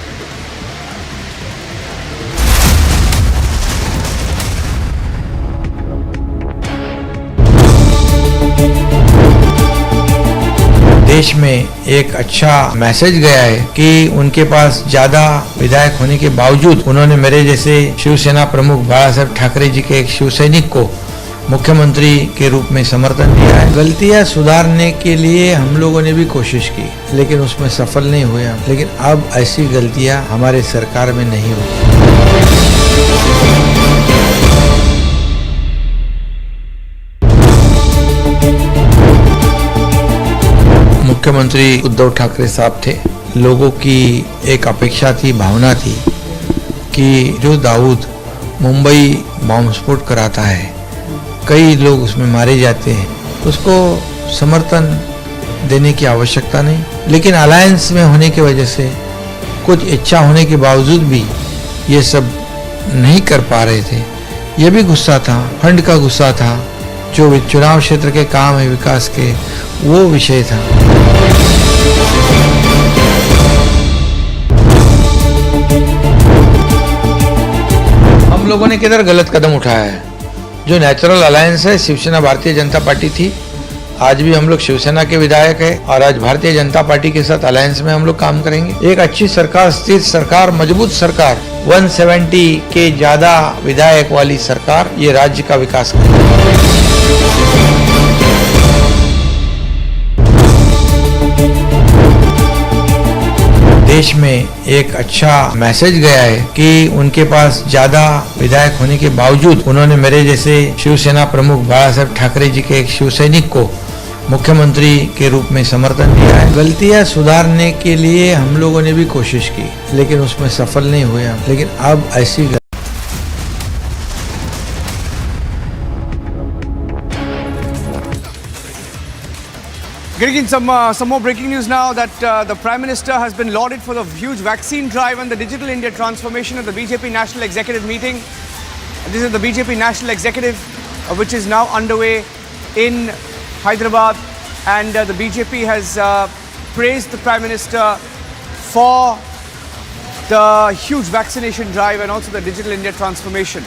देश में एक अच्छा message गया है कि उनके पास ज्यादा विधायक होने के बावजूद उन्होंने मेरे जैसे शिवसेना प्रमुख बाला साहब ठाकरे जी के एक शिव सैनिक को मुख्यमंत्री के रूप में समर्थन दिया है। गलतियां सुधारने के लिए हम लोगों ने भी कोशिश की, लेकिन उसमें सफल नहीं हुए। लेकिन अब ऐसी गलतियां हमारे सरकार में नहीं होगी। मुख्यमंत्री उद्धव ठाकरे साहब थे। लोगों की एक अपेक्षा थी, भावना थी कि जो दाऊद मुंबई बॉम्ब स्फोट कराता है, कई लोग उसमें मारे जाते हैं, उसको समर्थन देने की आवश्यकता नहीं। लेकिन अलायंस में होने की वजह से कुछ इच्छा होने के बावजूद भी ये सब नहीं कर पा रहे थे। ये भी गुस्सा था, फंड का गुस्सा था, जो चुनाव क्षेत्र के काम है विकास के, वो विषय था। हम लोगों ने किधर गलत कदम उठाया है। जो नेचुरल अलायंस है, शिवसेना भारतीय जनता पार्टी थी, आज भी हम लोग शिवसेना के विधायक हैं और आज भारतीय जनता पार्टी के साथ अलायंस में हम लोग काम करेंगे। एक अच्छी सरकार, स्थिर सरकार, मजबूत सरकार, 170 के ज्यादा विधायक वाली सरकार ये राज्य का विकास करेगी। देश में एक अच्छा मैसेज गया है कि उनके पास ज्यादा विधायक होने के बावजूद उन्होंने मेरे जैसे शिवसेना प्रमुख बाला साहब ठाकरे जी के एक शिव सैनिक को मुख्यमंत्री के रूप में समर्थन दिया है। गलतियां सुधारने के लिए हम लोगों ने भी कोशिश की, लेकिन उसमें सफल नहीं हुए। लेकिन अब ऐसी
Getting in some more breaking news now that the Prime Minister has been lauded for the huge vaccine drive and the Digital India transformation at the BJP National Executive meeting. This is the BJP National Executive which is now underway in Hyderabad, and the BJP has praised the Prime Minister for the huge vaccination drive and also the Digital India transformation.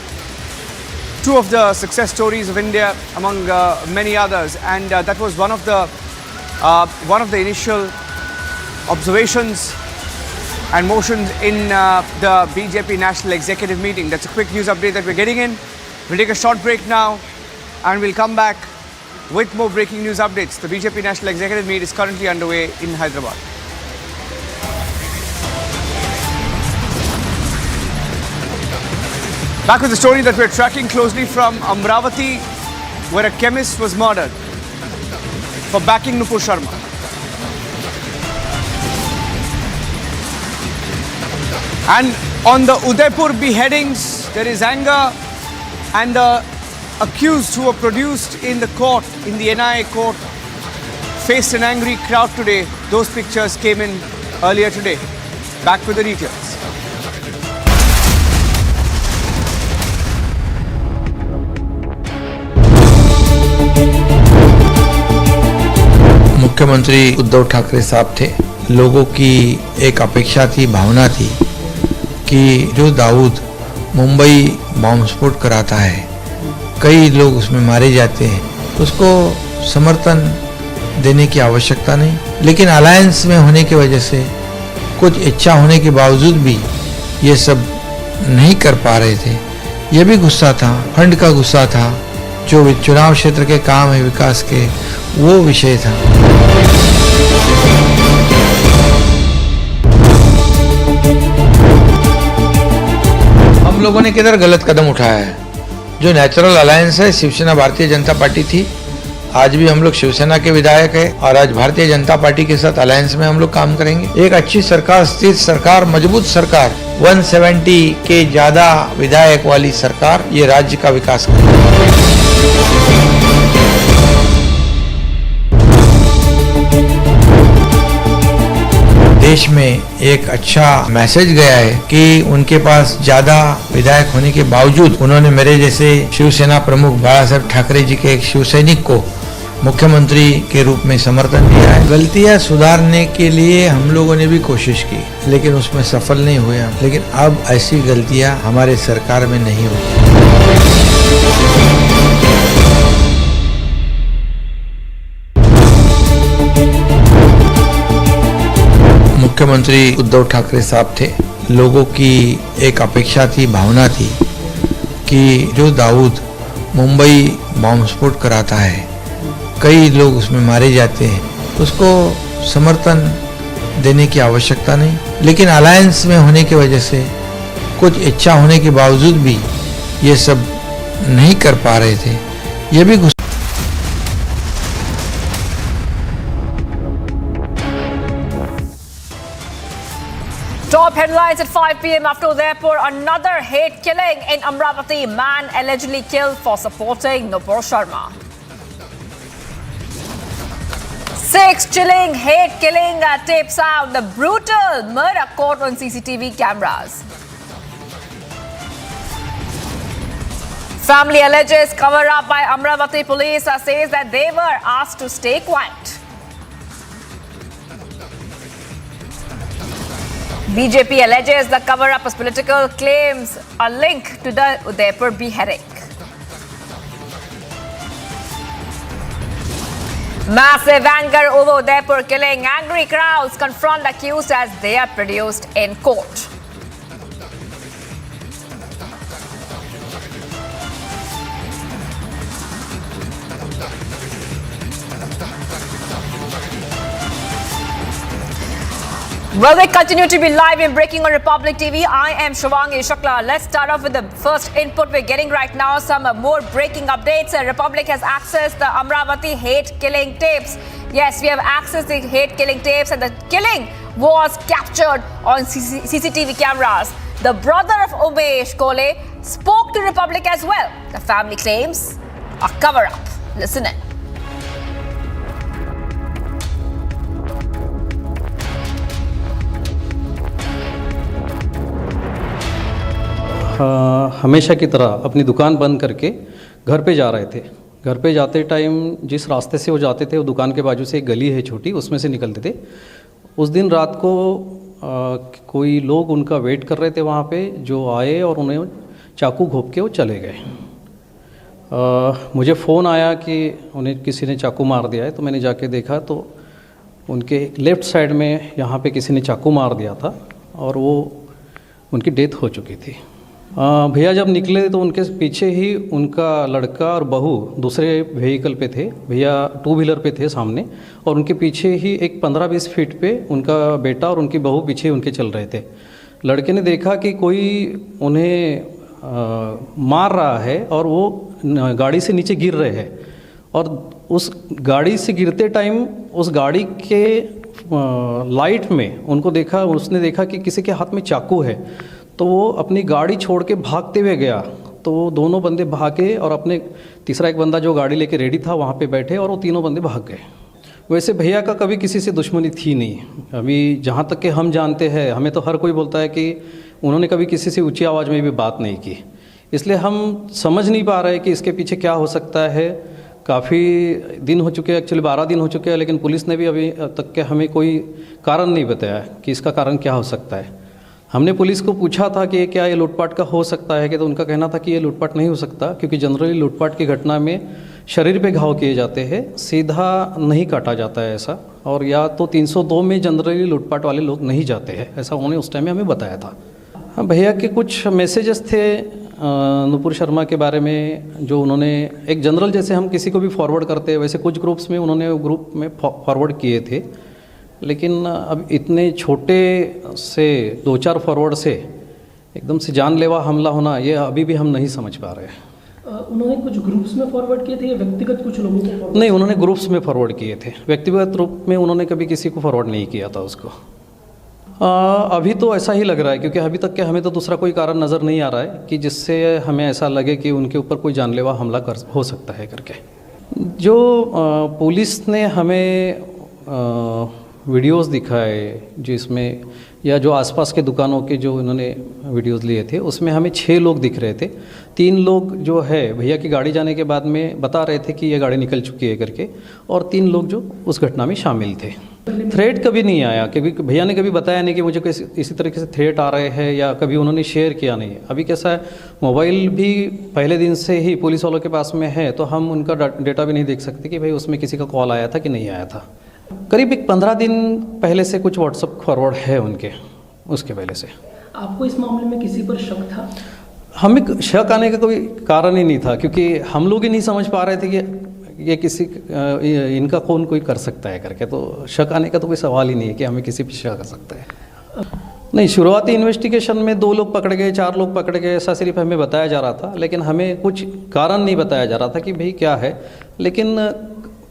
Two of the success stories of India among many others, and that was one of the initial observations and motions in the BJP National Executive meeting. That's a quick news update that we're getting in. We'll take a short break now and we'll come back with more breaking news updates. The BJP National Executive meet is currently underway in Hyderabad. Back with the story that we're tracking closely from Amravati, where a chemist was murdered for backing Nupur Sharma. And on the Udaipur beheadings, there is anger, and the accused who were produced in the court, in the NIA court, faced an angry crowd today. Those pictures came in earlier today. Back with the details.
मुख्यमंत्री उद्धव ठाकरे साहब थे। लोगों की एक अपेक्षा थी, भावना थी कि जो दाऊद मुंबई बॉम्ब स्फोट कराता है, कई लोग उसमें मारे जाते हैं, उसको समर्थन देने की आवश्यकता नहीं। लेकिन अलायंस में होने की वजह से, कुछ इच्छा होने के बावजूद भी ये सब नहीं कर पा रहे थे। ये भी गुस्सा था, फंड का गुस्सा था, जो चुनाव क्षेत्र के काम है विकास के, वो विषय था। हम लोगों ने किधर गलत कदम उठाया है? जो नेचुरल अलायंस है, शिवसेना भारतीय जनता पार्टी थी, आज भी हम लोग शिवसेना के विधायक हैं और आज भारतीय जनता पार्टी के साथ अलायंस में हम लोग काम करेंगे। एक अच्छी सरकार, स्थिर सरकार, मजबूत सरकार, 170 के ज्यादा विधायक वाली सरकार ये राज्य का विकास करेगी। देश में एक अच्छा मैसेज गया है कि उनके पास ज्यादा विधायक होने के बावजूद उन्होंने मेरे जैसे शिवसेना प्रमुख बाला साहब ठाकरे जी के एक शिव सैनिक को मुख्यमंत्री के रूप में समर्थन दिया है। गलतियां सुधारने के लिए हम लोगों ने भी कोशिश की, लेकिन उसमें सफल नहीं हुए। लेकिन अब ऐसी गलतियां हमारे सरकार में नहीं होती। मुख्यमंत्री उद्धव ठाकरे साहब थे। लोगों की एक अपेक्षा थी, भावना थी कि जो दाऊद मुंबई बॉम्ब स्फोट कराता है, कई लोग उसमें मारे जाते हैं, उसको समर्थन देने की आवश्यकता नहीं। लेकिन अलायंस में होने की वजह से, कुछ इच्छा होने के बावजूद भी ये सब नहीं कर पा रहे थे। ये भी
Top headlines at 5 p.m. after Udaipur. Another hate killing in Amravati. Man allegedly killed for supporting Nupur Sharma. 6 chilling hate killing tapes out. The brutal murder caught on CCTV cameras. Family alleges cover up by Amravati police says that they were asked to stay quiet. BJP alleges the cover-up is political, claims a link to the Udaipur beheading. Massive anger over Udaipur killing. Angry crowds confront accused as they are produced in court. Well, we continue to be live and breaking on Republic TV. I am Shivangi Shukla. Let's start off with the first input we're getting right now. Some more breaking updates. Republic has accessed the Amravati hate killing tapes. Yes, we have accessed the hate killing tapes, and the killing was captured on CCTV cameras. The brother of Umesh Kole spoke to Republic as well. The family claims a cover-up. Listen in.
हमेशा की तरह अपनी दुकान बंद करके घर पे जा रहे थे। घर पे जाते टाइम जिस रास्ते से वो जाते थे, वो दुकान के बाजू से एक गली है छोटी, उसमें से निकलते थे। उस दिन रात को कोई लोग उनका वेट कर रहे थे वहाँ पे, जो आए और उन्हें चाकू घोंप के वो चले गए। मुझे फ़ोन आया कि उन्हें किसी ने चाकू मार दिया है, तो मैंने जाके देखा तो उनके लेफ़्ट साइड में यहाँ पे किसी ने चाकू मार दिया था और वो उनकी डेथ हो चुकी थी। भैया जब निकले तो उनके पीछे ही उनका लड़का और बहू दूसरे व्हीकल पे थे। भैया 2 व्हीलर पे थे सामने, और उनके पीछे ही एक 15-20 फीट पे उनका बेटा और उनकी बहू पीछे उनके चल रहे थे। लड़के ने देखा कि कोई उन्हें मार रहा है और वो गाड़ी से नीचे गिर रहे हैं, और उस गाड़ी से गिरते टाइम उस गाड़ी के लाइट में उसने देखा कि किसी के हाथ में चाकू है। तो वो अपनी गाड़ी छोड़ के भागते हुए गया, तो वो दोनों बंदे भागे और अपने तीसरा एक बंदा जो गाड़ी लेके रेडी था वहाँ पे बैठे, और वो तीनों बंदे भाग गए। वैसे भैया का कभी किसी से दुश्मनी थी नहीं। अभी जहाँ तक कि हम जानते हैं, हमें तो हर कोई बोलता है कि उन्होंने कभी किसी से ऊंची आवाज़ में भी बात नहीं की। इसलिए हम समझ नहीं पा रहे कि इसके पीछे क्या हो सकता है। काफ़ी दिन हो चुके हैं, एक्चुअली 12 दिन हो चुके हैं, लेकिन पुलिस ने भी अभी तक के हमें कोई कारण नहीं बताया कि इसका कारण क्या हो सकता है। हमने पुलिस को पूछा था कि क्या ये लूटपाट का हो सकता है, कि तो उनका कहना था कि ये लूटपाट नहीं हो सकता, क्योंकि जनरली लूटपाट की घटना में शरीर पे घाव किए जाते हैं, सीधा नहीं काटा जाता है ऐसा। और या तो 302 में जनरली लूटपाट वाले लोग नहीं जाते हैं, ऐसा उन्होंने उस टाइम में हमें बताया था। हाँ, भैया के कुछ मैसेजेस थे नुपुर शर्मा के बारे में, जो उन्होंने एक जनरल जैसे हम किसी को भी फॉरवर्ड करते हैं वैसे कुछ ग्रुप्स में उन्होंने ग्रुप में फॉरवर्ड किए थे। लेकिन अब इतने छोटे से 2-4 फॉरवर्ड से एकदम से जानलेवा हमला होना, ये अभी भी हम नहीं समझ पा रहे हैं।
उन्होंने कुछ ग्रुप्स में फॉरवर्ड किए थे या व्यक्तिगत कुछ लोगों को फॉरवर्ड?
नहीं, उन्होंने ग्रुप्स में फॉरवर्ड किए थे, व्यक्तिगत रूप में उन्होंने कभी किसी को फॉरवर्ड नहीं किया था उसको। अभी तो ऐसा ही लग रहा है, क्योंकि अभी तक के हमें तो दूसरा कोई कारण नज़र नहीं आ रहा है कि जिससे हमें ऐसा लगे कि उनके ऊपर कोई जानलेवा हमला हो सकता है करके। जो पुलिस ने हमें वीडियोस दिखाए जिसमें, या जो आसपास के दुकानों के जो इन्होंने वीडियोस लिए थे, उसमें हमें 6 लोग दिख रहे थे। 3 लोग जो है भैया की गाड़ी जाने के बाद में बता रहे थे कि ये गाड़ी निकल चुकी है करके, और 3 लोग जो उस घटना में शामिल थे। थ्रेट कभी नहीं आया, क्योंकि भैया ने कभी बताया नहीं कि मुझे इसी तरीके से थ्रेट आ रहे हैं, या कभी उन्होंने शेयर किया नहीं। अभी कैसा है, मोबाइल भी पहले दिन से ही पुलिस वालों के पास में है, तो हम उनका डेटा भी नहीं देख सकते कि भाई उसमें किसी का कॉल आया था कि नहीं आया था। करीब 15 दिन पहले से कुछ व्हाट्सएप फॉरवर्ड है उनके, उसके पहले से।
आपको इस मामले में किसी पर शक था?
हमें शक आने का कोई कारण ही नहीं था, क्योंकि हम लोग ही नहीं समझ पा रहे थे कि ये किसी इनका कौन कोई कर सकता है करके। तो शक आने का तो कोई सवाल ही नहीं है कि हमें किसी पर शक कर सकता है। नहीं, शुरुआती इन्वेस्टिगेशन में 2 लोग पकड़े गए, 4 लोग पकड़े गए, ऐसा सिर्फ हमें बताया जा रहा था, लेकिन हमें कुछ कारण नहीं बताया जा रहा था कि भाई क्या है। लेकिन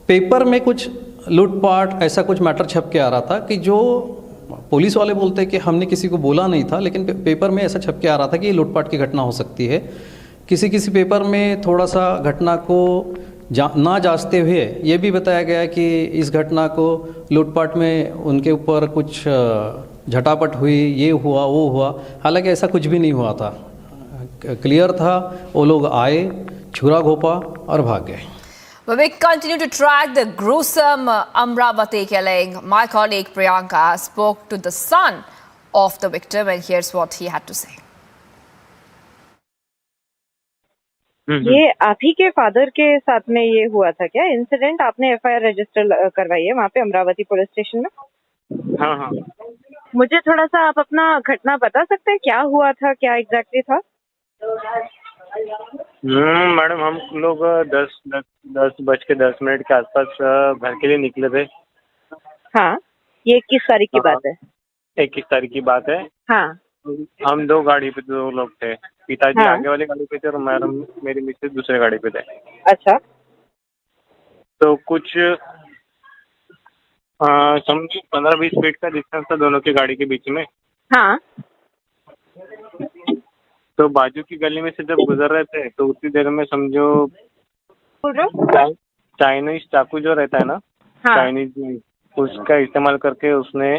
पेपर में कुछ लूटपाट ऐसा कुछ मैटर छप के आ रहा था कि जो पुलिस वाले बोलते हैं कि हमने किसी को बोला नहीं था, लेकिन पेपर में ऐसा छप के आ रहा था कि ये लूटपाट की घटना हो सकती है। किसी पेपर में थोड़ा सा घटना को ना जांचते हुए ये भी बताया गया कि इस घटना को लूटपाट में उनके ऊपर कुछ झटापट हुई, ये हुआ वो हुआ। हालांकि ऐसा कुछ भी नहीं हुआ था, क्लियर था। वो लोग आए, छुरा घोंपा और भाग गए।
Well, we continue to track the gruesome Amravati killing. My colleague Priyanka spoke to the son of the victim, and here's what he had to say.
ये आप ही के फादर के साथ में ये हुआ था क्या इंसिडेंट? आपने एफआईआर रजिस्टर करवाई है वहाँ पे अमरावती पुलिस स्टेशन में?
हाँ हाँ।
मुझे थोड़ा सा आप अपना घटना बता सकते हैं, क्या हुआ था, क्या एग्जैक्टली था?
मैडम हम लोग 10:10 के आसपास घर के लिए निकले थे।
हाँ, ये 21 तारीख की बात है?
21 तारीख की बात है।
हाँ।
हम दो गाड़ी पे 2 लोग थे, पिताजी
हाँ।
आगे वाली गाड़ी पे थे और मैडम मेरी मिसेज दूसरे गाड़ी पे थे।
अच्छा।
तो कुछ समझो 15-20 फीट का डिस्टेंस था दोनों की गाड़ी के बीच में।
हाँ।
तो बाजू की गली में से जब गुजर रहे थे तो उतनी देर में समझो चाइनीज चाकू जो रहता है ना,
हाँ।
चाइनीज, उसका इस्तेमाल करके उसने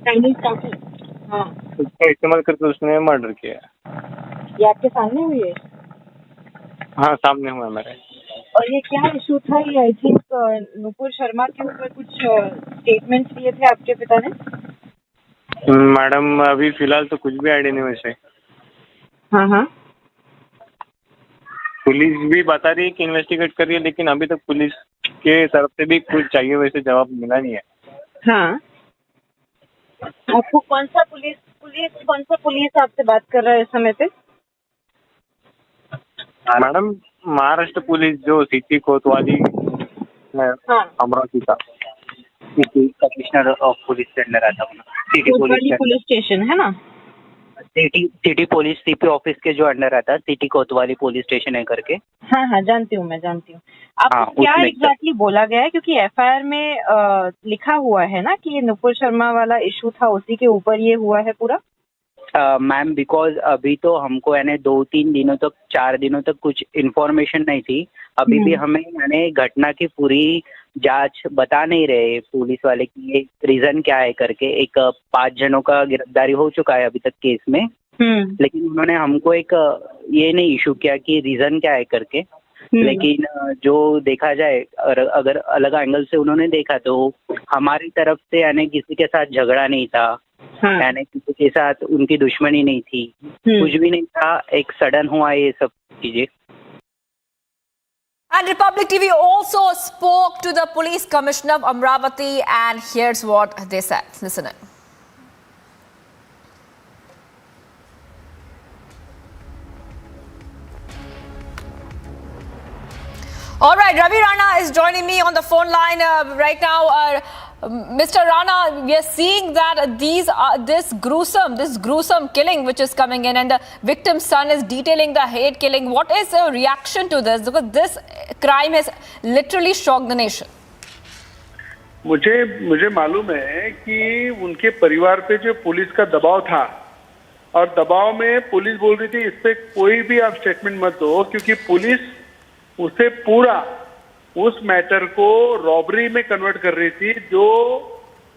चाइनीज चाकू, हाँ,
उसका इस्तेमाल करके उसने मर्डर किया।
ये आपके सामने हुई है?
हाँ, सामने हुआ मेरे।
और ये क्या इशू था? ये आई थिंक नुपुर शर्मा के ऊपर कुछ स्टेटमेंट्स दिए थे आपके पिता ने?
मैडम अभी फिलहाल तो कुछ भी आइडिया नहीं वैसे।
हाँ हाँ।
पुलिस भी बता रही है कि इन्वेस्टिगेट कर रही है, लेकिन अभी तक पुलिस के तरफ से भी कुछ चाहिए वैसे जवाब मिला नहीं है।
हाँ। आपको कौन सा पुलिस आपसे बात कर रहा है इस समय पे?
मैडम महाराष्ट्र पुलिस जो सिटी कोतवाली है, अमरावती का
कमिश्नर ऑफ पुलिस के अंडर आता है, सिटी
पुलिस स्टेशन है ना?
सिटी पुलिस सीपी ऑफिस के जो अंडर आता है, सिटी कोतवाली पुलिस स्टेशन है करके।
हाँ हाँ, जानती हूँ, मैं जानती हूँ। आपको क्या एग्जैक्टली बोला गया है? क्योंकि एफआईआर में लिखा हुआ है ना कि ये नुपुर शर्मा वाला इशू था, उसी के ऊपर ये हुआ है पूरा।
मैम बिकॉज अभी तो हमको यानी 2-3 दिनों तक 4 दिनों तक कुछ इन्फॉर्मेशन नहीं थी। अभी भी हमें यानी घटना की पूरी जांच बता नहीं रहे पुलिस वाले कि ये रीजन क्या है करके। एक 5 जनों का गिरफ्तारी हो चुका है अभी तक केस में, लेकिन उन्होंने हमको एक ये नहीं इशू किया कि रीजन क्या है करके। लेकिन जो देखा जाए अगर अलग एंगल से उन्होंने देखा तो हमारी तरफ से यानी किसी के साथ झगड़ा नहीं था, यानी किसी के साथ उनकी दुश्मनी नहीं थी, कुछ भी नहीं था, एक सडन हुआ ये सब चीजें।
And Republic TV also spoke to the police commissioner of Amravati, and here's what they said. Listen in. All right, Ravi Rana is joining me on the phone line right now. Mr. Rana, we are seeing that this gruesome killing which is coming in, and the victim's son is detailing the hate killing. What is your reaction to this? Because this crime has literally shocked the nation.
मुझे मालूम है कि उनके परिवार पे जो police का दबाव था, और दबाव में पुलिस बोल रही थी इस पे कोई भी आप स्टेटमेंट मत दो, क्योंकि पुलिस उसे पूरा उस मैटर को रॉबरी में कन्वर्ट कर रही थी। जो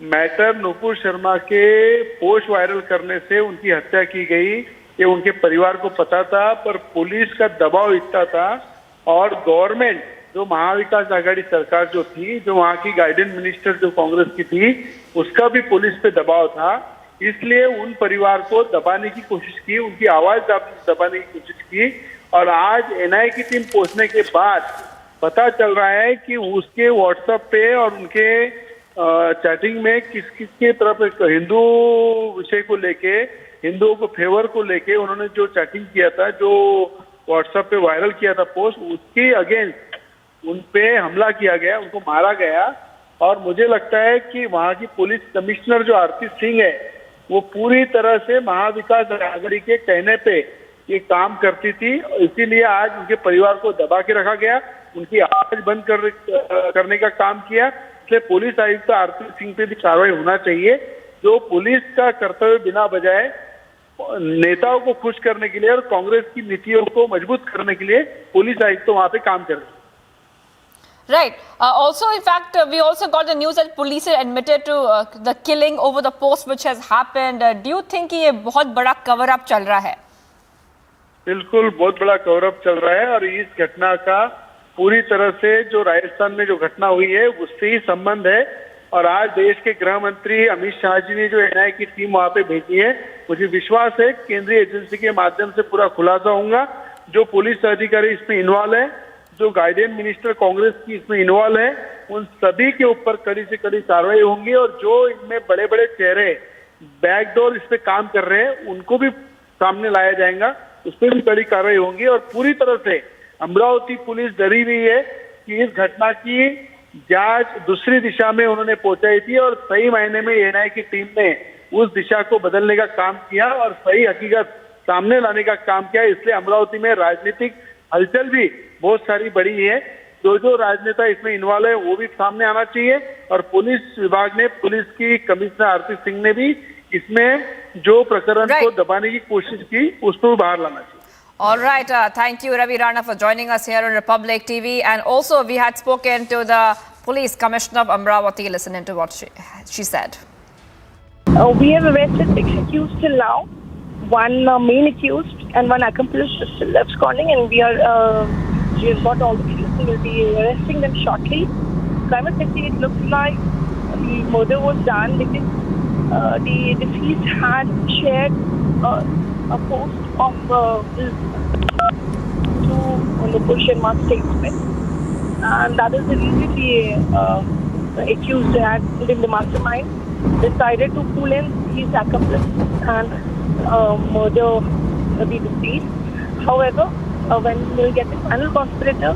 मैटर नुपुर शर्मा के पोस्ट वायरल करने से उनकी हत्या की गई, ये उनके परिवार को पता था, पर पुलिस का दबाव इतना था, और गवर्नमेंट जो महाविकास आघाड़ी सरकार जो थी, जो वहाँ की गाइडेंस मिनिस्टर जो कांग्रेस की थी, उसका भी पुलिस पे दबाव था। इसलिए उन परिवार को दबाने की कोशिश की, उनकी आवाज दबाने की कोशिश की, और आज एनआईए की टीम पहुंचने के बाद पता चल रहा है कि उसके व्हाट्सएप पे और उनके चैटिंग में किस के तरफ हिंदू विषय को लेके, हिंदुओं को फेवर को लेके उन्होंने जो चैटिंग किया था, जो व्हाट्सएप पे वायरल किया था पोस्ट, उसके अगेंस्ट उन पे हमला किया गया, उनको मारा गया। और मुझे लगता है कि वहाँ की पुलिस कमिश्नर जो आरती सिंह है, वो पूरी तरह से महाविकास आघाड़ी के कहने पे ये काम करती थी, इसीलिए आज उनके परिवार को दबा के रखा गया, उनकी आवाज बंद करने का काम किया। इसलिए पुलिस आयुक्त आरती सिंह पे भी कार्रवाई होना चाहिए, जो पुलिस का कर्तव्य बिना बजाय नेताओं को खुश करने के लिए और कांग्रेस की नीतियों को मजबूत करने के लिए पुलिस आयुक्त वहां पे काम कर रहे हैं।
Right. Also, in fact, we also got the news that police admitted to the killing over the post which has happened. Do you think ये बहुत बड़ा cover up चल रहा है?
बिल्कुल, बहुत बड़ा कवर अप चल रहा है, और इस घटना का पूरी तरह से जो राजस्थान में जो घटना हुई है उससे ही संबंध है। और आज देश के गृह मंत्री अमित शाह जी ने जो एनआईए की टीम वहां पे भेजी है, मुझे विश्वास है केंद्रीय एजेंसी के माध्यम से पूरा खुलासा होगा जो पुलिस अधिकारी इसमें इन्वॉल्व है, जो गाइडेंस मिनिस्टर कांग्रेस की इसमें इन्वॉल्व है, उन सभी के ऊपर कड़ी से कड़ी कार्रवाई होंगी और जो इनमें बड़े बड़े चेहरे बैकडोर इस पे काम कर रहे हैं उनको भी सामने लाया जाएगा, उस पर भी कड़ी कार्रवाई होंगी। और पूरी तरह से अमरावती पुलिस डरी हुई है कि इस घटना की जांच दूसरी दिशा में उन्होंने पहुंचाई थी और सही मायने में एनआईए की टीम ने उस दिशा को बदलने का काम किया और सही हकीकत सामने लाने का काम किया। इसलिए अमरावती में राजनीतिक हलचल भी बहुत सारी बड़ी है। जो राजनेता इसमें इन्वॉल्व है वो भी सामने आना चाहिए और पुलिस विभाग ने, पुलिस की कमिश्नर आरती सिंह ने भी इसमें जो प्रकरण को दबाने की कोशिश की उसको बाहर लाना चाहिए।
All right, thank you Ravi Rana for joining us here on Republic TV, and also we had spoken to the police commissioner of Amravati. Listen into what she said.
We have arrested 6 accused till now. One main accused and one accomplice is still absconding, and we have got all the clues and we'll be arresting them shortly. Primarily, it looks like the murder was done because the deceased had shared a post of his to Nupur Sharma's statement, and that is the reason the accused had been the mastermind decided to pull in his accomplice and murder the deceased. However, when we get the final conspirator,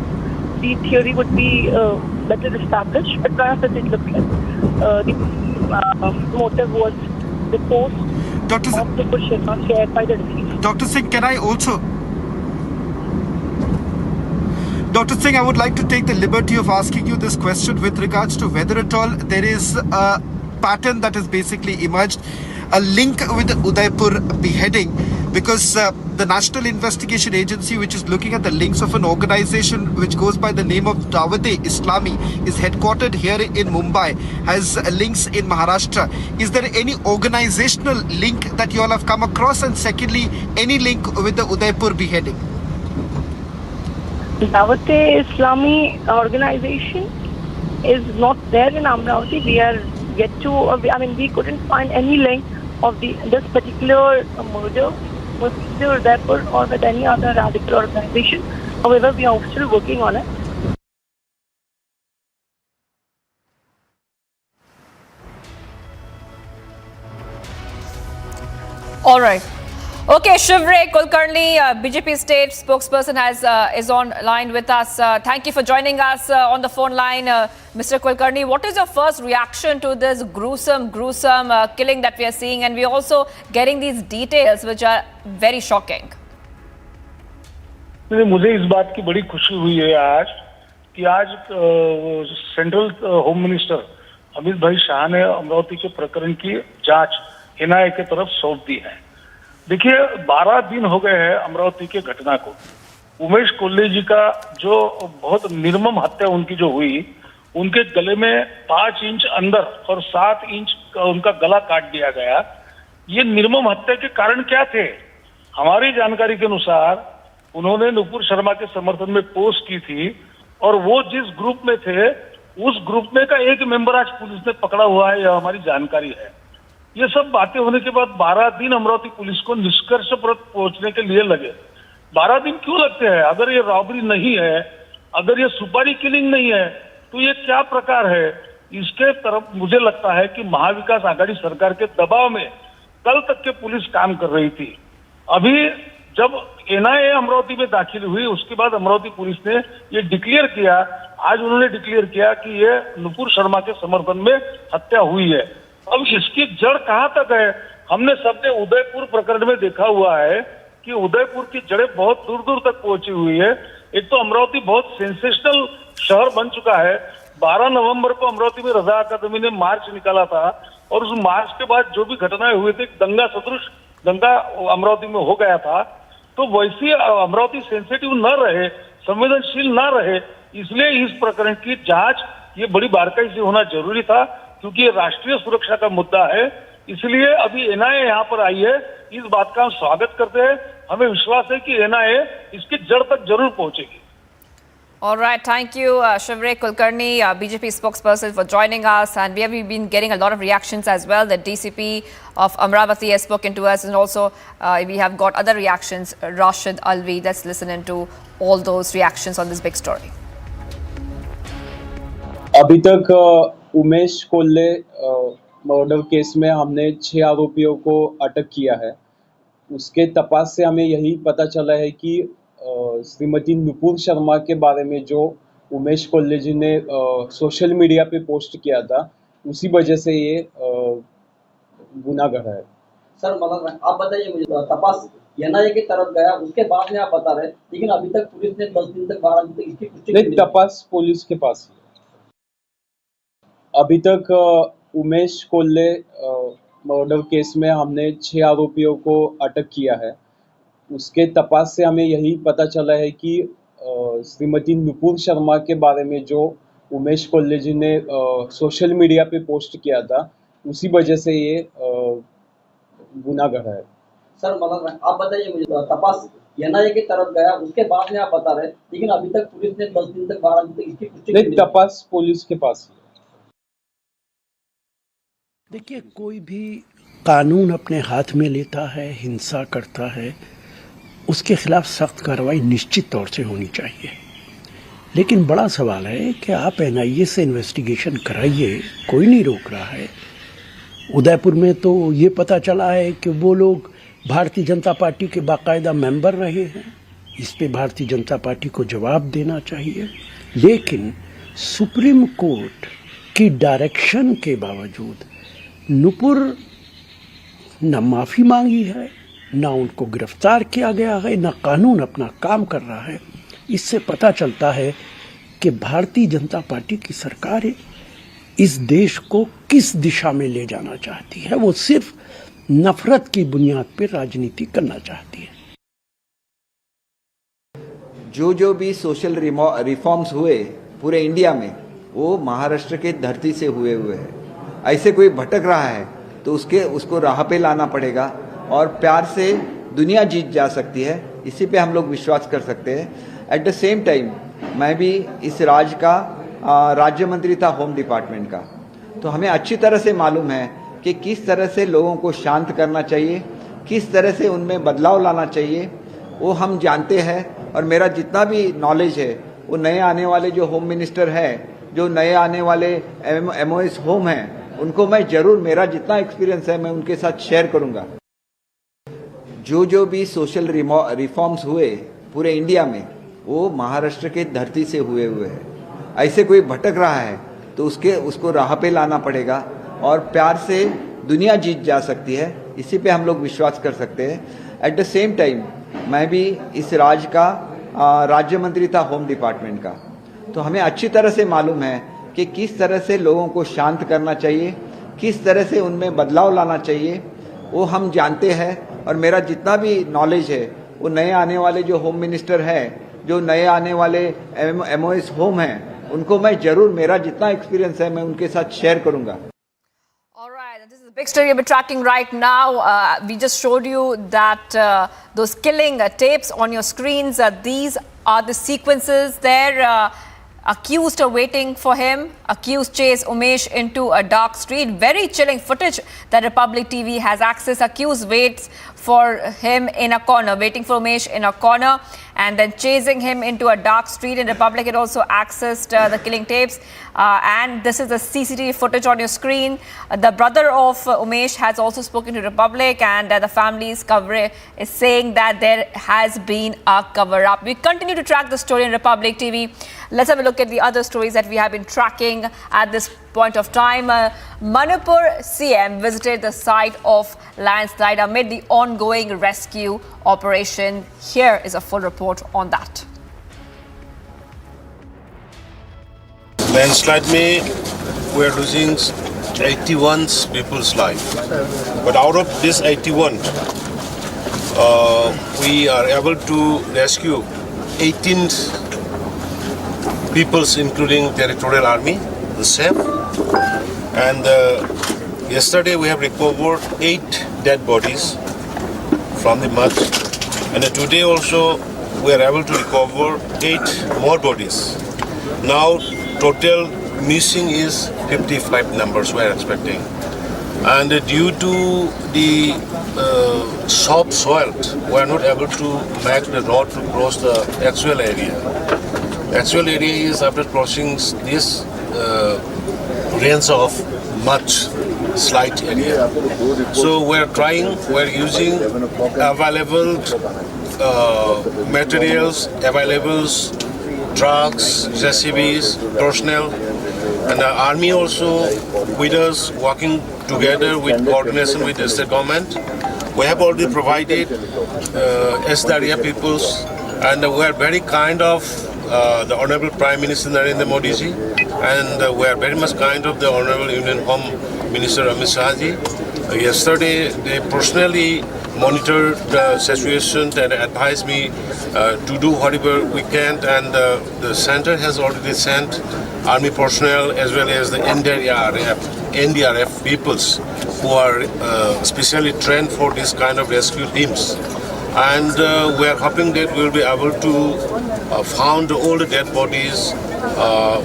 the theory would be better established. But perhaps it looks like the motive was the post of Nupur Sharma shared by the deceased.
Dr. Singh, can I also... Dr. Singh, I would like to take the liberty of asking you this question with regards to whether at all there is a pattern that has basically emerged, a link with the Udaipur beheading, because the National Investigation Agency, which is looking at the links of an organization which goes by the name of Dawat-e-Islami, is headquartered here in Mumbai, has links in Maharashtra. Is there any organizational link that you all have come across? And secondly, any link with the Udaipur beheading?
Dawat-e-Islami organization is not there in Amravati. We are yet to, we couldn't find any link of this particular murder with either Udaipur or with any other radical organization. However, we are still working on it.
All right. Okay, Shiv Kulkarni, BJP state spokesperson, is on line with us. Thank you for joining us on the phone line. Mr. Kulkarni, what is your first reaction to this gruesome killing that we are seeing? And we are also getting these details which are very shocking.
मुझे इस बात की बड़ी खुशी हुई है आज कि आज सेंट्रल होम मिनिस्टर अमित भाई शाह ने अमरावती के प्रकरण की जांच एनआईए की तरफ सौंप दी है। देखिए, 12 दिन हो गए हैं अमरावती के घटना को। उमेश कोल्ले जी का जो बहुत निर्मम हत्या उनकी जो हुई, उनके गले में 5 इंच अंदर और 7 इंच उनका गला काट दिया गया। ये निर्मम हत्या के कारण क्या थे? हमारी जानकारी के अनुसार उन्होंने नुपुर शर्मा के समर्थन में पोस्ट की थी और वो जिस ग्रुप में थे उस ग्रुप में का एक मेंबर आज पुलिस ने पकड़ा हुआ है, यह हमारी जानकारी है। ये सब बातें होने के बाद 12 दिन अमरावती पुलिस को निष्कर्ष पर पहुंचने के लिए लगे। 12 दिन क्यों लगते हैं? अगर ये रॉबरी नहीं है, अगर ये सुपारी किलिंग नहीं है, तो ये क्या प्रकार है? इसके तरफ मुझे लगता है कि महाविकास आघाड़ी सरकार के दबाव में कल तक के पुलिस काम कर रही थी। अभी जब एनआईए अमरावती में दाखिल हुई, उसके बाद अमरावती पुलिस ने ये डिक्लेयर किया, आज उन्होंने डिक्लेयर किया कि ये नुपुर शर्मा के समर्थन में हत्या हुई है। अब इसकी जड़ कहां तक है? हमने सबने उदयपुर प्रकरण में देखा हुआ है कि उदयपुर की जड़ें बहुत दूर दूर तक पहुंची हुई है। एक तो अमरावती बहुत सेंसेशनल शहर बन चुका है। 12 नवंबर को अमरावती में रजा अकादमी ने मार्च निकाला था और उस मार्च के बाद जो भी घटनाएं हुई थी, दंगा सदृश दंगा अमरावती में हो गया था। तो वैसे अमरावती सेंसिटिव न रहे, संवेदनशील न रहे, इसलिए इस प्रकरण की जांच ये बड़ी बारीकी से होना जरूरी था, क्योंकि ये राष्ट्रीय सुरक्षा का मुद्दा है। इसलिए अभी एनआईए यहाँ पर आई है, इस बात का हम स्वागत करते हैं। हमें विश्वास है कि एनआईए इसकी जड़ तक जरूर पहुंचेगी।
All right, thank you, Shiv Kulkarni, BJP spokesperson, for joining us. And we have been getting a lot of reactions as well. The DCP of Amravati has spoken to us, and also we have got other reactions. Rashid Alvi, let's listen into all those reactions on this big story.
अभी तक Umesh कोल्ले murder case में हमने 6 आरोपियों को अटक किया है। उसके तपास से हमें यही पता चला है कि श्रीमती नुपुर शर्मा के बारे में जो उमेश कोल्ले जी ने सोशल मीडिया पे पोस्ट किया था, उसी वजह से ये गुनाह घड़ा है।
सर मतलब आप बताइए मुझे, तपास एनआईए की तरफ गया, उसके बाद में आप बता रहे, लेकिन अभी तक पुलिस ने 10 दिन तक 12 दिन तक इसकी पुष्टि
नहीं, तपास पुलिस के पास है। अभी तक उमेश कोल्ले मर्डर केस में हमने 6 आरोपियों को अटक किया है। उसके तपास से हमें यही पता चला है कि श्रीमती नुपुर शर्मा के बारे में जो उमेश कोल्ले जी ने सोशल मीडिया पे पोस्ट किया था, उसी वजह से ये गुनाह घड़ा है।
सर मतलब आप बताइए मुझे, तपास एनआईए की तरफ गया, उसके बाद में आप बता रहे, लेकिन अभी तक पुलिस ने 10 दिन तक 12 दिन तक इसकी पुष्टि
नहीं, तपास पुलिस के पास है।
देखिए, कोई भी कानून अपने हाथ में लेता है, हिंसा करता है, उसके खिलाफ सख्त कार्रवाई निश्चित तौर से होनी चाहिए। लेकिन बड़ा सवाल है कि आप एनआईए से इन्वेस्टिगेशन कराइए, कोई नहीं रोक रहा है। उदयपुर में तो ये पता चला है कि वो लोग भारतीय जनता पार्टी के बाकायदा मेंबर रहे हैं। इस पे भारतीय जनता पार्टी को जवाब देना चाहिए। लेकिन सुप्रीम कोर्ट की डायरेक्शन के बावजूद नुपुर न माफ़ी मांगी है, न उनको गिरफ्तार किया गया है, न कानून अपना काम कर रहा है। इससे पता चलता है कि भारतीय जनता पार्टी की सरकार इस देश को किस दिशा में ले जाना चाहती है। वो सिर्फ नफरत की बुनियाद पर राजनीति करना चाहती है।
जो भी सोशल रिफॉर्म्स हुए पूरे इंडिया में, वो महाराष्ट्र के धरती से हुए हैं। ऐसे कोई भटक रहा है तो उसको राह पे लाना पड़ेगा, और प्यार से दुनिया जीत जा सकती है, इसी पे हम लोग विश्वास कर सकते हैं। एट द सेम टाइम मैं भी इस राज्य का राज्य मंत्री था होम डिपार्टमेंट का, तो हमें अच्छी तरह से मालूम है कि किस तरह से लोगों को शांत करना चाहिए, किस तरह से उनमें बदलाव लाना चाहिए, वो हम जानते हैं। और मेरा जितना भी नॉलेज है, वो नए आने वाले जो होम मिनिस्टर है, जो नए आने वाले MOS होम हैं, उनको मैं जरूर, मेरा जितना एक्सपीरियंस है मैं उनके साथ शेयर करूंगा। जो भी सोशल रिफॉर्म्स हुए पूरे इंडिया में, वो महाराष्ट्र के धरती से हुए हैं। ऐसे कोई भटक रहा है तो उसको राह पे लाना पड़ेगा, और प्यार से दुनिया जीत जा सकती है, इसी पे हम लोग विश्वास कर सकते हैं। एट द सेम टाइम मैं भी इस राज्य का राज्य मंत्री था होम डिपार्टमेंट का, तो हमें अच्छी तरह से मालूम है कि किस तरह से लोगों को शांत करना चाहिए, किस तरह से उनमें बदलाव लाना चाहिए, वो हम जानते हैं। और मेरा जितना भी नॉलेज है, वो नए आने वाले जो होम मिनिस्टर है, जो नए आने वाले MOS होम हैं, उनको मैं जरूर, मेरा जितना एक्सपीरियंस है मैं उनके साथ शेयर करूंगा।
This is a big story we're tracking right now. We just showed you that those killing tapes on your screens. These are the sequences there. Accused are waiting for him. Accused chase Umesh into a dark street. Very chilling footage that Republic TV has access. Accused waits for him in a corner, waiting for Umesh in a corner, and then chasing him into a dark street. In Republic, it also accessed the killing tapes. And this is the CCTV footage on your screen. The brother of Umesh has also spoken to Republic, and the family's coverage is saying that there has been a cover-up. We continue to track the story in Republic TV. Let's have a look at the other stories that we have been tracking at this point of time. Manipur CM visited the site of landslide amid the ongoing rescue operation. Here is a full report on that.
Landslide में we are losing 81 people's life, but out of this 81, we are able to rescue 18 peoples, including Territorial Army, the SAF, and yesterday we have recovered 8 dead bodies from the mud, and today also we are able to recover 8 more bodies. Now total missing is 55 numbers we are expecting. And due to the soft soil, we are not able to make the road to cross the actual area. Actual area is after crossing this range of much slight area. So we are trying, we are using available materials, available trucks, JCBs, personnel, and the army also with us, working together with coordination with the state government. We have already provided Estaria peoples, and we are very kind of the Honorable Prime Minister Narendra Modi ji, and we are very much kind of the Honorable Union Home Minister Amit Shah ji. Yesterday, they personally monitored the situation and advised me to do whatever we can, and the center has already sent army personnel as well as the NDRF peoples who are specially trained for this kind of rescue teams. And we are hoping that we will be able to find all the dead bodies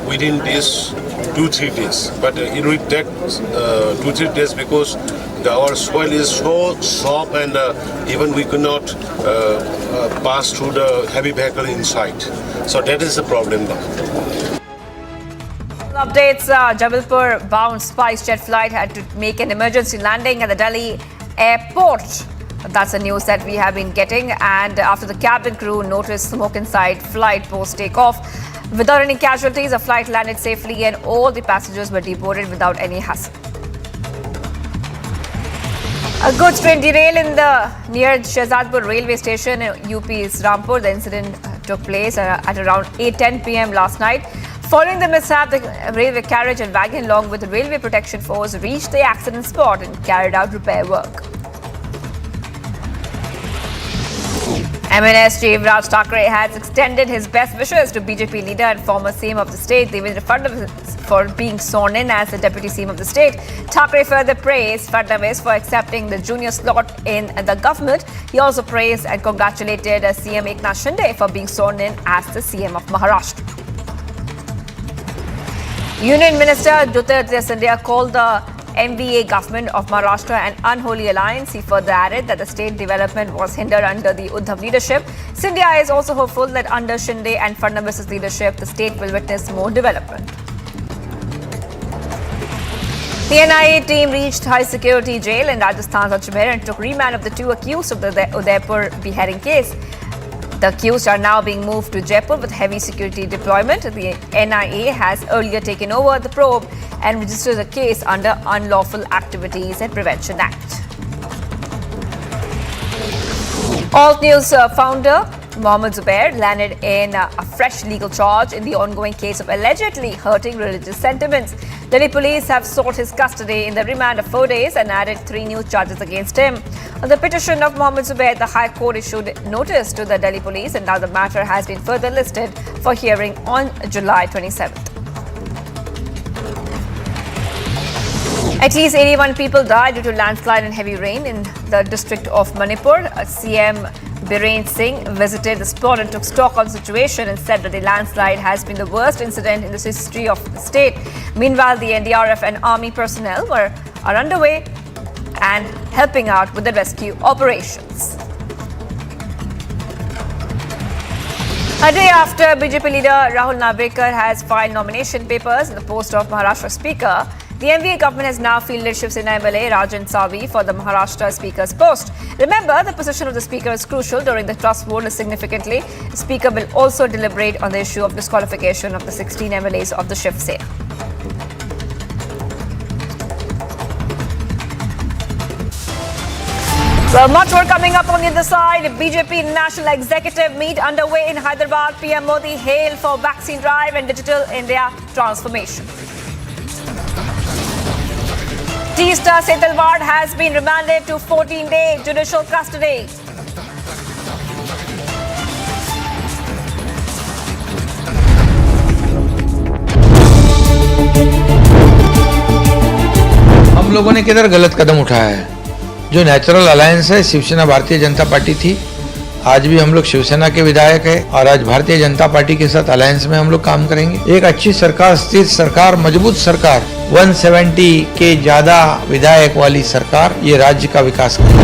within these 2-3 days. But it will take 2-3 days because our soil is so soft, and even we could not pass through the heavy vehicle inside. So that is the problem now.
Updates, Jabalpur bound SpiceJet flight had to make an emergency landing at the Delhi airport. That's the news that we have been getting. And after the cabin crew noticed smoke inside flight post takeoff, without any casualties, the flight landed safely and all the passengers were deboarded without any hassle. A goods train derailed near Shahzadpur railway station in UP's Rampur. The incident took place at around 8:10 p.m. last night. Following the mishap, the railway carriage and wagon along with the railway protection force reached the accident spot and carried out repair work. MLAs Chief Raj Thackeray has extended his best wishes to BJP leader and former CM of the state, Devendra Fadnavis, for being sworn in as the deputy CM of the state. Thackeray further praised Fadnavis for accepting the junior slot in the government. He also praised and congratulated CM Eknath Shinde for being sworn in as the CM of Maharashtra. Union Minister Teesta Setalvad called the MVA government of Maharashtra an unholy alliance. He further added that the state development was hindered under the Uddhav leadership. Scindia is also hopeful that under Shinde and Fadnavis' leadership, the state will witness more development. The NIA team reached high security jail in Rajasthan's Ajmer and took remand of the 2 accused of the Udaipur beheading case. The accused are now being moved to Jaipur with heavy security deployment. The NIA has earlier taken over the probe and registered the case under Unlawful Activities and Prevention Act. Alt News founder Mohammed Zubair landed in a fresh legal charge in the ongoing case of allegedly hurting religious sentiments. Delhi police have sought his custody in the remand of 4 days and added 3 new charges against him. On the petition of Mohammed Zubair, the High Court issued notice to the Delhi police, and now the matter has been further listed for hearing on July 27th. At least 81 people died due to landslide and heavy rain in the district of Manipur. CM Biren Singh visited the spot and took stock of the situation and said that the landslide has been the worst incident in the history of the state. Meanwhile, the NDRF and army personnel are underway and helping out with the rescue operations. A day after BJP leader Rahul Narvekar has filed nomination papers in the post of Maharashtra Speaker, the MVA government has now fielded Shiv Sena MLA Rajan Savi for the Maharashtra Speaker's post. Remember, the position of the Speaker is crucial during the trust vote significantly. The Speaker will also deliberate on the issue of disqualification of the 16 MLAs of the Shiv Sena. Well, much more coming up on the other side. BJP National Executive meet underway in Hyderabad. PM Modi hailed for vaccine drive and digital India transformation. Teesta Setalvad has been remanded to 14-day judicial custody.
हम लोगों ने किधर गलत कदम उठाया है? जो natural alliance है Shiv Sena Bharatiya Janata party थी, आज भी हम लोग शिवसेना के विधायक है और आज भारतीय जनता पार्टी के साथ अलायंस में हम लोग काम करेंगे। एक अच्छी सरकार, स्थिर सरकार, मजबूत सरकार, 170 के ज्यादा विधायक वाली सरकार ये राज्य का विकास करेगी।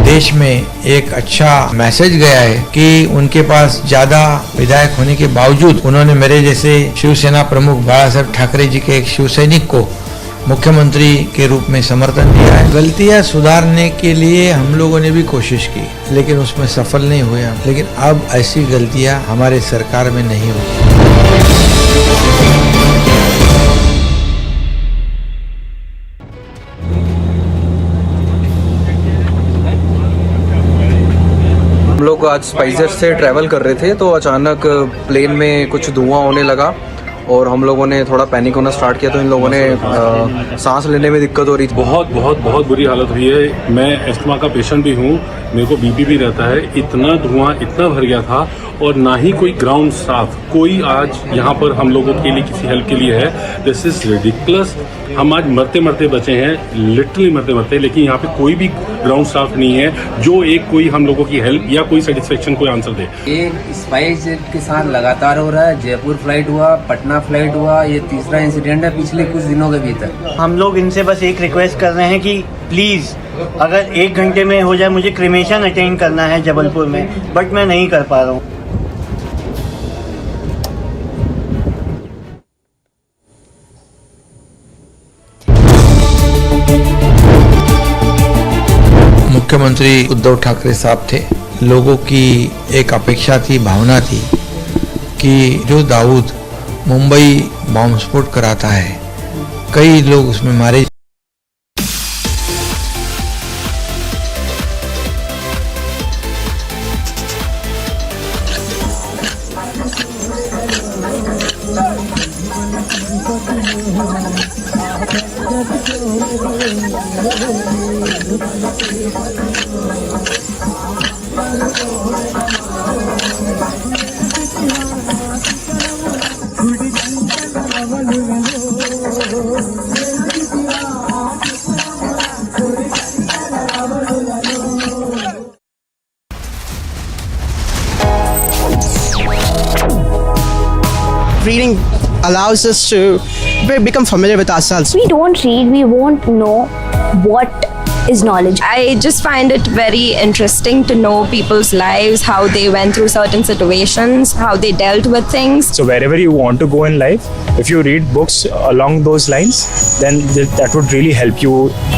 देश में एक अच्छा मैसेज गया है कि उनके पास ज्यादा विधायक होने के बावजूद उन्होंने मेरे जैसे शिवसेना प्रमुख बाला साहब ठाकरे जी के एक शिव सैनिक को मुख्यमंत्री के रूप में समर्थन दिया है। गलतियां सुधारने के लिए हम लोगों ने भी कोशिश की, लेकिन उसमें सफल नहीं हुए। लेकिन अब ऐसी गलतियां हमारे सरकार में नहीं होगी।
हम लोग आज स्पाइसजेट से ट्रैवल कर रहे थे तो अचानक प्लेन में कुछ धुआं होने लगा और हम लोगों ने थोड़ा पैनिक होना स्टार्ट किया। तो इन लोगों ने सांस लेने में दिक्कत हो रही थी।
बहुत बुरी हालत हुई है। मैं एस्थमा का पेशेंट भी हूँ, मेरे को बीपी भी रहता है। इतना धुआं इतना भर गया था और ना ही कोई ग्राउंड स्टाफ कोई आज यहाँ पर हम लोगों के लिए किसी हेल्प के लिए है। This is ridiculous. हम आज मरते मरते बचे हैं, लिटरली मरते मरते, लेकिन यहाँ पे कोई भी ग्राउंड स्टाफ नहीं है जो एक कोई हम लोगों की हेल्प या कोई सेटिस्फेक्शन कोई आंसर दे।
ये स्पाइसजेट के साथ लगातार हो रहा है। जयपुर फ्लाइट हुआ, पटना फ्लाइट हुआ, ये तीसरा इंसिडेंट है पिछले कुछ दिनों के भीतर।
हम लोग इनसे बस एक रिक्वेस्ट कर रहे हैं कि प्लीज़ अगर 1 घंटे में हो जाए। मुझे क्रिमेशन अटेंड करना है जबलपुर में, बट मैं नहीं कर पा रहा हूँ।
मुख्यमंत्री उद्धव ठाकरे साहब थे। लोगों की एक अपेक्षा थी, भावना थी कि जो दाऊद मुंबई बॉम्ब स्फोट कराता है, कई लोग उसमें मारे।
Reading allows us to become familiar with ourselves.
We don't read, we won't know what is knowledge. I just find it very interesting to know people's lives, how they went through certain situations, how they dealt with things.
So wherever you want to go in life, if you read books along those lines, then that would really help you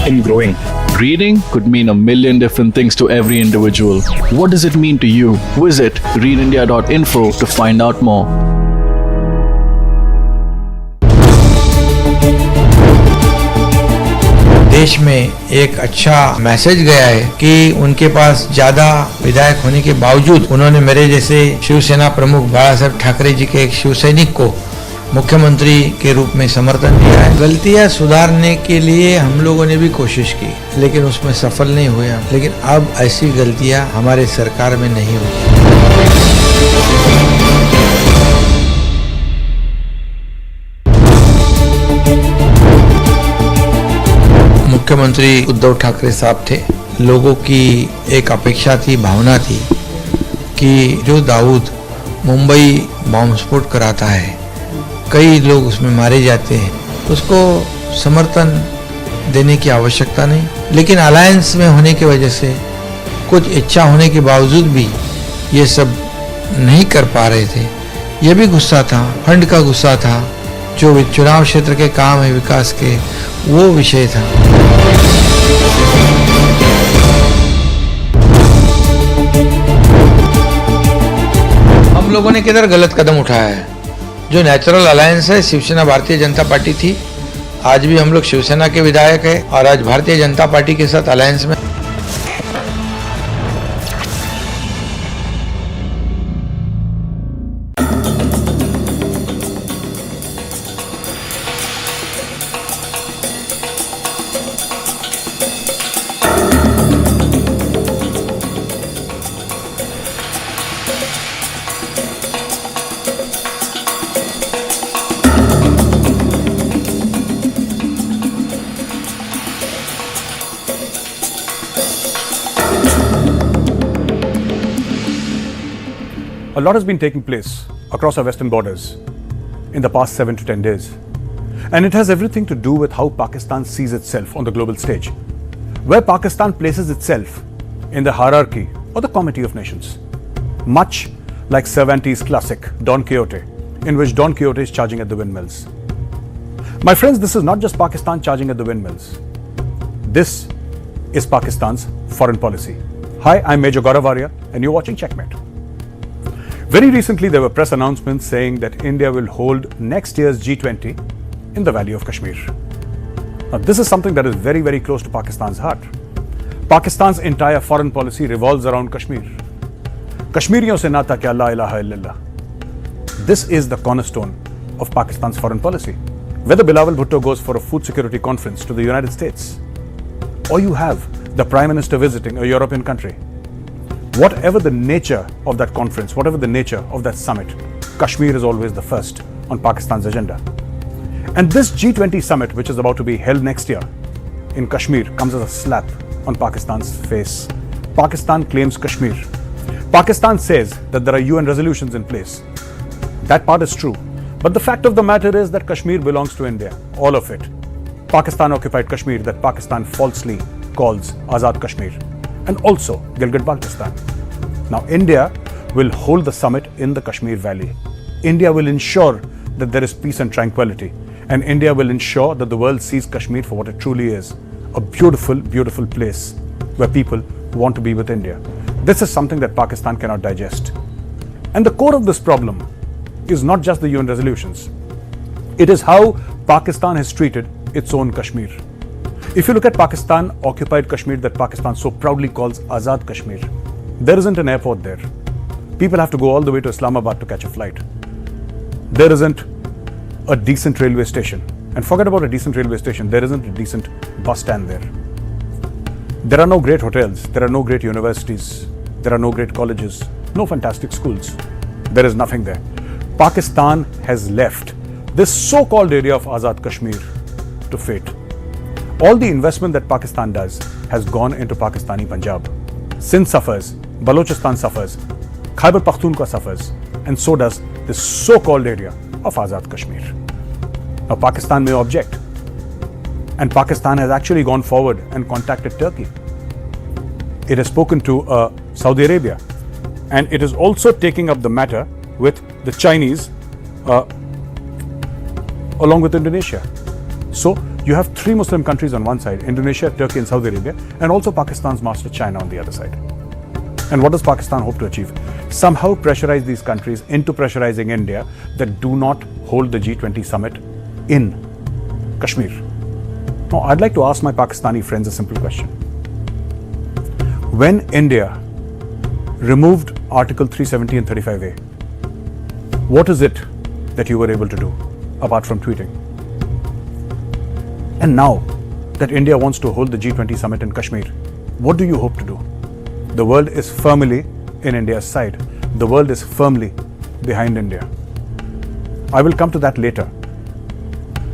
in growing.
Reading could mean a million different things to every individual. What does it mean to you? Visit readindia.info to find out more.
देश में एक अच्छा message गया है कि उनके पास ज्यादा विधायक होने के बावजूद उन्होंने मेरे जैसे शिवसेना प्रमुख बाला साहब ठाकरे जी के एक शिव सैनिक को मुख्यमंत्री के रूप में समर्थन दिया है। गलतियां सुधारने के लिए हम लोगों ने भी कोशिश की, लेकिन उसमें सफल नहीं हुए। लेकिन अब ऐसी गलतियां हमारे सरकार में नहीं होगी। मुख्यमंत्री उद्धव ठाकरे साहब थे। लोगों की एक अपेक्षा थी, भावना थी कि जो दाऊद मुंबई बॉम्ब स्फोट कराता है, कई लोग उसमें मारे जाते हैं, उसको समर्थन देने की आवश्यकता नहीं। लेकिन अलायंस में होने की वजह से कुछ इच्छा होने के बावजूद भी ये सब नहीं कर पा रहे थे। ये भी गुस्सा था, फंड का गुस्सा था, जो चुनाव क्षेत्र के काम है विकास के, वो विषय था। हम लोगों ने किधर गलत कदम उठाया है। जो नेचुरल अलायंस है, शिवसेना भारतीय जनता पार्टी थी, आज भी हम लोग शिवसेना के विधायक है और आज भारतीय जनता पार्टी के साथ अलायंस में।
A lot has been taking place across our western borders in the past 7 to 10 days. And it has everything to do with how Pakistan sees itself on the global stage, where Pakistan places itself in the hierarchy or the comity of nations. Much like Cervantes' classic Don Quixote, in which Don Quixote is charging at the windmills. My friends, this is not just Pakistan charging at the windmills. This is Pakistan's foreign policy. Hi, I'm Major Gaurav Arya and you're watching Checkmate. Very recently, there were press announcements saying that India will hold next year's G20 in the Valley of Kashmir. Now, this is something that is very, very close to Pakistan's heart. Pakistan's entire foreign policy revolves around Kashmir. Kashmiriyon se naata kya la ilaha illallah. This is the cornerstone of Pakistan's foreign policy. Whether Bilawal Bhutto goes for a food security conference to the United States, or you have the Prime Minister visiting a European country, whatever the nature of that conference, whatever the nature of that summit, Kashmir is always the first on Pakistan's agenda. And this G20 summit, which is about to be held next year in Kashmir, comes as a slap on Pakistan's face. Pakistan claims Kashmir. Pakistan says that there are UN resolutions in place. That part is true. But the fact of the matter is that Kashmir belongs to India, all of it. Pakistan occupied Kashmir, that Pakistan falsely calls Azad Kashmir, and also Gilgit-Baltistan. Now, India will hold the summit in the Kashmir Valley. India will ensure that there is peace and tranquility, and India will ensure that the world sees Kashmir for what it truly is, a beautiful, beautiful place where people want to be with India. This is something that Pakistan cannot digest. And the core of this problem is not just the UN resolutions. It is how Pakistan has treated its own Kashmir. If you look at Pakistan occupied Kashmir that Pakistan so proudly calls Azad Kashmir, there isn't an airport there. People have to go all the way to Islamabad to catch a flight. There isn't a decent railway station. And forget about a decent railway station, there isn't a decent bus stand there. There are no great hotels, there are no great universities, there are no great colleges, no fantastic schools. There is nothing there. Pakistan has left this so-called area of Azad Kashmir to fate. All the investment that Pakistan does has gone into Pakistani Punjab. Sindh suffers, Balochistan suffers, Khyber Pakhtunkhwa suffers, and so does this so-called area of Azad Kashmir. Now, Pakistan may object, and Pakistan has actually gone forward and contacted Turkey. It has spoken to Saudi Arabia, and it is also taking up the matter with the Chinese along with Indonesia. So you have 3 Muslim countries on one side, Indonesia, Turkey and Saudi Arabia, and also Pakistan's master China on the other side. And what does Pakistan hope to achieve? Somehow pressurize these countries into pressurizing India that do not hold the G20 summit in Kashmir. Now, I'd like to ask my Pakistani friends a simple question. When India removed Article 370 and 35A, what is it that you were able to do apart from tweeting? And now that India wants to hold the G20 summit in Kashmir, what do you hope to do? The world is firmly in India's side. The world is firmly behind India. I will come to that later.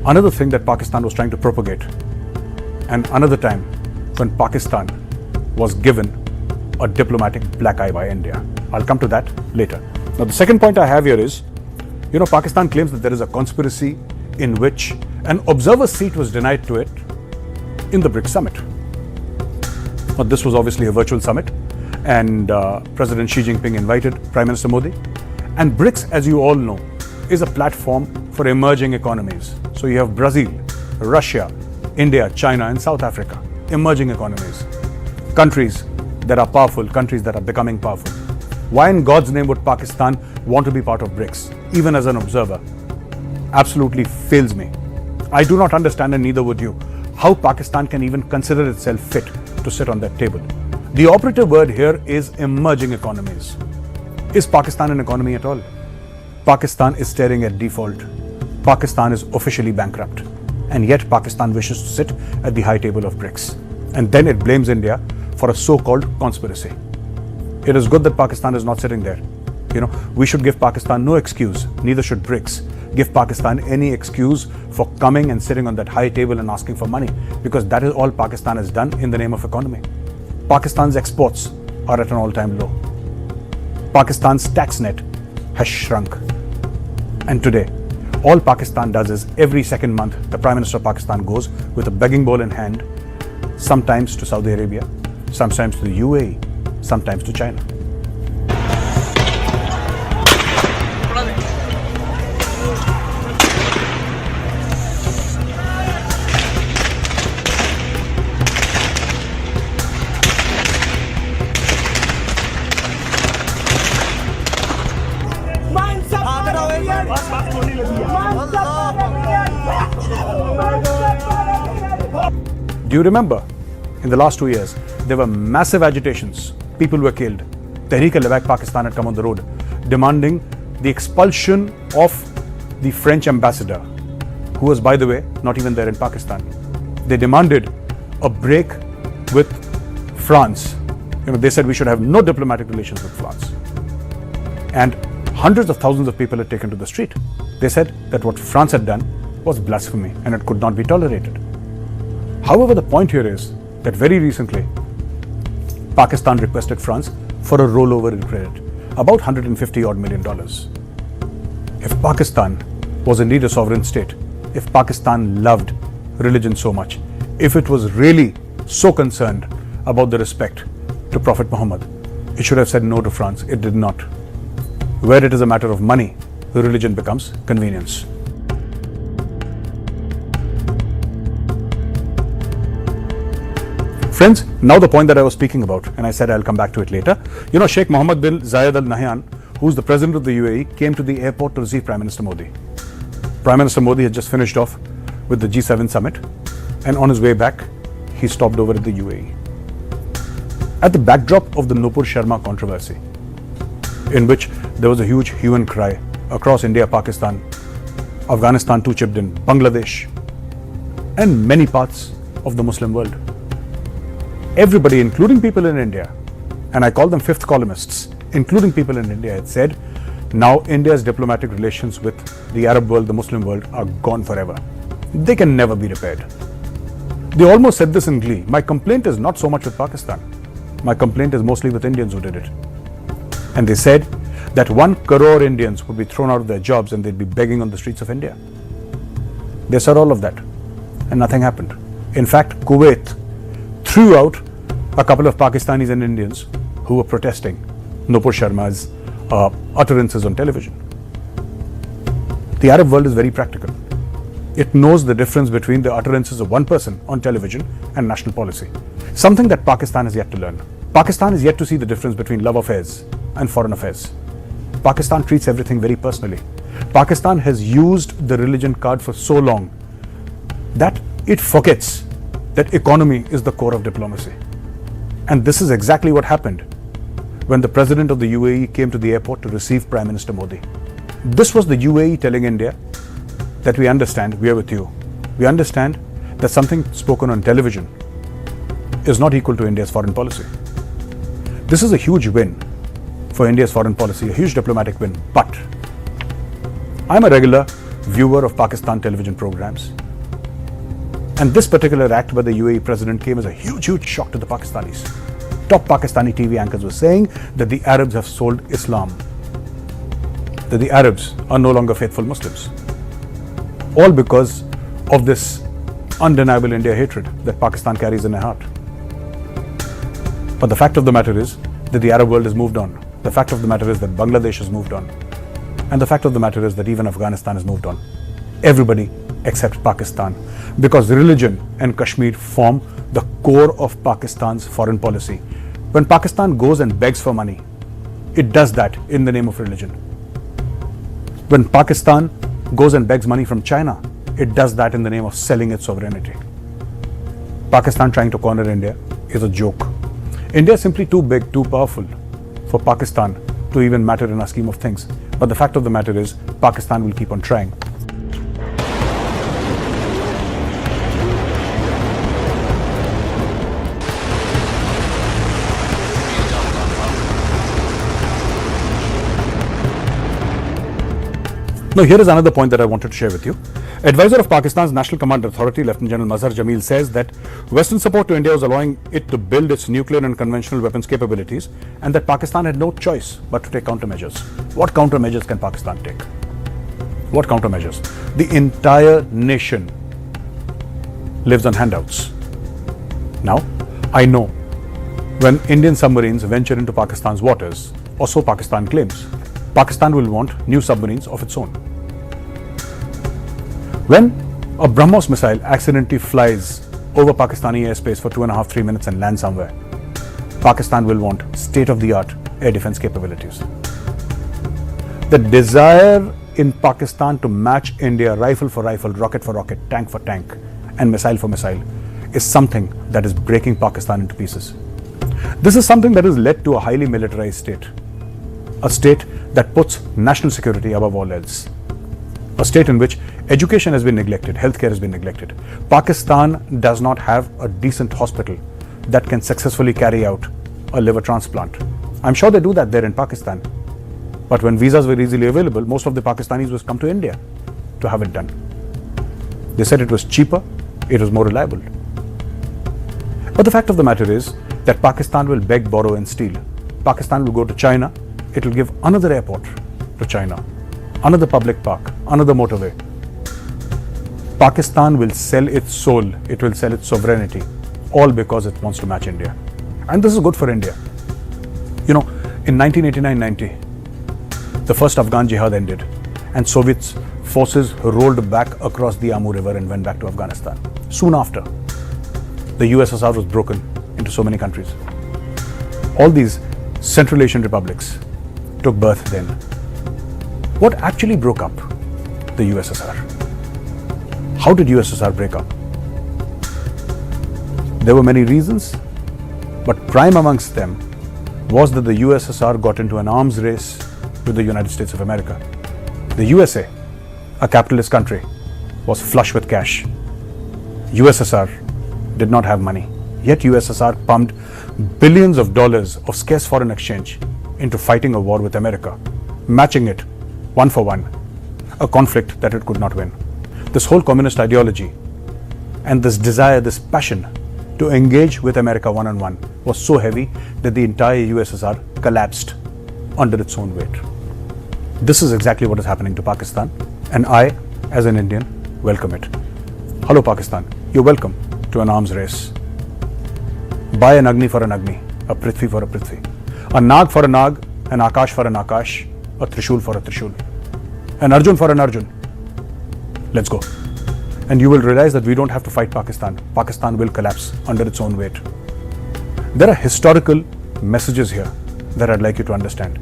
Another thing that Pakistan was trying to propagate, and another time when Pakistan was given a diplomatic black eye by India. I'll come to that later. Now, the second point I have here is, Pakistan claims that there is a conspiracy in which an observer seat was denied to it in the BRICS summit. Now, this was obviously a virtual summit, and President Xi Jinping invited Prime Minister Modi. And BRICS, as you all know, is a platform for emerging economies. So you have Brazil, Russia, India, China, and South Africa, emerging economies. Countries that are powerful, countries that are becoming powerful. Why in God's name would Pakistan want to be part of BRICS, even as an observer? Absolutely fails me. I do not understand, and neither would you, how Pakistan can even consider itself fit to sit on that table. The operative word here is emerging economies. Is Pakistan an economy at all? Pakistan is staring at default. Pakistan is officially bankrupt. And yet Pakistan wishes to sit at the high table of BRICS. And then it blames India for a so-called conspiracy. It is good that Pakistan is not sitting there. We should give Pakistan no excuse, neither should BRICS give Pakistan any excuse for coming and sitting on that high table and asking for money, because that is all Pakistan has done in the name of economy. Pakistan's exports are at an all-time low. Pakistan's tax net has shrunk. And today, all Pakistan does is every second month, the Prime Minister of Pakistan goes with a begging bowl in hand, sometimes to Saudi Arabia, sometimes to the UAE, sometimes to China. Do you remember, in the last 2 years, there were massive agitations. People were killed. Tehreek-e-Labbaik Pakistan had come on the road, demanding the expulsion of the French ambassador, who was, by the way, not even there in Pakistan. They demanded a break with France. They said we should have no diplomatic relations with France. And hundreds of thousands of people had taken to the street. They said that what France had done was blasphemy and it could not be tolerated. However, the point here is that very recently, Pakistan requested France for a rollover in credit, about $150 odd million. If Pakistan was indeed a sovereign state, if Pakistan loved religion so much, if it was really so concerned about the respect to Prophet Muhammad, it should have said no to France. It did not. Where it is a matter of money, the religion becomes convenience. Friends, now the point that I was speaking about, and I said I'll come back to it later. Sheikh Mohammed bin Zayed Al Nahyan, who's the president of the UAE, came to the airport to receive Prime Minister Modi. Prime Minister Modi had just finished off with the G7 summit, and on his way back, he stopped over at the UAE. At the backdrop of the Nupur Sharma controversy, in which there was a huge hue and cry across India, Pakistan, Afghanistan too chipped in, Bangladesh, and many parts of the Muslim world. Everybody, including people in India, and I call them fifth columnists, including people in India, had said, now India's diplomatic relations with the Arab world, the Muslim world, are gone forever. They can never be repaired. They almost said this in glee. My complaint is not so much with Pakistan. My complaint is mostly with Indians who did it. And they said that 1 crore Indians would be thrown out of their jobs and they'd be begging on the streets of India. They said all of that, and nothing happened. In fact, Kuwait threw out a couple of Pakistanis and Indians who were protesting Nupur Sharma's utterances on television. The Arab world is very practical. It knows the difference between the utterances of one person on television and national policy. Something that Pakistan has yet to learn. Pakistan is yet to see the difference between love affairs and foreign affairs. Pakistan treats everything very personally. Pakistan has used the religion card for so long that it forgets that economy is the core of diplomacy. And this is exactly what happened when the president of the UAE came to the airport to receive Prime Minister Modi. This was the UAE telling India that we understand, we are with you. We understand that something spoken on television is not equal to India's foreign policy. This is a huge win for India's foreign policy, a huge diplomatic win. But I'm a regular viewer of Pakistan television programs. And this particular act by the UAE president came as a huge, huge shock to the Pakistanis. Top Pakistani TV anchors were saying that the Arabs have sold Islam, that the Arabs are no longer faithful Muslims. All because of this undeniable India hatred that Pakistan carries in their heart. But the fact of the matter is that the Arab world has moved on. The fact of the matter is that Bangladesh has moved on. And the fact of the matter is that even Afghanistan has moved on. Everybody except Pakistan. Because religion and Kashmir form the core of Pakistan's foreign policy. When Pakistan goes and begs for money, it does that in the name of religion. When Pakistan goes and begs money from China, it does that in the name of selling its sovereignty. Pakistan trying to corner India is a joke. India is simply too big, too powerful for Pakistan to even matter in our scheme of things. But the fact of the matter is, Pakistan will keep on trying. Now, here is another point that I wanted to share with you. Advisor of Pakistan's National Command Authority, Lieutenant General Mazhar Jamil, says that Western support to India was allowing it to build its nuclear and conventional weapons capabilities, and that Pakistan had no choice but to take countermeasures. What countermeasures can Pakistan take? What countermeasures? The entire nation lives on handouts. Now, I know when Indian submarines venture into Pakistan's waters, or so Pakistan claims, Pakistan will want new submarines of its own. When a BrahMos missile accidentally flies over Pakistani airspace for 2.5-3 minutes and lands somewhere, Pakistan will want state-of-the-art air defense capabilities. The desire in Pakistan to match India rifle for rifle, rocket for rocket, tank for tank, and missile for missile is something that is breaking Pakistan into pieces. This is something that has led to a highly militarized state. A state that puts national security above all else. A state in which education has been neglected, healthcare has been neglected. Pakistan does not have a decent hospital that can successfully carry out a liver transplant. I'm sure they do that there in Pakistan. But when visas were easily available, most of the Pakistanis would come to India to have it done. They said it was cheaper, it was more reliable. But the fact of the matter is that Pakistan will beg, borrow and steal. Pakistan will go to China, it will give another airport to China, another public park, another motorway. Pakistan will sell its soul, it will sell its sovereignty, all because it wants to match India. And this is good for India. You know, in 1989-90, the first Afghan jihad ended and Soviet forces rolled back across the Amur River and went back to Afghanistan. Soon after, the USSR was broken into so many countries. All these Central Asian republics took birth then. What actually broke up the USSR? How did USSR break up? There were many reasons, but prime amongst them was that the USSR got into an arms race with the United States of America. The USA, a capitalist country, was flush with cash. USSR did not have money, yet USSR pumped billions of dollars of scarce foreign exchange into fighting a war with America, matching it 1-for-1, a conflict that it could not win. This whole communist ideology and this desire, this passion to engage with America one-on-one was so heavy that the entire USSR collapsed under its own weight. This is exactly what is happening to Pakistan, and I, as an Indian, welcome it. Hello Pakistan, you're welcome to an arms race. Buy an Agni for an Agni, a Prithvi for a Prithvi, a Nag for a Nag, an Akash for an Akash, a Trishul for a Trishul, an Arjun for an Arjun. Let's go. And you will realize that we don't have to fight Pakistan. Pakistan will collapse under its own weight. There are historical messages here that I'd like you to understand.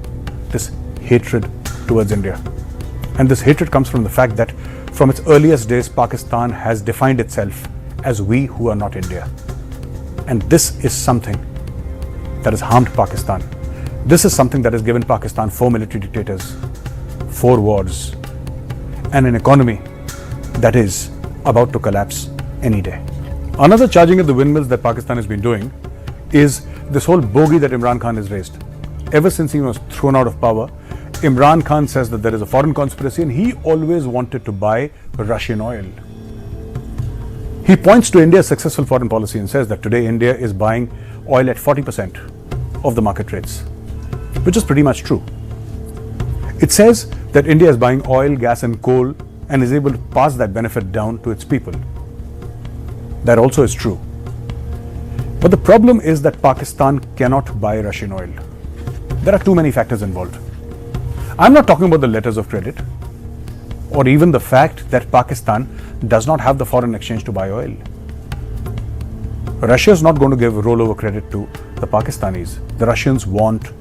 This hatred towards India. And this hatred comes from the fact that from its earliest days, Pakistan has defined itself as we who are not India. And this is something that has harmed Pakistan. This is something that has given Pakistan 4 military dictators, 4 wars, and an economy that is about to collapse any day. Another charging at the windmills that Pakistan has been doing is this whole bogey that Imran Khan has raised. Ever since he was thrown out of power, Imran Khan says that there is a foreign conspiracy and he always wanted to buy Russian oil. He points to India's successful foreign policy and says that today India is buying oil at 40% of the market rates, which is pretty much true. It says that India is buying oil, gas and coal and is able to pass that benefit down to its people. That also is true. But the problem is that Pakistan cannot buy Russian oil. There are too many factors involved. I'm not talking about the letters of credit or even the fact that Pakistan does not have the foreign exchange to buy oil. Russia is not going to give rollover credit to the Pakistanis. The Russians want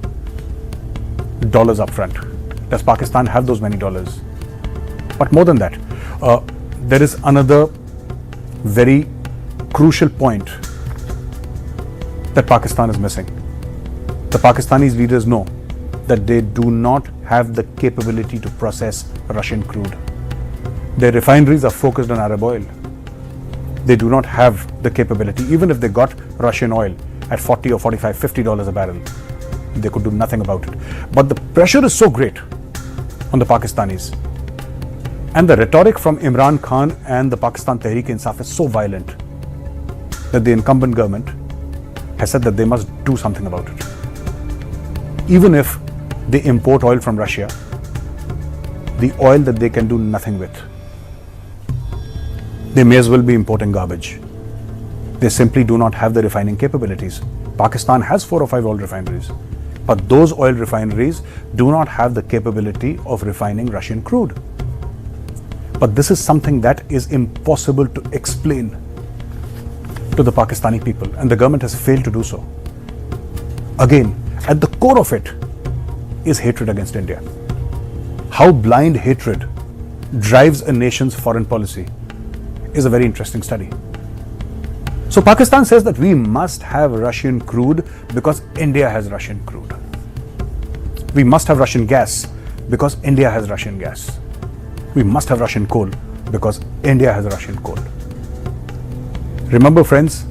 dollars upfront. Does Pakistan have those many dollars? But more than that, there is another very crucial point that Pakistan is missing. The Pakistanis leaders know that they do not have the capability to process Russian crude. Their refineries are focused on Arab oil. They do not have the capability. Even if they got Russian oil at $40 or $45, $50 a barrel, they could do nothing about it. But the pressure is so great on the Pakistanis And the rhetoric from Imran Khan and the Pakistan Tehreek-e-Insaf is so violent that the incumbent government has said that they must do something about it. Even if they import oil from Russia, the oil that they can do nothing with, they may as well be importing garbage. They simply do not have the refining capabilities. Pakistan has 4 or 5 oil refineries, but those oil refineries do not have the capability of refining Russian crude. But this is something that is impossible to explain to the Pakistani people, and the government has failed to do so. Again, at the core of it is hatred against India. How blind hatred drives a nation's foreign policy is a very interesting study. So Pakistan says that we must have Russian crude because India has Russian crude. We must have Russian gas because India has Russian gas. We must have Russian coal because India has Russian coal. Remember, friends,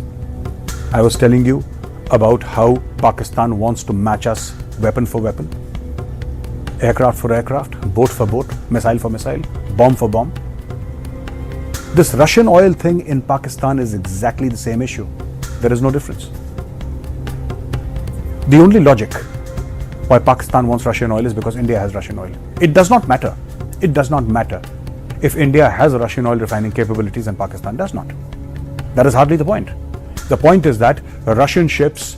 I was telling you about how Pakistan wants to match us weapon for weapon, aircraft for aircraft, boat for boat, missile for missile, bomb for bomb. This Russian oil thing in Pakistan is exactly the same issue. There is no difference. The only logic why Pakistan wants Russian oil is because India has Russian oil. It does not matter. It does not matter if India has Russian oil refining capabilities and Pakistan does not. That is hardly the point. The point is that Russian ships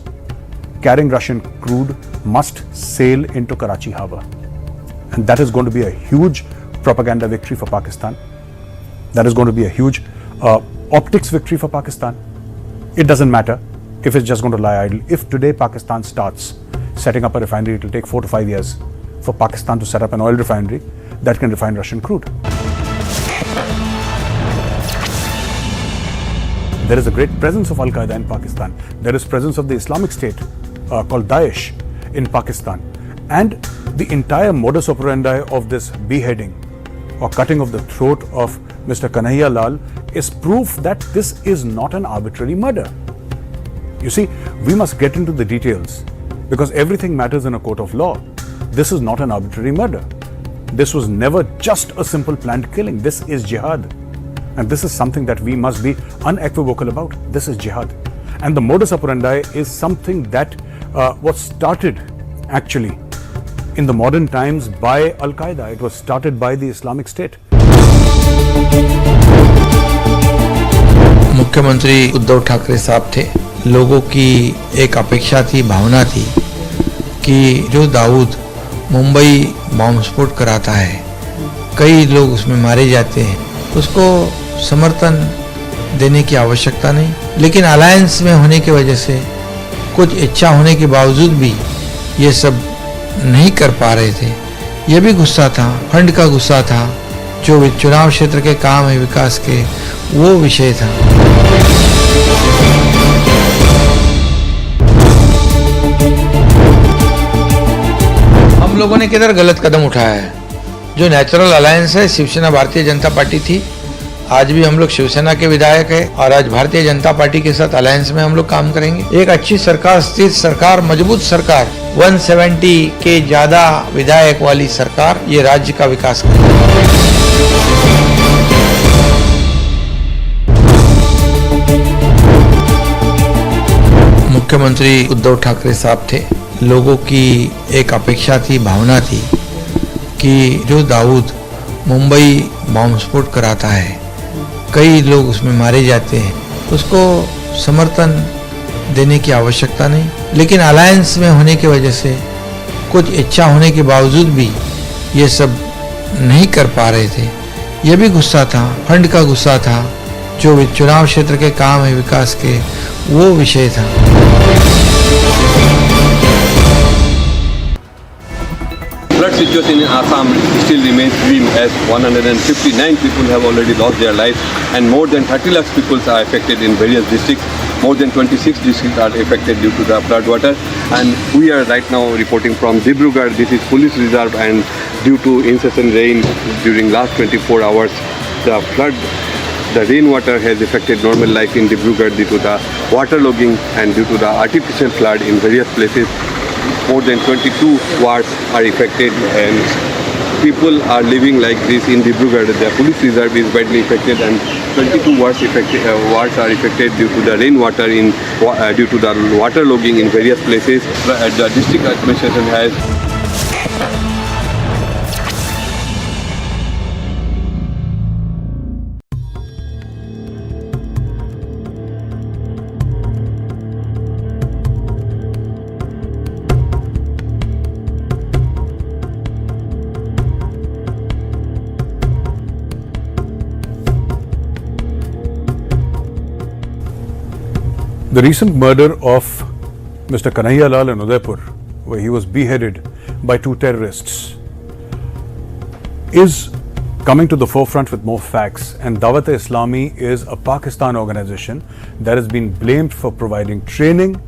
carrying Russian crude must sail into Karachi harbor. And that is going to be a huge propaganda victory for Pakistan. That is going to be a huge optics victory for Pakistan. It doesn't matter if it's just going to lie idle. If today Pakistan starts setting up a refinery, it will take 4 to 5 years for Pakistan to set up an oil refinery that can refine Russian crude. There is a great presence of Al-Qaeda in Pakistan. There is presence of the Islamic State called Daesh in Pakistan. And the entire modus operandi of this beheading or cutting of the throat of Mr. Kanhaiya Lal is proof that this is not an arbitrary murder. You see, we must get into the details because everything matters in a court of law. This is not an arbitrary murder. This was never just a simple planned killing. This is jihad. And this is something that we must be unequivocal about. This is jihad. And the modus operandi is something that was started actually in the modern times by Al-Qaeda. It was started by the Islamic State.
मुख्यमंत्री उद्धव ठाकरे साहब थे। लोगों की एक अपेक्षा थी, भावना थी कि जो दाऊद मुंबई बॉम्ब स्फोट कराता है, कई लोग उसमें मारे जाते हैं, उसको समर्थन देने की आवश्यकता नहीं। लेकिन अलायंस में होने की वजह से कुछ इच्छा होने के बावजूद भी ये सब नहीं कर पा रहे थे। ये भी गुस्सा था, फंड का गुस्सा था, जो चुनाव क्षेत्र के काम है विकास के, वो विषय था। हम लोगों ने किधर गलत कदम उठाया है? जो नेचुरल अलायंस है, शिवसेना भारतीय जनता पार्टी थी, आज भी हम लोग शिवसेना के विधायक है और आज भारतीय जनता पार्टी के साथ अलायंस में हम लोग काम करेंगे। एक अच्छी सरकार, स्थिर सरकार, मजबूत सरकार, 170 के ज्यादा विधायक वाली सरकार ये राज्य का विकास करेगी। मुख्यमंत्री उद्धव ठाकरे साहब थे। लोगों की एक अपेक्षा थी, भावना थी कि जो दाऊद मुंबई बॉम्ब स्फोट कराता है, कई लोग उसमें मारे जाते हैं, उसको समर्थन देने की आवश्यकता नहीं। लेकिन अलायंस में होने की वजह से कुछ इच्छा होने के बावजूद भी ये सब नहीं कर पा रहे थे। ये भी गुस्सा था, फंड का गुस्सा था, जो चुनाव क्षेत्र के काम है विकास के, वो विषय था।
Flood situation in Assam still remains grim as 159 people have already lost their lives and more than 30 lakh people are affected in various districts. More than 26 districts are affected due to the flood water, and we are right now reporting from Dibrugarh. This is police reserve, and due to incessant rain during last 24 hours, the rainwater has affected normal life in Dibrugarh due to the waterlogging and due to the artificial flood in various places. More than 22 wards are affected, and people are living like this in Dibrugarh. The police reserve is badly affected, and 22 wards are affected due to the rainwater due to the water logging in various places. The district administration has
The recent murder of Mr. Kanhaiya Lal in Udaipur, where he was beheaded by two terrorists, is coming to the forefront with more facts. And Dawat-e-Islami is a Pakistan organization that has been blamed for providing training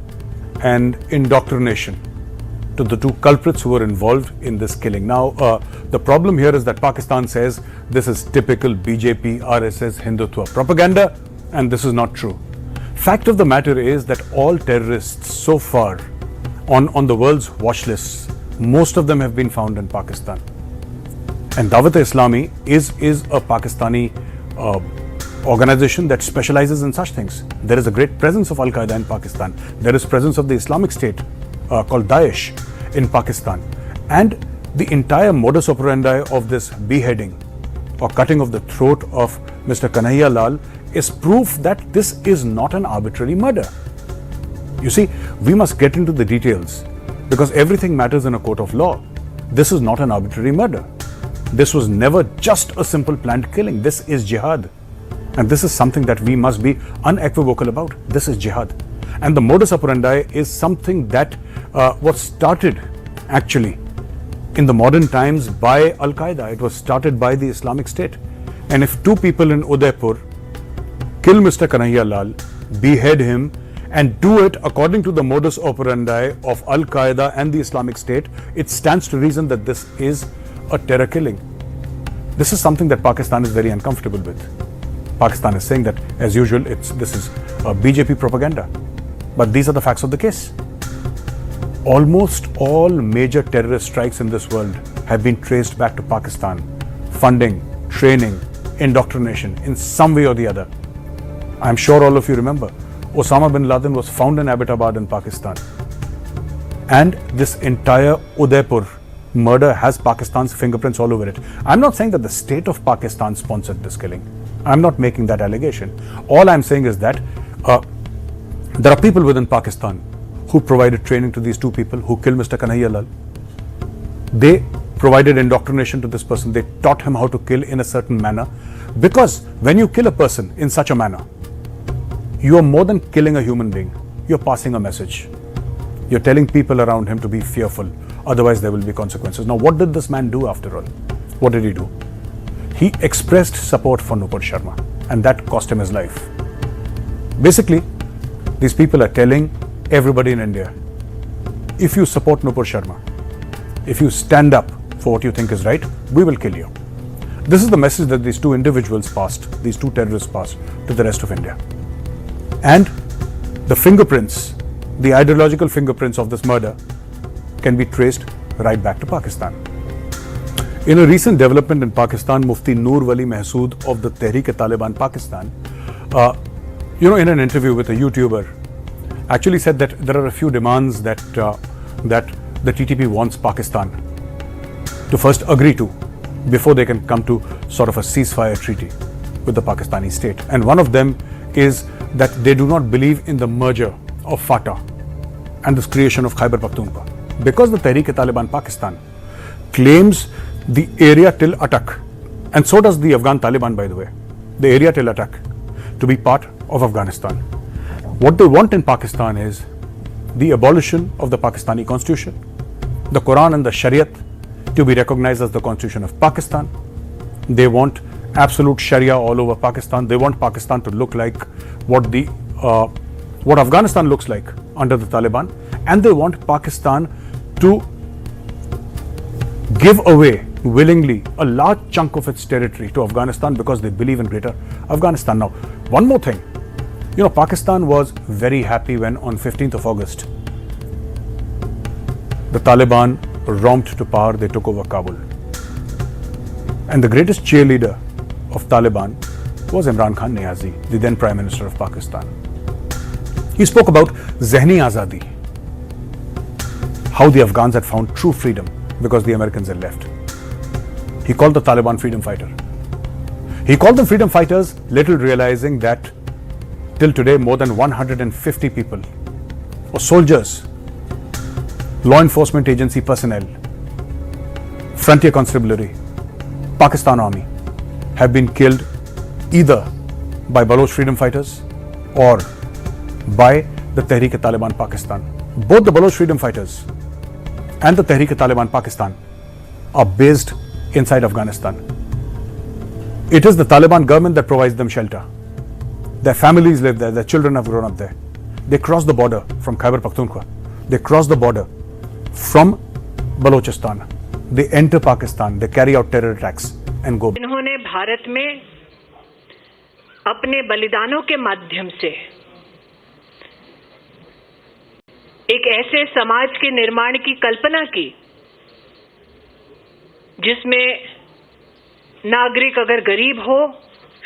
and indoctrination to the two culprits who were involved in this killing. Now, the problem here is that Pakistan says this is typical BJP, RSS, Hindutva propaganda, and this is not true. Fact of the matter is that all terrorists so far on the world's watch lists, most of them have been found in Pakistan. And Dawat-e-Islami is a Pakistani organization that specializes in such things. There is a great presence of Al-Qaeda in Pakistan. There is presence of the Islamic State called Daesh in Pakistan. And the entire modus operandi of this beheading or cutting of the throat of Mr. Kanhaiya Lal is proof that this is not an arbitrary murder. You see, we must get into the details because everything matters in a court of law. This is not an arbitrary murder. This was never just a simple planned killing. This is jihad. And this is something that we must be unequivocal about. This is jihad. And the modus operandi is something that was started actually in the modern times by Al-Qaeda. It was started by the Islamic State. And if two people in Udaipur kill Mr. Kanhaiya Lal, behead him, and do it according to the modus operandi of Al-Qaeda and the Islamic State, it stands to reason that this is a terror killing. This is something that Pakistan is very uncomfortable with. Pakistan is saying that, as usual, this is BJP propaganda. But these are the facts of the case. Almost all major terrorist strikes in this world have been traced back to Pakistan. Funding, training, indoctrination in some way or the other. I'm sure all of you remember, Osama bin Laden was found in Abbottabad in Pakistan. And this entire Udaipur murder has Pakistan's fingerprints all over it. I'm not saying that the state of Pakistan sponsored this killing. I'm not making that allegation. All I'm saying is that there are people within Pakistan who provided training to these two people who killed Mr. Kanhaiya Lal. They provided indoctrination to this person. They taught him how to kill in a certain manner. Because when you kill a person in such a manner, you are more than killing a human being. You're passing a message. You're telling people around him to be fearful. Otherwise, there will be consequences. Now, what did this man do after all? What did he do? He expressed support for Nupur Sharma, and that cost him his life. Basically, these people are telling everybody in India, if you support Nupur Sharma, if you stand up for what you think is right, we will kill you. This is the message that these two individuals passed, these two terrorists passed to the rest of India. And the fingerprints, the ideological fingerprints of this murder can be traced right back to Pakistan. In a recent development in Pakistan, Mufti Noor Wali Mahsood of the Tehreek-e-Taliban Pakistan, in an interview with a YouTuber, actually said that there are a few demands that the TTP wants Pakistan to first agree to before they can come to sort of a ceasefire treaty with the Pakistani state. And one of them is that they do not believe in the merger of FATA and this creation of Khyber Pakhtunkhwa. Because the Tehreek-e-Taliban Pakistan claims the area till Attak, and so does the Afghan Taliban, by the way, the area till Attak, to be part of Afghanistan. What they want in Pakistan is the abolition of the Pakistani constitution, the Quran and the Shariat to be recognized as the constitution of Pakistan. They want absolute Sharia all over Pakistan. They want Pakistan to look like what Afghanistan looks like under the Taliban, and they want Pakistan to give away willingly a large chunk of its territory to Afghanistan because they believe in greater Afghanistan. Now, one more thing. Pakistan was very happy when on 15th of August, the Taliban romped to power, they took over Kabul. And the greatest cheerleader of Taliban was Imran Khan Niazi, the then Prime Minister of Pakistan. He spoke about Zehni Azadi, how the Afghans had found true freedom because the Americans had left. He called the Taliban freedom fighter. He called them freedom fighters, little realizing that till today more than 150 people, or soldiers, law enforcement agency personnel, frontier constabulary, Pakistan Army, have been killed either by Baloch freedom fighters or by the Tehreek-e-Taliban Pakistan. Both the Baloch freedom fighters and the Tehreek-e-Taliban Pakistan are based inside Afghanistan. It is the Taliban government that provides them shelter. Their families live there, their children have grown up there. They cross the border from Khyber Pakhtunkhwa. They cross the border from Balochistan. They enter Pakistan, they carry out terror attacks and go.
इन्होंने भारत में अपने बलिदानों के माध्यम से एक ऐसे समाज के निर्माण की कल्पना की जिसमें नागरिक अगर गरीब हो,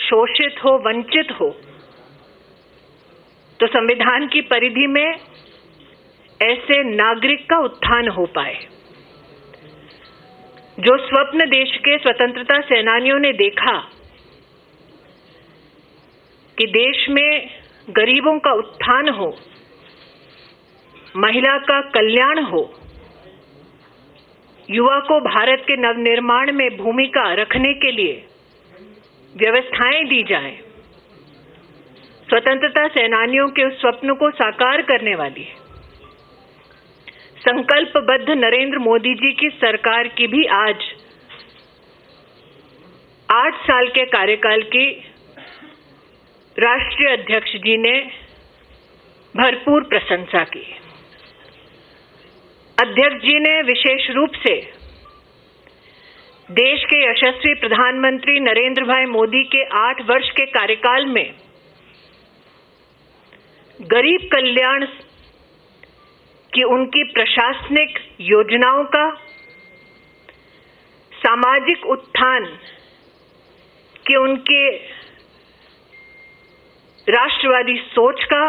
शोषित हो, वंचित हो, तो संविधान की परिधि में ऐसे नागरिक का उत्थान हो पाए। जो स्वप्न देश के स्वतंत्रता सेनानियों ने देखा कि देश में गरीबों का उत्थान हो, महिला का कल्याण हो, युवा को भारत के नवनिर्माण में भूमिका रखने के लिए व्यवस्थाएं दी जाएं, स्वतंत्रता सेनानियों के उस स्वप्न को साकार करने वाली संकल्पबद्ध नरेंद्र मोदी जी की सरकार की भी आज 8 साल के कार्यकाल की राष्ट्रीय अध्यक्ष जी ने भरपूर प्रशंसा की। अध्यक्ष जी ने विशेष रूप से देश के यशस्वी प्रधानमंत्री नरेंद्र भाई मोदी के 8 वर्ष के कार्यकाल में गरीब कल्याण कि उनकी प्रशासनिक योजनाओं का, सामाजिक उत्थान कि उनके राष्ट्रवादी सोच का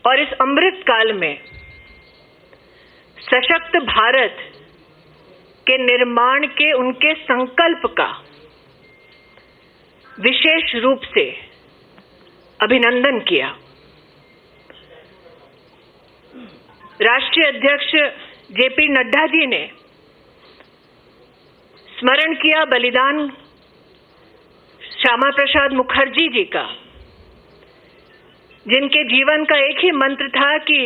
और इस अमृत काल में सशक्त भारत के निर्माण के उनके संकल्प का विशेष रूप से अभिनंदन किया। राष्ट्रीय अध्यक्ष जेपी नड्डा जी ने स्मरण किया बलिदान श्यामा प्रसाद मुखर्जी जी का, जिनके जीवन का एक ही मंत्र था कि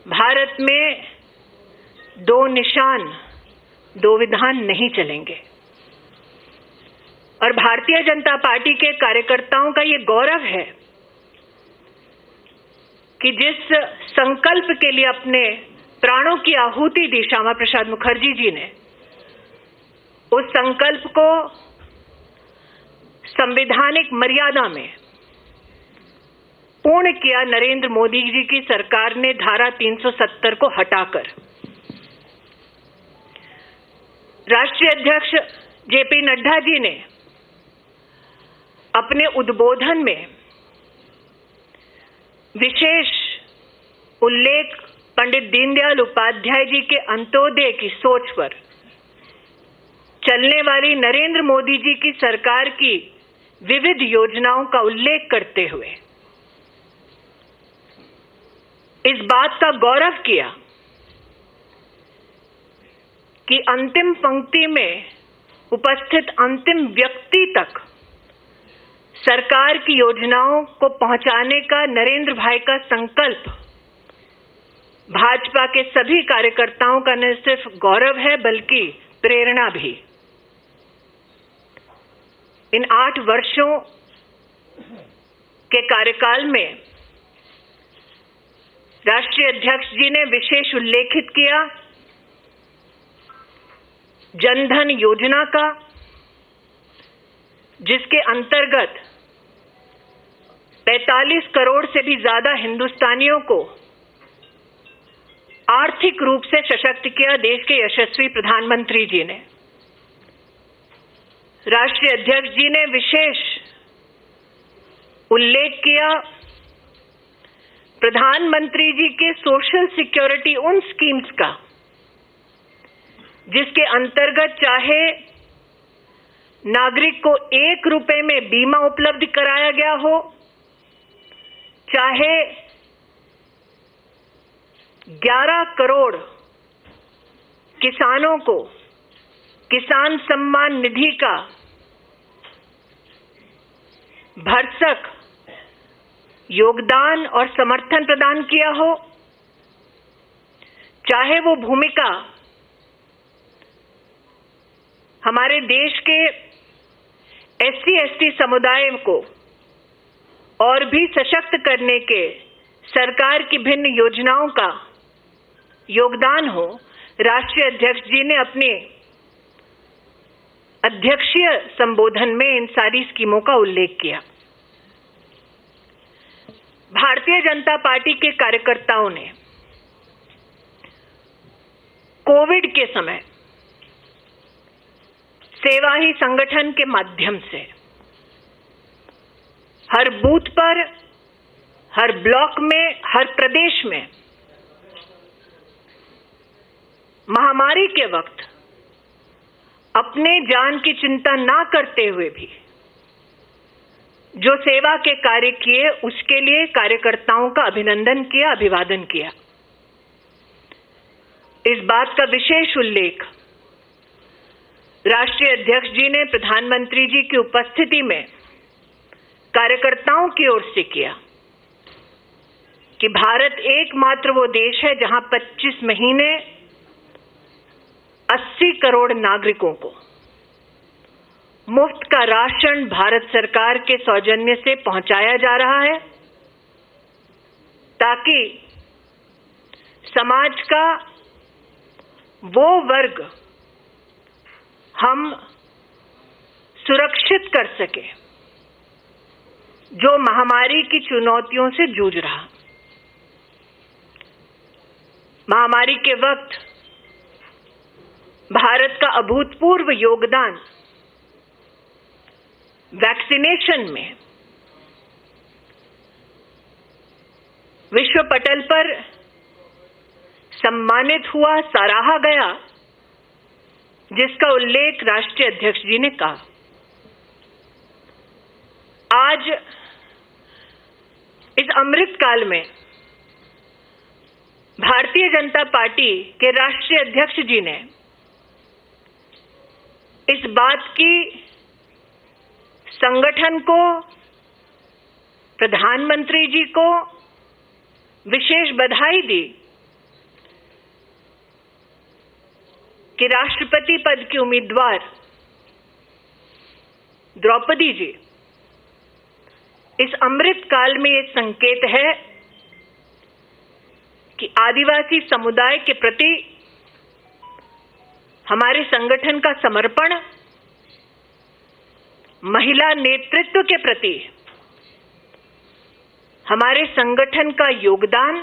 भारत में 2 निशान 2 विधान नहीं चलेंगे। और भारतीय जनता पार्टी के कार्यकर्ताओं का ये गौरव है कि जिस संकल्प के लिए अपने प्राणों की आहुति दी श्यामा प्रसाद मुखर्जी जी ने, उस संकल्प को संवैधानिक मर्यादा में पूर्ण किया नरेंद्र मोदी जी की सरकार ने धारा 370 को हटाकर। राष्ट्रीय अध्यक्ष जेपी नड्डा जी ने अपने उद्बोधन में विशेष उल्लेख पंडित दीनदयाल उपाध्याय जी के अंत्योदय की सोच पर चलने वाली नरेंद्र मोदी जी की सरकार की विविध योजनाओं का उल्लेख करते हुए इस बात का गौरव किया कि अंतिम पंक्ति में उपस्थित अंतिम व्यक्ति तक सरकार की योजनाओं को पहुंचाने का नरेंद्र भाई का संकल्प भाजपा के सभी कार्यकर्ताओं का न सिर्फ गौरव है बल्कि प्रेरणा भी। इन 8 वर्षों के कार्यकाल में राष्ट्रीय अध्यक्ष जी ने विशेष उल्लेखित किया जनधन योजना का, जिसके अंतर्गत 45 करोड़ से भी ज्यादा हिंदुस्तानियों को आर्थिक रूप से सशक्त किया देश के यशस्वी प्रधानमंत्री जी ने। राष्ट्रीय अध्यक्ष जी ने विशेष उल्लेख किया प्रधानमंत्री जी के सोशल सिक्योरिटी उन स्कीम्स का जिसके अंतर्गत चाहे नागरिक को 1 रुपए में बीमा उपलब्ध कराया गया हो, चाहे 11 करोड़ किसानों को किसान सम्मान निधि का भरसक योगदान और समर्थन प्रदान किया हो, चाहे वो भूमिका हमारे देश के SC/ST समुदाय को और भी सशक्त करने के सरकार की भिन्न योजनाओं का योगदान हो, राष्ट्रीय अध्यक्ष जी ने अपने अध्यक्षीय संबोधन में इन सारी स्कीमों का उल्लेख किया। भारतीय जनता पार्टी के कार्यकर्ताओं ने कोविड के समय सेवा ही संगठन के माध्यम से हर बूथ पर, हर ब्लॉक में, हर प्रदेश में महामारी के वक्त अपने जान की चिंता ना करते हुए भी जो सेवा के कार्य किए उसके लिए कार्यकर्ताओं का अभिनंदन किया, अभिवादन किया। इस बात का विशेष उल्लेख राष्ट्रीय अध्यक्ष जी ने प्रधानमंत्री जी की उपस्थिति में कार्यकर्ताओं की ओर से किया कि भारत एकमात्र वो देश है जहां 25 महीने 80 करोड़ नागरिकों को मुफ्त का राशन भारत सरकार के सौजन्य से पहुंचाया जा रहा है, ताकि समाज का वो वर्ग हम सुरक्षित कर सके जो महामारी की चुनौतियों से जूझ रहा। महामारी के वक्त भारत का अभूतपूर्व योगदान वैक्सीनेशन में विश्व पटल पर सम्मानित हुआ, सराहा गया, जिसका उल्लेख राष्ट्रीय अध्यक्ष जी ने कहा। आज इस अमृत काल में भारतीय जनता पार्टी के राष्ट्रीय अध्यक्ष जी ने इस बात की संगठन को, प्रधानमंत्री जी को विशेष बधाई दी कि राष्ट्रपति पद की उम्मीदवार द्रौपदी जी इस अमृत काल में ये संकेत है कि आदिवासी समुदाय के प्रति हमारे संगठन का समर्पण, महिला नेतृत्व के प्रति हमारे संगठन का योगदान,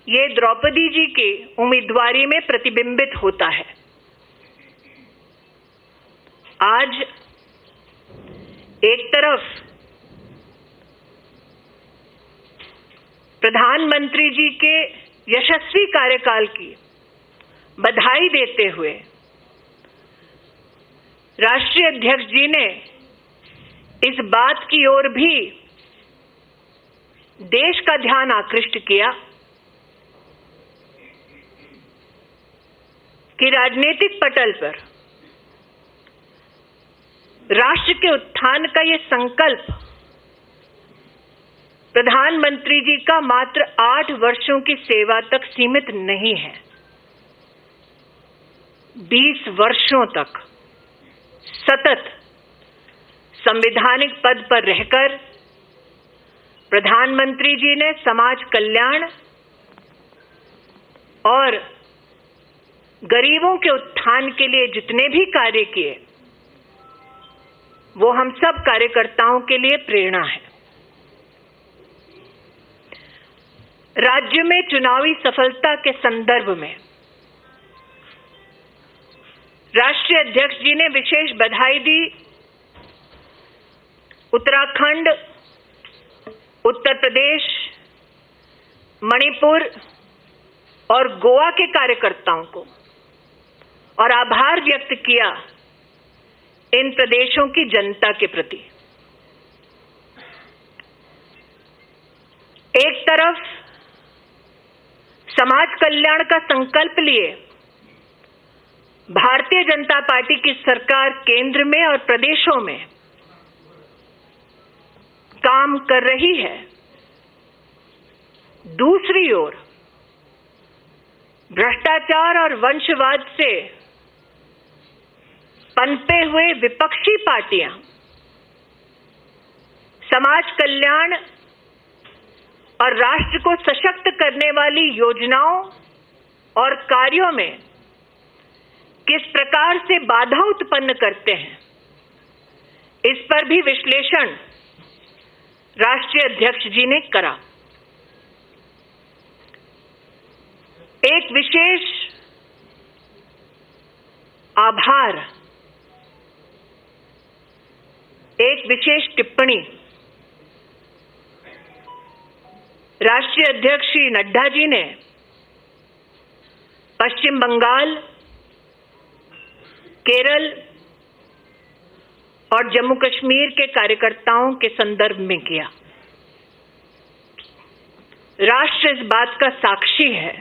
ये द्रौपदी जी की उम्मीदवारी में प्रतिबिंबित होता है। आज एक तरफ प्रधानमंत्री जी के यशस्वी कार्यकाल की बधाई देते हुए राष्ट्रीय अध्यक्ष जी ने इस बात की ओर भी देश का ध्यान आकृष्ट किया कि राजनीतिक पटल पर राष्ट्र के उत्थान का ये संकल्प प्रधानमंत्री जी का मात्र 8 वर्षों की सेवा तक सीमित नहीं है। 20 वर्षों तक सतत संवैधानिक पद पर रहकर प्रधानमंत्री जी ने समाज कल्याण और गरीबों के उत्थान के लिए जितने भी कार्य किए, वो हम सब कार्यकर्ताओं के लिए प्रेरणा है। राज्य में चुनावी सफलता के संदर्भ में राष्ट्रीय अध्यक्ष जी ने विशेष बधाई दी उत्तराखंड, उत्तर प्रदेश, मणिपुर और गोवा के कार्यकर्ताओं को और आभार व्यक्त किया इन प्रदेशों की जनता के प्रति। एक तरफ समाज कल्याण का संकल्प लिए भारतीय जनता पार्टी की सरकार केंद्र में और प्रदेशों में काम कर रही है, दूसरी ओर भ्रष्टाचार और वंशवाद से पनपे हुए विपक्षी पार्टियां समाज कल्याण और राष्ट्र को सशक्त करने वाली योजनाओं और कार्यों में किस प्रकार से बाधा उत्पन्न करते हैं, इस पर भी विश्लेषण राष्ट्रीय अध्यक्ष जी ने करा। एक विशेष आभार, एक विशेष टिप्पणी राष्ट्रीय अध्यक्ष श्री नड्डा जी ने पश्चिम बंगाल, केरल और जम्मू कश्मीर के कार्यकर्ताओं के संदर्भ में किया। राष्ट्र इस बात का साक्षी है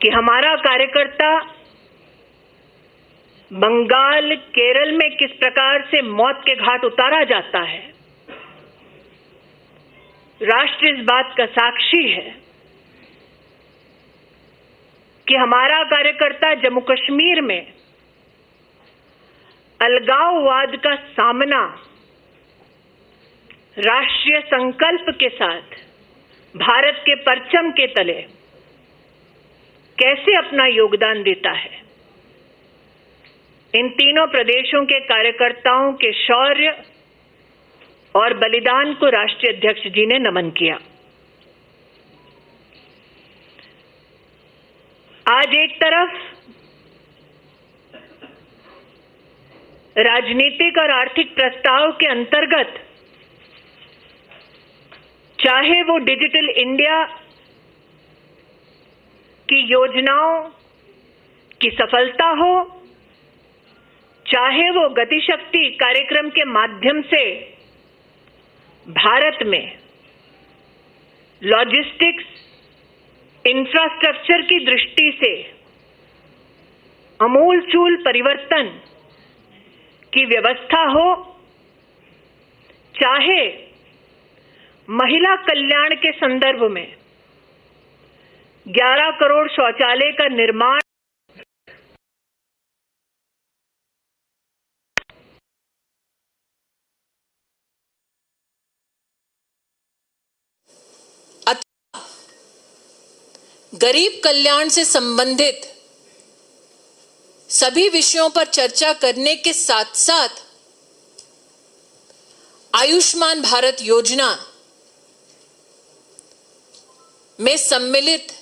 कि हमारा कार्यकर्ता बंगाल, केरल में किस प्रकार से मौत के घाट उतारा जाता है। राष्ट्र इस बात का साक्षी है कि हमारा कार्यकर्ता जम्मू कश्मीर में अलगाववाद का सामना राष्ट्रीय संकल्प के साथ भारत के परचम के तले कैसे अपना योगदान देता है। इन तीनों प्रदेशों के कार्यकर्ताओं के शौर्य और बलिदान को राष्ट्रीय अध्यक्ष जी ने नमन किया। आज एक तरफ राजनीतिक और आर्थिक प्रस्ताव के अंतर्गत चाहे वो डिजिटल इंडिया की योजनाओं की सफलता हो, चाहे वो गतिशक्ति कार्यक्रम के माध्यम से भारत में लॉजिस्टिक्स इंफ्रास्ट्रक्चर की दृष्टि से अमूलचूल परिवर्तन की व्यवस्था हो, चाहे महिला कल्याण के संदर्भ में 11 करोड़ शौचालय का निर्माण,
गरीब कल्याण से संबंधित सभी विषयों पर चर्चा करने के साथ साथ आयुष्मान भारत योजना में सम्मिलित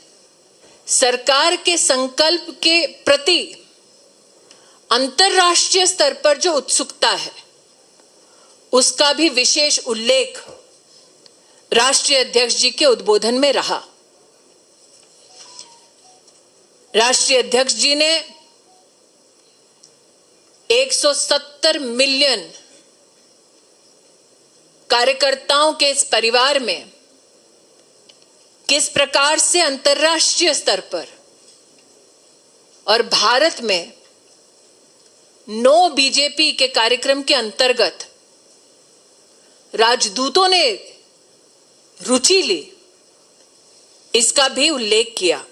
सरकार के संकल्प के प्रति अंतर्राष्ट्रीय स्तर पर जो उत्सुकता है, उसका भी विशेष उल्लेख राष्ट्रीय अध्यक्ष जी के उद्बोधन में रहा। राष्ट्रीय अध्यक्ष जी ने 170 मिलियन कार्यकर्ताओं के इस परिवार में किस प्रकार से अंतर्राष्ट्रीय स्तर पर और भारत में नो बीजेपी के कार्यक्रम के अंतर्गत राजदूतों ने रुचि ली, इसका भी उल्लेख किया।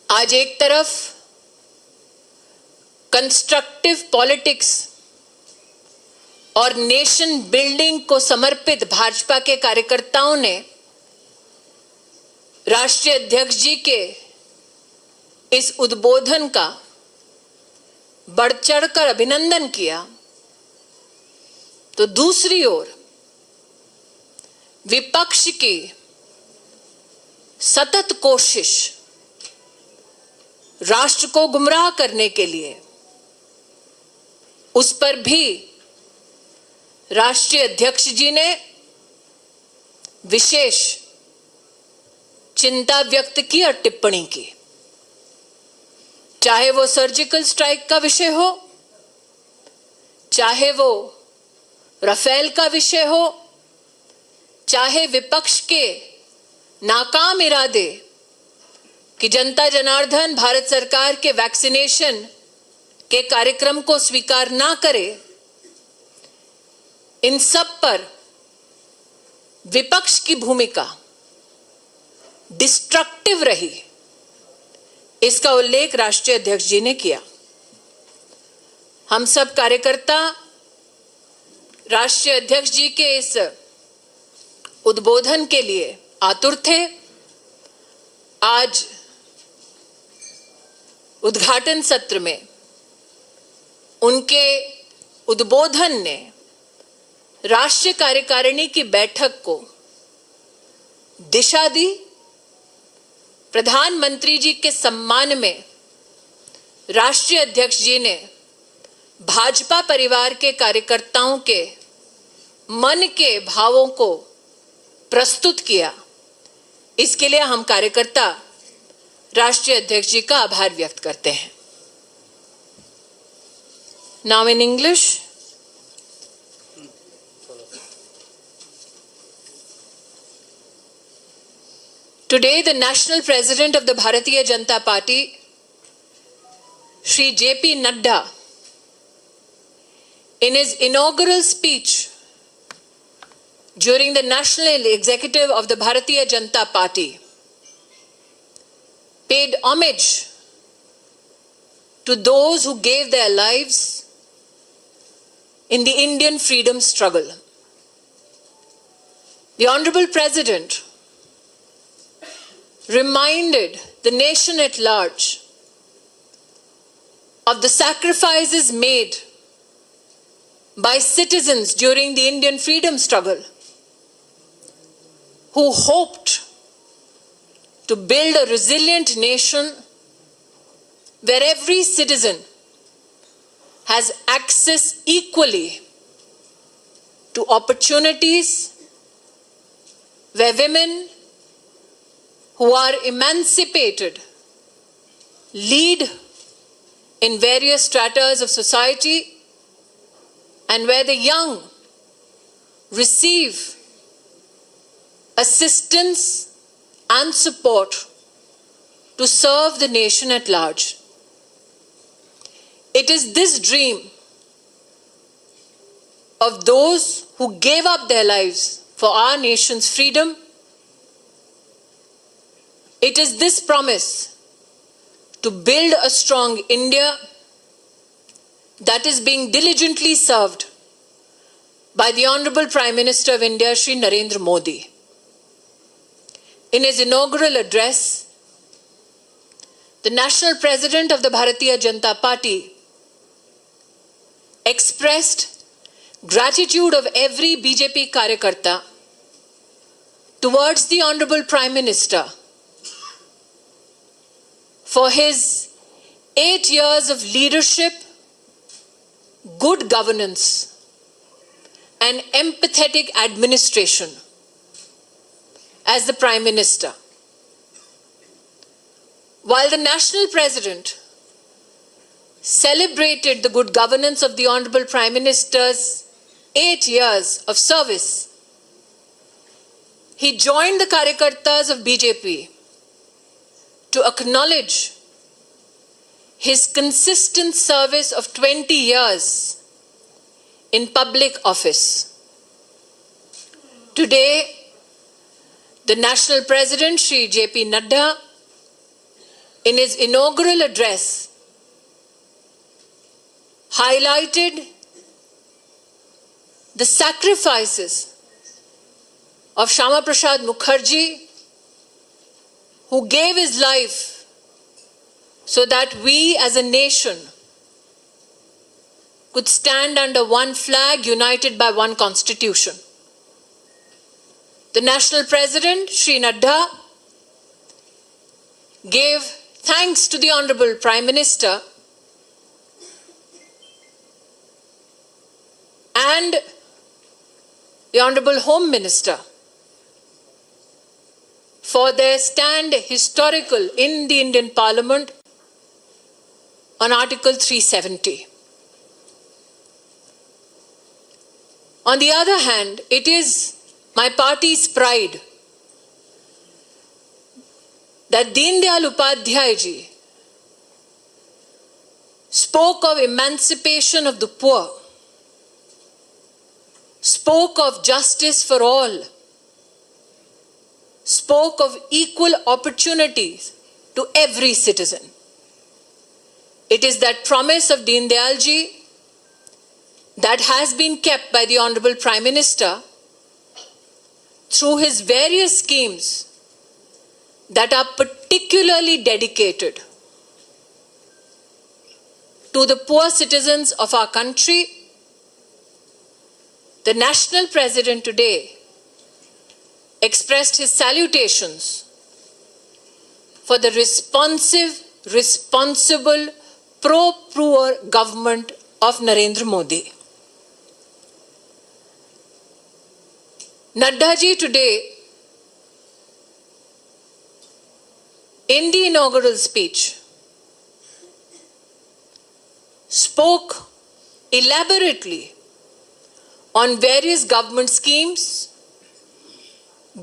आज एक तरफ कंस्ट्रक्टिव पॉलिटिक्स और नेशन बिल्डिंग को समर्पित भाजपा के कार्यकर्ताओं ने राष्ट्रीय अध्यक्ष जी के इस उद्बोधन का बढ़ चढ़कर अभिनंदन किया, तो दूसरी ओर विपक्ष की सतत कोशिश राष्ट्र को गुमराह करने के लिए, उस पर भी राष्ट्रीय अध्यक्ष जी ने विशेष चिंता व्यक्त की और टिप्पणी की। चाहे वो सर्जिकल स्ट्राइक का विषय हो, चाहे वो राफेल का विषय हो, चाहे विपक्ष के नाकाम इरादे कि जनता जनार्दन भारत सरकार के वैक्सीनेशन के कार्यक्रम को स्वीकार ना करे, इन सब पर विपक्ष की भूमिका डिस्ट्रक्टिव रही, इसका उल्लेख राष्ट्रीय अध्यक्ष जी ने किया। हम सब कार्यकर्ता राष्ट्रीय अध्यक्ष जी के इस उद्बोधन के लिए आतुर थे। आज उद्घाटन सत्र में उनके उद्बोधन ने राष्ट्रीय कार्यकारिणी की बैठक को दिशा दी। प्रधानमंत्री जी के सम्मान में राष्ट्रीय अध्यक्ष जी ने भाजपा परिवार के कार्यकर्ताओं के मन के भावों को प्रस्तुत किया। इसके लिए हम कार्यकर्ता राष्ट्रीय अध्यक्ष जी का आभार व्यक्त करते हैं। Now in English, today the national president of the Bharatiya Janata Party, Shri JP Nadda, in his inaugural speech during the National Executive of the Bharatiya Janata Party, paid homage to those who gave their lives in the Indian freedom struggle. The Honorable President reminded the nation at large of the sacrifices made by citizens during the Indian freedom struggle, who hoped to build a resilient nation where every citizen has access equally to opportunities, where women who are emancipated lead in various stratas of society, and where the young receive assistance and support to serve the nation at large. It is this dream of those who gave up their lives for our nation's freedom. It is this promise to build a strong India that is being diligently served by the Honorable Prime Minister of India, Shri Narendra Modi. In his inaugural address, the National President of the Bharatiya Janata Party expressed gratitude of every BJP Karyakarta towards the Honorable Prime Minister for his 8 years of leadership, good governance, and empathetic administration as the Prime Minister. While the National President celebrated the good governance of the Honorable Prime Minister's 8 years of service, he joined the Karyakartas of BJP to acknowledge his consistent service of 20 years in public office. Today, the National President, Shri JP Nadda, in his inaugural address, highlighted the sacrifices of Shama Prasad Mukherjee, who gave his life so that we as a nation could stand under one flag, united by one constitution. The National President, Shri Nadda, gave thanks to the Honorable Prime Minister and the Honorable Home Minister for their stand historical in the Indian Parliament on Article 370. On the other hand, it is my party's pride that Deen Dayal Upadhyay ji spoke of emancipation of the poor, spoke of justice for all, spoke of equal opportunities to every citizen. It is that promise of Deen Dayal ji that has been kept by the Honorable Prime Minister through his various schemes that are particularly dedicated to the poor citizens of our country. The National President today expressed his salutations for the responsive, responsible, pro-poor government of Narendra Modi. Nadda ji today, in the inaugural speech, spoke elaborately on various government schemes,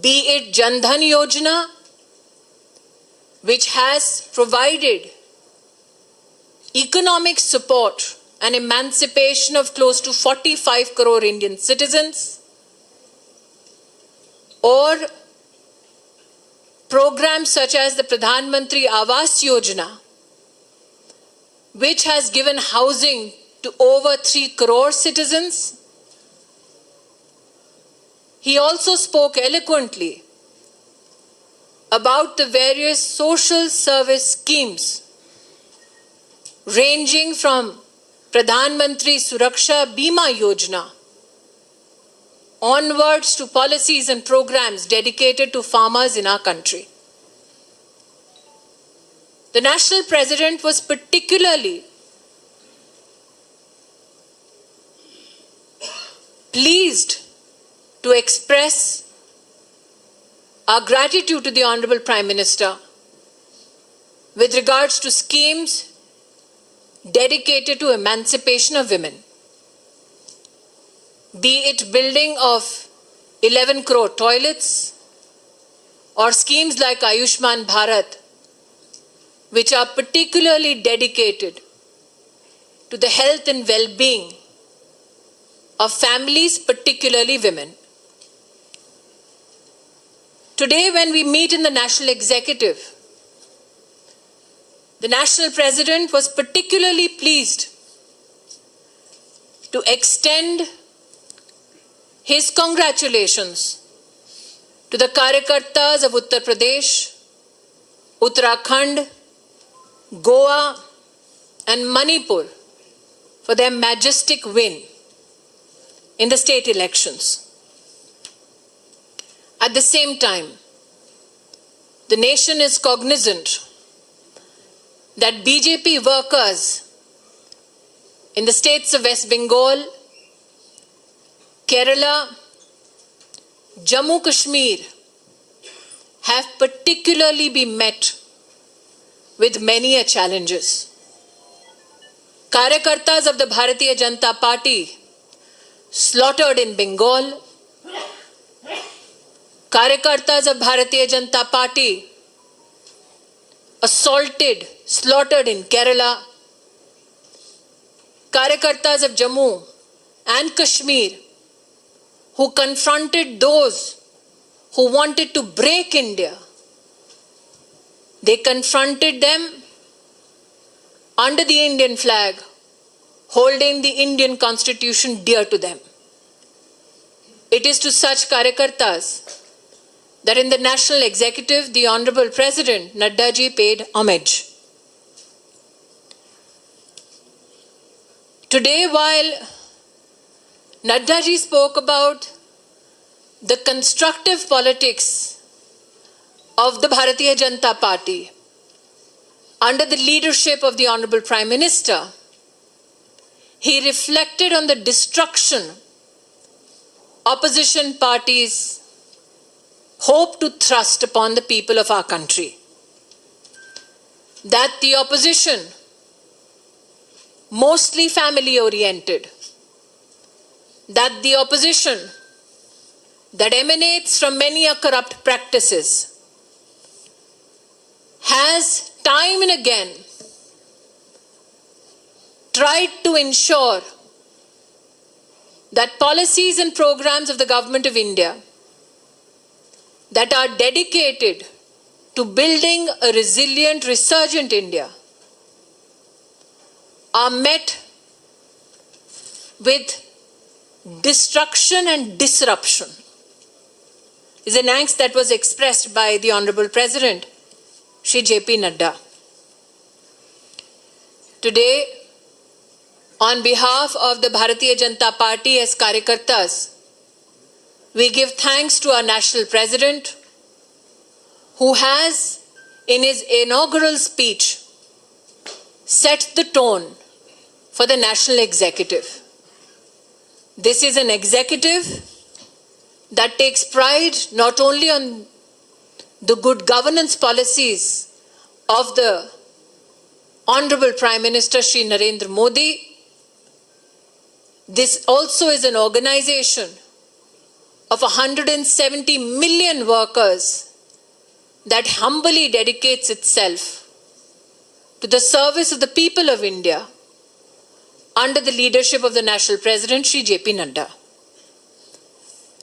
be it Jan Dhan Yojana, which has provided economic support and emancipation of close to 45 crore Indian citizens, or programs such as the Pradhan Mantri Awas Yojana, which has given housing to over 3 crore citizens. He also spoke eloquently about the various social service schemes ranging from Pradhan Mantri Suraksha Bima Yojana onwards to policies and programs dedicated to farmers in our country. The National President was particularly pleased to express our gratitude to the Honorable Prime Minister with regards to schemes dedicated to emancipation of women, be it building of 11 crore toilets or schemes like Ayushman Bharat, which are particularly dedicated to the health and well-being of families, particularly women. Today, when we meet in the National Executive, the National President was particularly pleased to extend his congratulations to the Karyakartas of Uttar Pradesh, Uttarakhand, Goa and Manipur for their majestic win in the state elections. At the same time, the nation is cognizant that BJP workers in the states of West Bengal, Kerala, Jammu Kashmir have particularly been met with many challenges. Karyakartas of the Bharatiya Janata Party slaughtered in Bengal, Karyakartas of Bharatiya Janata Party assaulted, slaughtered in Kerala, Karyakartas of Jammu and Kashmir who confronted those who wanted to break India. They confronted them under the Indian flag, holding the Indian constitution dear to them. It is to such Karyakartas that in the National Executive, the Honorable President Nadda ji paid homage. Today, while Nadda ji spoke about the constructive politics of the Bharatiya Janata Party, under the leadership of the Honorable Prime Minister, he reflected on the destruction opposition parties hope to thrust upon the people of our country. That the opposition, mostly family oriented, that the opposition that emanates from many corrupt practices has time and again tried to ensure that policies and programs of the Government of India that are dedicated to building a resilient, resurgent India are met with destruction and disruption, is an angst that was expressed by the Honorable President, Shri J.P. Nadda. Today, on behalf of the Bharatiya Janata Party as Karyakartas, we give thanks to our National President, who has, in his inaugural speech, set the tone for the National Executive. This is an executive that takes pride not only on the good governance policies of the Honorable Prime Minister Shri Narendra Modi. This also is an organization of 170 million workers that humbly dedicates itself to the service of the people of India under the leadership of the National President Shri J.P. Nadda.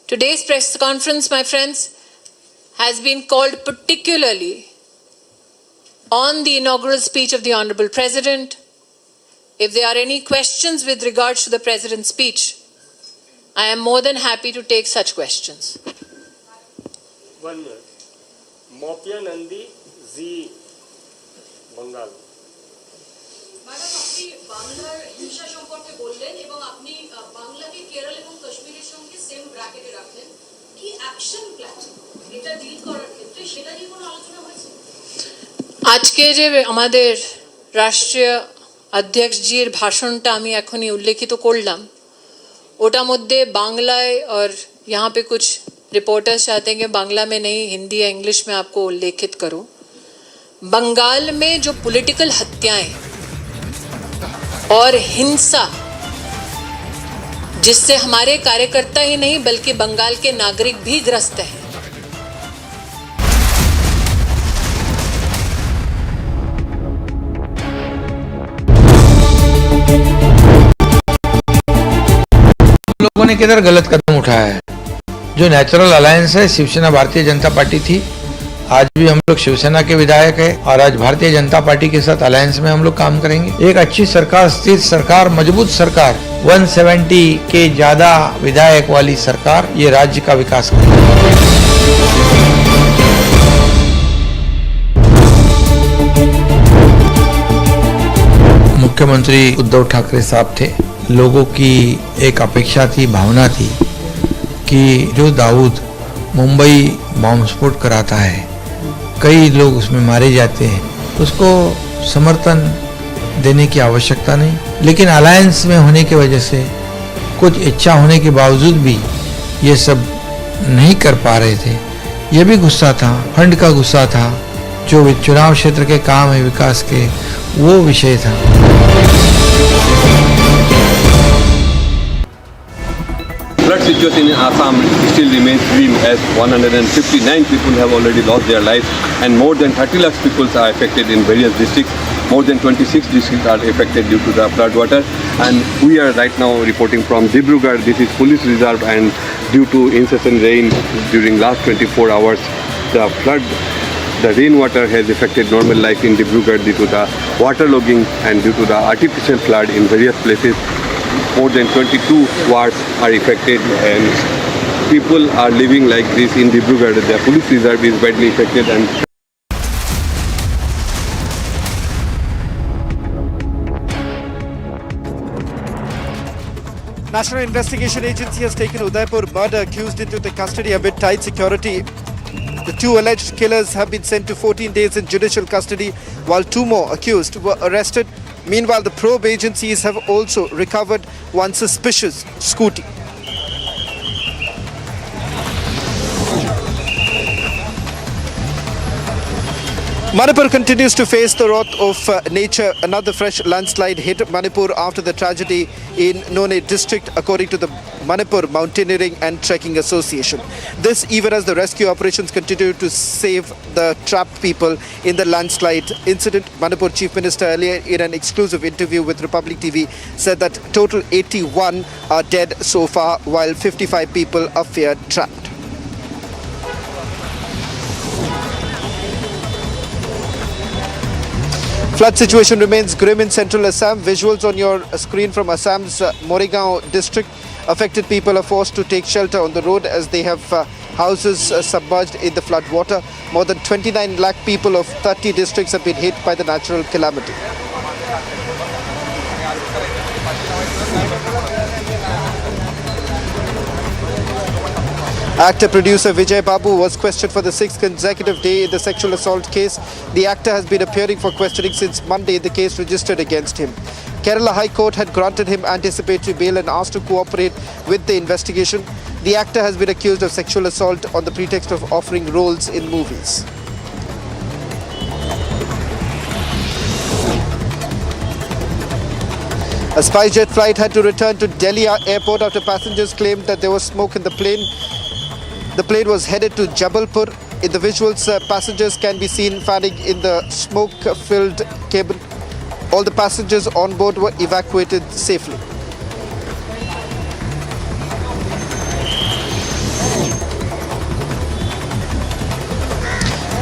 Today's press conference, my friends, has been called particularly on the inaugural speech of the Honorable President. If there are any questions with regards to the President's speech, I am more than happy to take such questions.
1 minute. Mopia Nandi, Z, Bengal.
Madam আপনি বাংলার হিংসা সম্পর্কে বললেন এবং আপনি বাংলাকে কেরল এবং কাশ্মীরের সঙ্গে সেম ব্র্যাকেটে রাখলেন কি অ্যাকশন প্ল্যান এটা ডিল করার ক্ষেত্রে সেটা নিয়ে কোনো আলোচনা হয়েছে আজকে যে আমাদের রাষ্ট্রীয় अध्यक्षजीর ভাষণটা আমি এখনই উল্লেখিত করলাম ওটার মধ্যে बांग्लाয় और यहाँ पे कुछ रिपोर्टर्स चाहते हैं कि बांग्ला में नहीं हिंदी या इंग्लिश में आपको उल्लेखित करूं बंगाल में जो पॉलिटिकल हत्याएं और हिंसा जिससे हमारे कार्यकर्ता ही नहीं बल्कि बंगाल के नागरिक भी ग्रस्त हैं
लोगों ने किधर गलत कदम उठाया है जो नेचुरल अलायंस है शिवसेना भारतीय जनता पार्टी थी आज भी हम लोग शिवसेना के विधायक है और आज भारतीय जनता पार्टी के साथ अलायंस में हम लोग काम करेंगे एक अच्छी सरकार स्थिर सरकार मजबूत सरकार 170 के ज्यादा विधायक वाली सरकार ये राज्य का विकास करेगी मुख्यमंत्री उद्धव ठाकरे साहब थे लोगों की एक अपेक्षा थी भावना थी कि जो दाऊद मुंबई बॉम्ब स्फोट कराता है कई लोग उसमें मारे जाते हैं उसको समर्थन देने की आवश्यकता नहीं लेकिन अलायंस में होने की वजह से कुछ इच्छा होने के बावजूद भी ये सब नहीं कर पा रहे थे ये भी गुस्सा था फंड का गुस्सा था जो चुनाव क्षेत्र के काम है विकास के वो विषय था
Flood situation in Assam still remains grim as 159 people have already lost their lives and more than 30 lakh people are affected in various districts. More than 26 districts are affected due to the flood water and we are right now reporting from Dibrugarh. This is police reserve and due to incessant rain during last 24 hours the rainwater has affected normal life in Dibrugarh due to the waterlogging and due to the artificial flood in various places. More than 22 wards are affected and people are living like this in Dibrugarh. The police reserve is badly affected and
National Investigation Agency has taken Udaipur murder accused into the custody amid tight security. The 2 alleged killers have been sent to 14 days in judicial custody, while 2 more accused were arrested. Meanwhile, the probe agencies have also recovered one suspicious scooty. Manipur continues to face the wrath of nature. Another fresh landslide hit Manipur after the tragedy in Noni district, according to the Manipur Mountaineering and Trekking Association. This even as the rescue operations continue to save the trapped people in the landslide incident. Manipur Chief Minister earlier in an exclusive interview with Republic TV said that total 81 are dead so far, while 55 people are feared trapped. Flood situation remains grim in central Assam. Visuals on your screen from Assam's Morigao district. Affected people are forced to take shelter on the road as they have houses submerged in the flood water. More than 29 lakh people of 30 districts have been hit by the natural calamity. Actor-producer Vijay Babu was questioned for the 6th consecutive day in the sexual assault case. The actor has been appearing for questioning since Monday in the case registered against him. Kerala High Court had granted him anticipatory bail and asked to cooperate with the investigation. The actor has been accused of sexual assault on the pretext of offering roles in movies. A SpiceJet flight had to return to Delhi airport after passengers claimed that there was smoke in the plane. The plane was headed to Jabalpur. In the visuals, passengers can be seen fanning in the smoke-filled cabin. All the passengers on board were evacuated safely.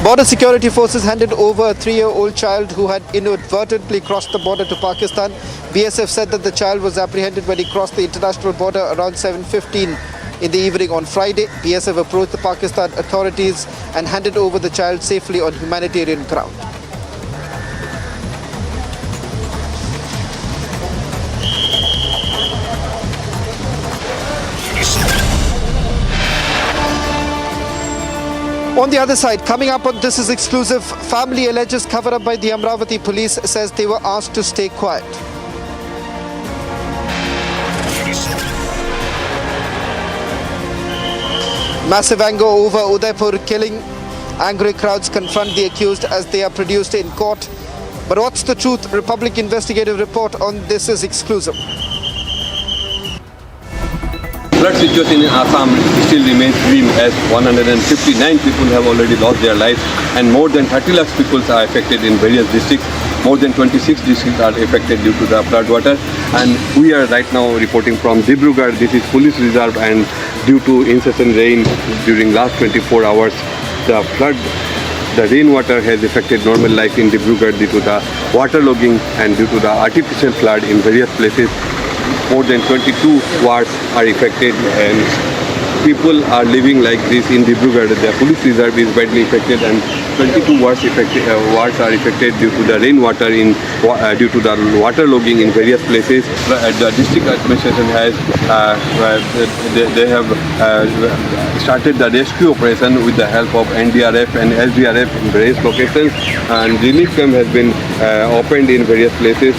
Border security forces handed over a 3-year-old child who had inadvertently crossed the border to Pakistan. BSF said that the child was apprehended when he crossed the international border around 7:15 in the evening on Friday. BSF approached the Pakistan authorities and handed over the child safely on humanitarian ground. On the other side, coming up on This Is Exclusive, family alleges cover up by the Amravati police says they were asked to stay quiet. Massive anger over Udaipur killing. Angry crowds confront the accused as they are produced in court. But what's the truth? Republic investigative report on This Is Exclusive.
Flood situation in Assam still remains grim as 159 people have already lost their lives and more than 30 lakh people are affected in various districts. More than 26 districts are affected due to the flood water, and we are right now reporting from Dibrugarh. This is police reserve, and due to incessant rain during last 24 hours, the rainwater has affected normal life in Dibrugarh due to the waterlogging and due to the artificial flood in various places. More than 22 wards are affected and people are living like this in Dibrugarh. The police reserve is badly affected and 22 wards are affected due to the rainwater due to the waterlogging in various places. The district administration has they have started the rescue operation with the help of NDRF and SDRF in various locations, and relief camp has been opened in various places.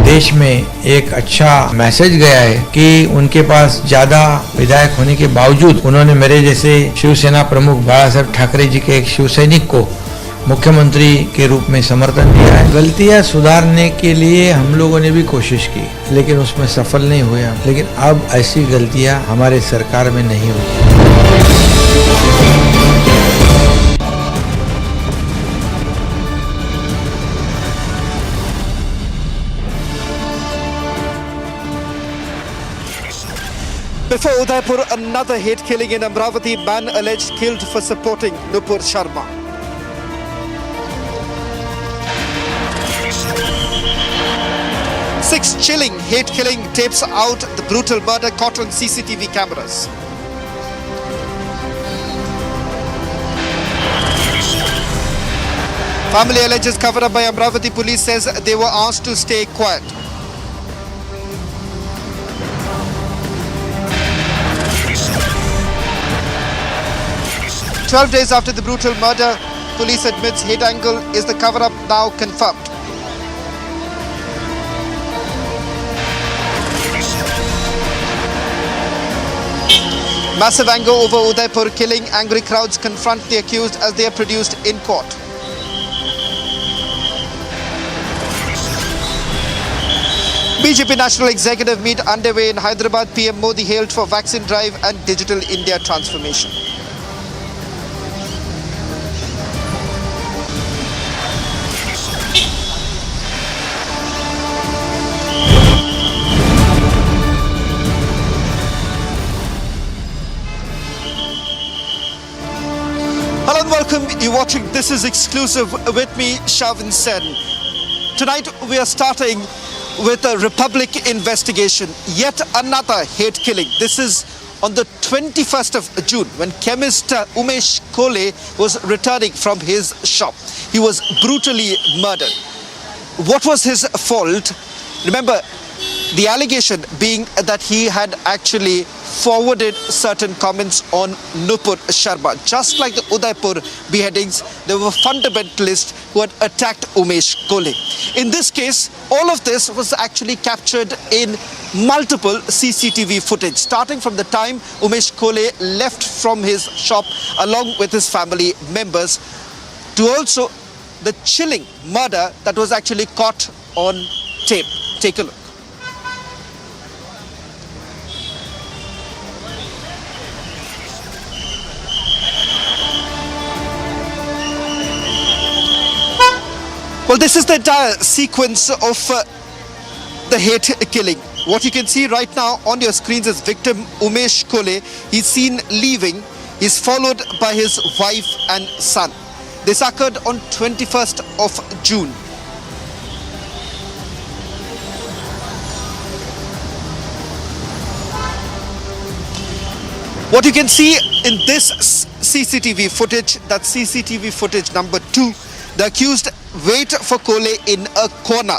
देश में एक अच्छा message गया है कि उनके पास ज्यादा विधायक होने के बावजूद उन्होंने मेरे जैसे शिवसेना प्रमुख बाला साहब ठाकरे जी के एक शिव सैनिक को मुख्यमंत्री के रूप में समर्थन दिया है। गलतियां सुधारने के लिए हम लोगों ने भी कोशिश की, लेकिन उसमें सफल नहीं हुए। लेकिन अब ऐसी गलतियां हमारे सरकार में नहीं होगी।
Before Udaipur, another hate killing in Amravati, man alleged killed for supporting Nupur Sharma. Six chilling hate killing tapes out the brutal murder caught on CCTV cameras. Family alleges cover up by Amravati police says they were asked to stay quiet. 12 days after the brutal murder, police admits hate angle is the cover-up now confirmed. Massive anger over Udaipur killing. Angry crowds confront the accused as they are produced in court. BJP National Executive meet underway in Hyderabad. PM Modi hailed for vaccine drive and digital India transformation. Hello and welcome. You're watching This Is Exclusive with me, Shiv and Sena. Tonight we are starting with a Republic investigation. Yet another hate killing. This is on the 21st of June when chemist Umesh Kole was returning from his shop. He was brutally murdered. What was his fault? Remember, the allegation being that he had actually forwarded certain comments on Nupur Sharma. Just like the Udaipur beheadings, there were fundamentalists who had attacked Umesh Kole. In this case, all of this was actually captured in multiple CCTV footage, starting from the time Umesh Kole left from his shop along with his family members, to also the chilling murder that was actually caught on tape. Take a look. Well, this is the entire sequence of the hate killing. What you can see right now on your screens is victim Umesh Kole. He's seen leaving. He's followed by his wife and son. This occurred on 21st of June. What you can see in this CCTV footage, that's CCTV footage number 2, the accused wait for Kole in a corner.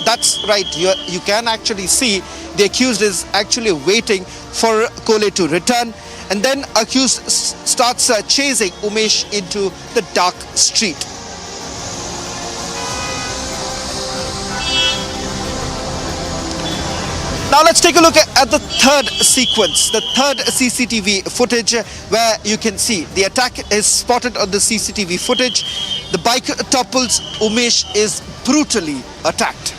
That's right, you can actually see the accused is actually waiting for Kole to return, and then accused starts chasing Umesh into the dark street. Now let's take a look at the third sequence, the third CCTV footage, where you can see the attack is spotted on the CCTV footage. The bike topples, Umesh is brutally attacked.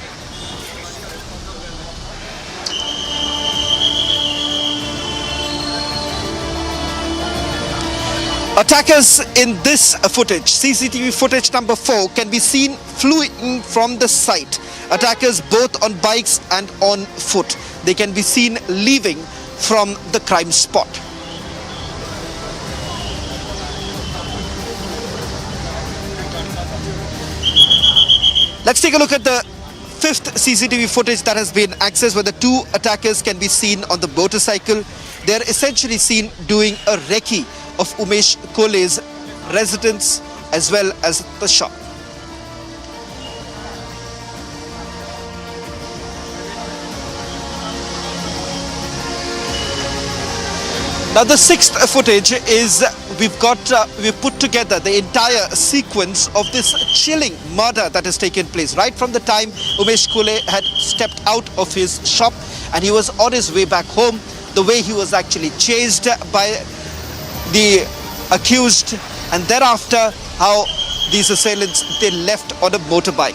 Attackers in this footage, CCTV footage number 4, can be seen fleeing from the site. Attackers both on bikes and on foot. They can be seen leaving from the crime spot. Let's take a look at the fifth CCTV footage that has been accessed, where the two attackers can be seen on the motorcycle. They are essentially seen doing a recce of Umesh Kole's residence as well as the shop. Now the sixth footage is we've put together the entire sequence of this chilling murder that has taken place right from the time Umesh Kole had stepped out of his shop and he was on his way back home, the way he was actually chased by the accused, and thereafter how these assailants, they left on a motorbike.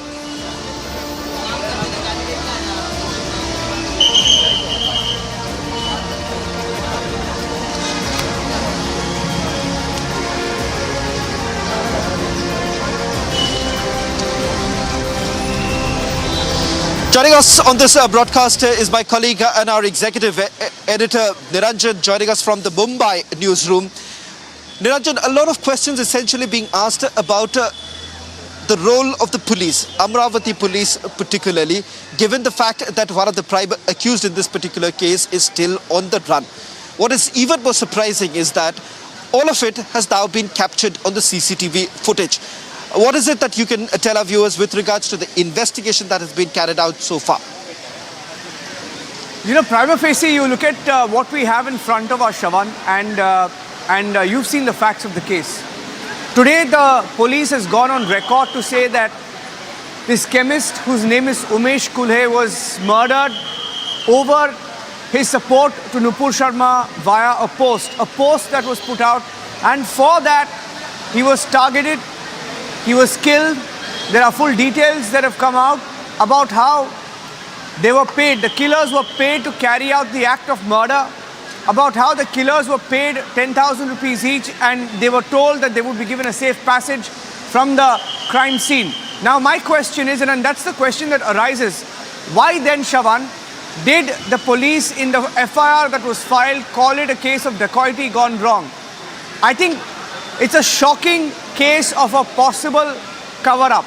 Joining us on this broadcast is my colleague and our executive editor Niranjan, joining us from the Mumbai newsroom. Niranjan, a lot of questions essentially being asked about the role of the police, Amravati police particularly, given the fact that one of the prime accused in this particular case is still on the run. What is even more surprising is that all of it has now been captured on the CCTV footage. What is it that you can tell our viewers with regards to the investigation that has been carried out so far?
You know, prima facie, you look at what we have in front of us, Shavan, and and you've seen the facts of the case. Today, the police has gone on record to say that this chemist, whose name is Umesh Kulhe, was murdered over his support to Nupur Sharma via a post that was put out, and for that he was targeted, he was killed. There are full details that have come out about how they were paid, the killers were paid to carry out the act of murder, about how the killers were paid 10,000 rupees each, and they were told that they would be given a safe passage from the crime scene. Now my question is, and that's the question that arises, why then, Shawan, did the police in the FIR that was filed call it a case of dacoity gone wrong? I think it's a shocking case of a possible cover-up.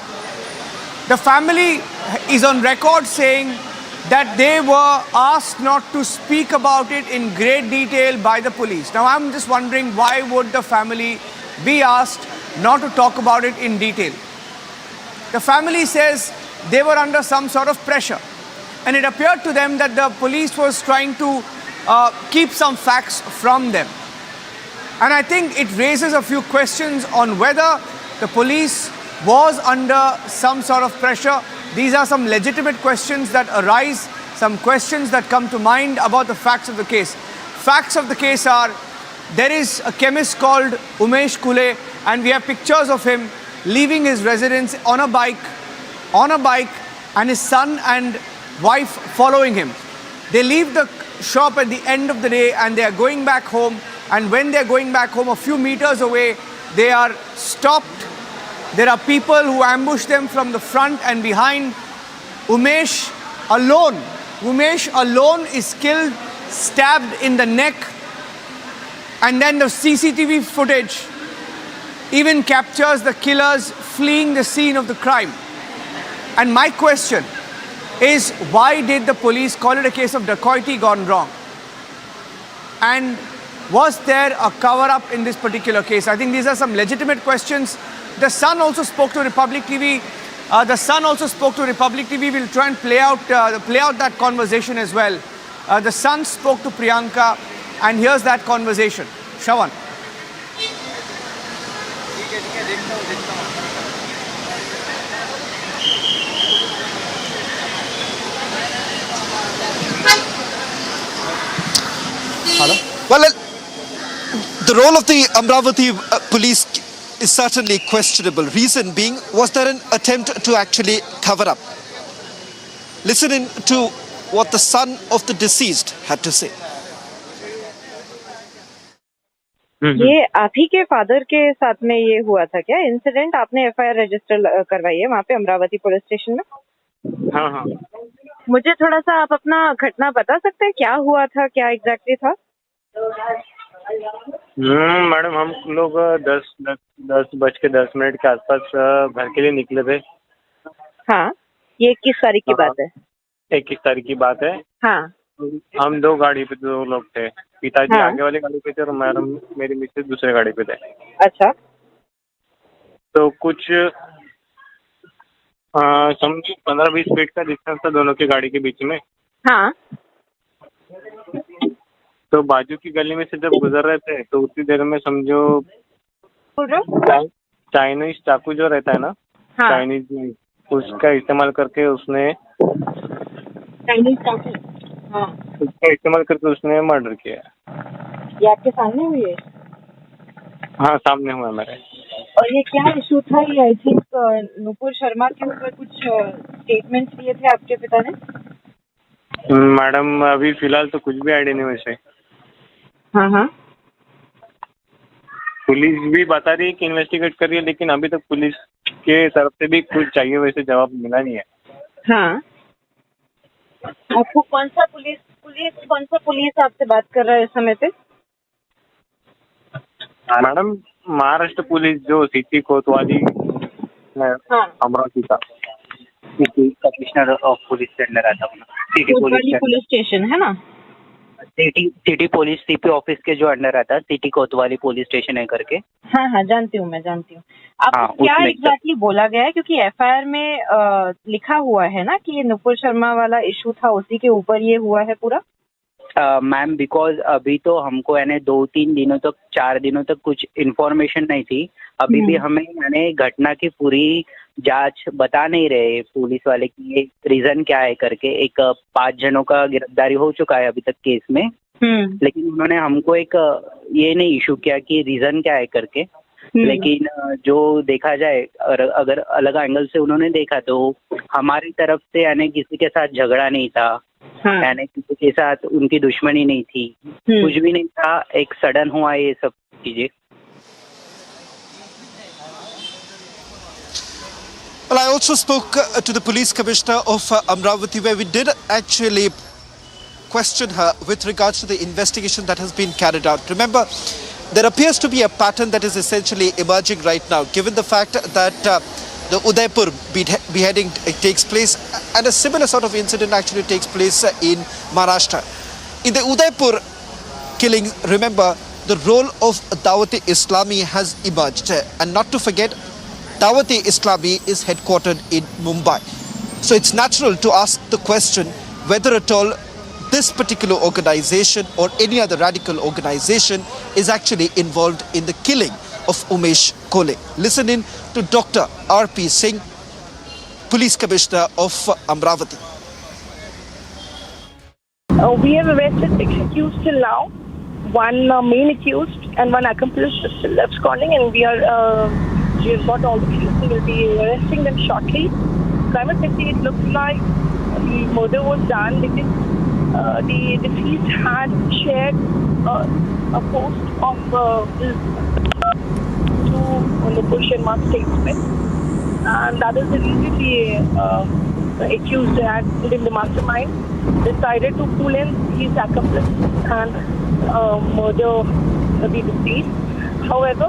The family is on record saying that they were asked not to speak about it in great detail by the police. Now I'm just wondering, why would the family be asked not to talk about it in detail? The family says they were under some sort of pressure, and it appeared to them that the police was trying to keep some facts from them. And I think it raises a few questions on whether the police was under some sort of pressure. These are some legitimate questions that arise, some questions that come to mind about the facts of the case. Facts of the case are, there is a chemist called Umesh Kulhe, and we have pictures of him leaving his residence on a bike, and his son and wife following him. They leave the shop at the end of the day and they are going back home, and when they are going back home, a few meters away, they are stopped. There are people who ambush them from the front and behind. Umesh alone is killed, stabbed in the neck, and then the CCTV footage even captures the killers fleeing the scene of the crime. And my question is, why did the police call it a case of dacoity gone wrong? And was there a cover-up in this particular case? I think these are some legitimate questions. The son also spoke to Republic TV. We'll try and play out that conversation as well. The son spoke to Priyanka, and here's that conversation. Shawan.
Hello? Well, the role of the Amravati police is certainly questionable. Reason being, was there an attempt to actually cover up? Listen in to what the son of the deceased had to say.
ये आप ही के father के साथ में ये हुआ था क्या इंसिडेंट? आपने एफआईआर रजिस्टर करवाई है वहाँ पे अमरावती पुलिस स्टेशन में?
हाँ।
मुझे थोड़ा सा आप अपना घटना बता सकते हैं, क्या हुआ था, क्या एग्जैक्टली था?
मैडम, हम लोग 10:10 के आसपास घर के लिए निकले थे।
हाँ, ये 21 तारीख की बात है?
21 तारीख की बात है।
हाँ।
हम दो गाड़ी पे 2 लोग थे, पिताजी आगे वाली गाड़ी पे थे और मैडम मेरी मिसेज दूसरे गाड़ी पे थे।
अच्छा।
तो कुछ समझो 15-20 फीट का डिस्टेंस था दोनों की गाड़ी के बीच में।
हाँ।
तो बाजू की गली में से जब गुजर रहे थे तो उतनी देर में समझो चाइनीज चाकू जो रहता है ना,
हाँ।
चाइनीज, उसका इस्तेमाल करके उसने
चाइनीज चाकू, हाँ,
उसका इस्तेमाल करके उसने मर्डर किया।
ये आपके सामने हुई है?
हाँ, सामने हुआ मेरे।
और ये क्या इशू था? ये आई थिंक नुपुर शर्मा के ऊपर कुछ स्टेटमेंट्स दिए थे आपके पिता ने?
मैडम, अभी फिलहाल तो कुछ भी आइडिया नहीं वैसे।
हाँ।
पुलिस भी बता रही है कि इन्वेस्टिगेट कर रही है, लेकिन अभी तक पुलिस के तरफ से भी कुछ चाहिए वैसे जवाब मिला नहीं है।
हाँ। आपको कौन सा पुलिस आपसे बात कर रहा है इस समय पे?
मैडम, महाराष्ट्र पुलिस जो सिटी कोतवाली है, अमरावती का
कमिश्नर ऑफ पुलिस के अंडर आता है, सिटी
पुलिस स्टेशन है ना?
सिटी पुलिस सीपी ऑफिस के जो अंडर आता है, सिटी कोतवाली पुलिस स्टेशन है करके।
हाँ, जानती हूँ मैं। आपको क्या एग्जैक्टली बोला गया है? क्योंकि एफआईआर में लिखा हुआ है ना कि ये नुपुर शर्मा वाला इशू था, उसी के ऊपर ये हुआ है पूरा।
मैम बिकॉज अभी तो हमको यानी 2-3 दिनों तक 4 दिनों तक कुछ इन्फॉर्मेशन नहीं थी. अभी भी हमें यानी घटना की पूरी जांच बता नहीं रहे पुलिस वाले कि ये रीजन क्या है करके. एक 5 जनों का गिरफ्तारी हो चुका है अभी तक केस में, लेकिन उन्होंने हमको एक ये नहीं इशू किया कि रीजन क्या है करके. लेकिन जो देखा जाए अगर अलग एंगल से उन्होंने देखा तो हमारी तरफ से यानी किसी के साथ झगड़ा नहीं था, यानी किसी के साथ उनकी दुश्मनी नहीं थी, कुछ भी नहीं था. एक सडन हुआ ये सब चीजें.
Well, I also spoke to the police commissioner of Amravati, where we did actually question her with regards to the investigation that has been carried out. Remember, there appears to be a pattern that is essentially emerging right now, given the fact that the Udaipur beheading takes place and a similar sort of incident actually takes place in Maharashtra. In the Udaipur killing, remember, the role of Dawat-e-Islami has emerged. And not to forget, Dawat-e-Islami is headquartered in Mumbai. So it's natural to ask the question whether at all this particular organization or any other radical organization is actually involved in the killing of Umesh Kole. Listen in to Dr. R.P. Singh, Police Commissioner of Amravati.
We have arrested 6 accused till now. One main accused and one accomplice is still absconding, and we have got all the clues. We will be arresting them shortly. Primarily, it looks like the murder was done because the deceased had shared a post of to Nupur Sharma statement, and that is the reason the accused had in the mastermind decided to pull in his accomplice and murder the deceased. However,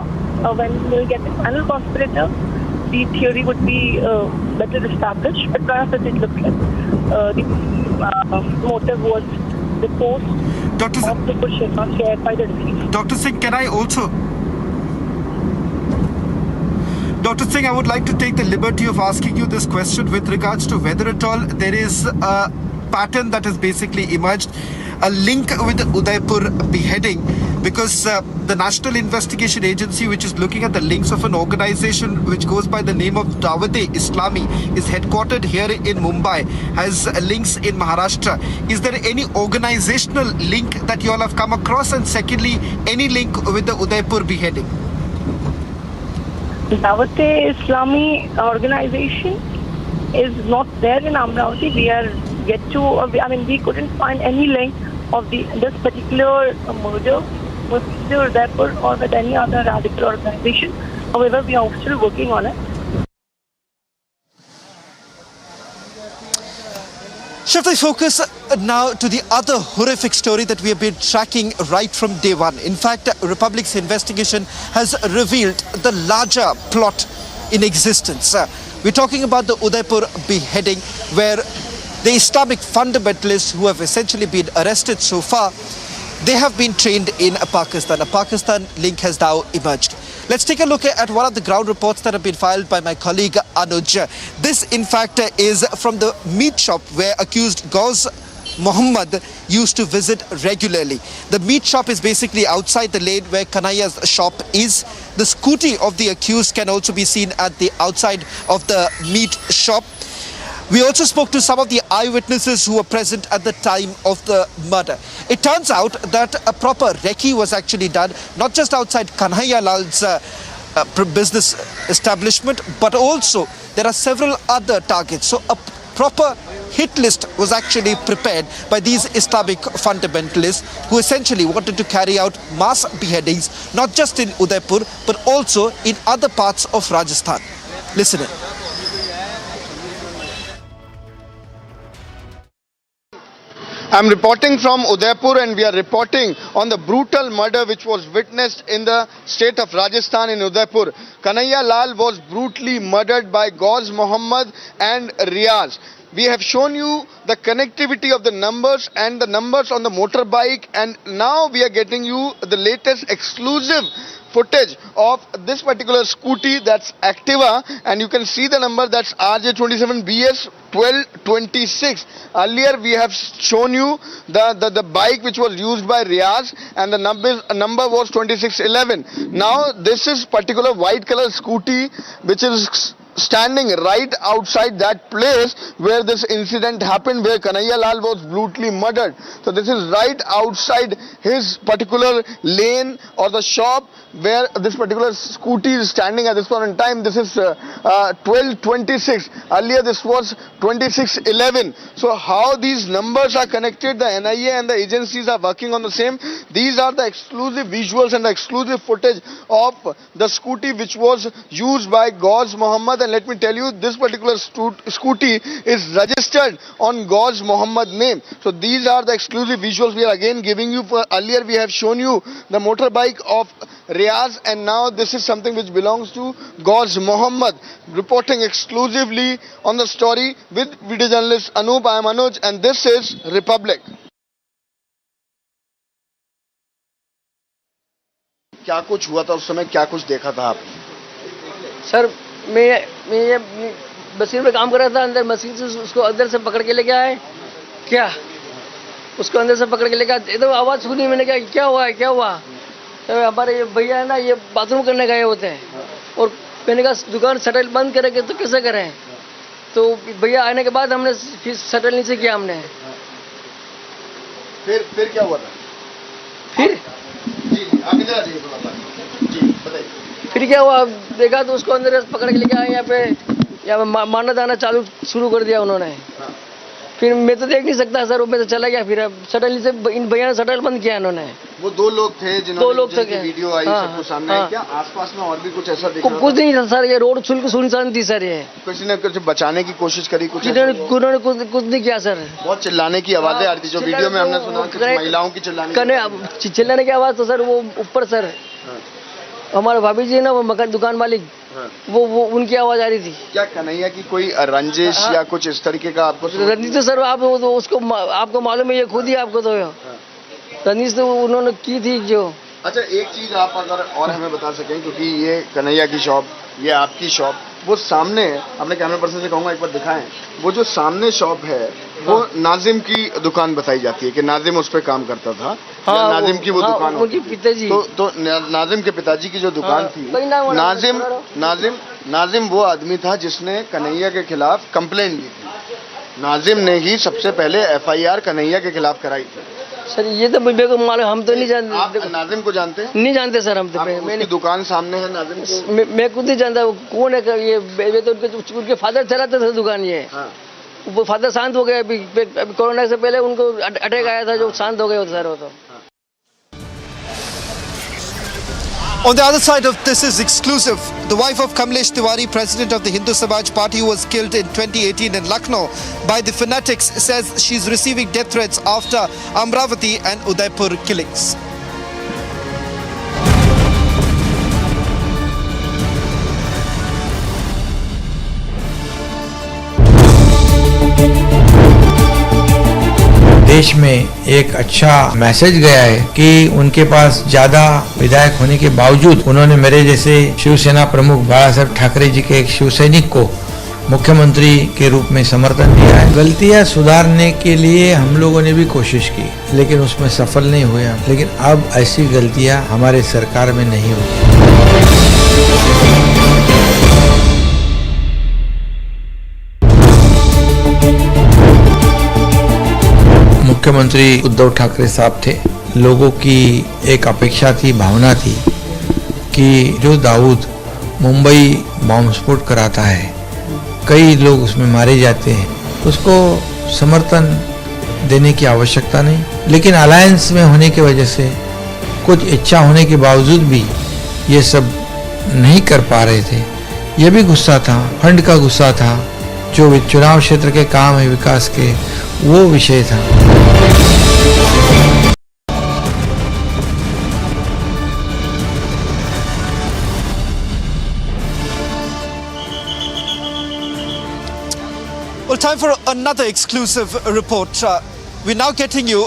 when we will get the final conspirator, the theory would be better established. But perhaps it looks like the motive was the post of Nupur Sharma shared by the deceased.
Dr. Singh, can I also... Dr. Singh, I would like to take the liberty of asking you this question with regards to whether at all there is a pattern that has basically emerged, a link with the Udaipur beheading, because the National Investigation Agency, which is looking at the links of an organization which goes by the name of Dawat-e-Islami, is headquartered here in Mumbai, has links in Maharashtra. Is there any organizational link that you all have come across? And secondly, any link with the Udaipur beheading?
Dawat-e-Islami organization is not there in Amravati. We are yet to, we couldn't find any link of this particular murder with either Udaipur or with any other radical organization. However, we are still working on it.
Shift the focus now to the other horrific story that we have been tracking right from day one. In fact, Republic's investigation has revealed the larger plot in existence. We're talking about the Udaipur beheading, where the Islamic fundamentalists who have essentially been arrested so far, they have been trained in Pakistan. A Pakistan link has now emerged. Let's take a look at one of the ground reports that have been filed by my colleague Anuj. This, in fact, is from the meat shop where accused Ghaus Mohammed used to visit regularly. The meat shop is basically outside the lane where Kanhaiya's shop is. The scooty of the accused can also be seen at the outside of the meat shop. We also spoke to some of the eyewitnesses who were present at the time of the murder. It turns out that a proper recce was actually done, not just outside Kanhaiya Lal's business establishment, but also there are several other targets. So a proper hit list was actually prepared by these Islamic fundamentalists who essentially wanted to carry out mass beheadings, not just in Udaipur, but also in other parts of Rajasthan. Listen in.
I'm reporting from Udaipur, and we are reporting on the brutal murder which was witnessed in the state of Rajasthan in Udaipur. Kanhaiya Lal was brutally murdered by Ghaus Mohammed and Riaz. We have shown you the connectivity of the numbers and the numbers on the motorbike, and now we are getting you the latest exclusive footage of this particular scooty, that's Activa, and you can see the number, that's RJ27BS 1226. Earlier we have shown you the bike which was used by Riaz, and the number was 2611. Now this is particular white color scooty which is standing right outside that place where this incident happened, where Kanhaiya Lal was brutally murdered. So this is right outside his particular lane or the shop where this particular scooty is standing at this point in time. This is 1226. Earlier this was 2611. So how these numbers are connected, the NIA and the agencies are working on the same. These are the exclusive visuals and the exclusive footage of the scooty which was used by Gauze Mohammed. And let me tell you, this particular scooty is registered on Gauze Mohammed name. So these are the exclusive visuals we are again giving you. For earlier we have shown you the motorbike of Riaz, and now this is something which belongs to Gauze Mohammed. Reporting exclusively on the story with video journalist Anup, I am Anuj, and this is Republic. क्या कुछ हुआ था उस समय, क्या कुछ देखा था आप?
सर मैं मशीन पे काम कर रहा था, अंदर मशीन से उसको अंदर से पकड़ के लेके आए, क्या उसको अंदर से पकड़ के लेके आए, तो आवाज़ सुनी मैंने, क्या हुआ क्या हुआ? तो हमारे भैया है ना, ये बाथरूम करने गए होते हैं, और मैंने कहा दुकान शटर बंद करेंगे तो कैसे करें? तो भैया आने के बाद हमने फिर शटर नीचे किया हमने।
फिर क्या हुआ था? फिर जी आगे जाइए थोड़ा सा, जी बताइए।
फिर क्या हुआ, देखा तो उसको अंदर पकड़ के लेके आए, यहाँ पे मारना दाना चालू शुरू कर दिया उन्होंने। फिर मैं तो देख नहीं सकता सर, मैं तो चला गया। फिर शटल से इन भैया ने शटल बंद किया इन्होंने। वो दो लोग थे जिन्होंने वीडियो आई सबको सामने आई, क्या आसपास में और भी कुछ ऐसा दिखा? कुछ नहीं था सर, ये रोड सुनसान थी सर। ये किसी ने कुछ बचाने की कोशिश करी? उन्होंने कुछ नहीं किया सर। बहुत चिल्लाने की आवाजें आ रही थी जो वीडियो में हमने सुना, महिलाओं की चिल्लाने की आवाज। तो सर वो ऊपर सर हमारे भाभी जी ना, वो मकान दुकान मालिक, वो उनकी आवाज आ रही थी। क्या कन्हैया की कोई रंजिश या कुछ इस तरीके का आपको? रंजिश तो सर आप तो उसको आपको मालूम है, ये खुद ही आपको तो रंजिश तो उन्होंने की थी जो। अच्छा एक चीज आप अगर और हमें बता सकें, क्योंकि ये कन्हैया की शॉप, ये आपकी शॉप, वो सामने अपने कैमरा पर्सन से कहूँगा एक बार दिखाएं, वो जो सामने शॉप है वो नाजिम की दुकान बताई जाती है कि नाजिम उस पर काम करता था। हाँ, नाजिम की वो दुकान उनकी पिताजी तो नाजिम के पिताजी की जो दुकान थी, नाजिम वो आदमी था जिसने कन्हैया के खिलाफ कंप्लेंट दी थी। नाजिम ने ही सबसे पहले FIR कन्हैया के खिलाफ कराई थी। सर ये तो मेरे को मालूम, हम तो नहीं जानते। आप नाजिम को जानते हैं? नहीं जानते सर हम तो। मैंने दुकान सामने है नाजिम की, मैं खुद नहीं जानता वो कौन है। ये तो उनके फादर चलाते थे दुकान। ये वो फादर शांत हो गए अभी कोरोना से पहले, उनको अटैक आया था जो शांत हो गए सर वो तो।
On the other side of this is exclusive. The wife of Kamlesh Tiwari, president of the Hindu Samaj Party, who was killed in 2018 in Lucknow by the fanatics, says she's receiving death threats after Amravati and Udaipur killings.
देश में एक अच्छा message गया है कि उनके पास ज्यादा विधायक होने के बावजूद उन्होंने मेरे जैसे शिवसेना प्रमुख बाला साहब ठाकरे जी के एक शिव सैनिक को मुख्यमंत्री के रूप में समर्थन दिया है। गलतियां सुधारने के लिए हम लोगों ने भी कोशिश की, लेकिन उसमें सफल नहीं हुए। लेकिन अब ऐसी गलतियां हमारे सरकार में नहीं होती। मुख्यमंत्री उद्धव ठाकरे साहब थे, लोगों की एक अपेक्षा थी, भावना थी कि जो दाऊद मुंबई बॉम्ब स्फोट कराता है, कई लोग उसमें मारे जाते हैं, उसको समर्थन देने की आवश्यकता नहीं। लेकिन अलायंस में होने की वजह से कुछ इच्छा होने के बावजूद भी ये सब नहीं कर पा रहे थे। ये भी गुस्सा था, फंड का गुस्सा था, जो चुनाव क्षेत्र के काम है विकास के, वो विषय था।
Well, time for another exclusive report. We're now getting you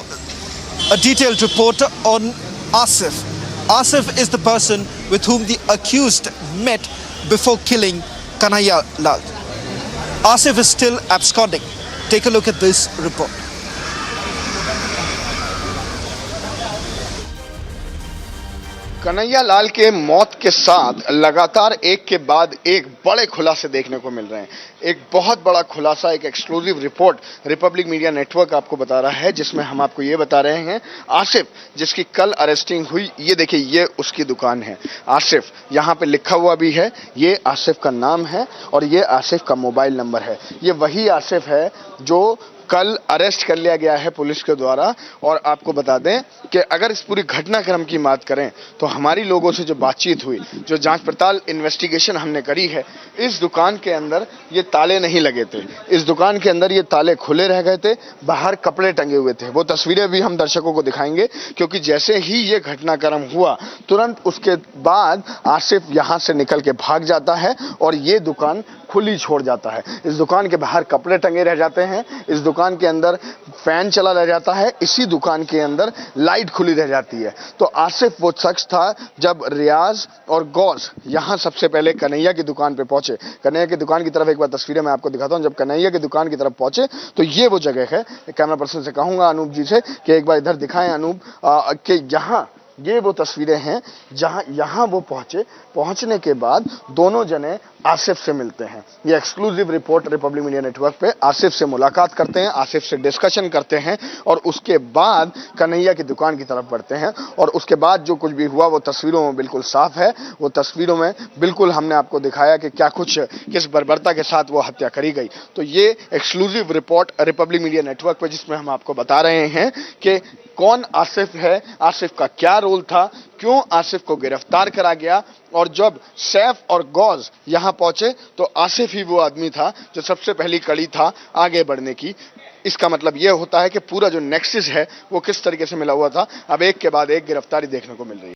a detailed report on Asif. Asif is the person with whom the accused met before killing Kanhaiya Lal. Asif is still absconding. Take a look at this report.
Kanhaiya Lal के मौत के साथ लगातार एक के बाद एक बड़े खुलासे देखने को मिल रहे हैं। एक बहुत बड़ा खुलासा, एक exclusive report Republic media network आपको बता रहा है, जिसमें हम आपको ये बता रहे हैं आसिफ, जिसकी कल अरेस्टिंग हुई, ये देखिए ये उसकी दुकान है। आसिफ यहाँ पे लिखा हुआ भी है, ये आसिफ का नाम है और ये आसिफ का मोबाइल नंबर है। ये वही आसिफ है जो कल अरेस्ट कर लिया गया है पुलिस के द्वारा। और आपको बता दें कि अगर इस पूरी घटनाक्रम की बात करें तो हमारी लोगों से जो बातचीत हुई, जो जांच पड़ताल इन्वेस्टिगेशन हमने करी है, इस दुकान के अंदर ये ताले नहीं लगे थे। इस दुकान के अंदर ये ताले खुले रह गए थे, बाहर कपड़े टंगे हुए थे। वो तस्वीरें भी हम दर्शकों को दिखाएंगे, क्योंकि जैसे ही ये घटनाक्रम हुआ तुरंत उसके बाद आसिफ यहाँ से निकल के भाग जाता है और ये दुकान खुली छोड़ जाता है। इस दुकान के बाहर कपड़े टंगे रह जाते हैं, इस दुकान के अंदर फैन चला रह जाता है, इसी दुकान के अंदर लाइट खुली रह जाती है। तो आसिफ वो शख्स था जब रियाज और गौस यहाँ सबसे पहले कन्हैया की दुकान पे पहुंचे। कन्हैया की दुकान की तरफ एक बार तस्वीरें मैं आपको दिखाता हूं। जब कन्हैया की दुकान की तरफ पहुंचे तो ये वो जगह है। कैमरा पर्सन से कहूंगा अनूप जी से कि एक बार इधर दिखाएं अनूप, कि यहाँ ये वो तस्वीरें हैं जहां यहाँ वो पहुंचे। पहुंचने के बाद दोनों जने आसिफ से मिलते हैं। ये exclusive report Republic media network पे आसिफ से मुलाकात करते हैं, आसिफ से डिस्कशन करते हैं और उसके बाद कन्हैया की दुकान की तरफ बढ़ते हैं। और उसके बाद जो कुछ भी हुआ वो तस्वीरों में बिल्कुल साफ है। वो तस्वीरों में बिल्कुल हमने आपको दिखाया कि क्या कुछ, किस बर्बरता के साथ वो हत्या करी गई। तो ये exclusive report Republic media network पे, जिसमें हम आपको बता रहे हैं कि कौन आसिफ है, आसिफ का क्या रोल था, क्यों आसिफ को गिरफ्तार करा गया। और जब सैफ और गौज यहां पहुंचे तो आसिफ ही वो आदमी था जो सबसे पहली कड़ी था आगे बढ़ने की। इसका मतलब यह होता है कि पूरा जो नेक्सस है वो किस तरीके से मिला हुआ था। अब एक के बाद एक गिरफ्तारी देखने को मिल रही है।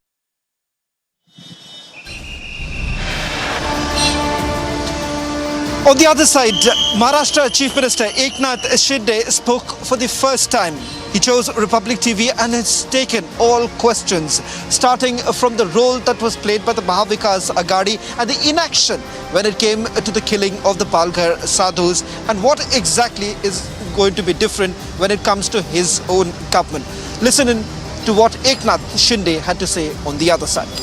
On the other side, Maharashtra Chief Minister Eknath Shinde spoke for the first time. He chose Republic TV and has taken all questions, starting from the role that was played by the Mahavikas Aghadi and the inaction when it came to the killing of the Palghar sadhus, and what exactly is going to be different when it comes to his own government. Listen in to what Eknath Shinde had to say on the other side.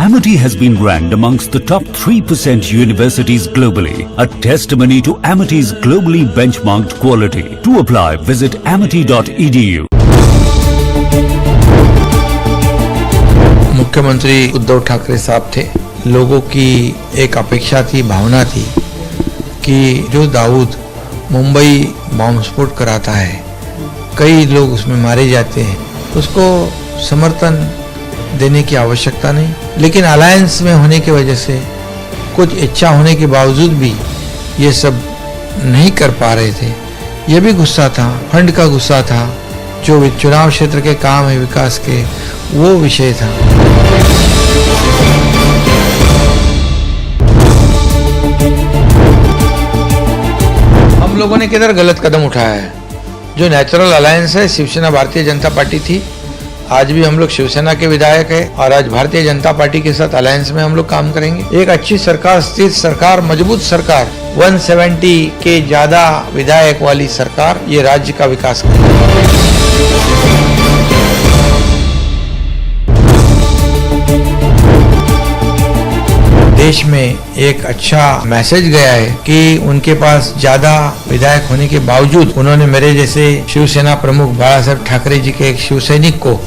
Amity has been ranked amongst the top 3% universities globally, a testimony to Amity's globally benchmarked quality. To apply, visit amity.edu.
मुख्यमंत्री उद्धव ठाकरे साहब थे। लोगों की एक अपेक्षा थी, भावना थी कि जो दाऊद मुंबई बॉम्ब स्फोट कराता है, कई लोग उसमें मारे जाते हैं, उसको समर्थन देने की आवश्यकता नहीं। लेकिन अलायंस में होने की वजह से, कुछ इच्छा होने के बावजूद भी ये सब नहीं कर पा रहे थे। ये भी गुस्सा था, फंड का गुस्सा था, जो चुनाव क्षेत्र के काम है विकास के, वो विषय था। हम लोगों ने किधर गलत कदम उठाया है? जो नेचुरल अलायंस है, शिवसेना भारतीय जनता पार्टी थी, आज भी हम लोग शिवसेना के विधायक हैं और आज भारतीय जनता पार्टी के साथ अलायंस में हम लोग काम करेंगे। एक अच्छी सरकार, स्थिर सरकार, मजबूत सरकार, 170 के ज्यादा विधायक वाली सरकार ये राज्य का विकास करेगी। देश में एक अच्छा मैसेज गया है कि उनके पास ज्यादा विधायक होने के बावजूद उन्होंने मेरे जैसे शिवसेना प्रमुख बाला साहब ठाकरे जी के एक शिवसैनिक को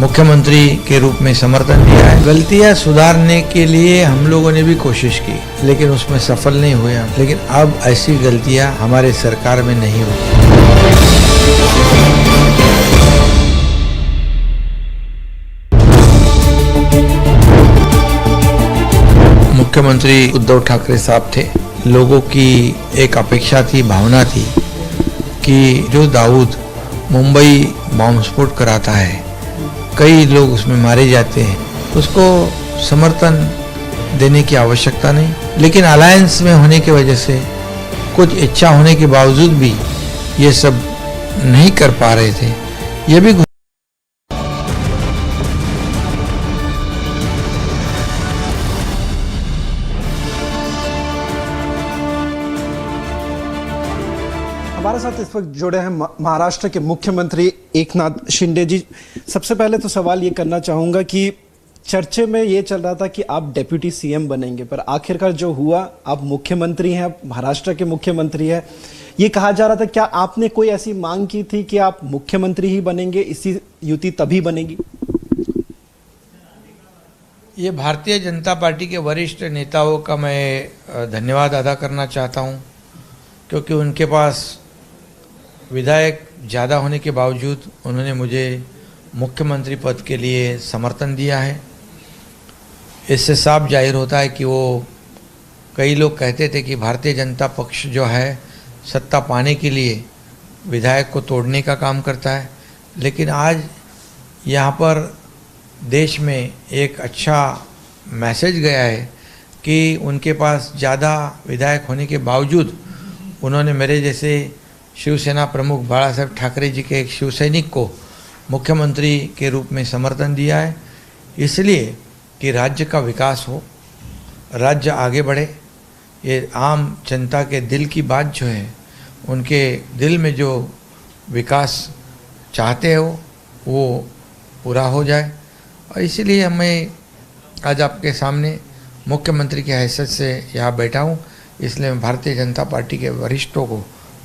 मुख्यमंत्री के रूप में समर्थन दिया है। गलतियां सुधारने के लिए हम लोगों ने भी कोशिश की, लेकिन उसमें सफल नहीं हुए। लेकिन अब ऐसी गलतियां हमारे सरकार में नहीं होती। मुख्यमंत्री उद्धव ठाकरे साहब थे। लोगों की एक अपेक्षा थी, भावना थी कि जो दाऊद मुंबई बॉम्ब स्फोट कराता है, कई लोग उसमें मारे जाते हैं, उसको समर्थन देने की आवश्यकता नहीं। लेकिन अलायंस में होने की वजह से, कुछ इच्छा होने के बावजूद भी ये सब नहीं कर पा रहे थे। ये भी
हमारे साथ इस वक्त जुड़े हैं महाराष्ट्र के मुख्यमंत्री एकनाथ शिंदे जी। सबसे पहले तो सवाल ये करना चाहूंगा कि चर्चे में ये चल रहा था कि आप डेप्यूटी सीएम बनेंगे, पर आखिरकार जो हुआ, आप मुख्यमंत्री हैं, आप महाराष्ट्र के मुख्यमंत्री हैं। ये कहा जा रहा था, क्या आपने कोई ऐसी मांग की थी कि आप मुख्यमंत्री ही बनेंगे, इसी युति तभी बनेगी?
ये भारतीय जनता पार्टी के वरिष्ठ नेताओं का मैं धन्यवाद अदा करना चाहता हूँ, क्योंकि उनके पास विधायक ज़्यादा होने के बावजूद उन्होंने मुझे मुख्यमंत्री पद के लिए समर्थन दिया है। इससे साफ जाहिर होता है कि वो, कई लोग कहते थे कि भारतीय जनता पक्ष जो है सत्ता पाने के लिए विधायक को तोड़ने का काम करता है, लेकिन आज यहाँ पर देश में एक अच्छा मैसेज गया है कि उनके पास ज़्यादा विधायक होने के बावजूद उन्होंने मेरे जैसे शिवसेना प्रमुख बाला साहेब ठाकरे जी के एक शिवसैनिक को मुख्यमंत्री के रूप में समर्थन दिया है, इसलिए कि राज्य का विकास हो, राज्य आगे बढ़े। ये आम जनता के दिल की बात जो है, उनके दिल में जो विकास चाहते हो वो पूरा हो जाए, और इसीलिए मैं आज आपके सामने मुख्यमंत्री की हैसियत से यहाँ बैठा हूँ। इसलिए मैं भारतीय जनता पार्टी के वरिष्ठों को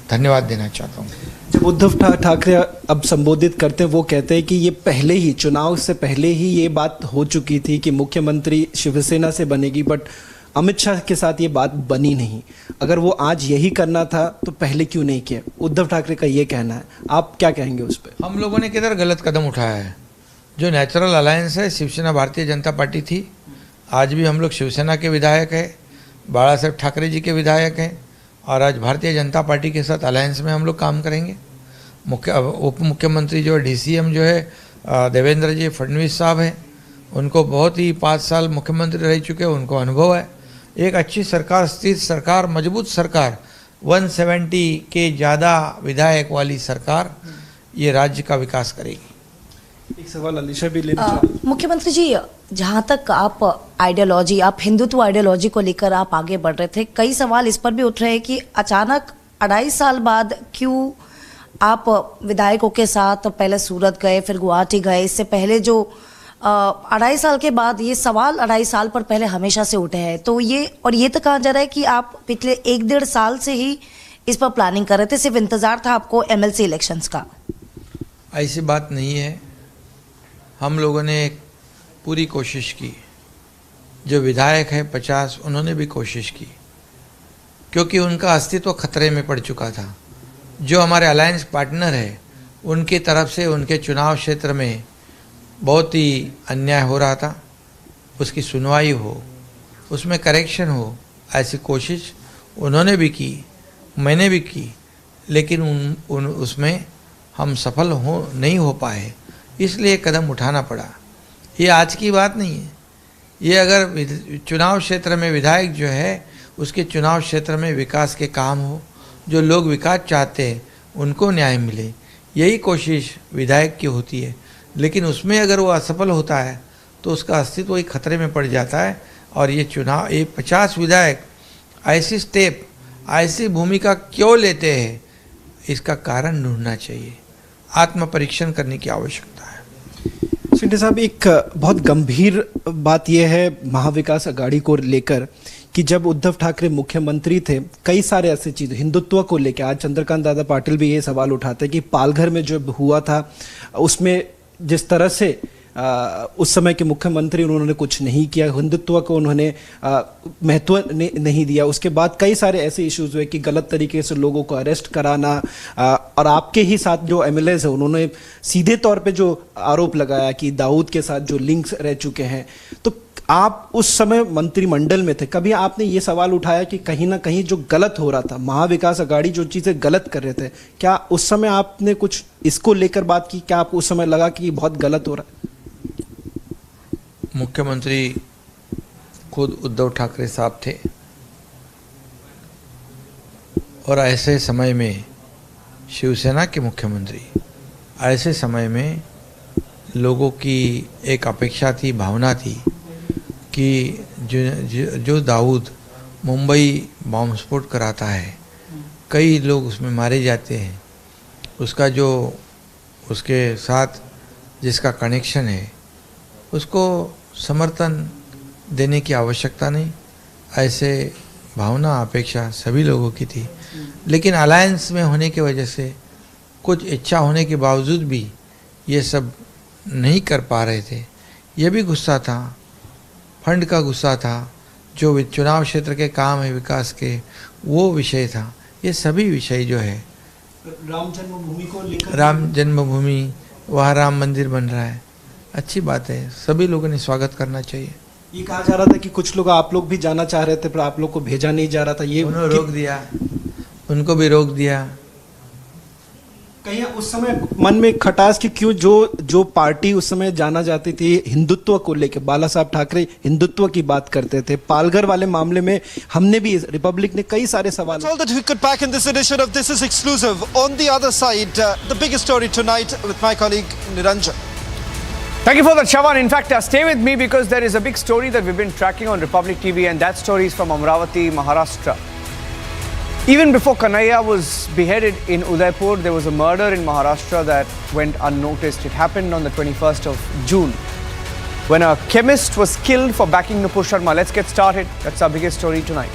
धन्यवाद देना चाहता हूँ।
जब उद्धव ठाकरे अब संबोधित करते हैं, वो कहते हैं कि ये पहले ही, चुनाव से पहले ही ये बात हो चुकी थी कि मुख्यमंत्री शिवसेना से बनेगी, बट अमित शाह के साथ ये बात बनी नहीं। अगर वो आज यही करना था तो पहले क्यों नहीं किया? उद्धव ठाकरे का ये कहना है, आप क्या कहेंगे उस पर?
हम लोगों ने किधर गलत कदम उठाया है? जो नेचुरल अलायंस है, शिवसेना भारतीय जनता पार्टी थी, आज भी हम लोग शिवसेना के विधायक हैं, बाला साहेब ठाकरे जी के विधायक हैं, और आज भारतीय जनता पार्टी के साथ अलायंस में हम लोग काम करेंगे। उप मुख्यमंत्री जो डीसीएम जो है देवेंद्र जी फडणवीस साहब हैं, उनको बहुत ही 5 साल मुख्यमंत्री रह चुके हैं, उनको अनुभव है। एक अच्छी सरकार, स्थिर सरकार, मजबूत सरकार, 170 के ज़्यादा विधायक वाली सरकार ये राज्य का विकास करेगी।
एक सवाल अलीशा भी लेना
मुख्यमंत्री जी, जहाँ तक आप आइडियोलॉजी, आप हिंदुत्व आइडियोलॉजी को लेकर आप आगे बढ़ रहे थे, कई सवाल इस पर भी उठ रहे हैं कि अचानक 2.5 साल बाद क्यों आप विधायकों के साथ पहले सूरत गए, फिर गुवाहाटी गए? इससे पहले जो 2.5 साल के बाद ये सवाल 2.5 साल पर पहले हमेशा से उठे हैं, तो ये तो कहा जा रहा है कि आप पिछले 1-1.5 साल से ही इस पर प्लानिंग कर रहे थे, सिर्फ इंतजार था आपको एमएलसी इलेक्शंस का।
ऐसी बात नहीं है। हम लोगों ने पूरी कोशिश की, जो विधायक है 50, उन्होंने भी कोशिश की, क्योंकि उनका अस्तित्व खतरे में पड़ चुका था। जो हमारे अलायंस पार्टनर है, उनकी तरफ से उनके चुनाव क्षेत्र में बहुत ही अन्याय हो रहा था, उसकी सुनवाई हो, उसमें करेक्शन हो, ऐसी कोशिश उन्होंने भी की, मैंने भी की, लेकिन उसमें हम सफल नहीं हो पाए, इसलिए कदम उठाना पड़ा। ये आज की बात नहीं है। ये अगर चुनाव क्षेत्र में विधायक जो है, उसके चुनाव क्षेत्र में विकास के काम हो, जो लोग विकास चाहते हैं उनको न्याय मिले, यही कोशिश विधायक की होती है। लेकिन उसमें अगर वो असफल होता है तो उसका अस्तित्व ही खतरे में पड़ जाता है। और ये चुनाव, ये 50 विधायक ऐसी स्टेप, ऐसी भूमिका क्यों लेते हैं, इसका कारण ढूंढना चाहिए, आत्म परीक्षण करने की आवश्यकता है।
शिंदे साहब, एक बहुत गंभीर बात यह है महाविकास अघाड़ी को लेकर कि जब उद्धव ठाकरे मुख्यमंत्री थे, कई सारे ऐसे चीज़ हिंदुत्व को लेकर, आज चंद्रकांत दादा पाटिल भी ये सवाल उठाते हैं कि पालघर में जो हुआ था, उसमें जिस तरह से उस समय के मुख्यमंत्री उन्होंने कुछ नहीं किया, हिंदुत्व को उन्होंने महत्व नहीं दिया। उसके बाद कई सारे ऐसे इश्यूज हुए कि गलत तरीके से लोगों को अरेस्ट कराना, और आपके ही साथ जो MLAs है उन्होंने सीधे तौर पे जो आरोप लगाया कि दाऊद के साथ जो लिंक्स रह चुके हैं। तो आप उस समय मंत्रिमंडल में थे, कभी आपने ये सवाल उठाया कि कहीं ना कहीं जो गलत हो रहा था, महाविकास अघाड़ी जो चीज़ें गलत कर रहे थे, क्या उस समय आपने कुछ इसको लेकर बात की? क्या आपको उस समय लगा कि बहुत गलत हो रहा है?
मुख्यमंत्री खुद उद्धव ठाकरे साहब थे, और ऐसे समय में शिवसेना के मुख्यमंत्री, ऐसे समय में लोगों की एक अपेक्षा थी, भावना थी कि जो दाऊद मुंबई बॉम्ब विस्फोट कराता है, कई लोग उसमें मारे जाते हैं, उसका जो उसके साथ जिसका कनेक्शन है उसको समर्थन देने की आवश्यकता नहीं, ऐसे भावना अपेक्षा सभी लोगों की थी। लेकिन अलायंस में होने की वजह से कुछ इच्छा होने के बावजूद भी ये सब नहीं कर पा रहे थे। ये भी गुस्सा था, फंड का गुस्सा था, जो चुनाव क्षेत्र के काम है विकास के, वो विषय था। ये सभी विषय जो है,
राम जन्मभूमि को लेकर,
राम जन्मभूमि, वहाँ राम मंदिर बन रहा है, अच्छी बात है, सभी लोगों ने स्वागत करना चाहिए।
ये कहा जा रहा था कि कुछ लोग, आप लोग भी जाना चाह रहे थे पर आप लोग को भेजा नहीं जा रहा था, ये
उन्होंने रोक दिया, उनको भी रोक दिया।
कहीं उस समय मन में खटास की क्यों, जो पार्टी उस समय जाना जाती थी हिंदुत्व को लेकर, बाला साहब ठाकरे हिंदुत्व की बात करते थे, पालघर वाले मामले में हमने भी, रिपब्लिक ने कई सारे सवाल।
That's all that we could pack in this edition of This Is Exclusive. On the other side, the biggest story tonight with my colleague Niranjan.
Thank you for that, Shawan. In fact, stay with me because there is a big story that we've been tracking on Republic TV, and that story is from Amravati, Maharashtra. Even before Kanhaiya was beheaded in Udaipur, there was a murder in Maharashtra that went unnoticed. It happened on the 21st of June when a chemist was killed for backing Nupur Sharma. Let's get started. That's our biggest story tonight.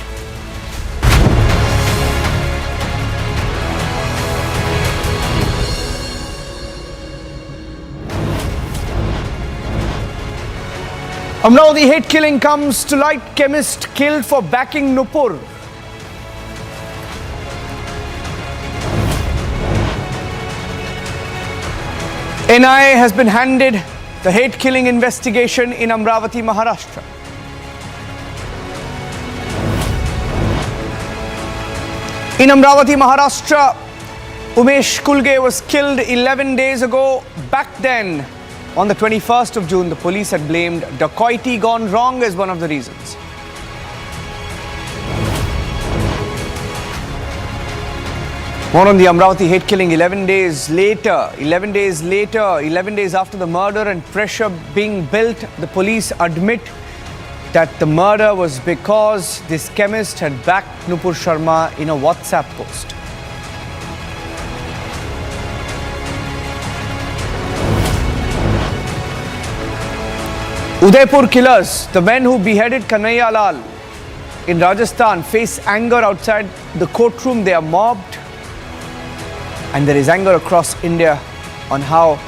Amravati hate killing comes to light. Chemist killed for backing Nupur. NIA has been handed the hate killing investigation in Amravati, Maharashtra. In Amravati, Maharashtra, Umesh Kulge was killed 11 days ago. Back then, on the 21st of June, the police had blamed dacoity gone wrong as one of the reasons. More on the Amravati hate killing 11 days after the murder and pressure being built, the police admit that the murder was because this chemist had backed Nupur Sharma in a WhatsApp post. Udaipur killers, the men who beheaded Kanhaiya Lal in Rajasthan, face anger outside the courtroom. They are mobbed. And there is anger across India on how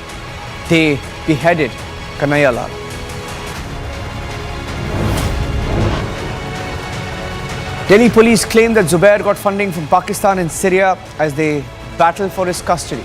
they beheaded Kanhaiya Lal. Delhi police claim that Zubair got funding from Pakistan and Syria as they battle for his custody.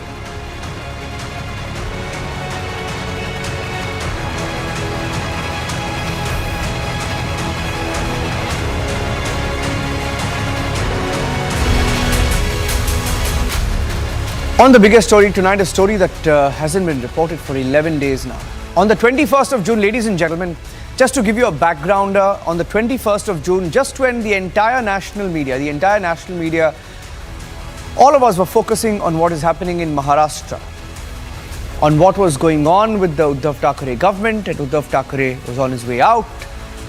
On the biggest story tonight, a story that hasn't been reported for 11 days now. On the 21st of June, ladies and gentlemen, just to give you a backgrounder, on the 21st of June, just when the entire national media, all of us were focusing on what is happening in Maharashtra, on what was going on with the Uddhav Thackeray government, and Uddhav Thackeray was on his way out,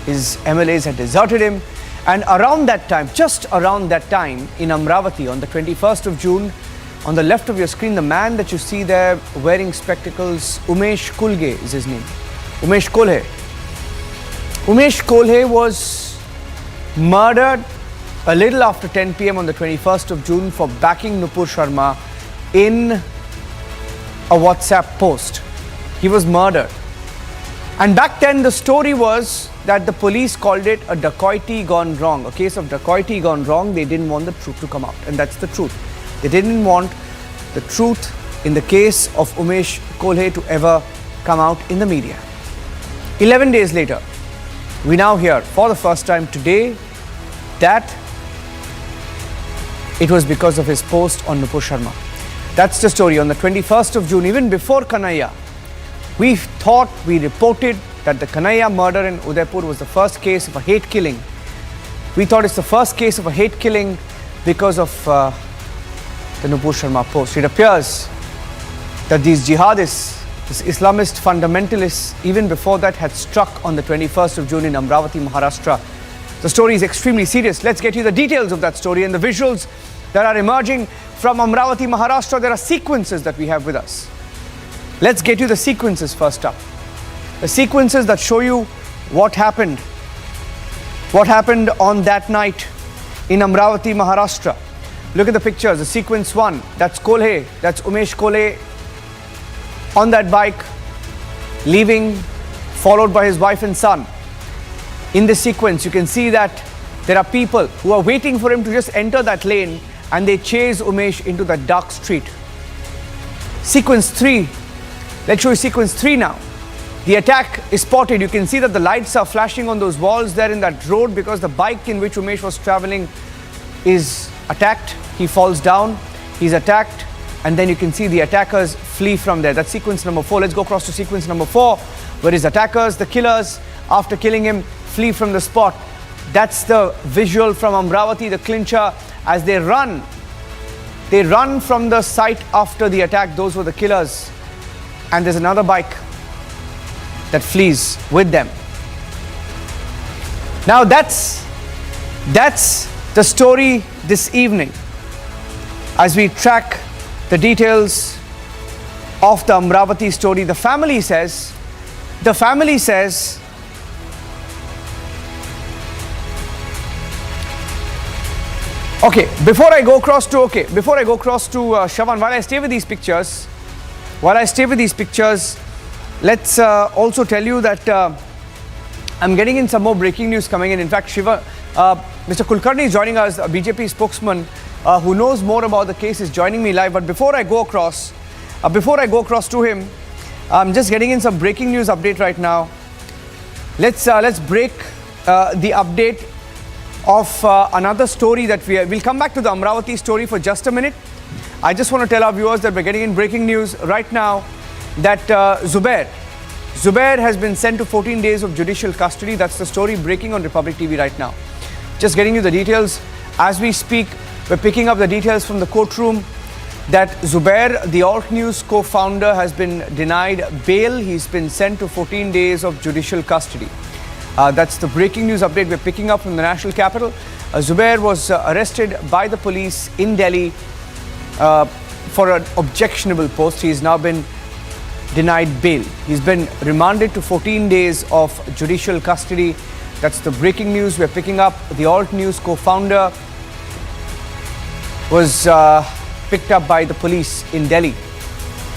his MLAs had deserted him, and around that time, just around that time, in Amravati, on the 21st of June, on the left of your screen, the man that you see there wearing spectacles, Umesh Kulge is his name. Umesh Kulhe. Umesh Kulhe was murdered a little after 10 p.m. on the 21st of June for backing Nupur Sharma in a WhatsApp post. He was murdered. And back then the story was that the police called it a dacoity gone wrong, a case of dacoity gone wrong. They didn't want the truth to come out, and that's the truth. They didn't want the truth in the case of Umesh Kulhe to ever come out in the media. 11 days later, we now hear for the first time today that it was because of his post on Nupur Sharma. That's the story. On the 21st of June, even before Kanhaiya, we reported that the Kanhaiya murder in Udaipur was the first case of a hate killing. We thought it's the first case of a hate killing because of the Nupur Sharma post. It appears that these jihadists, these Islamist fundamentalists, even before that had struck on the 21st of June in Amravati, Maharashtra. The story is extremely serious. Let's get you the details of that story and the visuals that are emerging from Amravati, Maharashtra. There are sequences that we have with us. Let's get you the sequences first up. The sequences that show you what happened on that night in Amravati, Maharashtra. Look at the pictures. The sequence 1, that's Kolhe, that's Umesh Kolhe on that bike, leaving, followed by his wife and son. In this sequence, you can see that there are people who are waiting for him to just enter that lane, and they chase Umesh into that dark street. Sequence 3, let's show you sequence 3 now. The attack is spotted. You can see that the lights are flashing on those walls there in that road because the bike in which Umesh was traveling is attacked. He falls down, he's attacked, and then you can see the attackers flee from there. That's sequence number 4. Let's go across to sequence number 4, where his attackers, the killers, after killing him, flee from the spot. That's the visual from Amravati, the clincher, as they run. They run from the site after the attack. Those were the killers. And there's another bike that flees with them. Now that's the story this evening as we track the details of the Amravati story. The family says okay, before I go across to Shavan, while I stay with these pictures, let's also tell you that I'm getting in some more breaking news coming in. In fact, Shiva, Mr. Kulkarni is joining us, a BJP spokesman who knows more about the case, is joining me live. But before I go across to him, I'm just getting in some breaking news update right now. Let's break the update of another story that we'll come back to the Amravati story for just a minute. I just want to tell our viewers that we're getting in breaking news right now that Zubair has been sent to 14 days of judicial custody. That's the story breaking on Republic TV right now. Just getting you the details as we speak. We're picking up the details from the courtroom that Zubair, the Alt News co-founder, has been denied bail. He's been sent to 14 days of judicial custody. That's the breaking news update we're picking up from the national capital. Zubair was arrested by the police in Delhi for an objectionable post. He's now been denied bail. He's been remanded to 14 days of judicial custody. That's the breaking news we're picking up. The Alt News co-founder was picked up by the police in Delhi.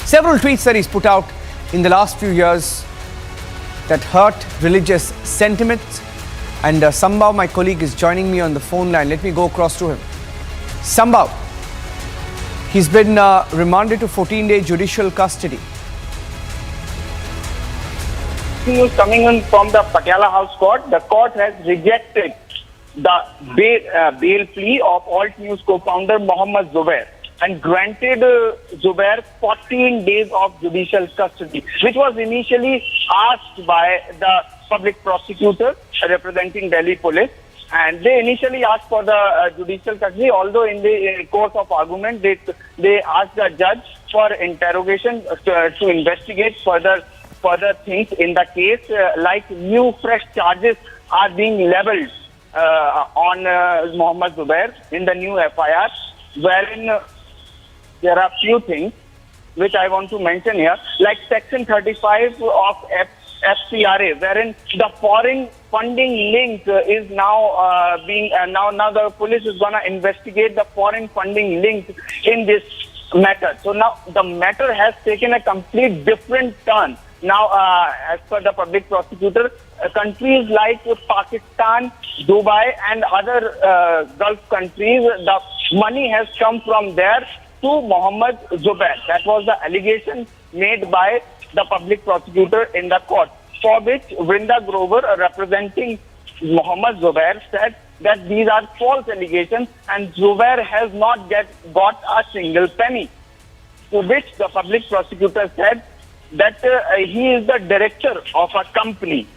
Several tweets that he's put out in the last few years that hurt religious sentiments. And Sambhav, my colleague, is joining me on the phone line. Let me go across to him. Sambhav, he's been remanded to 14-day judicial custody.
News coming in from the Patiala House Court. The court has rejected the bail plea of Alt News co-founder Mohammed Zubair and granted Zubair 14 days of judicial custody, which was initially asked by the public prosecutor representing Delhi police. And they initially asked for the judicial custody, although in the course of argument, they asked the judge for interrogation to investigate further things in the case, like new fresh charges are being leveled on Mohammed Zubair in the new FIR, wherein there are few things which I want to mention here, like Section 35 of FCRA, wherein the foreign funding link is now now the police is going to investigate the foreign funding link in this matter. So now the matter has taken a complete different turn. Now, as per the public prosecutor, countries like Pakistan, Dubai and other Gulf countries, the money has come from there to Mohammed Zubair. That was the allegation made by the public prosecutor in the court, for which Vrinda Grover, representing Mohammed Zubair, said that these are false allegations and Zubair has not got a single penny. To which the public prosecutor said that he is the director of a company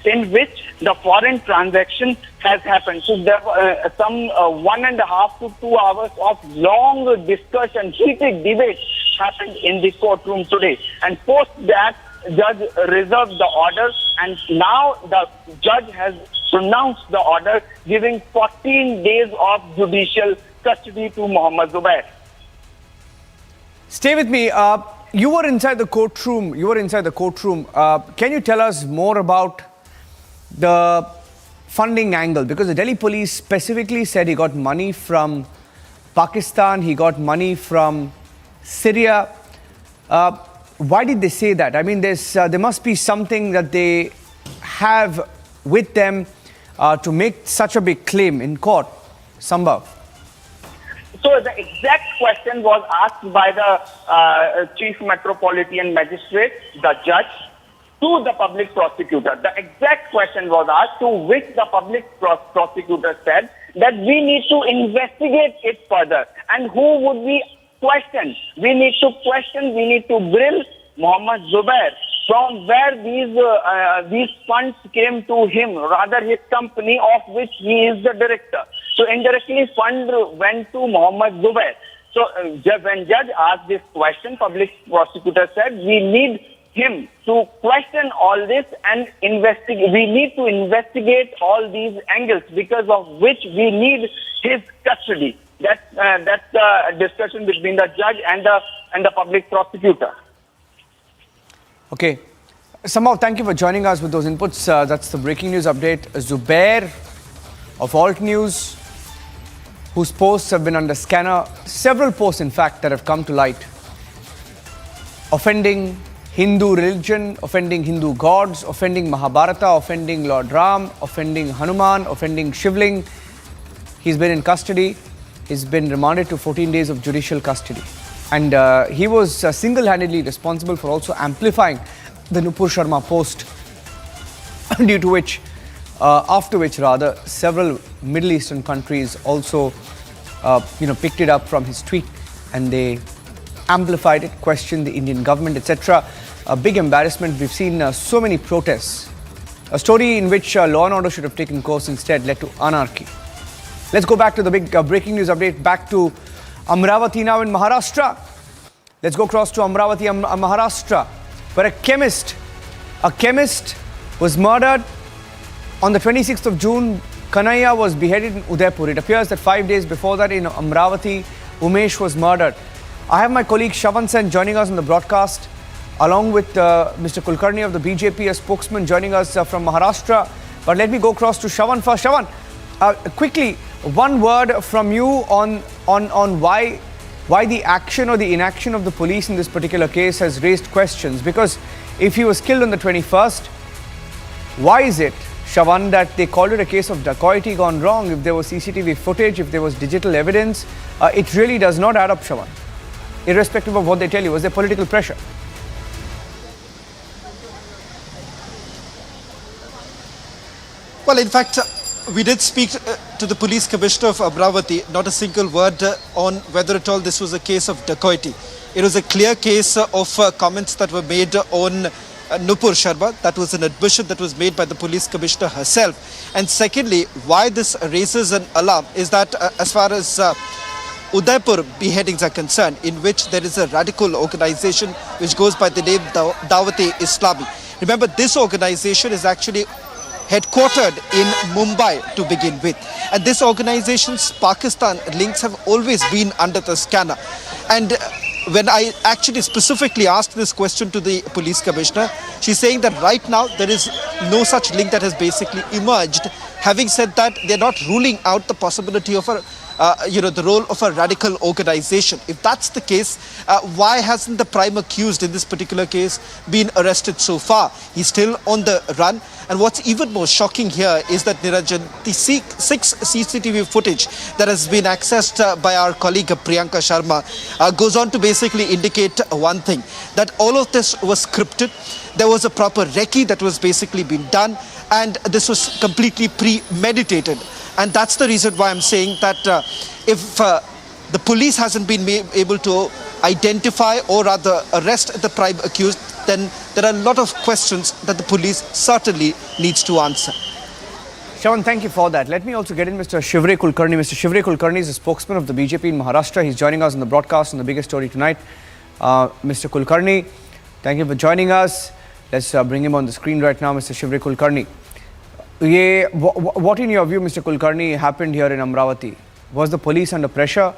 in which the foreign transaction has happened. So there were some 1.5 to 2 hours of long discussion, heated debate happened in the courtroom today. And post that, judge reserved the order, and now the judge has pronounced the order giving 14 days of judicial custody to Mohammed Zubair.
Stay with me. You were inside the courtroom. Can you tell us more about the funding angle? Because the Delhi police specifically said he got money from Pakistan, he got money from Syria. Why did they say that? I mean, there must be something that they have with them to make such a big claim in court. Sambhav.
So the exact question was asked by the Chief Metropolitan Magistrate, the judge, to the public prosecutor. The exact question was asked, to which the public prosecutor said that we need to investigate it further. And who would we question? We need to grill Mohammed Zubair, from where these funds came to him, rather his company, of which he is the director. So indirectly, fund went to Mohammed Zubair. So when judge asked this question, public prosecutor said, we need him to question all this and investigate. We need to investigate all these angles, because of which we need his custody. That's the discussion between the judge and the public prosecutor.
Okay. Sambhav, thank you for joining us with those inputs. That's the breaking news update. Zubair of Alt News, whose posts have been under scanner. Several posts, in fact, that have come to light. Offending Hindu religion, offending Hindu gods, offending Mahabharata, offending Lord Ram, offending Hanuman, offending Shivling. He's been in custody. He's been remanded to 14 days of judicial custody. And he was single-handedly responsible for also amplifying the Nupur Sharma post, due to which, after which several Middle Eastern countries also, picked it up from his tweet, and they amplified it, questioned the Indian government, etc. A big embarrassment. We've seen so many protests. A story in which law and order should have taken course instead led to anarchy. Let's go back to the big breaking news update, back to Amravati now in Maharashtra. Let's go across to Amravati, Maharashtra, where a chemist was murdered on the 26th of June. Kanhaiya was beheaded in Udaipur. It appears that 5 days before that in Amravati, Umesh was murdered. I have my colleague Shavan Sen joining us on the broadcast, along with Mr. Kulkarni of the BJP, a spokesman joining us from Maharashtra. But let me go across to Shavan first. Shavan, quickly, one word from you on why the action or the inaction of the police in this particular case has raised questions. Because if he was killed on the 21st, why is it, Shavan, that they called it a case of dacoity gone wrong? If there was CCTV footage, if there was digital evidence, it really does not add up, Shavan. Irrespective of what they tell you, was there political pressure?
Well, in fact, we did speak to the police commissioner of Amravati. Not a single word on whether at all this was a case of dacoity. It was a clear case of comments that were made on Nupur Sharma. That was an admission that was made by the police commissioner herself. And secondly, why this raises an alarm is that as far as Udaipur beheadings are concerned, in which there is a radical organization which goes by the name Dawat-e-Islami. Remember, this organization is actually headquartered in Mumbai to begin with. And this organization's Pakistan links have always been under the scanner. And when I actually specifically asked this question to the police commissioner, she's saying that right now there is no such link that has basically emerged. Having said that, they're not ruling out the possibility of the role of a radical organization. If that's the case, why hasn't the prime accused in this particular case been arrested so far? He's still on the run. And what's even more shocking here is that, Niranjan, the 6 CCTV footage that has been accessed by our colleague Priyanka Sharma goes on to basically indicate one thing, that all of this was scripted. There was a proper recce that was basically been done, and this was completely premeditated. And that's the reason why I'm saying that if the police hasn't been able to identify or rather arrest the prime accused, then there are a lot of questions that the police certainly needs to answer.
Shawan, thank you for that. Let me also get in Mr. Shivre Kulkarni. Mr. Shivre Kulkarni is a spokesman of the BJP in Maharashtra. He's joining us on the broadcast on the biggest story tonight. Mr. Kulkarni, thank you for joining us. Let's bring him on the screen right now, Mr. Shivre Kulkarni. What in your view, Mr. Kulkarni, happened here in Amravati? Was the police under pressure?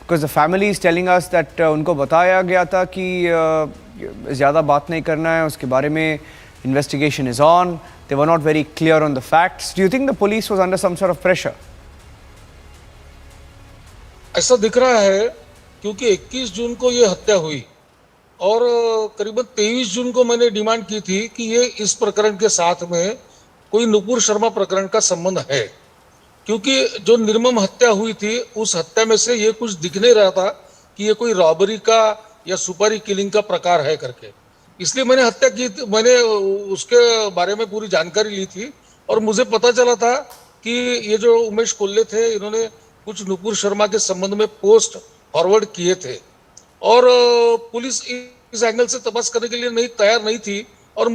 Because the family is telling us that उनको बताया गया था कि ज़्यादा बात नहीं करना है, उसके बारे में investigation is on. They were not very clear on the facts. Do you think the police was under some sort of pressure?
ऐसा दिख रहा है क्योंकि 21 जून को ये हत्या हुई और करीबन 23 जून को मैंने डिमांड की थी कि ये इस प्रकरण के साथ में कोई नुपुर शर्मा प्रकरण का संबंध है, क्योंकि जो निर्मम हत्या हुई थी उस हत्या में से ये कुछ दिख नहीं रहा था कि ये कोई रॉबरी का या सुपारी किलिंग का प्रकार है करके। इसलिए मैंने हत्या की, मैंने उसके बारे में पूरी जानकारी ली थी और मुझे पता चला था कि ये जो उमेश कोल्हे थे इन्होंने कुछ नुपुर शर्मा के संबंध में पोस्ट फॉरवर्ड किए थे और पुलिस इस एंगल से तपास करने के लिए तैयार नहीं थी। और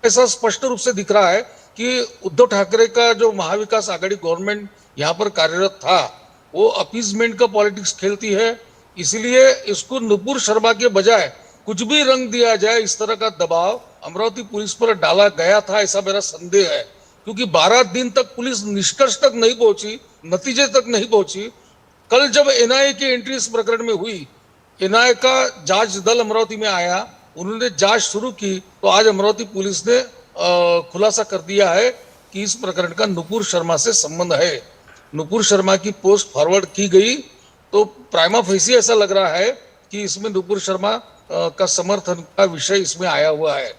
ऐसा स्पष्ट रूप से दिख रहा है कि उद्धव ठाकरे का जो महाविकास आघाड़ी गवर्नमेंट यहाँ पर कार्यरत था वो अपीजमेंट का पॉलिटिक्स खेलती है, इसलिए इसको नुपुर शर्मा के बजाय कुछ भी रंग दिया जाए इस तरह का दबाव अमरावती पुलिस पर डाला गया था, ऐसा मेरा संदेह है। क्योंकि 12 दिन तक पुलिस निष्कर्ष तक नहीं पहुंची, नतीजे तक नहीं पहुंची। कल जब एनआईए की एंट्री इस प्रकरण में हुई, एनआईए का जांच दल अमरावती में आया, उन्होंने जांच शुरू की, तो आज अमरावती पुलिस ने खुलासा कर दिया है कि इस प्रकरण का नुपुर शर्मा से संबंध है। नुपुर शर्मा की पोस्ट फॉरवर्ड की गई तो प्राइमा फेसी ऐसा लग रहा है कि इसमें नुपुर शर्मा का समर्थन का विषय इसमें आया हुआ है।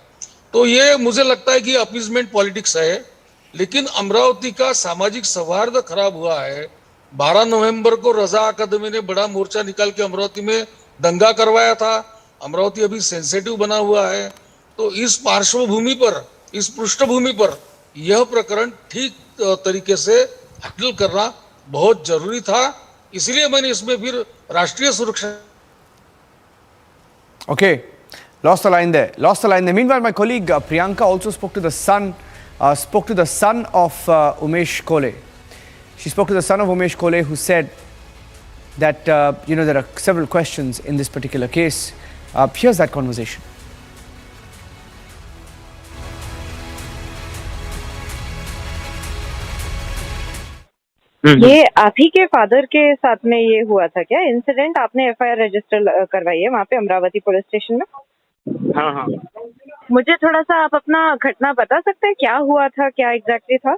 तो ये मुझे लगता है कि अपीजमेंट पॉलिटिक्स है, लेकिन अमरावती का सामाजिक सौहार्द खराब हुआ है। 12 नवंबर को रजा अकादमी ने बड़ा मोर्चा निकाल के अमरावती में दंगा करवाया था। अमरावती अभी सेंसिटिव बना हुआ है, तो इस पार्श्वभूमि पर, इस पृष्ठभूमि पर यह प्रकरण ठीक तरीके से हैंडल करना बहुत जरूरी था। इसलिए मैंने इसमें फिर राष्ट्रीय सुरक्षा
Okay, lost the line there. Meanwhile, my colleague Priyanka also spoke to the son of Umesh Kole. She spoke to the son of Umesh Kole, who said that there are several questions in this particular case. Here's that conversation.
ये आप ही के father के साथ में ये हुआ था क्या इंसिडेंट? आपने एफआईआर रजिस्टर करवाई है वहाँ पे अमरावती पुलिस स्टेशन में?
हाँ हाँ।
मुझे थोड़ा सा आप अपना घटना बता सकते हैं, क्या हुआ था, क्या एग्जैक्टली था?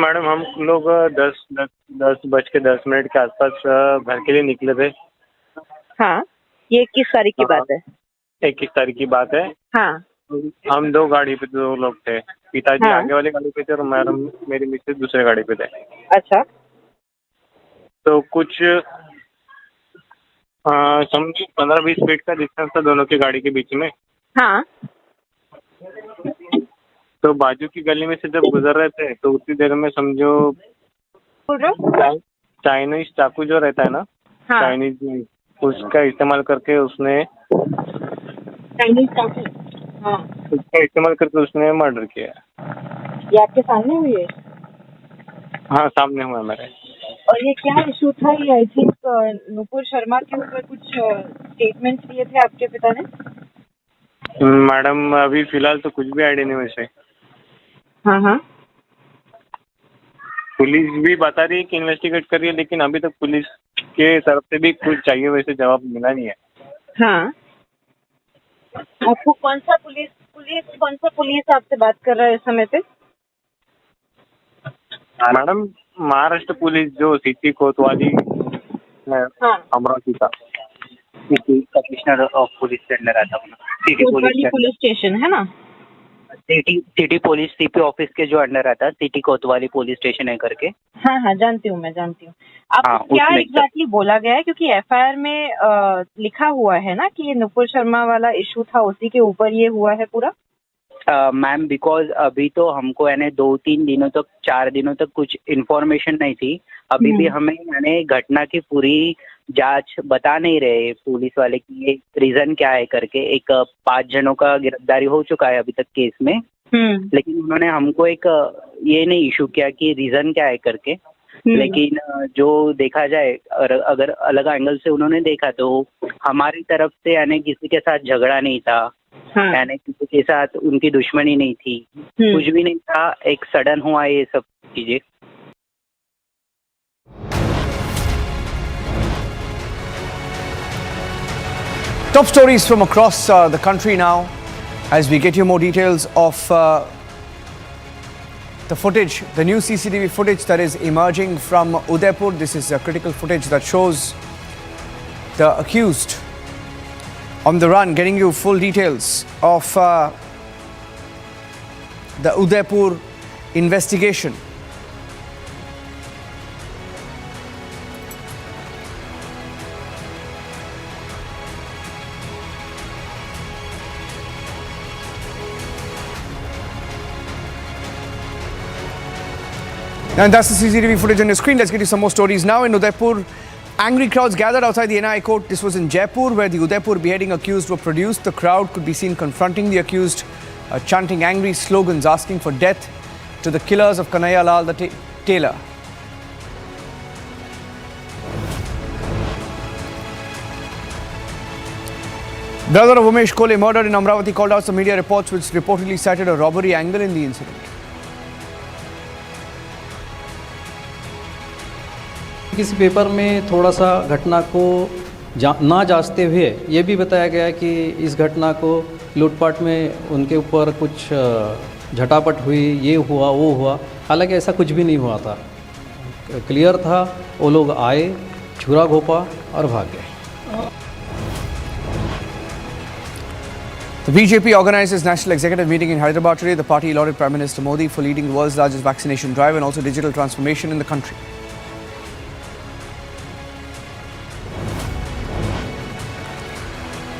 मैडम, हम लोग 10:10 के आसपास घर के लिए निकले थे।
हाँ, ये 21 तारीख की बात है?
21 तारीख की बात है।
हाँ।
हम दो गाड़ी पे 2 लोग थे, पिताजी आगे वाली गाड़ी पे थे और मैडम मेरी मिसेज दूसरे गाड़ी पे थे।
अच्छा।
तो कुछ समझो 15-20 फीट का डिस्टेंस था दोनों की गाड़ी के बीच में।
हाँ।
तो बाजू की गली में से जब गुजर रहे थे तो उतनी देर में समझो चाइनीज चाकू जो रहता है ना, चाइनीज, उसका इस्तेमाल करके उसने
चाइनीज चाकू
उसका इस्तेमाल करके उसने मर्डर किया।
ये आपके सामने हुई है?
हाँ, सामने हुआ मेरे।
और ये क्या इशू था? ये आई थिंक नुपुर शर्मा के ऊपर कुछ स्टेटमेंट्स दिए थे आपके पिता ने?
मैडम, अभी फिलहाल तो कुछ भी आइडिया नहीं वैसे।
हाँ हाँ।
पुलिस भी बता रही है कि इन्वेस्टिगेट कर रही है, लेकिन अभी तक पुलिस के तरफ से भी कुछ चाहिए वैसे जवाब मिला नहीं है।
हाँ। आपको कौन सा पुलिस आपसे बात कर रहा है इस समय पे?
मैडम, महाराष्ट्र पुलिस जो सिटी कोतवाली है, अमरावती का
कमिश्नर ऑफ पुलिस से अंडर आता है, सिटी
पुलिस स्टेशन है ना?
सिटी पुलिस सीपी ऑफिस के जो अंडर आता है, सिटी कोतवाली पुलिस स्टेशन है करके।
हाँ हाँ, जानती हूँ, मैं जानती हूँ। आपको क्या एग्जैक्टली बोला गया है? क्योंकि एफआईआर में लिखा हुआ है ना कि ये नुपुर शर्मा वाला इशू था, उसी के ऊपर ये हुआ है पूरा।
मैम, बिकॉज अभी तो हमको 2-3 दिनों तक, 4 दिनों तक कुछ इन्फॉर्मेशन नहीं थी। अभी भी हमें घटना की पूरी जांच बता नहीं रहे पुलिस वाले कि ये रीजन क्या है करके। एक 5 जनों का गिरफ्तारी हो चुका है अभी तक केस में। लेकिन उन्होंने हमको एक ये नहीं इशू किया कि रीजन क्या है करके। लेकिन जो देखा जाए अगर अलग एंगल से उन्होंने देखा तो हमारी तरफ से यानी किसी के साथ झगड़ा नहीं था, यानी किसी के साथ उनकी दुश्मनी नहीं थी, कुछ भी नहीं था, एक सडन हुआ ये सब चीजें।
Top stories from across the country now as we get you more details of the footage, the new CCTV footage that is emerging from Udaipur. This is critical footage that shows the accused on the run, getting you full details of the Udaipur investigation. And that's the CCTV footage on your screen. Let's get you some more stories now. In Udaipur, angry crowds gathered outside the NI court. This was in Jaipur, where the Udaipur beheading accused were produced. The crowd could be seen confronting the accused, chanting angry slogans, asking for death to the killers of Kanhaiya Lal, the tailor. Brother of Umesh Kole murdered in Amravati called out some media reports which reportedly cited a robbery angle in the incident.
किसी paper में थोड़ा सा घटना को ना जांचते हुए ये भी बताया गया कि इस घटना को लूटपाट में उनके ऊपर कुछ झटापट हुई, ये हुआ वो हुआ, हालांकि ऐसा कुछ भी नहीं हुआ था। क्लियर था, वो लोग आए, छुरा घोपा और भाग गए।
The BJP organized its National Executive meeting in Hyderabad today. The party lauded Prime Minister Modi for leading the world's largest vaccination drive and also digital transformation in the country.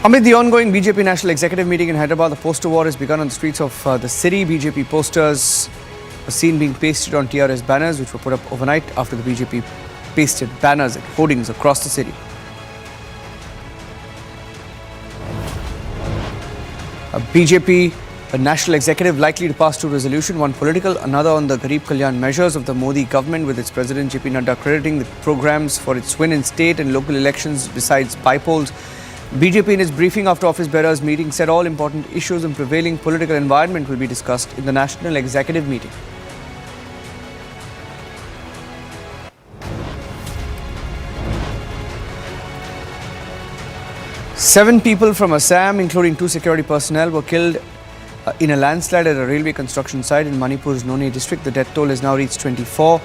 Amid the ongoing BJP National Executive meeting in Hyderabad, the poster war has begun on the streets of the city. BJP posters were seen being pasted on TRS banners, which were put up overnight after the BJP pasted banners and hoardings across the city. BJP National Executive likely to pass two resolutions, one political, another on the Garib Kalyan measures of the Modi government, with its President JP Nadda crediting the programs for its win in state and local elections besides by-polls. BJP in its briefing after office bearers meeting said all important issues and prevailing political environment will be discussed in the National Executive meeting. Seven people from Assam, including 2 security personnel, were killed in a landslide at a railway construction site in Manipur's Noni district. The death toll has now reached 24.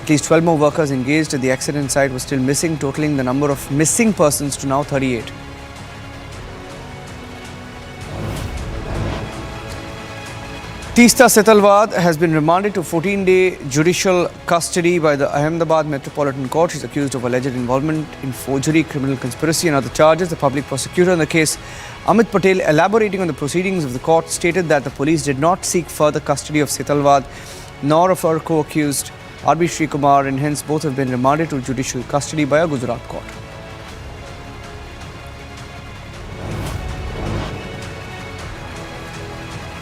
At least 12 more workers engaged at the accident site were still missing, totaling the number of missing persons to now 38. Teesta Setalvad has been remanded to 14-day judicial custody by the Ahmedabad Metropolitan Court. She is accused of alleged involvement in forgery, criminal conspiracy and other charges. The public prosecutor in the case, Amit Patel, elaborating on the proceedings of the court, stated that the police did not seek further custody of Setalvad nor of her co-accused R.B. Srikumar, and hence both have been remanded to judicial custody by a Gujarat court.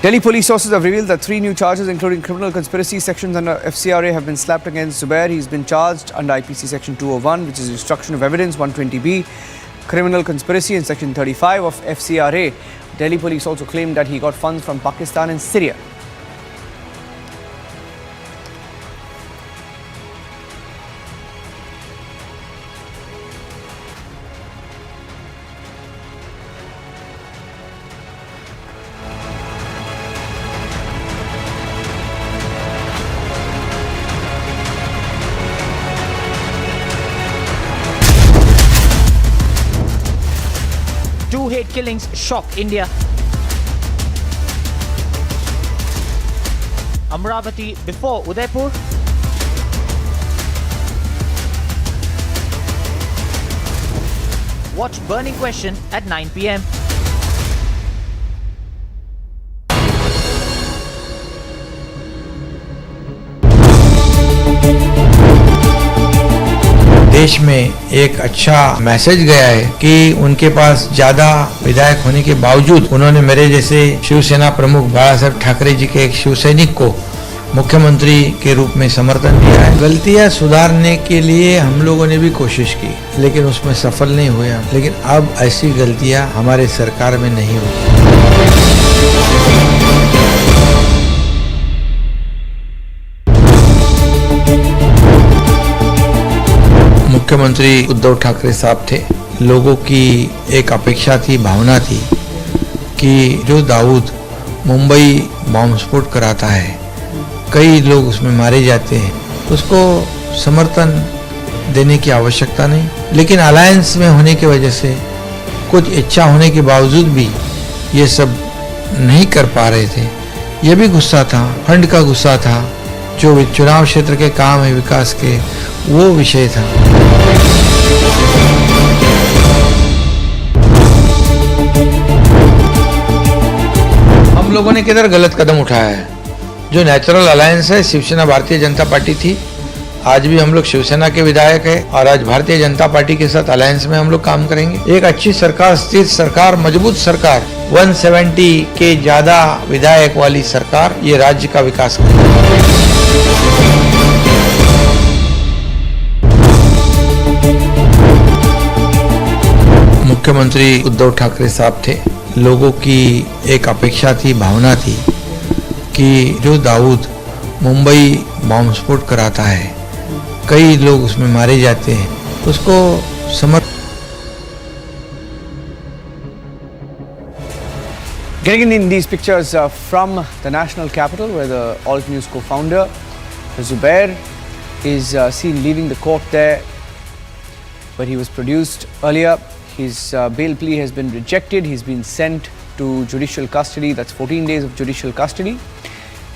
Delhi police sources have revealed that 3 new charges, including criminal conspiracy sections under FCRA, have been slapped against Zubair. He has been charged under IPC section 201, which is destruction of evidence, 120B, criminal conspiracy, and section 35 of FCRA. Delhi police also claimed that he got funds from Pakistan and Syria.
Hate killings shock India. Amravati before Udaipur. Watch Burning Question at 9 p.m.
देश में एक अच्छा message गया है कि उनके पास ज्यादा विधायक होने के बावजूद उन्होंने मेरे जैसे शिवसेना प्रमुख बाला साहब ठाकरे जी के एक शिव सैनिक को मुख्यमंत्री के रूप में समर्थन दिया है। गलतियां सुधारने के लिए हम लोगों ने भी कोशिश की, लेकिन उसमें सफल नहीं हुए। लेकिन अब ऐसी गलतियां हमारे सरकार में नहीं होती। मुख्यमंत्री उद्धव ठाकरे साहब थे, लोगों की एक अपेक्षा थी, भावना थी कि जो दाऊद मुंबई बॉम्ब स्फोट कराता है, कई लोग उसमें मारे जाते हैं, उसको समर्थन देने की आवश्यकता नहीं। लेकिन अलायंस में होने की वजह से कुछ इच्छा होने के बावजूद भी ये सब नहीं कर पा रहे थे। ये भी गुस्सा था, फंड का गुस्सा था, जो चुनाव क्षेत्र के काम है विकास के, वो विषय था। हम लोगों ने किधर गलत कदम उठाया है? जो नेचुरल अलायंस है, शिवसेना भारतीय जनता पार्टी थी, आज भी हम लोग शिवसेना के विधायक है और आज भारतीय जनता पार्टी के साथ अलायंस में हम लोग काम करेंगे। एक अच्छी सरकार, स्थिर सरकार, मजबूत सरकार, 170 के ज्यादा विधायक वाली सरकार ये राज्य का विकास करेगी। मुख्यमंत्री उद्धव ठाकरे साहब थे, लोगों की एक अपेक्षा थी, भावना थी कि जो दाऊद मुंबई बॉम्ब स्फोट कराता है, कई लोग उसमें मारे जाते हैं, उसको
Getting in these pictures from the national capital, where the Alt News co-founder Zubair is seen leaving the court there, where he was produced earlier. His bail plea has been rejected. He's been sent to judicial custody. That's 14 days of judicial custody.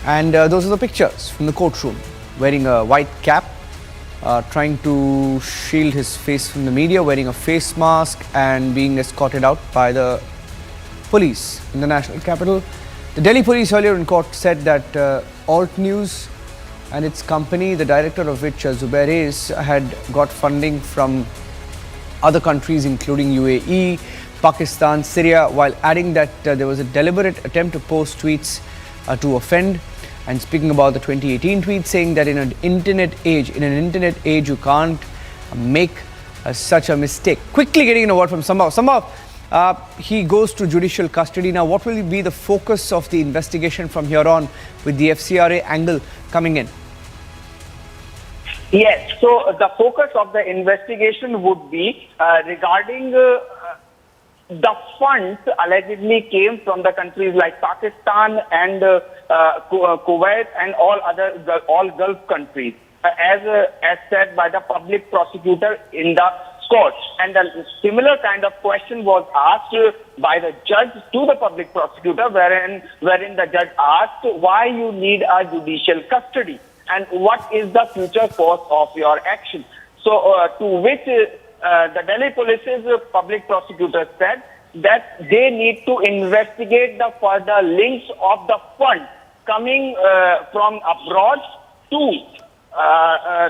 And those are the pictures from the courtroom, wearing a white cap, trying to shield his face from the media, wearing a face mask and being escorted out by the police in the national capital. The Delhi police earlier in court said that Alt News and its company, the director of which Zubair is, had got funding from other countries including UAE, Pakistan, Syria, while adding that there was a deliberate attempt to post tweets to offend. And speaking about the 2018 tweet, saying that in an internet age, you can't make such a mistake. Quickly getting in a word from Sambhav. He goes to judicial custody. Now, what will be the focus of the investigation from here on, with the FCRA angle coming in?
Yes, so the focus of the investigation would be regarding the funds allegedly came from the countries like Pakistan and Kuwait and all Gulf countries, as said by the public prosecutor in the court. And a similar kind of question was asked by the judge to the public prosecutor, wherein the judge asked why you need a judicial custody and what is the future course of your action. So to which the Delhi Police's public prosecutor said that they need to investigate the further links of the fund coming from abroad to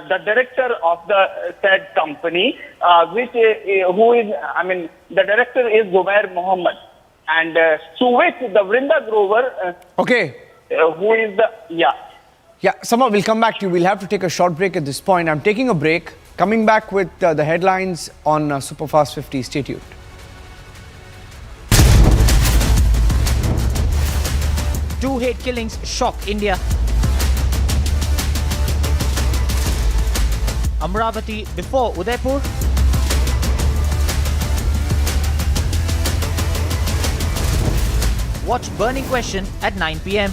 the director of the said company, the director is Zubair Mohammed, and to which the Vrinda Grover, who is the,
Yeah, Sama, we'll come back to you. We'll have to take a short break at this point. I'm taking a break. Coming back with the headlines on Superfast 50. Stay tuned.
Two hate killings shock India. Amravati before Udaipur. Watch Burning Question at 9 p.m.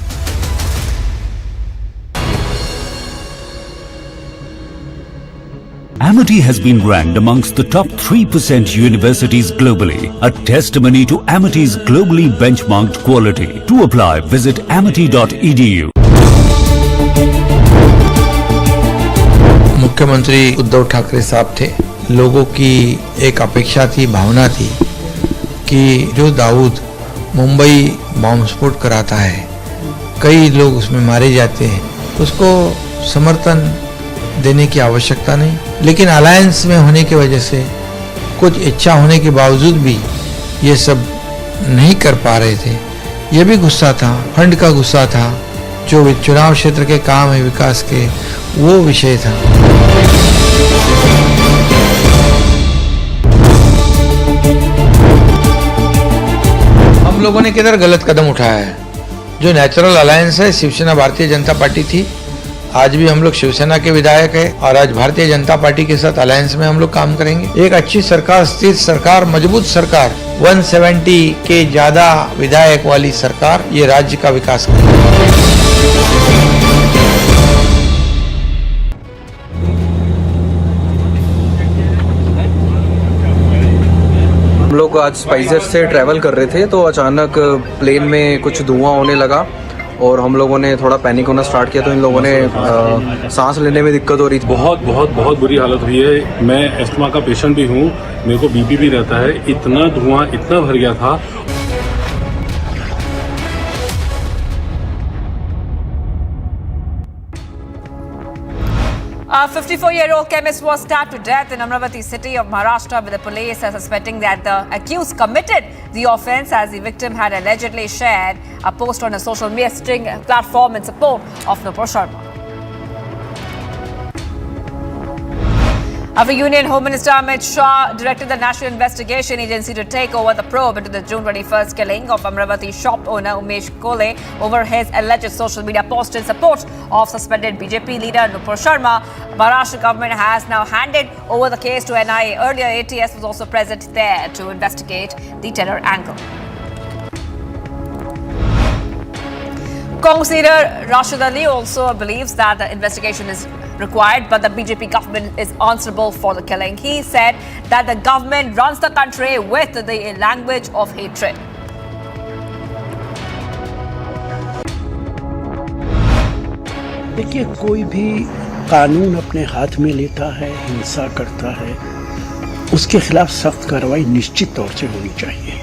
Amity has been ranked amongst the top 3% universities globally, a testimony to Amity's globally benchmarked quality. To apply, visit amity.edu.
मुख्यमंत्री उद्धव ठाकरे साहब थे, लोगों की एक अपेक्षा थी, भावना थी कि जो दाऊद मुंबई बॉम्ब स्फोट कराता है, कई लोग उसमें मारे जाते हैं, उसको समर्थन देने की आवश्यकता नहीं। लेकिन अलायंस में होने की वजह से कुछ इच्छा होने के बावजूद भी ये सब नहीं कर पा रहे थे। ये भी गुस्सा था, फंड का गुस्सा था, जो चुनाव क्षेत्र के काम है विकास के, वो विषय था। हम लोगों ने किधर गलत कदम उठाया है? जो नेचुरल अलायंस है शिवसेना भारतीय जनता पार्टी थी, आज भी हम लोग शिवसेना के विधायक है और आज भारतीय जनता पार्टी के साथ अलायंस में हम लोग काम करेंगे। एक अच्छी सरकार, स्थिर सरकार, मजबूत सरकार, 170 के ज्यादा विधायक वाली सरकार ये राज्य का विकास करेगी।
हम लोग आज स्पाइसजेट से ट्रैवल कर रहे थे तो अचानक प्लेन में कुछ धुआं होने लगा और हम लोगों ने थोड़ा पैनिक होना स्टार्ट किया, तो इन लोगों ने सांस लेने में दिक्कत हो रही थी।
बहुत बुरी हालत हुई है। मैं एस्थमा का पेशेंट भी हूँ, मेरे को बीपी भी रहता है। इतना धुआं इतना भर गया था।
54-year-old chemist was stabbed to death in Amravati city of Maharashtra, with the police suspecting that the accused committed the offence as the victim had allegedly shared a post on a social messaging platform in support of Nupur Sharma. After Union Home Minister Amit Shah directed the National Investigation Agency to take over the probe into the June 21st killing of Amravati shop owner Umesh Kole over his alleged social media post in support of suspended BJP leader Nupur Sharma, Maharashtra government has now handed over the case to NIA. Earlier, ATS was also present there to investigate the terror angle. Congress leader Rashid Ali also believes that the investigation is required, but the BJP government is answerable for the killing. He said that the government runs the country with the language of hatred.
देखिए, कोई भी कानून अपने हाथ में लेता है, हिंसा करता है, उसके खिलाफ सख्त कार्रवाई निश्चित तौर से होनी चाहिए।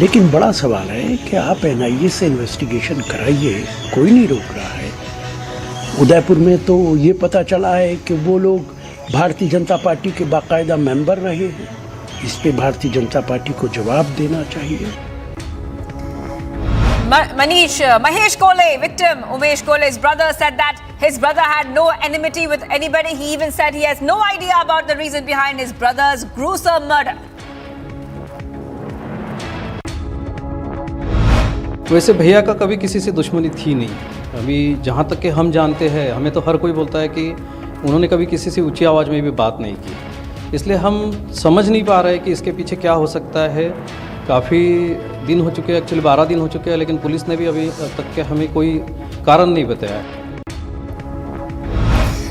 लेकिन बड़ा सवाल है कि आप NIA से इन्वेस्टिगेशन कराइए, कोई नहीं रोक रहा है। उदयपुर में तो ये पता चला है कि वो लोग भारतीय जनता पार्टी के बाकायदा मेंबर रहे हैं। इस पे भारतीय जनता पार्टी को जवाब देना चाहिए।
Mahesh Kole, victim Umesh Kole's brother, said that his brother had no enmity with anybody. He even said he has no idea about the reason behind his brother's gruesome murder.
वैसे भैया का कभी किसी से दुश्मनी थी नहीं। अभी जहाँ तक कि हम जानते हैं, हमें तो हर कोई बोलता है कि उन्होंने कभी किसी से ऊंची आवाज़ में भी बात नहीं की। इसलिए हम समझ नहीं पा रहे कि इसके पीछे क्या हो सकता है। काफ़ी दिन हो चुके हैं, एक्चुअली 12 दिन हो चुके हैं, लेकिन पुलिस ने भी अभी तक के हमें कोई कारण नहीं बताया।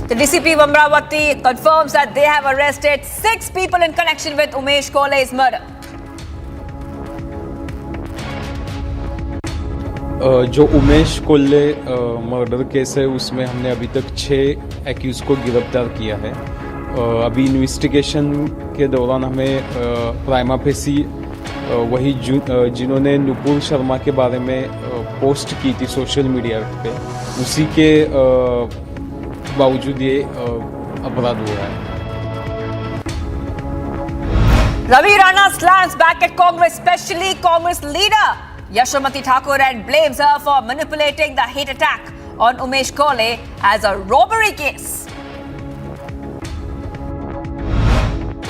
The DCP of Amravati confirms that they have arrested 6 people in connection with Umesh Kole's murder.
जो उमेश कोल्ले मर्डर केस है उसमें हमने अभी तक 6 एक्यूज को गिरफ्तार किया है। अभी इन्वेस्टिगेशन के दौरान हमें प्राइमा फेसी वही जिन्होंने नुपुर शर्मा के बारे में पोस्ट की थी सोशल मीडिया पे, उसी के बावजूद ये अपराध हुआ है।
Ravi Rana slams back at Congress, especially Congress leader Yashomati Thakur, and blames her for manipulating the hate attack on Umesh Kole as a robbery case.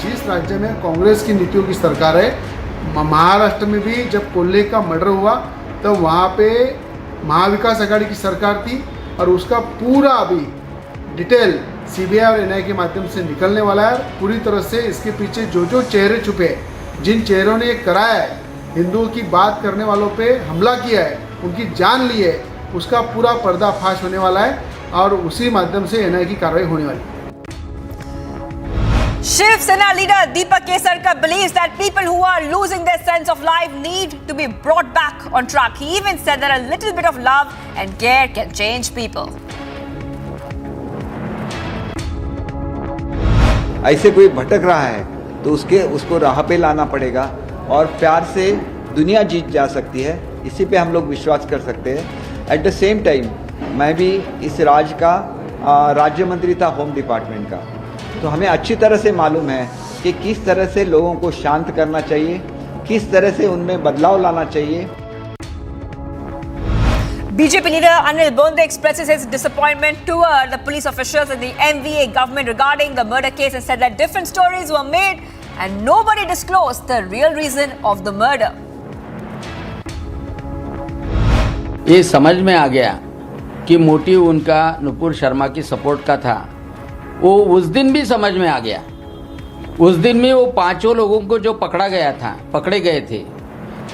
जिस राज्य में कांग्रेस की नीतियों की सरकार है, महाराष्ट्र में भी जब कोल्हे का मर्डर हुआ तो वहाँ पे महाविकास अघाड़ी की सरकार थी और उसका पूरा अभी डिटेल CBI और NIA के माध्यम से निकलने वाला है। पूरी तरह से इसके पीछे जो जो चेहरे छुपे, जिन चेहरों ने कराया है, हिंदुओं की बात करने वालों पे हमला किया है, उनकी जान ली है, उसका पूरा पर्दाफाश होने वाला है और उसी माध्यम से NIA की कार्रवाई होने वाली है।
Shiv Sena leader Deepak Kesarkar believes that people who are losing their sense of life need to be brought back on track. He even said that a little bit of love and care can change people.
ऐसे कोई भटक रहा है तो उसको राह पे लाना पड़ेगा और प्यार से दुनिया जीत जा सकती है, इसी पे हम लोग विश्वास कर सकते हैं। एट द सेम टाइम मैं भी इस राज्य का राज्य मंत्री था होम डिपार्टमेंट का, तो हमें अच्छी तरह से मालूम है कि किस तरह से लोगों को शांत करना चाहिए, किस तरह से उनमें बदलाव लाना चाहिए।
BJP leader Anil Bonde expresses his disappointment toward the police officials and the MVA government regarding the murder case and said that different stories were made and nobody disclosed the real reason of the murder.
ये समझ में आ गया कि motive उनका नुपुर शर्मा की support का था। वो उस दिन भी समझ में आ गया। उस दिन में वो 5 लोगों को जो पकड़े गए थे,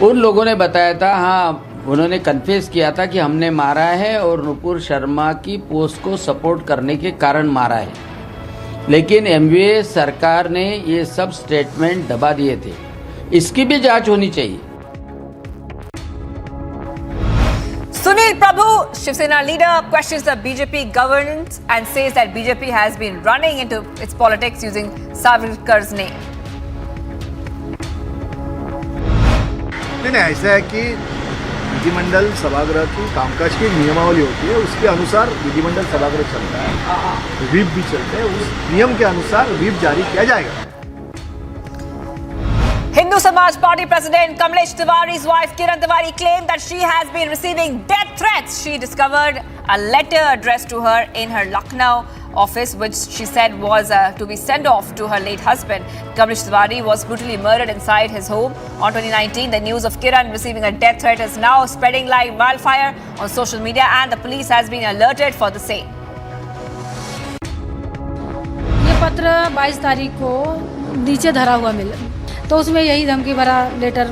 उन लोगों ने बताया था, हाँ उन्होंने कन्फेस किया था कि हमने मारा है और नुपुर शर्मा की पोस्ट को सपोर्ट करने के कारण मारा है। लेकिन एमवीए सरकार ने ये सब स्टेटमेंट दबा दिए थे। इसकी भी जांच होनी चाहिए।
Sunil Prabhu, Shiv Sena leader, questions the BJP governance and says that BJP has been running into its politics using Savarkar's name.
नहीं, ऐसा है कि विधिमंडल सभागृह की कामकाज की नियमावली होती है, उसके अनुसार विधिमंडल सभागृह चलता है, व्हिप भी चलते हैं, उस नियम के अनुसार व्हिप जारी किया जाएगा।
Hindu Samaj Party President Kamlesh Tiwari's wife Kiran Tiwari claimed that she has been receiving death threats. She discovered a letter addressed to her in her Lucknow office, which she said was to be sent off to her late husband. Kamlesh Tiwari was brutally murdered inside his home on 2019. The news of Kiran receiving a death threat is now spreading like wildfire on social media, and the police has been alerted for the same.
ये पत्र 22 तारीख को नीचे धरा हुआ मिला, तो उसमें यही धमकी भरा लेटर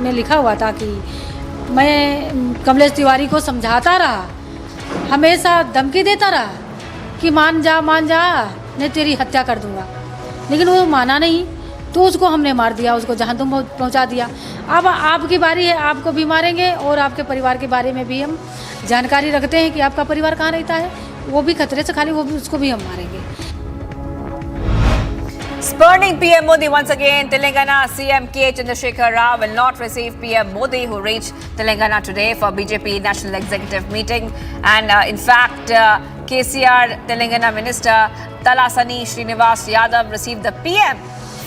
में लिखा हुआ था कि मैं कमलेश तिवारी को समझाता रहा, हमेशा धमकी देता रहा कि मान जा नहीं तेरी हत्या कर दूंगा, लेकिन वो माना नहीं, तो उसको हमने मार दिया, उसको जहां तुम पहुंचा दिया। अब आपकी बारी है, आपको भी मारेंगे और आपके परिवार के बारे में भी हम जानकारी रखते हैं कि आपका परिवार कहाँ रहता है, वो भी खतरे से खाली, वो भी उसको भी हम मारेंगे।
Spurning PM Modi once again, Telangana CM K. Chandrasekhar Rao will not receive PM Modi, who reached Telangana today for BJP National Executive meeting. And in fact, KCR Telangana Minister Talasani Srinivas Yadav received the PM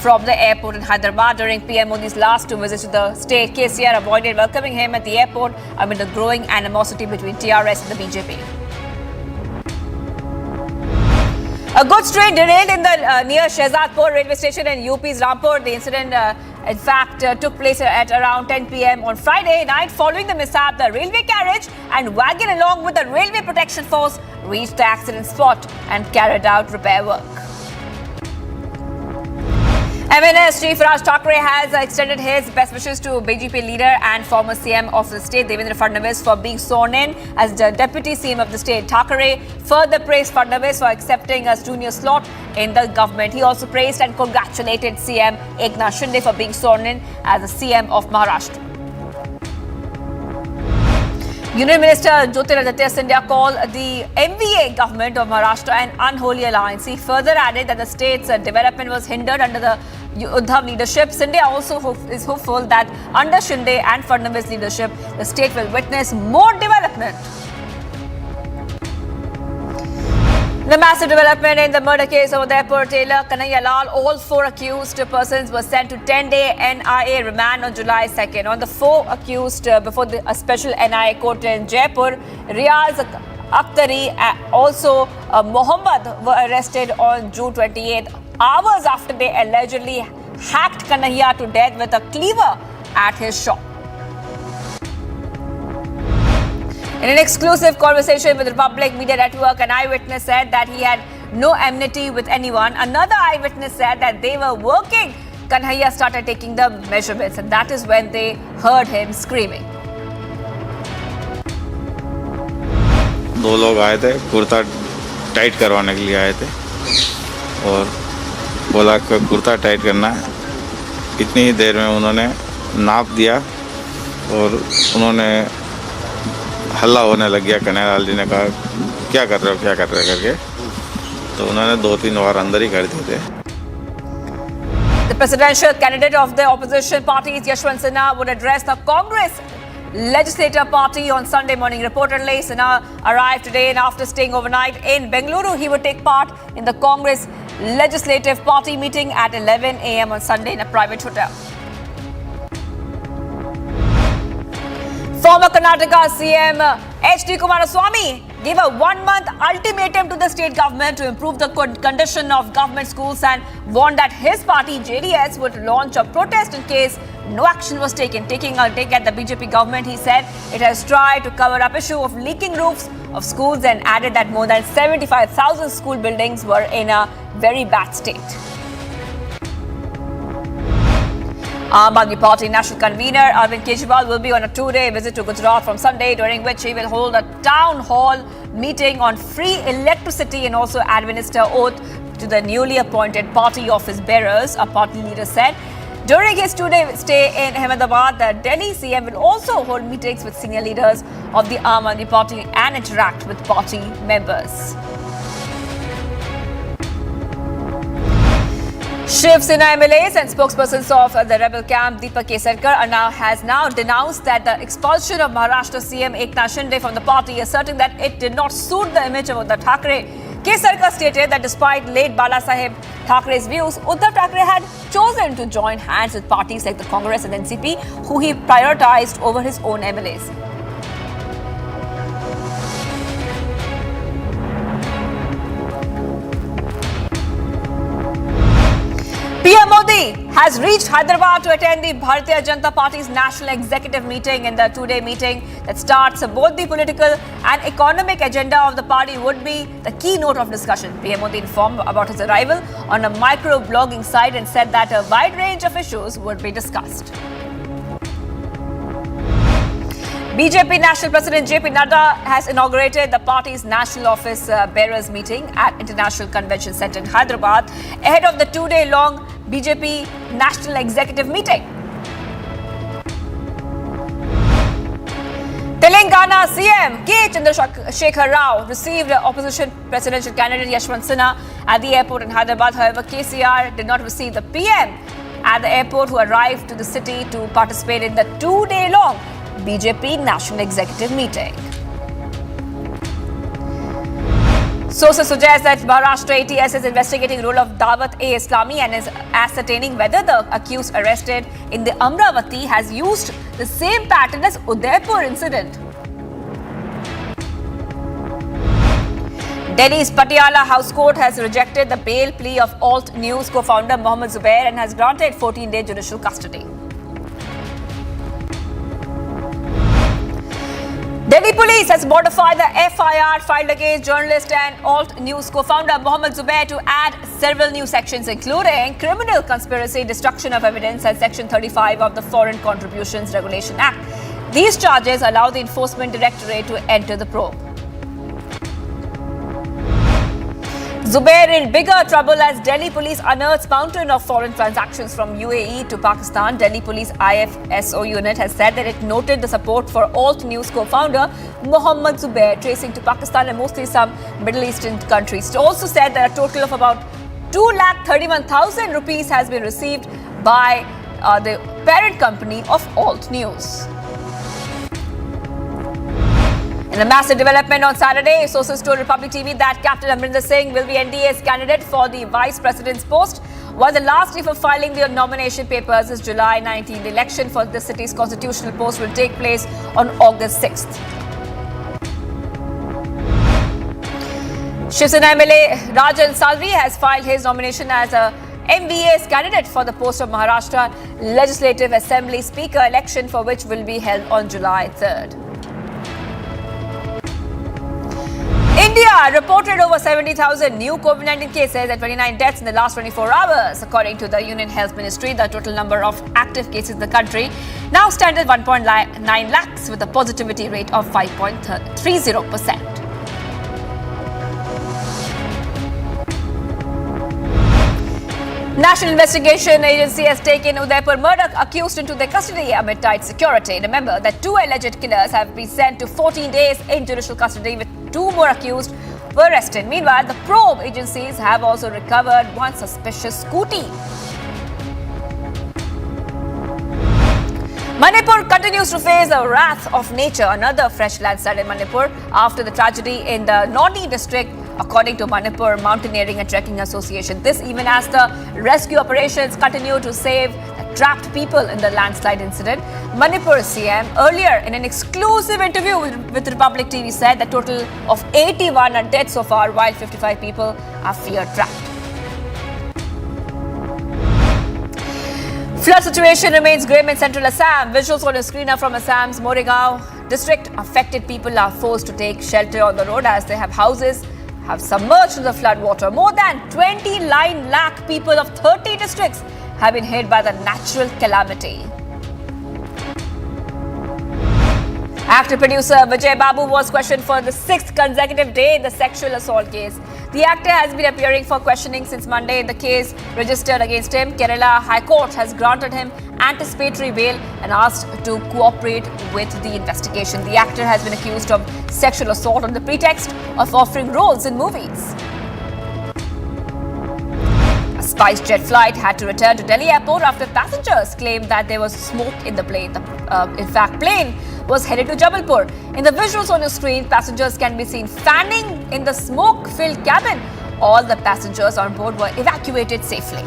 from the airport in Hyderabad during PM Modi's last 2 visits to the state. KCR avoided welcoming him at the airport amid the growing animosity between TRS and the BJP. A goods train derailed in the near Shehzadpur railway station in UP's Rampur. The incident, in fact, took place at around 10 p.m. on Friday night. Following the mishap, the railway carriage and wagon along with the railway protection force reached the accident spot and carried out repair work. MNS Chief Raj Thackeray has extended his best wishes to BJP leader and former CM of the state, Devendra Fadnavis, for being sworn in as the deputy CM of the state. Thackeray further praised Fadnavis for accepting a junior slot in the government. He also praised and congratulated CM Eknath Shinde for being sworn in as the CM of Maharashtra. Union Minister Jyotiraditya Scindia called the MVA government of Maharashtra an unholy alliance. He further added that the state's development was hindered under the Uddhav leadership. Scindia also is hopeful that under Shinde and Fadnavis leadership, the state will witness more development. The massive development in the murder case of Udaipur tailor Kanhaiya Lal, all 4 accused persons were sent to 10-day NIA remand on July 2nd. On the 4 accused before a special NIA court in Jaipur, Riaz Akhtari, also Mohammed, were arrested on June 28th, hours after they allegedly hacked Kanhaiya to death with a cleaver at his shop. In an exclusive conversation with Republic Media Network, an eyewitness said that he had no enmity with anyone. Another eyewitness said that they were working. Kanhaiya started taking the measurements, and that is when they heard him screaming.
2 लोग आए थे, kurta tight करवाने के लिए आए थे और बोला कि कुर्ता टाइट करना है। इतनी ही देर में उन्होंने नाप दिया और उन्होंने हल्ला होने लग गया। कन्हैया लाल जी ने कहा क्या कर रहे हो करके, तो उन्होंने 2-3 बार अंदर ही कर दिए थे।
The presidential candidate of the opposition parties, Yashwant Sena, would address the Congress Legislature Party on Sunday morning. Reportedly, Sena arrived today and after staying overnight in Bengaluru, he would take part in the Congress legislative party meeting at 11 a.m. on Sunday in a private hotel. Former Karnataka CM H.D. Kumaraswamy gave a one-month ultimatum to the state government to improve the condition of government schools and warned that his party JDS would launch a protest in case no action was taken. Taking a dig at the BJP government, he said it has tried to cover up issue of leaking roofs of schools and added that more than 75,000 school buildings were in a very bad state. Aam Aadmi Party National Convener Arvind Kejriwal will be on a two-day visit to Gujarat from Sunday, during which he will hold a town hall meeting on free electricity and also administer oath to the newly appointed party office bearers, a party leader said. During his two-day stay in Ahmedabad, the Delhi CM will also hold meetings with senior leaders of the Aam Aadmi Party and interact with party members. Shiv, Sena MLAs and spokespersons of the rebel camp Deepak Kesarkar has now denounced that the expulsion of Maharashtra CM Eknath Shinde from the party, asserting that it did not suit the image of Uddhav Thackeray. Kesarkar stated that despite late Balasaheb Thackeray's views, Uddhav Thackeray had chosen to join hands with parties like the Congress and NCP, who he prioritized over his own MLAs. PM Modi has reached Hyderabad to attend the Bharatiya Janata Party's National Executive meeting. In the two-day meeting that starts both the political and economic agenda of the party would be the keynote of discussion. PM Modi informed about his arrival on a micro-blogging site and said that a wide range of issues would be discussed. BJP National President JP Nadda has inaugurated the party's National Office Bearers meeting at International Convention Centre in Hyderabad ahead of the two-day-long BJP National Executive meeting. Telangana CM K. Chandrasekhar Rao received opposition presidential candidate Yashwant Sena at the airport in Hyderabad. However, KCR did not receive the PM at the airport, who arrived to the city to participate in the two-day-long BJP National Executive meeting. Sources suggest that Maharashtra ATS is investigating the role of Dawat-e-Islami and is ascertaining whether the accused arrested in the Amravati has used the same pattern as Udaipur incident. Delhi's Patiala House Court has rejected the bail plea of Alt News co-founder Mohammed Zubair and has granted 14-day judicial custody. Delhi police has modified the FIR filed against journalist and Alt News co-founder Mohammed Zubair to add several new sections, including criminal conspiracy, destruction of evidence, and Section 35 of the Foreign Contributions Regulation Act. These charges allow the Enforcement Directorate to enter the probe. Zubair in bigger trouble as Delhi police unearths mountain of foreign transactions from UAE to Pakistan. Delhi police IFSO unit has said that it noted the support for Alt News co-founder Mohammed Zubair tracing to Pakistan and mostly some Middle Eastern countries. It also said that a total of about 2,31,000 rupees has been received by the parent company of Alt News. In a massive development on Saturday, sources told Republic TV that Captain Amrinder Singh will be NDA's candidate for the Vice President's post, while the last day for filing the nomination papers is July 19. The election for the city's constitutional post will take place on August 6th. Shiv Sena MLA Rajan Salvi has filed his nomination as a MVA's candidate for the post of Maharashtra Legislative Assembly Speaker, election for which will be held on July 3rd. India reported over 70,000 new COVID-19 cases and 29 deaths in the last 24 hours. According to the Union Health Ministry, the total number of active cases in the country now stands at 1.9 lakhs with a positivity rate of 5.30%. National Investigation Agency has taken Udaipur murder accused into their custody amid tight security. Remember that two alleged killers have been sent to 14 days in judicial custody, with two more accused were arrested. Meanwhile, the probe agencies have also recovered one suspicious scooty. Manipur continues to face the wrath of nature. Another fresh landslide in Manipur after the tragedy in the Noni district according to Manipur Mountaineering and Trekking Association. This even as the rescue operations continue to save the trapped people in the landslide incident. Manipur CM earlier in an exclusive interview with Republic TV said the total of 81 are dead so far, while 55 people are feared trapped. Flood situation remains grim in central Assam. Visuals on the screen are from Assam's Moregaon district. Affected people are forced to take shelter on the road as they have houses have submerged in the flood water. More than 29 lakh people of 30 districts have been hit by the natural calamity. Actor producer Vijay Babu was questioned for the 6th consecutive day in the sexual assault case. The actor has been appearing for questioning since Monday in the case registered against him. Kerala High Court has granted him anticipatory bail and asked to cooperate with the investigation. The actor has been accused of sexual assault on the pretext of offering roles in movies. A SpiceJet flight had to return to Delhi airport after passengers claimed that there was smoke in the plane. The plane was headed to Jabalpur. In the visuals on the screen, passengers can be seen fanning in the smoke-filled cabin. All the passengers on board were evacuated safely.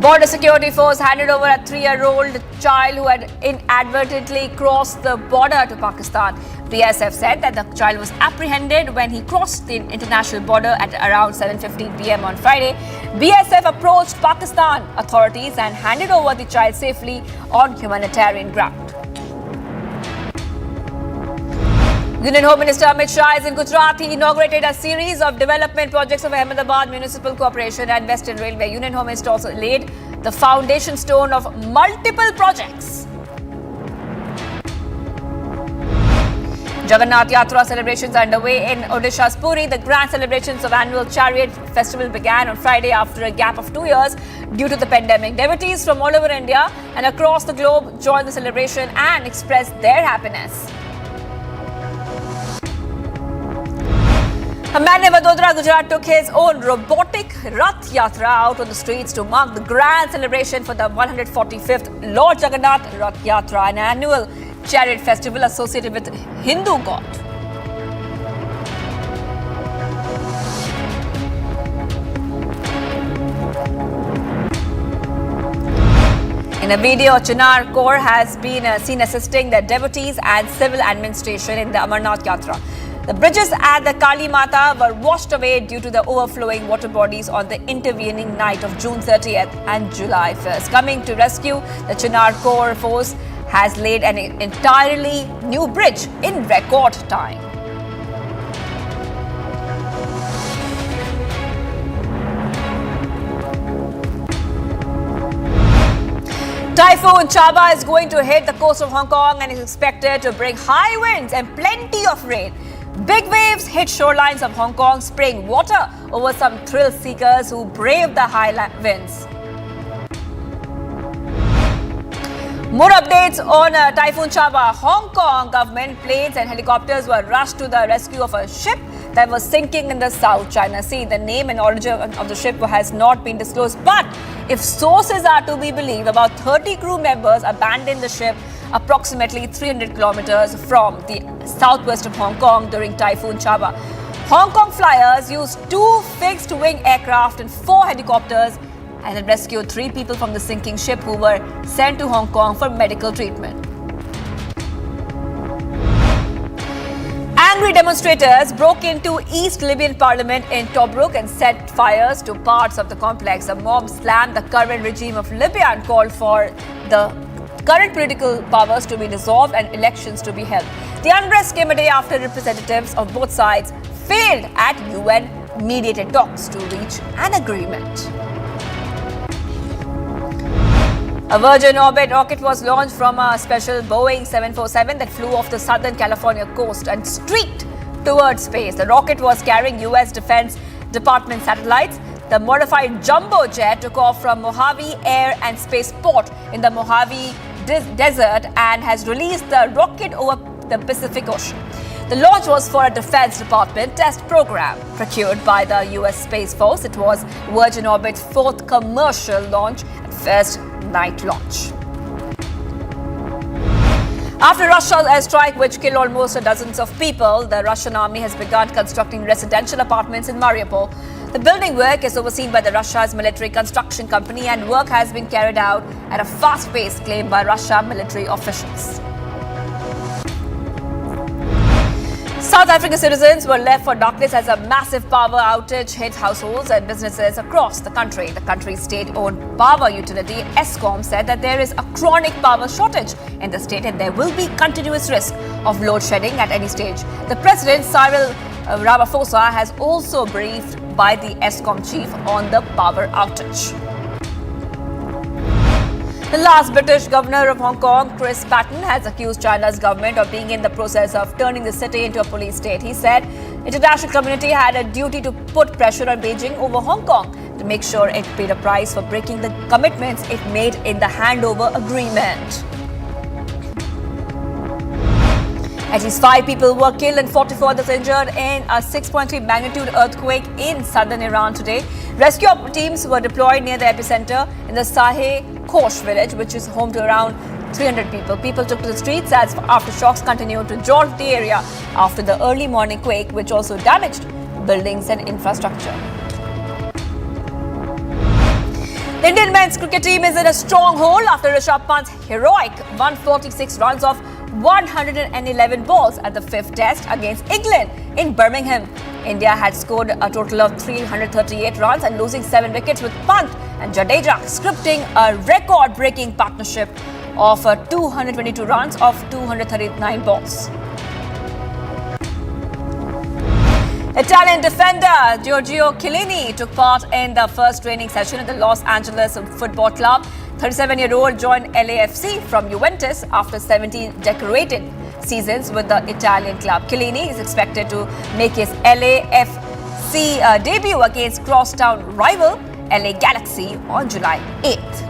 Border security force handed over a 3-year-old child who had inadvertently crossed the border to Pakistan. BSF said that the child was apprehended when he crossed the international border at around 7:15 p.m. on Friday. BSF approached Pakistan authorities and handed over the child safely on humanitarian ground. Union Home Minister Amit Shah is in Gujarat. He inaugurated a series of development projects of Ahmedabad Municipal Corporation and Western Railway. Union Home Minister also laid the foundation stone of multiple projects. Jagannath Yatra celebrations are underway in Odisha's Puri. The grand celebrations of annual chariot festival began on Friday after a gap of 2 years due to the pandemic. Devotees from all over India and across the globe joined the celebration and expressed their happiness. A man in Vadodara, Gujarat took his own robotic Rath Yatra out on the streets to mark the grand celebration for the 145th Lord Jagannath Rath Yatra, an annual chariot festival associated with Hindu god. In a video, Chinar Kaur has been seen assisting the devotees and civil administration in the Amarnath Yatra. The bridges at the Kali Mata were washed away due to the overflowing water bodies on the intervening night of June 30th and July 1st. Coming to rescue, the Chinar Kaur force has laid an entirely new bridge in record time. Typhoon Chaba is going to hit the coast of Hong Kong and is expected to bring high winds and plenty of rain. Big waves hit shorelines of Hong Kong, spraying water over some thrill seekers who braved the high winds. More updates on Typhoon Chaba. Hong Kong government planes and helicopters were rushed to the rescue of a ship that was sinking in the South China Sea. The name and origin of the ship has not been disclosed, but if sources are to be believed, about 30 crew members abandoned the ship approximately 300 kilometers from the southwest of Hong Kong during Typhoon Chaba. Hong Kong flyers used 2 fixed-wing aircraft and 4 helicopters and had rescued 3 people from the sinking ship who were sent to Hong Kong for medical treatment. Angry demonstrators broke into East Libyan Parliament in Tobruk and set fires to parts of the complex. The mob slammed the current regime of Libya and called for the current political powers to be dissolved and elections to be held. The unrest came a day after representatives of both sides failed at UN-mediated talks to reach an agreement. A Virgin Orbit rocket was launched from a special Boeing 747 that flew off the Southern California coast and streaked towards space. The rocket was carrying U.S. Defense Department satellites. The modified jumbo jet took off from Mojave Air and Spaceport in the Mojave Desert and has released the rocket over the Pacific Ocean. The launch was for a Defense Department test program procured by the U.S. Space Force. It was Virgin Orbit's 4th commercial launch and first night launch. After Russia's airstrike, which killed almost dozens of people, the Russian army has begun constructing residential apartments in Mariupol. The building work is overseen by the Russia's military construction company, and work has been carried out at a fast pace, claimed by Russia military officials. South African citizens were left for darkness as a massive power outage hit households and businesses across the country. The country's state-owned power utility, Eskom, said that there is a chronic power shortage in the state and there will be continuous risk of load shedding at any stage. The president, Cyril Ramaphosa, has also briefed by the Eskom chief on the power outage. The last British governor of Hong Kong, Chris Patten, has accused China's government of being in the process of turning the city into a police state. He said the international community had a duty to put pressure on Beijing over Hong Kong to make sure it paid a price for breaking the commitments it made in the handover agreement. At least 5 people were killed and 44 others injured in a 6.3 magnitude earthquake in southern Iran today. Rescue teams were deployed near the epicenter in the Saheh Khosh village, which is home to around 300 people. People took to the streets as aftershocks continued to jolt the area after the early morning quake, which also damaged buildings and infrastructure. The Indian men's cricket team is in a stronghold after Rishabh Pant's heroic 146 runs off 111 balls at the 5th test against England in Birmingham. India had scored a total of 338 runs and losing 7 wickets, with Pant and Jadeja scripting a record-breaking partnership of 222 runs off 239 balls. Italian defender Giorgio Chiellini took part in the first training session at the Los Angeles Football Club. 37-year-old joined LAFC from Juventus after 17 decorated seasons with the Italian club. Chiellini is expected to make his LAFC debut against crosstown rival LA Galaxy on July 8th.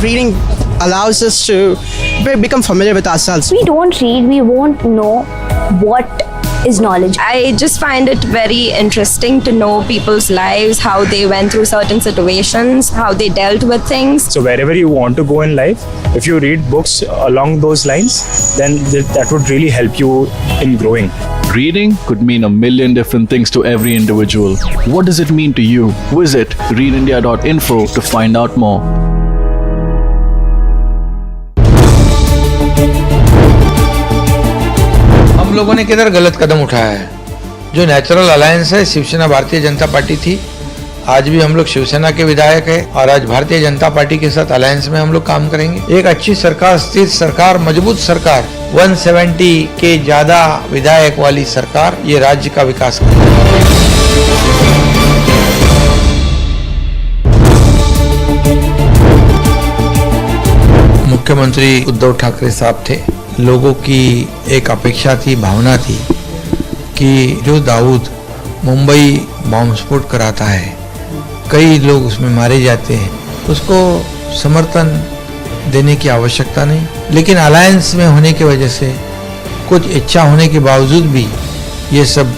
Reading allows us to become familiar with ourselves.
We don't read, we won't know what is knowledge. I just find it very interesting to know people's lives, how they went through certain situations, how they dealt with things.
So wherever you want to go in life, if you read books along those lines, then that would really help you in growing.
Reading could mean a million different things to every individual. What does it mean to you? Visit readindia.info to find out more.
हम लोगों ने किधर गलत कदम उठाया है? जो natural alliance है Shiv Sena Bharatiya Janata party थी, आज भी हम लोग शिवसेना के विधायक है और आज भारतीय जनता पार्टी के साथ अलायंस में हम लोग काम करेंगे। एक अच्छी सरकार, स्थिर सरकार, मजबूत सरकार, 170 के ज्यादा विधायक वाली सरकार ये राज्य का विकास करेगी। मुख्यमंत्री उद्धव ठाकरे साहब थे, लोगों की एक अपेक्षा थी, भावना थी कि जो दाऊद मुंबई बॉम्ब स्फोट कराता है, कई लोग उसमें मारे जाते हैं, उसको समर्थन देने की आवश्यकता नहीं, लेकिन अलायंस में होने की वजह से कुछ इच्छा होने के बावजूद भी ये सब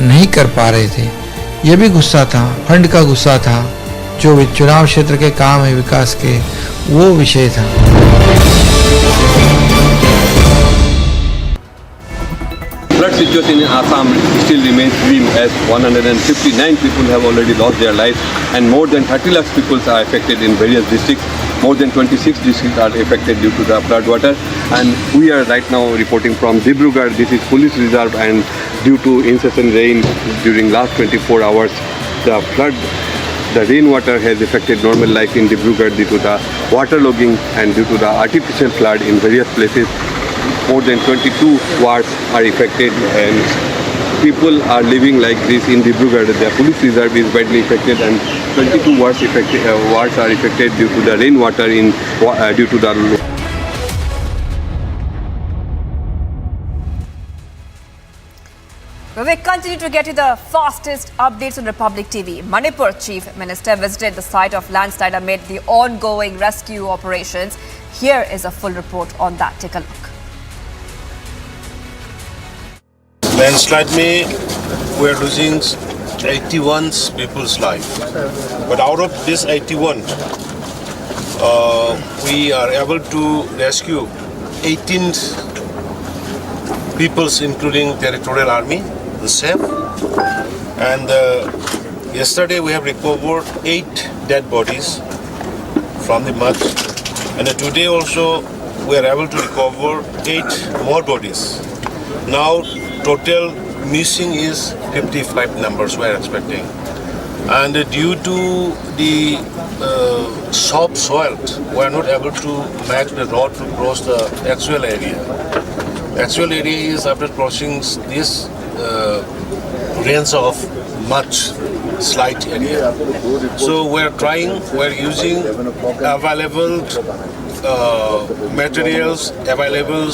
नहीं कर पा रहे थे। ये भी गुस्सा था, फंड का गुस्सा था, जो चुनाव क्षेत्र के काम है विकास के, वो विषय था।
Flood situation in Assam still remains grim as 159 people have already lost their lives and more than 30 lakh people are affected in various districts. More than 26 districts are affected due to the flood water, and we are right now reporting from Dibrugarh. This is police reserve, and due to incessant rain during last 24 hours, the rainwater has affected normal life in Dibrugarh due to the waterlogging and due to the artificial flood in various places. More than 22 wards are affected and people are living like this in Dibrugarh. The police reserve is badly affected and 22 wards are affected due to the rainwater due to the...
We continue to get you the fastest updates on Republic TV. Manipur Chief Minister visited the site of landslide amid the ongoing rescue operations. Here is a full report on that. Take a look.
Landslide में we are losing
81 people's life. But out of this 81, we are able to rescue 18 peoples, including Territorial Army, the SAF. And yesterday we have recovered 8 dead bodies from the mud. And today also we are able to recover 8 more bodies. Now total missing is 55 numbers we are expecting. And due to the soft soil, we are not able to make the road to cross the actual area. Actual area is after crossing this range of mud slide area. So we are trying, we are using available materials, available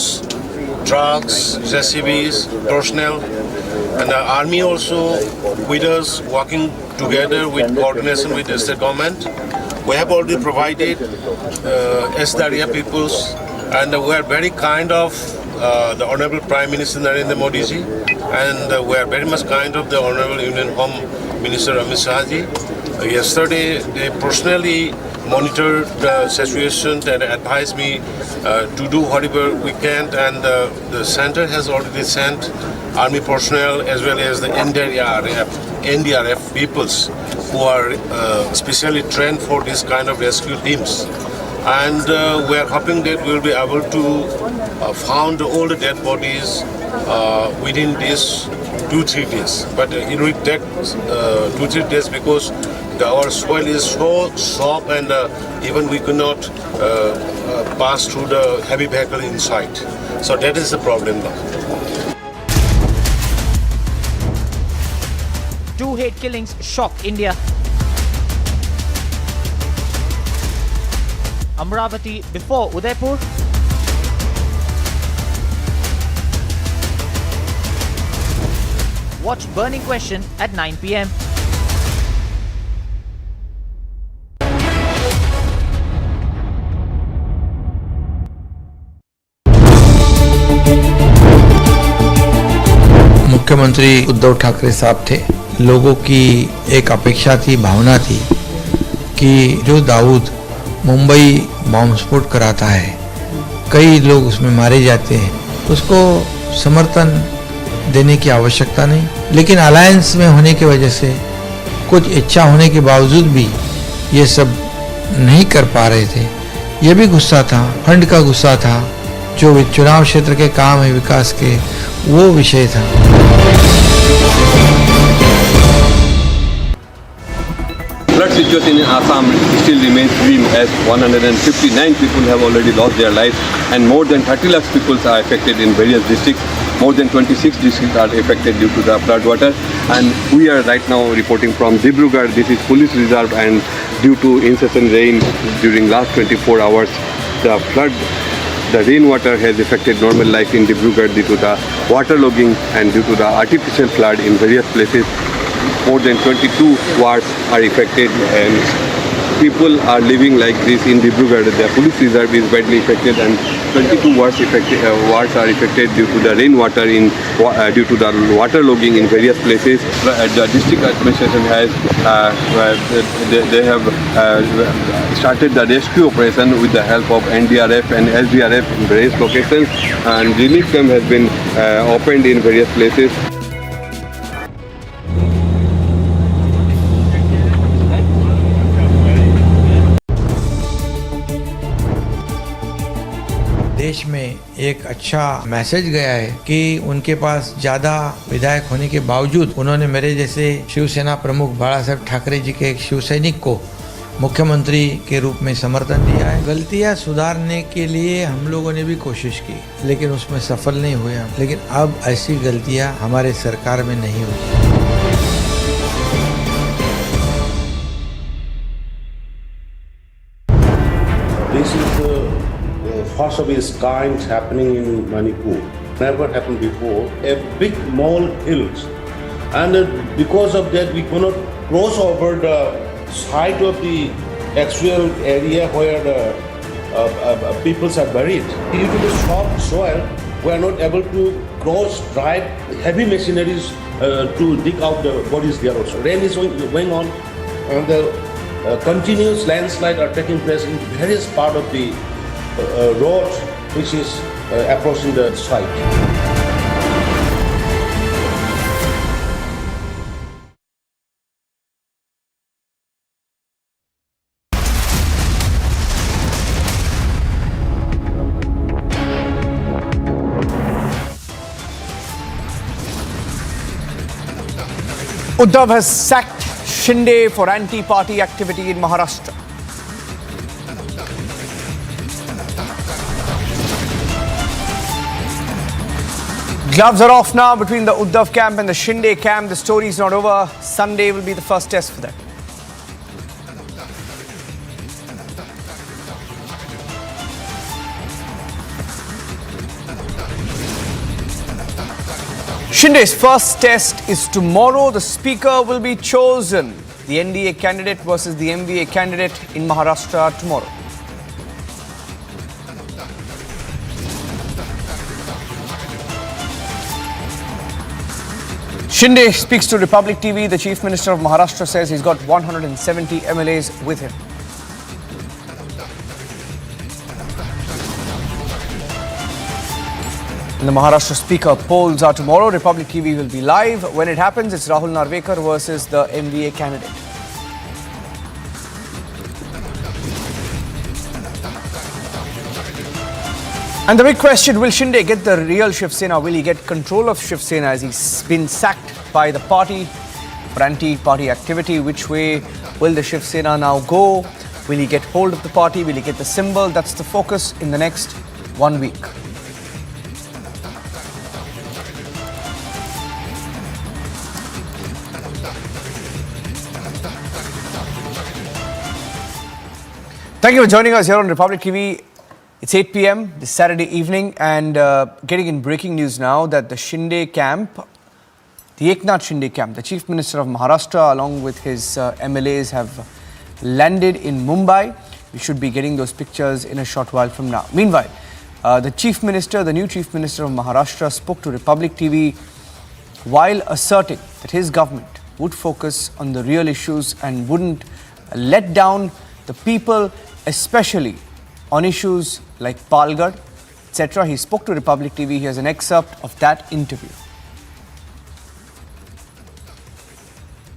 trucks, JCBs, personnel, and the army also with us, working together with coordination with the state government. We have already provided area peoples, and we are very kind of the Honorable Prime Minister Narendra Modi ji, and we are very much kind of the Honorable Union Home Minister Amit Shah ji. Yesterday, they personally monitored the situation and advised me to do whatever we can, and the center has already sent army personnel as well as the NDRF peoples who are specially trained for this kind of rescue teams. And we are hoping that we will be able to find all the dead bodies within these 2-3 days. But it will take 2-3 days because our soil is so soft, and even we could not pass through the heavy vehicle inside. So that is the problem now.
2 hate killings shock India. Amravati before Udaipur. Watch Burning Question at 9 p.m.
मुख्यमंत्री उद्धव ठाकरे साहब थे। लोगों की एक अपेक्षा थी, भावना थी कि जो दाऊद मुंबई बॉम्ब स्फोट कराता है, कई लोग उसमें मारे जाते हैं, उसको समर्थन देने की आवश्यकता नहीं। लेकिन अलायंस में होने की वजह से कुछ इच्छा होने के बावजूद भी ये सब नहीं कर पा रहे थे। ये भी गुस्सा था, फंड का गुस्सा था, जो चुनाव क्षेत्र के काम है विकास के, वो विषय था।
Flood situation in Assam still remains grim as 159 people have already lost their lives and more than 30 lakh people are affected in various districts. More than 26 districts are affected due to the flood water, and we are right now reporting from Dibrugarh. This is police reserve, and due to incessant rain during last 24 hours, the rainwater has affected normal life in Dibrugarh due to the waterlogging and due to the artificial flood in various places. More than 22 wards are affected, and people are living like this in Dibrugarh. The police reserve is badly affected, and 22 wards are affected due to the rainwater due to the waterlogging in various places. The district administration has they have started the rescue operation with the help of NDRF and SDRF in various locations, and relief camp has been opened in various places.
देश में एक अच्छा message गया है कि उनके पास ज्यादा विधायक होने के बावजूद उन्होंने मेरे जैसे शिवसेना प्रमुख बाला साहब ठाकरे जी के एक शिव सैनिक को मुख्यमंत्री के रूप में समर्थन दिया है। गलतियां सुधारने के लिए हम लोगों ने भी कोशिश की, लेकिन उसमें सफल नहीं हुए हम। लेकिन अब ऐसी गलतियां हमारे सरकार में नहीं होगी।
First of its kind happening in Manipur. Never happened before. A big mole killed, and because of that we cannot cross over the side of the actual area where the peoples are buried. Due to the soft soil, we are not able to approach, drive heavy machineries to dig out the bodies there also. Rain is going on, and the continuous landslide are taking place in various part of the road which is approaching the site.
Uddhav has sacked Shinde for anti-party activity in Maharashtra. Gloves are off now between the Uddhav camp and the Shinde camp. The story is not over. Sunday will be the first test for them. Shinde's first test is tomorrow. The speaker will be chosen. The NDA candidate versus the MVA candidate in Maharashtra tomorrow. Shinde speaks to Republic TV. The Chief Minister of Maharashtra says he's got 170 MLAs with him. And the Maharashtra Speaker polls are tomorrow. Republic TV will be live. When it happens, it's Rahul Narvekar versus the MVA candidate. And the big question, will Shinde get the real Shiv Sena? Will he get control of Shiv Sena as he's been sacked by the party for anti-party activity? Which way will the Shiv Sena now go? Will he get hold of the party? Will he get the symbol? That's the focus in the next 1 week. Thank you for joining us here on Republic TV. It's 8 p.m. this Saturday evening, and getting in breaking news now that the Shinde camp, the Eknath Shinde camp, the Chief Minister of Maharashtra along with his MLAs have landed in Mumbai. We should be getting those pictures in a short while from now. Meanwhile, the new Chief Minister of Maharashtra spoke to Republic TV while asserting that his government would focus on the real issues and wouldn't let down the people, especially on issues like Palghar, etc. He spoke to Republic TV. Here's an excerpt of that interview.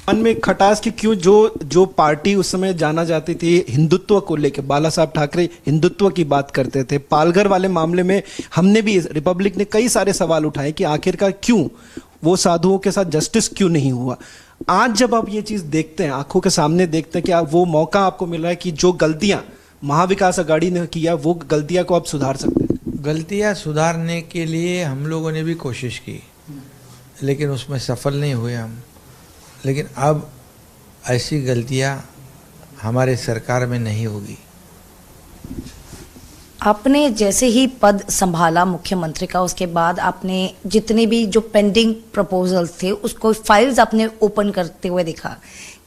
मन में खटास की क्यों जो party उस समय जाना जाती थी हिंदुत्व को लेकर, बाला साहब ठाकरे हिंदुत्व की बात करते थे। पालघर वाले मामले में हमने भी, रिपब्लिक ने कई सारे सवाल उठाए कि आखिरकार क्यों वो साधुओं के साथ जस्टिस क्यों नहीं हुआ। आज जब आप ये चीज देखते हैं, आंखों के सामने देखते हैं कि वो मौका आपको मिल रहा है कि जो गलतियां महाविकास अघाड़ी ने किया वो गलतियां को आप सुधार सकते हैं।
गलतियां सुधारने के लिए हम लोगों ने भी कोशिश की, लेकिन उसमें सफल नहीं हुए हम। लेकिन अब ऐसी गलतियां हमारे सरकार में नहीं होगी।
आपने जैसे ही पद संभाला मुख्यमंत्री का, उसके बाद आपने जितने भी जो पेंडिंग प्रपोजल्स थे उसको फाइल्स आपने ओपन करते हुए देखा।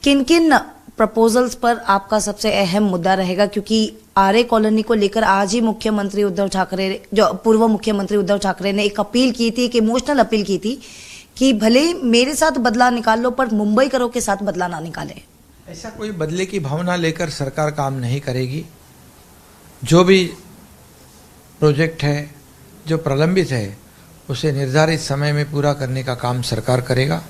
किन किन प्रपोजल्स पर आपका सबसे अहम मुद्दा रहेगा? क्योंकि आर्य कॉलोनी को लेकर आज ही मुख्यमंत्री उद्धव ठाकरे, जो पूर्व मुख्यमंत्री उद्धव ठाकरे ने एक अपील की थी, एक इमोशनल अपील की थी कि भले मेरे साथ बदला निकाल लो पर मुंबई करो के साथ बदला ना निकाले।
ऐसा कोई बदले की भावना लेकर सरकार काम नहीं करेगी। जो भी प्रोजेक्ट है, जो प्रलंबित है, उसे निर्धारित समय में पूरा करने का काम सरकार करेगा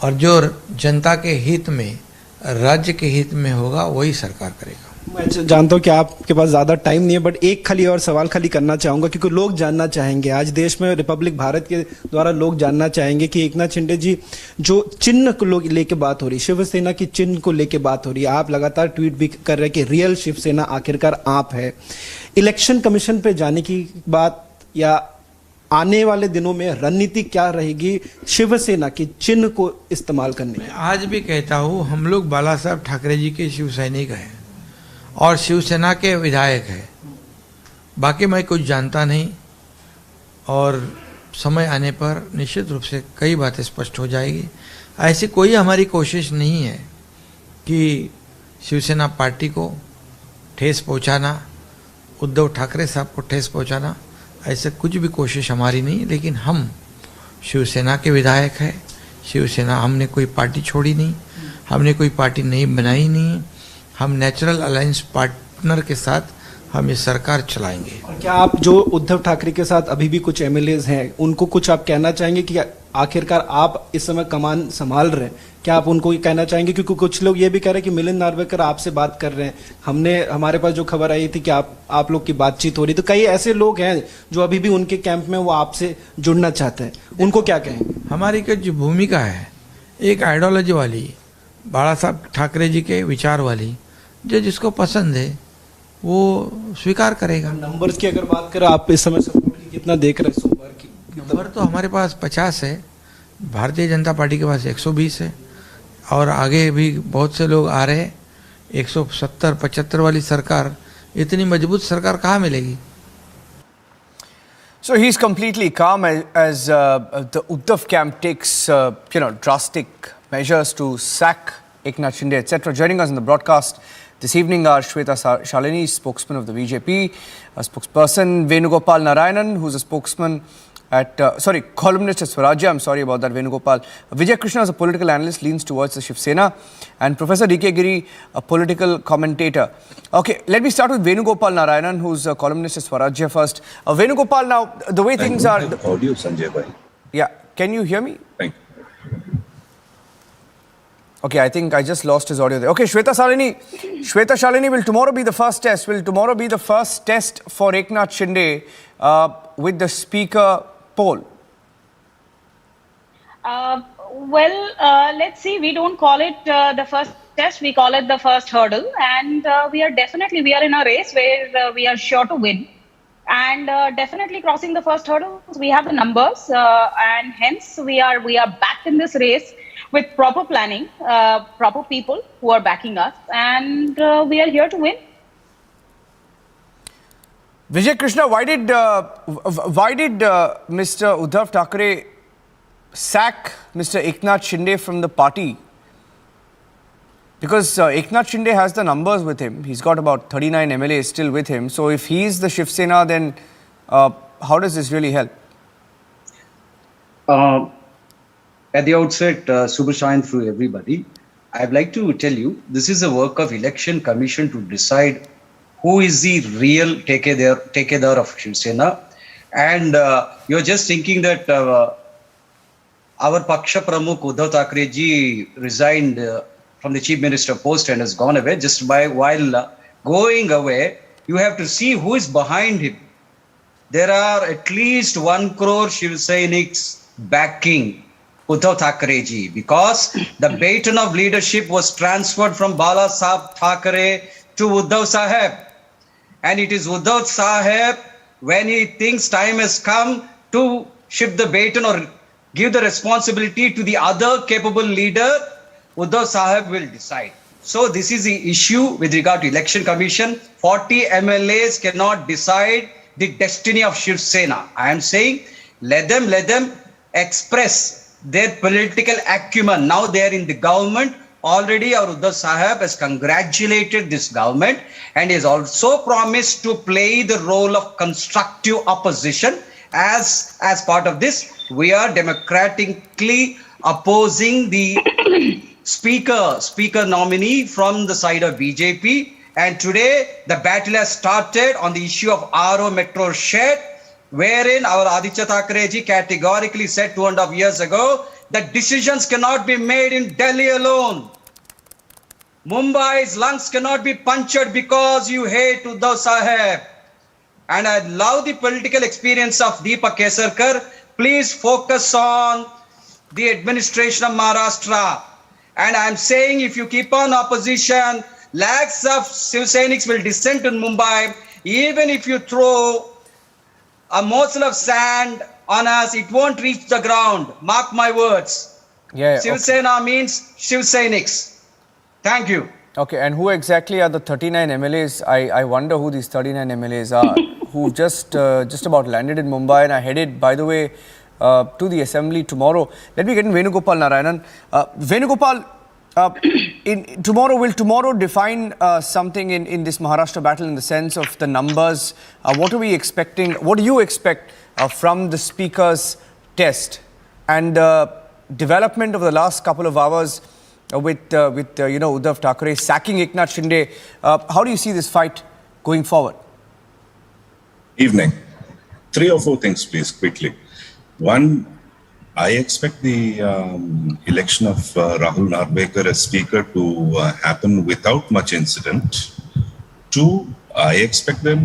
और जो जनता के हित में, राज्य के हित में होगा वही सरकार करेगा।
मैं जानता हूं कि आपके पास ज्यादा टाइम नहीं है, बट एक खाली और सवाल खाली करना चाहूंगा क्योंकि लोग जानना चाहेंगे, आज देश में रिपब्लिक भारत के द्वारा लोग जानना चाहेंगे कि एकनाथ शिंदे जी जो चिन्ह को लेके बात हो रही, शिवसेना की चिन्ह को लेके बात हो रही है, आप लगातार ट्वीट भी कर रहे हैं कि रियल शिवसेना आखिरकार आप है। इलेक्शन कमीशन पे जाने की बात या आने वाले दिनों में रणनीति क्या रहेगी शिवसेना की चिन्ह को इस्तेमाल करने की?
आज भी कहता हूं, हम लोग बाला साहब ठाकरे जी के शिव सैनिक हैं और शिवसेना के विधायक हैं। बाकी मैं कुछ जानता नहीं और समय आने पर निश्चित रूप से कई बातें स्पष्ट हो जाएगी। ऐसी कोई हमारी कोशिश नहीं है कि शिवसेना पार्टी को ठेस पहुंचाना, उद्धव ठाकरे साहब को ठेस पहुंचाना। ऐसे कुछ भी कोशिश हमारी नहीं, लेकिन हम शिवसेना के विधायक हैं। शिवसेना, हमने कोई पार्टी छोड़ी नहीं, हमने कोई पार्टी नहीं बनाई नहीं। हम नेचुरल अलायंस पार्टनर के साथ हम ये सरकार चलाएंगे।
और क्या आप जो उद्धव ठाकरे के साथ अभी भी कुछ एमएलएज हैं, उनको कुछ आप कहना चाहेंगे कि आखिरकार आप इस समय कमान संभाल रहे हैं, क्या आप उनको ये कहना चाहेंगे? क्योंकि कुछ लोग ये भी कह रहे हैं कि मिलिंद नार्वेकर आपसे बात कर रहे हैं, हमारे पास जो खबर आई थी कि आप लोग की बातचीत हो रही, तो कई ऐसे लोग हैं जो अभी भी उनके कैंप में वो आपसे जुड़ना चाहते हैं, उनको क्या कहेंगे?
हमारी जो भूमिका है, एक आइडियोलॉजी वाली, बाला साहब ठाकरे जी के विचार वाली, जो जिसको पसंद है वो स्वीकार करेगा।
नंबर्स की अगर बात करें, आप इस समय सपोर्ट कितना देख रहे हैं? सोमवार की
नंबर तो हमारे पास 50 है, भारतीय जनता पार्टी के पास 120 है, और आगे भी बहुत से लोग आ रहे हैं। 170-75 वाली सरकार, इतनी मजबूत सरकार कहाँ मिलेगी?
So he's completely calm as the Uddhav camp takes drastic measures to sack Eknath Shinde, etc. Joining us in the broadcast this evening are Shweta Shalini, spokesman of the BJP, a spokesperson Venugopal Narayanan, who's a spokesman columnist at Swarajya. I'm sorry about that, Venugopal. Vijay Krishna is a political analyst, leans towards the Shiv Sena, and Professor D.K. Giri, a political commentator. Okay, let me start with Venugopal Narayanan, who's a columnist at Swarajya first. Venugopal, now, the way things are...
Audio, Sanjay Bhai.
Yeah, can you hear me?
Thank you.
Okay, I think I just lost his audio there. Okay, Shweta Shalini, will tomorrow be the first test? Will tomorrow be the first test for Eknath Shinde with the speaker poll?
Let's see. We don't call it the first test. We call it the first hurdle. And we are in a race where we are sure to win. And definitely crossing the first hurdle, we have the numbers. And hence, we are back in this race with proper planning, proper people who are backing us. And we are here to win.
Vijay Krishna, why did Mr. Uddhav Thackeray sack Mr. Eknath Shinde from the party? Because Eknath Shinde has the numbers with him. He's got about 39 MLAs still with him. So if he's the Shiv Sena, then how does this really help?
At the outset, Subhashine through everybody, I'd like to tell you, this is a work of Election Commission to decide who is the real takedar of Shiv Sena. And you're just thinking that our Paksha Pramukh Uddhav Thackeray ji resigned from the Chief Minister post and has gone away. Just while going away, you have to see who is behind him. There are at least 1 crore Shiv Sainiks backing Uddhav Thackeray ji, because the baton of leadership was transferred from Bala Saheb Thackeray to Uddhav Saheb. And it is Uddhav Saheb, when he thinks time has come to shift the baton or give the responsibility to the other capable leader, Uddhav Saheb will decide. So this is the issue with regard to Election Commission. 40 MLAs cannot decide the destiny of Shiv Sena. I am saying let them express their political acumen. Now they are in the government. Already our Uddhav Saheb has congratulated this government and has also promised to play the role of constructive opposition. As part of this, we are democratically opposing the speaker nominee from the side of BJP. And today the battle has started on the issue of RO Metro Shed, wherein our Aditya Thackeray ji categorically said 2.5 years ago that decisions cannot be made in Delhi alone. Mumbai's lungs cannot be punctured because you hate Uddhav Saheb. And I love the political experience of Deepak Kesarkar. Please focus on the administration of Maharashtra. And I'm saying if you keep on opposition, lakhs of Shiv Sainiks will descend in Mumbai. Even if you throw a morsel of sand on us, it won't reach the ground. Mark my words.
Yeah,
Shiv Sena means Shiv Sainiks. Thank you.
Okay, and who exactly are the 39 MLAs? I wonder who these 39 MLAs are, who just about landed in Mumbai and are headed, by the way, to the assembly tomorrow. Let me get in Venugopal Narayanan. Venugopal, Will tomorrow define something in this Maharashtra battle in the sense of the numbers? What are we expecting? What do you expect from the speaker's test and development of the last couple of hours with Uddhav Thackeray sacking Eknath Shinde? How do you see this fight going forward?
Evening. 3 or 4 things, please, quickly. One, I expect the election of Rahul Narvekar as speaker to happen without much incident. 2, I expect the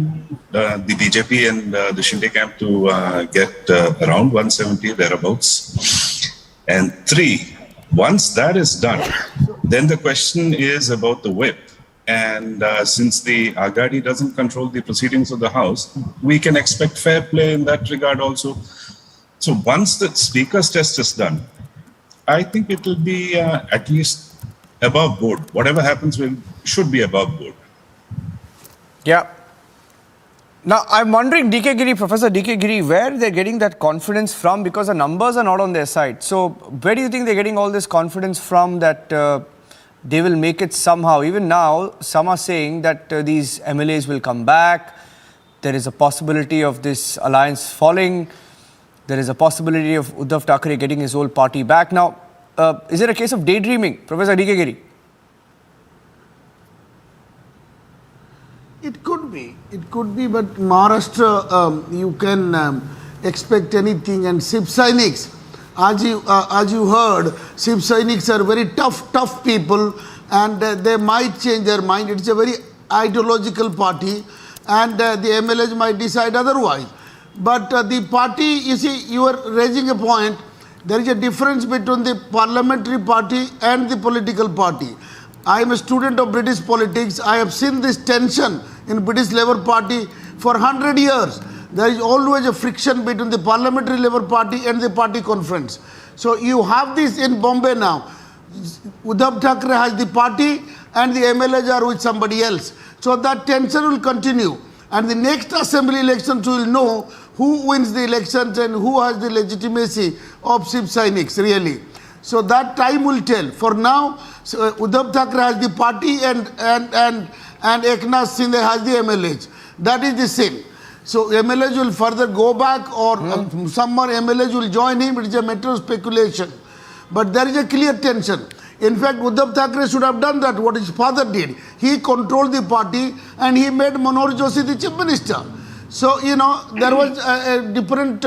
BJP and the Shinde camp to get around 170 thereabouts. And 3, once that is done, then the question is about the whip. And since the Aghadi doesn't control the proceedings of the House, we can expect fair play in that regard also. So once the speaker's test is done, I think it will be at least above board. Whatever happens should be above board.
Yeah. Now, I'm wondering, Professor D.K. Giri, where they're getting that confidence from, because the numbers are not on their side. So where do you think they're getting all this confidence from that they will make it somehow? Even now, some are saying that these MLAs will come back. There is a possibility of this alliance falling. There is a possibility of Uddhav Thackeray getting his whole party back. Now, is it a case of daydreaming, Professor D.K. Giri?
It could be, but Maharashtra, you can expect anything. And Shiv Sainiks, as you heard, Shiv Sainiks are very tough people, and they might change their mind. It's a very ideological party, and the MLAs might decide otherwise. But the party, you see, you are raising a point. There is a difference between the parliamentary party and the political party. I am a student of British politics. I have seen this tension in British Labour Party for 100 years. There is always a friction between the parliamentary Labour Party and the party conference. So you have this in Bombay now. Uddhav Thackeray has the party and the MLAs are with somebody else. So that tension will continue. And the next assembly elections will know who wins the elections and who has the legitimacy of Shiv Sainiks, really. So that time will tell. For now, Uddhav Thackeray has the party and Eknath Shinde has the MLAs. That is the same. So MLAs will further go back, or some more MLAs will join him. It is a matter of speculation. But there is a clear tension. In fact, Uddhav Thackeray should have done that, what his father did. He controlled the party and he made Manoj Joshi the chief minister. So, you know, there was a different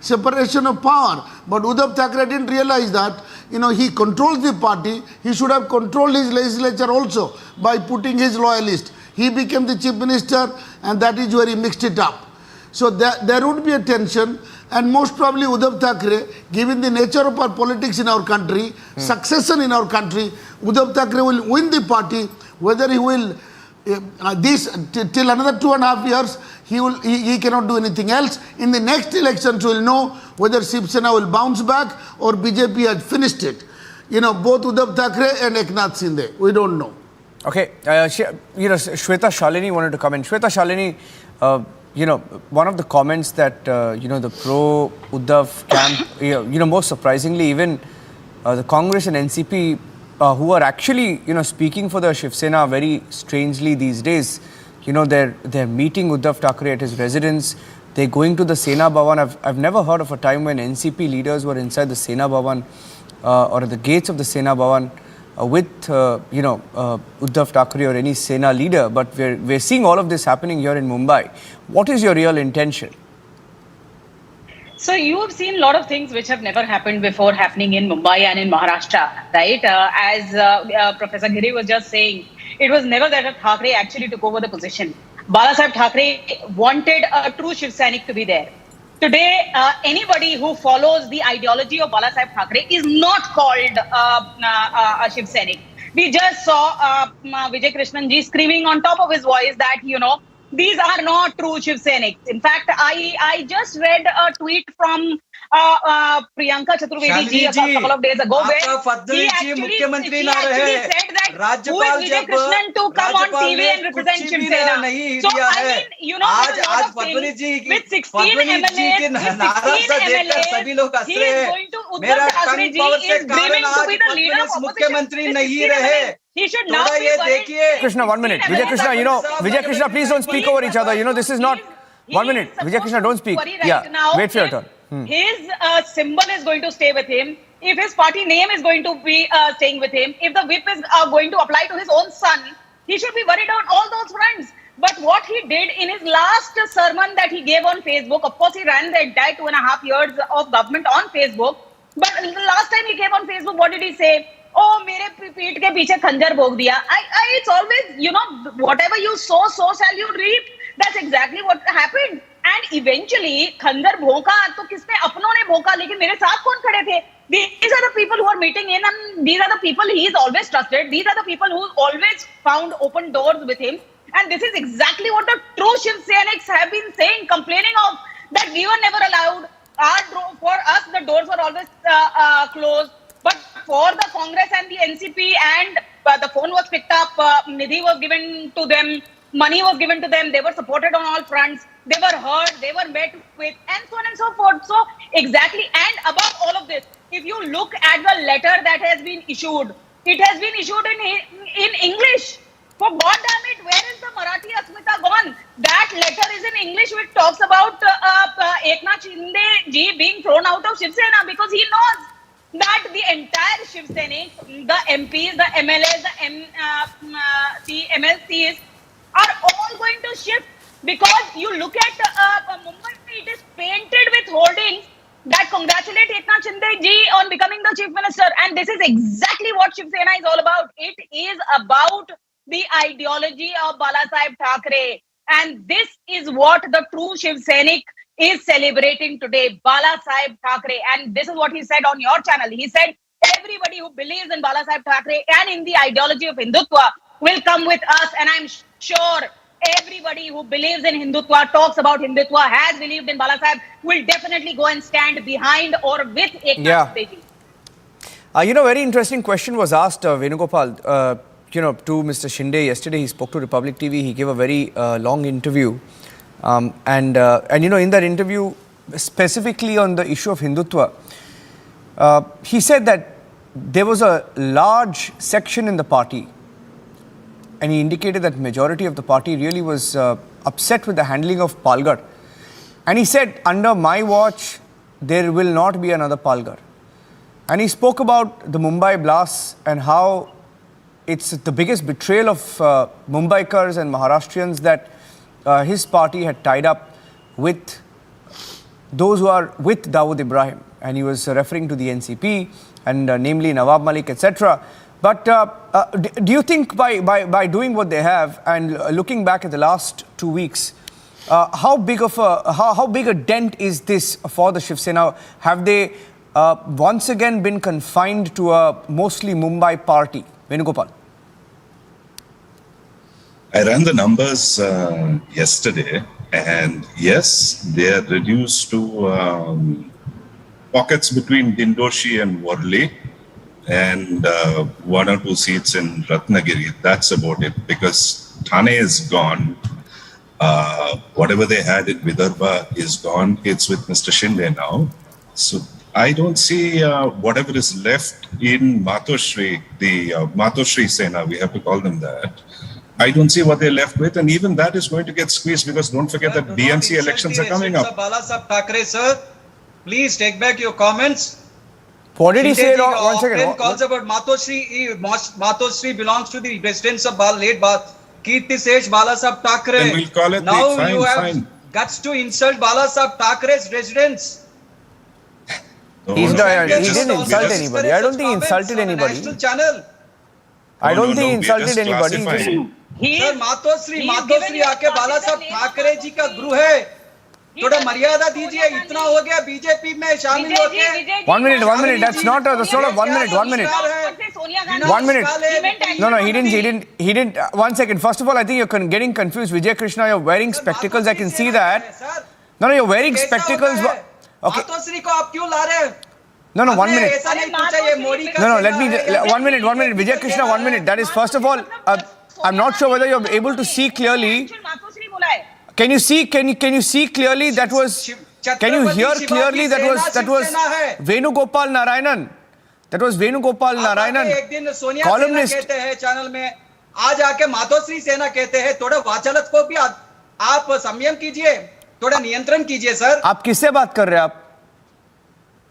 separation of power. But Uddhav Thackeray didn't realize that, you know, he controls the party. He should have controlled his legislature also by putting his loyalist. He became the chief minister, and that is where he mixed it up. So there would be a tension, and most probably Uddhav Thackeray, given the nature of our politics in our country, succession in our country, Uddhav Thackeray will win the party. Whether he will, till another 2.5 years, he cannot do anything else. In the next elections, we will know whether Shiv Sena will bounce back or BJP has finished it. You know, both Uddhav Thackeray and Eknath Shinde. We don't know. Okay, Shweta Shalini wanted to comment. Shweta Shalini, one of the comments that, the pro-Uddhav camp, most surprisingly, even the Congress and NCP, who are actually, speaking for the Shiv Sena very strangely these days, they're meeting Uddhav Thackeray at his residence. They're going to the Sena Bhavan. I've never heard of a time when NCP leaders were inside the Sena Bhavan or at the gates of the Sena Bhavan with, Uddhav Thackeray or any Sena leader. But we're seeing all of this happening here in Mumbai. What is your real intention?
So you have seen a lot of things which have never happened before happening in Mumbai and in Maharashtra, right? As Professor Giri was just saying, it was never that Thackeray actually took over the position. Balasaheb Thackeray wanted a true Shiv Sainik to be there. Today, anybody who follows the ideology of Balasaheb Thackeray is not called a Shiv Sainik. We just saw Vijay Krishnan ji screaming on top of his voice that, these are not true Shiv Sainik. In fact, I just read a tweet from Priyanka Chaturvedi ji a couple of days ago where he actually said that who is Vijay Krishnan to come on TV and represent Shiv Sena. So I mean, you know, there's a lot of things with 16 MLAs, he is going to Uddhav Thackeray ji is dreaming to be the leader of opposition. He should now be worried.
Krishna, 1 minute. Vijay Krishna, you know, Vijay Krishna, please don't speak over each other. You know, this is not. 1 minute. Vijay Krishna, don't speak. Yeah, wait for your turn.
His symbol is going to stay with him. If his party name is going to be staying with him, if the whip is going to apply to his own son, he should be worried on all those fronts. But what he did in his last sermon that he gave on Facebook, of course, he ran the entire 2.5 years of government on Facebook. But the last time he came on Facebook, what did he say? Oh, mere peet ke piche khanjar bhog diya. It's always, you know, whatever you sow, so shall you reap. That's exactly what happened. And eventually, khanjar bhoka, to kisne apno ne bhoka, lekin mere saath kaun khade the? These are the people who are meeting in, and these are the people he is always trusted. These are the people who always found open doors with him. And this is exactly what the true Shiv Sainiks have been saying, complaining of, that we were never allowed. For us, the doors were always closed. But for the Congress and the NCP, and the phone was picked up, Nidhi was given to them, money was given to them, they were supported on all fronts, they were heard, they were met with, and so on and so forth. So exactly, and above all of this, if you look at the letter that has been issued, it has been issued in English. For God damn it, where is the Marathi Asmita gone? That letter is in English, which talks about Eknath Shinde ji being thrown out of Shiv Sena, because he knows that the entire Shiv Sainik, the MPs, the MLAs, the MLCs are all going to shift, because you look at Mumbai, it is painted with hoardings that congratulate Eknath Shinde ji on becoming the Chief Minister. And this is exactly what Shiv Sena is all about. It is about the ideology of Balasaheb Thackeray. And this is what the true Shiv Sainik is celebrating today, Balasaheb Thackeray. And this is what he said on your channel. He said, everybody who believes in Balasaheb Thackeray and in the ideology of Hindutva will come with us. And I'm sure everybody who believes in Hindutva, talks about Hindutva, has believed in Balasaheb, will definitely go and stand behind or with Eknath Shinde.
You know, very interesting question was asked, Venugopal, you know, to Mr. Shinde yesterday. He spoke to Republic TV. He gave a very long interview. And you know, in that interview, specifically on the issue of Hindutva, he said that there was a large section in the party, and he indicated that majority of the party really was upset with the handling of Palghar. And he said, under my watch, there will not be another Palghar. And he spoke about the Mumbai blasts and how it's the biggest betrayal of Mumbaikars and Maharashtrians that his party had tied up with those who are with Dawood Ibrahim. And he was referring to the NCP and namely Nawab Malik, etc. But do you think by doing what they have and looking back at the last 2 weeks, how big a dent is this for the Shiv Sena? Have they once again been confined to a mostly Mumbai party? Venugopal.
I ran the numbers yesterday, and yes, they are reduced to pockets between Dindoshi and Worli, and 1 or 2 seats in Ratnagiri. That's about it, because Thane is gone. Whatever they had in Vidarbha is gone. It's with Mr. Shinde now. So I don't see whatever is left in Matoshri, the Matoshri Sena, we have to call them that. I don't see what they're left with, and even that is going to get squeezed, because don't forget that BMC elections are coming up.
Balasaheb Thackeray, sir, please take back your comments.
What did he say? One second.
Calls about Matoshri. Matoshri belongs to the residents of late Kirti Sesh Balasaheb Thackeray.
Then we'll call it
now
fine,
you have guts to insult Balasaheb Thackeray's residents.
He didn't insult anybody. I don't think he insulted anybody. I don't think he insulted anybody.
Sir, Matoshree आके बालासाहब ठाकरे जी का गुरु है, थोड़ा मर्यादा दीजिए, इतना हो गया BJP में शामिल होके.
1 minute, that's not 1 minute.
Sonia Gandhi.
1 minute.
He
No, he didn't. 1 second. First of all, I think you're getting confused. Vijay Krishna, you're wearing spectacles. I can see that. No, you're wearing spectacles. Okay.
Matoshree को आप क्यों ला रहे हैं?
No, 1 minute.
ऐसा नहीं पूछा ये मोदी का
No, let me. 1 minute. Vijay Krishna, 1 minute. That is, first of all, I'm not sure whether you're able to see clearly. Can you see clearly? That was. Can you hear clearly? That was Venugopal Narayanan. That was Venugopal Narayanan.
एक दिन Sonia
columnist.
कहते हैं channel में, आज आके मातोश्री सेना कहते हैं. थोड़ा वाचालत को भी आप संयम कीजिए, थोड़ा नियंत्रण कीजिए सर.
आप किससे बात कर रहे हैं आप?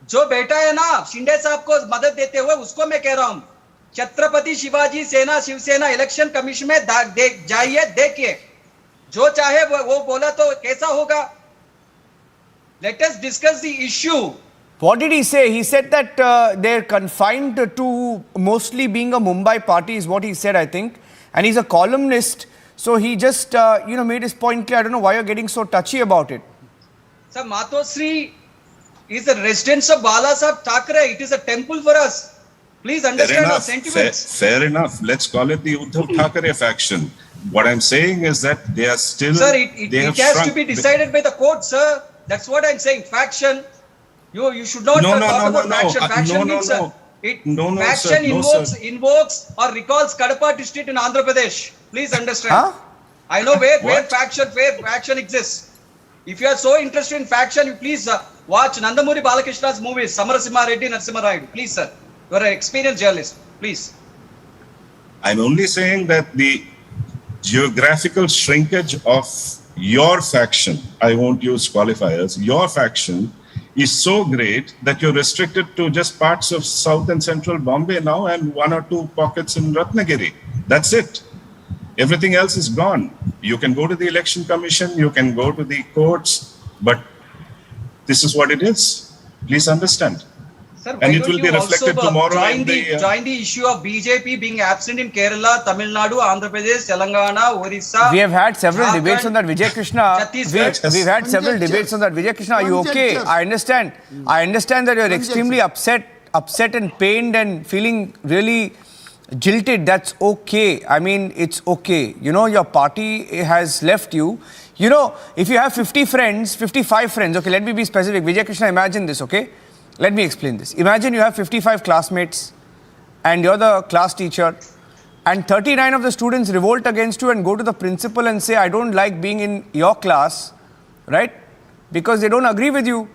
जो बेटा है ना शिंदे साहब को मदद देते हुए, उसको मैं कह रहा हूं. छत्रपति शिवाजी सेना शिवसेना इलेक्शन कमीशन में जाइए, देखिए जो चाहे वो बोला तो कैसा होगा. Let us discuss the issue.
What did he say? He said that they're confined to mostly being a Mumbai party is what he said, I think. And he's a columnist. So he just, made his point clear. I don't know why you're getting so touchy about it.
Sir, Matosri is the residence of Bala Sahib Thackeray. It is a temple for us. Please understand our sentiments.
Fair enough. Let's call it the Uddhav Thackeray faction. What I'm saying is that they are still...
Sir, it has to be decided by the court, sir. That's what I'm saying. Faction. You should not talk about faction. Faction means faction invokes or recalls Kadapa district in Andhra Pradesh. Please understand.
Huh?
I know where faction exists. If you are so interested in faction, you please watch Nandamuri Balakrishna's movies, Samarasimha Reddy, Narasimha Raidu. Please, sir. You are an experienced journalist. Please.
I'm only saying that the geographical shrinkage of your faction, I won't use qualifiers, your faction is so great that you're restricted to just parts of South and Central Bombay now and 1 or 2 pockets in Ratnagiri. That's it. Everything else is gone. You can go to the election commission, you can go to the courts, but this is what it is. Please understand.
Sir,
and it will be reflected tomorrow in
join the issue of BJP being absent in Kerala, Tamil Nadu, Andhra Pradesh, Telangana, Orissa.
We have had several debates on that, Vijay Krishna. We've had several debates on that. Vijay Krishna, are you okay? I understand. I understand that you're extremely upset and pained and feeling really jilted. That's okay. I mean, it's okay. Your party has left you. If you have 50 friends, 55 friends, okay, let me be specific. Vijay Krishna, imagine this, okay? Let me explain this. Imagine you have 55 classmates and you're the class teacher and 39 of the students revolt against you and go to the principal and say, I don't like being in your class, right? Because they don't agree with you,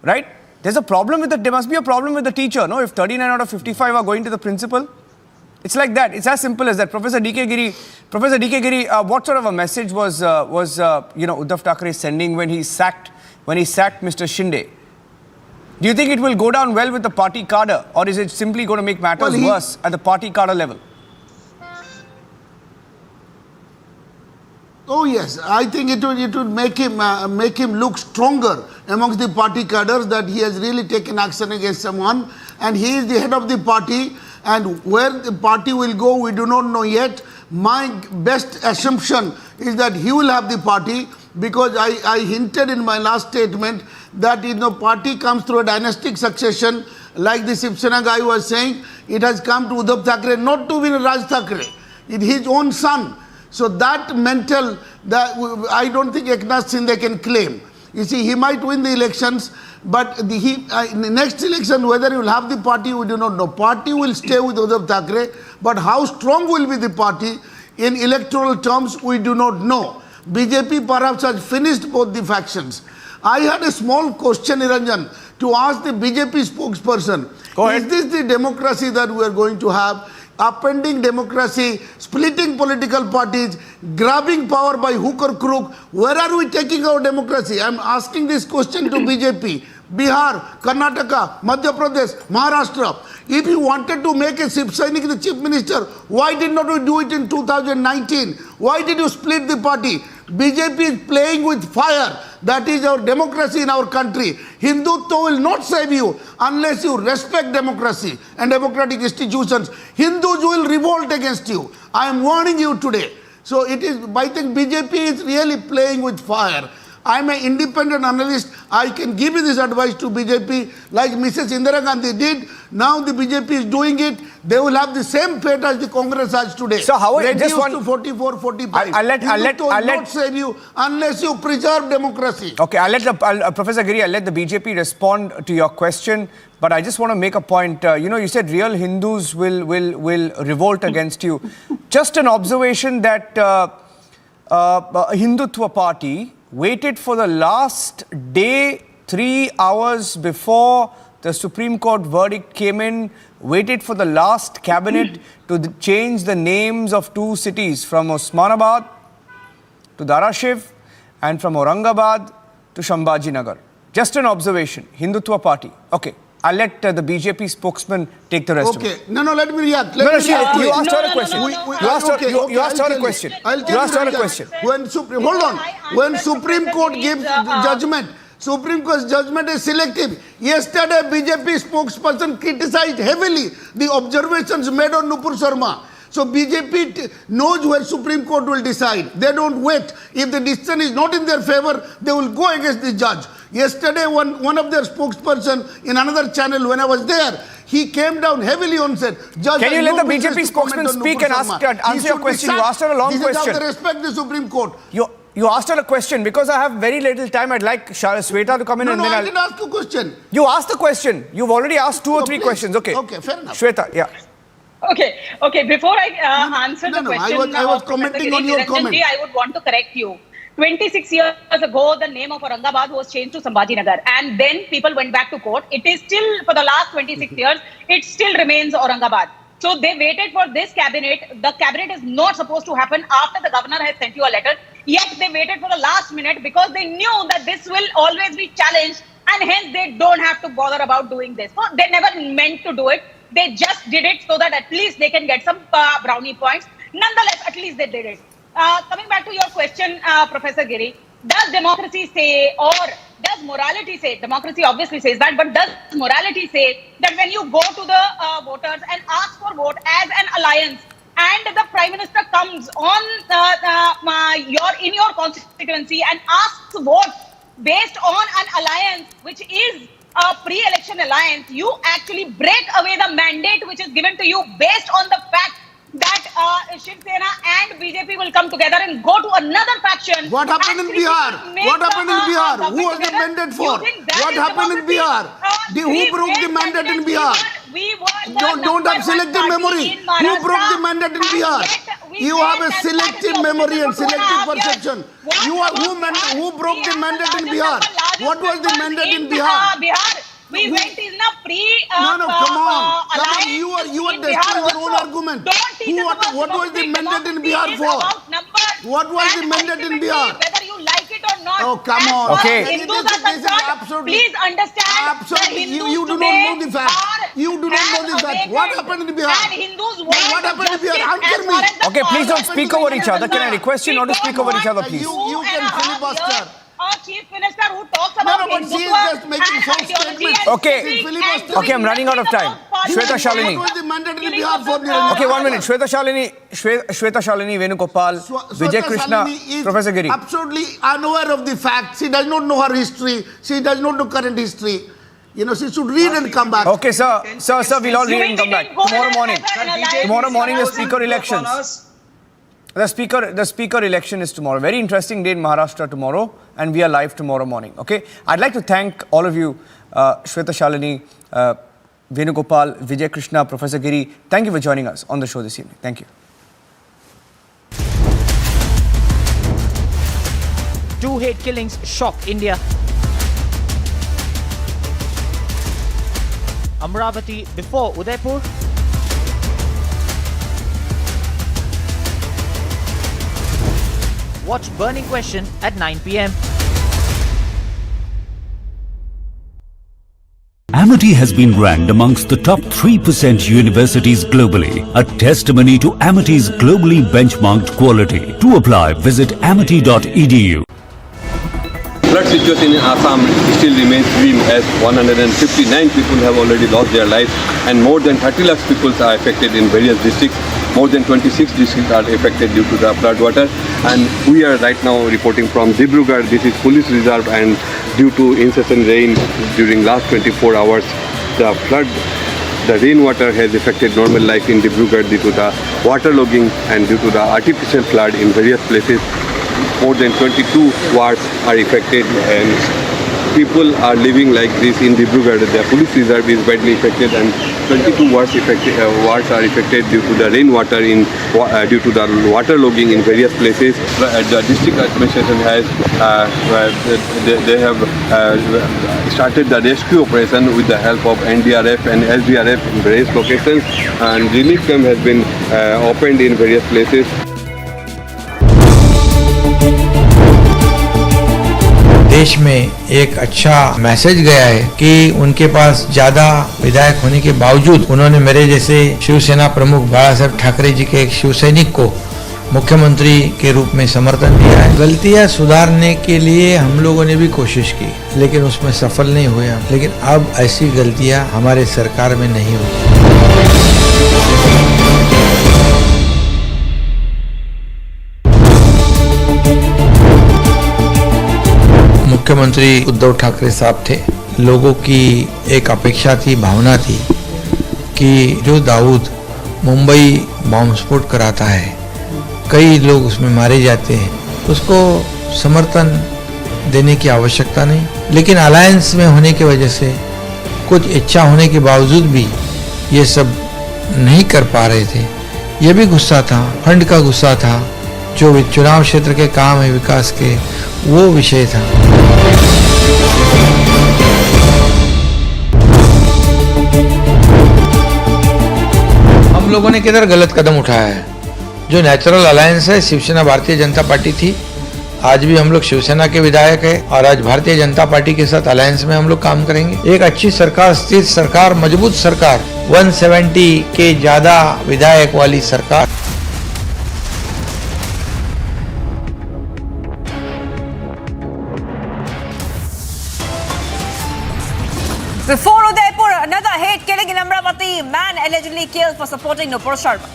right? There must be a problem with the teacher, no? If 39 out of 55 are going to the principal, it's like that. It's as simple as that. Professor D.K. Giri, what sort of a message was Uddhav Thackeray sending when he sacked Mr. Shinde? Do you think it will go down well with the party cadre, or is it simply going to make matters worse at the party cadre level?
Oh yes, I think it would make him look stronger amongst the party cadres that he has really taken action against someone, and he is the head of the party, and where the party will go we do not know yet. My best assumption is that he will have the party, because I hinted in my last statement that party comes through a dynastic succession, like the Shiv Sena guy was saying. It has come to Uddhav Thackeray, not to win Raj Thackeray, it's his own son. So that I don't think Eknath Shinde can claim. You see, he might win the elections, but in the next election, whether he will have the party, we do not know. Party will stay with Uddhav Thackeray, but how strong will be the party in electoral terms, we do not know. BJP perhaps has finished both the factions. I had a small question, Niranjan, to ask the BJP spokesperson.
Go ahead.
Is this the democracy that we are going to have? Upending democracy, splitting political parties, grabbing power by hook or crook. Where are we taking our democracy? I am asking this question to BJP. Bihar, Karnataka, Madhya Pradesh, Maharashtra. If you wanted to make a Shiv Sainik the chief minister, why did not we do it in 2019? Why did you split the party? BJP is playing with fire. That is our democracy in our country. Hindutva will not save you unless you respect democracy and democratic institutions. Hindus will revolt against you. I am warning you today. So I think BJP is really playing with fire. I am an independent analyst. I can give you this advice to BJP like Mrs. Indira Gandhi did. Now the BJP is doing it. they will have the same fate as the Congress has today.
So how
reduced to 44, 45.
I'll let
save you unless you preserve democracy.
Okay, Professor Giri, I'll let the BJP respond to your question, but I just want to make a point. You said real Hindus will revolt against you. Just an observation that a Hindutva party waited for the last day, 3 hours before the Supreme Court verdict came in, waited for the last cabinet to change the names of 2 cities from Osmanabad to Darashiv and from Aurangabad to Shambhajinagar. Just an observation, Hindutva party. Okay, I'll let the BJP spokesman take the rest of it.
No, let me react.
You asked her a question. You asked her a question. You asked her a question.
When Supreme Court gives judgment, Supreme Court's judgment is selective. Yesterday, BJP spokesperson criticized heavily the observations made on Nupur Sharma. So BJP knows where Supreme Court will decide. They don't wait. If the decision is not in their favor, they will go against the judge. Yesterday, one of their spokesperson in another channel, when I was there, he came down heavily on said, Judge,
can you let the BJP spokesman speak and answer your question? You asked her a long question.
This is how they respect the Supreme Court.
You asked her a question. Because I have very little time, I'd like Sweta to come in and then
I didn't ask a question.
You asked the question. You've already asked 2 or 3 questions. Okay,
fair enough.
Sweta, yeah.
Okay. Before I answer the question,
I was commenting on your comment.
I would want to correct you. 26 years ago, the name of Aurangabad was changed to Sambhajinagar, and then people went back to court. It is still, for the last 26 years, it still remains Aurangabad. So they waited for this cabinet. The cabinet is not supposed to happen after the governor has sent you a letter. Yet they waited for the last minute because they knew that this will always be challenged, and hence they don't have to bother about doing this. So they never meant to do it. They just did it so that at least they can get some brownie points. Nonetheless, at least they did it. Coming back to your question, Professor Giri, does democracy say, or does morality say, democracy obviously says that, but does morality say that when you go to the voters and ask for vote as an alliance, and the Prime Minister comes on in your constituency and asks vote based on an alliance which is a pre-election alliance, you actually break away the mandate which is given to you based on the fact that Shiv Sena and BJP will come together and go to another faction.
What happened in Bihar? What happened in Bihar? Who was the mandate for? What happened in Bihar? Who broke the mandate in Bihar? Don't have selective memory. Who broke the mandate in Bihar? You have a selective memory and selective perception. Who broke the mandate in Bihar? What was the mandate in Bihar?
We went in a
come on. You are destroying your own argument. What was the mandate in Bihar for? What was the mandate in Bihar?
Whether you like it or not.
Oh, come on.
Okay.
Hindus are concerned. Please understand.
Absolutely. You do not know the fact. You do not know the fact. What happened in Bihar?
And Hindus
what happened in Bihar? Answer me.
Okay, please don't speak over each other. Can I request you not to speak over each other, please?
You can filibuster.
A chief minister who talks about
but she is just making false statements.
Okay, I'm running out of time. Shweta Shalini.
What was the mandate in Bihar for?
Okay, 1 minute. Shweta Shalini, Venugopal, Vijay Krishna, Professor Giri.
Absolutely unaware of the facts. She does not know her history. She does not know current history. She should read and come back.
Okay, sir, we'll all read and come back. Tomorrow morning, the speaker elections. The speaker election is tomorrow. Very interesting day in Maharashtra tomorrow, and we are live tomorrow morning. Okay, I'd like to thank all of you, Shweta Shalini, Venugopal, Vijay Krishna, Professor Giri. Thank you for joining us on the show this evening. Thank you.
2 hate killings shock India. Amravati before Udaipur. Watch Burning Question at 9 p.m.
Amity has been ranked amongst the top 3% universities globally, a testimony to Amity's globally benchmarked quality. To apply, visit amity.edu.
Flood situation in Assam still remains grim as 159 people have already lost their lives and more than 30 lakh people are affected in various districts. More than 26 districts are affected due to the flood water, and we are right now reporting from Dibrugarh. This is police reserve, and due to incessant rain during last 24 hours, the flood The rainwater has affected normal life in Dibrugarh due to the waterlogging and due to the artificial flood in various places. More than 22 wards are affected and people are living like this in Dibrugarh. The police reserve is badly affected and 22 wards are affected due to the rainwater due to the waterlogging in various places. The district administration has they have started the rescue operation with the help of NDRF and SDRF in various locations, and relief camp has been opened in various places.
देश में एक अच्छा message गया है कि उनके पास ज्यादा विधायक होने के बावजूद उन्होंने मेरे जैसे शिवसेना प्रमुख बाला साहब ठाकरे जी के एक शिव सैनिक को मुख्यमंत्री के रूप में समर्थन दिया है। गलतियां सुधारने के लिए हम लोगों ने भी कोशिश की, लेकिन उसमें सफल नहीं हुए। लेकिन अब ऐसी गलतियां हमारे सरकार में नहीं होगी। मुख्यमंत्री उद्धव ठाकरे साहब थे। लोगों की एक अपेक्षा थी, भावना थी कि जो दाऊद मुंबई बॉम्ब स्फोट कराता है, कई लोग उसमें मारे जाते हैं, उसको समर्थन देने की आवश्यकता नहीं। लेकिन अलायंस में होने की वजह से कुछ इच्छा होने के बावजूद भी ये सब नहीं कर पा रहे थे। ये भी गुस्सा था, फंड का गुस्सा था, जो चुनाव क्षेत्र के काम है विकास के, वो विषय था। हम लोगों ने किधर गलत कदम उठाया है? जो नेचुरल अलायंस है, शिवसेना भारतीय जनता पार्टी थी, आज भी हम लोग शिवसेना के विधायक है और आज भारतीय जनता पार्टी के साथ अलायंस में हम लोग काम करेंगे। एक अच्छी सरकार, स्थिर सरकार, मजबूत सरकार, 170 के ज्यादा विधायक वाली सरकार।
Before Udaipur, another hate killing in Amravati. Man allegedly killed for supporting Nupur Sharma.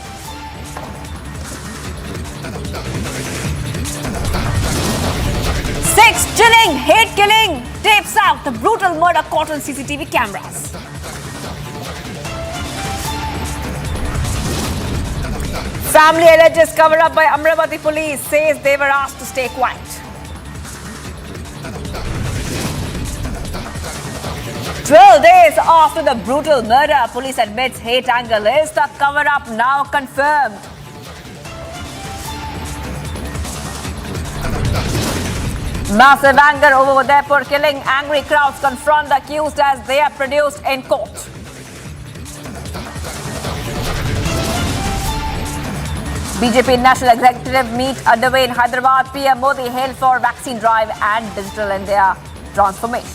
Six chilling hate killing tapes out the brutal murder caught on CCTV cameras. Family alleges cover up by Amravati police, says they were asked to stay quiet. Twelve days after the brutal murder, police admits hate angle is the cover-up now confirmed. Massive anger over Udaipur killing. Angry crowds confront the accused as they are produced in court. BJP National Executive meet underway in Hyderabad. PM Modi hailed for vaccine drive and digital India transformation.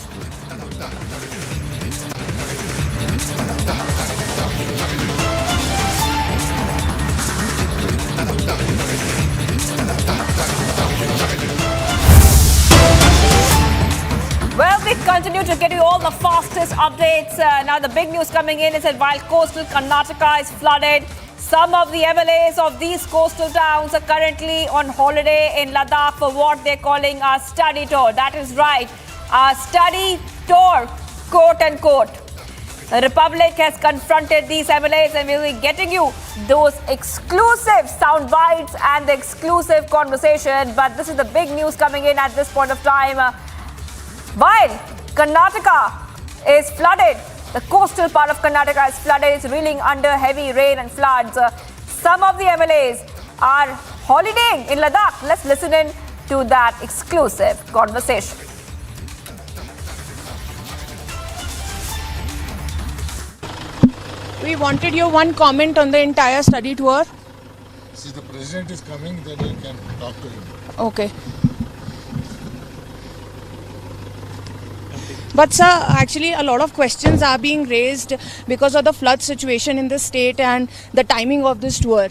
Well, we continue to get you all the fastest updates. Now, the big news coming in is that while coastal Karnataka is flooded, some of the MLAs of these coastal towns are currently on holiday in Ladakh for what they're calling a study tour. That is right, a study tour, quote unquote. The Republic has confronted these MLAs and we'll be getting you those exclusive sound bites and the exclusive conversation. But this is the big news coming in at this point of time. While Karnataka is flooded, the coastal part of Karnataka is flooded, it's reeling under heavy rain and floods. Some of the MLAs are holidaying in Ladakh. Let's listen in to that exclusive conversation.
We wanted your one comment on the entire study tour.
See, the president is coming, then you can talk to him.
Okay. But sir, actually a lot of questions are being raised because of the flood situation in the state and the timing of this tour.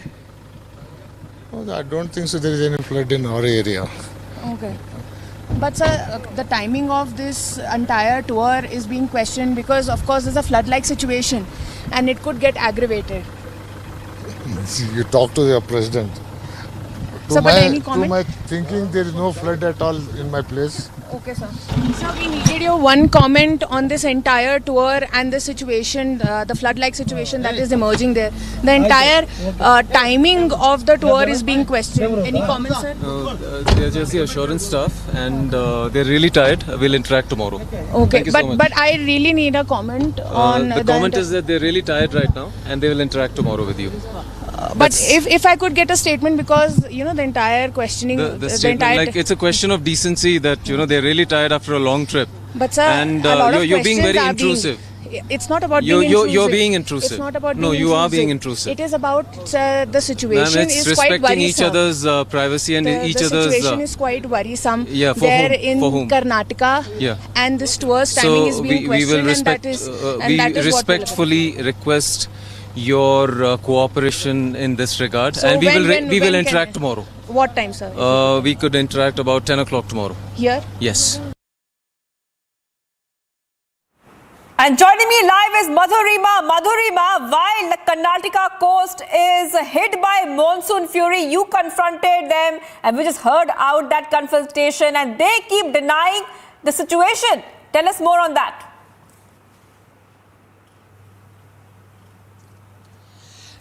Oh, I don't think so there is any flood in our area.
Okay. But sir, the timing of this entire tour is being questioned because of course there's a flood-like situation and it could get aggravated.
See, you talk to your president.
Sir, but any comment?
To my thinking, there is no flood at all in my place.
Okay, sir. Sir, we needed your one comment on this entire tour and the situation, the flood-like situation that is emerging there. The entire timing of the tour is being questioned. Any comments, sir?
They're just the assurance staff, and they're really tired. We'll interact tomorrow.
Okay,
Thank you so much.
but I really need a comment on
the comment is that they're really tired right now, and they will interact tomorrow with you.
But if I could get a statement, because the entire questioning,
The statement, like, it's a question of decency that they're really tired after a long trip.
But sir,
and
a lot of
you're being very
questions are
intrusive.
It's not about being intrusive.
You're being intrusive.
It's not about
no,
being
you
intrusive.
are being intrusive.
It is about the situation
Ma'am, it's
is quite
respecting
worrisome.
each other's privacy and each
the
other's.
The situation is quite worrisome.
Yeah, for
there
whom?
in
For whom?
Karnataka,
Yeah.
and this tour's timing is being
we will
questioned,
respect.
and that is
We
that is
respectfully request your cooperation in this regard,
So
and we will
when
we will
can
interact
I-
tomorrow.
What time, sir?
We could interact about 10 o'clock tomorrow.
Here.
Yes.
And joining me live is Madhurima. Madhurima, while the Karnataka coast is hit by monsoon fury, you confronted them and we just heard out that confrontation and they keep denying the situation. Tell us more on that.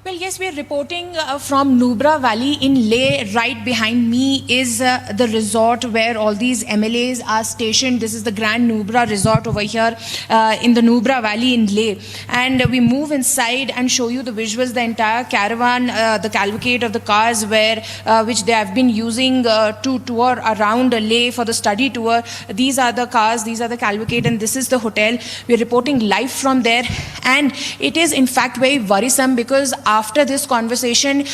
Well, yes, we are reporting from Nubra Valley in Leh. Right behind me is the resort where all these MLAs are stationed. This is the Grand Nubra Resort over here in the Nubra Valley in Leh. And we move inside and show you the visuals, the entire caravan, the cavalcade of the cars which they have been using to tour around Leh for the study tour. These are the cars, these are the cavalcade, and this is the hotel. We are reporting live from there. And it is in fact very worrisome, because after this conversation,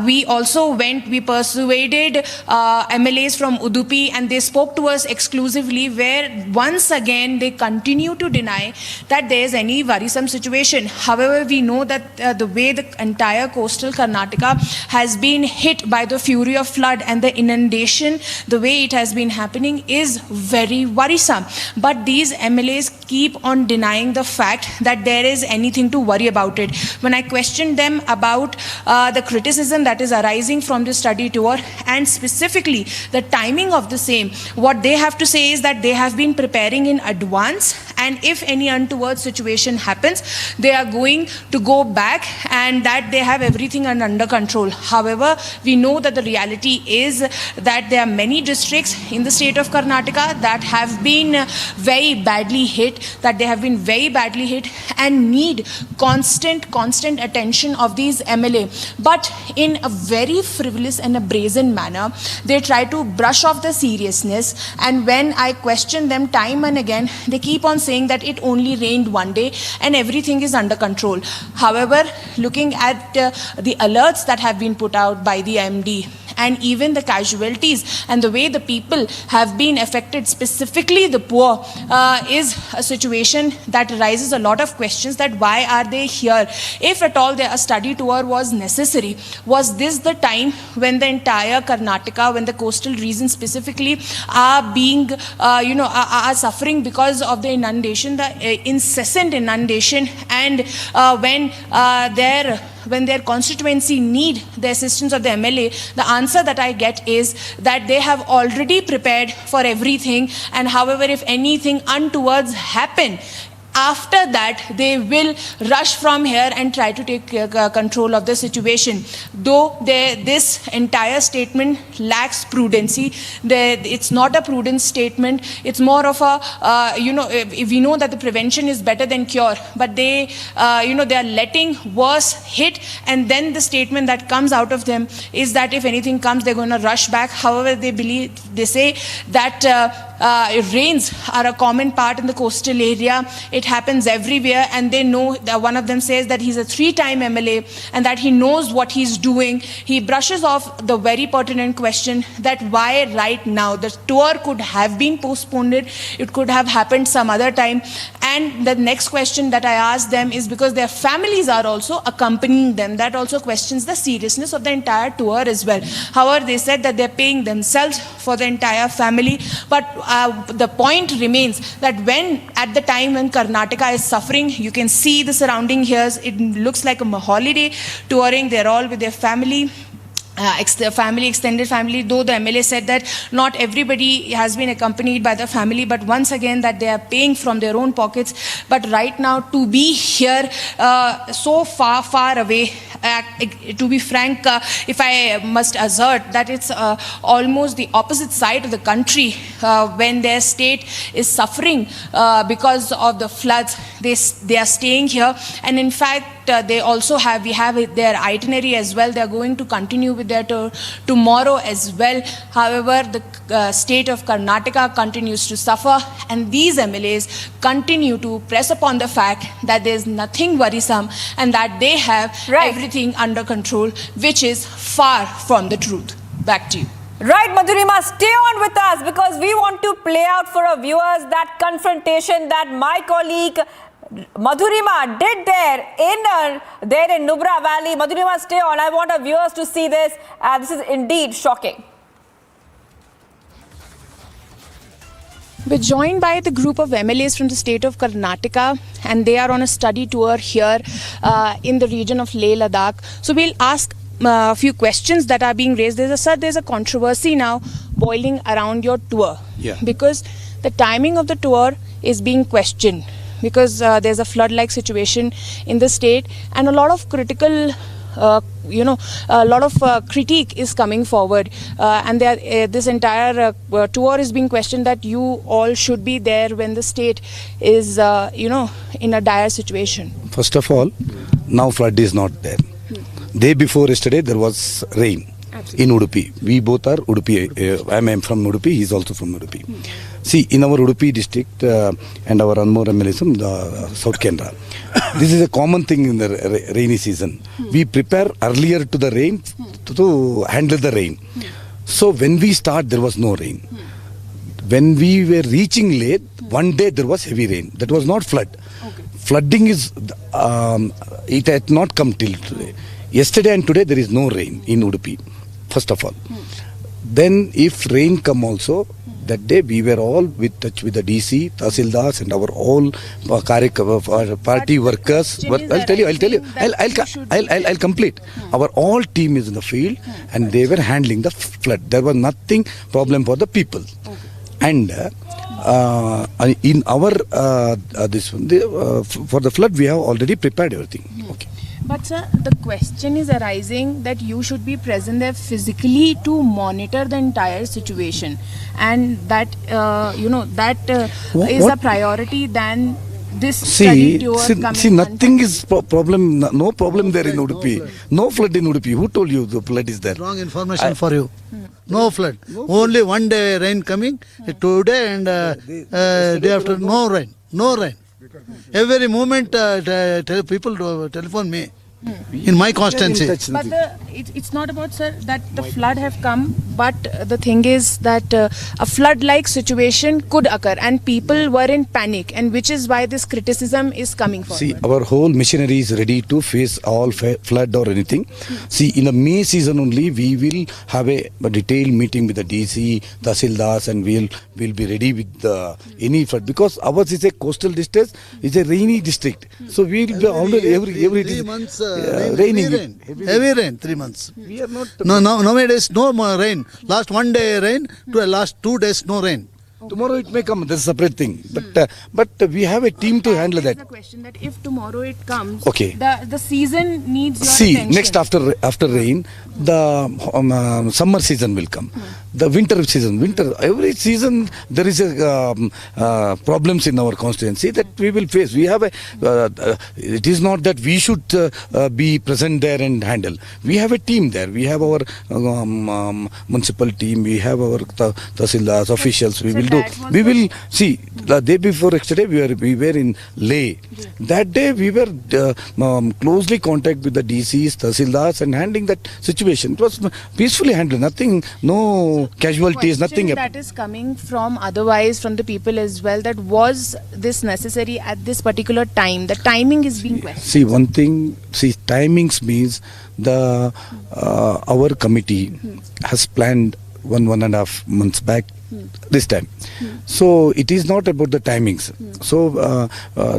we persuaded MLAs from Udupi, and they spoke to us exclusively, where once again they continue to deny that there is any worrisome situation. However, we know that the way the entire coastal Karnataka has been hit by the fury of flood and the inundation, the way it has been happening is very worrisome. But these MLAs keep on denying the fact that there is anything to worry about it. When I questioned them about the criticism that is arising from the study tour, and specifically the timing of the same, what they have to say is that they have been preparing in advance, and if any untoward situation happens, they are going to go back, and that they have everything under control. However, we know that the reality is that there are many districts in the state of Karnataka that have been very badly hit, and need constant attention of these MLA. But in a very frivolous and a brazen manner, they try to brush off the seriousness, and when I question them time and again, they keep on saying that it only rained one day and everything is under control. However, looking at the alerts that have been put out by the MD, and even the casualties and the way the people have been affected, specifically the poor, is a situation that raises a lot of questions, that why are they here? If at all a study tour was necessary, was this the time when the entire Karnataka, when the coastal regions specifically are being, are suffering because of the inundation, the incessant inundation, and when their constituency need the assistance of the MLA, the answer that I get is that they have already prepared for everything, and however, if anything untowards happen, after that they will rush from here and try to take control of the situation. Though this entire statement lacks prudency, it's not a prudent statement, it's more of a we know that the prevention is better than cure, but they are letting worse hit, and then the statement that comes out of them is that if anything comes, they're going to rush back. However, they say that rains are a common part in the coastal area. It happens everywhere, and they know that one of them says that he's a 3-time MLA and that he knows what he's doing. He brushes off the very pertinent question that why right now? The tour could have been postponed. It could have happened some other time. And the next question that I ask them is because their families are also accompanying them. That also questions the seriousness of the entire tour as well. However, they said that they're paying themselves for the entire family. But the point remains that at the time when Karnataka is suffering, you can see the surrounding here. It looks like a holiday touring. They're all with their family. extended family, though the MLA said that not everybody has been accompanied by the family, but once again that they are paying from their own pockets. But right now, to be here so far away, to be frank, if I must assert that it's almost the opposite side of the country when their state is suffering because of the floods. They are staying here, and in fact they also have their itinerary as well. They are going to continue with their tour tomorrow as well. However, the state of Karnataka continues to suffer, and these MLAs continue to press upon the fact that there is nothing worrisome and that they have everything under control, which is far from the truth. Back to you.
Right, Madhurima, stay on with us because we want to play out for our viewers that confrontation that my colleague Madhurima did there in Nubra Valley. Madhurima, stay on. I want our viewers to see this. This is indeed shocking.
We're joined by the group of MLAs from the state of Karnataka, and they are on a study tour here in the region of Leh Ladakh. So we'll ask a few questions that are being raised. There's a controversy now boiling around your tour, because the timing of the tour is being questioned, because there's a flood-like situation in the state, and a lot of critical a lot of critique is coming forward, and this entire tour is being questioned that you all should be there when the state is in a dire situation.
First of all, now flood is not there. Day before yesterday there was rain. Absolutely. In Udupi. We both are Udupi. I am from Udupi, he is also from Udupi. See, in our Udupi district and our Anmore MLA from the South Canara, this is a common thing in the rainy season. We prepare earlier to the rain to handle the rain. So when we start, there was no rain. When we were reaching late, one day there was heavy rain. That was not flood. Flooding is, it had not come till today. Yesterday and today there is no rain in Udupi, first of all. Then if rain come also, that day we were all with touch with the DC, Tahsildars and our all party workers. I'll tell you. I'll complete. Our all team is in the field and they were handling the flood. There was nothing problem for the people. And in our for the flood we have already prepared everything. Okay.
But sir, the question is arising that you should be present there physically to monitor the entire situation, and that is a priority than this study tour coming.
See, nothing is problem. No problem there in Udupi. No flood in Udupi. Who told you the flood is there?
Wrong information for you. No flood. Only one day rain coming. Today and day after no rain. No rain. Every moment people telephone me in my constituency.
But it's not about, sir, that the flood have come, but the thing is that a flood-like situation could occur and people were in panic, and which is why this criticism is coming forward.
See, our whole machinery is ready to face all flood or anything. See, in the May season only, we will have a detailed meeting with the DC, Tahsildars, and we'll be ready with any flood, because ours is a coastal district, it's a rainy district. So we will be already every
3 months raining. Heavy rain, 3 months. We are not. Nowadays no more rain. Last one day rain, to last 2 days no rain.
Tomorrow it may come. That's a separate thing. But we have a team to handle that.
The question that if tomorrow it comes,
okay,
the season needs your
See,
attention.
next after rain, the summer season will come. The winter season, every season there is a problems in our constituency that we will face. We have it is not that we should be present there and handle. We have a team there. We have our municipal team. We have our Tahsildars, officials. We will see. The day before yesterday we were in Leh. That day we were closely contact with the DCs, Tahsildars, and handling that situation. It was peacefully handled. Nothing, no casualties, nothing.
That is coming from the people as well. That was this necessary at this particular time? The timing is being questioned.
See, one thing. See, timings means our committee has planned 1.5 months back this time. So it is not about the timings. So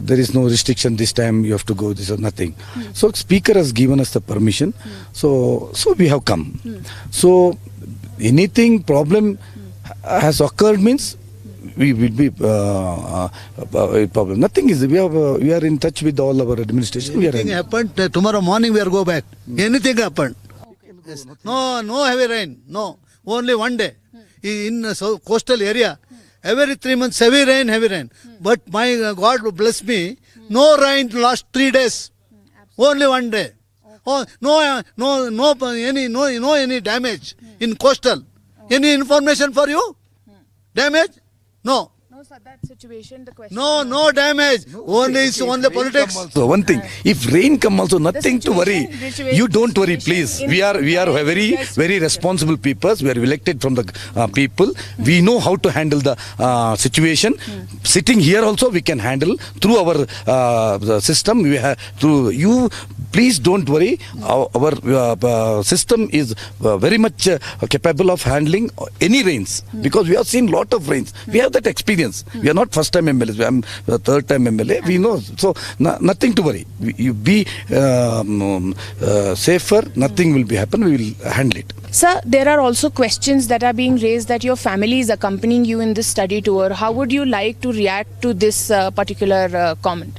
there is no restriction this time you have to go, this or nothing. So Speaker has given us the permission. So we have come. So anything problem has occurred means we will be a problem. Nothing is, we are in touch with all our administration.
Anything happened, tomorrow morning we are go back. Anything happened. Yes. No heavy rain, no. Only one day. In coastal area, every 3 months heavy rain. But my God bless me, no rain last 3 days. Only one day. Oh, no any damage in coastal. Any information for you? Damage? No.
No, sir, that situation, the question.
No damage. Only politics.
So one thing, if rain come also, nothing to worry. You don't worry, please. We are very responsible people. We are elected from the people. We know how to handle the situation. Sitting here also, we can handle through our system. We have through you. Please don't worry. Our system is very much capable of handling any rains because we have seen lot of rains. We have that experience. We are not first time MLAs. I am the third time MLA. We know. So nothing to worry. You be safer. Nothing will be happen. We will handle it.
Sir, there are also questions that are being raised that your family is accompanying you in this study tour. How would you like to react to this particular comment?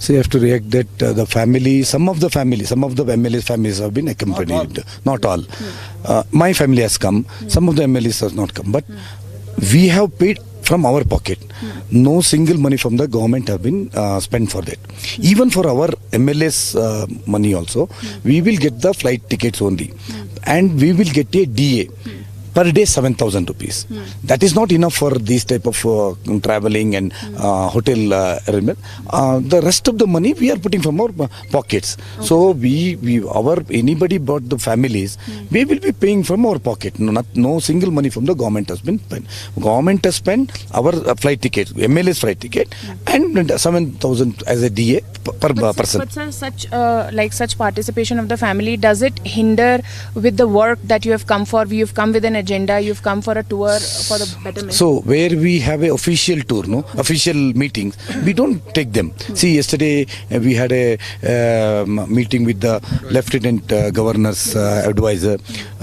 So you have to react that the family, some of the MLAs families have been accompanied. Not all. My family has come. Some of the MLAs has not come. But we have paid from our pocket. No single money from the government have been spent for that. Even for our MLAs money also, we will get the flight tickets only. And we will get a DA. Per day 7,000 rupees. That is not enough for these type of traveling and hotel arrangement. The rest of the money we are putting from our pockets. So anybody brought the families, we will be paying from our pocket. No single money from the government has been spent. Government has spent our flight ticket, MLA's flight ticket, and 7,000 as a DA per person.
But sir, such participation of the family, does it hinder with the work that you have come for? You've come with an agenda, you've come for a tour for the betterment.
So where we have a official tour, official meetings, we don't take them. See, yesterday we had a meeting with the Lieutenant Governor's advisor.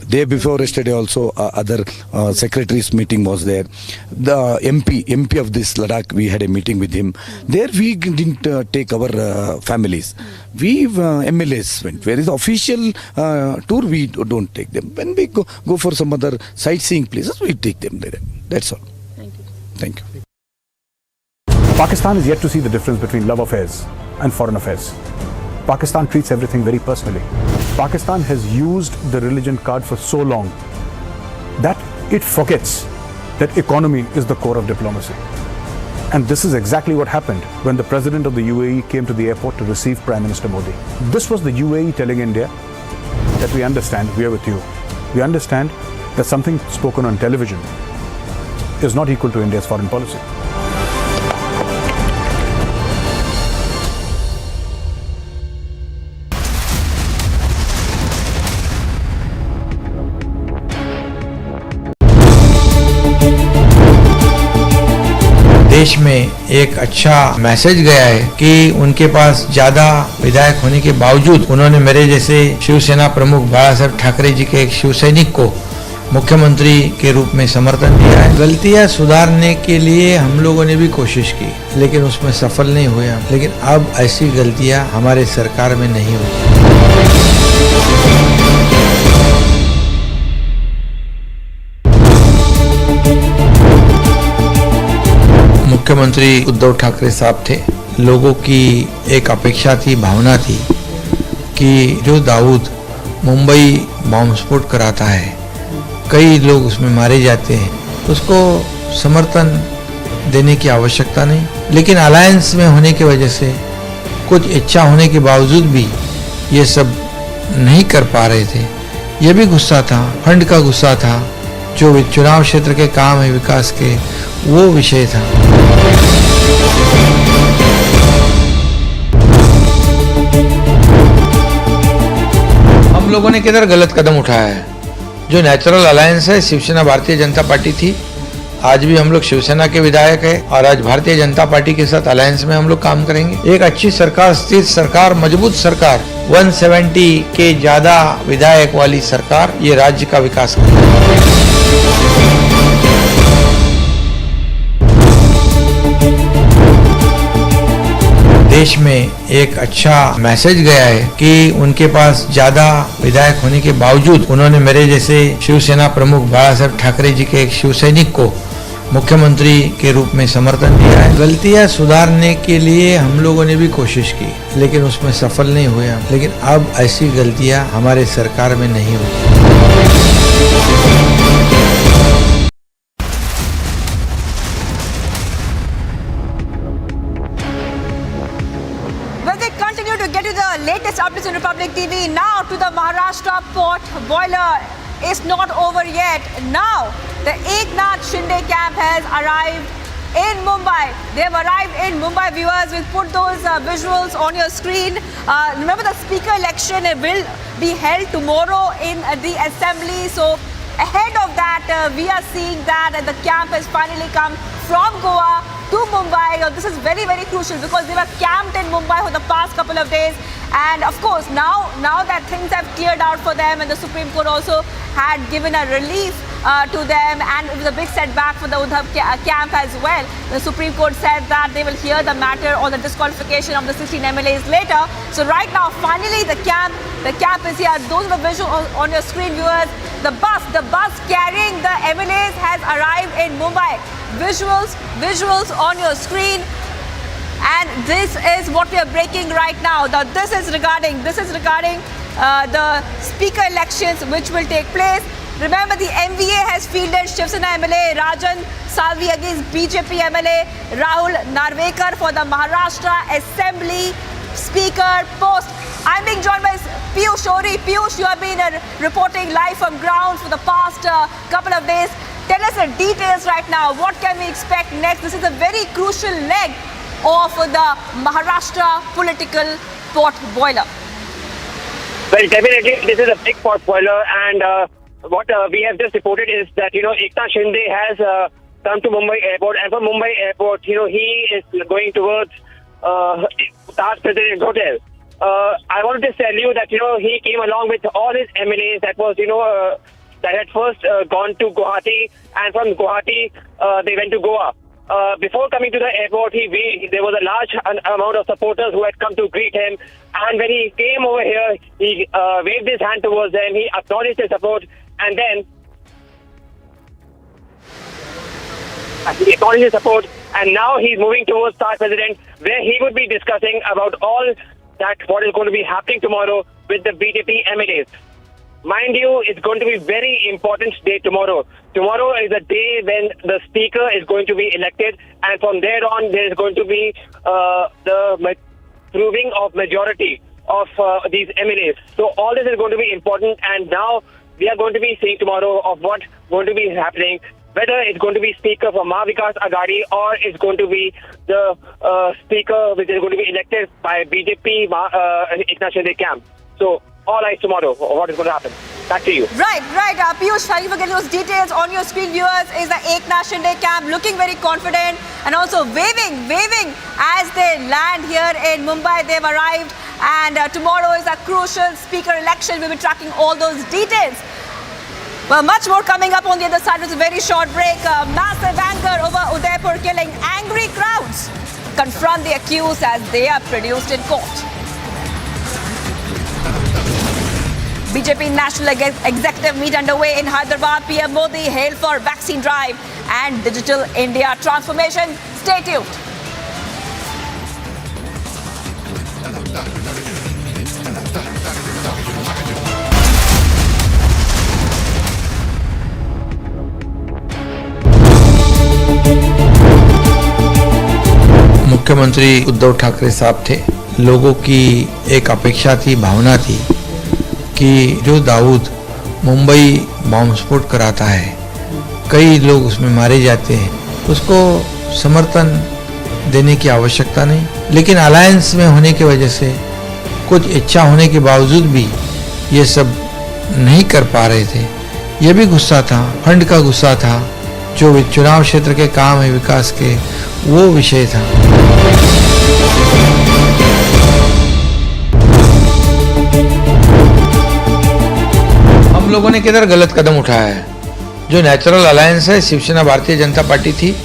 Day before yesterday also other secretaries meeting was there. The MP of this Ladakh, we had a meeting with him. There we didn't take our families. We MLAs went. Where is the official tour, we don't take them. When we go for some other sightseeing places, we take them there. That's all. Thank you.
Pakistan is yet to see the difference between love affairs and foreign affairs. Pakistan treats everything very personally. Pakistan has used the religion card for so long that it forgets that economy is the core of diplomacy. And this is exactly what happened when the President of the UAE came to the airport to receive Prime Minister Modi. This was the UAE telling India that we understand, we are with you. We understand that something spoken on television is not equal to India's foreign policy.
देश में एक अच्छा message गया है कि उनके पास ज्यादा विधायक होने के बावजूद उन्होंने मेरे जैसे शिवसेना प्रमुख बाला साहब ठाकरे जी के एक शिव सैनिक को मुख्यमंत्री के रूप में समर्थन दिया है। गलतियां सुधारने के लिए हम लोगों ने भी कोशिश की, लेकिन उसमें सफल नहीं हुए। लेकिन अब ऐसी गलतियां हमारे सरकार में नहीं होती। मुख्यमंत्री उद्धव ठाकरे साहब थे। लोगों की एक अपेक्षा थी, भावना थी कि जो दाऊद मुंबई बॉम्ब स्फोट कराता है, कई लोग उसमें मारे जाते हैं, उसको समर्थन देने की आवश्यकता नहीं। लेकिन अलायंस में होने की वजह से कुछ इच्छा होने के बावजूद भी ये सब नहीं कर पा रहे थे। ये भी गुस्सा था, फंड का गुस्सा था, जो चुनाव क्षेत्र के काम है विकास के, वो विषय था। हम लोगों ने किधर गलत कदम उठाया है। जो नेचुरल अलायंस है शिवसेना भारतीय जनता पार्टी थी, आज भी हम लोग शिवसेना के विधायक है और आज भारतीय जनता पार्टी के साथ अलायंस में हम लोग काम करेंगे। एक अच्छी सरकार, स्थिर सरकार, मजबूत सरकार, 170 के ज्यादा विधायक वाली सरकार ये राज्य का विकास करेगी। देश में एक अच्छा मैसेज गया है कि उनके पास ज्यादा विधायक होने के बावजूद उन्होंने मेरे जैसे शिवसेना प्रमुख बाला साहब ठाकरे जी के एक शिव सैनिक को मुख्यमंत्री के रूप में समर्थन दिया है। गलतियां सुधारने के लिए हम लोगों ने भी कोशिश की, लेकिन उसमें सफल नहीं हुए। लेकिन अब ऐसी गलतियां हमारे सरकार में नहीं होगी।
Latest updates on Republic TV. Now to the Maharashtra port boiler. It's not over yet. Now the Eknath Shinde camp has arrived in Mumbai. They have arrived in Mumbai, viewers. We'll put those visuals on your screen. Remember, the speaker election will be held tomorrow in the assembly. So ahead of that, we are seeing that the camp has finally come from Goa to Mumbai. This is very, very crucial because they were camped in Mumbai for the past couple of days. And of course, now that things have cleared out for them, and the Supreme Court also had given a relief to them, and it was a big setback for the Uddhav camp as well. The Supreme Court said that they will hear the matter on the disqualification of the 16 MLAs later. So right now, finally, the camp is here. Those are the visuals on your screen, viewers. The bus carrying the MLAs has arrived in Mumbai. Visuals on your screen. And this is what we are breaking right now. Now this is regarding the speaker elections which will take place. Remember, the MVA has fielded Shiv Sena MLA Rajan Salvi against BJP MLA Rahul Narvekar for the Maharashtra Assembly Speaker post. I'm being joined by Piyush Shori. Piyush, you have been reporting live from ground for the past couple of days. Tell us the details right now. What can we expect next? This is a very crucial leg of the Maharashtra political pot boiler.
Well, definitely this is a big pot boiler, and what we have just reported is that, Eknath Shinde has come to Mumbai airport, and from Mumbai airport, he is going towards Taj President's Hotel. I wanted to tell you that, he came along with all his MLAs that was, that had first gone to Guwahati, and from Guwahati, they went to Goa. Before coming to the airport, there was a large amount of supporters who had come to greet him. And when he came over here, he waved his hand towards them. He acknowledged their support. And then he acknowledged his support. And now he's moving towards Taj President, where he would be discussing about all that what is going to be happening tomorrow with the BJP MLAs. Mind you, it's going to be a very important day tomorrow. Tomorrow is the day when the speaker is going to be elected, and from there on, there is going to be the proving of majority of these MLAs. So all this is going to be important, and now we are going to be seeing tomorrow of what's going to be happening, whether it's going to be speaker for Mahavikas Aghadi or it's going to be the speaker which is going to be elected by BJP Eknath Shinde camp. So all eyes tomorrow what is going to happen. Back to you.
Right. Piyush, thank you for getting those details on your screen, viewers. Is the Eknath Shinde camp looking very confident and also waving as they land here in Mumbai. They've arrived, and tomorrow is a crucial speaker election. We'll be tracking all those details. Well, much more coming up on the other side with a very short break. Massive anger over Udaipur killing. Angry crowds confront the accused as they are produced in court. BJP National Executive meet underway in Hyderabad. PM Modi hailed for vaccine drive and digital India transformation. Stay tuned.
मुख्यमंत्री उद्धव ठाकरे साहब थे। लोगों की एक अपेक्षा थी, भावना थी कि जो दाऊद मुंबई बॉम्ब स्फोट कराता है, कई लोग उसमें मारे जाते हैं, उसको समर्थन देने की आवश्यकता नहीं। लेकिन अलायंस में होने की वजह से कुछ इच्छा होने के बावजूद भी ये सब नहीं कर पा रहे थे। ये भी गुस्सा था, फंड का गुस्सा था, जो चुनाव क्षेत्र के काम है विकास के, वो विषय था। हम लोगों ने किधर गलत कदम उठाया है। जो नेचुरल अलायंस है, शिवसेना भारतीय जनता पार्टी थी,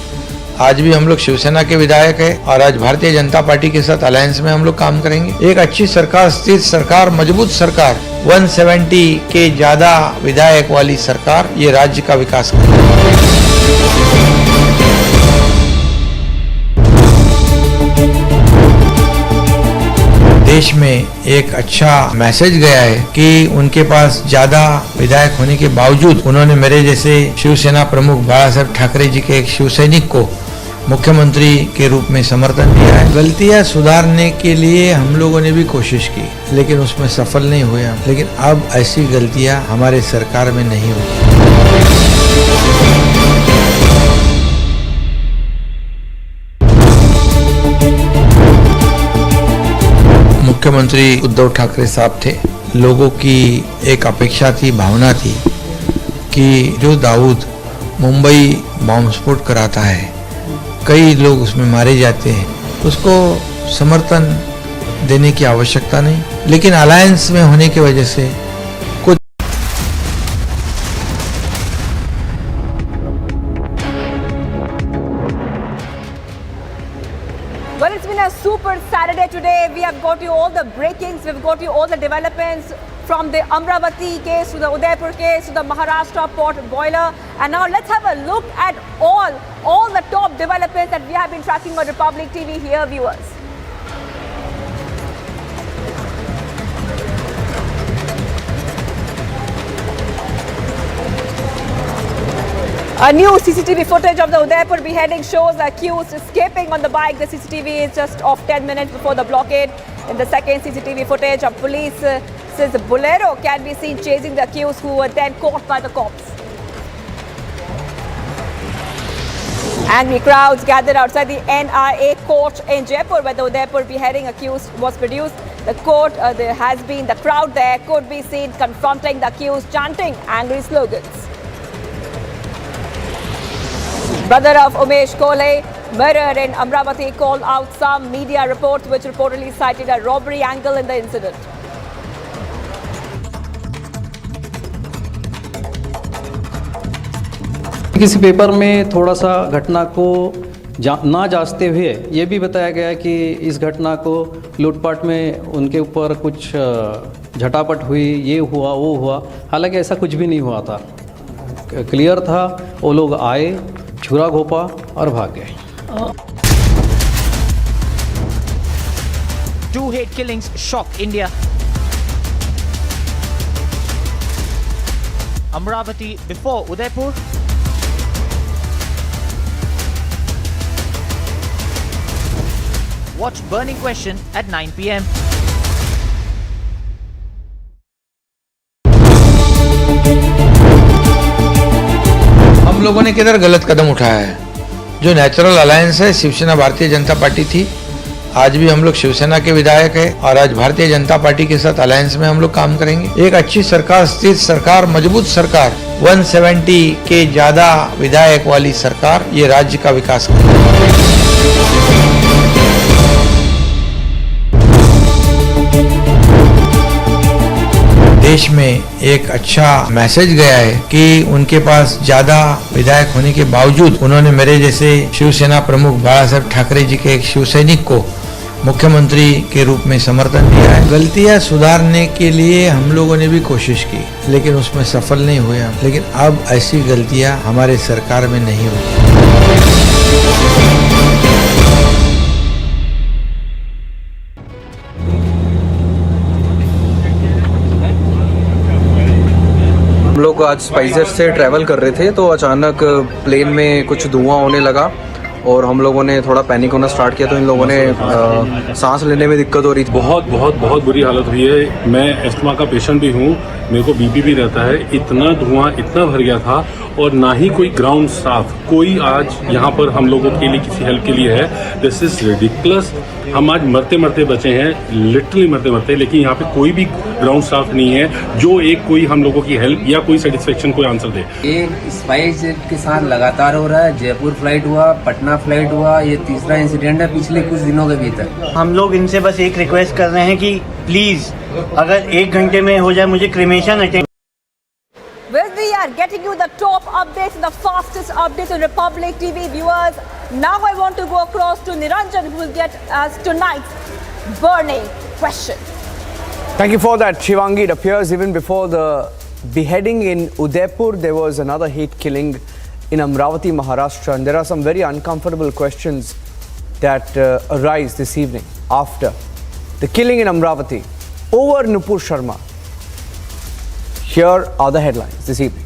आज भी हम लोग शिवसेना के विधायक है और आज भारतीय जनता पार्टी के साथ अलायंस में हम लोग काम करेंगे। एक अच्छी सरकार, स्थिर सरकार, मजबूत सरकार, 170 के ज्यादा विधायक वाली सरकार ये राज्य का विकास करेगी। देश में एक अच्छा मैसेज गया है कि उनके पास ज्यादा विधायक होने के बावजूद उन्होंने मेरे जैसे शिवसेना प्रमुख बाला साहब ठाकरे जी के एक शिव सैनिक को मुख्यमंत्री के रूप में समर्थन दिया है। गलतियां सुधारने के लिए हम लोगों ने भी कोशिश की, लेकिन उसमें सफल नहीं हुए हम। लेकिन अब ऐसी गलतियां हमारे सरकार में नहीं होगी। मुख्यमंत्री उद्धव ठाकरे साहब थे। लोगों की एक अपेक्षा थी, भावना थी कि जो दाऊद मुंबई बॉम्ब स्फोट कराता है, कई लोग उसमें मारे जाते हैं, उसको समर्थन देने की आवश्यकता नहीं। लेकिन अलायंस में होने की वजह से कुछ
Well, it's been a super Saturday today. We have got you all the breakings, we've got you all the developments from the Amravati case to the Udaipur case to the Maharashtra port boiler. And now let's have a look at all the top developments that we have been tracking on Republic TV here, viewers. A new CCTV footage of the Udaipur beheading shows the accused escaping on the bike. The CCTV is just off 10 minutes before the blockade. In the second CCTV footage, a police's bolero can be seen chasing the accused, who were then caught by the cops. Angry crowds gathered outside the NIA court in Jaipur, where the Udaipur beheading accused was produced. The court, the crowd there could be seen confronting the accused, chanting angry slogans. Brother of Umesh Kole, murdered in Amravati, called out some media reports which reportedly cited a robbery angle in the incident.
किसी paper में थोड़ा सा घटना को ना जांचते हुए ये भी बताया गया कि इस घटना को लूटपाट में उनके ऊपर कुछ झटापट हुई, ये हुआ वो हुआ। हालांकि ऐसा कुछ भी नहीं हुआ था। क्लियर था, वो लोग आए, छुरा घोपा और भाग गए।
2 hate killings shock India. Amravati before Udaipur. Watch Burning Question at 9 p.m.
हम लोगों ने किधर गलत कदम उठाया है। जो नेचुरल अलायंस है, शिवसेना भारतीय जनता पार्टी थी, आज भी हम लोग शिवसेना के विधायक है और आज भारतीय जनता पार्टी के साथ अलायंस में हम लोग काम करेंगे। एक अच्छी सरकार, स्थिर सरकार, मजबूत सरकार, 170 के ज्यादा विधायक वाली सरकार ये राज्य का विकास करेगी। देश में एक अच्छा मैसेज गया है कि उनके पास ज्यादा विधायक होने के बावजूद उन्होंने मेरे जैसे शिवसेना प्रमुख बाला साहब ठाकरे जी के एक शिव सैनिक को मुख्यमंत्री के रूप में समर्थन दिया है। गलतियां सुधारने के लिए हम लोगों ने भी कोशिश की, लेकिन उसमें सफल नहीं हुए हम। लेकिन अब ऐसी गलतियां हमारे सरकार में नहीं होगी।
हम लोग आज स्पाइसजेट से ट्रैवल कर रहे थे तो अचानक प्लेन में कुछ धुआं होने लगा
और हम लोगों ने थोड़ा पैनिक होना स्टार्ट किया तो इन लोगों ने सांस लेने में दिक्कत हो रही थी।
बहुत बुरी हालत हुई है। मैं एस्थमा का पेशेंट भी हूँ, मेरे को बीपी भी रहता है। इतना धुआं इतना भर गया था और ना ही कोई ग्राउंड स्टाफ कोई आज यहाँ पर हम लोगों के लिए किसी हेल्प के लिए है। This is ridiculous. हम आज मरते मरते बचे हैं, लिटरली मरते मरते, लेकिन यहाँ पे कोई भी ग्राउंड स्टाफ नहीं है जो एक कोई हम लोगों की हेल्प या कोई सेटिस्फेक्शन कोई आंसर दे।
ये स्पाइसजेट के साथ लगातार हो रहा है। जयपुर फ्लाइट हुआ, पटना फ्लाइट हुआ, ये तीसरा इंसिडेंट है पिछले कुछ दिनों के भीतर।
हम लोग इनसे बस एक रिक्वेस्ट कर रहे हैं कि प्लीज अगर 1 घंटे में हो जाए मुझे cremation attend.
Well, we are getting you the top updates and the fastest updates on Republic TV viewers. Now I want to go across to Niranjan, who will get us tonight's burning question.
Thank you for that, Shivangi. It appears even before the beheading in Udaipur, there was another hate killing in Amravati, Maharashtra. And there are some very uncomfortable questions that arise this evening after the killing in Amravati over Nupur Sharma. Here are the headlines this evening.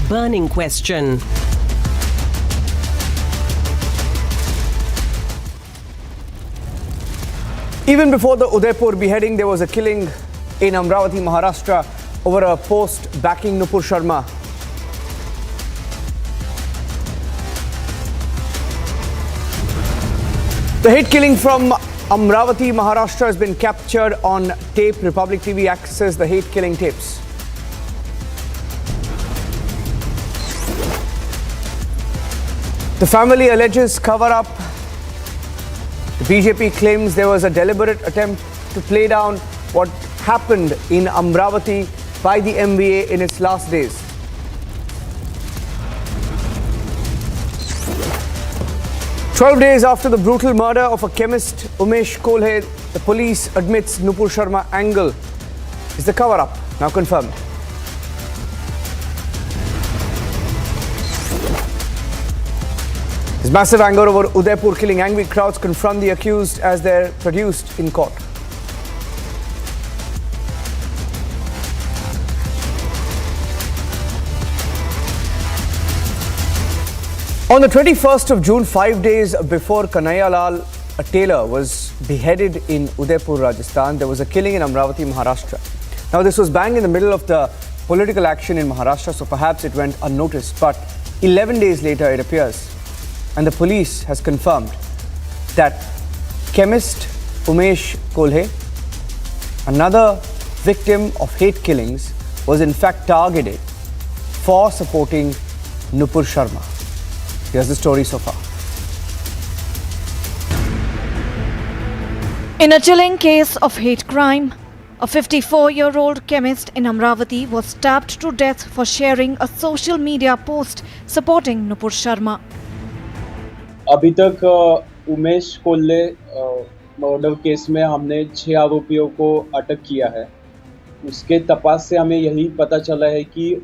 Burning question.
Even before the Udaipur beheading, there was a killing in Amravati, Maharashtra over a post backing Nupur Sharma. The hate killing from Amravati, Maharashtra has been captured on tape. Republic TV accesses the hate killing tapes. The family alleges cover-up. The BJP claims there was a deliberate attempt to play down what happened in Amravati by the MVA in its last days. "12 days after the brutal murder of a chemist, Umesh Kolhe, the police admits Nupur Sharma angle is the cover-up, now confirmed. There's massive anger over Udaipur killing. Angry crowds confront the accused as they're produced in court. On the 21st of June, 5 days before Kanhaiya Lal, a tailor, was beheaded in Udaipur, Rajasthan, there was a killing in Amravati, Maharashtra. Now, this was bang in the middle of the political action in Maharashtra, so perhaps it went unnoticed. But 11 days later, it appears, and the police has confirmed that chemist Umesh Kolhe, another victim of hate killings, was in fact targeted for supporting Nupur Sharma. Here's the story so far.
In a chilling case of hate crime, a 54-year-old chemist in Amravati was stabbed to death for sharing a social media post supporting Nupur Sharma.
अभी तक Umesh Kolhe murder case में हमने 6 आरोपियों को अटक किया है। उसके तपास से हमें यही पता चला है कि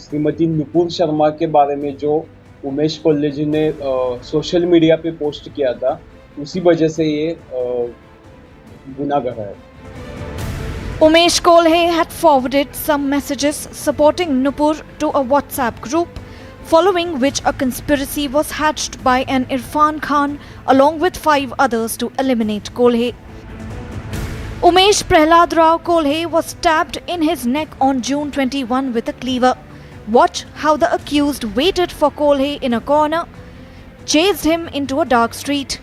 श्रीमती नुपुर शर्मा के बारे में जो उमेश कोल्हे जी ने सोशल मीडिया पे पोस्ट किया था, उसी वजह से ये गुनाहगार है।
Umesh Kolhe had forwarded some messages supporting Nupur to a WhatsApp group, following which a conspiracy was hatched by an Irfan Khan along with 5 others to eliminate Kolhe. Umesh Prahlad Rao Kolhe was stabbed in his neck on June 21 with a cleaver. Watch how the accused waited for Kolhe in a corner, chased him into a dark street,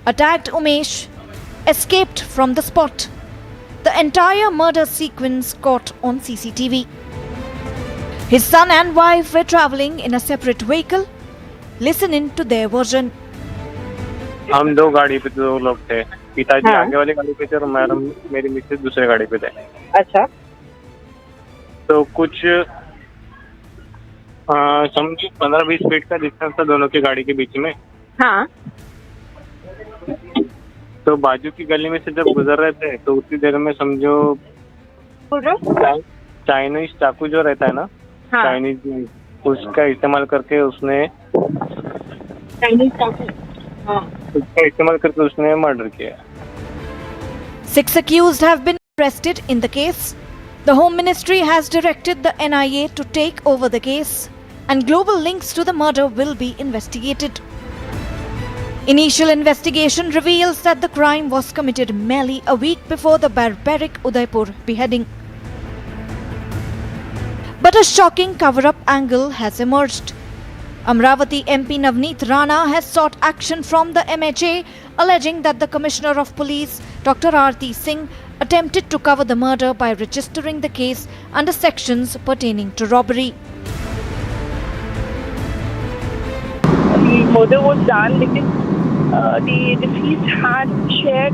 attacked Umesh, escaped from the spot. The entire murder sequence caught on CCTV. His son and wife were travelling in a separate vehicle. Listen in to their version.
हम 2 गाड़ी पे 2 लोग थे। पिताजी आगे वाली गाड़ी पे थे और मैडम मेरी मिसेज दूसरे गाड़ी पे थे।
अच्छा।
तो कुछ समझो 15-20 फीट का डिस्टेंस था दोनों की गाड़ी के बीच में।
हाँ।
तो बाजू की गली में से जब गुजर रहे थे तो उतनी देर में समझो चाइनीज चाकू जो रहता है ना,
हाँ।
चाइनीज, उसका इस्तेमाल करके उसने
चाइनीज चाकू, हाँ,
उसका इस्तेमाल करके उसने मर्डर किया।
6 accused have been arrested in the case. The Home Ministry has directed the NIA to take over the case, and global links to the murder will be investigated. Initial investigation reveals that the crime was committed merely a week before the barbaric Udaipur beheading. But a shocking cover-up angle has emerged. Amravati MP Navneet Rana has sought action from the MHA, alleging that the Commissioner of Police, Dr. Aarti Singh, attempted to cover the murder by registering the case under sections pertaining to robbery.
The murder was done because the deceased had shared